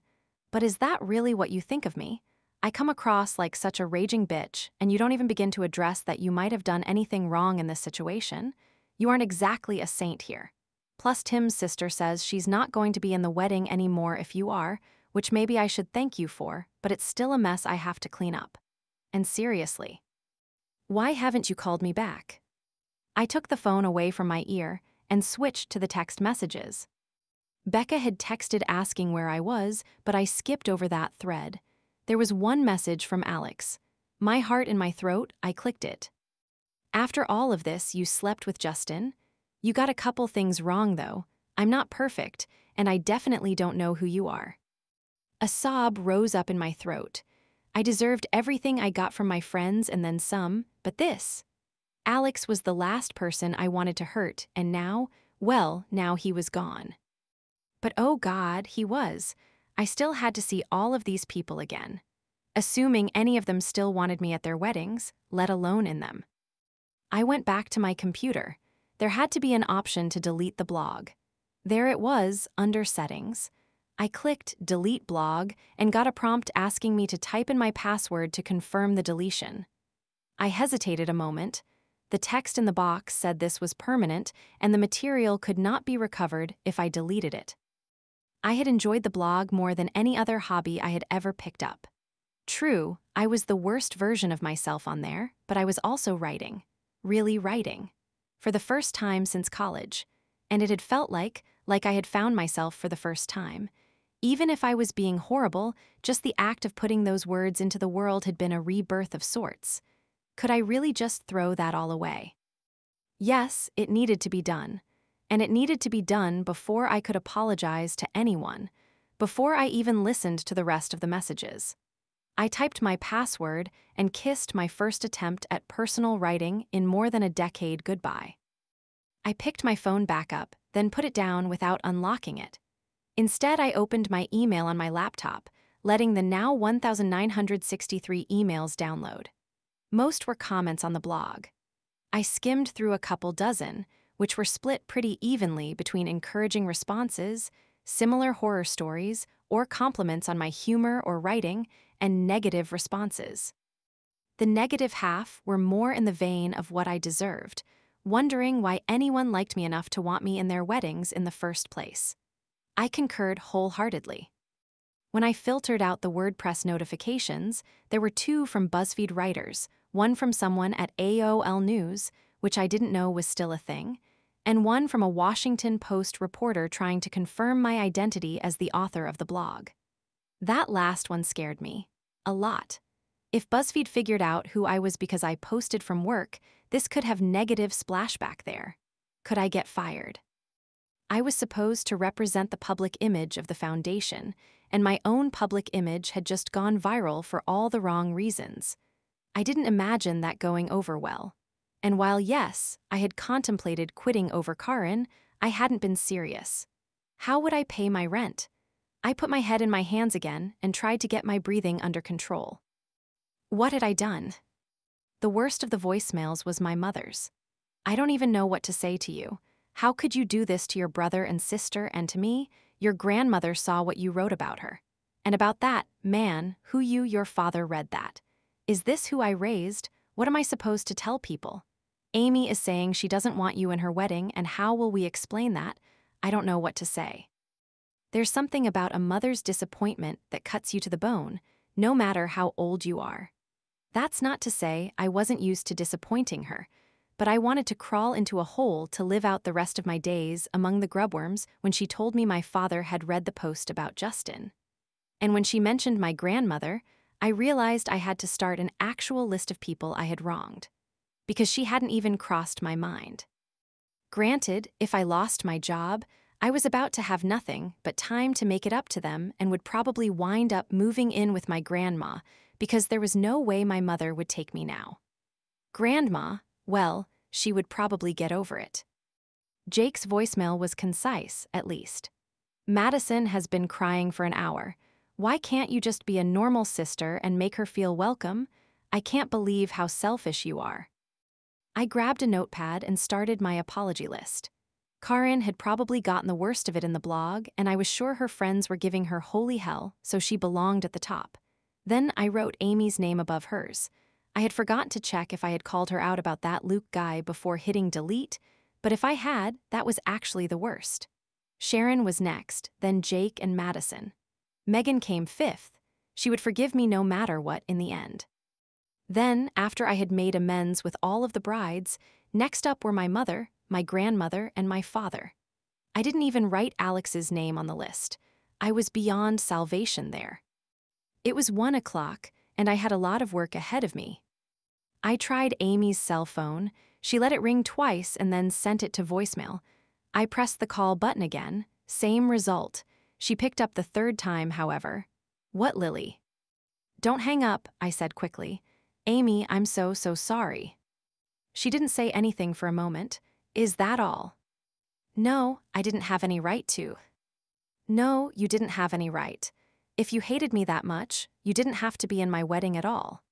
"But is that really what you think of me? I come across like such a raging bitch, and you don't even begin to address that you might have done anything wrong in this situation. You aren't exactly a saint here. Plus, Tim's sister says she's not going to be in the wedding anymore if you are, which maybe I should thank you for, but it's still a mess I have to clean up. And seriously, why haven't you called me back?" I took the phone away from my ear and switched to the text messages. Becca had texted asking where I was, but I skipped over that thread. There was one message from Alex. My heart in my throat, I clicked it. "After all of this, you slept with Justin? You got a couple things wrong, though. I'm not perfect, and I definitely don't know who you are." A sob rose up in my throat. I deserved everything I got from my friends and then some, but this. Alex was the last person I wanted to hurt, and now he was gone. But oh God, he was. I still had to see all of these people again. Assuming any of them still wanted me at their weddings, let alone in them. I went back to my computer. There had to be an option to delete the blog. There it was, under Settings. I clicked Delete Blog and got a prompt asking me to type in my password to confirm the deletion. I hesitated a moment. The text in the box said this was permanent and the material could not be recovered if I deleted it. I had enjoyed the blog more than any other hobby I had ever picked up. True, I was the worst version of myself on there, but I was also writing. Really writing. For the first time since college. And it had felt like I had found myself for the first time. Even if I was being horrible, just the act of putting those words into the world had been a rebirth of sorts. Could I really just throw that all away? Yes, it needed to be done. And it needed to be done before I could apologize to anyone, before I even listened to the rest of the messages. I typed my password and kissed my first attempt at personal writing in more than a decade goodbye. I picked my phone back up, then put it down without unlocking it. Instead, I opened my email on my laptop, letting the now 1,963 emails download. Most were comments on the blog. I skimmed through a couple dozen, which were split pretty evenly between encouraging responses, similar horror stories, or compliments on my humor or writing, and negative responses. The negative half were more in the vein of what I deserved, wondering why anyone liked me enough to want me in their weddings in the first place. I concurred wholeheartedly. When I filtered out the WordPress notifications, there were 2 from BuzzFeed writers, one from someone at AOL News, which I didn't know was still a thing, and one from a Washington Post reporter trying to confirm my identity as the author of the blog. That last one scared me. A lot. If BuzzFeed figured out who I was because I posted from work, this could have negative splashback there. Could I get fired? I was supposed to represent the public image of the foundation, and my own public image had just gone viral for all the wrong reasons. I didn't imagine that going over well. And while yes, I had contemplated quitting over Karin, I hadn't been serious. How would I pay my rent? I put my head in my hands again and tried to get my breathing under control. What had I done? The worst of the voicemails was my mother's. I don't even know what to say to you. How could you do this to your brother and sister and to me? Your grandmother saw what you wrote about her. And about that man, your father read that. Is this who I raised? What am I supposed to tell people? Amy is saying she doesn't want you in her wedding, and how will we explain that? I don't know what to say. There's something about a mother's disappointment that cuts you to the bone, no matter how old you are. That's not to say I wasn't used to disappointing her, but I wanted to crawl into a hole to live out the rest of my days among the grubworms when she told me my father had read the post about Justin. And when she mentioned my grandmother, I realized I had to start an actual list of people I had wronged, because she hadn't even crossed my mind. Granted, if I lost my job, I was about to have nothing but time to make it up to them and would probably wind up moving in with my grandma because there was no way my mother would take me now. Grandma, well, she would probably get over it. Jake's voicemail was concise, at least. Madison has been crying for an hour. Why can't you just be a normal sister and make her feel welcome? I can't believe how selfish you are. I grabbed a notepad and started my apology list. Karin had probably gotten the worst of it in the blog, and I was sure her friends were giving her holy hell, so she belonged at the top. Then I wrote Amy's name above hers. I had forgotten to check if I had called her out about that Luke guy before hitting delete, but if I had, that was actually the worst. Sharon was next, then Jake and Madison. Megan came 5th. She would forgive me no matter what in the end. Then, after I had made amends with all of the brides, next up were my mother, my grandmother, and my father. I didn't even write Alex's name on the list. I was beyond salvation there. It was 1 o'clock, and I had a lot of work ahead of me. I tried Amy's cell phone. She let it ring twice and then sent it to voicemail. I pressed the call button again. Same result. She picked up the 3rd time, however. What, Lily? Don't hang up, I said quickly. Amy, I'm so sorry. She didn't say anything for a moment. Is that all? No, I didn't have any right to. No, you didn't have any right. If you hated me that much, you didn't have to be in my wedding at all.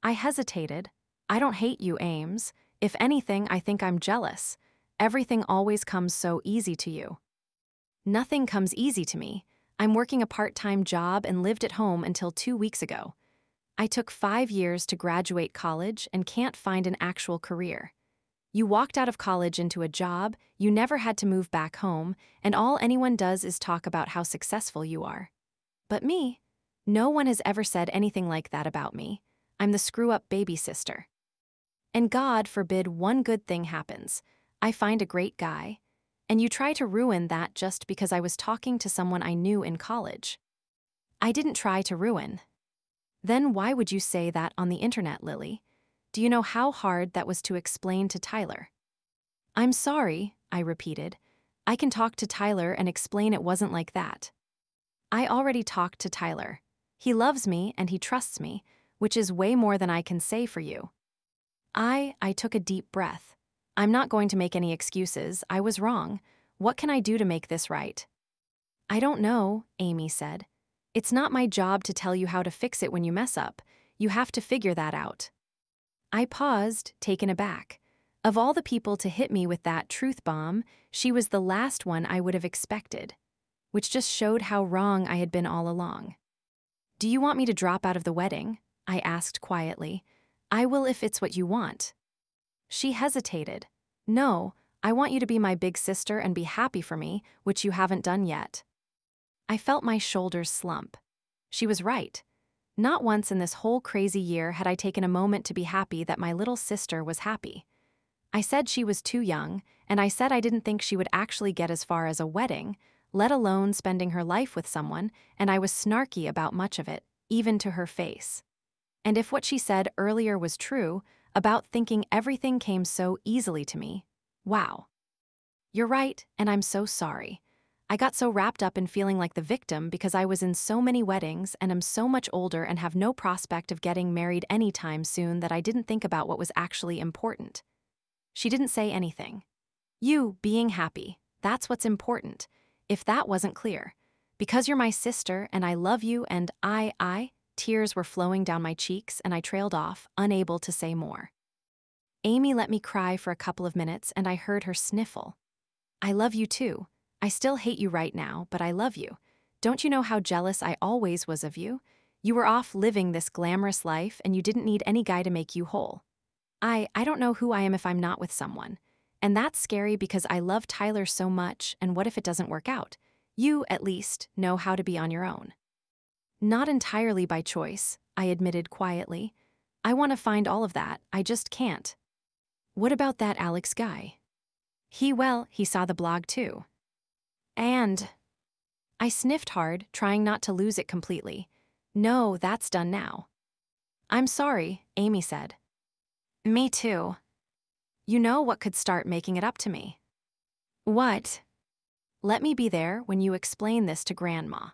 I hesitated. I don't hate you, Ames. If anything, I think I'm jealous. Everything always comes so easy to you. Nothing comes easy to me. I'm working a part-time job and lived at home until 2 weeks ago. I took 5 years to graduate college and can't find an actual career. You walked out of college into a job, you never had to move back home, and all anyone does is talk about how successful you are. But me? No one has ever said anything like that about me. I'm the screw-up baby sister. And God forbid one good thing happens. I find a great guy. And you try to ruin that just because I was talking to someone I knew in college. I didn't try to ruin. Then why would you say that on the internet, Lily? Do you know how hard that was to explain to Tyler? I'm sorry, I repeated. I can talk to Tyler and explain it wasn't like that. I already talked to Tyler. He loves me and he trusts me, which is way more than I can say for you. I took a deep breath. I'm not going to make any excuses. I was wrong. What can I do to make this right? I don't know, Amy said. It's not my job to tell you how to fix it when you mess up. You have to figure that out. I paused, taken aback. Of all the people to hit me with that truth bomb, she was the last one I would have expected, which just showed how wrong I had been all along. Do you want me to drop out of the wedding? I asked quietly. I will if it's what you want. She hesitated. No, I want you to be my big sister and be happy for me, which you haven't done yet. I felt my shoulders slump. She was right. Not once in this whole crazy year had I taken a moment to be happy that my little sister was happy. I said she was too young, and I said I didn't think she would actually get as far as a wedding, let alone spending her life with someone, and I was snarky about much of it, even to her face. And if what she said earlier was true, about thinking everything came so easily to me, wow. You're right, and I'm so sorry. I got so wrapped up in feeling like the victim because I was in so many weddings and am so much older and have no prospect of getting married anytime soon that I didn't think about what was actually important. She didn't say anything. You being happy, that's what's important. If that wasn't clear. Because you're my sister and I love you and tears were flowing down my cheeks and I trailed off, unable to say more. Amy let me cry for a couple of minutes and I heard her sniffle. I love you too. I still hate you right now, but I love you. Don't you know how jealous I always was of you? You were off living this glamorous life and you didn't need any guy to make you whole. I don't know who I am if I'm not with someone. And that's scary because I love Tyler so much, and what if it doesn't work out? You, at least, know how to be on your own. Not entirely by choice, I admitted quietly. I want to find all of that, I just can't. What about that Alex guy? He saw the blog too. And I sniffed hard, trying not to lose it completely. No, that's done now. I'm sorry, Amy said. Me too. You know what could start making it up to me? What? Let me be there when you explain this to Grandma.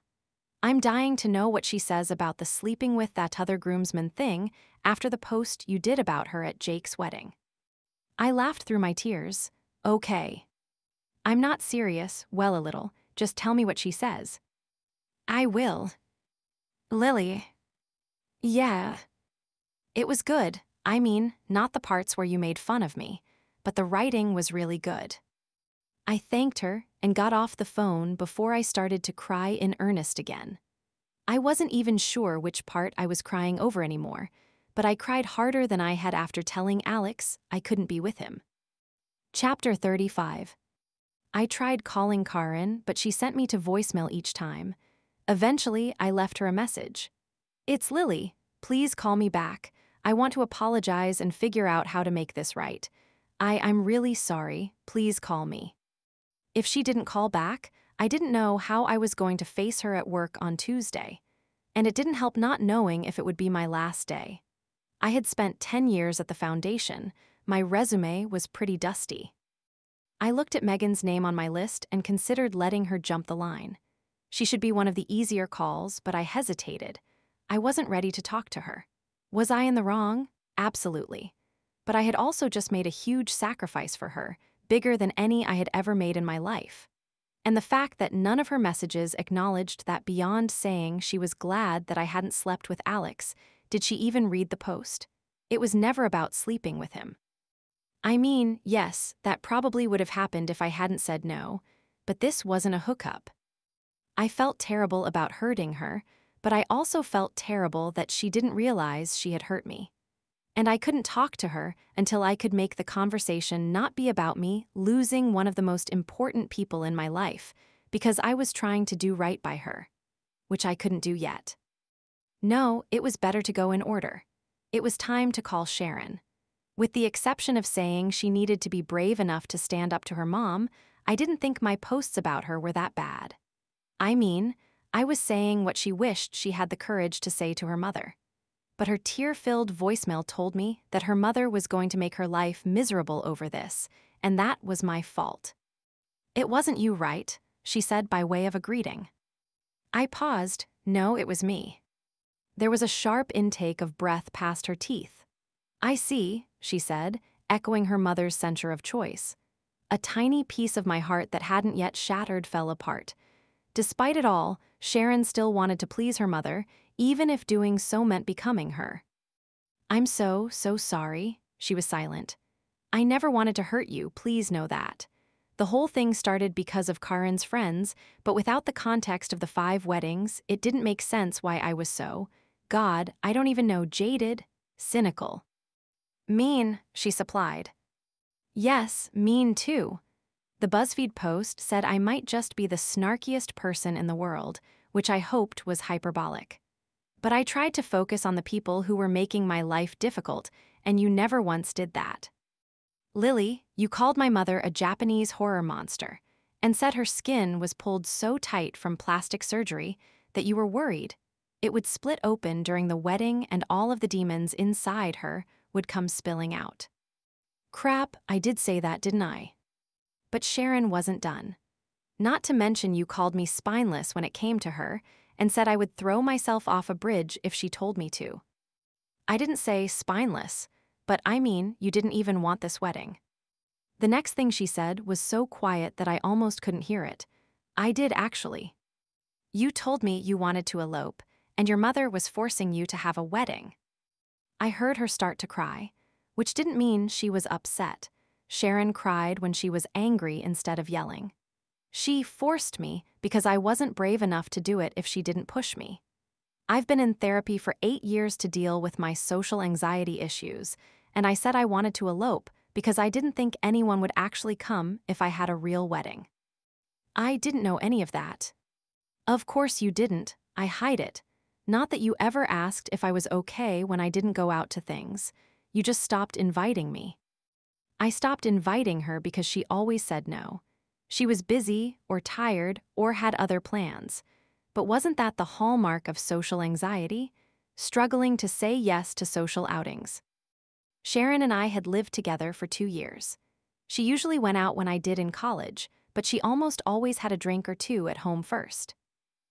I'm dying to know what she says about the sleeping with that other groomsman thing after the post you did about her at Jake's wedding. I laughed through my tears. Okay. I'm not serious, well, a little. Just tell me what she says. I will. Lily. Yeah. It was good. I mean, not the parts where you made fun of me, but the writing was really good. I thanked her and got off the phone before I started to cry in earnest again. I wasn't even sure which part I was crying over anymore, but I cried harder than I had after telling Alex I couldn't be with him. Chapter 35. I tried calling Karin, but she sent me to voicemail each time. Eventually, I left her a message. It's Lily. Please call me back. I want to apologize and figure out how to make this right. I'm really sorry. Please call me. If she didn't call back, I didn't know how I was going to face her at work on Tuesday. And it didn't help not knowing if it would be my last day. I had spent 10 years at the foundation. My resume was pretty dusty. I looked at Megan's name on my list and considered letting her jump the line. She should be one of the easier calls, but I hesitated. I wasn't ready to talk to her. Was I in the wrong? Absolutely. But I had also just made a huge sacrifice for her, bigger than any I had ever made in my life. And the fact that none of her messages acknowledged that beyond saying she was glad that I hadn't slept with Alex, did she even read the post? It was never about sleeping with him. I mean, yes, that probably would have happened if I hadn't said no, but this wasn't a hookup. I felt terrible about hurting her, but I also felt terrible that she didn't realize she had hurt me. And I couldn't talk to her until I could make the conversation not be about me losing one of the most important people in my life, because I was trying to do right by her, which I couldn't do yet. No, it was better to go in order. It was time to call Sharon. With the exception of saying she needed to be brave enough to stand up to her mom, I didn't think my posts about her were that bad. I mean, I was saying what she wished she had the courage to say to her mother. But her tear-filled voicemail told me that her mother was going to make her life miserable over this, and that was my fault. It wasn't you, right? She said by way of a greeting. I paused. No, it was me. There was a sharp intake of breath past her teeth. I see, she said, echoing her mother's censure of choice. A tiny piece of my heart that hadn't yet shattered fell apart. Despite it all, Sharon still wanted to please her mother, even if doing so meant becoming her. I'm so sorry, she was silent. I never wanted to hurt you, please know that. The whole thing started because of Karin's friends, but without the context of the 5 weddings, it didn't make sense why I was so, God, I don't even know, jaded, cynical. Mean, she supplied. Yes, mean too. The BuzzFeed post said I might just be the snarkiest person in the world, which I hoped was hyperbolic. But I tried to focus on the people who were making my life difficult, and you never once did that. Lily, you called my mother a Japanese horror monster and said her skin was pulled so tight from plastic surgery that you were worried it would split open during the wedding and all of the demons inside her would come spilling out. Crap, I did say that, didn't I? But Sharon wasn't done. Not to mention you called me spineless when it came to her and said I would throw myself off a bridge if she told me to. I didn't say spineless, but I mean you didn't even want this wedding. The next thing she said was so quiet that I almost couldn't hear it. I did actually. You told me you wanted to elope, and your mother was forcing you to have a wedding. I heard her start to cry, which didn't mean she was upset. Sharon cried when she was angry instead of yelling. She forced me because I wasn't brave enough to do it if she didn't push me. I've been in therapy for 8 years to deal with my social anxiety issues, and I said I wanted to elope because I didn't think anyone would actually come if I had a real wedding. I didn't know any of that. Of course you didn't, I hide it. Not that you ever asked if I was okay when I didn't go out to things. You just stopped inviting me. I stopped inviting her because she always said no. She was busy or tired or had other plans. But wasn't that the hallmark of social anxiety? Struggling to say yes to social outings. Sharon and I had lived together for 2 years. She usually went out when I did in college, but she almost always had a drink or two at home first.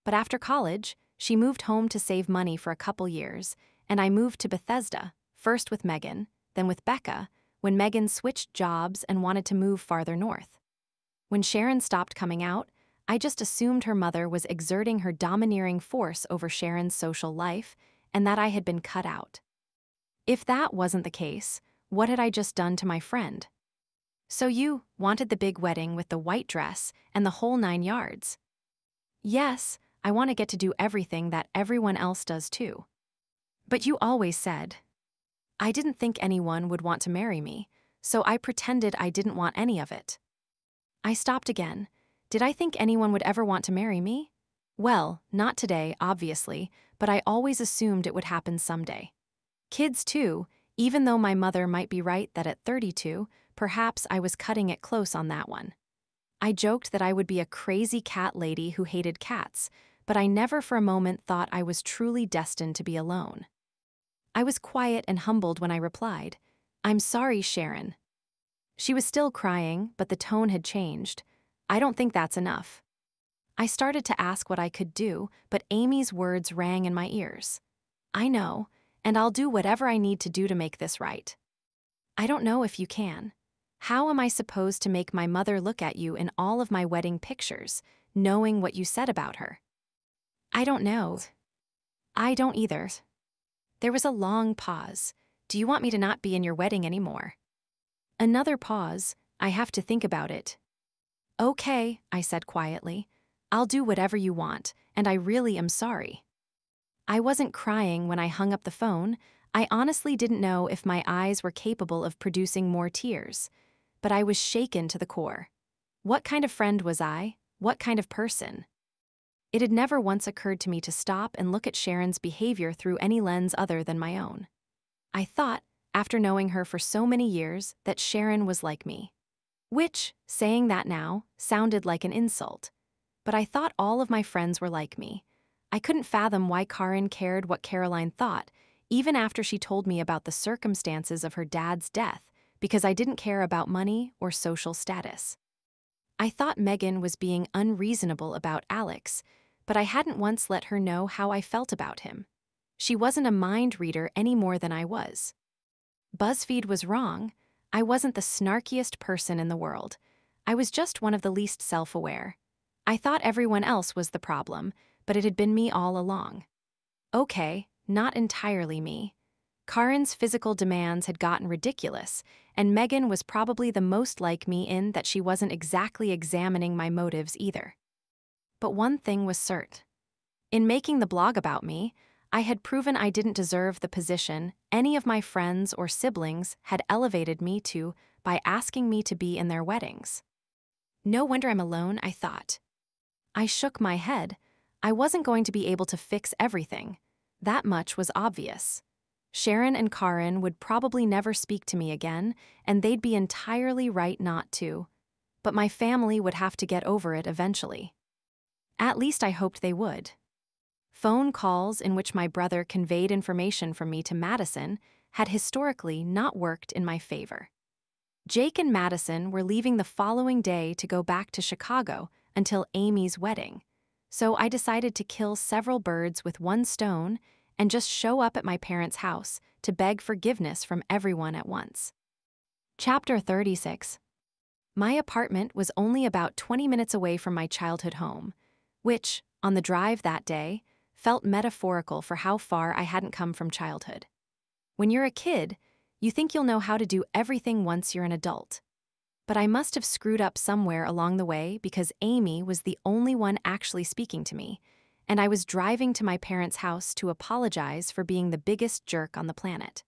But after college, she moved home to save money for a couple years, and I moved to Bethesda, first with Megan, then with Becca, when Megan switched jobs and wanted to move farther north. When Sharon stopped coming out, I just assumed her mother was exerting her domineering force over Sharon's social life and that I had been cut out. If that wasn't the case, what had I just done to my friend? So you wanted the big wedding with the white dress and the whole 9 yards. Yes, I want to get to do everything that everyone else does too. But you always said. I didn't think anyone would want to marry me, so I pretended I didn't want any of it. I stopped again. Did I think anyone would ever want to marry me? Well, not today, obviously, but I always assumed it would happen someday. Kids too, even though my mother might be right that at 32, perhaps I was cutting it close on that one. I joked that I would be a crazy cat lady who hated cats, but I never for a moment thought I was truly destined to be alone. I was quiet and humbled when I replied, "I'm sorry, Sharon." She was still crying, but the tone had changed. I don't think that's enough. I started to ask what I could do, but Amy's words rang in my ears. I know, and I'll do whatever I need to do to make this right. I don't know if you can. How am I supposed to make my mother look at you in all of my wedding pictures, knowing what you said about her? I don't know. I don't either. There was a long pause. Do you want me to not be in your wedding anymore? Another pause. I have to think about it. Okay, I said quietly. I'll do whatever you want, and I really am sorry. I wasn't crying when I hung up the phone. I honestly didn't know if my eyes were capable of producing more tears. But I was shaken to the core. What kind of friend was I? What kind of person? It had never once occurred to me to stop and look at Sharon's behavior through any lens other than my own. I thought, after knowing her for so many years, that Sharon was like me. Which, saying that now, sounded like an insult. But I thought all of my friends were like me. I couldn't fathom why Karen cared what Caroline thought, even after she told me about the circumstances of her dad's death, because I didn't care about money or social status. I thought Megan was being unreasonable about Alex, but I hadn't once let her know how I felt about him. She wasn't a mind reader any more than I was. BuzzFeed was wrong. I wasn't the snarkiest person in the world. I was just one of the least self-aware. I thought everyone else was the problem, but it had been me all along. Okay, not entirely me. Karen's physical demands had gotten ridiculous, and Megan was probably the most like me in that she wasn't exactly examining my motives either. But one thing was certain. In making the blog about me, I had proven I didn't deserve the position any of my friends or siblings had elevated me to by asking me to be in their weddings. No wonder I'm alone, I thought. I shook my head. I wasn't going to be able to fix everything. That much was obvious. Sharon and Karin would probably never speak to me again, and they'd be entirely right not to. But my family would have to get over it eventually. At least I hoped they would. Phone calls in which my brother conveyed information from me to Madison had historically not worked in my favor. Jake and Madison were leaving the following day to go back to Chicago until Amy's wedding, so I decided to kill several birds with one stone and just show up at my parents' house to beg forgiveness from everyone at once. Chapter 36. My apartment was only about 20 minutes away from my childhood home, which, on the drive that day, felt metaphorical for how far I hadn't come from childhood. When you're a kid, you think you'll know how to do everything once you're an adult. But I must have screwed up somewhere along the way because Amy was the only one actually speaking to me, and I was driving to my parents' house to apologize for being the biggest jerk on the planet.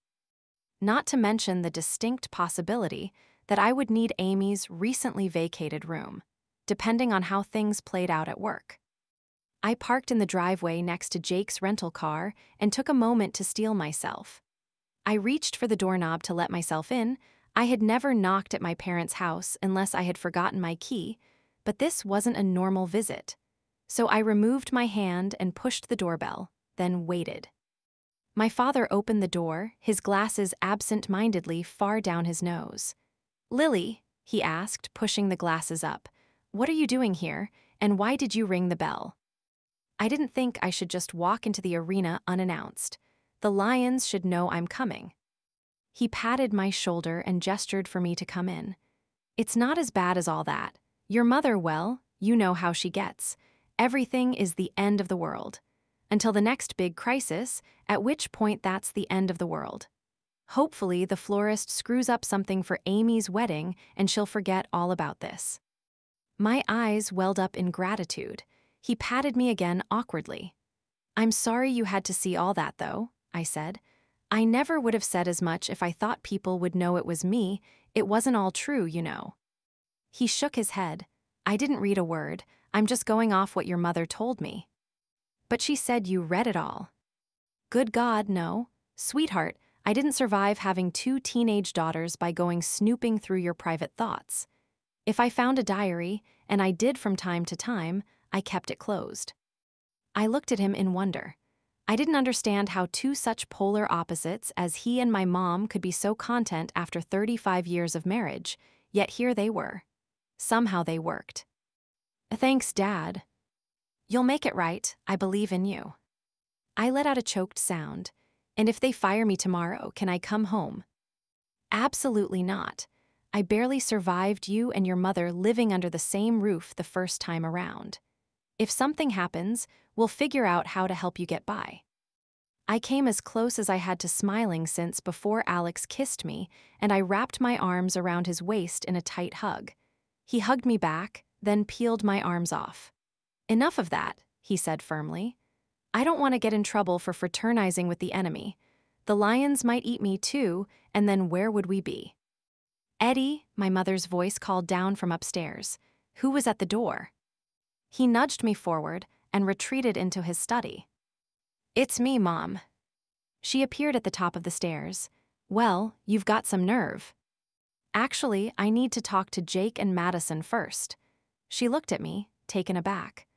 Not to mention the distinct possibility that I would need Amy's recently vacated room, depending on how things played out at work. I parked in the driveway next to Jake's rental car and took a moment to steel myself. I reached for the doorknob to let myself in. I had never knocked at my parents' house unless I had forgotten my key, but this wasn't a normal visit. So I removed my hand and pushed the doorbell, then waited. My father opened the door, his glasses absent-mindedly far down his nose. "Lily," he asked, pushing the glasses up, "what are you doing here, and why did you ring the bell?" I didn't think I should just walk into the arena unannounced. The Lions should know I'm coming. He patted my shoulder and gestured for me to come in. "It's not as bad as all that. Your mother, well, you know how she gets. Everything is the end of the world. Until the next big crisis, at which point that's the end of the world. Hopefully the florist screws up something for Amy's wedding and she'll forget all about this." My eyes welled up in gratitude. He patted me again awkwardly. "I'm sorry you had to see all that, though," I said. "I never would have said as much if I thought people would know it was me. It wasn't all true, you know." He shook his head. "I didn't read a word. I'm just going off what your mother told me." "But she said you read it all." "Good God, no. Sweetheart, I didn't survive having 2 teenage daughters by going snooping through your private thoughts. If I found a diary, and I did from time to time, I kept it closed." I looked at him in wonder. I didn't understand how 2 such polar opposites as he and my mom could be so content after 35 years of marriage, yet here they were. Somehow they worked. "Thanks, Dad." "You'll make it right. I believe in you." I let out a choked sound. "And if they fire me tomorrow, can I come home?" "Absolutely not. I barely survived you and your mother living under the same roof the first time around. If something happens, we'll figure out how to help you get by." I came as close as I had to smiling since before Alex kissed me, and I wrapped my arms around his waist in a tight hug. He hugged me back, then peeled my arms off. "Enough of that," he said firmly. "I don't want to get in trouble for fraternizing with the enemy. The Lions might eat me too, and then where would we be?" "Eddie," my mother's voice called down from upstairs. Who was at the door? He nudged me forward and retreated into his study. "It's me, Mom." She appeared at the top of the stairs. "Well, you've got some nerve." "Actually, I need to talk to Jake and Madison first." She looked at me, taken aback.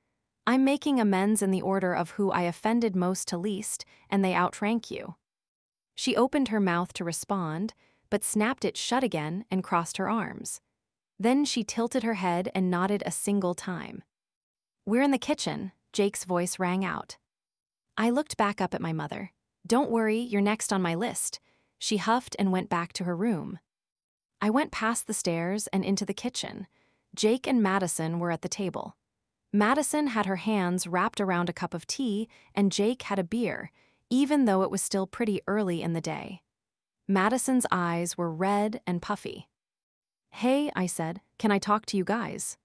"I'm making amends in the order of who I offended most to least, and they outrank you." She opened her mouth to respond, but snapped it shut again and crossed her arms. Then she tilted her head and nodded a single time. "We're in the kitchen," Jake's voice rang out. I looked back up at my mother. "Don't worry, you're next on my list." She huffed and went back to her room. I went past the stairs and into the kitchen. Jake and Madison were at the table. Madison had her hands wrapped around a cup of tea, and Jake had a beer, even though it was still pretty early in the day. Madison's eyes were red and puffy. "Hey," I said, "can I talk to you guys?"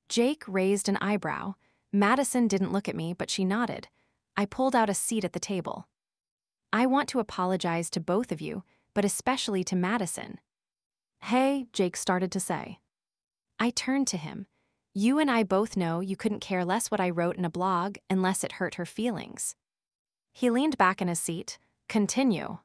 Jake raised an eyebrow. Madison didn't look at me, but she nodded. I pulled out a seat at the table. "I want to apologize to both of you, but especially to Madison." Hey, Jake started to say. I turned to him. You and I both know you couldn't care less what I wrote in a blog unless it hurt her feelings. He leaned back in his seat. Continue.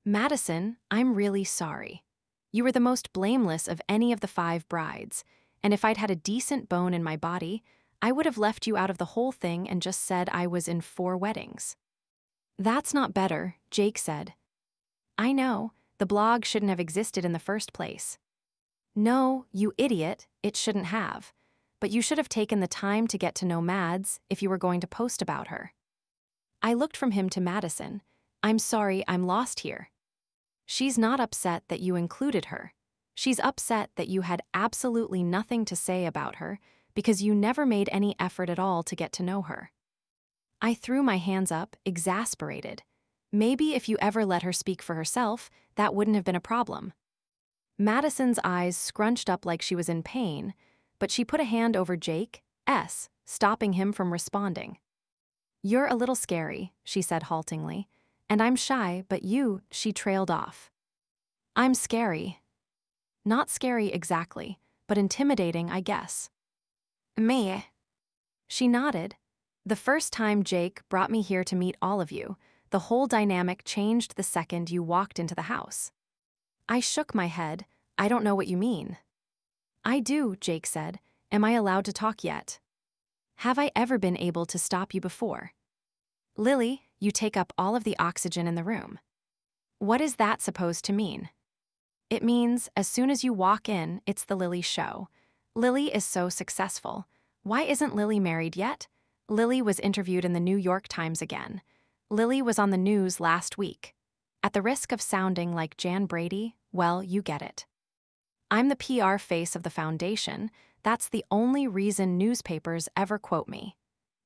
Madison, I'm really sorry. You were the most blameless of any of the 5 brides, and if I'd had a decent bone in my body, I would have left you out of the whole thing and just said I was in 4 weddings. That's not better, Jake said. I know, the blog shouldn't have existed in the first place. No, you idiot, it shouldn't have. But you should have taken the time to get to know Mads if you were going to post about her. I looked from him to Madison. I'm sorry, I'm lost here. She's not upset that you included her. She's upset that you had absolutely nothing to say about her because you never made any effort at all to get to know her. I threw my hands up, exasperated. Maybe if you ever let her speak for herself, that wouldn't have been a problem. Madison's eyes scrunched up like she was in pain, but she put a hand over Jake's, stopping him from responding. You're a little scary, she said haltingly, and I'm shy, but she trailed off. I'm scary. Not scary exactly, but intimidating, I guess. Me. She nodded. The first time Jake brought me here to meet all of you, the whole dynamic changed the second you walked into the house. I shook my head. I don't know what you mean. I do, Jake said. Am I allowed to talk yet? Have I ever been able to stop you before? Lily, you take up all of the oxygen in the room. What is that supposed to mean? It means as soon as you walk in, it's the Lily show. Lily is so successful. Why isn't Lily married yet? Lily was interviewed in the New York Times again. Lily was on the news last week. At the risk of sounding like Jan Brady, well, you get it. I'm the PR face of the foundation. That's the only reason newspapers ever quote me.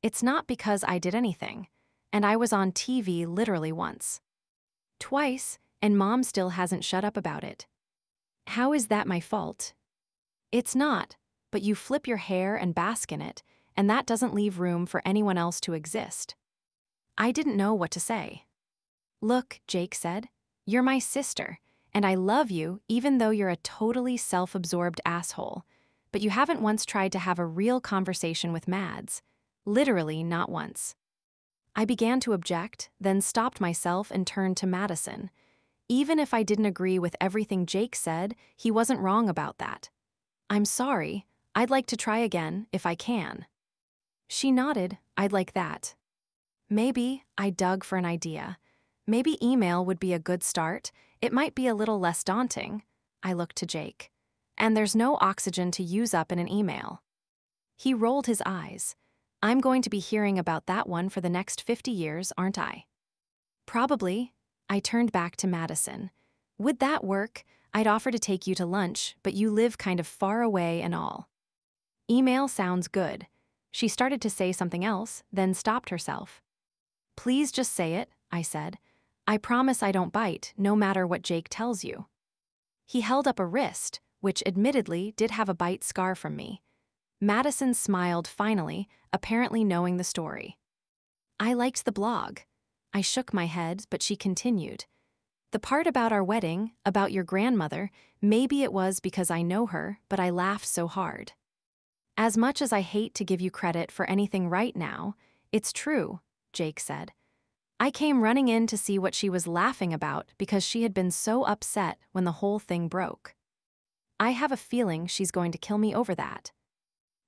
It's not because I did anything. And I was on TV literally once. Twice, and Mom still hasn't shut up about it. How is that my fault? It's not, but you flip your hair and bask in it, and that doesn't leave room for anyone else to exist. I didn't know what to say. Look, Jake said, you're my sister, and I love you even though you're a totally self-absorbed asshole, but you haven't once tried to have a real conversation with Mads. Literally not once. I began to object, then stopped myself and turned to Madison. Even if I didn't agree with everything Jake said, he wasn't wrong about that. I'm sorry, I'd like to try again, if I can. She nodded, I'd like that. Maybe, I dug for an idea. Maybe email would be a good start. It might be a little less daunting. I looked to Jake. And there's no oxygen to use up in an email. He rolled his eyes. I'm going to be hearing about that one for the next 50 years, aren't I? Probably. I turned back to Madison. Would that work? I'd offer to take you to lunch, but you live kind of far away and all. Email sounds good. She started to say something else, then stopped herself. Please just say it, I said. I promise I don't bite, no matter what Jake tells you. He held up a wrist, which admittedly did have a bite scar from me. Madison smiled finally, apparently knowing the story. I liked the blog. I shook my head, but she continued. The part about our wedding, about your grandmother, maybe it was because I know her, but I laughed so hard. As much as I hate to give you credit for anything right now, it's true, Jake said. I came running in to see what she was laughing about because she had been so upset when the whole thing broke. I have a feeling she's going to kill me over that.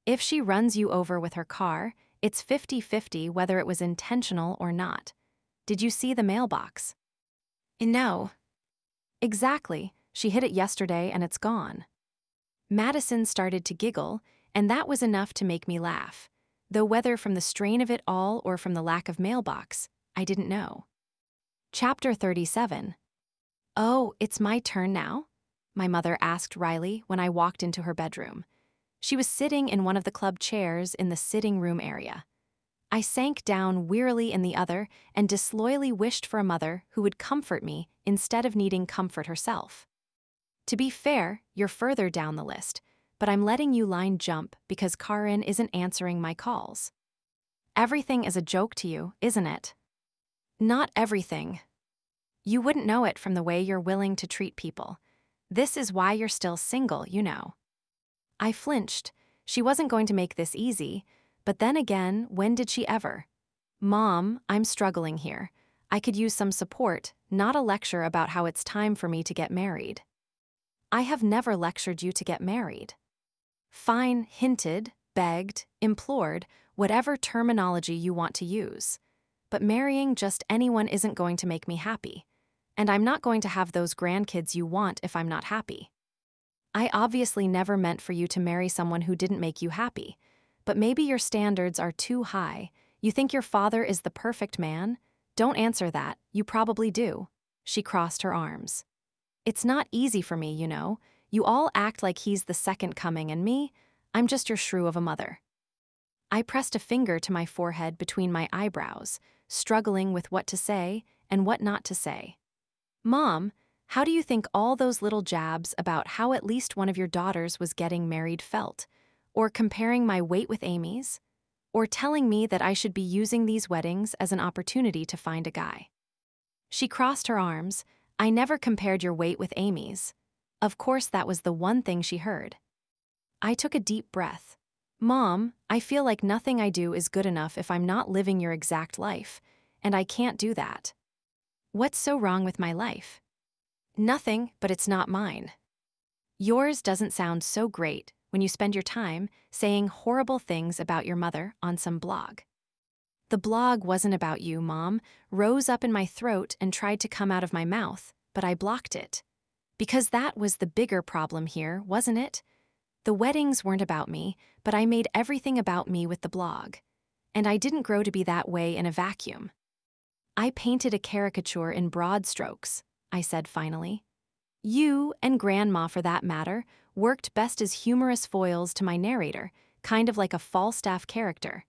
If she runs you over with her car, it's 50-50 whether it was intentional or not. Did you see the mailbox? No. Exactly. She hit it yesterday and it's gone. Madison started to giggle, and that was enough to make me laugh, though whether from the strain of it all or from the lack of mailbox, I didn't know. Chapter 37. Oh, it's my turn now? My mother asked Riley when I walked into her bedroom. She was sitting in one of the club chairs in the sitting room area. I sank down wearily in the other and disloyally wished for a mother who would comfort me instead of needing comfort herself. To be fair, you're further down the list, but I'm letting you line jump because Karin isn't answering my calls. Everything is a joke to you, isn't it? Not everything. You wouldn't know it from the way you're willing to treat people. This is why you're still single, you know. I flinched. She wasn't going to make this easy, but then again, when did she ever? Mom, I'm struggling here. I could use some support, not a lecture about how it's time for me to get married. I have never lectured you to get married. Fine, hinted, begged, implored, whatever terminology you want to use. But marrying just anyone isn't going to make me happy. And I'm not going to have those grandkids you want if I'm not happy. I obviously never meant for you to marry someone who didn't make you happy. But maybe your standards are too high. You think your father is the perfect man? Don't answer that, you probably do. She crossed her arms. It's not easy for me, you know. You all act like he's the second coming, and me, I'm just your shrew of a mother. I pressed a finger to my forehead between my eyebrows, struggling with what to say and what not to say. Mom, how do you think all those little jabs about how at least one of your daughters was getting married felt? Or comparing my weight with Amy's? Or telling me that I should be using these weddings as an opportunity to find a guy? She crossed her arms. I never compared your weight with Amy's. Of course, that was the one thing she heard. I took a deep breath. Mom, I feel like nothing I do is good enough if I'm not living your exact life, and I can't do that. What's so wrong with my life? Nothing, but it's not mine. Yours doesn't sound so great when you spend your time saying horrible things about your mother on some blog. The blog wasn't about you, Mom, rose up in my throat and tried to come out of my mouth, but I blocked it. Because that was the bigger problem here, wasn't it? The weddings weren't about me, but I made everything about me with the blog. And I didn't grow to be that way in a vacuum. I painted a caricature in broad strokes, I said finally. You, and Grandma for that matter, worked best as humorous foils to my narrator, kind of like a Falstaff character.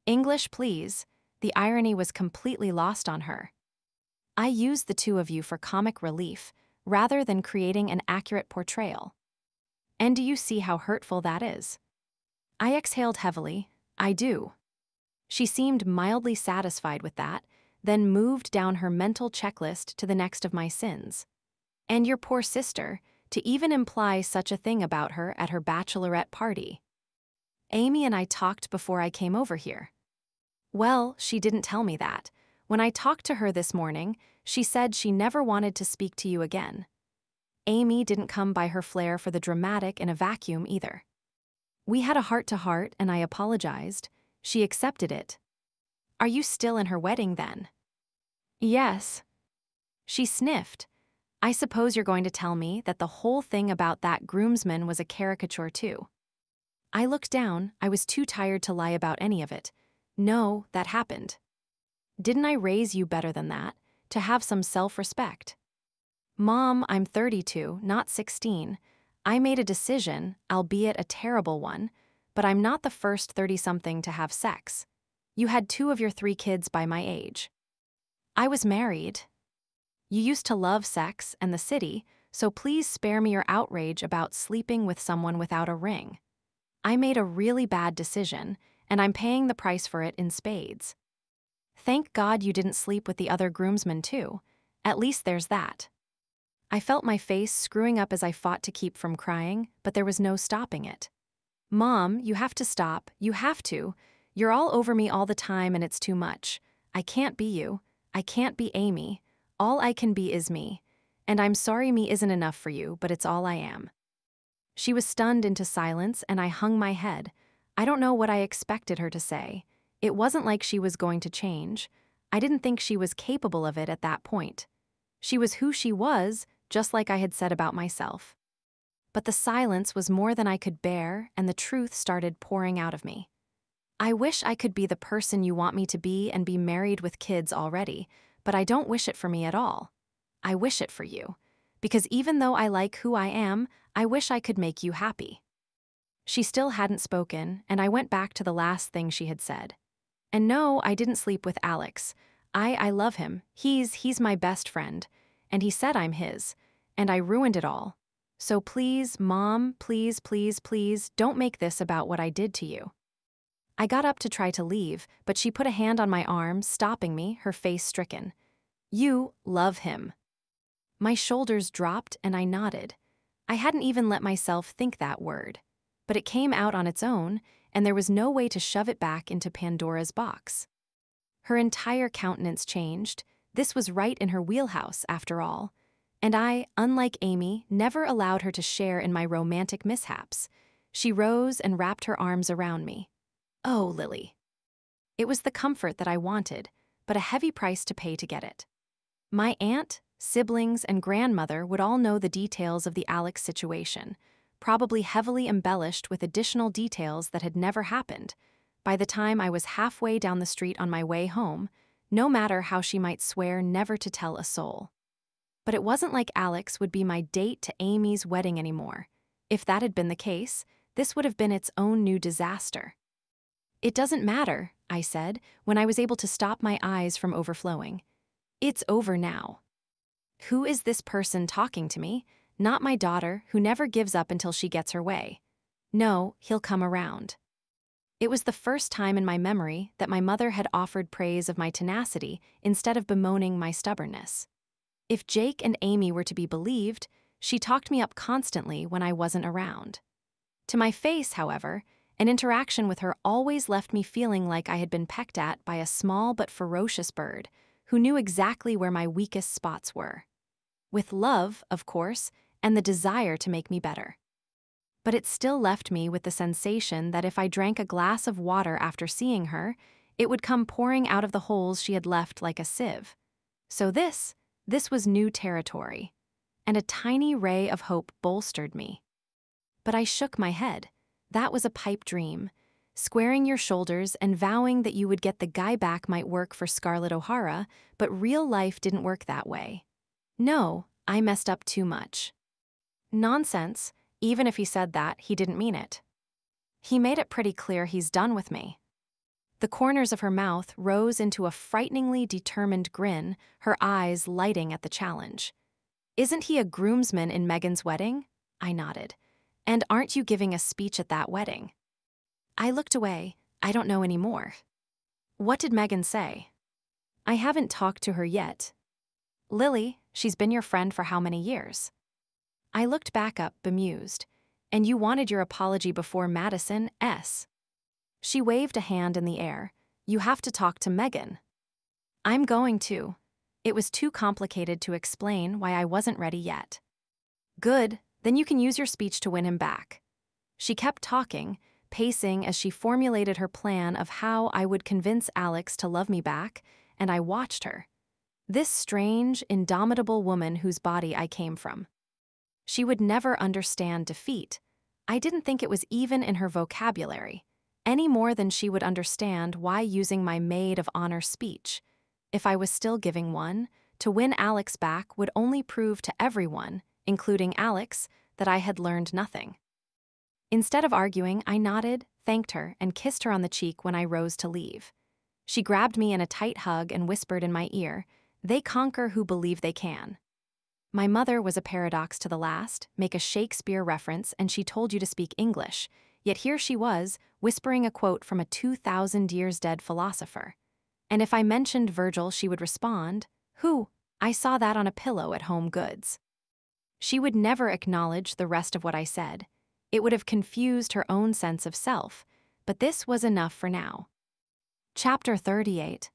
English, please. The irony was completely lost on her. I used the two of you for comic relief, rather than creating an accurate portrayal. And do you see how hurtful that is? I exhaled heavily. I do. She seemed mildly satisfied with that, then moved down her mental checklist to the next of my sins. And your poor sister, to even imply such a thing about her at her bachelorette party. Amy and I talked before I came over here. Well, she didn't tell me that. When I talked to her this morning, she said she never wanted to speak to you again. Amy didn't come by her flair for the dramatic in a vacuum either. We had a heart-to-heart and I apologized. She accepted it. Are you still in her wedding then? Yes. She sniffed. I suppose you're going to tell me that the whole thing about that groomsman was a caricature too. I looked down. I was too tired to lie about any of it. No, that happened. Didn't I raise you better than that, to have some self-respect? Mom, I'm 32, not 16. I made a decision, albeit a terrible one, but I'm not the first 30-something to have sex. You had 2 of your 3 kids by my age. I was married. You used to love sex and the city, so please spare me your outrage about sleeping with someone without a ring. I made a really bad decision, and I'm paying the price for it in spades. Thank God you didn't sleep with the other groomsmen too. At least there's that. I felt my face screwing up as I fought to keep from crying, but there was no stopping it. Mom, you have to stop. You have to. You're all over me all the time and it's too much. I can't be you. I can't be Amy. All I can be is me. And I'm sorry me isn't enough for you, but it's all I am. She was stunned into silence and I hung my head. I don't know what I expected her to say. It wasn't like she was going to change. I didn't think she was capable of it at that point. She was who she was, just like I had said about myself. But the silence was more than I could bear, and the truth started pouring out of me. I wish I could be the person you want me to be and be married with kids already, but I don't wish it for me at all. I wish it for you. Because even though I like who I am, I wish I could make you happy. She still hadn't spoken, and I went back to the last thing she had said. And no, I didn't sleep with Alex. I love him. He's my best friend. And he said I'm his. And I ruined it all. So please, Mom, please, please, please, don't make this about what I did to you. I got up to try to leave, but she put a hand on my arm, stopping me, her face stricken. You love him. My shoulders dropped and I nodded. I hadn't even let myself think that word. But it came out on its own, and there was no way to shove it back into Pandora's box. Her entire countenance changed. This was right in her wheelhouse, after all. And I, unlike Amy, never allowed her to share in my romantic mishaps. She rose and wrapped her arms around me. Oh, Lily. It was the comfort that I wanted, but a heavy price to pay to get it. My aunt, siblings, and grandmother would all know the details of the Alex situation, probably heavily embellished with additional details that had never happened. By the time I was halfway down the street on my way home, no matter how she might swear never to tell a soul. But it wasn't like Alex would be my date to Amy's wedding anymore. If that had been the case, this would have been its own new disaster. It doesn't matter, I said, when I was able to stop my eyes from overflowing. It's over now. Who is this person talking to me? Not my daughter, who never gives up until she gets her way. No, he'll come around. It was the first time in my memory that my mother had offered praise of my tenacity instead of bemoaning my stubbornness. If Jake and Amy were to be believed, she talked me up constantly when I wasn't around. To my face, however, an interaction with her always left me feeling like I had been pecked at by a small but ferocious bird who knew exactly where my weakest spots were. With love, of course, and the desire to make me better. But it still left me with the sensation that if I drank a glass of water after seeing her, it would come pouring out of the holes she had left like a sieve. So this was new territory, and a tiny ray of hope bolstered me. But I shook my head. That was a pipe dream. Squaring your shoulders and vowing that you would get the guy back might work for Scarlett O'Hara, but real life didn't work that way. No, I messed up too much. Nonsense. Even if he said that, he didn't mean it. He made it pretty clear he's done with me. The corners of her mouth rose into a frighteningly determined grin, her eyes lighting at the challenge. Isn't he a groomsman in Megan's wedding? I nodded. And aren't you giving a speech at that wedding? I looked away. I don't know anymore. What did Megan say? I haven't talked to her yet. Lily, she's been your friend for how many years? I looked back up, bemused. And you wanted your apology before Madison, S. She waved a hand in the air. You have to talk to Megan. I'm going to. It was too complicated to explain why I wasn't ready yet. Good, then you can use your speech to win him back. She kept talking, pacing as she formulated her plan of how I would convince Alex to love me back, and I watched her. This strange, indomitable woman whose body I came from. She would never understand defeat. I didn't think it was even in her vocabulary, any more than she would understand why using my maid of honor speech, if I was still giving one, to win Alex back would only prove to everyone, including Alex, that I had learned nothing. Instead of arguing, I nodded, thanked her, and kissed her on the cheek when I rose to leave. She grabbed me in a tight hug and whispered in my ear, "They conquer who believe they can." My mother was a paradox to the last, make a Shakespeare reference, and she told you to speak English, yet here she was, whispering a quote from a 2,000 years dead philosopher. And if I mentioned Virgil, she would respond, "Who? I saw that on a pillow at Home Goods." She would never acknowledge the rest of what I said. It would have confused her own sense of self, but this was enough for now. Chapter 38.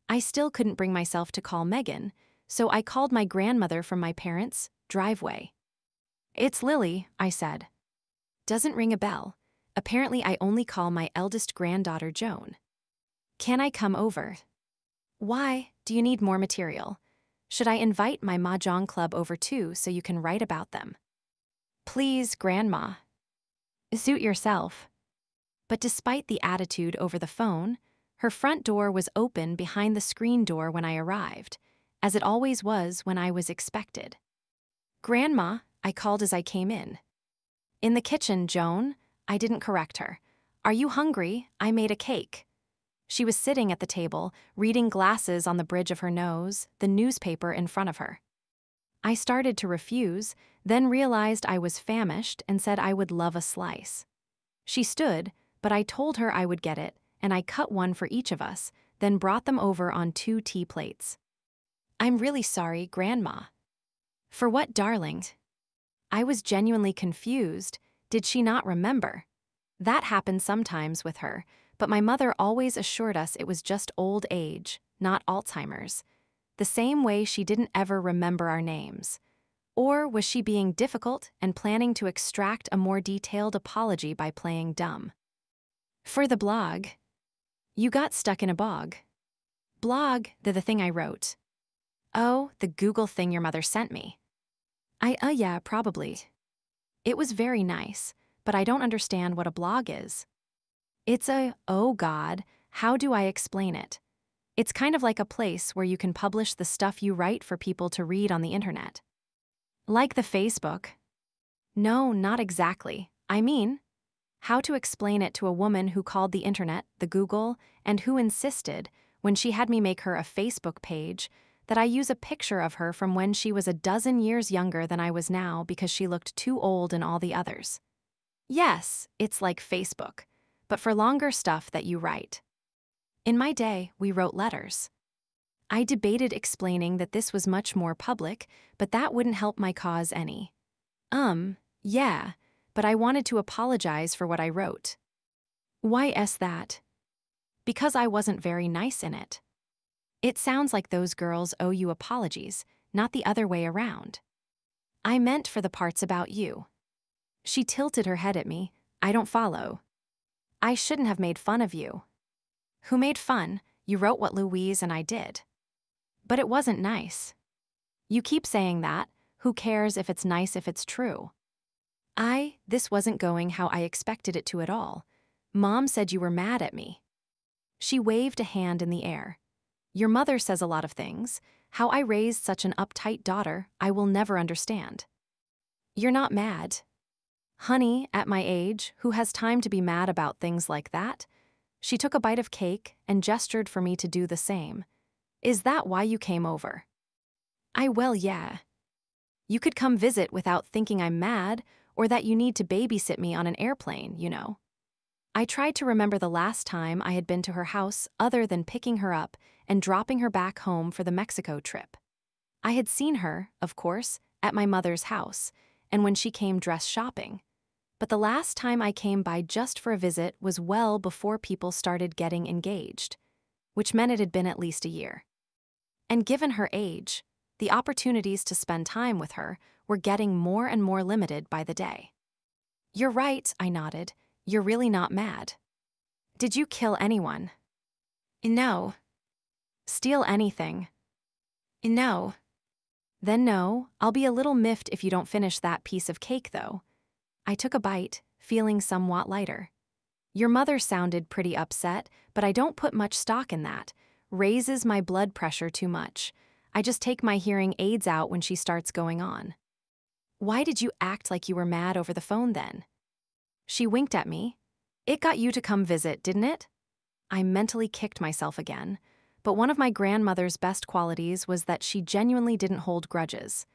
I still couldn't bring myself to call Megan, so I called my grandmother from my parents' driveway. "It's Lily," I said. Doesn't ring a bell. Apparently I only call my eldest granddaughter Joan. Can I come over? Why? Do you need more material? Should I invite my Mahjong club over too so you can write about them? Please, Grandma. Suit yourself. But despite the attitude over the phone, her front door was open behind the screen door when I arrived, as it always was when I was expected. "Grandma," I called as I came in. "In the kitchen, Joan." I didn't correct her. "Are you hungry? I made a cake." She was sitting at the table, reading glasses on the bridge of her nose, the newspaper in front of her. I started to refuse, then realized I was famished and said I would love a slice. She stood, but I told her I would get it, and I cut one for each of us, then brought them over on 2 tea plates. "I'm really sorry, Grandma." For what, darling? I was genuinely confused. Did she not remember? That happened sometimes with her, but my mother always assured us it was just old age, not Alzheimer's. The same way she didn't ever remember our names. Or was she being difficult and planning to extract a more detailed apology by playing dumb? For the blog. You got stuck in a bog. Blog, the thing I wrote. Oh, the Google thing your mother sent me. Yeah, probably. It was very nice, but I don't understand what a blog is. Oh God, how do I explain it? It's kind of like a place where you can publish the stuff you write for people to read on the internet. Like the Facebook. No, not exactly. I mean, how to explain it to a woman who called the internet the Google and who insisted, when she had me make her a Facebook page, that I use a picture of her from when she was a dozen years younger than I was now because she looked too old in all the others. Yes, it's like Facebook, but for longer stuff that you write. In my day, we wrote letters. I debated explaining that this was much more public, but that wouldn't help my cause any. Yeah, but I wanted to apologize for what I wrote. Why that? Because I wasn't very nice in it. It sounds like those girls owe you apologies, not the other way around. I meant for the parts about you. She tilted her head at me. I don't follow. I shouldn't have made fun of you. Who made fun? You wrote what Louise and I did. But it wasn't nice. You keep saying that. Who cares if it's nice if it's true? This wasn't going how I expected it to at all. Mom said you were mad at me. She waved a hand in the air. Your mother says a lot of things. How I raised such an uptight daughter, I will never understand. You're not mad. Honey, at my age, who has time to be mad about things like that? She took a bite of cake and gestured for me to do the same. Is that why you came over? Well, yeah. You could come visit without thinking I'm mad or that you need to babysit me on an airplane, you know. I tried to remember the last time I had been to her house other than picking her up and dropping her back home for the Mexico trip. I had seen her, of course, at my mother's house and when she came dress shopping. But the last time I came by just for a visit was well before people started getting engaged, which meant it had been at least a year. And given her age, the opportunities to spend time with her were getting more and more limited by the day. You're right, I nodded. You're really not mad. Did you kill anyone? No. Steal anything? No. Then no, I'll be a little miffed if you don't finish that piece of cake, though. I took a bite, feeling somewhat lighter. Your mother sounded pretty upset, but I don't put much stock in that. Raises my blood pressure too much. I just take my hearing aids out when she starts going on. Why did you act like you were mad over the phone then? She winked at me. It got you to come visit, didn't it? I mentally kicked myself again, but one of my grandmother's best qualities was that she genuinely didn't hold grudges.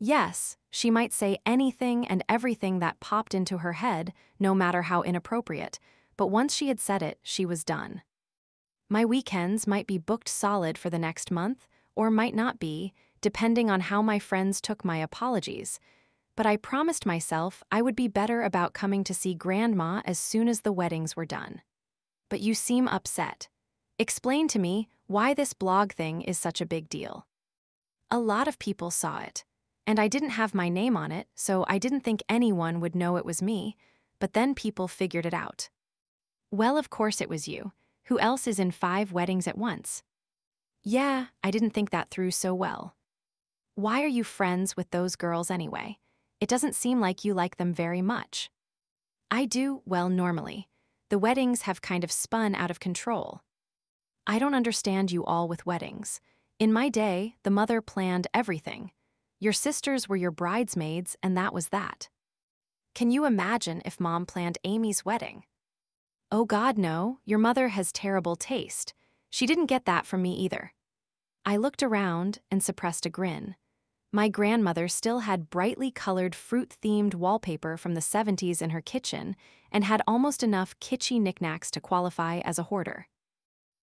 Yes, she might say anything and everything that popped into her head, no matter how inappropriate, but once she had said it, she was done. My weekends might be booked solid for the next month, or might not be, depending on how my friends took my apologies, but I promised myself I would be better about coming to see Grandma as soon as the weddings were done. But you seem upset. Explain to me why this blog thing is such a big deal. A lot of people saw it, and I didn't have my name on it, so I didn't think anyone would know it was me, but then people figured it out. Well, of course it was you. Who else is in 5 weddings at once? Yeah, I didn't think that through so well. Why are you friends with those girls anyway? It doesn't seem like you like them very much. I do, well, normally. The weddings have kind of spun out of control. I don't understand you all with weddings. In my day, the mother planned everything. Your sisters were your bridesmaids, and that was that. Can you imagine if Mom planned Amy's wedding? Oh God, no, your mother has terrible taste. She didn't get that from me either. I looked around and suppressed a grin. My grandmother still had brightly colored fruit-themed wallpaper from the 70s in her kitchen and had almost enough kitschy knickknacks to qualify as a hoarder.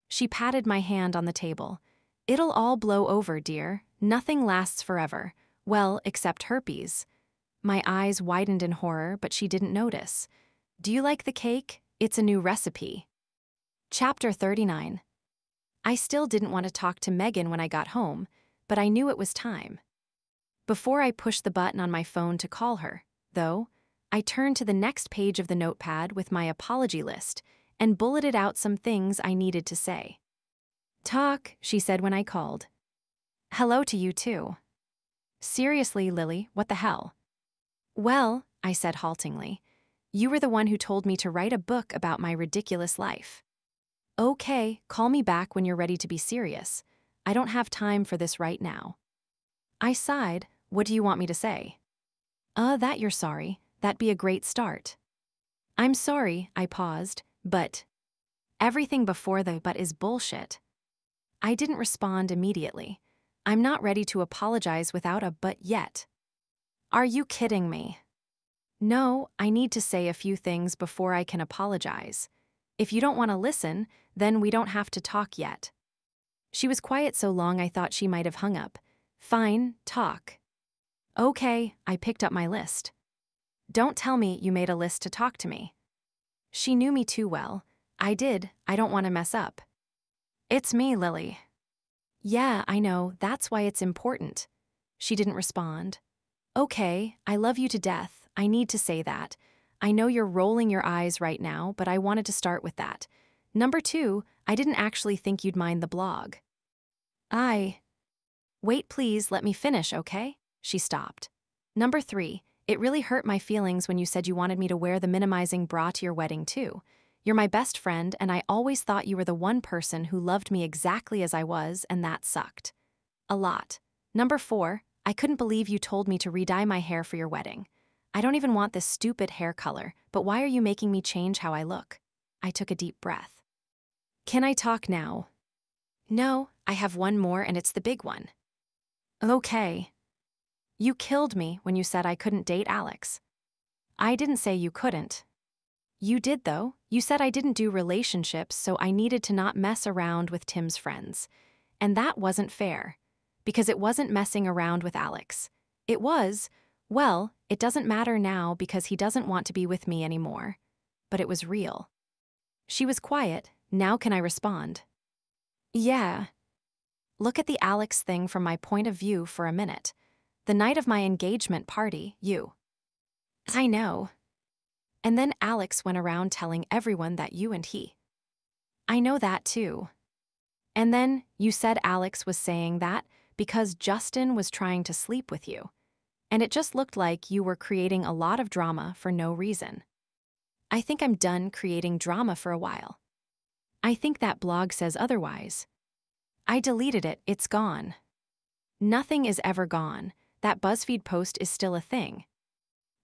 She patted my hand on the table. It'll all blow over, dear. Nothing lasts forever. Well, except herpes. My eyes widened in horror, but she didn't notice. Do you like the cake? It's a new recipe. Chapter 39. I still didn't want to talk to Megan when I got home, but I knew it was time. Before I pushed the button on my phone to call her, though, I turned to the next page of the notepad with my apology list and bulleted out some things I needed to say. Talk, she said when I called. Hello to you too. Seriously, Lily, what the hell? Well, I said haltingly, you were the one who told me to write a book about my ridiculous life. Okay, call me back when you're ready to be serious. I don't have time for this right now. I sighed. What do you want me to say? That you're sorry. That'd be a great start. I'm sorry, I paused, but... Everything before the but is bullshit. I didn't respond immediately. I'm not ready to apologize without a but yet. Are you kidding me? No, I need to say a few things before I can apologize. If you don't want to listen, then we don't have to talk yet. She was quiet so long I thought she might have hung up. Fine, talk. Okay, I picked up my list. Don't tell me you made a list to talk to me. She knew me too well. I did, I don't want to mess up. It's me, Lily. Yeah, I know, that's why it's important. She didn't respond. Okay, I love you to death, I need to say that. I know you're rolling your eyes right now, but I wanted to start with that. Number 2, I didn't actually think you'd mind the blog. Wait, please, let me finish, okay? She stopped. Number 3, it really hurt my feelings when you said you wanted me to wear the minimizing bra to your wedding too. You're my best friend, and I always thought you were the one person who loved me exactly as I was, and that sucked. A lot. Number 4, I couldn't believe you told me to re-dye my hair for your wedding. I don't even want this stupid hair color, but why are you making me change how I look? I took a deep breath. Can I talk now? No, I have one more and it's the big one. Okay. You killed me when you said I couldn't date Alex. I didn't say you couldn't. You did though. You said I didn't do relationships, so I needed to not mess around with Tim's friends. And that wasn't fair. Because it wasn't messing around with Alex. It was, well, it doesn't matter now because he doesn't want to be with me anymore. But it was real. She was quiet. Now can I respond? Yeah. Look at the Alex thing from my point of view for a minute. The night of my engagement party, you. I know. And then Alex went around telling everyone that you and he. I know that too. And then you said Alex was saying that because Justin was trying to sleep with you. And it just looked like you were creating a lot of drama for no reason. I think I'm done creating drama for a while. I think that blog says otherwise. I deleted it, it's gone. Nothing is ever gone. That BuzzFeed post is still a thing.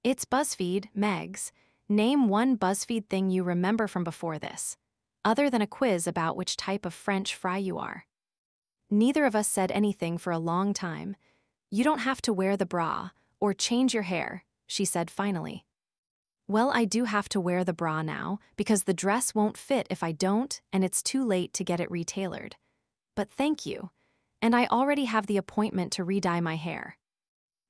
It's BuzzFeed, Megs. Name one BuzzFeed thing you remember from before this, other than a quiz about which type of French fry you are. Neither of us said anything for a long time. You don't have to wear the bra or change your hair, she said finally. Well, I do have to wear the bra now because the dress won't fit if I don't, and it's too late to get it retailored. But thank you. And I already have the appointment to re-dye my hair.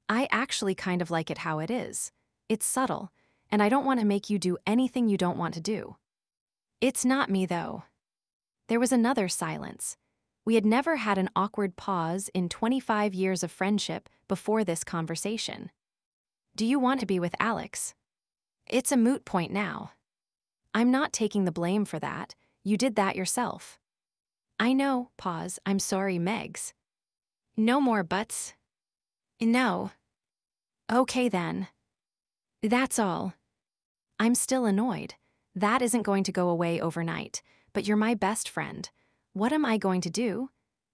I actually kind of like it how it is. It's subtle, and I don't want to make you do anything you don't want to do. It's not me, though. There was another silence. We had never had an awkward pause in 25 years of friendship before this conversation. Do you want to be with Alex? It's a moot point now. I'm not taking the blame for that. You did that yourself. I know, pause, I'm sorry, Megs. No more buts. No. Okay then. That's all. I'm still annoyed. That isn't going to go away overnight, but you're my best friend. What am I going to do?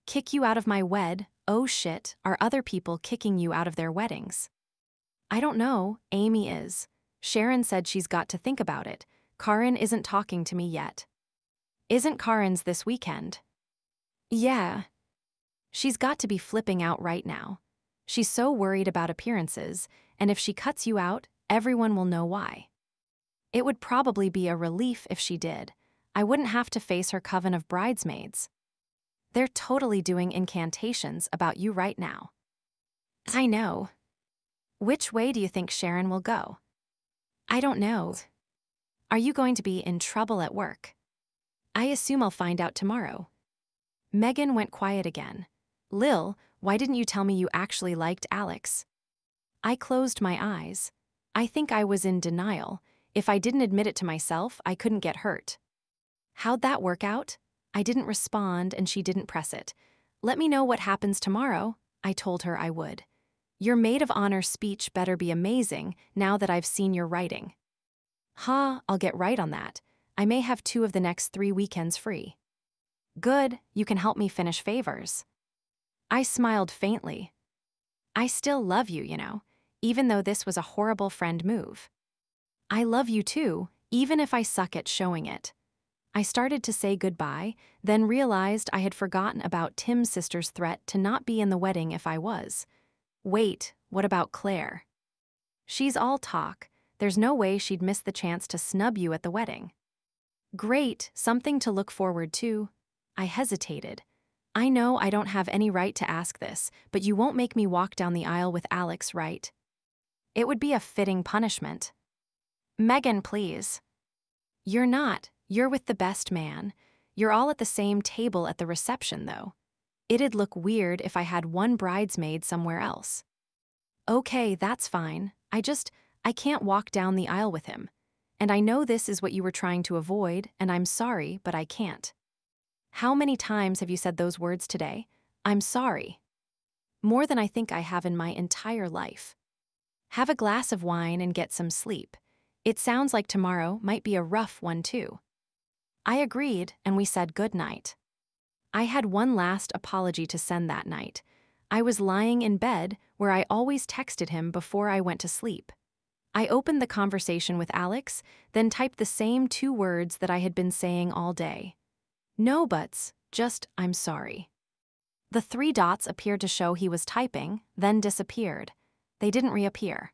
Kick you out of my wed? Oh shit, are other people kicking you out of their weddings? I don't know, Amy is. Sharon said she's got to think about it. Karin isn't talking to me yet. Isn't Karin's this weekend? Yeah. She's got to be flipping out right now. She's so worried about appearances, and if she cuts you out, everyone will know why. It would probably be a relief if she did. I wouldn't have to face her coven of bridesmaids. They're totally doing incantations about you right now. I know. Which way do you think Sharon will go? I don't know. Are you going to be in trouble at work? I assume I'll find out tomorrow. Megan went quiet again. Lil, why didn't you tell me you actually liked Alex? I closed my eyes. I think I was in denial. If I didn't admit it to myself, I couldn't get hurt. How'd that work out? I didn't respond and she didn't press it. Let me know what happens tomorrow, I told her I would. Your maid of honor speech better be amazing now that I've seen your writing. I'll get right on that. I may have 2 of the next 3 weekends free. Good, you can help me finish favors. I smiled faintly. I still love you, even though this was a horrible friend move. I love you too, even if I suck at showing it. I started to say goodbye, then realized I had forgotten about Tim's sister's threat to not be in the wedding if I was. Wait, what about Claire? She's all talk. There's no way she'd miss the chance to snub you at the wedding. Great, something to look forward to. I hesitated. I know I don't have any right to ask this, but you won't make me walk down the aisle with Alex, right? It would be a fitting punishment. Megan, please. You're not. You're with the best man. You're all at the same table at the reception, though. It'd look weird if I had one bridesmaid somewhere else. Okay, that's fine. I can't walk down the aisle with him. And I know this is what you were trying to avoid, and I'm sorry, but I can't. How many times have you said those words today? I'm sorry. More than I think I have in my entire life. Have a glass of wine and get some sleep. It sounds like tomorrow might be a rough one too. I agreed, and we said good night. I had one last apology to send that night. I was lying in bed where I always texted him before I went to sleep. I opened the conversation with Alex, then typed the same 2 words that I had been saying all day. No buts, just I'm sorry. The 3 dots appeared to show he was typing, then disappeared. They didn't reappear.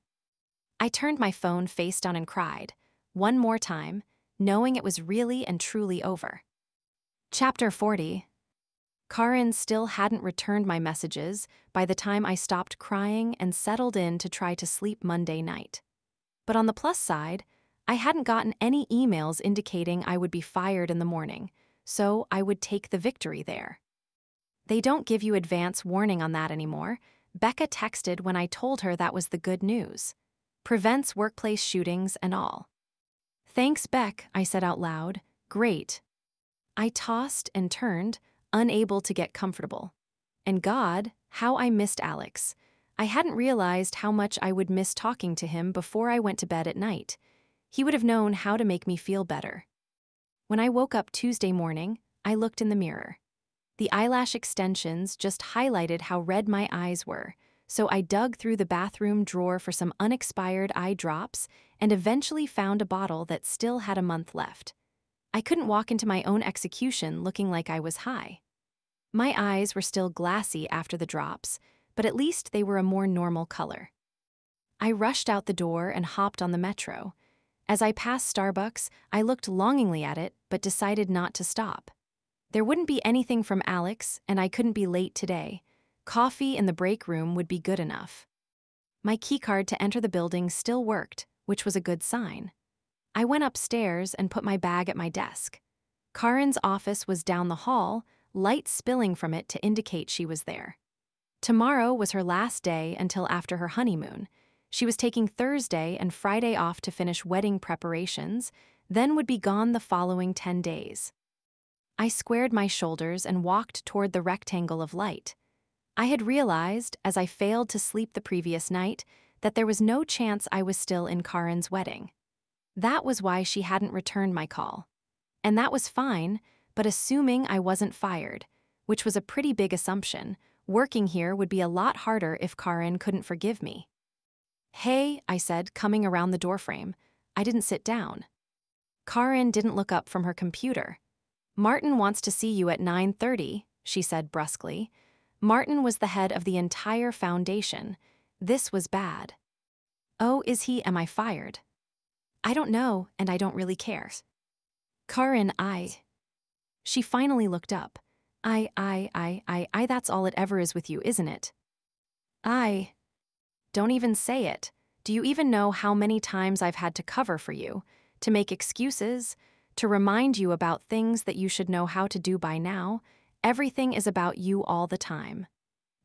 I turned my phone face down and cried, one more time, knowing it was really and truly over. Chapter 40. Karin still hadn't returned my messages by the time I stopped crying and settled in to try to sleep Monday night. But on the plus side, I hadn't gotten any emails indicating I would be fired in the morning, so I would take the victory there. They don't give you advance warning on that anymore. Becca texted when I told her that was the good news. Prevents workplace shootings and all. Thanks, Beck, I said out loud. Great. I tossed and turned, unable to get comfortable. And God, how I missed Alex. I hadn't realized how much I would miss talking to him before I went to bed at night. He would have known how to make me feel better. When I woke up Tuesday morning, I looked in the mirror. The eyelash extensions just highlighted how red my eyes were, so I dug through the bathroom drawer for some unexpired eye drops and eventually found a bottle that still had a month left. I couldn't walk into my own execution looking like I was high. My eyes were still glassy after the drops, but at least they were a more normal color. I rushed out the door and hopped on the metro. As I passed Starbucks, I looked longingly at it but decided not to stop. There wouldn't be anything from Alex, and I couldn't be late today. Coffee in the break room would be good enough. My keycard to enter the building still worked, which was a good sign. I went upstairs and put my bag at my desk. Karin's office was down the hall, light spilling from it to indicate she was there. Tomorrow was her last day until after her honeymoon. She was taking Thursday and Friday off to finish wedding preparations, then would be gone the following 10 days. I squared my shoulders and walked toward the rectangle of light. I had realized, as I failed to sleep the previous night, that there was no chance I was still in Karin's wedding. That was why she hadn't returned my call. And that was fine, but assuming I wasn't fired, which was a pretty big assumption, working here would be a lot harder if Karin couldn't forgive me. Hey, I said, coming around the doorframe. I didn't sit down. Karin didn't look up from her computer. Martin wants to see you at 9:30, she said brusquely. Martin was the head of the entire foundation. This was bad. Oh, is he? Am I fired? I don't know, and I don't really care. Karin, She finally looked up. That's all it ever is with you, isn't it? Don't even say it. Do you even know how many times I've had to cover for you, to make excuses, to remind you about things that you should know how to do by now? Everything is about you all the time.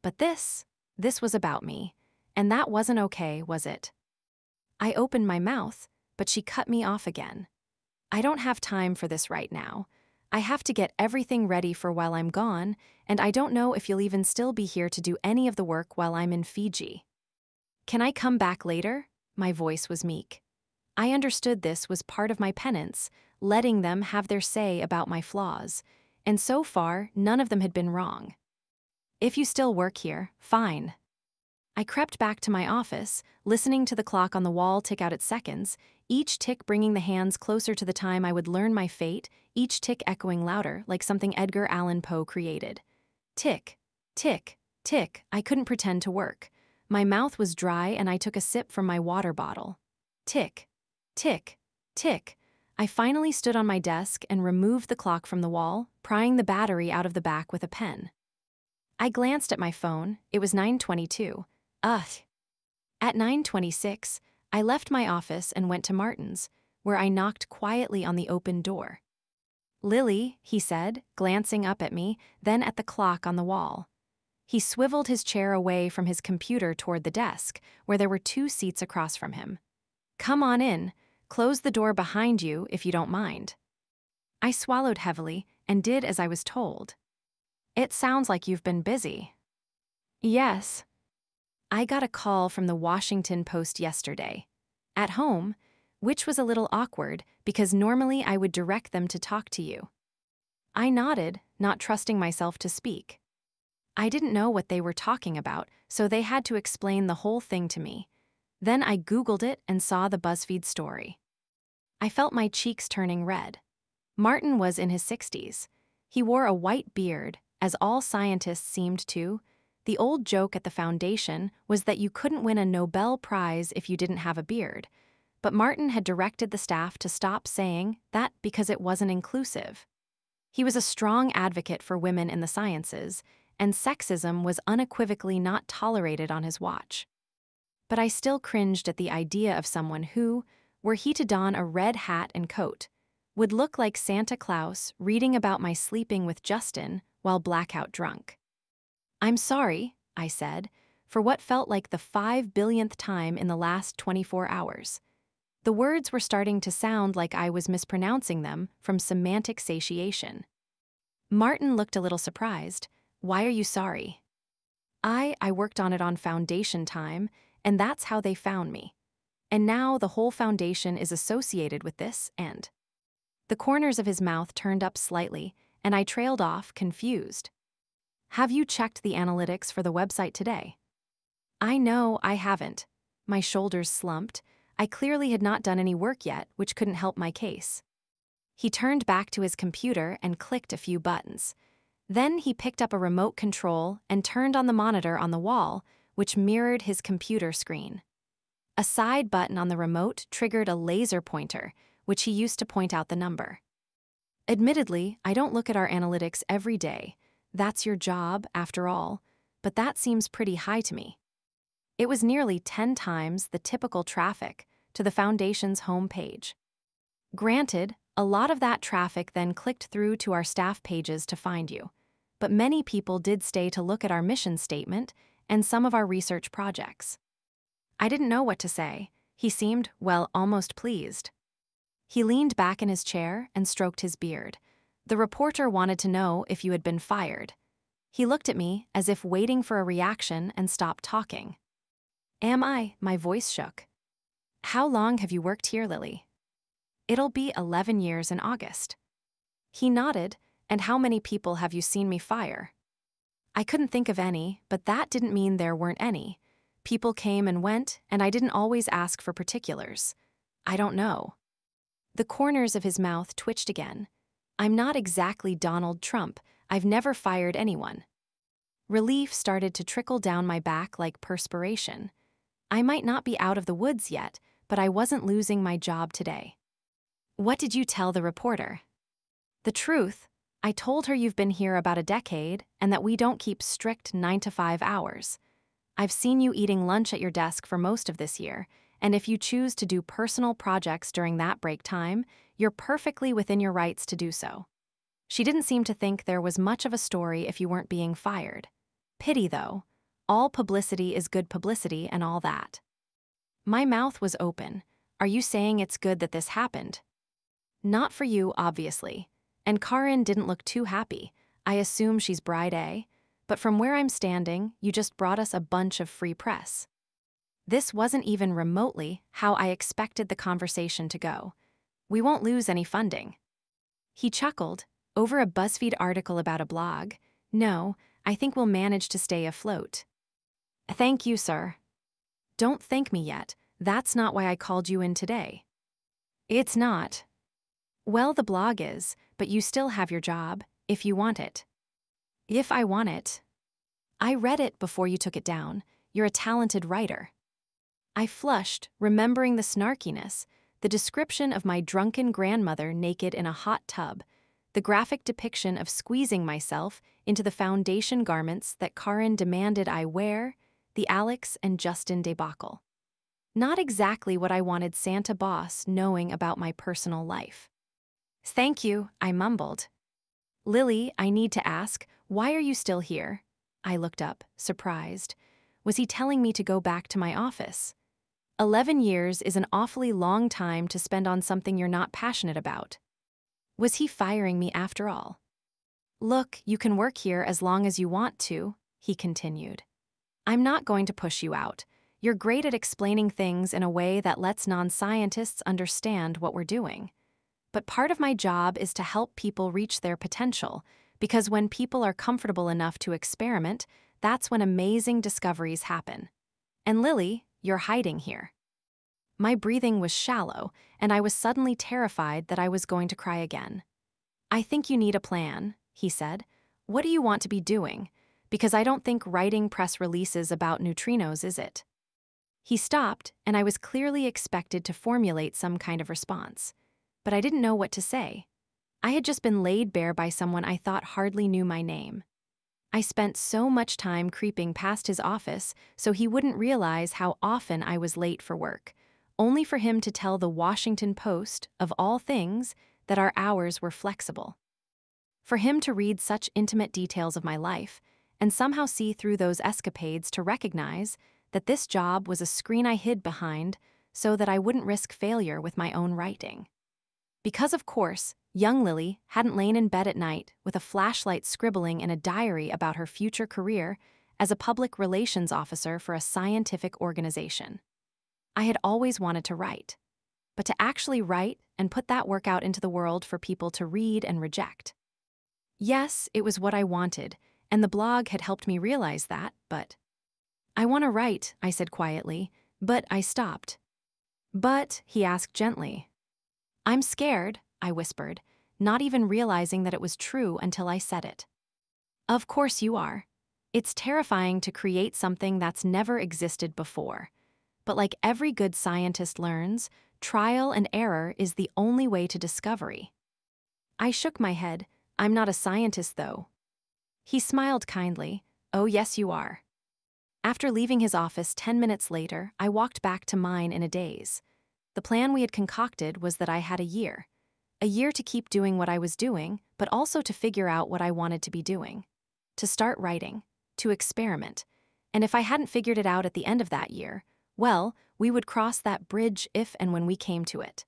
But this was about me. And that wasn't okay, was it? I opened my mouth, but she cut me off again. I don't have time for this right now. I have to get everything ready for while I'm gone, and I don't know if you'll even still be here to do any of the work while I'm in Fiji. Can I come back later? My voice was meek. I understood this was part of my penance, letting them have their say about my flaws, and so far, none of them had been wrong. If you still work here, fine. I crept back to my office, listening to the clock on the wall tick out its seconds, each tick bringing the hands closer to the time I would learn my fate, each tick echoing louder, like something Edgar Allan Poe created. Tick, tick, tick. I couldn't pretend to work. My mouth was dry and I took a sip from my water bottle. Tick, tick, tick. I finally stood on my desk and removed the clock from the wall, prying the battery out of the back with a pen. I glanced at my phone. It was 9:22. Ugh. At 9:26, I left my office and went to Martin's, where I knocked quietly on the open door. "Lily," he said, glancing up at me, then at the clock on the wall. He swiveled his chair away from his computer toward the desk, where there were 2 seats across from him. "Come on in. Close the door behind you if you don't mind." I swallowed heavily and did as I was told. "It sounds like you've been busy." "Yes." I got a call from the Washington Post yesterday. At home, which was a little awkward because normally I would direct them to talk to you. I nodded, not trusting myself to speak. I didn't know what they were talking about, so they had to explain the whole thing to me. Then I Googled it and saw the BuzzFeed story. I felt my cheeks turning red. Martin was in his 60s. He wore a white beard, as all scientists seemed to. The old joke at the foundation was that you couldn't win a Nobel Prize if you didn't have a beard, but Martin had directed the staff to stop saying that because it wasn't inclusive. He was a strong advocate for women in the sciences, and sexism was unequivocally not tolerated on his watch. But I still cringed at the idea of someone who, were he to don a red hat and coat, would look like Santa Claus reading about my sleeping with Justin while blackout drunk. "I'm sorry," I said, for what felt like the 5 billionth time in the last 24 hours. The words were starting to sound like I was mispronouncing them from semantic satiation. Martin looked a little surprised. "Why are you sorry?" I worked on it on foundation time, and that's how they found me. And now the whole foundation is associated with this, and... The corners of his mouth turned up slightly, and I trailed off, confused. "Have you checked the analytics for the website today?" "I know I haven't." My shoulders slumped. I clearly had not done any work yet, which couldn't help my case. He turned back to his computer and clicked a few buttons. Then he picked up a remote control and turned on the monitor on the wall, which mirrored his computer screen. A side button on the remote triggered a laser pointer, which he used to point out the number. Admittedly, I don't look at our analytics every day. That's your job, after all, but that seems pretty high to me. It was nearly 10 times the typical traffic to the Foundation's homepage. Granted, a lot of that traffic then clicked through to our staff pages to find you, but many people did stay to look at our mission statement and some of our research projects. I didn't know what to say. He seemed, well, almost pleased. He leaned back in his chair and stroked his beard. "The reporter wanted to know if you had been fired." He looked at me as if waiting for a reaction and stopped talking. "Am I?" My voice shook. "How long have you worked here, Lily?" "It'll be 11 years in August." He nodded. "And how many people have you seen me fire?" I couldn't think of any, but that didn't mean there weren't any. People came and went, and I didn't always ask for particulars. "I don't know." The corners of his mouth twitched again. "I'm not exactly Donald Trump. I've never fired anyone." Relief started to trickle down my back like perspiration. I might not be out of the woods yet, but I wasn't losing my job today. "What did you tell the reporter?" "The truth. I told her you've been here about a decade and that we don't keep strict 9 to 5 hours. I've seen you eating lunch at your desk for most of this year, and if you choose to do personal projects during that break time, you're perfectly within your rights to do so. She didn't seem to think there was much of a story if you weren't being fired. Pity, though. All publicity is good publicity and all that. My mouth was open. Are you saying it's good that this happened? Not for you, obviously. And Karin didn't look too happy. I assume she's bride A. But from where I'm standing, you just brought us a bunch of free press. This wasn't even remotely how I expected the conversation to go. We won't lose any funding. He chuckled. Over a BuzzFeed article about a blog? No, I think we'll manage to stay afloat. Thank you, sir. Don't thank me yet. That's not why I called you in today. It's not. Well, the blog is, but you still have your job, if you want it. If I want it. I read it before you took it down. You're a talented writer. I flushed, remembering the snarkiness, the description of my drunken grandmother naked in a hot tub, the graphic depiction of squeezing myself into the foundation garments that Karin demanded I wear, the Alex and Justin debacle. Not exactly what I wanted Santa Boss knowing about my personal life. Thank you, I mumbled. Lily, I need to ask, why are you still here? I looked up, surprised. Was he telling me to go back to my office? 11 years is an awfully long time to spend on something you're not passionate about. Was he firing me after all? Look, you can work here as long as you want to, he continued. I'm not going to push you out. You're great at explaining things in a way that lets non-scientists understand what we're doing. But part of my job is to help people reach their potential, because when people are comfortable enough to experiment, that's when amazing discoveries happen. And Lily, you're hiding here. My breathing was shallow, and I was suddenly terrified that I was going to cry again. I think you need a plan, he said. What do you want to be doing? Because I don't think writing press releases about neutrinos is it. He stopped, and I was clearly expected to formulate some kind of response. But I didn't know what to say. I had just been laid bare by someone I thought hardly knew my name. I spent so much time creeping past his office so he wouldn't realize how often I was late for work, only for him to tell the Washington Post, of all things, that our hours were flexible. For him to read such intimate details of my life, and somehow see through those escapades to recognize that this job was a screen I hid behind so that I wouldn't risk failure with my own writing. Because, of course, young Lily hadn't lain in bed at night with a flashlight scribbling in a diary about her future career as a public relations officer for a scientific organization. I had always wanted to write, but to actually write and put that work out into the world for people to read and reject. Yes, it was what I wanted, and the blog had helped me realize that, but... I want to write, I said quietly, but I stopped. But, he asked gently. I'm scared, I whispered, not even realizing that it was true until I said it. Of course you are. It's terrifying to create something that's never existed before. But like every good scientist learns, trial and error is the only way to discovery. I shook my head. I'm not a scientist, though. He smiled kindly. Oh, yes, you are. After leaving his office 10 minutes later, I walked back to mine in a daze. The plan we had concocted was that I had a year to keep doing what I was doing, but also to figure out what I wanted to be doing, to start writing, to experiment. And if I hadn't figured it out at the end of that year, well, we would cross that bridge if and when we came to it.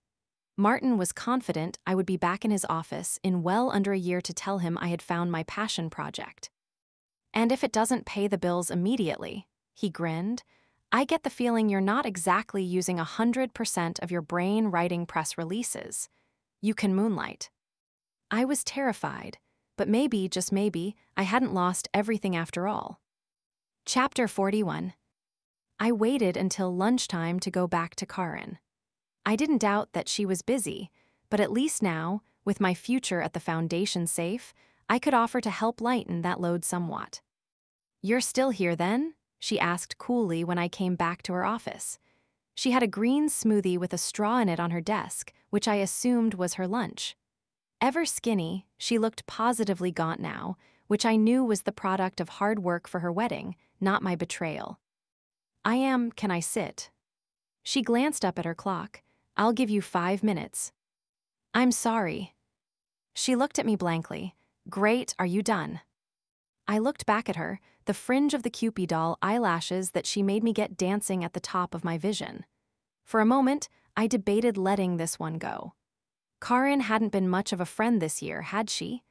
Martin was confident I would be back in his office in well under a year to tell him I had found my passion project. And if it doesn't pay the bills immediately, he grinned, I get the feeling you're not exactly using 100% of your brain writing press releases. You can moonlight. I was terrified, but maybe, just maybe, I hadn't lost everything after all. Chapter 41. I waited until lunchtime to go back to Karin. I didn't doubt that she was busy, but at least now, with my future at the foundation safe, I could offer to help lighten that load somewhat. You're still here then? She asked coolly when I came back to her office. She had a green smoothie with a straw in it on her desk, which I assumed was her lunch. Ever skinny, she looked positively gaunt now, which I knew was the product of hard work for her wedding, not my betrayal. Can I sit? She glanced up at her clock. I'll give you 5 minutes. I'm sorry. She looked at me blankly. Great, are you done? I looked back at her, the fringe of the Cupid doll eyelashes that she made me get dancing at the top of my vision. For a moment, I debated letting this one go. Karin hadn't been much of a friend this year, had she?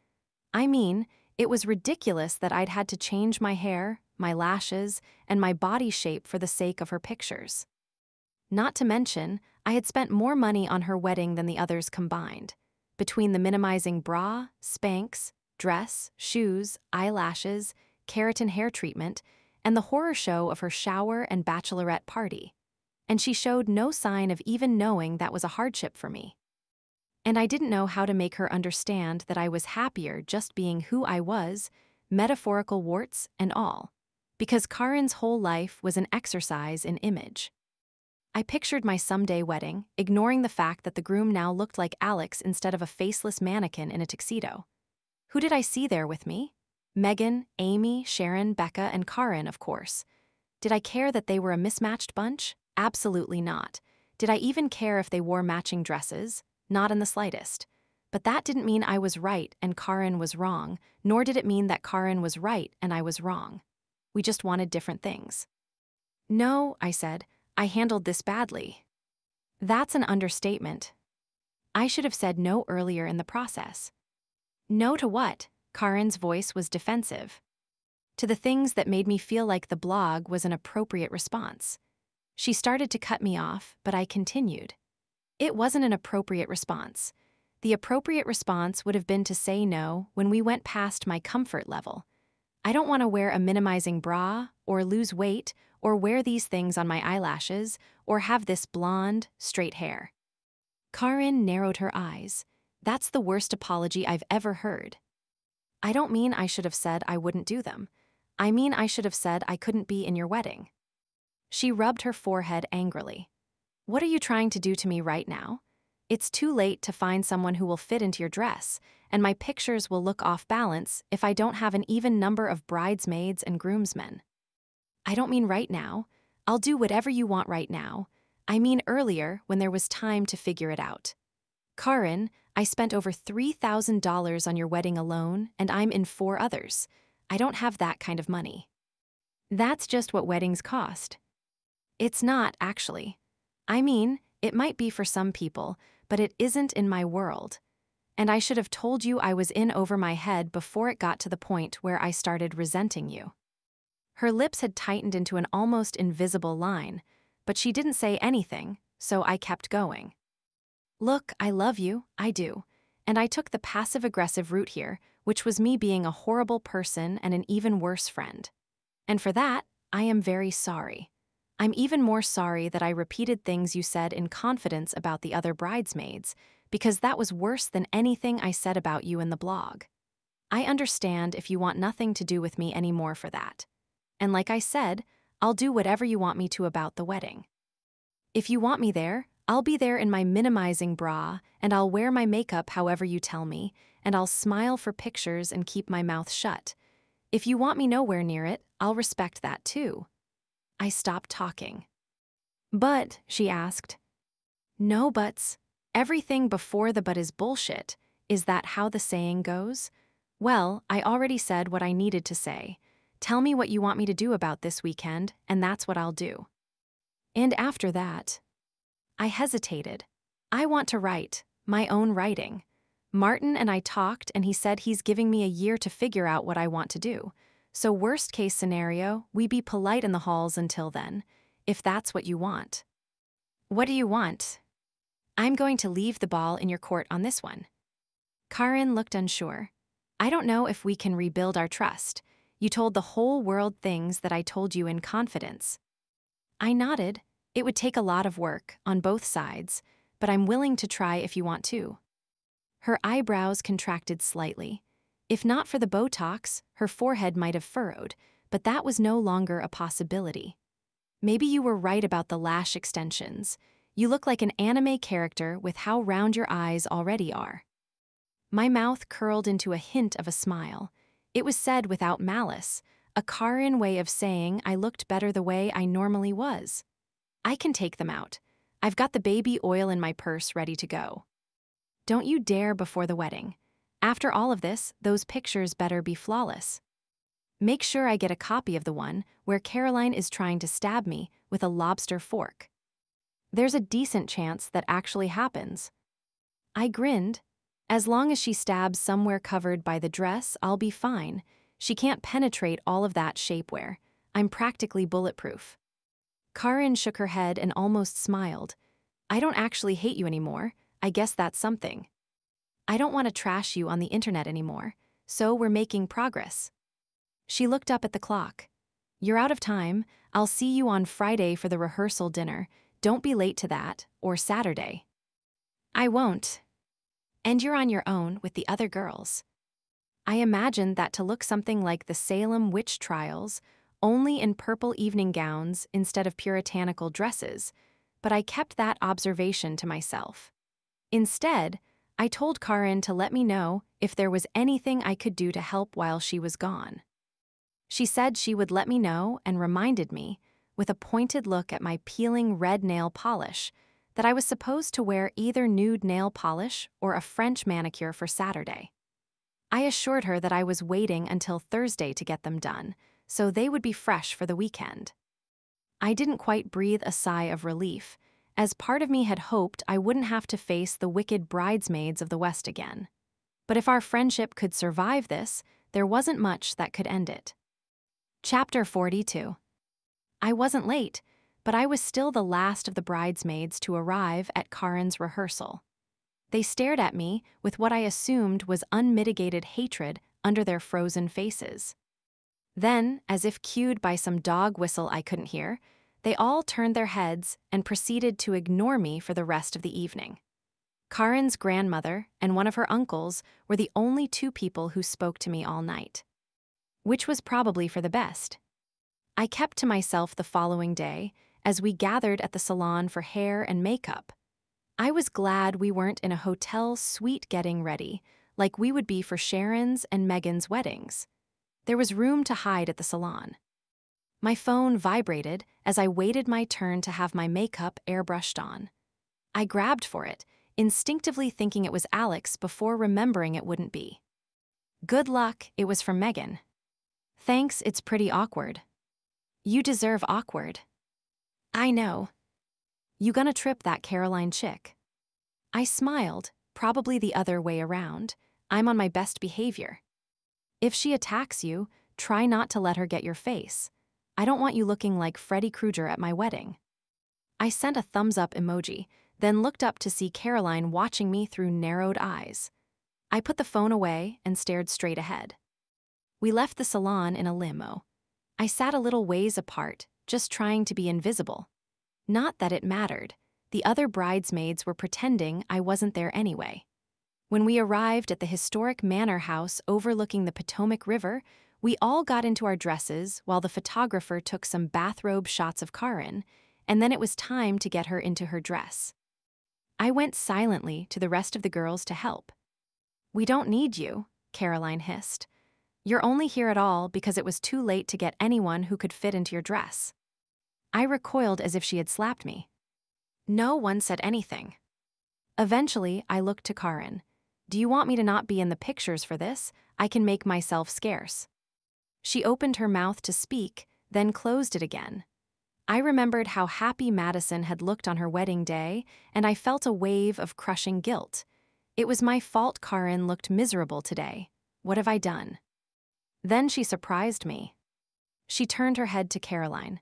I mean, it was ridiculous that I'd had to change my hair, my lashes, and my body shape for the sake of her pictures. Not to mention, I had spent more money on her wedding than the others combined. Between the minimizing bra, Spanx, dress, shoes, eyelashes, keratin hair treatment, and the horror show of her shower and bachelorette party. And she showed no sign of even knowing that was a hardship for me. And I didn't know how to make her understand that I was happier just being who I was, metaphorical warts and all, because Karin's whole life was an exercise in image. I pictured my someday wedding, ignoring the fact that the groom now looked like Alex instead of a faceless mannequin in a tuxedo. Who did I see there with me? Megan, Amy, Sharon, Becca, and Karin, of course. Did I care that they were a mismatched bunch? Absolutely not. Did I even care if they wore matching dresses? Not in the slightest. But that didn't mean I was right and Karin was wrong, nor did it mean that Karin was right and I was wrong. We just wanted different things. No, I said, I handled this badly. That's an understatement. I should have said no earlier in the process. No to what? Karin's voice was defensive. To the things that made me feel like the blog was an appropriate response. She started to cut me off, but I continued. It wasn't an appropriate response. The appropriate response would have been to say no when we went past my comfort level. I don't want to wear a minimizing bra, or lose weight, or wear these things on my eyelashes, or have this blonde, straight hair. Karin narrowed her eyes. That's the worst apology I've ever heard. I don't mean I should have said I wouldn't do them. I mean I should have said I couldn't be in your wedding. She rubbed her forehead angrily. What are you trying to do to me right now? It's too late to find someone who will fit into your dress, and my pictures will look off balance if I don't have an even number of bridesmaids and groomsmen. I don't mean right now. I'll do whatever you want right now. I mean earlier when there was time to figure it out. Karin, I spent over $3,000 on your wedding alone, and I'm in 4 others. I don't have that kind of money. That's just what weddings cost. It's not, actually. I mean, it might be for some people, but it isn't in my world. And I should have told you I was in over my head before it got to the point where I started resenting you. Her lips had tightened into an almost invisible line, but she didn't say anything, so I kept going. Look, I love you, I do. And I took the passive-aggressive route here, which was me being a horrible person and an even worse friend. And for that, I am very sorry. I'm even more sorry that I repeated things you said in confidence about the other bridesmaids, because that was worse than anything I said about you in the blog. I understand if you want nothing to do with me anymore for that. And like I said, I'll do whatever you want me to about the wedding. If you want me there, I'll be there in my minimizing bra, and I'll wear my makeup however you tell me, and I'll smile for pictures and keep my mouth shut. If you want me nowhere near it, I'll respect that too. I stopped talking. But, she asked. No buts. Everything before the but is bullshit. Is that how the saying goes? Well, I already said what I needed to say. Tell me what you want me to do about this weekend, and that's what I'll do. And after that, I hesitated. I want to write, my own writing. Martin and I talked, and he said he's giving me a year to figure out what I want to do. So worst case scenario, we be polite in the halls until then, if that's what you want. What do you want? I'm going to leave the ball in your court on this one. Karin looked unsure. I don't know if we can rebuild our trust. You told the whole world things that I told you in confidence. I nodded. It would take a lot of work, on both sides, but I'm willing to try if you want to. Her eyebrows contracted slightly. If not for the Botox, her forehead might have furrowed, but that was no longer a possibility. Maybe you were right about the lash extensions. You look like an anime character with how round your eyes already are. My mouth curled into a hint of a smile. It was said without malice, a Karin way of saying I looked better the way I normally was. I can take them out. I've got the baby oil in my purse ready to go. Don't you dare before the wedding. After all of this, those pictures better be flawless. Make sure I get a copy of the one where Caroline is trying to stab me with a lobster fork. There's a decent chance that actually happens. I grinned. As long as she stabs somewhere covered by the dress, I'll be fine. She can't penetrate all of that shapewear. I'm practically bulletproof. Karin shook her head and almost smiled. I don't actually hate you anymore. I guess that's something. I don't want to trash you on the internet anymore, so we're making progress. She looked up at the clock. You're out of time. I'll see you on Friday for the rehearsal dinner. Don't be late to that, or Saturday. I won't. And you're on your own with the other girls. I imagined that to look something like the Salem witch trials, only in purple evening gowns instead of puritanical dresses, but I kept that observation to myself. Instead, I told Karin to let me know if there was anything I could do to help while she was gone. She said she would let me know and reminded me, with a pointed look at my peeling red nail polish, that I was supposed to wear either nude nail polish or a French manicure for Saturday. I assured her that I was waiting until Thursday to get them done, so they would be fresh for the weekend. I didn't quite breathe a sigh of relief, as part of me had hoped I wouldn't have to face the wicked bridesmaids of the West again. But if our friendship could survive this, there wasn't much that could end it. Chapter 42. I wasn't late, but I was still the last of the bridesmaids to arrive at Karin's rehearsal. They stared at me with what I assumed was unmitigated hatred under their frozen faces. Then, as if cued by some dog whistle I couldn't hear, they all turned their heads and proceeded to ignore me for the rest of the evening. Karin's grandmother and one of her uncles were the only two people who spoke to me all night. Which was probably for the best. I kept to myself the following day as we gathered at the salon for hair and makeup. I was glad we weren't in a hotel suite getting ready, like we would be for Sharon's and Megan's weddings. There was room to hide at the salon. My phone vibrated as I waited my turn to have my makeup airbrushed on. I grabbed for it, instinctively thinking it was Alex before remembering it wouldn't be. Good luck, it was from Megan. Thanks, it's pretty awkward. You deserve awkward. I know. You gonna trip that Caroline chick? I smiled, probably the other way around. I'm on my best behavior. If she attacks you, try not to let her get your face. I don't want you looking like Freddy Krueger at my wedding. I sent a thumbs-up emoji, then looked up to see Caroline watching me through narrowed eyes. I put the phone away and stared straight ahead. We left the salon in a limo. I sat a little ways apart, just trying to be invisible. Not that it mattered. The other bridesmaids were pretending I wasn't there anyway. When we arrived at the historic manor house overlooking the Potomac River, we all got into our dresses while the photographer took some bathrobe shots of Karin, and then it was time to get her into her dress. I went silently to the rest of the girls to help. We don't need you, Caroline hissed. You're only here at all because it was too late to get anyone who could fit into your dress. I recoiled as if she had slapped me. No one said anything. Eventually, I looked to Karin. Do you want me to not be in the pictures for this? I can make myself scarce. She opened her mouth to speak, then closed it again. I remembered how happy Madison had looked on her wedding day, and I felt a wave of crushing guilt. It was my fault Karin looked miserable today. What have I done? Then she surprised me. She turned her head to Caroline.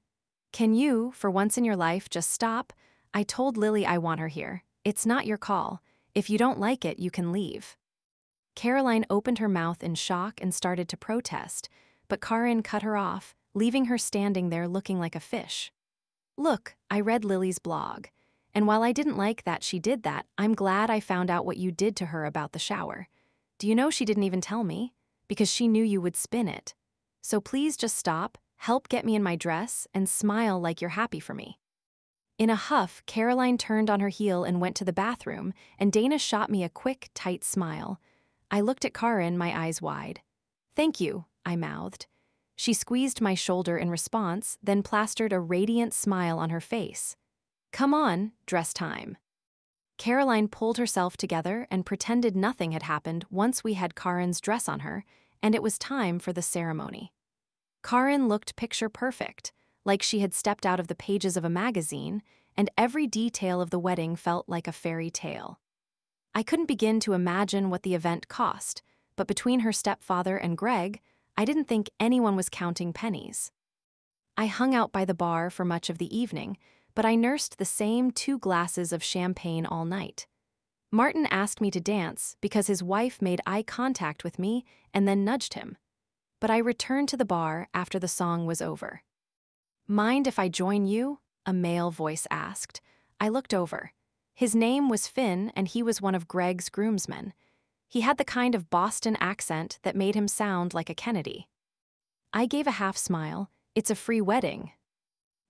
Can you, for once in your life, just stop? I told Lily I want her here. It's not your call. If you don't like it, you can leave. Caroline opened her mouth in shock and started to protest, but Karin cut her off, leaving her standing there looking like a fish. Look, I read Lily's blog, and while I didn't like that she did that, I'm glad I found out what you did to her about the shower. Do you know she didn't even tell me? Because she knew you would spin it. So please just stop, help get me in my dress, and smile like you're happy for me. In a huff, Caroline turned on her heel and went to the bathroom, and Dana shot me a quick, tight smile. I looked at Karin, my eyes wide. Thank you, I mouthed. She squeezed my shoulder in response, then plastered a radiant smile on her face. "Come on, dress time." Caroline pulled herself together and pretended nothing had happened once we had Karen's dress on her, and it was time for the ceremony. Karen looked picture perfect, like she had stepped out of the pages of a magazine, and every detail of the wedding felt like a fairy tale. I couldn't begin to imagine what the event cost, but between her stepfather and Greg, I didn't think anyone was counting pennies. I hung out by the bar for much of the evening, but I nursed the same 2 glasses of champagne all night. Martin asked me to dance because his wife made eye contact with me and then nudged him. But I returned to the bar after the song was over. "Mind if I join you?" a male voice asked. I looked over. His name was Finn, and he was one of Greg's groomsmen. He had the kind of Boston accent that made him sound like a Kennedy. I gave a half smile. "It's a free wedding."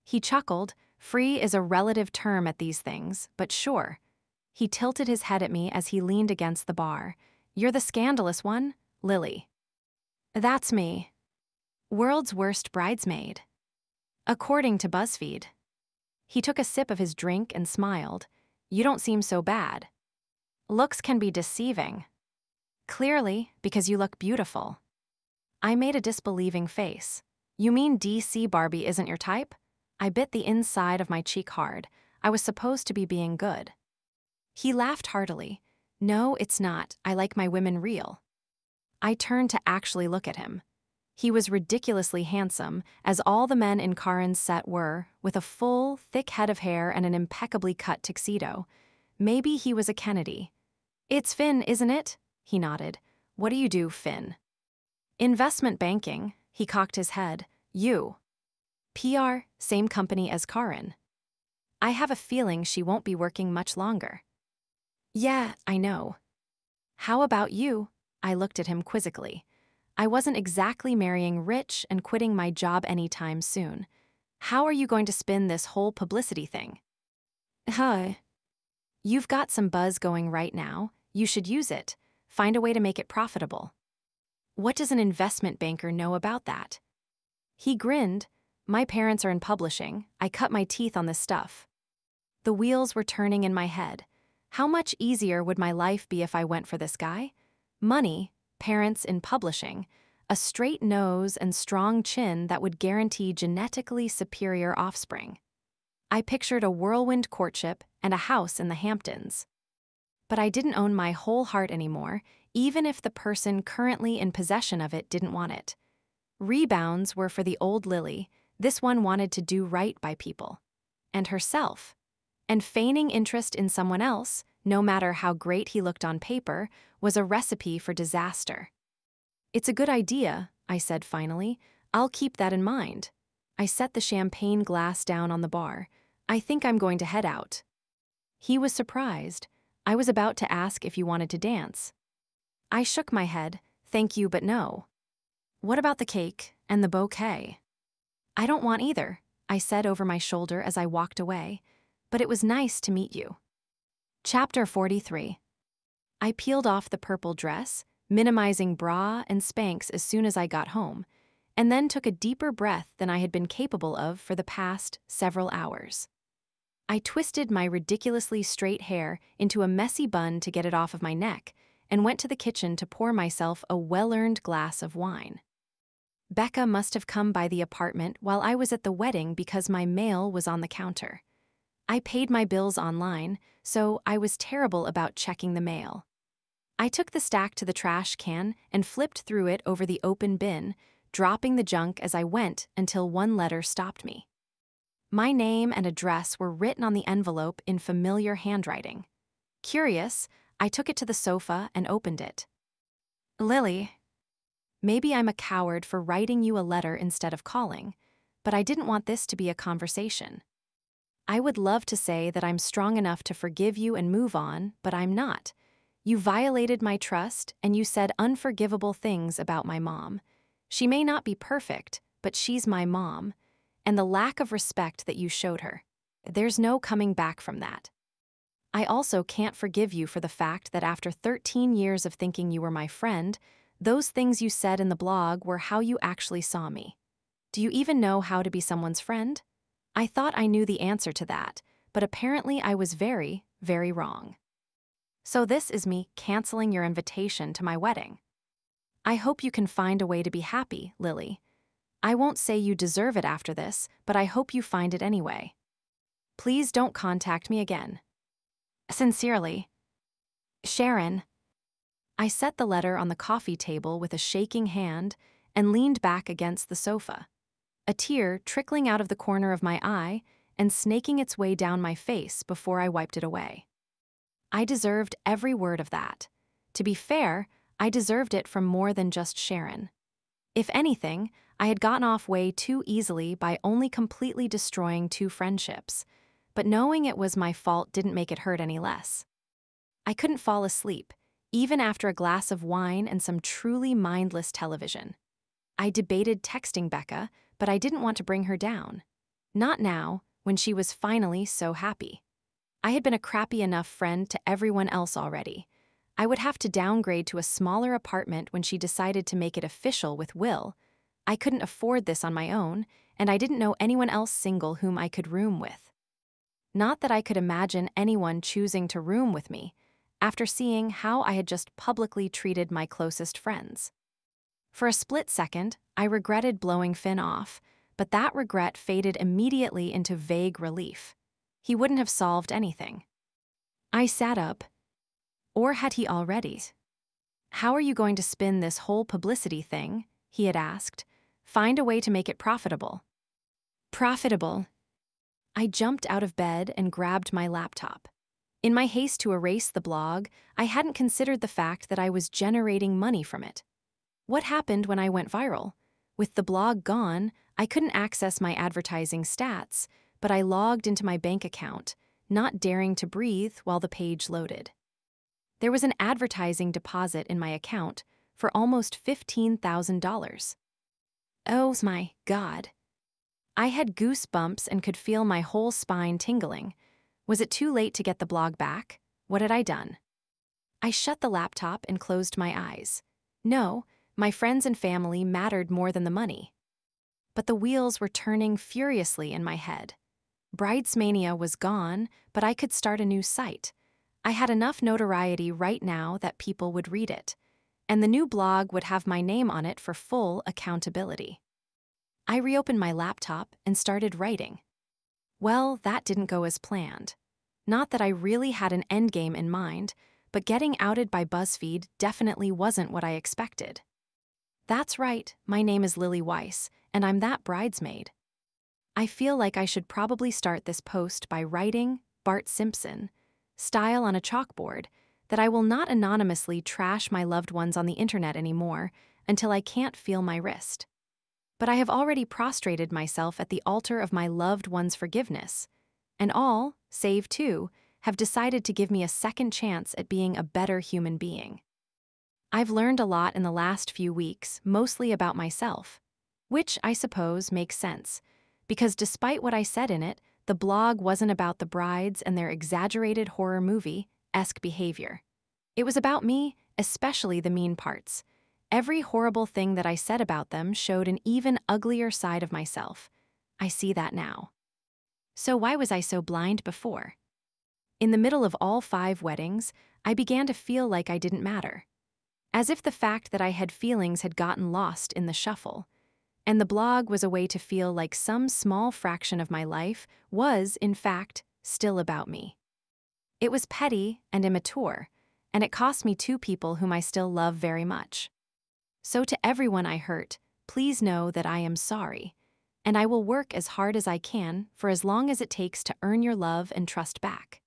He chuckled. "Free is a relative term at these things, but sure." He tilted his head at me as he leaned against the bar. "You're the scandalous one, Lily." "That's me. World's worst bridesmaid. According to BuzzFeed." He took a sip of his drink and smiled. "You don't seem so bad." "Looks can be deceiving." "Clearly, because you look beautiful." I made a disbelieving face. "You mean DC Barbie isn't your type?" I bit the inside of my cheek hard. I was supposed to be being good. He laughed heartily. "No, it's not. I like my women real." I turned to actually look at him. He was ridiculously handsome, as all the men in Karen's set were, with a full, thick head of hair and an impeccably cut tuxedo. Maybe he was a Kennedy. "It's Finn, isn't it?" He nodded. "What do you do, Finn?" "Investment banking." He cocked his head. "You?" "PR, same company as Karen." "I have a feeling she won't be working much longer." "Yeah, I know." "How about you?" I looked at him quizzically. I wasn't exactly marrying rich and quitting my job anytime soon. "How are you going to spin this whole publicity thing?" "You've got some buzz going right now. You should use it. Find a way to make it profitable." "What does an investment banker know about that?" He grinned. "My parents are in publishing. I cut my teeth on this stuff." The wheels were turning in my head. How much easier would my life be if I went for this guy? Money, parents in publishing, a straight nose and strong chin that would guarantee genetically superior offspring. I pictured a whirlwind courtship and a house in the Hamptons. But I didn't own my whole heart anymore, even if the person currently in possession of it didn't want it. Rebounds were for the old Lily. This one wanted to do right by people. And herself. And feigning interest in someone else, no matter how great he looked on paper, was a recipe for disaster. "It's a good idea," I said finally. "I'll keep that in mind." I set the champagne glass down on the bar. "I think I'm going to head out." He was surprised. I was about to ask if you wanted to dance. I shook my head. "Thank you, but no." "What about the cake and the bouquet?" "I don't want either," I said over my shoulder as I walked away. "But it was nice to meet you." Chapter 43. I peeled off the purple dress, minimizing bra and Spanx as soon as I got home, and then took a deeper breath than I had been capable of for the past several hours. I twisted my ridiculously straight hair into a messy bun to get it off of my neck, and went to the kitchen to pour myself a well-earned glass of wine. Becca must have come by the apartment while I was at the wedding because my mail was on the counter. I paid my bills online, so I was terrible about checking the mail. I took the stack to the trash can and flipped through it over the open bin, dropping the junk as I went until one letter stopped me. My name and address were written on the envelope in familiar handwriting. Curious, I took it to the sofa and opened it. "Lily, maybe I'm a coward for writing you a letter instead of calling, but I didn't want this to be a conversation. I would love to say that I'm strong enough to forgive you and move on, but I'm not. You violated my trust, and you said unforgivable things about my mom. She may not be perfect, but she's my mom. And the lack of respect that you showed her. There's no coming back from that. I also can't forgive you for the fact that after 13 years of thinking you were my friend, Those things you said in the blog were how you actually saw me. Do you even know how to be someone's friend? I thought I knew the answer to that, but apparently I was very, very wrong. So this is me canceling your invitation to my wedding. I hope you can find a way to be happy, Lily. I won't say you deserve it after this, but I hope you find it anyway. Please don't contact me again. Sincerely, Sharon. I set the letter on the coffee table with a shaking hand and leaned back against the sofa, a tear trickling out of the corner of my eye and snaking its way down my face before I wiped it away. I deserved every word of that. To be fair, I deserved it from more than just Sharon. If anything, I had gotten off way too easily by only completely destroying 2 friendships, but knowing it was my fault didn't make it hurt any less. I couldn't fall asleep, even after a glass of wine and some truly mindless television. I debated texting Becca, but I didn't want to bring her down. Not now, when she was finally so happy. I had been a crappy enough friend to everyone else already. I would have to downgrade to a smaller apartment when she decided to make it official with Will. I couldn't afford this on my own, and I didn't know anyone else single whom I could room with. Not that I could imagine anyone choosing to room with me, after seeing how I had just publicly treated my closest friends. For a split second, I regretted blowing Finn off, but that regret faded immediately into vague relief. He wouldn't have solved anything. I sat up. Or had he already? How are you going to spin this whole publicity thing? He had asked. Find a way to make it profitable. Profitable. I jumped out of bed and grabbed my laptop. In my haste to erase the blog, I hadn't considered the fact that I was generating money from it. What happened when I went viral? With the blog gone, I couldn't access my advertising stats, but I logged into my bank account, not daring to breathe while the page loaded. There was an advertising deposit in my account for almost $15,000. Oh my God. I had goosebumps and could feel my whole spine tingling. Was it too late to get the blog back? What had I done? I shut the laptop and closed my eyes. No, my friends and family mattered more than the money. But the wheels were turning furiously in my head. Bridesmania was gone, but I could start a new site. I had enough notoriety right now that people would read it, and the new blog would have my name on it for full accountability. I reopened my laptop and started writing. Well, that didn't go as planned. Not that I really had an endgame in mind, but getting outed by BuzzFeed definitely wasn't what I expected. That's right, my name is Lily Weiss, and I'm that bridesmaid. I feel like I should probably start this post by writing, Bart Simpson, style on a chalkboard, that I will not anonymously trash my loved ones on the internet anymore until I can't feel my wrist. But I have already prostrated myself at the altar of my loved one's forgiveness, and all, save 2, have decided to give me a second chance at being a better human being. I've learned a lot in the last few weeks, mostly about myself, which I suppose makes sense, because despite what I said in it, the blog wasn't about the brides and their exaggerated horror movie-esque behavior. It was about me, especially the mean parts. Every horrible thing that I said about them showed an even uglier side of myself. I see that now. So why was I so blind before? In the middle of all 5 weddings, I began to feel like I didn't matter. As if the fact that I had feelings had gotten lost in the shuffle. And the blog was a way to feel like some small fraction of my life was, in fact, still about me. It was petty and immature, and it cost me 2 people whom I still love very much. So to everyone I hurt, please know that I am sorry, and I will work as hard as I can for as long as it takes to earn your love and trust back.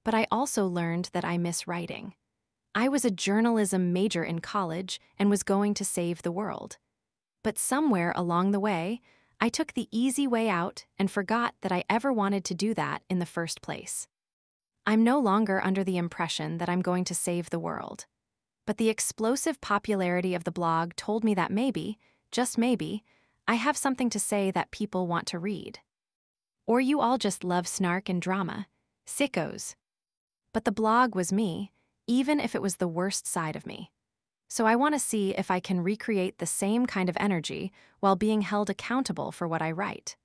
But I also learned that I miss writing. I was a journalism major in college and was going to save the world. But somewhere along the way, I took the easy way out and forgot that I ever wanted to do that in the first place. I'm no longer under the impression that I'm going to save the world. But the explosive popularity of the blog told me that maybe, just maybe, I have something to say that people want to read. Or you all just love snark and drama. Sickos. But the blog was me, even if it was the worst side of me. So I want to see if I can recreate the same kind of energy while being held accountable for what I write.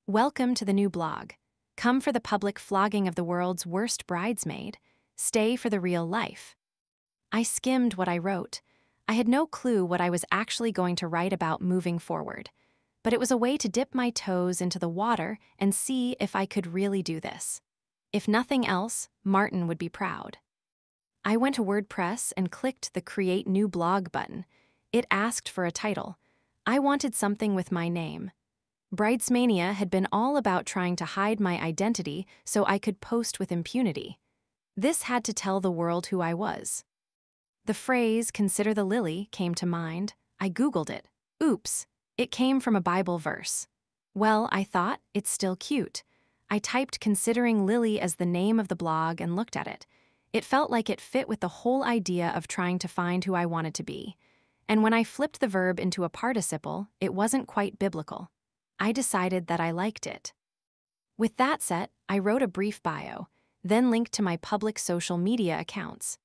Welcome to the new blog. Come for the public flogging of the world's worst bridesmaid. Stay for the real life. I skimmed what I wrote. I had no clue what I was actually going to write about moving forward, but it was a way to dip my toes into the water and see if I could really do this. If nothing else, Martin would be proud. I went to WordPress and clicked the Create New Blog button. It asked for a title. I wanted something with my name. Bridesmania had been all about trying to hide my identity so I could post with impunity. This had to tell the world who I was. The phrase, "consider the lily," came to mind. I Googled it. Oops, it came from a Bible verse. Well, I thought, it's still cute. I typed "considering Lily" as the name of the blog and looked at it. It felt like it fit with the whole idea of trying to find who I wanted to be. And when I flipped the verb into a participle, it wasn't quite biblical. I decided that I liked it. With that set, I wrote a brief bio, then linked to my public social media accounts.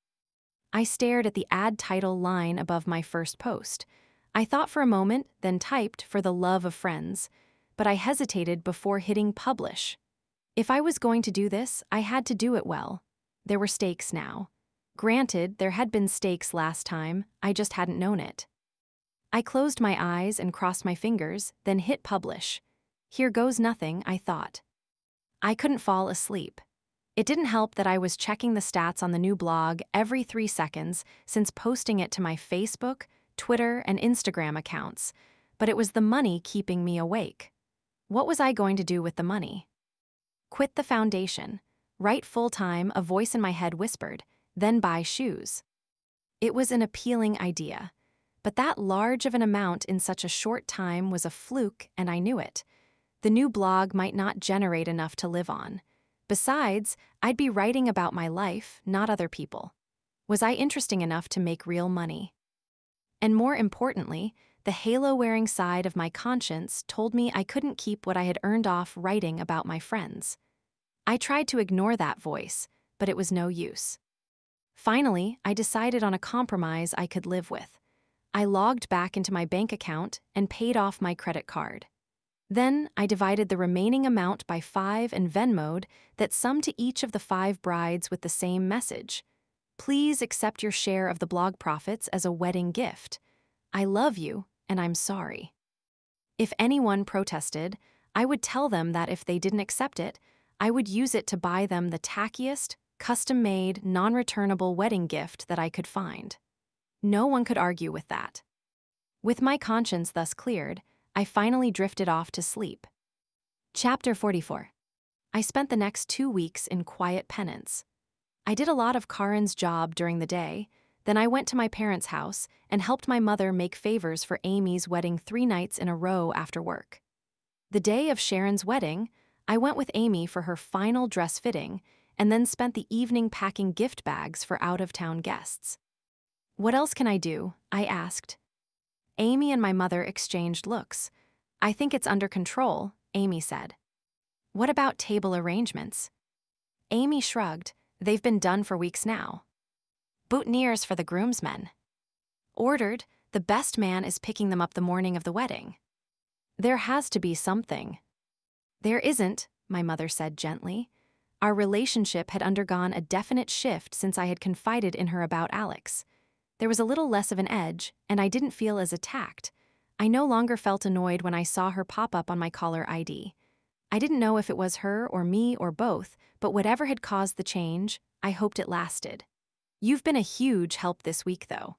I stared at the add title line above my first post. I thought for a moment, then typed "for the love of friends," but I hesitated before hitting publish. If I was going to do this, I had to do it well. There were stakes now. Granted, there had been stakes last time, I just hadn't known it. I closed my eyes and crossed my fingers, then hit publish. Here goes nothing, I thought. I couldn't fall asleep. It didn't help that I was checking the stats on the new blog every 3 seconds since posting it to my Facebook, Twitter, and Instagram accounts, but it was the money keeping me awake. What was I going to do with the money? Quit the foundation. Write full-time, a voice in my head whispered, then buy shoes. It was an appealing idea, but that large of an amount in such a short time was a fluke, and I knew it. The new blog might not generate enough to live on. Besides, I'd be writing about my life, not other people. Was I interesting enough to make real money? And more importantly, the halo-wearing side of my conscience told me I couldn't keep what I had earned off writing about my friends. I tried to ignore that voice, but it was no use. Finally, I decided on a compromise I could live with. I logged back into my bank account and paid off my credit card. Then, I divided the remaining amount by 5 and Venmo'd that summed to each of the 5 brides with the same message. Please accept your share of the blog profits as a wedding gift. I love you, and I'm sorry. If anyone protested, I would tell them that if they didn't accept it, I would use it to buy them the tackiest, custom-made, non-returnable wedding gift that I could find. No one could argue with that. With my conscience thus cleared, I finally drifted off to sleep. Chapter 44. I spent the next 2 weeks in quiet penance. I did a lot of Karen's job during the day, then I went to my parents' house and helped my mother make favors for Amy's wedding 3 nights in a row after work. The day of Sharon's wedding, I went with Amy for her final dress fitting and then spent the evening packing gift bags for out-of-town guests. What else can I do? I asked. Amy and my mother exchanged looks. I think it's under control, Amy said. What about table arrangements? Amy shrugged. They've been done for weeks now. Boutonnieres for the groomsmen. Ordered, the best man is picking them up the morning of the wedding. There has to be something. There isn't, my mother said gently. Our relationship had undergone a definite shift since I had confided in her about Alex. There was a little less of an edge, and I didn't feel as attacked. I no longer felt annoyed when I saw her pop up on my caller ID. I didn't know if it was her or me or both, but whatever had caused the change, I hoped it lasted. You've been a huge help this week, though.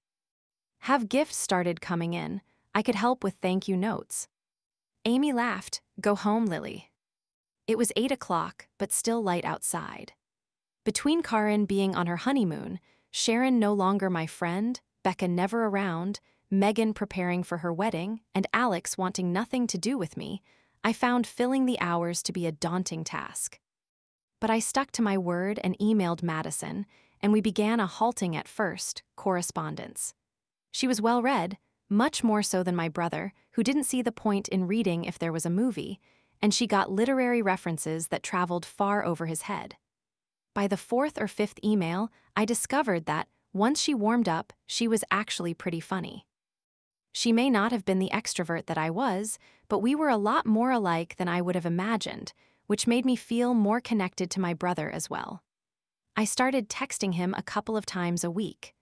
Have gifts started coming in. I could help with thank you notes. Amy laughed. Go home, Lily. It was 8 o'clock, but still light outside. Between Karen being on her honeymoon, Sharon no longer my friend, Becca never around, Megan preparing for her wedding, and Alex wanting nothing to do with me, I found filling the hours to be a daunting task. But I stuck to my word and emailed Madison, and we began a halting at first correspondence. She was well-read, much more so than my brother, who didn't see the point in reading if there was a movie, and she got literary references that traveled far over his head. By the 4th or 5th email, I discovered that, Once she warmed up, she was actually pretty funny. She may not have been the extrovert that I was, but we were a lot more alike than I would have imagined, which made me feel more connected to my brother as well. I started texting him a couple of times a week.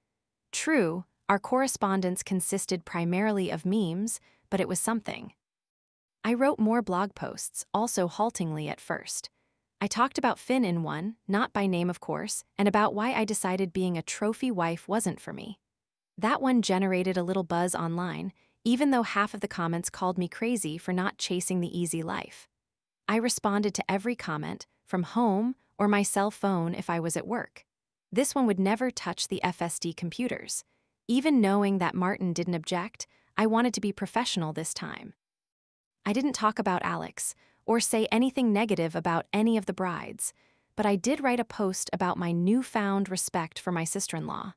True, our correspondence consisted primarily of memes, but it was something. I wrote more blog posts, also haltingly at first. I talked about Finn in one, not by name of course, and about why I decided being a trophy wife wasn't for me. That one generated a little buzz online, even though half of the comments called me crazy for not chasing the easy life. I responded to every comment, from home or my cell phone if I was at work. This one would never touch the FSD computers. Even knowing that Martin didn't object, I wanted to be professional this time. I didn't talk about Alex or say anything negative about any of the brides, but I did write a post about my newfound respect for my sister-in-law.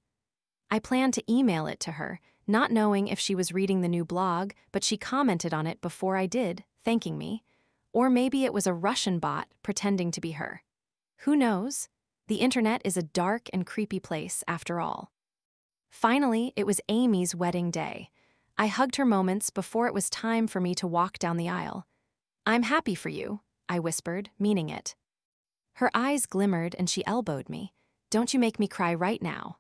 I planned to email it to her, not knowing if she was reading the new blog, but she commented on it before I did, thanking me. Or maybe it was a Russian bot pretending to be her. Who knows? The internet is a dark and creepy place after all. Finally, it was Amy's wedding day. I hugged her moments before it was time for me to walk down the aisle. "I'm happy for you," I whispered, meaning it. Her eyes glimmered and she elbowed me. "Don't you make me cry right now."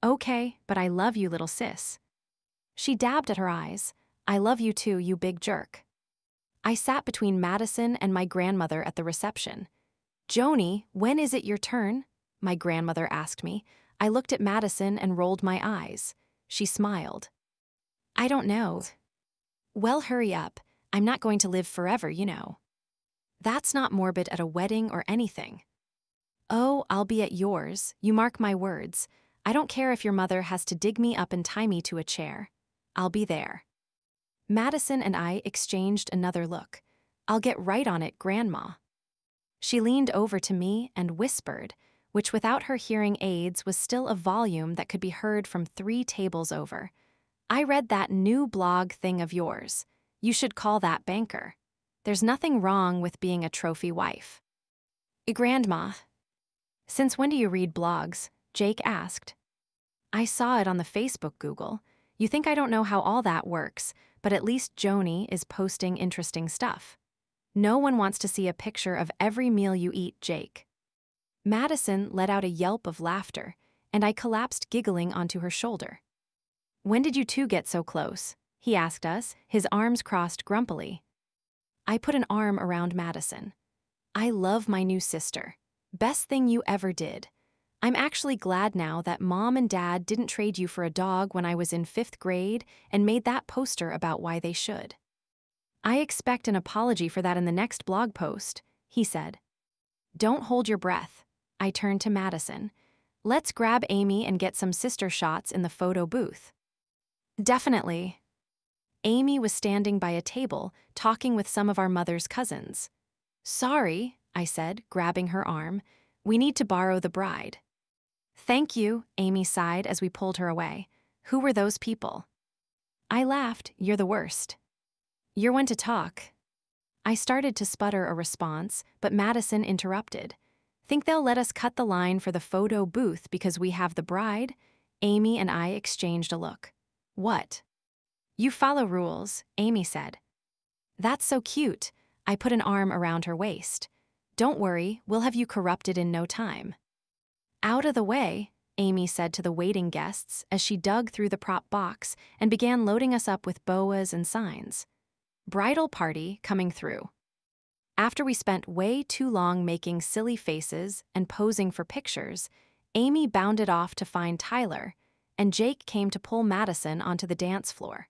"Okay, but I love you, little sis." She dabbed at her eyes. "I love you too, you big jerk." I sat between Madison and my grandmother at the reception. "Joni, when is it your turn?" my grandmother asked me. I looked at Madison and rolled my eyes. She smiled. "I don't know." "Well, hurry up. I'm not going to live forever, you know." "That's not morbid at a wedding or anything." "Oh, I'll be at yours, you mark my words. I don't care if your mother has to dig me up and tie me to a chair. I'll be there." Madison and I exchanged another look. "I'll get right on it, Grandma." She leaned over to me and whispered, which without her hearing aids was still a volume that could be heard from 3 tables over. "I read that new blog thing of yours. You should call that banker. There's nothing wrong with being a trophy wife." "Grandma." "Since when do you read blogs?" Jake asked. "I saw it on the Facebook Google. You think I don't know how all that works, but at least Joni is posting interesting stuff. No one wants to see a picture of every meal you eat, Jake." Madison let out a yelp of laughter, and I collapsed giggling onto her shoulder. "When did you two get so close?" he asked us, his arms crossed grumpily. I put an arm around Madison. "I love my new sister. Best thing you ever did. I'm actually glad now that Mom and Dad didn't trade you for a dog when I was in 5th grade and made that poster about why they should." "I expect an apology for that in the next blog post," he said. "Don't hold your breath." I turned to Madison. "Let's grab Amy and get some sister shots in the photo booth." "Definitely." Amy was standing by a table, talking with some of our mother's cousins. "Sorry," I said, grabbing her arm. "We need to borrow the bride." "Thank you," Amy sighed as we pulled her away. "Who were those people?" I laughed. "You're the worst." "You're one to talk." I started to sputter a response, but Madison interrupted. "Think they'll let us cut the line for the photo booth because we have the bride?" Amy and I exchanged a look. "What?" "You follow rules," Amy said. "That's so cute." I put an arm around her waist. "Don't worry, we'll have you corrupted in no time." "Out of the way," Amy said to the waiting guests as she dug through the prop box and began loading us up with boas and signs. "Bridal party coming through." After we spent way too long making silly faces and posing for pictures, Amy bounded off to find Tyler, and Jake came to pull Madison onto the dance floor.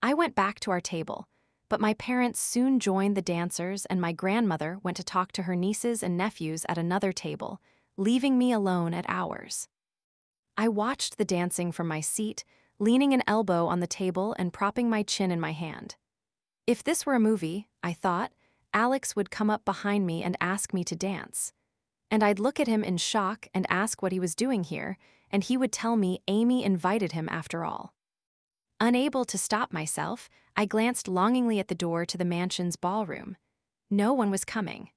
I went back to our table, but my parents soon joined the dancers and my grandmother went to talk to her nieces and nephews at another table, leaving me alone at ours. I watched the dancing from my seat, leaning an elbow on the table and propping my chin in my hand. If this were a movie, I thought, Alex would come up behind me and ask me to dance. And I'd look at him in shock and ask what he was doing here, and he would tell me Amy invited him after all. Unable to stop myself, I glanced longingly at the door to the mansion's ballroom. No one was coming.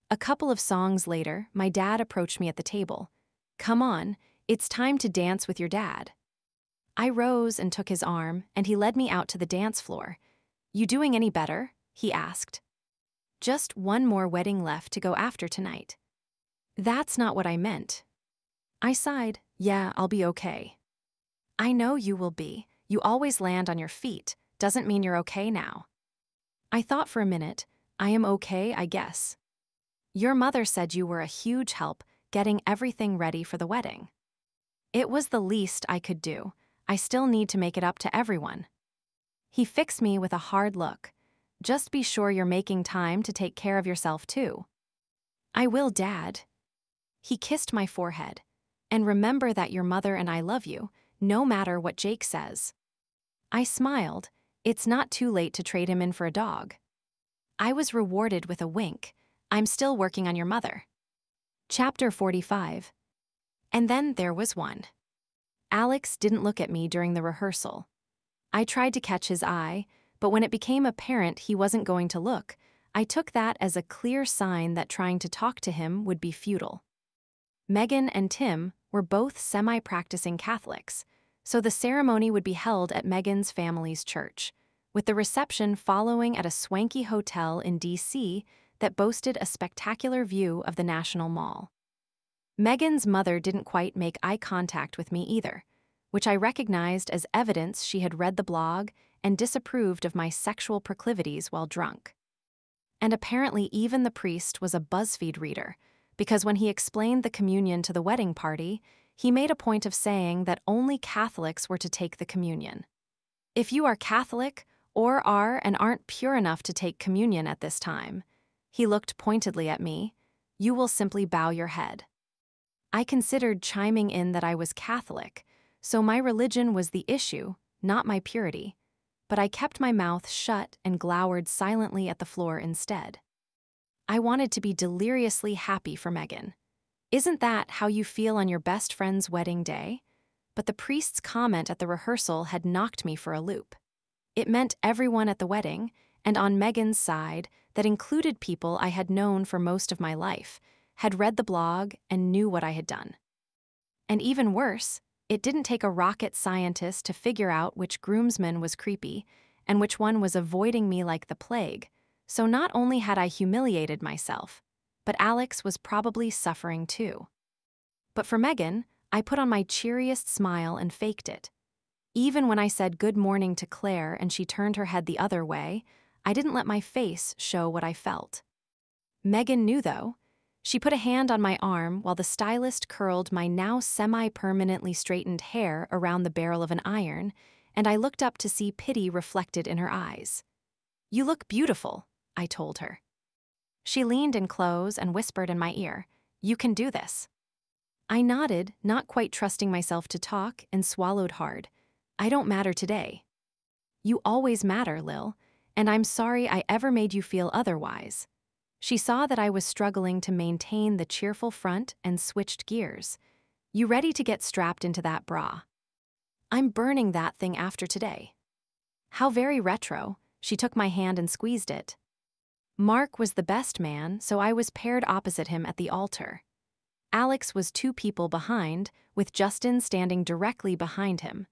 A couple of songs later, my dad approached me at the table. "Come on, It's time to dance with your dad." I rose and took his arm, and he led me out to the dance floor. "You doing any better?" he asked. "Just one more wedding left to go after tonight." "That's not what I meant." I sighed. "Yeah, I'll be okay." "I know you will be. You always land on your feet. Doesn't mean you're okay now." I thought for a minute. "I am okay, I guess." "Your mother said you were a huge help getting everything ready for the wedding." "It was the least I could do. I still need to make it up to everyone." He fixed me with a hard look. "Just be sure you're making time to take care of yourself too." "I will, Dad." He kissed my forehead. "And remember that your mother and I love you, no matter what Jake says." I smiled. It's not too late to trade him in for a dog. I was rewarded with a wink. "I'm still working on your mother." Chapter 45. And then there was one. Alex didn't look at me during the rehearsal. I tried to catch his eye, but when it became apparent he wasn't going to look, I took that as a clear sign that trying to talk to him would be futile. Megan and Tim were both semi-practicing Catholics, so the ceremony would be held at Megan's family's church, with the reception following at a swanky hotel in D.C. that boasted a spectacular view of the National Mall. Megan's mother didn't quite make eye contact with me either, which I recognized as evidence she had read the blog and disapproved of my sexual proclivities while drunk. And apparently even the priest was a BuzzFeed reader, because when he explained the communion to the wedding party, he made a point of saying that only Catholics were to take the communion. "If you are Catholic or are and aren't pure enough to take communion at this time," he looked pointedly at me, "you will simply bow your head." I considered chiming in that I was Catholic, so my religion was the issue, not my purity, but I kept my mouth shut and glowered silently at the floor instead. I wanted to be deliriously happy for Megan. Isn't that how you feel on your best friend's wedding day? But the priest's comment at the rehearsal had knocked me for a loop. It meant everyone at the wedding, and on Megan's side, that included people I had known for most of my life, had read the blog and knew what I had done. And even worse, it didn't take a rocket scientist to figure out which groomsman was creepy and which one was avoiding me like the plague, so not only had I humiliated myself, but Alex was probably suffering too. But for Megan, I put on my cheeriest smile and faked it. Even when I said good morning to Claire and she turned her head the other way, I didn't let my face show what I felt. Megan knew, though. She put a hand on my arm while the stylist curled my now semi-permanently straightened hair around the barrel of an iron, and I looked up to see pity reflected in her eyes. "You look beautiful," I told her. She leaned in close and whispered in my ear, "You can do this." I nodded, not quite trusting myself to talk, and swallowed hard. "I don't matter today." "You always matter, Lil, and I'm sorry I ever made you feel otherwise." She saw that I was struggling to maintain the cheerful front and switched gears. "You ready to get strapped into that bra?" "I'm burning that thing after today." "How very retro." She took my hand and squeezed it. Mark was the best man, so I was paired opposite him at the altar. Alex was 2 people behind, with Justin standing directly behind him.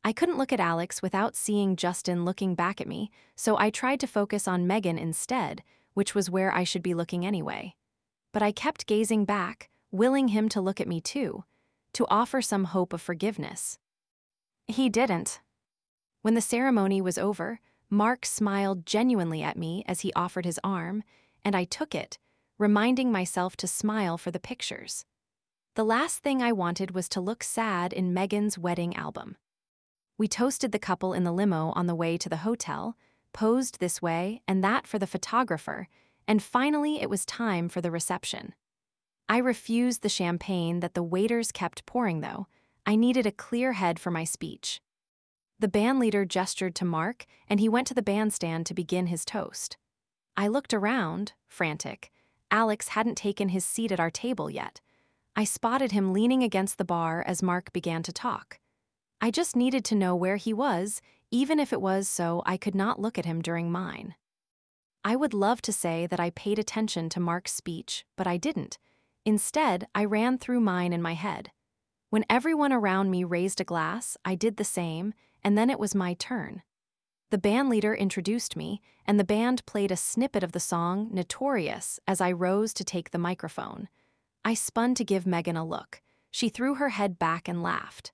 I couldn't look at Alex without seeing Justin looking back at me, so I tried to focus on Megan instead, which was where I should be looking anyway. But I kept gazing back, willing him to look at me too, to offer some hope of forgiveness. He didn't. When the ceremony was over, Mark smiled genuinely at me as he offered his arm, and I took it, reminding myself to smile for the pictures. The last thing I wanted was to look sad in Megan's wedding album. We toasted the couple in the limo on the way to the hotel, posed this way and that for the photographer, and finally it was time for the reception. I refused the champagne that the waiters kept pouring, though. I needed a clear head for my speech. The bandleader gestured to Mark, and he went to the bandstand to begin his toast. I looked around, frantic. Alex hadn't taken his seat at our table yet. I spotted him leaning against the bar as Mark began to talk. I just needed to know where he was, even if it was so I could not look at him during mine. I would love to say that I paid attention to Mark's speech, but I didn't. Instead, I ran through mine in my head. When everyone around me raised a glass, I did the same, and then it was my turn. The bandleader introduced me, and the band played a snippet of the song Notorious as I rose to take the microphone. I spun to give Megan a look. She threw her head back and laughed.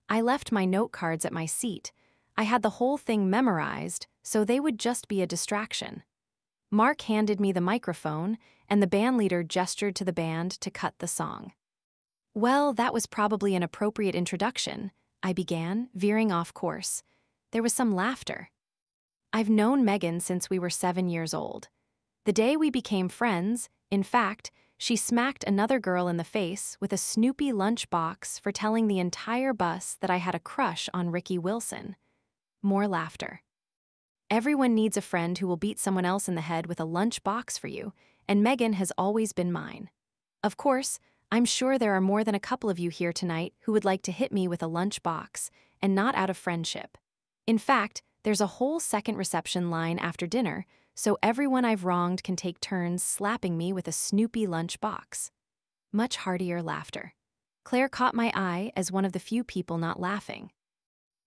I left my note cards at my seat. I had the whole thing memorized, so they would just be a distraction. Mark handed me the microphone, and the bandleader gestured to the band to cut the song. Well, that was probably an appropriate introduction, I began, veering off course. There was some laughter. I've known Megan since we were 7 years old. The day we became friends, in fact, she smacked another girl in the face with a Snoopy lunchbox for telling the entire bus that I had a crush on Ricky Wilson. More laughter. Everyone needs a friend who will beat someone else in the head with a lunchbox for you, and Megan has always been mine. Of course, I'm sure there are more than a couple of you here tonight who would like to hit me with a lunchbox, and not out of friendship. In fact, there's a whole second reception line after dinner, so everyone I've wronged can take turns slapping me with a Snoopy lunchbox. Much heartier laughter. Claire caught my eye as one of the few people not laughing.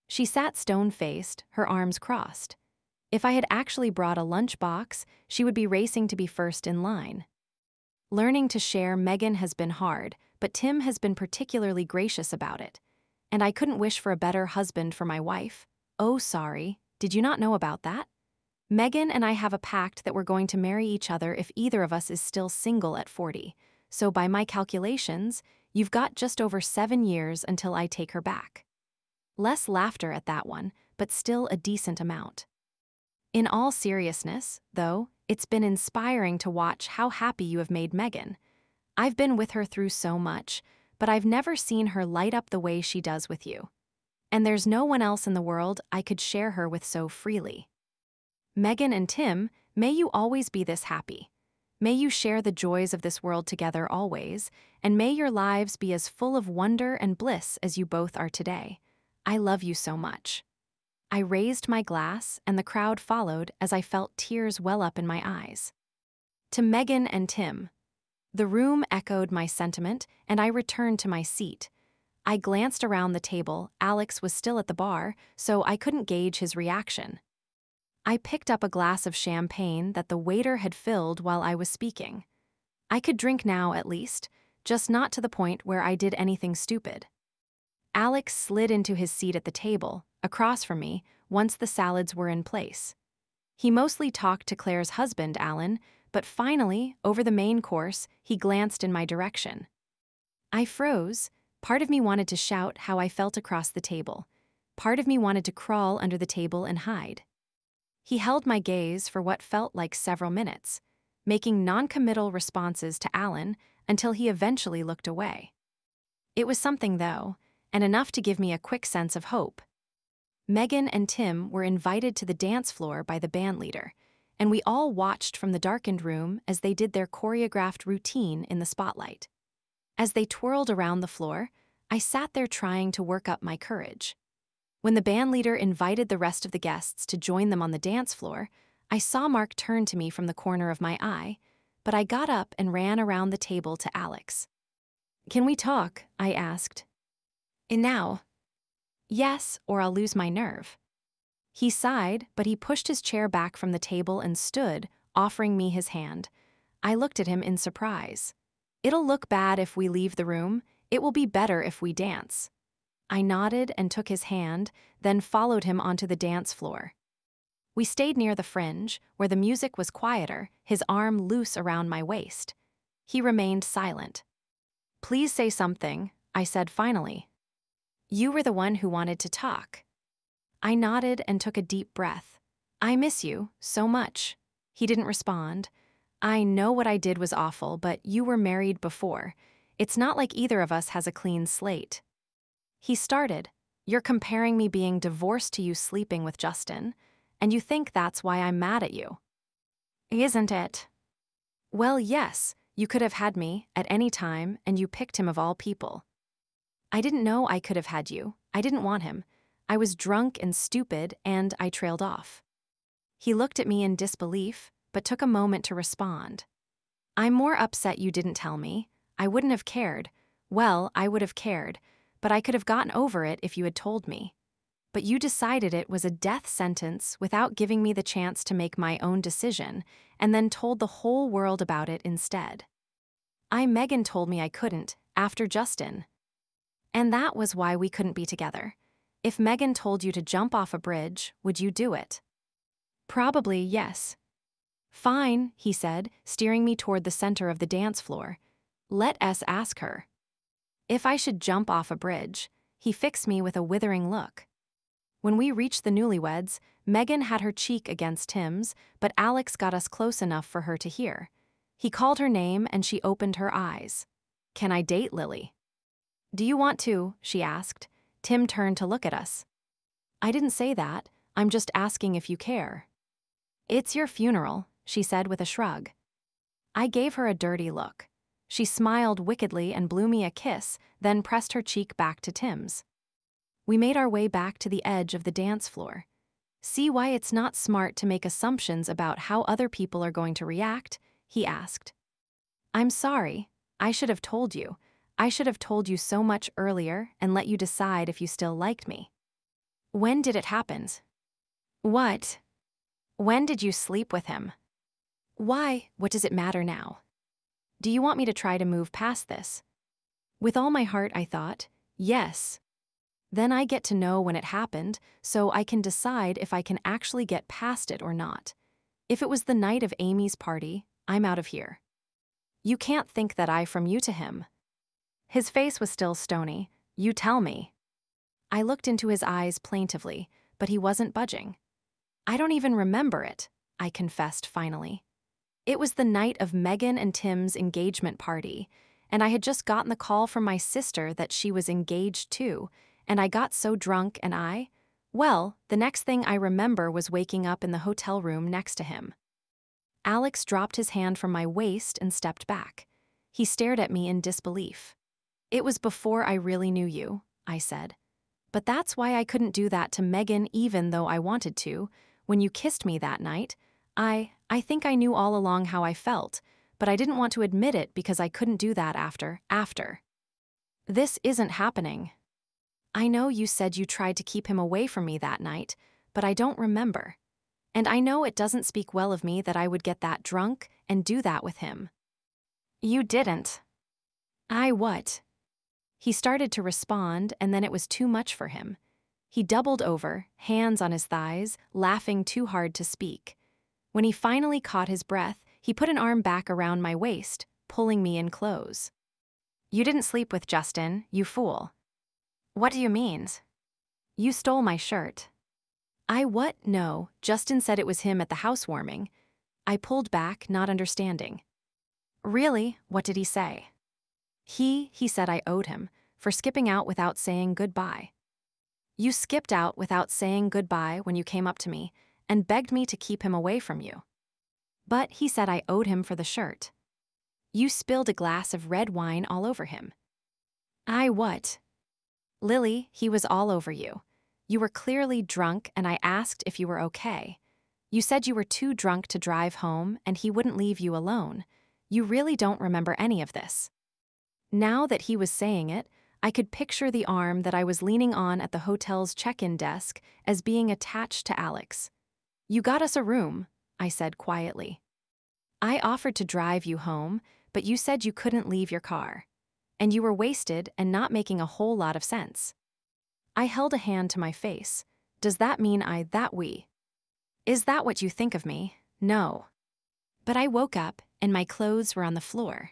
She sat stone-faced, her arms crossed. If I had actually brought a lunchbox, she would be racing to be first in line. Learning to share Megan has been hard, but Tim has been particularly gracious about it. And I couldn't wish for a better husband for my wife. Oh, sorry, did you not know about that? Megan and I have a pact that we're going to marry each other if either of us is still single at 40. So by my calculations, you've got just over 7 years until I take her back. Less laughter at that one, but still a decent amount. In all seriousness, though, it's been inspiring to watch how happy you have made Megan. I've been with her through so much, but I've never seen her light up the way she does with you. And there's no one else in the world I could share her with so freely. Megan and Tim, may you always be this happy. May you share the joys of this world together always, and may your lives be as full of wonder and bliss as you both are today. I love you so much. I raised my glass, and the crowd followed as I felt tears well up in my eyes. To Megan and Tim. The room echoed my sentiment, and I returned to my seat. I glanced around the table. Alex was still at the bar, so I couldn't gauge his reaction. I picked up a glass of champagne that the waiter had filled while I was speaking. I could drink now at least, just not to the point where I did anything stupid. Alex slid into his seat at the table, across from me, once the salads were in place. He mostly talked to Claire's husband, Alan, but finally, over the main course, he glanced in my direction. I froze. Part of me wanted to shout how I felt across the table. Part of me wanted to crawl under the table and hide. He held my gaze for what felt like several minutes, making non-committal responses to Alan until he eventually looked away. It was something, though, and enough to give me a quick sense of hope. Megan and Tim were invited to the dance floor by the bandleader, and we all watched from the darkened room as they did their choreographed routine in the spotlight. As they twirled around the floor, I sat there trying to work up my courage. When the bandleader invited the rest of the guests to join them on the dance floor, I saw Mark turn to me from the corner of my eye, but I got up and ran around the table to Alex. "Can we talk?" I asked. "And now?" "Yes, or I'll lose my nerve." He sighed, but he pushed his chair back from the table and stood, offering me his hand. I looked at him in surprise. "It'll look bad if we leave the room. It will be better if we dance." I nodded and took his hand, then followed him onto the dance floor. We stayed near the fringe, where the music was quieter, his arm loose around my waist. He remained silent. "Please say something," I said finally. "You were the one who wanted to talk." I nodded and took a deep breath. "I miss you so much." He didn't respond. "I know what I did was awful, but you were married before. It's not like either of us has a clean slate." He started. "You're comparing me being divorced to you sleeping with Justin, and you think that's why I'm mad at you. Isn't it?" "Well, yes, you could have had me at any time, and you picked him of all people." "I didn't know I could have had you. I didn't want him. I was drunk and stupid, and I trailed off." He looked at me in disbelief, but took a moment to respond. "I'm more upset you didn't tell me. I wouldn't have cared. Well, I would have cared, but I could have gotten over it if you had told me. But you decided it was a death sentence without giving me the chance to make my own decision, and then told the whole world about it instead. Megan told me I couldn't, after Justin. And that was why we couldn't be together. If Megan told you to jump off a bridge, would you do it? Probably, yes. Fine, he said, steering me toward the center of the dance floor. Let us ask her. If I should jump off a bridge, he fixed me with a withering look. When we reached the newlyweds, Megan had her cheek against Tim's, but Alex got us close enough for her to hear. He called her name and she opened her eyes. Can I date Lily? Do you want to? She asked. Tim turned to look at us. I didn't say that. I'm just asking if you care. It's your funeral, she said with a shrug. I gave her a dirty look. She smiled wickedly and blew me a kiss, then pressed her cheek back to Tim's. We made our way back to the edge of the dance floor. See why it's not smart to make assumptions about how other people are going to react? He asked. I'm sorry. I should have told you. I should have told you so much earlier and let you decide if you still liked me. When did it happen? What? When did you sleep with him? Why, what does it matter now? Do you want me to try to move past this? With all my heart, I thought, yes. Then I get to know when it happened, so I can decide if I can actually get past it or not. If it was the night of Amy's party, I'm out of here. You can't think that I from you to him. His face was still stony. You tell me. I looked into his eyes plaintively, but he wasn't budging. I don't even remember it, I confessed finally. It was the night of Megan and Tim's engagement party, and I had just gotten the call from my sister that she was engaged too, and I got so drunk and the next thing I remember was waking up in the hotel room next to him. Alex dropped his hand from my waist and stepped back. He stared at me in disbelief. It was before I really knew you, I said. But that's why I couldn't do that to Megan even though I wanted to. When you kissed me that night, I think I knew all along how I felt, but I didn't want to admit it because I couldn't do that after. This isn't happening. I know you said you tried to keep him away from me that night, but I don't remember. And I know it doesn't speak well of me that I would get that drunk and do that with him. You didn't. What? He started to respond, and then it was too much for him. He doubled over, hands on his thighs, laughing too hard to speak. When he finally caught his breath, he put an arm back around my waist, pulling me in close. You didn't sleep with Justin, you fool. What do you mean? You stole my shirt. No, Justin said it was him at the housewarming. I pulled back, not understanding. Really? What did he say? He said I owed him, for skipping out without saying goodbye. You skipped out without saying goodbye when you came up to me, and begged me to keep him away from you. But he said I owed him for the shirt. You spilled a glass of red wine all over him. What? Lily, he was all over you. You were clearly drunk and I asked if you were okay. You said you were too drunk to drive home and he wouldn't leave you alone. You really don't remember any of this. Now that he was saying it, I could picture the arm that I was leaning on at the hotel's check-in desk as being attached to Alex. You got us a room, I said quietly. I offered to drive you home, but you said you couldn't leave your car. And you were wasted and not making a whole lot of sense. I held a hand to my face. Does that mean we? Is that what you think of me? No. But I woke up and my clothes were on the floor.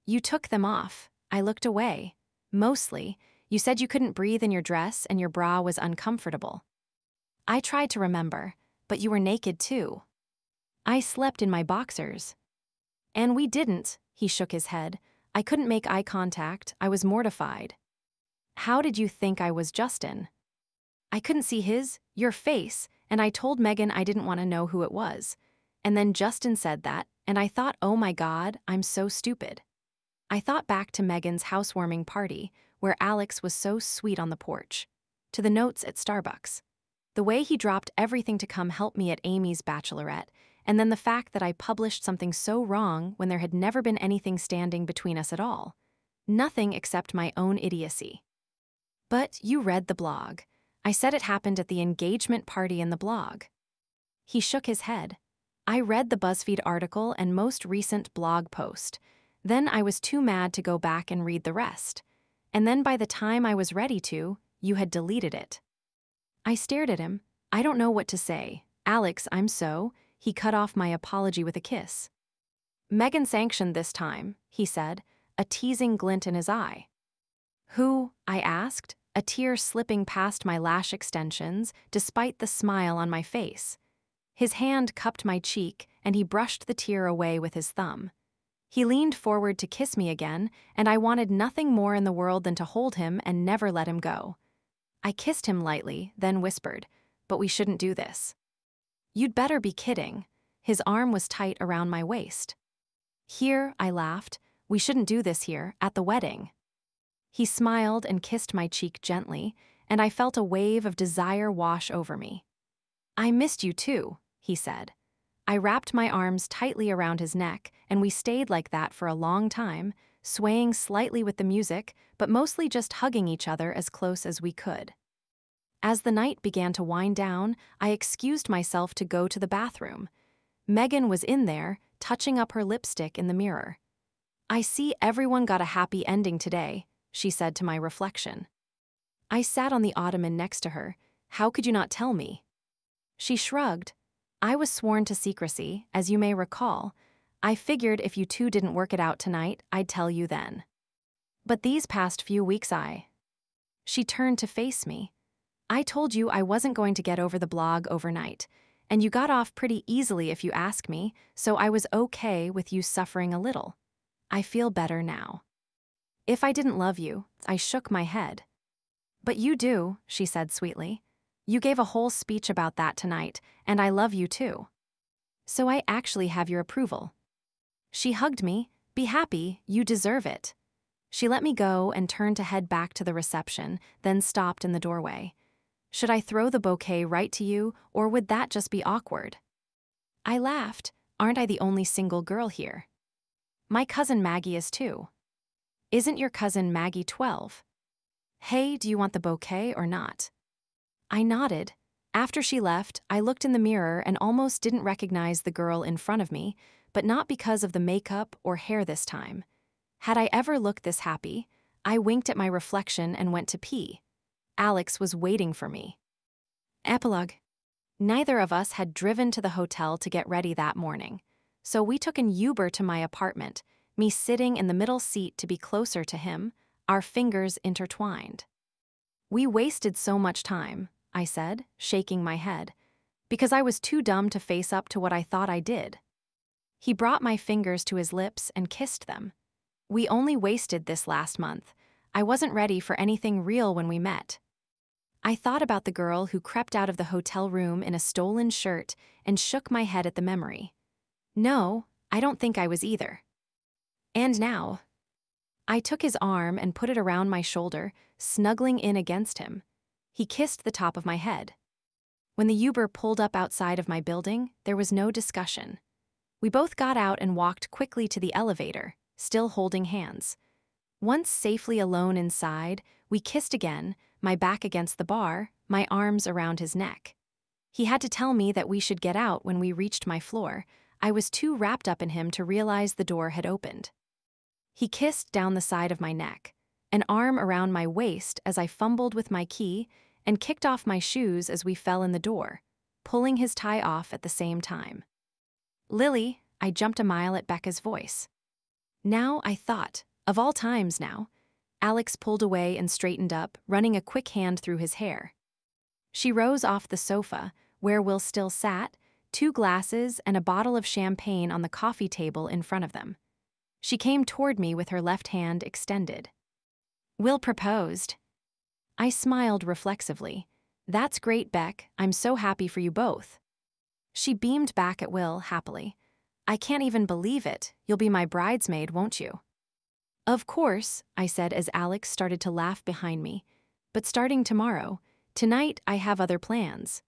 You took them off. I looked away. Mostly, you said you couldn't breathe in your dress and your bra was uncomfortable. I tried to remember, but you were naked too. I slept in my boxers. And we didn't, he shook his head. I couldn't make eye contact. I was mortified. How did you think I was Justin? I couldn't see your face, and I told Megan I didn't want to know who it was. And then Justin said that, and I thought, oh my God, I'm so stupid. I thought back to Megan's housewarming party, where Alex was so sweet on the porch, to the notes at Starbucks, the way he dropped everything to come help me at Amy's bachelorette, and then the fact that I published something so wrong when there had never been anything standing between us at all. Nothing except my own idiocy. But you read the blog. I said it happened at the engagement party in the blog. He shook his head. I read the BuzzFeed article and most recent blog post. Then I was too mad to go back and read the rest. And then by the time I was ready to, you had deleted it. I stared at him. I don't know what to say. Alex, I'm so. He cut off my apology with a kiss. Megan sanctioned this time, he said, a teasing glint in his eye. Who? I asked, a tear slipping past my lash extensions despite the smile on my face. His hand cupped my cheek and he brushed the tear away with his thumb. He leaned forward to kiss me again, and I wanted nothing more in the world than to hold him and never let him go. I kissed him lightly, then whispered, but we shouldn't do this. You'd better be kidding. His arm was tight around my waist. Here, I laughed, we shouldn't do this here, at the wedding. He smiled and kissed my cheek gently, and I felt a wave of desire wash over me. I missed you too, he said. I wrapped my arms tightly around his neck, and we stayed like that for a long time, swaying slightly with the music, but mostly just hugging each other as close as we could. As the night began to wind down, I excused myself to go to the bathroom. Megan was in there, touching up her lipstick in the mirror. I see everyone got a happy ending today, she said to my reflection. I sat on the ottoman next to her. How could you not tell me? She shrugged. I was sworn to secrecy, as you may recall. I figured if you two didn't work it out tonight, I'd tell you then. But these past few weeks She turned to face me. I told you I wasn't going to get over the blog overnight, and you got off pretty easily if you ask me, so I was okay with you suffering a little. I feel better now. If I didn't love you, I shook my head. But you do, she said sweetly. You gave a whole speech about that tonight, and I love you too. So I actually have your approval. She hugged me. Be happy, you deserve it. She let me go and turned to head back to the reception, then stopped in the doorway. Should I throw the bouquet right to you, or would that just be awkward? I laughed. Aren't I the only single girl here? My cousin Maggie is too. Isn't your cousin Maggie 12? Hey, do you want the bouquet or not? I nodded. After she left, I looked in the mirror and almost didn't recognize the girl in front of me, but not because of the makeup or hair this time. Had I ever looked this happy, I winked at my reflection and went to pee. Alex was waiting for me. Epilogue. Neither of us had driven to the hotel to get ready that morning, so we took an Uber to my apartment, me sitting in the middle seat to be closer to him, our fingers intertwined. We wasted so much time, I said, shaking my head, because I was too dumb to face up to what I thought I did. He brought my fingers to his lips and kissed them. We only wasted this last month. I wasn't ready for anything real when we met. I thought about the girl who crept out of the hotel room in a stolen shirt and shook my head at the memory. No, I don't think I was either. And now, I took his arm and put it around my shoulder, snuggling in against him. He kissed the top of my head. When the Uber pulled up outside of my building, there was no discussion. We both got out and walked quickly to the elevator, still holding hands. Once safely alone inside, we kissed again, my back against the bar, my arms around his neck. He had to tell me that we should get out when we reached my floor. I was too wrapped up in him to realize the door had opened. He kissed down the side of my neck, an arm around my waist as I fumbled with my key, and kicked off my shoes as we fell in the door, pulling his tie off at the same time. Lily, I jumped a mile at Becca's voice. Now I thought, of all times now, Alex pulled away and straightened up, running a quick hand through his hair. She rose off the sofa, where Will still sat, 2 glasses and a bottle of champagne on the coffee table in front of them. She came toward me with her left hand extended. Will proposed. I smiled reflexively. That's great, Beck. I'm so happy for you both. She beamed back at Will happily. I can't even believe it. You'll be my bridesmaid, won't you? Of course, I said as Alex started to laugh behind me. But starting tomorrow, tonight I have other plans.